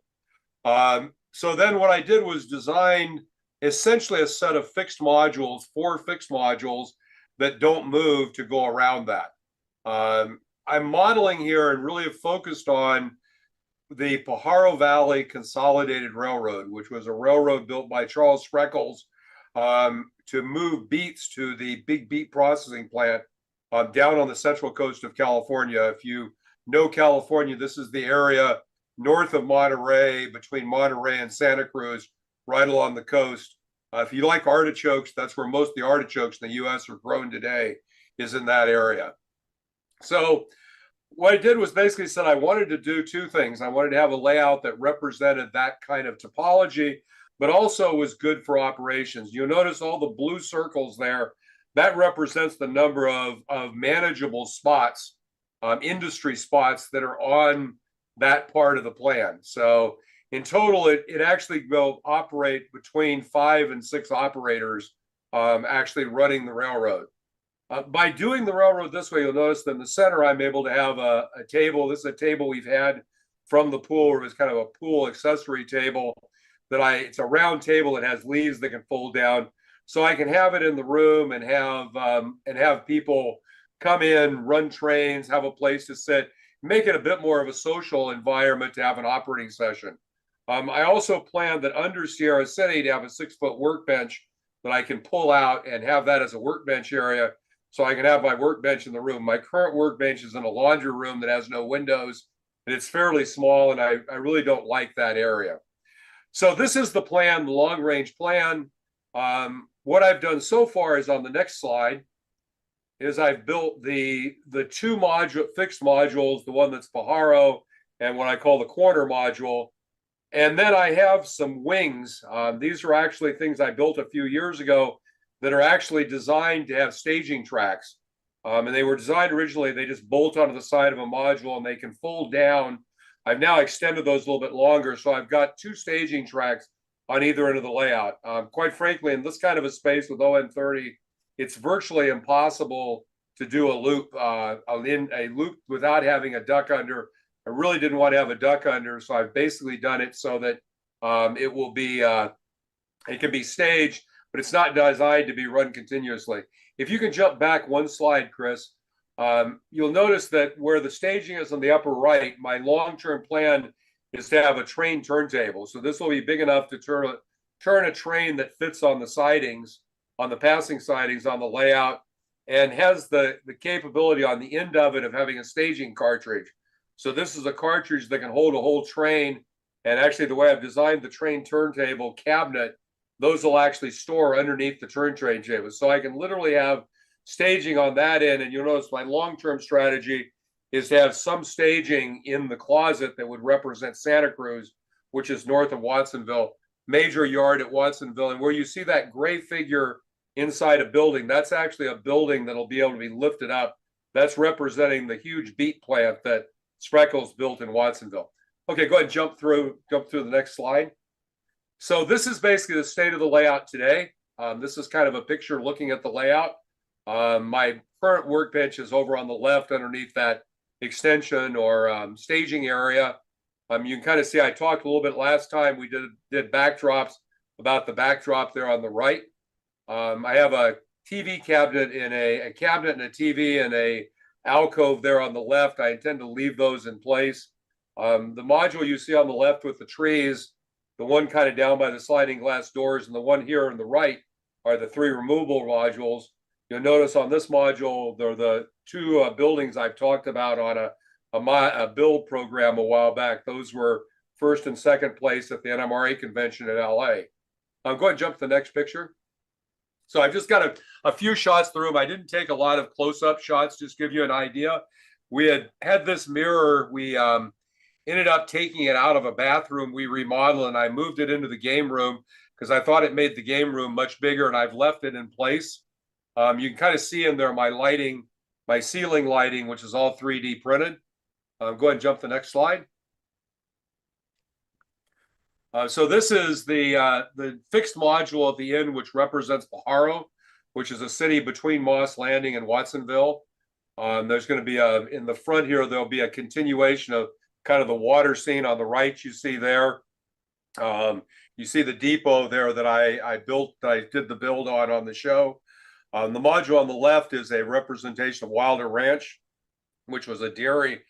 So then what I did was design essentially a set of fixed modules, 4 fixed modules that don't move, to go around that. I'm modeling here and really focused on the Pajaro Valley Consolidated Railroad, which was a railroad built by Charles Spreckels to move beets to the big beet processing plant down on the central coast of California. If you know California, this is the area north of Monterey, between Monterey and Santa Cruz, right along the coast. If you like artichokes, that's where most of the artichokes in the U.S. are grown today, is in that area. So what I did was basically said I wanted to do two things. I wanted to have a layout that represented that kind of topology, but also was good for operations. You'll notice all the blue circles there. That represents the number of manageable spots, industry spots that are on that part of the plan. So in total, it actually will operate between 5 and 6 operators actually running the railroad. By doing the railroad this way, you'll notice that in the center, I'm able to have a table. This is a table we've had from the pool. It was kind of a pool accessory table it's a round table that has leaves that can fold down. So I can have it in the room and have people come in, run trains, have a place to sit, make it a bit more of a social environment to have an operating session. I also plan that under Sierra City to have a 6-foot workbench that I can pull out and have that as a workbench area, so I can have my workbench in the room. My current workbench is in a laundry room that has no windows, and it's fairly small, and I really don't like that area. So this is the plan, the long-range plan. What I've done so far is on the next slide is I've built the two fixed modules, the one that's Pajaro and what I call the corner module. And then I have some wings. These are actually things I built a few years ago that are actually designed to have staging tracks. And they were designed originally, they just bolt onto the side of a module and they can fold down. I've now extended those a little bit longer. So I've got 2 staging tracks on either end of the layout. Quite frankly, in this kind of a space with ON30, it's virtually impossible to do a loop, a loop without having a duck under. I really didn't want to have a duck under, so I've basically done it so that it will be, it can be staged, but it's not designed to be run continuously. If you can jump back one slide, Chris, you'll notice that where the staging is on the upper right, my long-term plan is to have a train turntable. So this will be big enough to turn a train that fits on the sidings, on the passing sidings on the layout, and has the capability on the end of it of having a staging cartridge. So this is a cartridge that can hold a whole train. And actually the way I've designed the train turntable cabinet, those will actually store underneath the train table. So I can literally have staging on that end. And you'll notice my long-term strategy is to have some staging in the closet that would represent Santa Cruz, which is north of Watsonville, major yard at Watsonville. And where you see that gray figure inside a building, that's actually a building that'll be able to be lifted up. That's representing the huge beet plant that Spreckles built in Watsonville. Okay, go ahead and jump through the next slide. So this is basically the state of the layout today. This is kind of a picture looking at the layout. My current workbench is over on the left underneath that extension or staging area. You can kind of see I talked a little bit last time we did backdrops about the backdrop there on the right. I have a TV cabinet and a cabinet and a TV and a alcove there on the left. I intend to leave those in place. The module you see on the left with the trees, the one kind of down by the sliding glass doors, and the one here on the right are the 3 removable modules. You'll notice on this module, they're the 2 buildings I've talked about on a build program a while back. Those were first and second place at the NMRA convention in LA. Go ahead and jump to the next picture. So I've just got a few shots through them. I didn't take a lot of close-up shots, just give you an idea. We had this mirror. We ended up taking it out of a bathroom we remodeled, and I moved it into the game room because I thought it made the game room much bigger, and I've left it in place. You can kind of see in there my lighting, my ceiling lighting, which is all 3D printed. Go ahead and jump to the next slide. So this is the fixed module at the end, which represents Pajaro, which is a city between Moss Landing and Watsonville. There's going to be in the front here, there'll be a continuation of kind of the water scene on the right you see there. You see the depot there that I built, that I did the build on the show. The module on the left is a representation of Wilder Ranch, which was a dairy,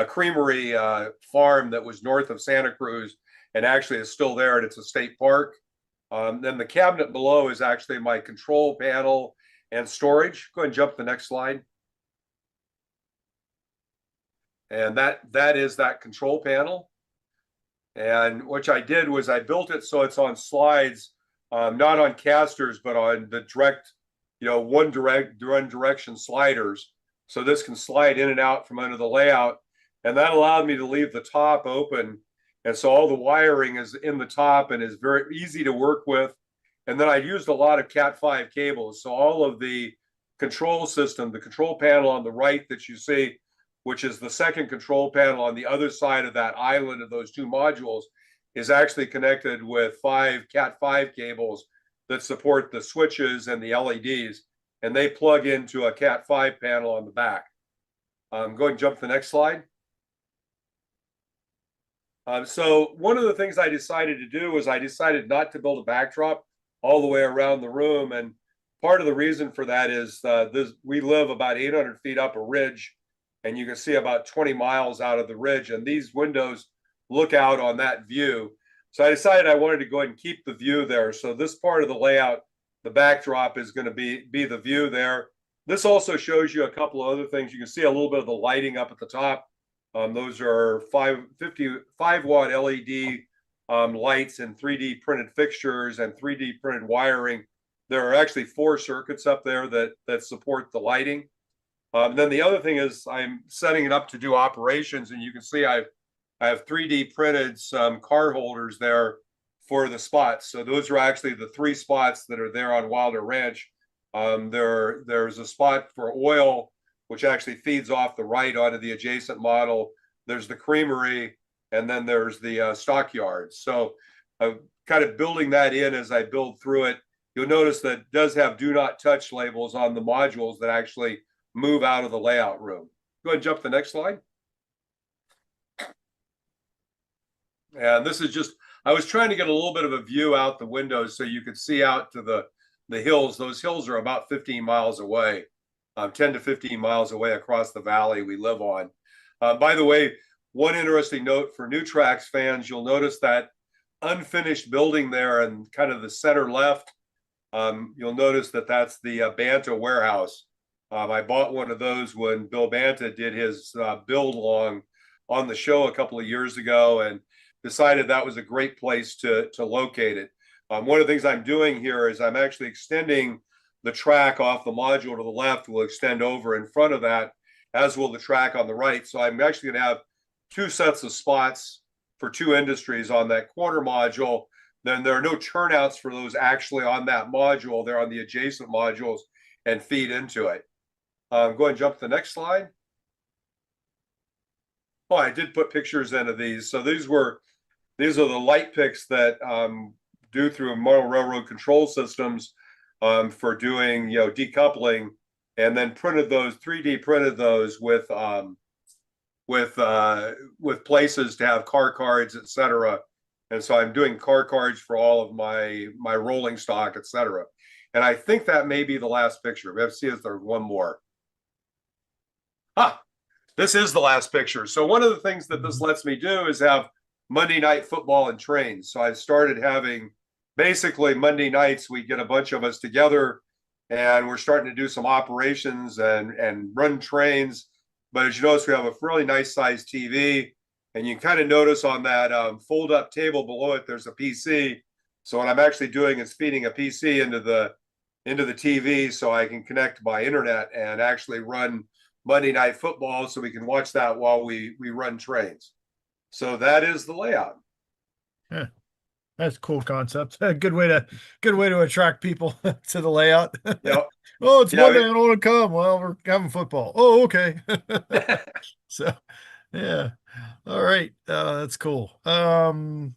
creamery farm that was north of Santa Cruz, and actually is still there, and it's a state park. Then the cabinet below is actually my control panel and storage. Go ahead and jump to the next slide. And that is that control panel. And what I did was I built it so it's on slides, not on casters, but on the direct, one direction sliders. So this can slide in and out from under the layout. And that allowed me to leave the top open. And so all the wiring is in the top and is very easy to work with. And then I used a lot of Cat5 cables. So all of the control system, the control panel on the right that you see, which is the second control panel on the other side of that island of those two modules, is actually connected with 5 Cat5 cables that support the switches and the LEDs, and they plug into a Cat5 panel on the back. Go ahead and jump to the next slide. So one of the things I decided to do was I decided not to build a backdrop all the way around the room, and part of the reason for that is we live about 800 feet up a ridge, and you can see about 20 miles out of the ridge, and these windows look out on that view. So I decided I wanted to go ahead and keep the view there. So this part of the layout, the backdrop, is going to be the view there. This also shows you a couple of other things. You can see a little bit of the lighting up at the top. Those are 5-watt LED lights and 3D printed fixtures and 3D printed wiring. There are actually 4 circuits up there that support the lighting. Then the other thing is I'm setting it up to do operations, and you can see I have 3D printed some car holders there for the spots. So those are actually the 3 spots that are there on Wilder Ranch. There's a spot for oil, which actually feeds off the right onto the adjacent model. There's the creamery, and then there's the stockyards. So I'm kind of building that in as I build through it. You'll notice that it does have do not touch labels on the modules that actually move out of the layout room. Go ahead and jump to the next slide. And this is just, I was trying to get a little bit of a view out the windows so you could see out to the hills. Those hills are about 15 miles away, 10 to 15 miles away across the valley we live on. By the way, one interesting note for New Tracks fans, you'll notice that unfinished building there and kind of the center left, you'll notice that that's the Banta warehouse. I bought one of those when Bill Banta did his build along on the show a couple of years ago, and decided that was a great place to locate it. One of the things I'm doing here is I'm actually extending the track off the module to the left, will extend over in front of that, as will the track on the right. So I'm actually going to have 2 sets of spots for 2 industries on that corner module. Then there are no turnouts for those actually on that module. They're on the adjacent modules and feed into it. Go ahead and jump to the next slide. Oh, I did put pictures into these. So these are the light picks that do through model railroad control systems for doing decoupling, and then printed those 3D printed those with places to have car cards, etc. And so I'm doing car cards for all of my rolling stock, etc. And I think that may be the last picture. We have to see if there's one more. This is the last picture. So one of the things that this lets me do is have Monday night football and trains. So I started having basically Monday nights, we get a bunch of us together and we're starting to do some operations and run trains. But as you notice, we have a really nice sized TV, and you can kind of notice on that fold up table below it, there's a PC. So what I'm actually doing is feeding a PC into the TV so I can connect my internet and actually run Monday Night Football, so we can watch that while we run trains. So that is the layout. Yeah, that's a cool concept. Good way to attract people to the layout. Yep. Oh, it's Monday. I don't want to come. Well, we're having football. Oh, okay. So, yeah. All right. That's cool. And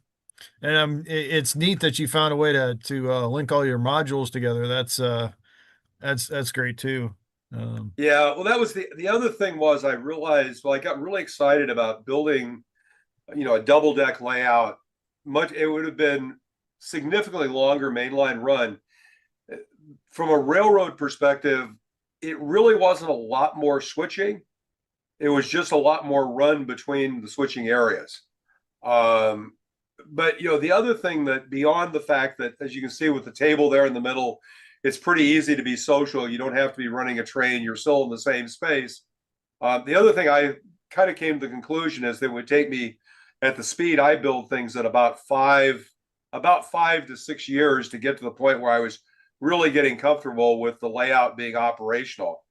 it's neat that you found a way to link all your modules together. That's great too. Yeah, well, that was the other thing was I realized, well, I got really excited about building, a double deck layout. It would have been significantly longer mainline run. From a railroad perspective, it really wasn't a lot more switching. It was just a lot more run between the switching areas. but you know, the other thing that beyond the fact that, as you can see with the table there in the middle, it's pretty easy to be social. You don't have to be running a train. You're still in the same space. The other thing I kind of came to the conclusion is that it would take me at the speed I build things at about 5 to 6 years to get to the point where I was really getting comfortable with the layout being operational.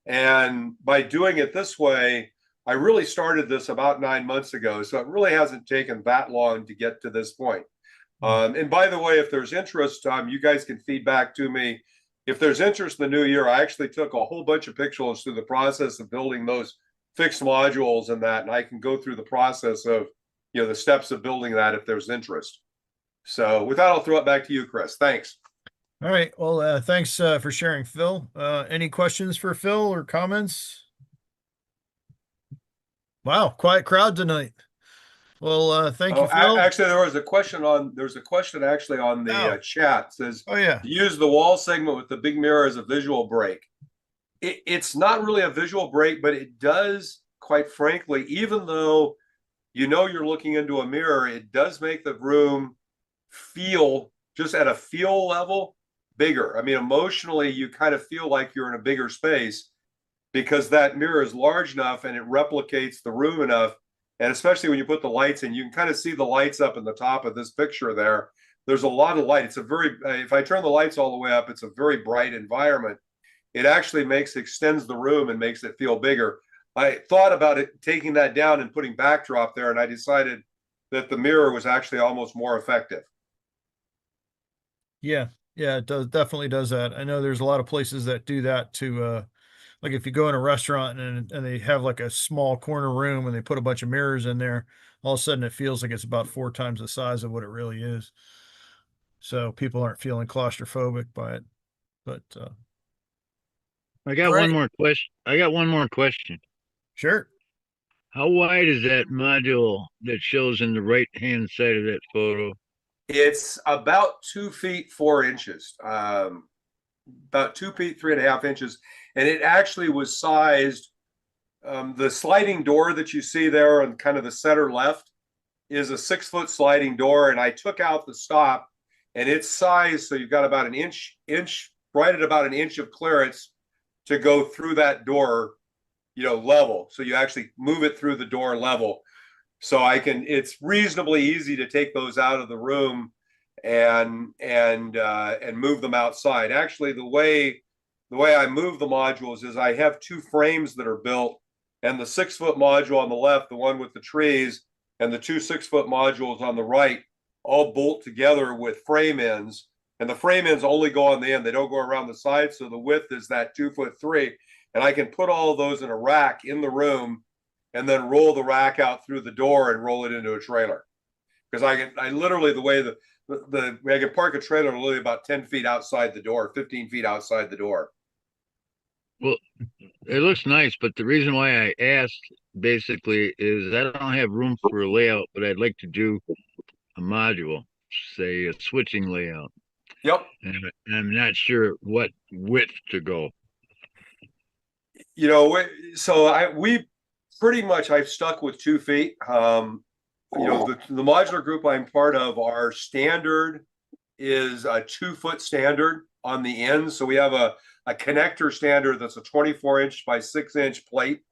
And by doing it this way, I really started this about 9 months ago. So it really hasn't taken that long to get to this point. And by the way, if there's interest, you guys can feed back to me. If there's interest in the new year, I actually took a whole bunch of pictures through the process of building those fixed modules and that, and I can go through the process of, you know, the steps of building that if there's interest. So with that, I'll throw it back to you, Chris. Thanks. All right. Well, thanks for sharing, Phil. Any questions for Phil or comments? Wow, quiet crowd tonight. Well, thank you, Phil. Actually, there's a question actually on the chat. It says, oh yeah, use the wall segment with the big mirror as a visual break. It's not really a visual break, but it does, quite frankly, even though you know you're looking into a mirror, it does make the room feel, just at a feel level, bigger. I mean, emotionally, you kind of feel like you're in a bigger space because that mirror is large enough and it replicates the room enough. And especially when you put the lights in, you can kind of see the lights up in the top of this picture there. There's a lot of light. It's a very, if I turn the lights all the way up, it's a very bright environment. It actually extends the room and makes it feel bigger. I thought about it, taking that down and putting backdrop there, and I decided that the mirror was actually almost more effective. Yeah, it definitely does that. I know there's a lot of places that do that to, like if you go in a restaurant and they have like a small corner room and they put a bunch of mirrors in there, all of a sudden it feels like it's about 4 times the size of what it really is. So people aren't feeling claustrophobic by it. But I got one more question. Sure. How wide is that module that shows in the right-hand side of that photo? It's about 2 feet 4 inches, about 2 feet 3.5 inches, and it actually was sized. The sliding door that you see there on kind of the center left is a 6-foot sliding door, and I took out the stop, and it's sized so you've got about an inch, right at about an inch of clearance to go through that door, you know, level. So you actually move it through the door level. So it's reasonably easy to take those out of the room and move them outside. Actually, the way I move the modules is I have 2 frames that are built, and the 6-foot module on the left, the one with the trees, and the 2 6-foot modules on the right all bolt together with frame ends. And the frame ends only go on the end. They don't go around the side. So the width is that 2 foot 3. And I can put all of those in a rack in the room and then roll the rack out through the door and roll it into a trailer. Because I literally, the way I can park a trailer literally about 10 feet outside the door, 15 feet outside the door. Well, it looks nice, but the reason why I asked basically is I don't have room for a layout, but I'd like to do a module, say a switching layout. Yep. And I'm not sure what width to go. You know, so I've stuck with 2 feet. You know, the modular group I'm part of, our standard is a 2-foot standard on the end. So we have a connector standard that's a 24-inch by 6-inch plate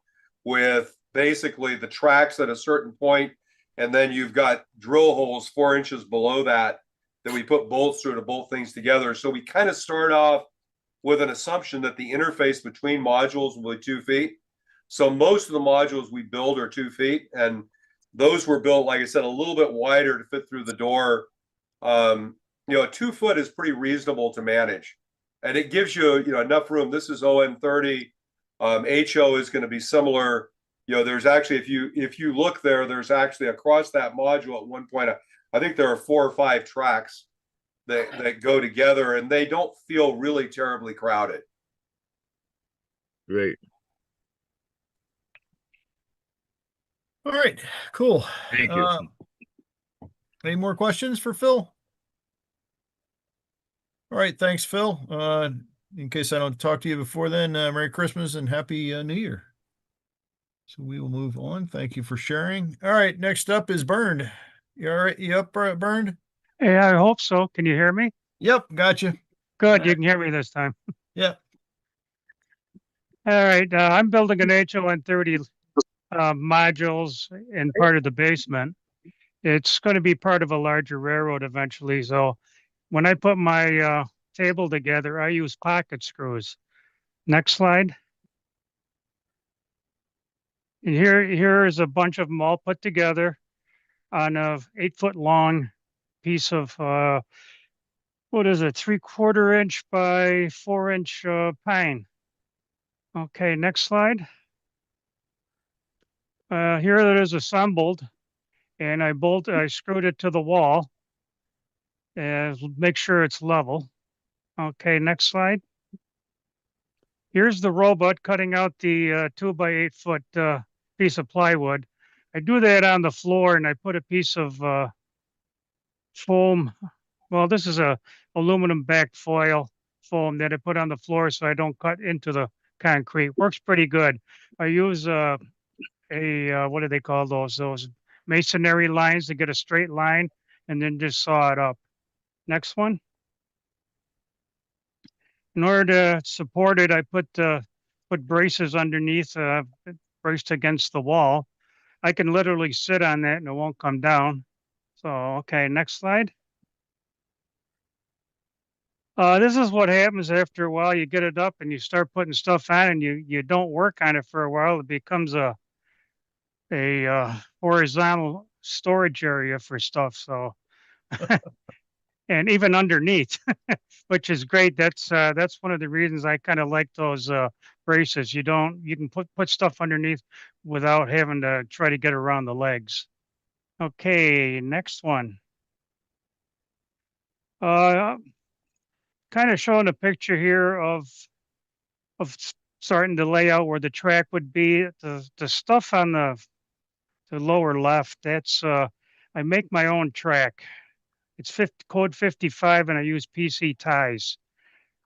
with basically the tracks at a certain point, and then you've got drill holes 4 inches below that we put bolts through to bolt things together. So we kind of start off with an assumption that the interface between modules will be 2 feet. So most of the modules we build are 2 feet, and those were built, like I said, a little bit wider to fit through the door. You know, 2 foot is pretty reasonable to manage, and it gives you, you know, enough room. This is ON30. HO is going to be similar. You know, there's actually, if you look there, there's actually across that module at one point, I think there are 4 or 5 tracks that go together, and they don't feel really terribly crowded. Great. All right, cool. Thank you. Any more questions for Phil? All right, thanks, Phil. In case I don't talk to you before then, Merry Christmas and Happy New Year. So we will move on. Thank you for sharing. All right, next up is Bernd. You all right? You up, Burned? Hey, I hope so. Can you hear me? Yep, gotcha. Good, you can hear me this time. Yep. All right, I'm building an HON30 modules in part of the basement. It's going to be part of a larger railroad eventually. So when I put my table together, I use pocket screws. Next slide. And here is a bunch of them all put together on a 8-foot long piece of what is it, 3/4 inch by 4 inch pine. Okay, next slide. Here it is assembled, and I screwed it to the wall and make sure it's level. Okay, next slide. Here's the robot cutting out the 2 by 8-foot piece of plywood. I do that on the floor, and I put a piece of foam. Well, this is a aluminum backed foil foam that I put on the floor so I don't cut into the concrete. Works pretty good. I use a what do they call those? Those masonry lines to get a straight line, and then just saw it up. Next one. In order to support it, I put braces underneath, braced against the wall. I can literally sit on that and it won't come down. So, okay, next slide. This is what happens after a while. You get it up and you start putting stuff on, and you don't work on it for a while. It becomes a horizontal storage area for stuff. So, and even underneath, which is great. That's one of the reasons I kind of like those braces. You can put stuff underneath without having to try to get around the legs. Okay, next one. Kind of showing a picture here of starting to lay out where the track would be. The stuff on the lower left, that's I make my own track. It's code 55, and I use PC ties.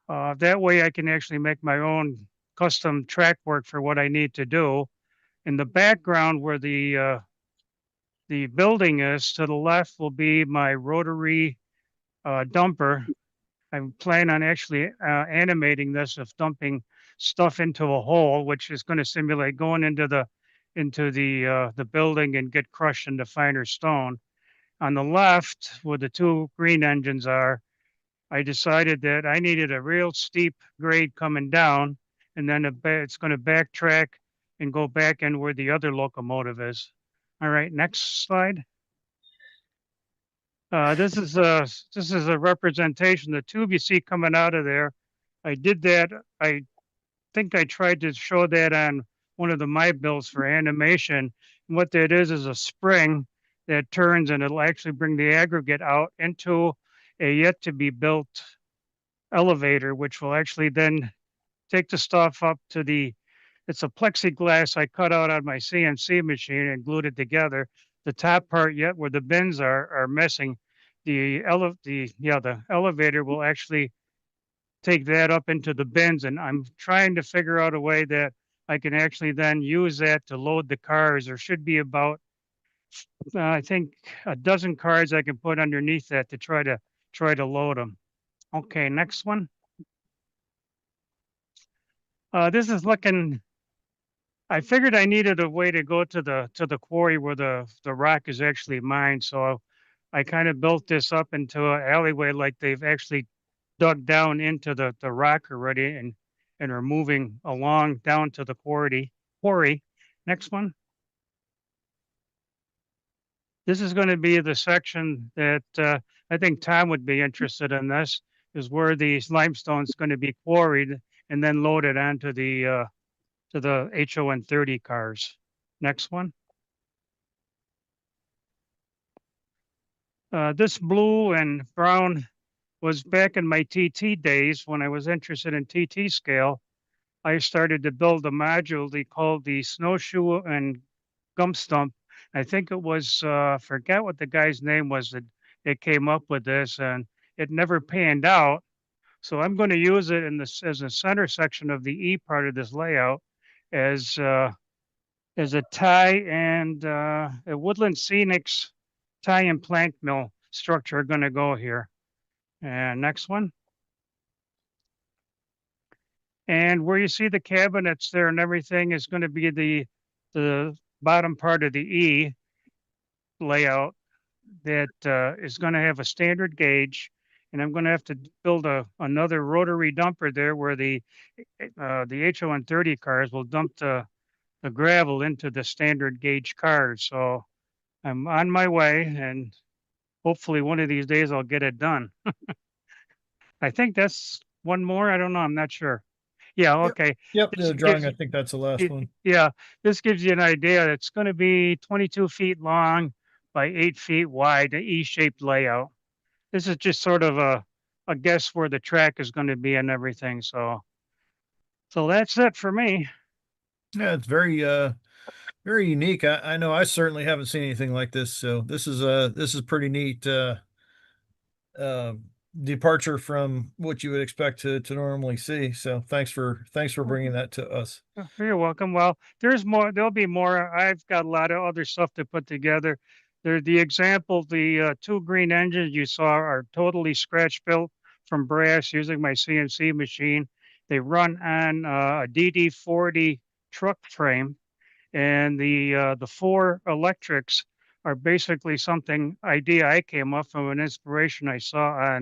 That way I can actually make my own custom track work for what I need to do. In the background where the building is to the left will be my rotary dumper. I'm planning on actually animating this of dumping stuff into a hole, which is going to simulate going into the building and get crushed into finer stone. On the left, where the 2 green engines are, I decided that I needed a real steep grade coming down, and then it's going to backtrack and go back in where the other locomotive is. All right, next slide. This is a representation. The tube you see coming out of there, I did that. I think I tried to show that on one of my builds for animation. And what that is a spring that turns, and it'll actually bring the aggregate out into a yet to be built elevator, which will actually then take the stuff up to it's a plexiglass I cut out on my CNC machine and glued it together. The top part yet where the bins are missing. The elevator will actually take that up into the bins, and I'm trying to figure out a way that I can actually then use that to load the cars. There should be about I think a dozen cars I can put underneath that to try to load them. Okay, next one. This is looking. I figured I needed a way to go to the quarry where the rock is actually mined. So I kind of built this up into an alleyway like they've actually dug down into the rock already and are moving along down to the quarry. Next one. This is going to be the section that I think Tom would be interested in. This is where the limestone is going to be quarried and then loaded onto the HON30 cars. Next one. This blue and brown was back in my TT days when I was interested in TT scale. I started to build a module they called the snowshoe and gum stump. I think it was, forget what the guy's name was that came up with this, and it never panned out. So I'm going to use it as a center section of the E part of this layout as a tie and a Woodland Scenics tie and plank mill structure are going to go here. And next one. And where you see the cabinets there and everything is going to be the bottom part of the E layout that is going to have a standard gauge. And I'm going to have to build another rotary dumper there where the HO130 cars will dump the gravel into the standard gauge cars. So I'm on my way, and hopefully one of these days I'll get it done. I think that's one more. I don't know. I'm not sure. Yeah. Okay. Yep, This the drawing, I gives- think that's the last one. Yeah. This gives you an idea. It's going to be 22 feet long by 8 feet wide, an E-shaped layout. This is just sort of a guess where the track is going to be and everything. So that's it for me. Yeah, it's very unique. I know I certainly haven't seen anything like this. So this is pretty neat departure from what you would expect to normally see. So thanks for bringing that to us. You're welcome. Well, there's more. There'll be more. I've got a lot of other stuff to put together. The example, the two green engines you saw are totally Scratcch built from brass using my CNC machine. They run on a DD40 truck frame, and the four electrics are basically something idea I came up from, an inspiration I saw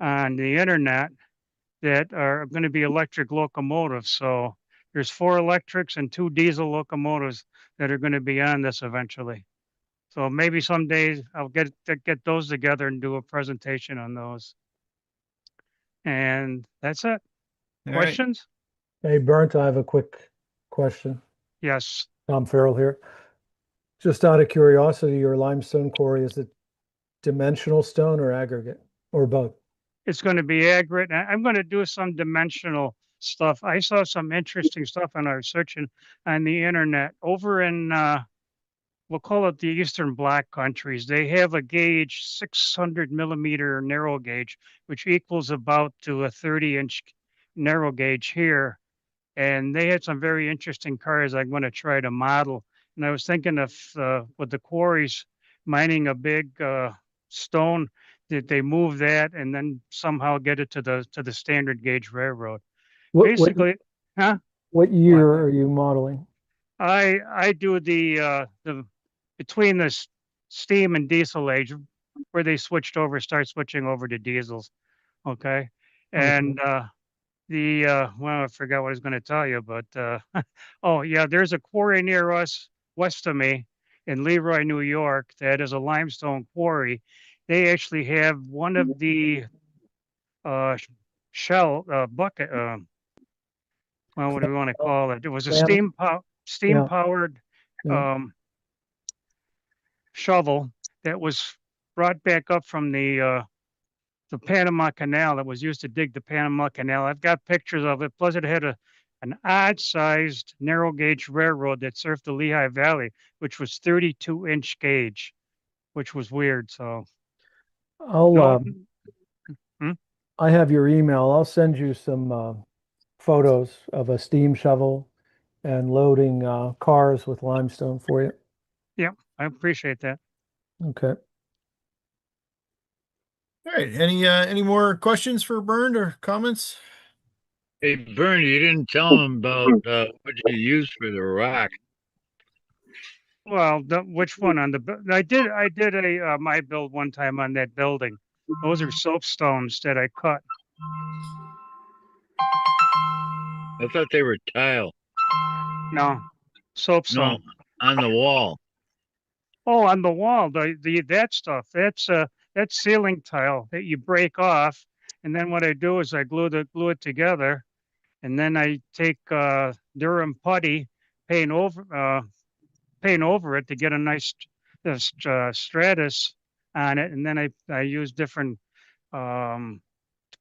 on the internet that are going to be electric locomotives. So there's 4 electrics and 2 diesel locomotives that are going to be on this eventually. So maybe some days I'll get those together and do a presentation on those. And that's it. All right. Questions? Hey, Bernd, I have a quick question. Yes. Tom Farrell here. Just out of curiosity, your limestone quarry, is it dimensional stone or aggregate or both? It's going to be aggregate. I'm going to do some dimensional stuff. I saw some interesting stuff when I was searching on the internet over in we'll call it the Eastern Black countries. They have a gauge, 600 millimeter narrow gauge, which equals about to a 30-inch narrow gauge here. And they had some very interesting cars I'm going to try to model. And I was thinking of with the quarries mining a big stone, that they move that and then somehow get it to the standard gauge railroad. Basically, huh? What year are you modeling? I do the between the steam and diesel age where they start switching over to diesels. Okay. And well, I forgot what I was going to tell you, but oh yeah, there's a quarry near us west of me in Leroy, New York, that is a limestone quarry. They actually have one of the shell bucket well, what do we want to call it? It was a steam powered shovel that was brought back up from the Panama Canal that was used to dig the Panama Canal. I've got pictures of it. Plus, it had an odd-sized narrow gauge railroad that served the Lehigh Valley, which was 32-inch gauge, which was weird. So, I have your email. I'll send you some photos of a steam shovel and loading cars with limestone for you. Yeah, I appreciate that. Okay. All right. Any more questions for Bernd or comments? Hey, Bernie, you didn't tell him about what you use for the rock. Well, which one on the? I did a my build one time on that building. Those are soapstones that I cut. I thought they were tile. No, soapstone. No, on the wall. Oh, on the wall, that stuff. That's ceiling tile that you break off, and then what I do is I glue it together, and then I take Durham putty, paint over it to get a nice stratus on it, and then I use different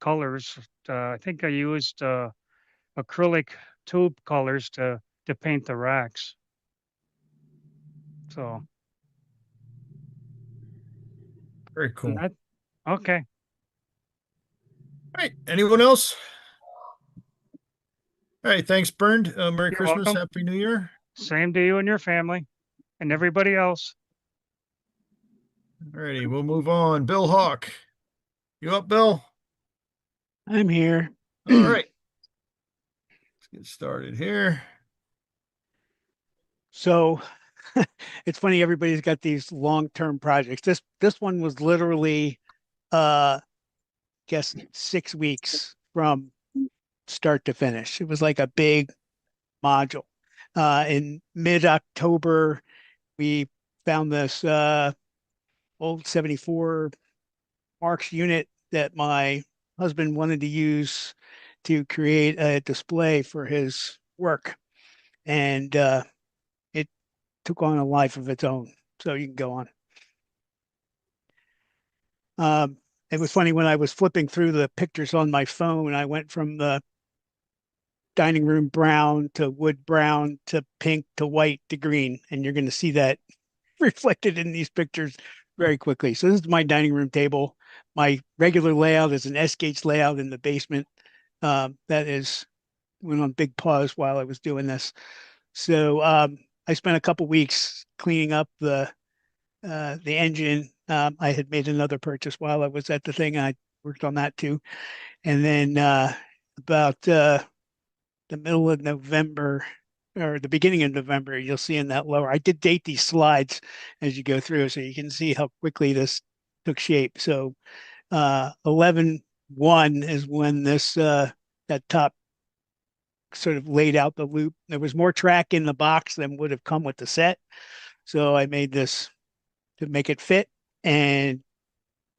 colors. I think I used acrylic tube colors to paint the racks. So. Very cool. Okay. All right. Anyone else? All right. Thanks, Bernd. Merry Christmas. Welcome. Happy New Year. Same to you and your family and everybody else. Alrighty, we'll move on. Bill Hawk. You up, Bill? I'm here. All right. Let's get started here. So it's funny, everybody's got these long-term projects. This one was literally guess 6 weeks from start to finish. It was like a big module. In mid-October, we found this old 74 Marks unit that my husband wanted to use to create a display for his work. And it took on a life of its own. So you can go on. It was funny when I was flipping through the pictures on my phone, I went from the dining room brown to wood brown to pink to white to green. And you're going to see that reflected in these pictures very quickly. So this is my dining room table. My regular layout is an S-gauge layout in the basement. That is went on big pause while I was doing this. So I spent a couple weeks cleaning up the engine. I had made another purchase while I was at the thing. I worked on that too. And then about the middle of November or the beginning of November, you'll see in that lower. I did date these slides as you go through, so you can see how quickly this took shape. So 11/1 is when this that top sort of laid out the loop. There was more track in the box than would have come with the set. So I made this to make it fit and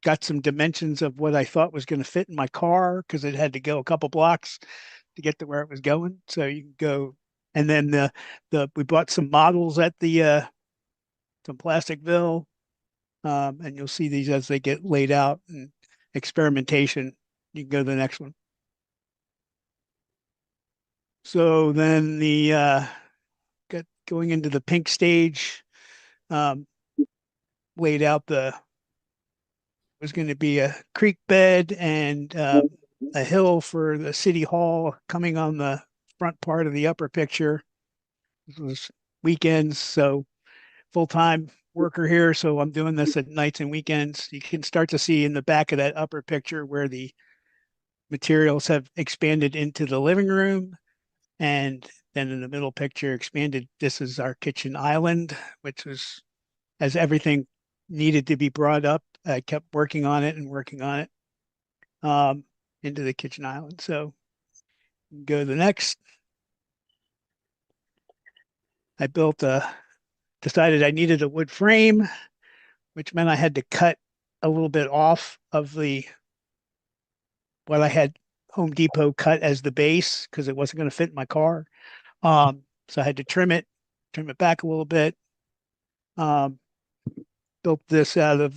got some dimensions of what I thought was going to fit in my car because it had to go a couple blocks to get to where it was going. So you can go, and then we bought some models at the some Plasticville, and you'll see these as they get laid out and experimentation. You can go to the next one. So then the going into the pink stage, laid out was going to be a creek bed and a hill for the city hall coming on the front part of the upper picture. This was weekends, so full-time worker here, so I'm doing this at nights and weekends. You can start to see in the back of that upper picture where the materials have expanded into the living room, and then in the middle picture expanded. This is our kitchen island, which was as everything needed to be brought up. I kept working on it and working on it into the kitchen island. So go to the next. I decided I needed a wood frame, which meant I had to cut a little bit off of what I had Home Depot cut as the base because it wasn't going to fit in my car. So I had to trim it back a little bit. Built this out of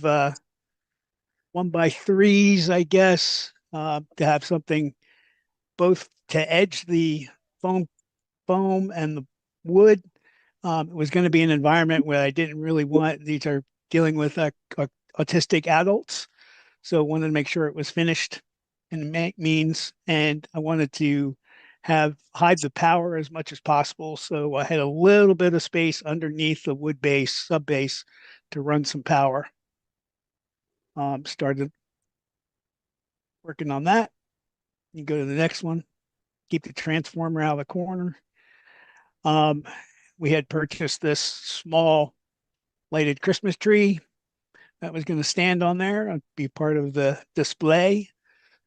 1x3s, I guess, to have something both to edge the foam and the wood. It was going to be an environment where I didn't really want, these are dealing with autistic adults. So I wanted to make sure it was finished in means, and I wanted to hide the power as much as possible. So I had a little bit of space underneath the wood base, sub base, to run some power. Started working on that. You go to the next one. Keep the transformer out of the corner. We had purchased this small lighted Christmas tree that was going to stand on there and be part of the display.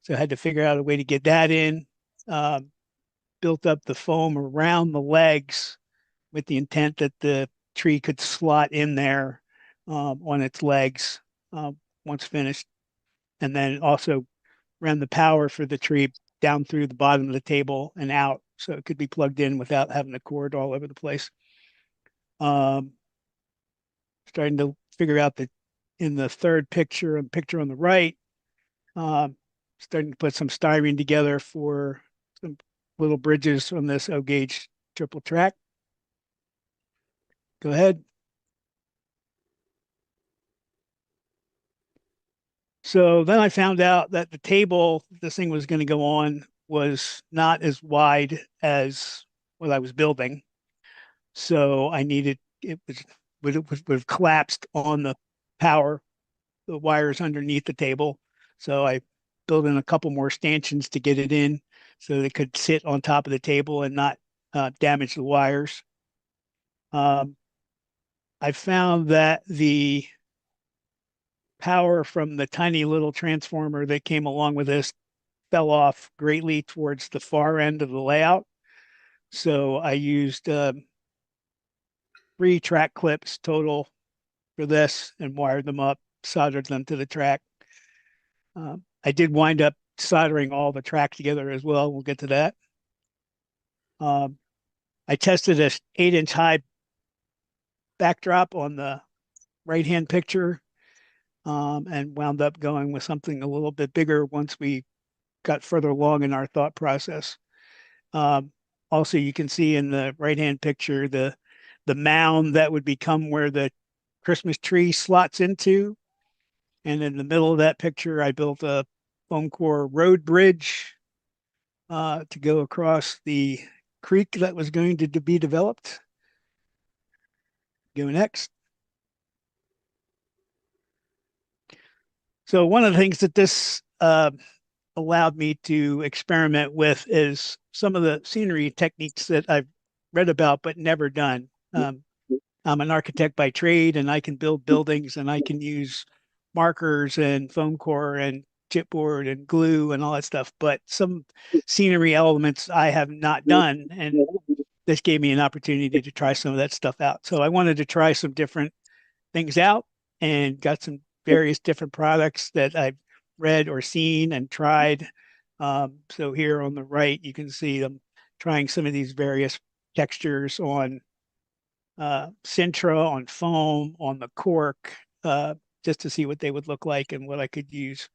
So I had to figure out a way to get that in. Built up the foam around the legs with the intent that the tree could slot in there on its legs once finished. And then also ran the power for the tree down through the bottom of the table and out so it could be plugged in without having a cord all over the place. Starting to figure out that in the third picture and picture on the right, starting to put some styrene together for some little bridges on this O-gauge triple track. Go ahead. So then I found out that the table this thing was going to go on was not as wide as what I was building. So I needed, it would have collapsed on the power the wires underneath the table. So I built in a couple more stanchions to get it in so it could sit on top of the table and not damage the wires. I found that the power from the tiny little transformer that came along with this fell off greatly towards the far end of the layout. So I used 3 track clips total for this and wired them up, soldered them to the track. I did wind up soldering all the track together as well. We'll get to that. I tested a 8-inch high backdrop on the right-hand picture and wound up going with something a little bit bigger once we got further along in our thought process. Also, you can see in the right-hand picture the mound that would become where the Christmas tree slots into. And in the middle of that picture, I built a foam core road bridge to go across the creek that was going to be developed. Go next. So one of the things that this allowed me to experiment with is some of the scenery techniques that I've read about but never done. I'm an architect by trade, and I can build buildings, and I can use markers and foam core and chipboard and glue and all that stuff. But some scenery elements I have not done, and this gave me an opportunity to try some of that stuff out. So I wanted to try some different things out and got some various different products that I've read or seen and tried. So here on the right, you can see them trying some of these various textures on Sintra, on foam, on the cork, just to see what they would look like and what I could use.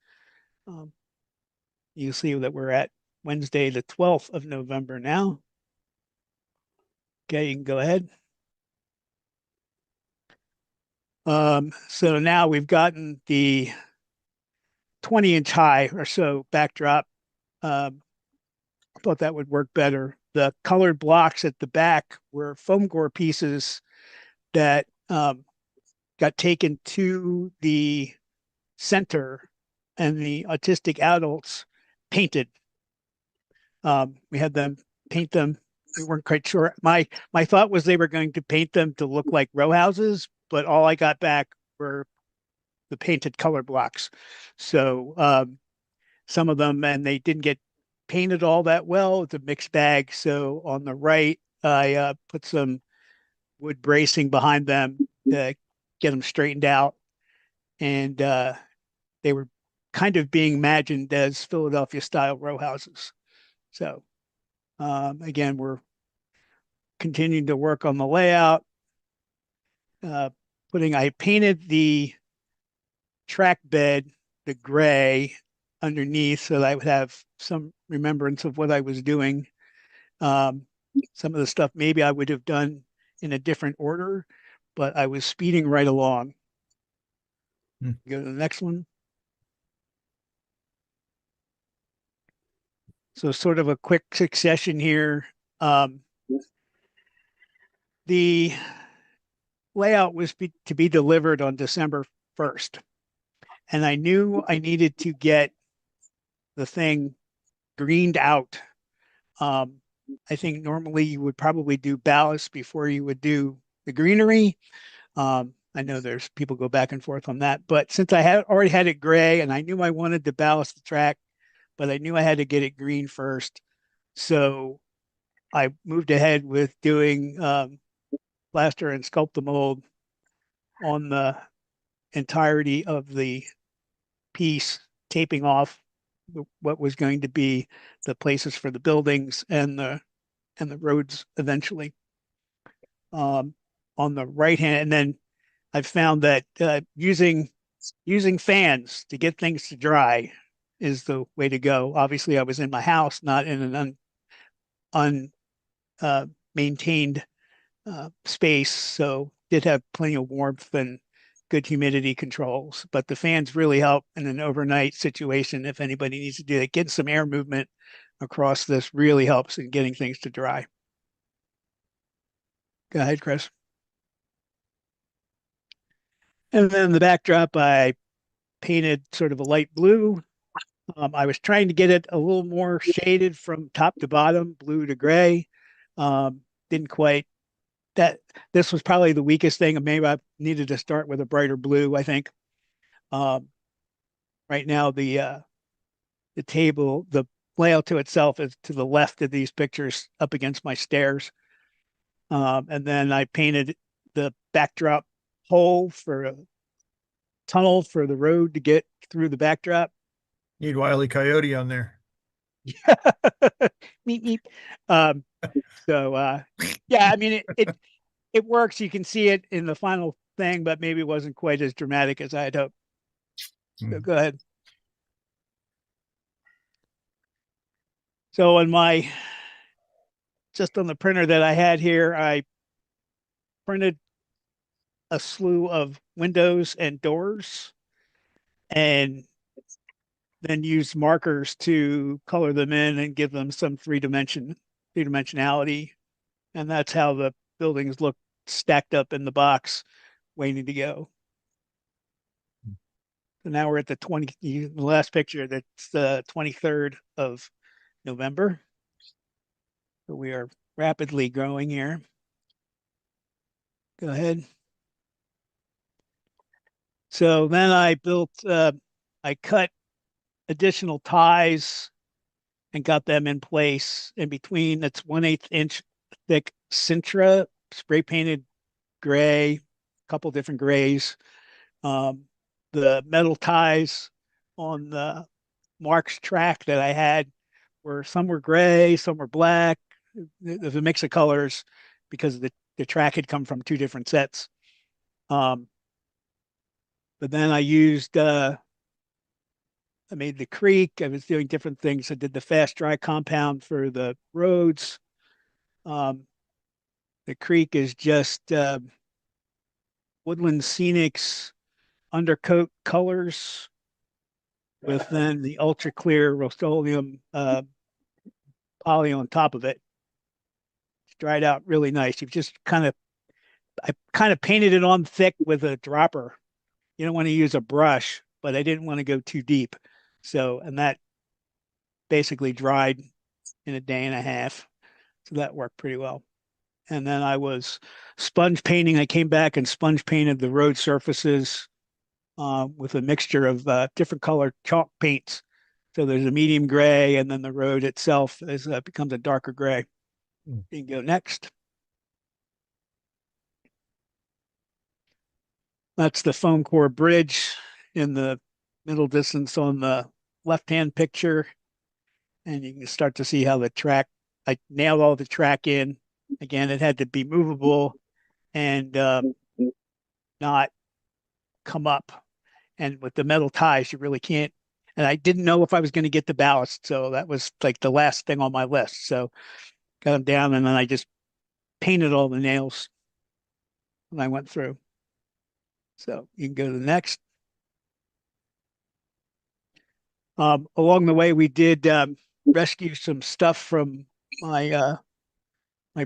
You see that we're at Wednesday, the 12th of November now. Okay, you can go ahead. So now we've gotten the 20-inch high or so backdrop. I thought that would work better. The colored blocks at the back were foam core pieces that got taken to the center, and the autistic adults painted. We had them paint them. We weren't quite sure. My thought was they were going to paint them to look like row houses, but all I got back were the painted color blocks. So some of them, and they didn't get painted all that well. It's a mixed bag. So on the right, I put some wood bracing behind them to get them straightened out. And they were kind of being imagined as Philadelphia style row houses. So again, we're continuing to work on the layout. I painted the track bed, the gray underneath, so that I would have some remembrance of what I was doing. Some of the stuff maybe I would have done in a different order, but I was speeding right along. Go to the next one. So sort of a quick succession here. The layout was to be delivered on December 1st. And I knew I needed to get the thing greened out. I think normally you would probably do ballast before you would do the greenery. I know there's people go back and forth on that, but since I had already had it gray and I knew I wanted to ballast the track, but I knew I had to get it green first. So I moved ahead with doing plaster and sculpt the mold on the entirety of the piece, taping off what was going to be the places for the buildings and the roads eventually. On the right hand, and then I've found that using fans to get things to dry is the way to go. Obviously, I was in my house, not in an unmaintained space, so did have plenty of warmth and good humidity controls. But the fans really help in an overnight situation if anybody needs to do that. Getting some air movement across this really helps in getting things to dry. Go ahead, Chris. And then the backdrop, I painted sort of a light blue. I was trying to get it a little more shaded from top to bottom, blue to gray. Didn't quite. This was probably the weakest thing. Maybe I needed to start with a brighter blue, I think. Right now, the table, the layout to itself is to the left of these pictures up against my stairs. And then I painted the backdrop hole for a tunnel for the road to get through the backdrop. Need Wile E. Coyote on there. Meep, meep. Yeah, I mean, it works. You can see it in the final thing, but maybe it wasn't quite as dramatic as I had hoped. So go ahead. So just on the printer that I had here, I printed a slew of windows and doors and then used markers to color them in and give them some three-dimensionality. And that's how the buildings look stacked up in the box waiting to go. So now we're at the last picture, that's the 23rd of November. So we are rapidly growing here. Go ahead. So then I cut additional ties and got them in place in between. That's 1/8 inch thick Sintra spray painted gray, a couple different grays. The metal ties on the Mark's track that I had some were gray, some were black. There's a mix of colors because the track had come from two different sets. But then I made the creek. I was doing different things. I did the fast dry compound for the roads. The creek is just Woodland Scenics undercoat colors with then the ultra clear Rust-Oleum poly on top of it. It's dried out really nice. I kind of painted it on thick with a dropper. You don't want to use a brush, but I didn't want to go too deep. And that basically dried in a day and a half. So that worked pretty well. And then I was sponge painting. I came back and sponge painted the road surfaces with a mixture of different color chalk paints. So there's a medium gray, and then the road itself becomes a darker gray. You can go next. That's the foam core bridge in the middle distance on the left-hand picture. And you can start to see how I nailed all the track in. Again, it had to be movable and not come up. And with the metal ties, you really can't. And I didn't know if I was going to get the ballast. So that was like the last thing on my list. So got them down, and then I just painted all the nails when I went through. So you can go to the next. Along the way, we did rescue some stuff from my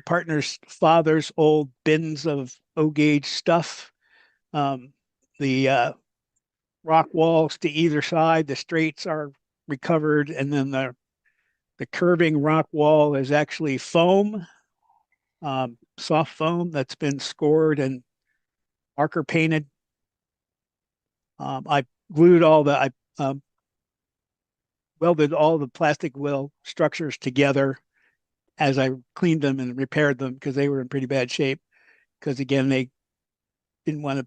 partner's father's old bins of O-gauge stuff. The rock walls to either side, the straights are recovered, and then the curving rock wall is actually foam, soft foam that's been scored and marker painted. I glued I welded all the plastic wheel structures together as I cleaned them and repaired them because they were in pretty bad shape. Because again, they didn't want to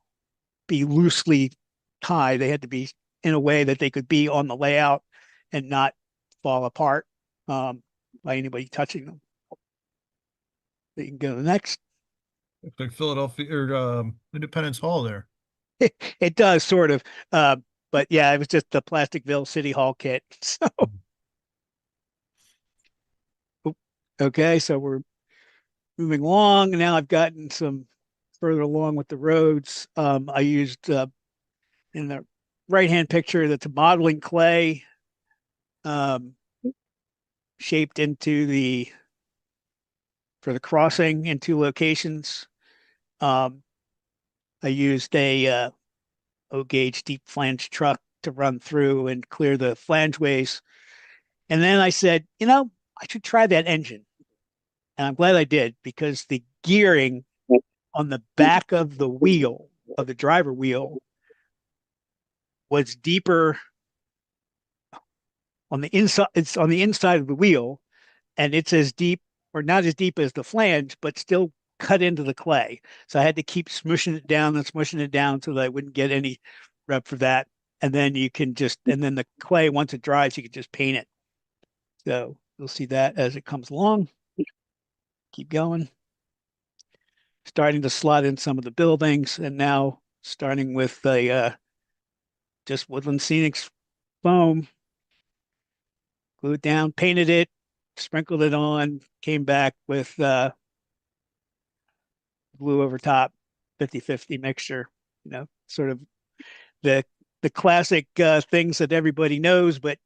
be loosely tied. They had to be in a way that they could be on the layout and not fall apart by anybody touching them. So you can go to the next. Looks like Philadelphia or Independence Hall there. It does sort of. But yeah, it was just the Plasticville City Hall kit. So, okay, so we're moving along. Now I've gotten some further along with the roads. I used in the right-hand picture that's a modeling clay shaped for the crossing in two locations. I used a O-gauge deep flange truck to run through and clear the flangeways. And then I said, I should try that engine. And I'm glad I did, because the gearing on the back of the wheel, of the driver wheel, was deeper on the inside. It's on the inside of the wheel, and it's as deep, or not as deep as the flange, but still cut into the clay. So I had to keep smushing it down and smushing it down so that I wouldn't get any rub for that. And then and then the clay, once it dries, you can just paint it. So you'll see that as it comes along. Keep going. Starting to slot in some of the buildings, and now starting with the just Woodland Scenics foam. Glued down, painted it, sprinkled it on, came back with glue over top, 50-50 mixture, sort of the classic things that everybody knows, but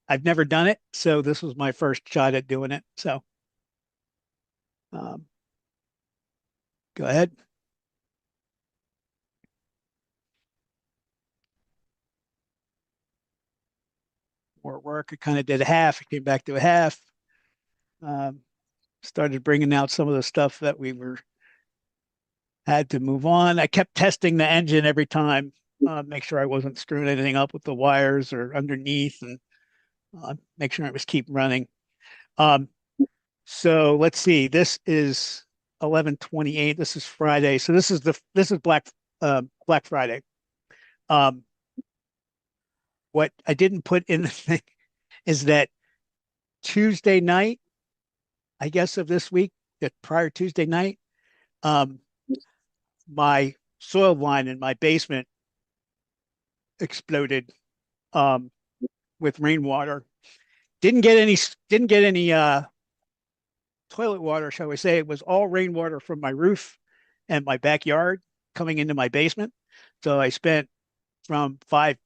I've never done it, so this was my first shot at doing it. So go ahead. More work. I kind of did a half. I came back to a half. Started bringing out some of the stuff that had to move on. I kept testing the engine every time, make sure I wasn't screwing anything up with the wires or underneath, and make sure it was keep running. So let's see. This is 11/28. This is Friday. So this is Black Friday. What I didn't put in the thing is that Tuesday night, I guess, of this week, the prior Tuesday night, my soil line in my basement exploded with rainwater. Didn't get any toilet water, shall we say. It was all rainwater from my roof and my backyard coming into my basement. So I spent from 5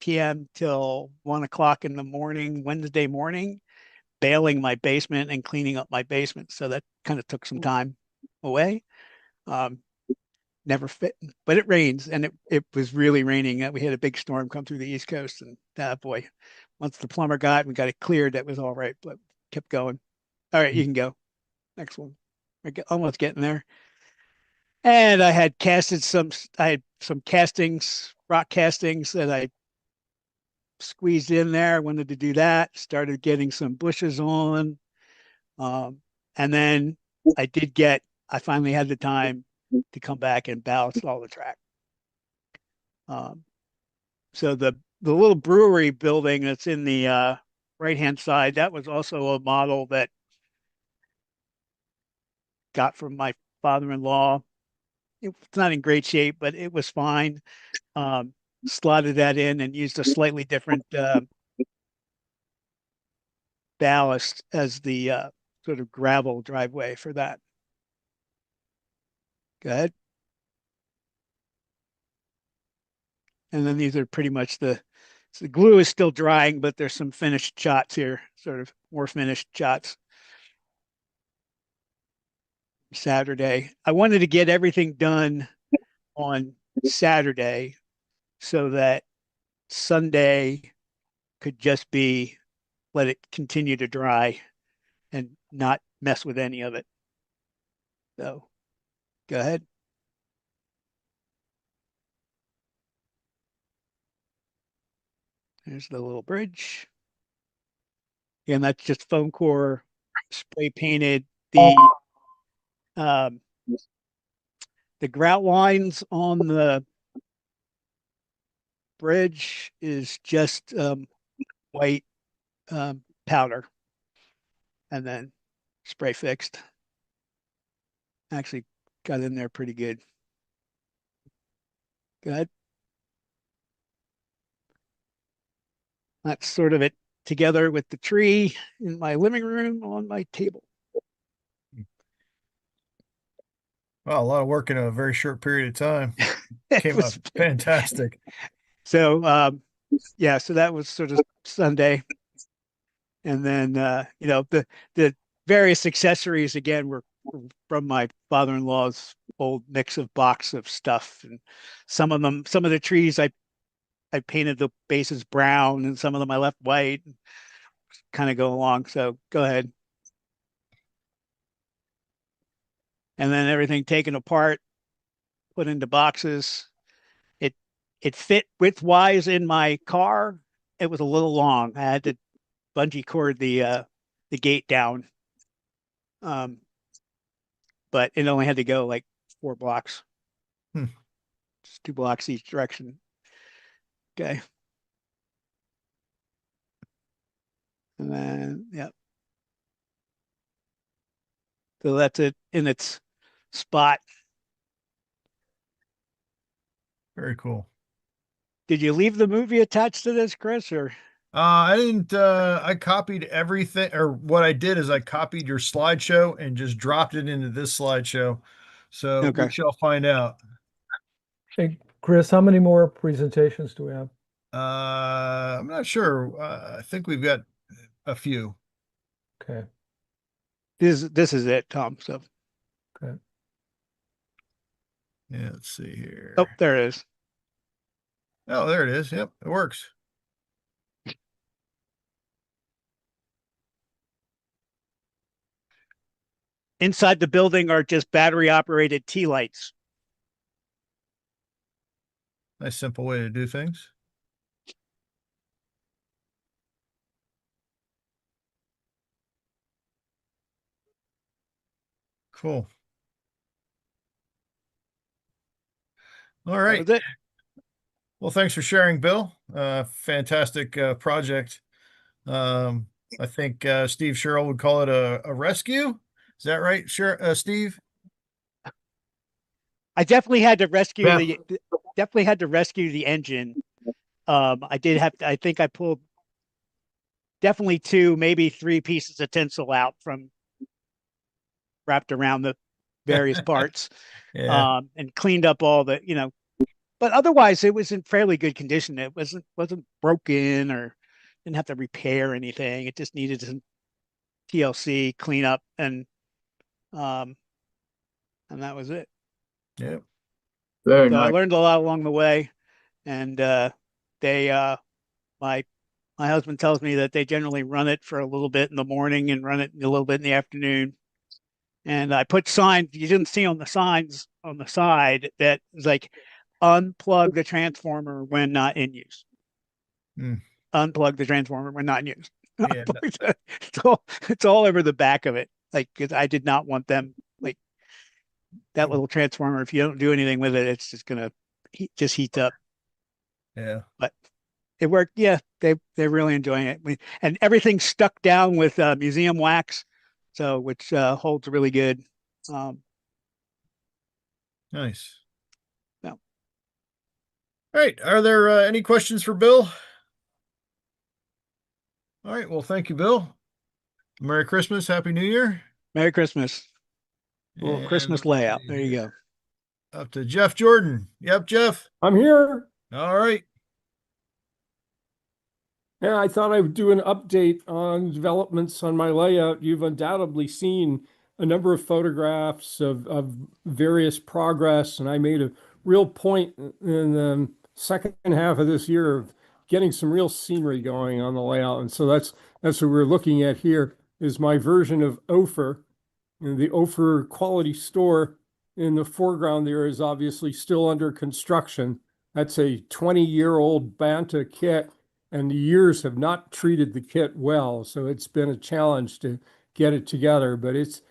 p.m. till 1 o'clock in the morning, Wednesday morning, bailing my basement and cleaning up my basement. So that kind of took some time away. Never fit, but it rains, and it was really raining. We had a big storm come through the East Coast, and boy, once the plumber we got it cleared, that was all right, but kept going. All right, you can go. Next one. We're almost getting there. And I had some castings, rock castings that I squeezed in there. I wanted to do that. Started getting some bushes on. And then I finally had the time to come back and ballast all the track. So the little brewery building that's in the right-hand side, that was also a model that got from my father-in-law. It's not in great shape, but it was fine. Slotted that in and used a slightly different ballast as the sort of gravel driveway for that. Go ahead. And then these are pretty much so the glue is still drying, but there's some finished shots here, sort of more finished shots. Saturday. I wanted to get everything done on Saturday so that Sunday could just let it continue to dry and not mess with any of it. So go ahead. There's the little bridge. And that's just foam core spray painted. The grout lines on the bridge is just white powder, and then spray fixed. Actually got in there pretty good. Go ahead. That's sort of it together with the tree in my living room on my table. Wow, a lot of work in a very short period of time. Came out fantastic. So yeah, so that was sort of Sunday. And then the various accessories again were from my father-in-law's old mix of box of stuff. And some of the trees I I painted the bases brown and some of them I left white, kind of go along. So go ahead. And then everything taken apart, put into boxes. It fit width-wise in my car. It was a little long. I had to bungee cord the gate down. But it only had to go like 4 blocks. Just 2 blocks each direction. Okay. And then, yeah. So that's it in its spot. Very cool. Did you leave the movie attached to this, Chris, or? I didn't, I copied everything, or what I did is I copied your slideshow and just dropped it into this slideshow. So Okay. we shall find out. Hey, Chris, how many more presentations do we have? I'm not sure. I think we've got a few. Okay. This is it, Tom. So. Okay. Yeah, let's see here. Oh, there it is. Oh, there it is. Yep, it works. Inside the building are just battery operated tea lights. Nice simple way to do things. Cool. All right. That was it. Well, thanks for sharing, Bill. Fantastic project. I think Steve Sherrill would call it a rescue. Is that right, Steve? I definitely had to rescue Yeah. the engine. I did have to, I think I pulled definitely 2, maybe 3 pieces of tinsel out from wrapped around the various parts. Yeah. And cleaned up all the, but otherwise it was in fairly good condition. It wasn't broken or didn't have to repair anything. It just needed some TLC cleanup and that was it. Yeah. So I learned a lot along the way, and my husband tells me that they generally run it for a little bit in the morning and run it a little bit in the afternoon. And I put signs you didn't see on the signs on the side that was like, unplug the transformer when not in use. Unplug the transformer when not in use. Yeah. It's all over the back of it. Like, because I did not want them, like, that little transformer, if you don't do anything with it, it's just gonna heat up. Yeah. But it worked. Yeah, they're really enjoying it. And everything's stuck down with museum wax, so which holds really good. Nice. Yeah. All right. Are there any questions for Bill? All right. Well, thank you, Bill. Merry Christmas. Happy New Year. Merry Christmas. Little Christmas layout. There you go. Up to Jeff Jordan. Yep, Jeff. I'm here. All right. Yeah, I thought I would do an update on developments on my layout. You've undoubtedly seen a number of photographs of various progress, and I made a real point in the second half of this year of getting some real scenery going on the layout. And so that's what we're looking at here is my version of Ophir. And the Ophir quality store in the foreground there is obviously still under construction. That's a 20-year-old Banta kit, and the years have not treated the kit well. So it's been a challenge to get it together, but it's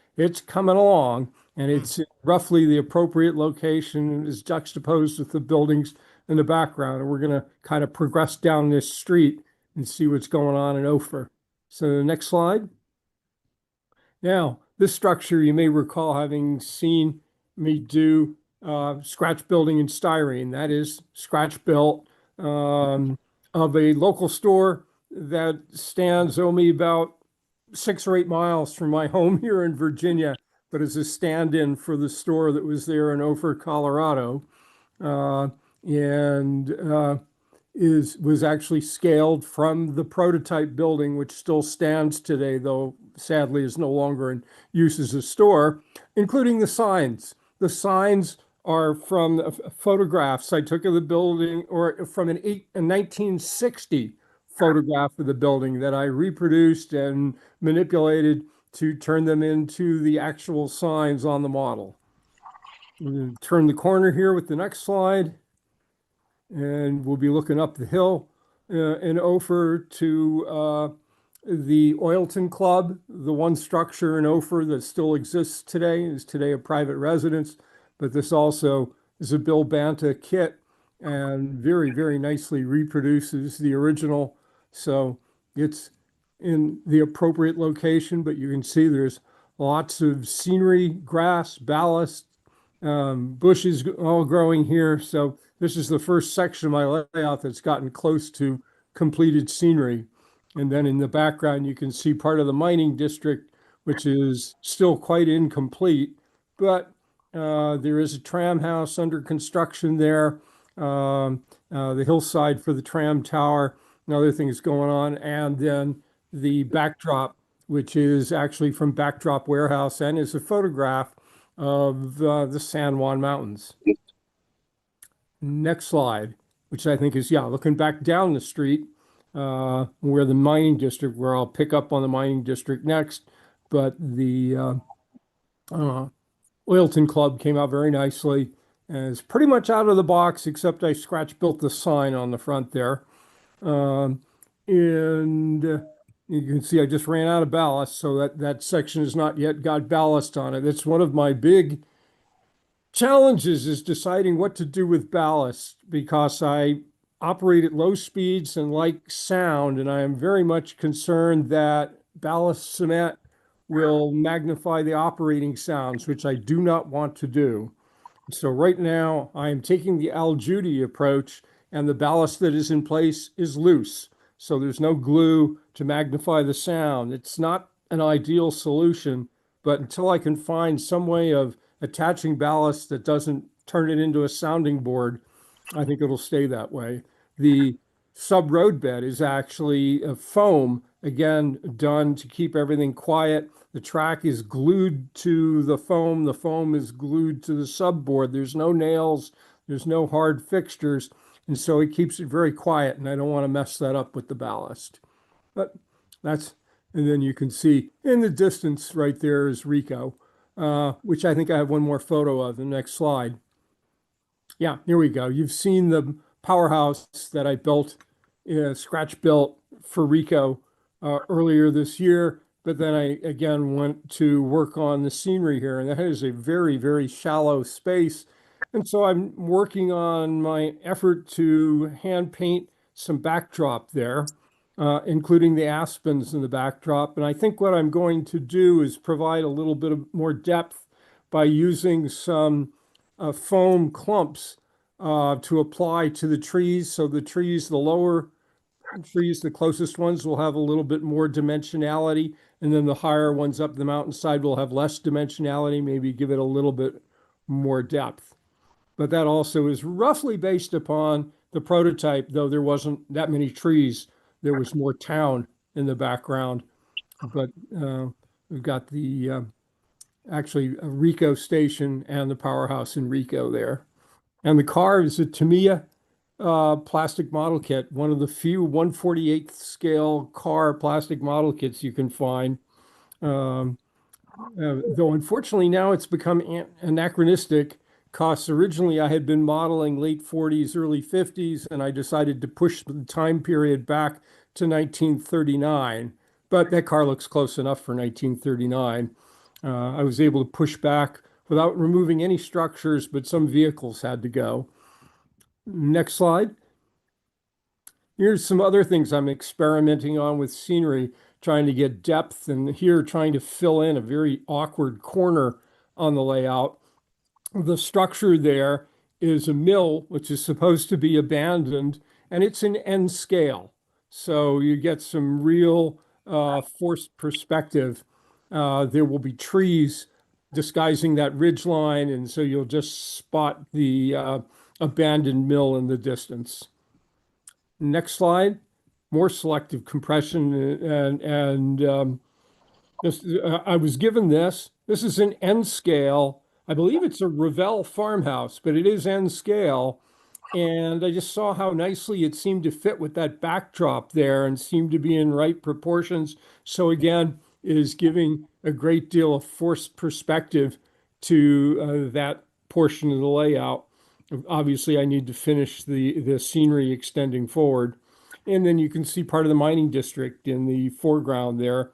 coming along, and it's roughly the appropriate location and is juxtaposed with the buildings in the background. And we're going to kind of progress down this street and see what's going on in Ophir. So the next slide. Now, this structure, you may recall having seen me do scratch building in styrene. That is Scratch Built of a local store that stands only about 6 or 8 miles from my home here in Virginia, but is a stand-in for the store that was there in Ophir, Colorado, was actually scaled from the prototype building, which still stands today, though sadly is no longer in use as a store, including the signs. The signs are from the photographs I took of the building, or from a 1960 photograph of the building that I reproduced and manipulated to turn them into the actual signs on the model. I'm going to turn the corner here with the next slide, and we'll be looking up the hill in Ophir to the Oilton Club. The one structure in Ophir that still exists today is today a private residence, but this also is a Bill Banta kit and very, very nicely reproduces the original. So it's in the appropriate location, but you can see there's lots of scenery, grass, ballast, bushes all growing here. So this is the first section of my layout that's gotten close to completed scenery. And then in the background, you can see part of the mining district, which is still quite incomplete, but there is a tram house under construction there, the hillside for the tram tower, and other things going on. And then the backdrop, which is actually from Backdrop Warehouse and is a photograph of the San Juan Mountains. Next slide, which I think is, yeah, looking back down the street, where the mining district, where I'll pick up on the mining district next, but the Oilton Club came out very nicely and it's pretty much out of the box, except I scratch built the sign on the front there. And you can see I just ran out of ballast, so that section has not yet got ballast on it. That's one of my big challenges, is deciding what to do with ballast, because I operate at low speeds and like sound, and I am very much concerned that ballast cement will magnify the operating sounds, which I do not want to do. So right now I am taking the Al Judy approach, and the ballast that is in place is loose. So there's no glue to magnify the sound. It's not an ideal solution, but until I can find some way of attaching ballast that doesn't turn it into a sounding board, I think it'll stay that way. The sub road bed is actually a foam, again, done to keep everything quiet. The track is glued to the foam is glued to the sub board. There's no nails, there's no hard fixtures, and so it keeps it very quiet, and I don't want to mess that up with the ballast. But that's, and then you can see in the distance right there is Rico, which I think I have one more photo of, the next slide. Yeah, here we go. You've seen the powerhouse that I built, Scratch built for Rico earlier this year, but then I again went to work on the scenery here, and that is a very, very shallow space. And so I'm working on my effort to hand paint some backdrop there, including the aspens in the backdrop. And I think what I'm going to do is provide a little bit of more depth by using some foam clumps to apply to the trees. So the trees, the lower trees, the closest ones, will have a little bit more dimensionality, and then the higher ones up the mountainside will have less dimensionality, maybe give it a little bit more depth. But that also is roughly based upon the prototype, though there wasn't that many trees. There was more town in the background. But we've got the actually a Rico station and the powerhouse in Rico there. And the car is a Tamiya plastic model kit, one of the few 1/48th scale car plastic model kits you can find. Though unfortunately now it's become anachronistic, because originally I had been modeling late 40s, early 50s, and I decided to push the time period back to 1939. But that car looks close enough for 1939. I was able to push back without removing any structures, but some vehicles had to go. Next slide. Here's some other things I'm experimenting on with scenery, trying to get depth, and here trying to fill in a very awkward corner on the layout. The structure there is a mill, which is supposed to be abandoned, and it's in N scale. So you get some real forced perspective. There will be trees disguising that ridge line, and so you'll just spot the abandoned mill in the distance. Next slide. More selective compression, and this, I was given this. This is an N scale I believe it's a Revell farmhouse, but it is N scale. And I just saw how nicely it seemed to fit with that backdrop there and seemed to be in right proportions. So again, it is giving a great deal of forced perspective to that portion of the layout. Obviously, I need to finish the scenery extending forward. And then you can see part of the mining district in the foreground there.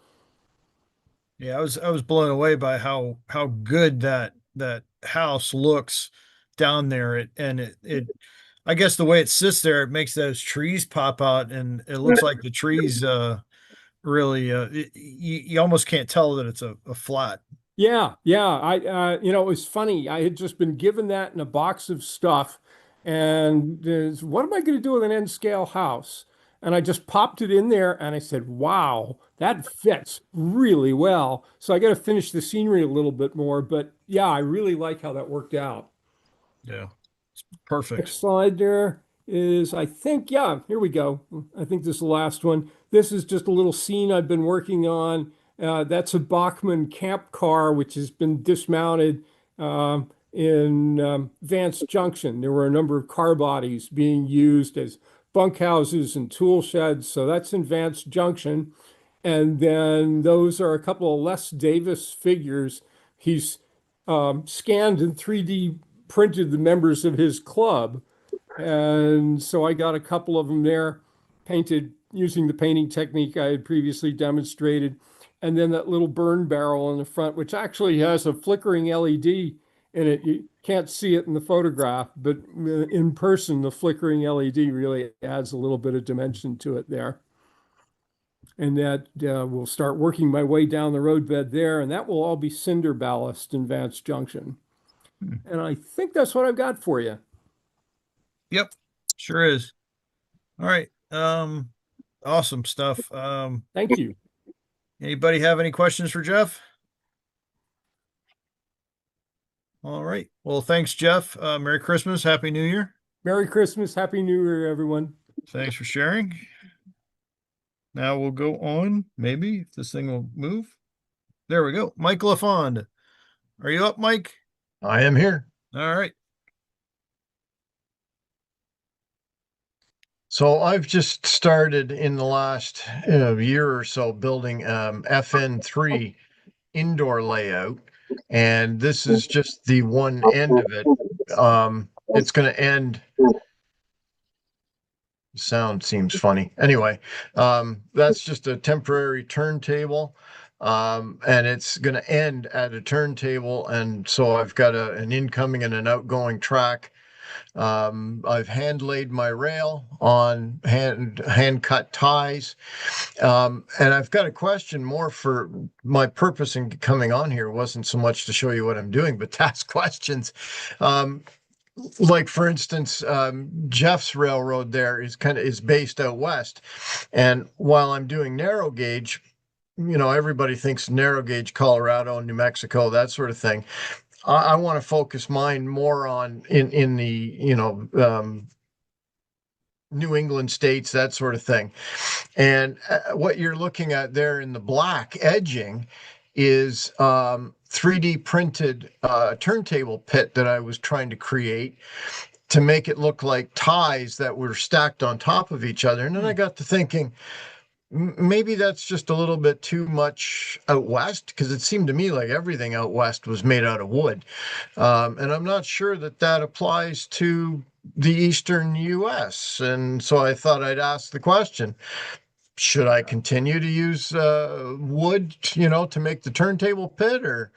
Yeah, I was blown away by how good that house looks down there. It I guess the way it sits there, it makes those trees pop out, and it looks like the trees really you almost can't tell that it's a flat. Yeah. It was funny. I had just been given that in a box of stuff, and what am I going to do with an N scale house? And I just popped it in there, and I said, "Wow, that fits really well." So I got to finish the scenery a little bit more, but yeah, I really like how that worked out. Yeah, it's perfect. Next slide there is, I think, yeah, here we go. I think this is the last one. This is just a little scene I've been working on. That's a Bachmann camp car, which has been dismounted in Vance Junction. There were a number of car bodies being used as bunkhouses and tool sheds. So that's in Vance Junction. And then those are a couple of Les Davis figures. He's scanned and 3D printed the members of his club. And so I got a couple of them there, painted using the painting technique I had previously demonstrated. And then that little burn barrel in the front, which actually has a flickering LED in it. You can't see it in the photograph, but in person, the flickering LED really adds a little bit of dimension to it there. And that will start working my way down the roadbed there, and that will all be cinder ballast in Vance Junction. And I think that's what I've got for you. Yep, sure is. All right. Awesome stuff. Thank you. Anybody have any questions for Jeff? All right. Well, thanks, Jeff. Merry Christmas. Happy New Year. Merry Christmas. Happy New Year, everyone. Thanks for sharing. Now we'll go on, maybe, if this thing will move. There we go. Mike LaFond. Are you up, Mike? I am here. All right. So I've just started in the last year or so building FN3 indoor layout, and this is just the one end of it. It's going to end. Sound seems funny. Anyway, that's just a temporary turntable, and it's going to end at a turntable, and so I've got an incoming and an outgoing track. I've hand laid my rail on hand cut ties. And I've got a question more for my purpose in coming on here wasn't so much to show you what I'm doing, but to ask questions. Like for instance, Jeff's railroad there is based out west. And while I'm doing narrow gauge, everybody thinks narrow gauge, Colorado, New Mexico, that sort of thing. I want to focus mine more on in the New England states, that sort of thing. And what you're looking at there in the black edging is 3D printed turntable pit that I was trying to create to make it look like ties that were stacked on top of each other. And then I got to thinking, maybe that's just a little bit too much out west, because it seemed to me like everything out west was made out of wood. And I'm not sure that to the eastern US. And so I thought I'd ask the question, should I continue to use wood, to make the turntable pit, or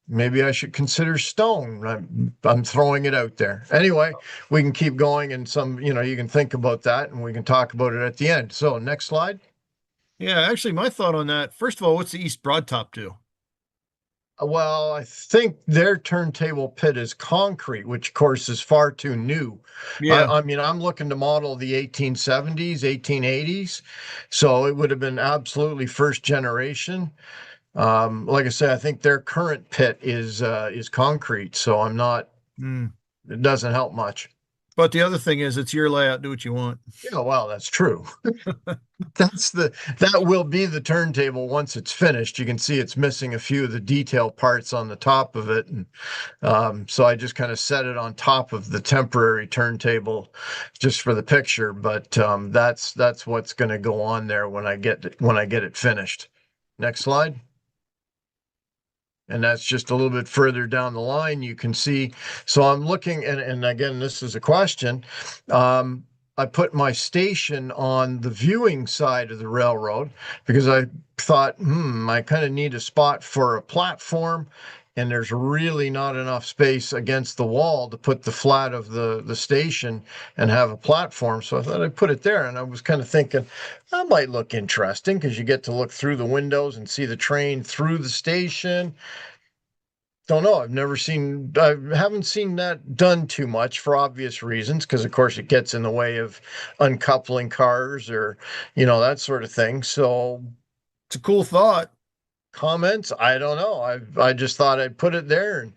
maybe I should consider stone? I'm throwing it out there. Anyway, we can keep going, and you can think about that, and we can talk about it at the end. So next slide. Yeah, actually, my thought on that, first of all, what's the East Broadtop do? Well, I think their turntable pit is concrete, which of course is far too new. Yeah. I mean, I'm looking to model the 1870s, 1880s. So it would have been absolutely first generation. Like I said, I think their current pit is concrete. So I'm not, it doesn't help much. But the other thing is, it's your layout. Do what you want. Yeah, well, that's true. That will be the turntable once it's finished. You can see it's missing a few of the detail parts on the top of it. And so I just kind of set it on top of the temporary turntable just for the picture. But that's what's going to go on there when I get it finished. Next slide. And that's just a little bit further down the line. You can see, so I'm looking, and again, this is a question. I put my station on the viewing side of the railroad because I thought, I kind of need a spot for a platform, and there's really not enough space against the wall to put the flat of the station and have a platform. So I thought I'd put it there, and I was kind of thinking that might look interesting because you get to look through the windows and see the train through the station. Don't know. I haven't seen that done too much for obvious reasons, because of course it gets in the way of uncoupling cars or, that sort of thing. So it's a cool thought. Comments? I don't know. I just thought I'd put it there, and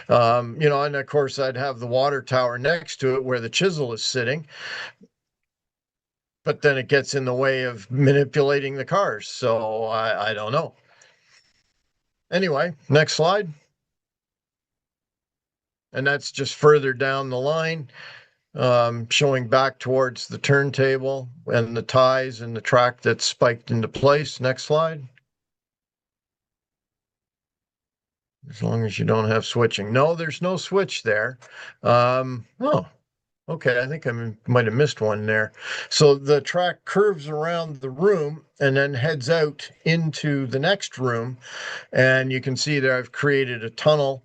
and of course I'd have the water tower next to it where the chisel is sitting. But then it gets in the way of manipulating the cars. So I don't know. Anyway, next slide. And that's just further down the line, showing back towards the turntable and the ties and the track that's spiked into place. Next slide. As long as you don't have switching. No, there's no switch there. Oh, okay. I think I might have missed one there. So the track curves around the room and then heads out into the next room. And you can see there I've created a tunnel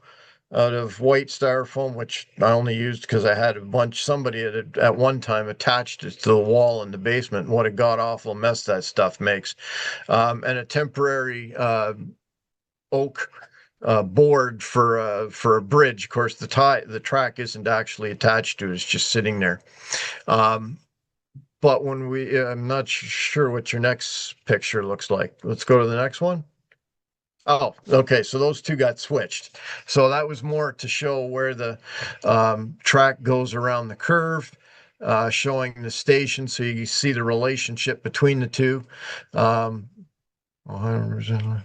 out of white styrofoam, which I only used because I had somebody at one time attached it to the wall in the basement. What a god awful mess that stuff makes. And a temporary oak board for a bridge. Of course, the track isn't actually attached to it; it's just sitting there. But I'm not sure what your next picture looks like. Let's go to the next one. Oh, okay. So those two got switched. So that was more to show where the track goes around the curve, showing the station. So you see the relationship between the two. 100%.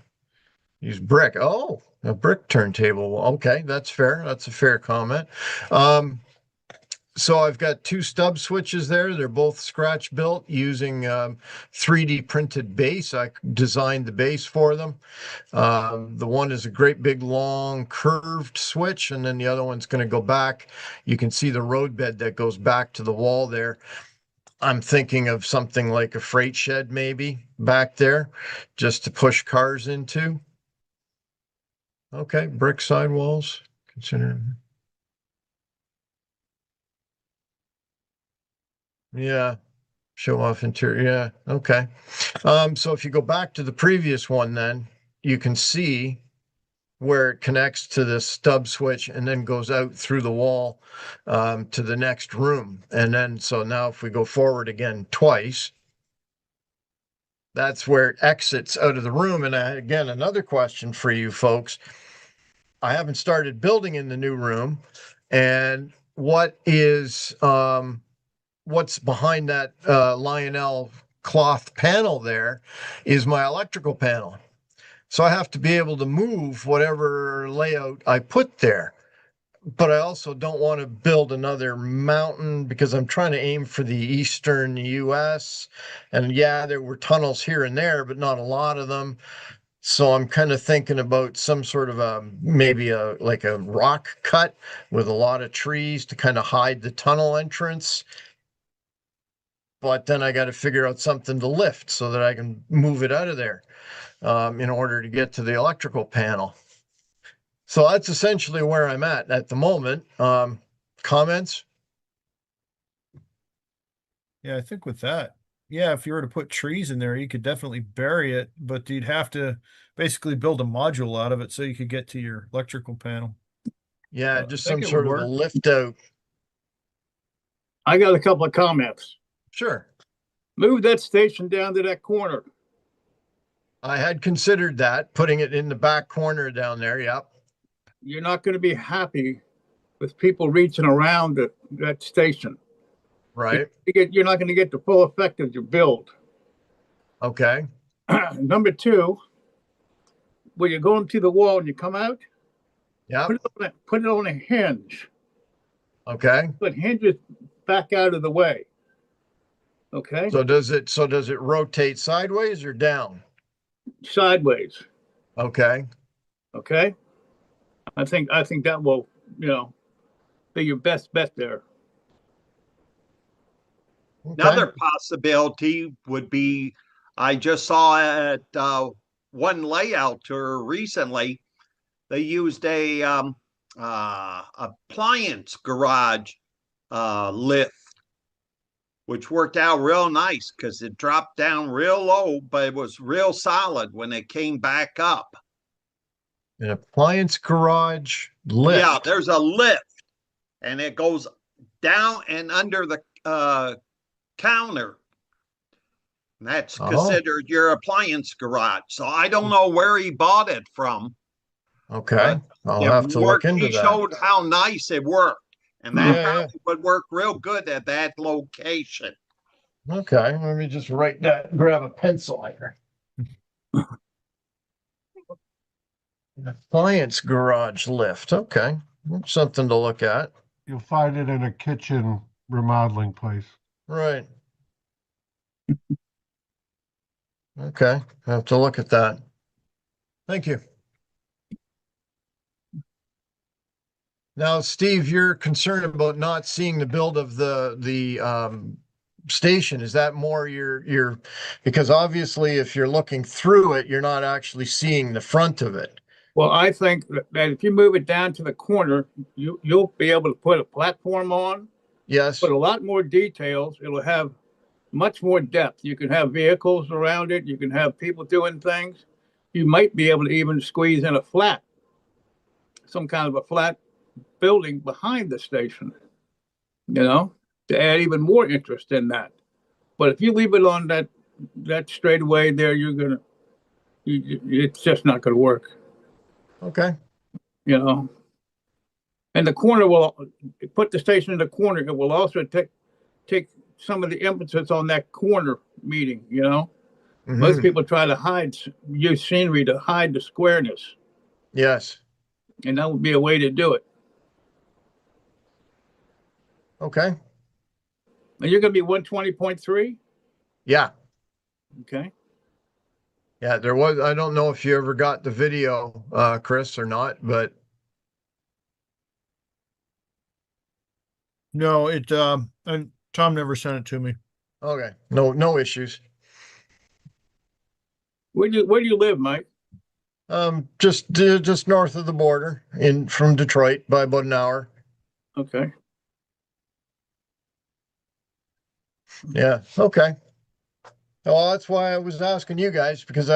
Use brick. Oh, a brick turntable. Okay, that's fair. That's a fair comment. So I've got two stub switches there. They're both Scratcch built using 3D printed base. I designed the base for them. The one is a great big long curved switch, and then the other one's going to go back. You can see the road bed that goes back to the wall there. I'm thinking of something like a freight shed maybe back there just to push cars into. Okay, brick sidewalls. Consider. Yeah, show off interior. Yeah, okay. So if you go back to the previous one, then you can see where it connects to the stub switch and then goes out through the wall to the next room. And then, so now if we go forward again twice, that's where it exits out of the room. And again, another question for you folks. I haven't started building in the new room. And what's behind that Lionel cloth panel there is my electrical panel. So I have to be able to move whatever layout I put there. But I also don't want to build another mountain because I'm trying to aim for the eastern US. And yeah, there were tunnels here and there, but not a lot of them. So I'm kind of thinking about some sort of maybe like a rock cut with a lot of trees to kind of hide the tunnel entrance. But then I got to figure out something to lift so that I can move it out of there in order to get to the electrical panel. So that's essentially where I'm at the moment. Comments? Yeah, I think with that, if you were to put trees in there, you could definitely bury it, but you'd have to basically build a module out of it so you could get to your electrical panel. Yeah, just some sort of a lift out. I got a couple of comments. Sure. Move that station down to that corner. I had considered that, putting it in the back corner down there. Yep. You're not going to be happy with people reaching around that station. Right. You're not going to get the full effect of your build. Okay. Number two, when you're going to the wall and you come out, yeah, put it on a hinge. Okay. Put hinges back out of the way. Okay. So does it rotate sideways or down? Sideways. Okay. Okay. I think that will, be your best bet there. Another possibility would be, I just saw at one layout tour recently, they used a appliance garage lift, which worked out real nice because it dropped down real low, but it was real solid when it came back up. An appliance garage lift. Yeah, there's a lift, and it goes down and under the counter. And that's considered your appliance garage. So I don't know where he bought it from. Okay. I'll have to look into he that. showed how nice it worked. And that probably would work real good at that location. Okay. Let me just write that, grab a pencil here. Appliance garage lift. Okay. That's something to look at. You'll find it in a kitchen remodeling place. Right. Okay. I have to look at that. Thank you. Now, Steve, you're concerned about not seeing the build of the station. Is that more your because obviously if you're looking through it, you're not actually seeing the front of it. Well, I think that if you move it down to the corner, you'll be able to put a platform on. Yes. Put a lot more details. It'll have much more depth. You can have vehicles around it. You can have people doing things. You might be able to even squeeze in some kind of a flat building behind the station, to add even more interest in that. But if you leave it on that straightaway there, it's just not going to work. Okay. And the corner will put the station in the corner. It will also take some of the emphasis on that corner meeting. Most people try to use scenery to hide the squareness. Yes. And that would be a way to do it. Okay. And you're going to be 120.3? Yeah. Okay. Yeah, there was, I don't know if you ever got the video, Chris, or not, but. No, and Tom never sent it to me. Okay. No issues. Where do you live, Mike? Just north of the border from Detroit by about an hour. Okay. Yeah. Okay. Well, that's why I was asking you guys, because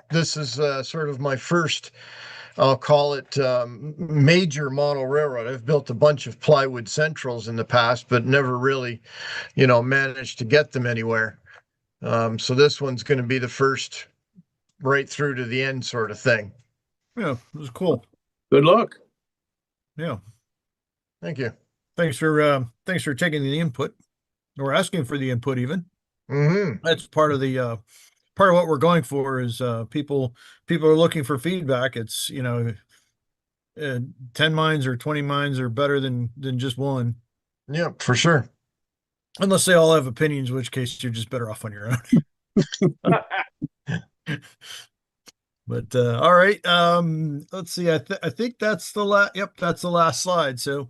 this is sort of my first, I'll call it major model railroad. I've built a bunch of plywood centrals in the past, but never really, managed to get them anywhere. So this one's going to be the first right through to the end sort of thing. Yeah, it was cool. Good luck. Yeah. Thank you. Thanks for taking the input or asking for the input even. That's part of what we're going for is people are looking for feedback. It's 10 minds or 20 minds are better than just one. Yeah, for sure. Unless they all have opinions, in which case you're just better off on your own. But all right, let's see. I think that's the last. Yep, that's the last slide. So,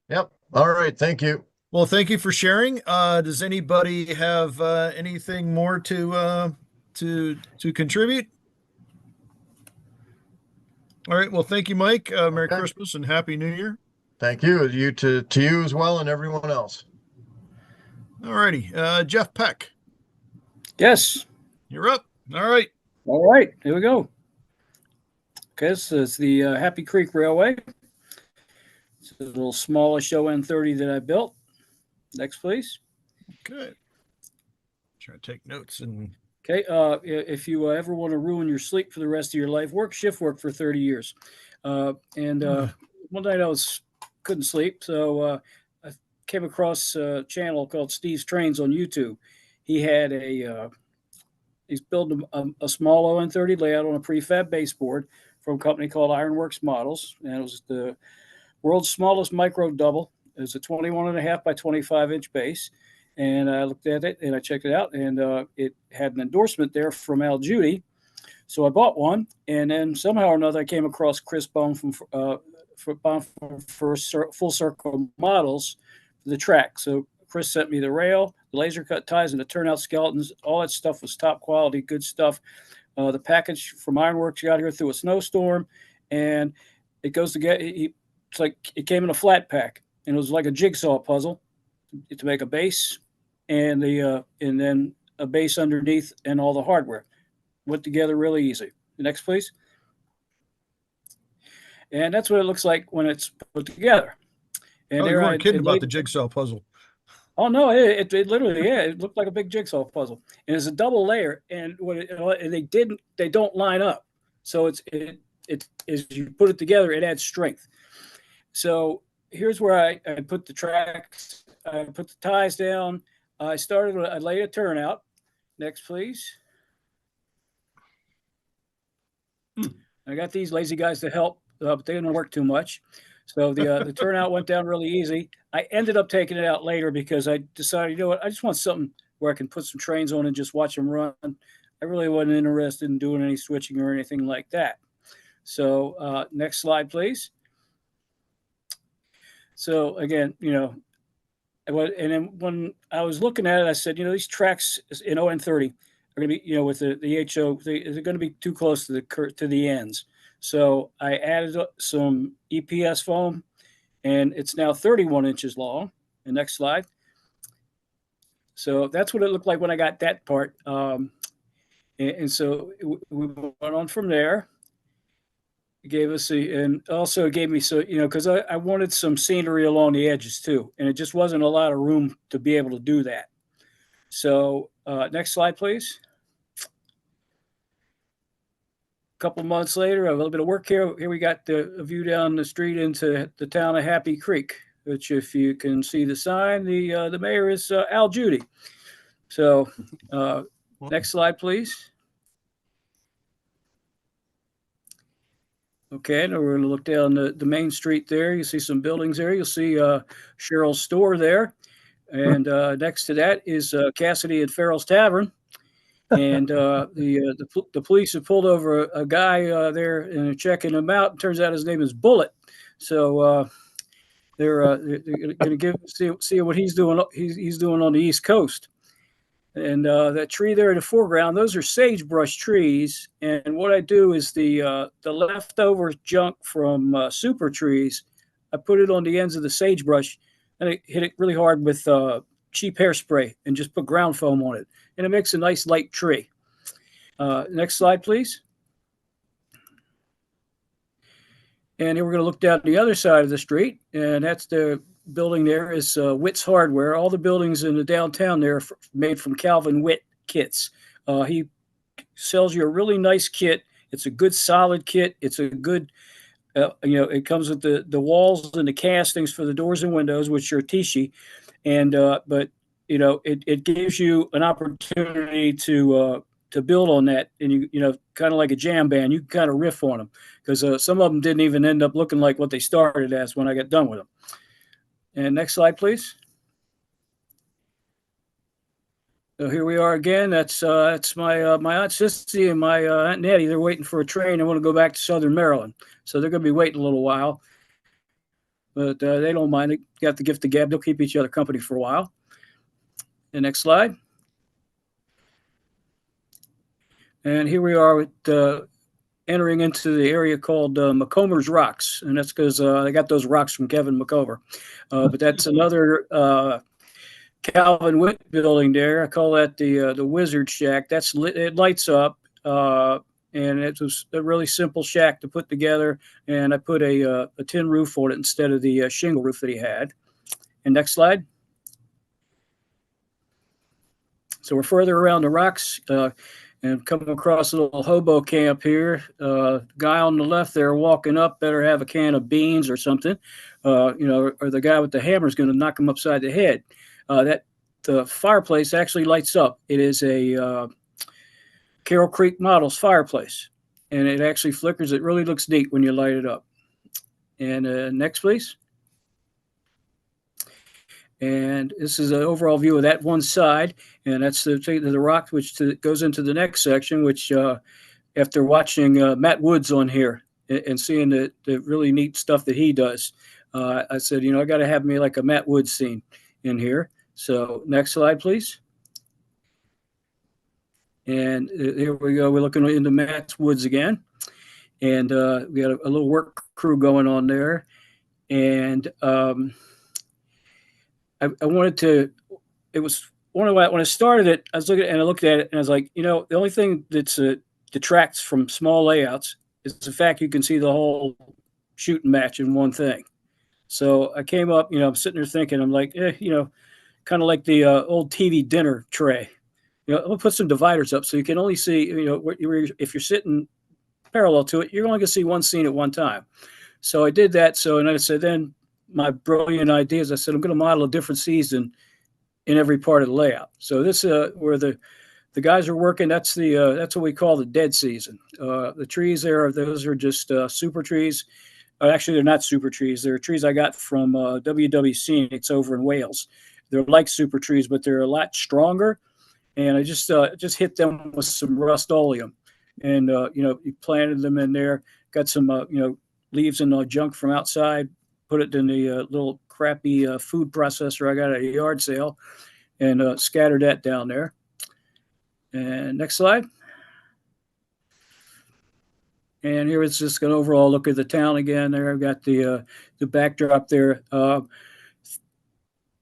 yep. All right. Thank you. Well, thank you for sharing. Does anybody have anything more to contribute? All right. Well, thank you, Mike. Merry Christmas and Happy New Year. Thank you. You to you as well and everyone else. All righty. Jeff Peck. Yes. You're up. All right. All right. Here we go. Okay, this is the Happy Creek Railway. It's a little smallish ON30 that I built. Next, please. Okay. Try to take notes and. Okay. If you ever want to ruin your sleep for the rest of your life, work shift work for 30 years. One night I was couldn't sleep, so I came across a channel called Steve's Trains on YouTube. He had he's building a small ON30 layout on a prefab baseboard from a company called Ironworks Models, and it was the world's smallest micro double. It was a 21.5 by 25-inch base, and I looked at it and I checked it out, and it had an endorsement there from Al Judy. So I bought one, and then somehow or another I came across Chris Bone from Full Circle Models for the track. So Chris sent me the rail, the laser cut ties, and the turnout skeletons. All that stuff was top quality, good stuff. The package from Ironworks got here through a snowstorm, and it goes together. It's like it came in a flat pack, and it was like a jigsaw puzzle to make a base, and then a base underneath and all the hardware. Went together really easy. Next, please. And that's what it looks like when it's put together. And you weren't kidding about the jigsaw puzzle. Oh no, it literally, yeah, it looked like a big jigsaw puzzle, and it's a double layer, and they don't line up, so it's as you put it together, it adds strength. So here's where I put the tracks, I put the ties down, I laid a turnout. Next, please. I got these lazy guys to help, but they didn't work too much. So the turnout went down really easy. I ended up taking it out later because I decided, you know what, I just want something where I can put some trains on and just watch them run. I really wasn't interested in doing any switching or anything like that. So next slide, please. So again, you know, and then when I was looking at it, I said, you know, these tracks in ON30 are going to be, you know, with the HO, they're going to be too close to the ends. So I added some EPS foam, and it's now 31 inches long. The next slide. So that's what it looked like when I got that part. And so we went on from there. It gave us and also it gave me, so, you know, because I wanted some scenery along the edges too, and it just wasn't a lot of room to be able to do that. So next slide, please. A couple months later, a little bit of work here. Here we got the view down the street into the town of Happy Creek, which, if you can see the sign, the mayor is Al Judy. So next slide, please. Okay, now we're going to look down the main street there. You see some buildings there. You'll see Cheryl's store there. And next to that is Cassidy and Farrell's Tavern. And the police have pulled over a guy there and are checking him out. It turns out his name is Bullet. So they're going to see what he's doing. He's doing on the East Coast. And that tree there in the foreground, those are sagebrush trees. And what I do is the leftover junk from super trees, I put it on the ends of the sagebrush, and I hit it really hard with cheap hairspray and just put ground foam on it. And it makes a nice light tree. Next slide, please. And here we're going to look down the other side of the street, and that's the building there is Witt's Hardware. All the buildings in the downtown there are made from Calvin Witt kits. He sells you a really nice kit. It's a good solid kit. It's a good, you know, it comes with the walls and the castings for the doors and windows, which are Tishi. And but you know, it gives you an opportunity to build on that, and you know, kind of like a jam band, you can kind of riff on them, because some of them didn't even end up looking like what they started as when I got done with them. And next slide, please. So here we are again. That's my my Aunt Sissy and my Aunt Nettie. They're waiting for a train. I want to go back to Southern Maryland, so they're going to be waiting a little while. But they don't mind. They got the gift of gab. They'll keep each other company for a while. The next slide. And here we are with entering into the area called McComer's Rocks, and that's because I got those rocks from Kevin McComer. But that's another Calvin Witt building there. I call that the Wizard Shack. That's lit, it lights up, and it was a really simple shack to put together. And I put a tin roof on it instead of the shingle roof that he had. And next slide. So we're further around the rocks. and come across a little hobo camp here. Guy on the left there walking up better have a can of beans or something, or the guy with the hammer is going to knock him upside the head. That the fireplace actually lights up. It is a Carroll Creek Models fireplace, and it actually flickers. It really looks neat when you light it up. And next, please. And this is an overall view of that one side, and that's the rock which goes into the next section, which after watching Matt Woods on here and seeing the really neat stuff that he does, I said, I got to have me like a Matt Woods scene in here. So next slide, please. And here we go. We're looking into Matt Woods again, and we got a little work crew going on there, and I wanted to. It was when I started it. I was looking and I looked at it and I was like, the only thing that's detracts from small layouts is the fact you can see the whole shooting match in one thing. So I came up, I'm sitting there thinking, I'm like, kind of like the old TV dinner tray. I'm gonna put some dividers up so you can only see, if you're sitting parallel to it, you're only gonna see one scene at one time. So I did that. So, and I said, then my brilliant ideas, I said, I'm going to model a different season in every part of the layout. So this, where the guys are working, that's what we call the dead season. The trees there, those are just super trees. Actually, they're not super trees. They're trees I got from WWC. It's over in Wales. They're like super trees, but they're a lot stronger. And I just hit them with some Rust-Oleum, and you planted them in there. Got some leaves and junk from outside. Put it in the little crappy food processor I got at a yard sale, and scattered that down there. And next slide. And here it's just an overall look at the town again. There I've got the backdrop there.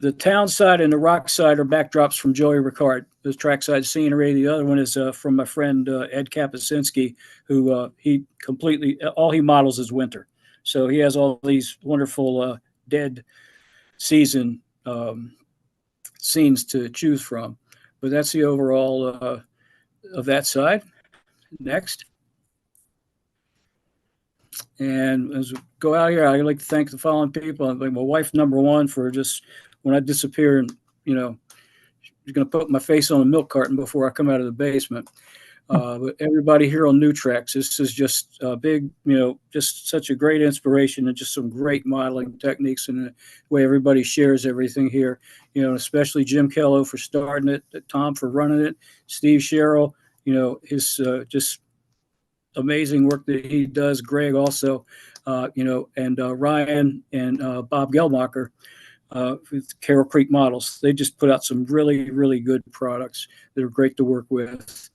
The town side and the rock side are backdrops from Joey Ricard. This trackside scenery. The other one is from my friend Ed Kapuscinski, who he completely all he models is winter. So he has all these wonderful dead season scenes to choose from. But that's the overall of that side. Next. And as we go out here, I'd like to thank the following people. Like my wife, number one, for just when I disappear and, she's going to put my face on a milk carton before I come out of the basement. But everybody here on New Tracks, this is just a big, just such a great inspiration and just some great modeling techniques and the way everybody shares everything here. Especially Jim Kello for starting it, Tom for running it, Steve Sherrill, his just amazing work that he does. Greg also, and Ryan and Bob Gelmacher with Carroll Creek Models. They just put out some really, really good products that are great to work with.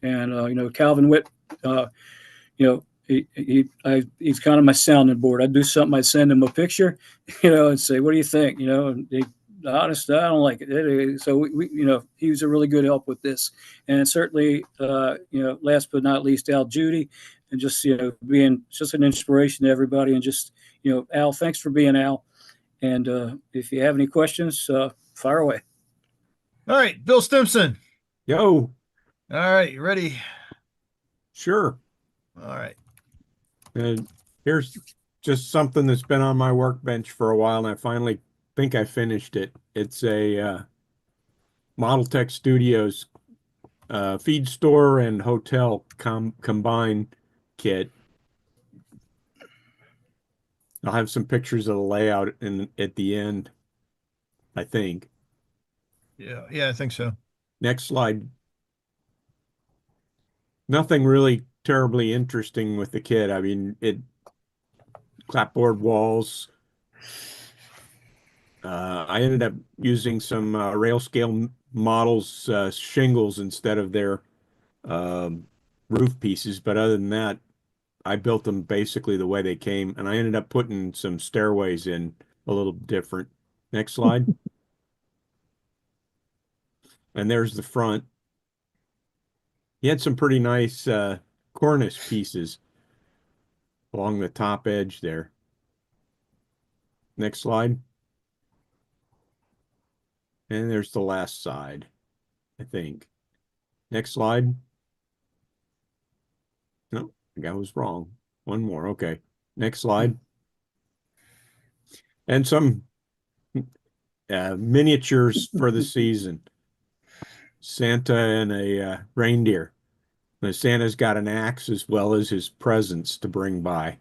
And Calvin Witt, he's kind of my sounding board. I do something, I send him a picture, and say, "What do you think?" And they, honest, I don't like it. So we he was a really good help with this, and certainly, last but not least, Al Judy, and just being just an inspiration to everybody, and just Al, thanks for being Al. And if you have any questions, fire away. All right, Bill Stimson. Yo. All right, you ready? Sure. All right. And here's just something that's been on my workbench for a while, and I finally think I finished it. It's a Model Tech Studios feed store and hotel combined kit. I'll have some pictures of the layout at the end, I think. Yeah, I think so. Next slide. Nothing really terribly interesting with the kit. I mean, clapboard walls. I ended up using some rail scale models shingles instead of their roof pieces, but other than that, I built them basically the way they came, and I ended up putting some stairways in a little different. Next slide. And there's the front. He had some pretty nice cornice pieces along the top edge there. Next slide. And there's the last side, I think. Next slide. think I was wrong. One more. Okay. Next slide. And some miniatures for the season. Santa and a reindeer. The Santa's got an axe as well as his presents to bring by.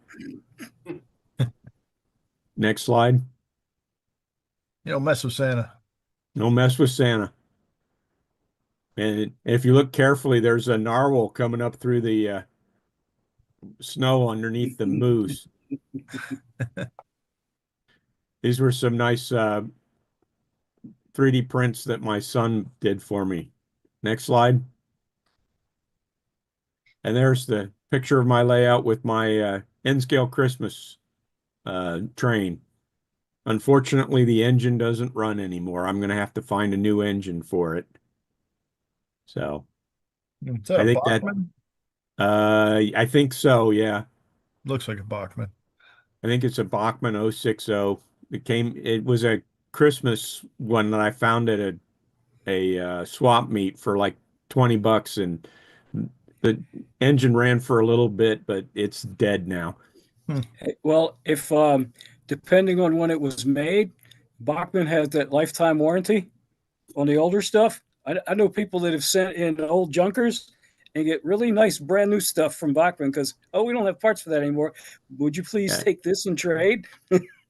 Next slide. You don't mess with Santa. No mess with Santa. And if you look carefully, there's a narwhal coming up through the snow underneath the moose. These were some nice 3D prints that my son did for me. Next slide. And there's the picture of my layout with my N-scale Christmas train. Unfortunately, the engine doesn't run anymore. I'm going to have to find a new engine for it. So Is that I a think Bachmann? I think so, yeah. Looks like a Bachmann. I think it's a Bachmann 060. It was a Christmas one that I found at a swap meet for like $20, and the engine ran for a little bit, but it's dead now. Well, if depending on when it was made, Bachmann has that lifetime warranty on the older stuff. I know people that have sent in old junkers and get really nice brand new stuff from Bachmann because, oh, we don't have parts for that anymore. Would you please take this and trade?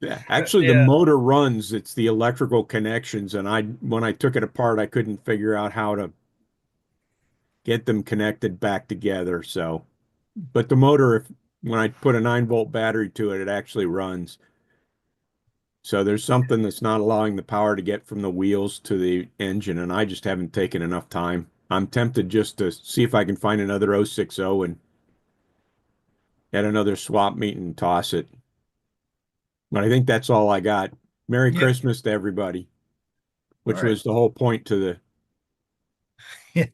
Yeah, actually, the motor runs. It's the electrical connections, and when I took it apart, I couldn't figure out how to get them connected back together. So, but the motor, when I put a 9-volt battery to it, it actually runs. So there's something that's not allowing the power to get from the wheels to the engine, and I just haven't taken enough time. I'm tempted just to see if I can find another 060 and at another swap meet and toss it. But I think that's all I got. Merry Christmas to everybody, which was the whole point to the. Yeah.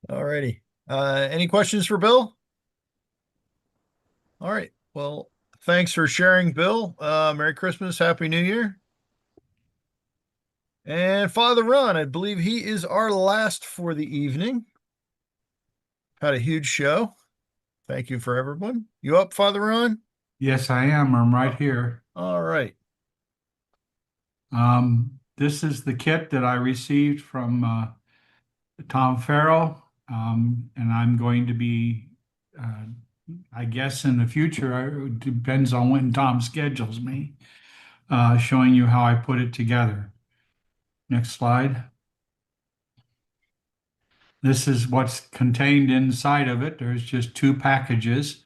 All righty. Any questions for Bill? All right. Well, thanks for sharing, Bill. Merry Christmas. Happy New Year. And Father Ron, I believe he is our last for the evening. Had a huge show. Thank you for everyone. You up, Father Ron? Yes, I am. I'm right here. All right. This is the kit that I received from Tom Farrell, and I'm going to be, I guess in the future, it depends on when Tom schedules me, showing you how I put it together. Next slide. This is what's contained inside of it. There's just 2 packages.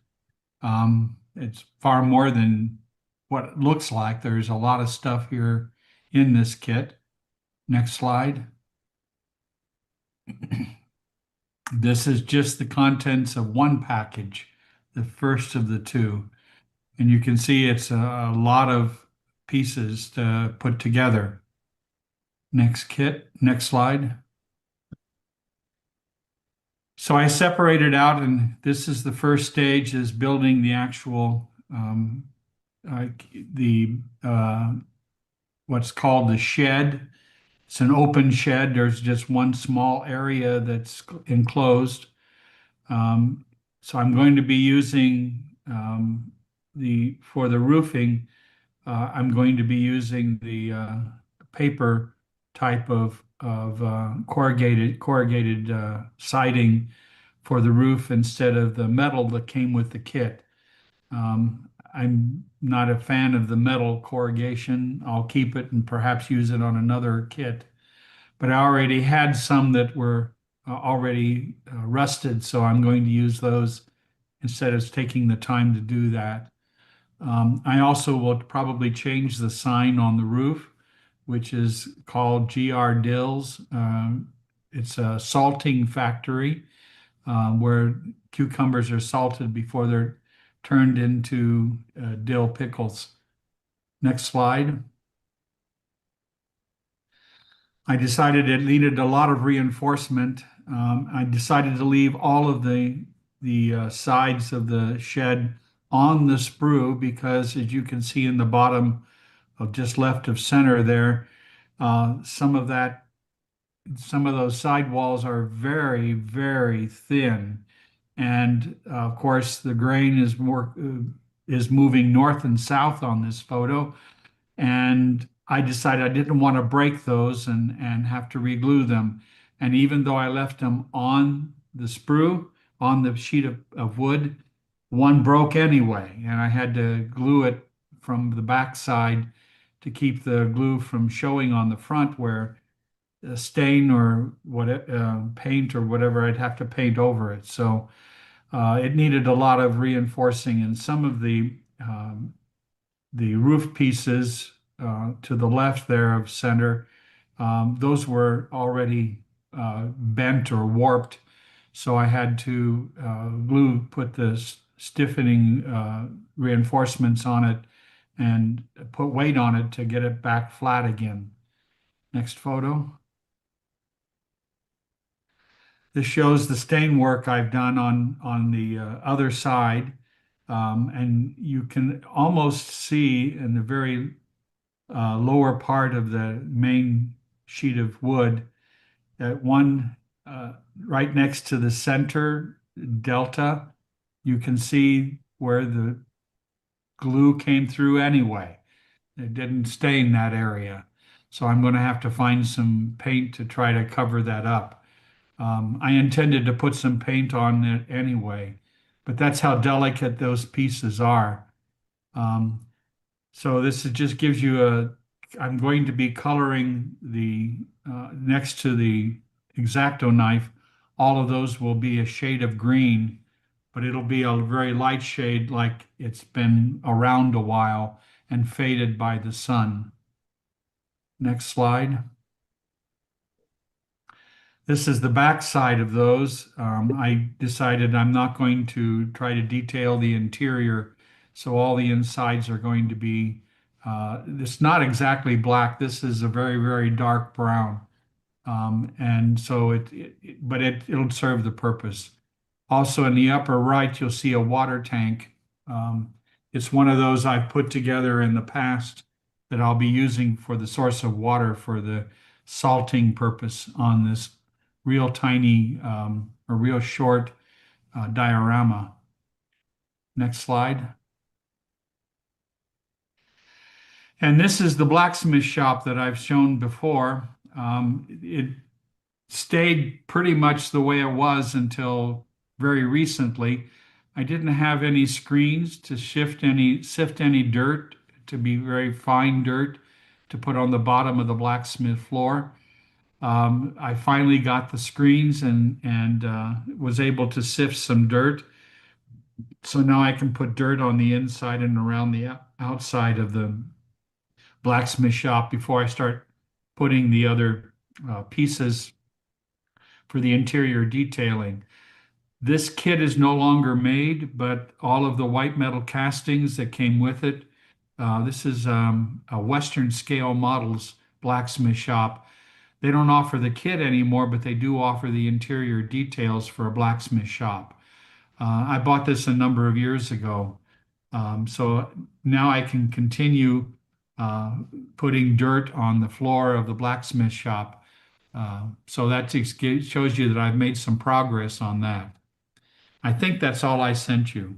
It's far more than what it looks like. There's a lot of stuff here in this kit. Next slide. This is just the contents of one package, the first of the 2. And you can see it's a lot of pieces to put together. Next slide. So I separated out, and this is the first stage, is building the actual, what's called the shed. It's an open shed. There's just one small area that's enclosed. So I'm going to be using for the roofing, I'm going to be using the paper type of corrugated siding for the roof instead of the metal that came with the kit. I'm not a fan of the metal corrugation. I'll keep it and perhaps use it on another kit. But I already had some that were already rusted, so I'm going to use those instead of taking the time to do that. I also will probably change the sign on the roof, which is called GR Dills. It's a salting factory where cucumbers are salted before they're turned into dill pickles. Next slide. I decided it needed a lot of reinforcement. I decided to leave all of the sides of the shed on the sprue because, as you can see in the bottom of just left of center there, some of those side walls are very, very thin. And of course, the grain is moving north and south on this photo. And I decided I didn't want to break those and have to reglue them. And even though I left them on the sprue, on the sheet of wood, one broke anyway, and I had to glue it from the back side to keep the glue from showing on the front where a stain or what paint or whatever I'd have to paint over it. So it needed a lot of reinforcing, and some of the roof pieces to the left there of center, those were already bent or warped. So I had to put the stiffening reinforcements on it and put weight on it to get it back flat again. Next photo. This shows the stain work I've done on the other side. And you can almost see in the very lower part of the main sheet of wood that one right next to the center delta, you can see where the glue came through anyway. It didn't stain that area. So I'm going to have to find some paint to try to cover that up. I intended to put some paint on it anyway, but that's how delicate those pieces are. So this just gives you I'm going to be coloring the, next to the X-Acto knife, all of those will be a shade of green, but it'll be a very light shade like it's been around a while and faded by the sun. Next slide. This is the back side of those. I decided I'm not going to try to detail the interior, so all the insides are going to be, it's not exactly black. This is a very, very dark brown. And so it'll serve the purpose. Also in the upper right, you'll see a water tank. It's one of those I've put together in the past that I'll be using for the source of water for the salting purpose on this real tiny, or real short diorama. Next slide. And this is the blacksmith shop that I've shown before. It stayed pretty much the way it was until very recently. I didn't have any screens to sift any dirt, to be very fine dirt, to put on the bottom of the blacksmith floor. I finally got the screens and was able to sift some dirt. So now I can put dirt on the inside and around the outside of the blacksmith shop before I start putting the other pieces for the interior detailing. This kit is no longer made, but all of the white metal castings that came with it, this is a Western Scale Models blacksmith shop. They don't offer the kit anymore, but they do offer the interior details for a blacksmith shop. I bought this a number of years ago. So now I can continue putting dirt on the floor of the blacksmith shop. So that shows you that I've made some progress on that. I think that's all I sent you.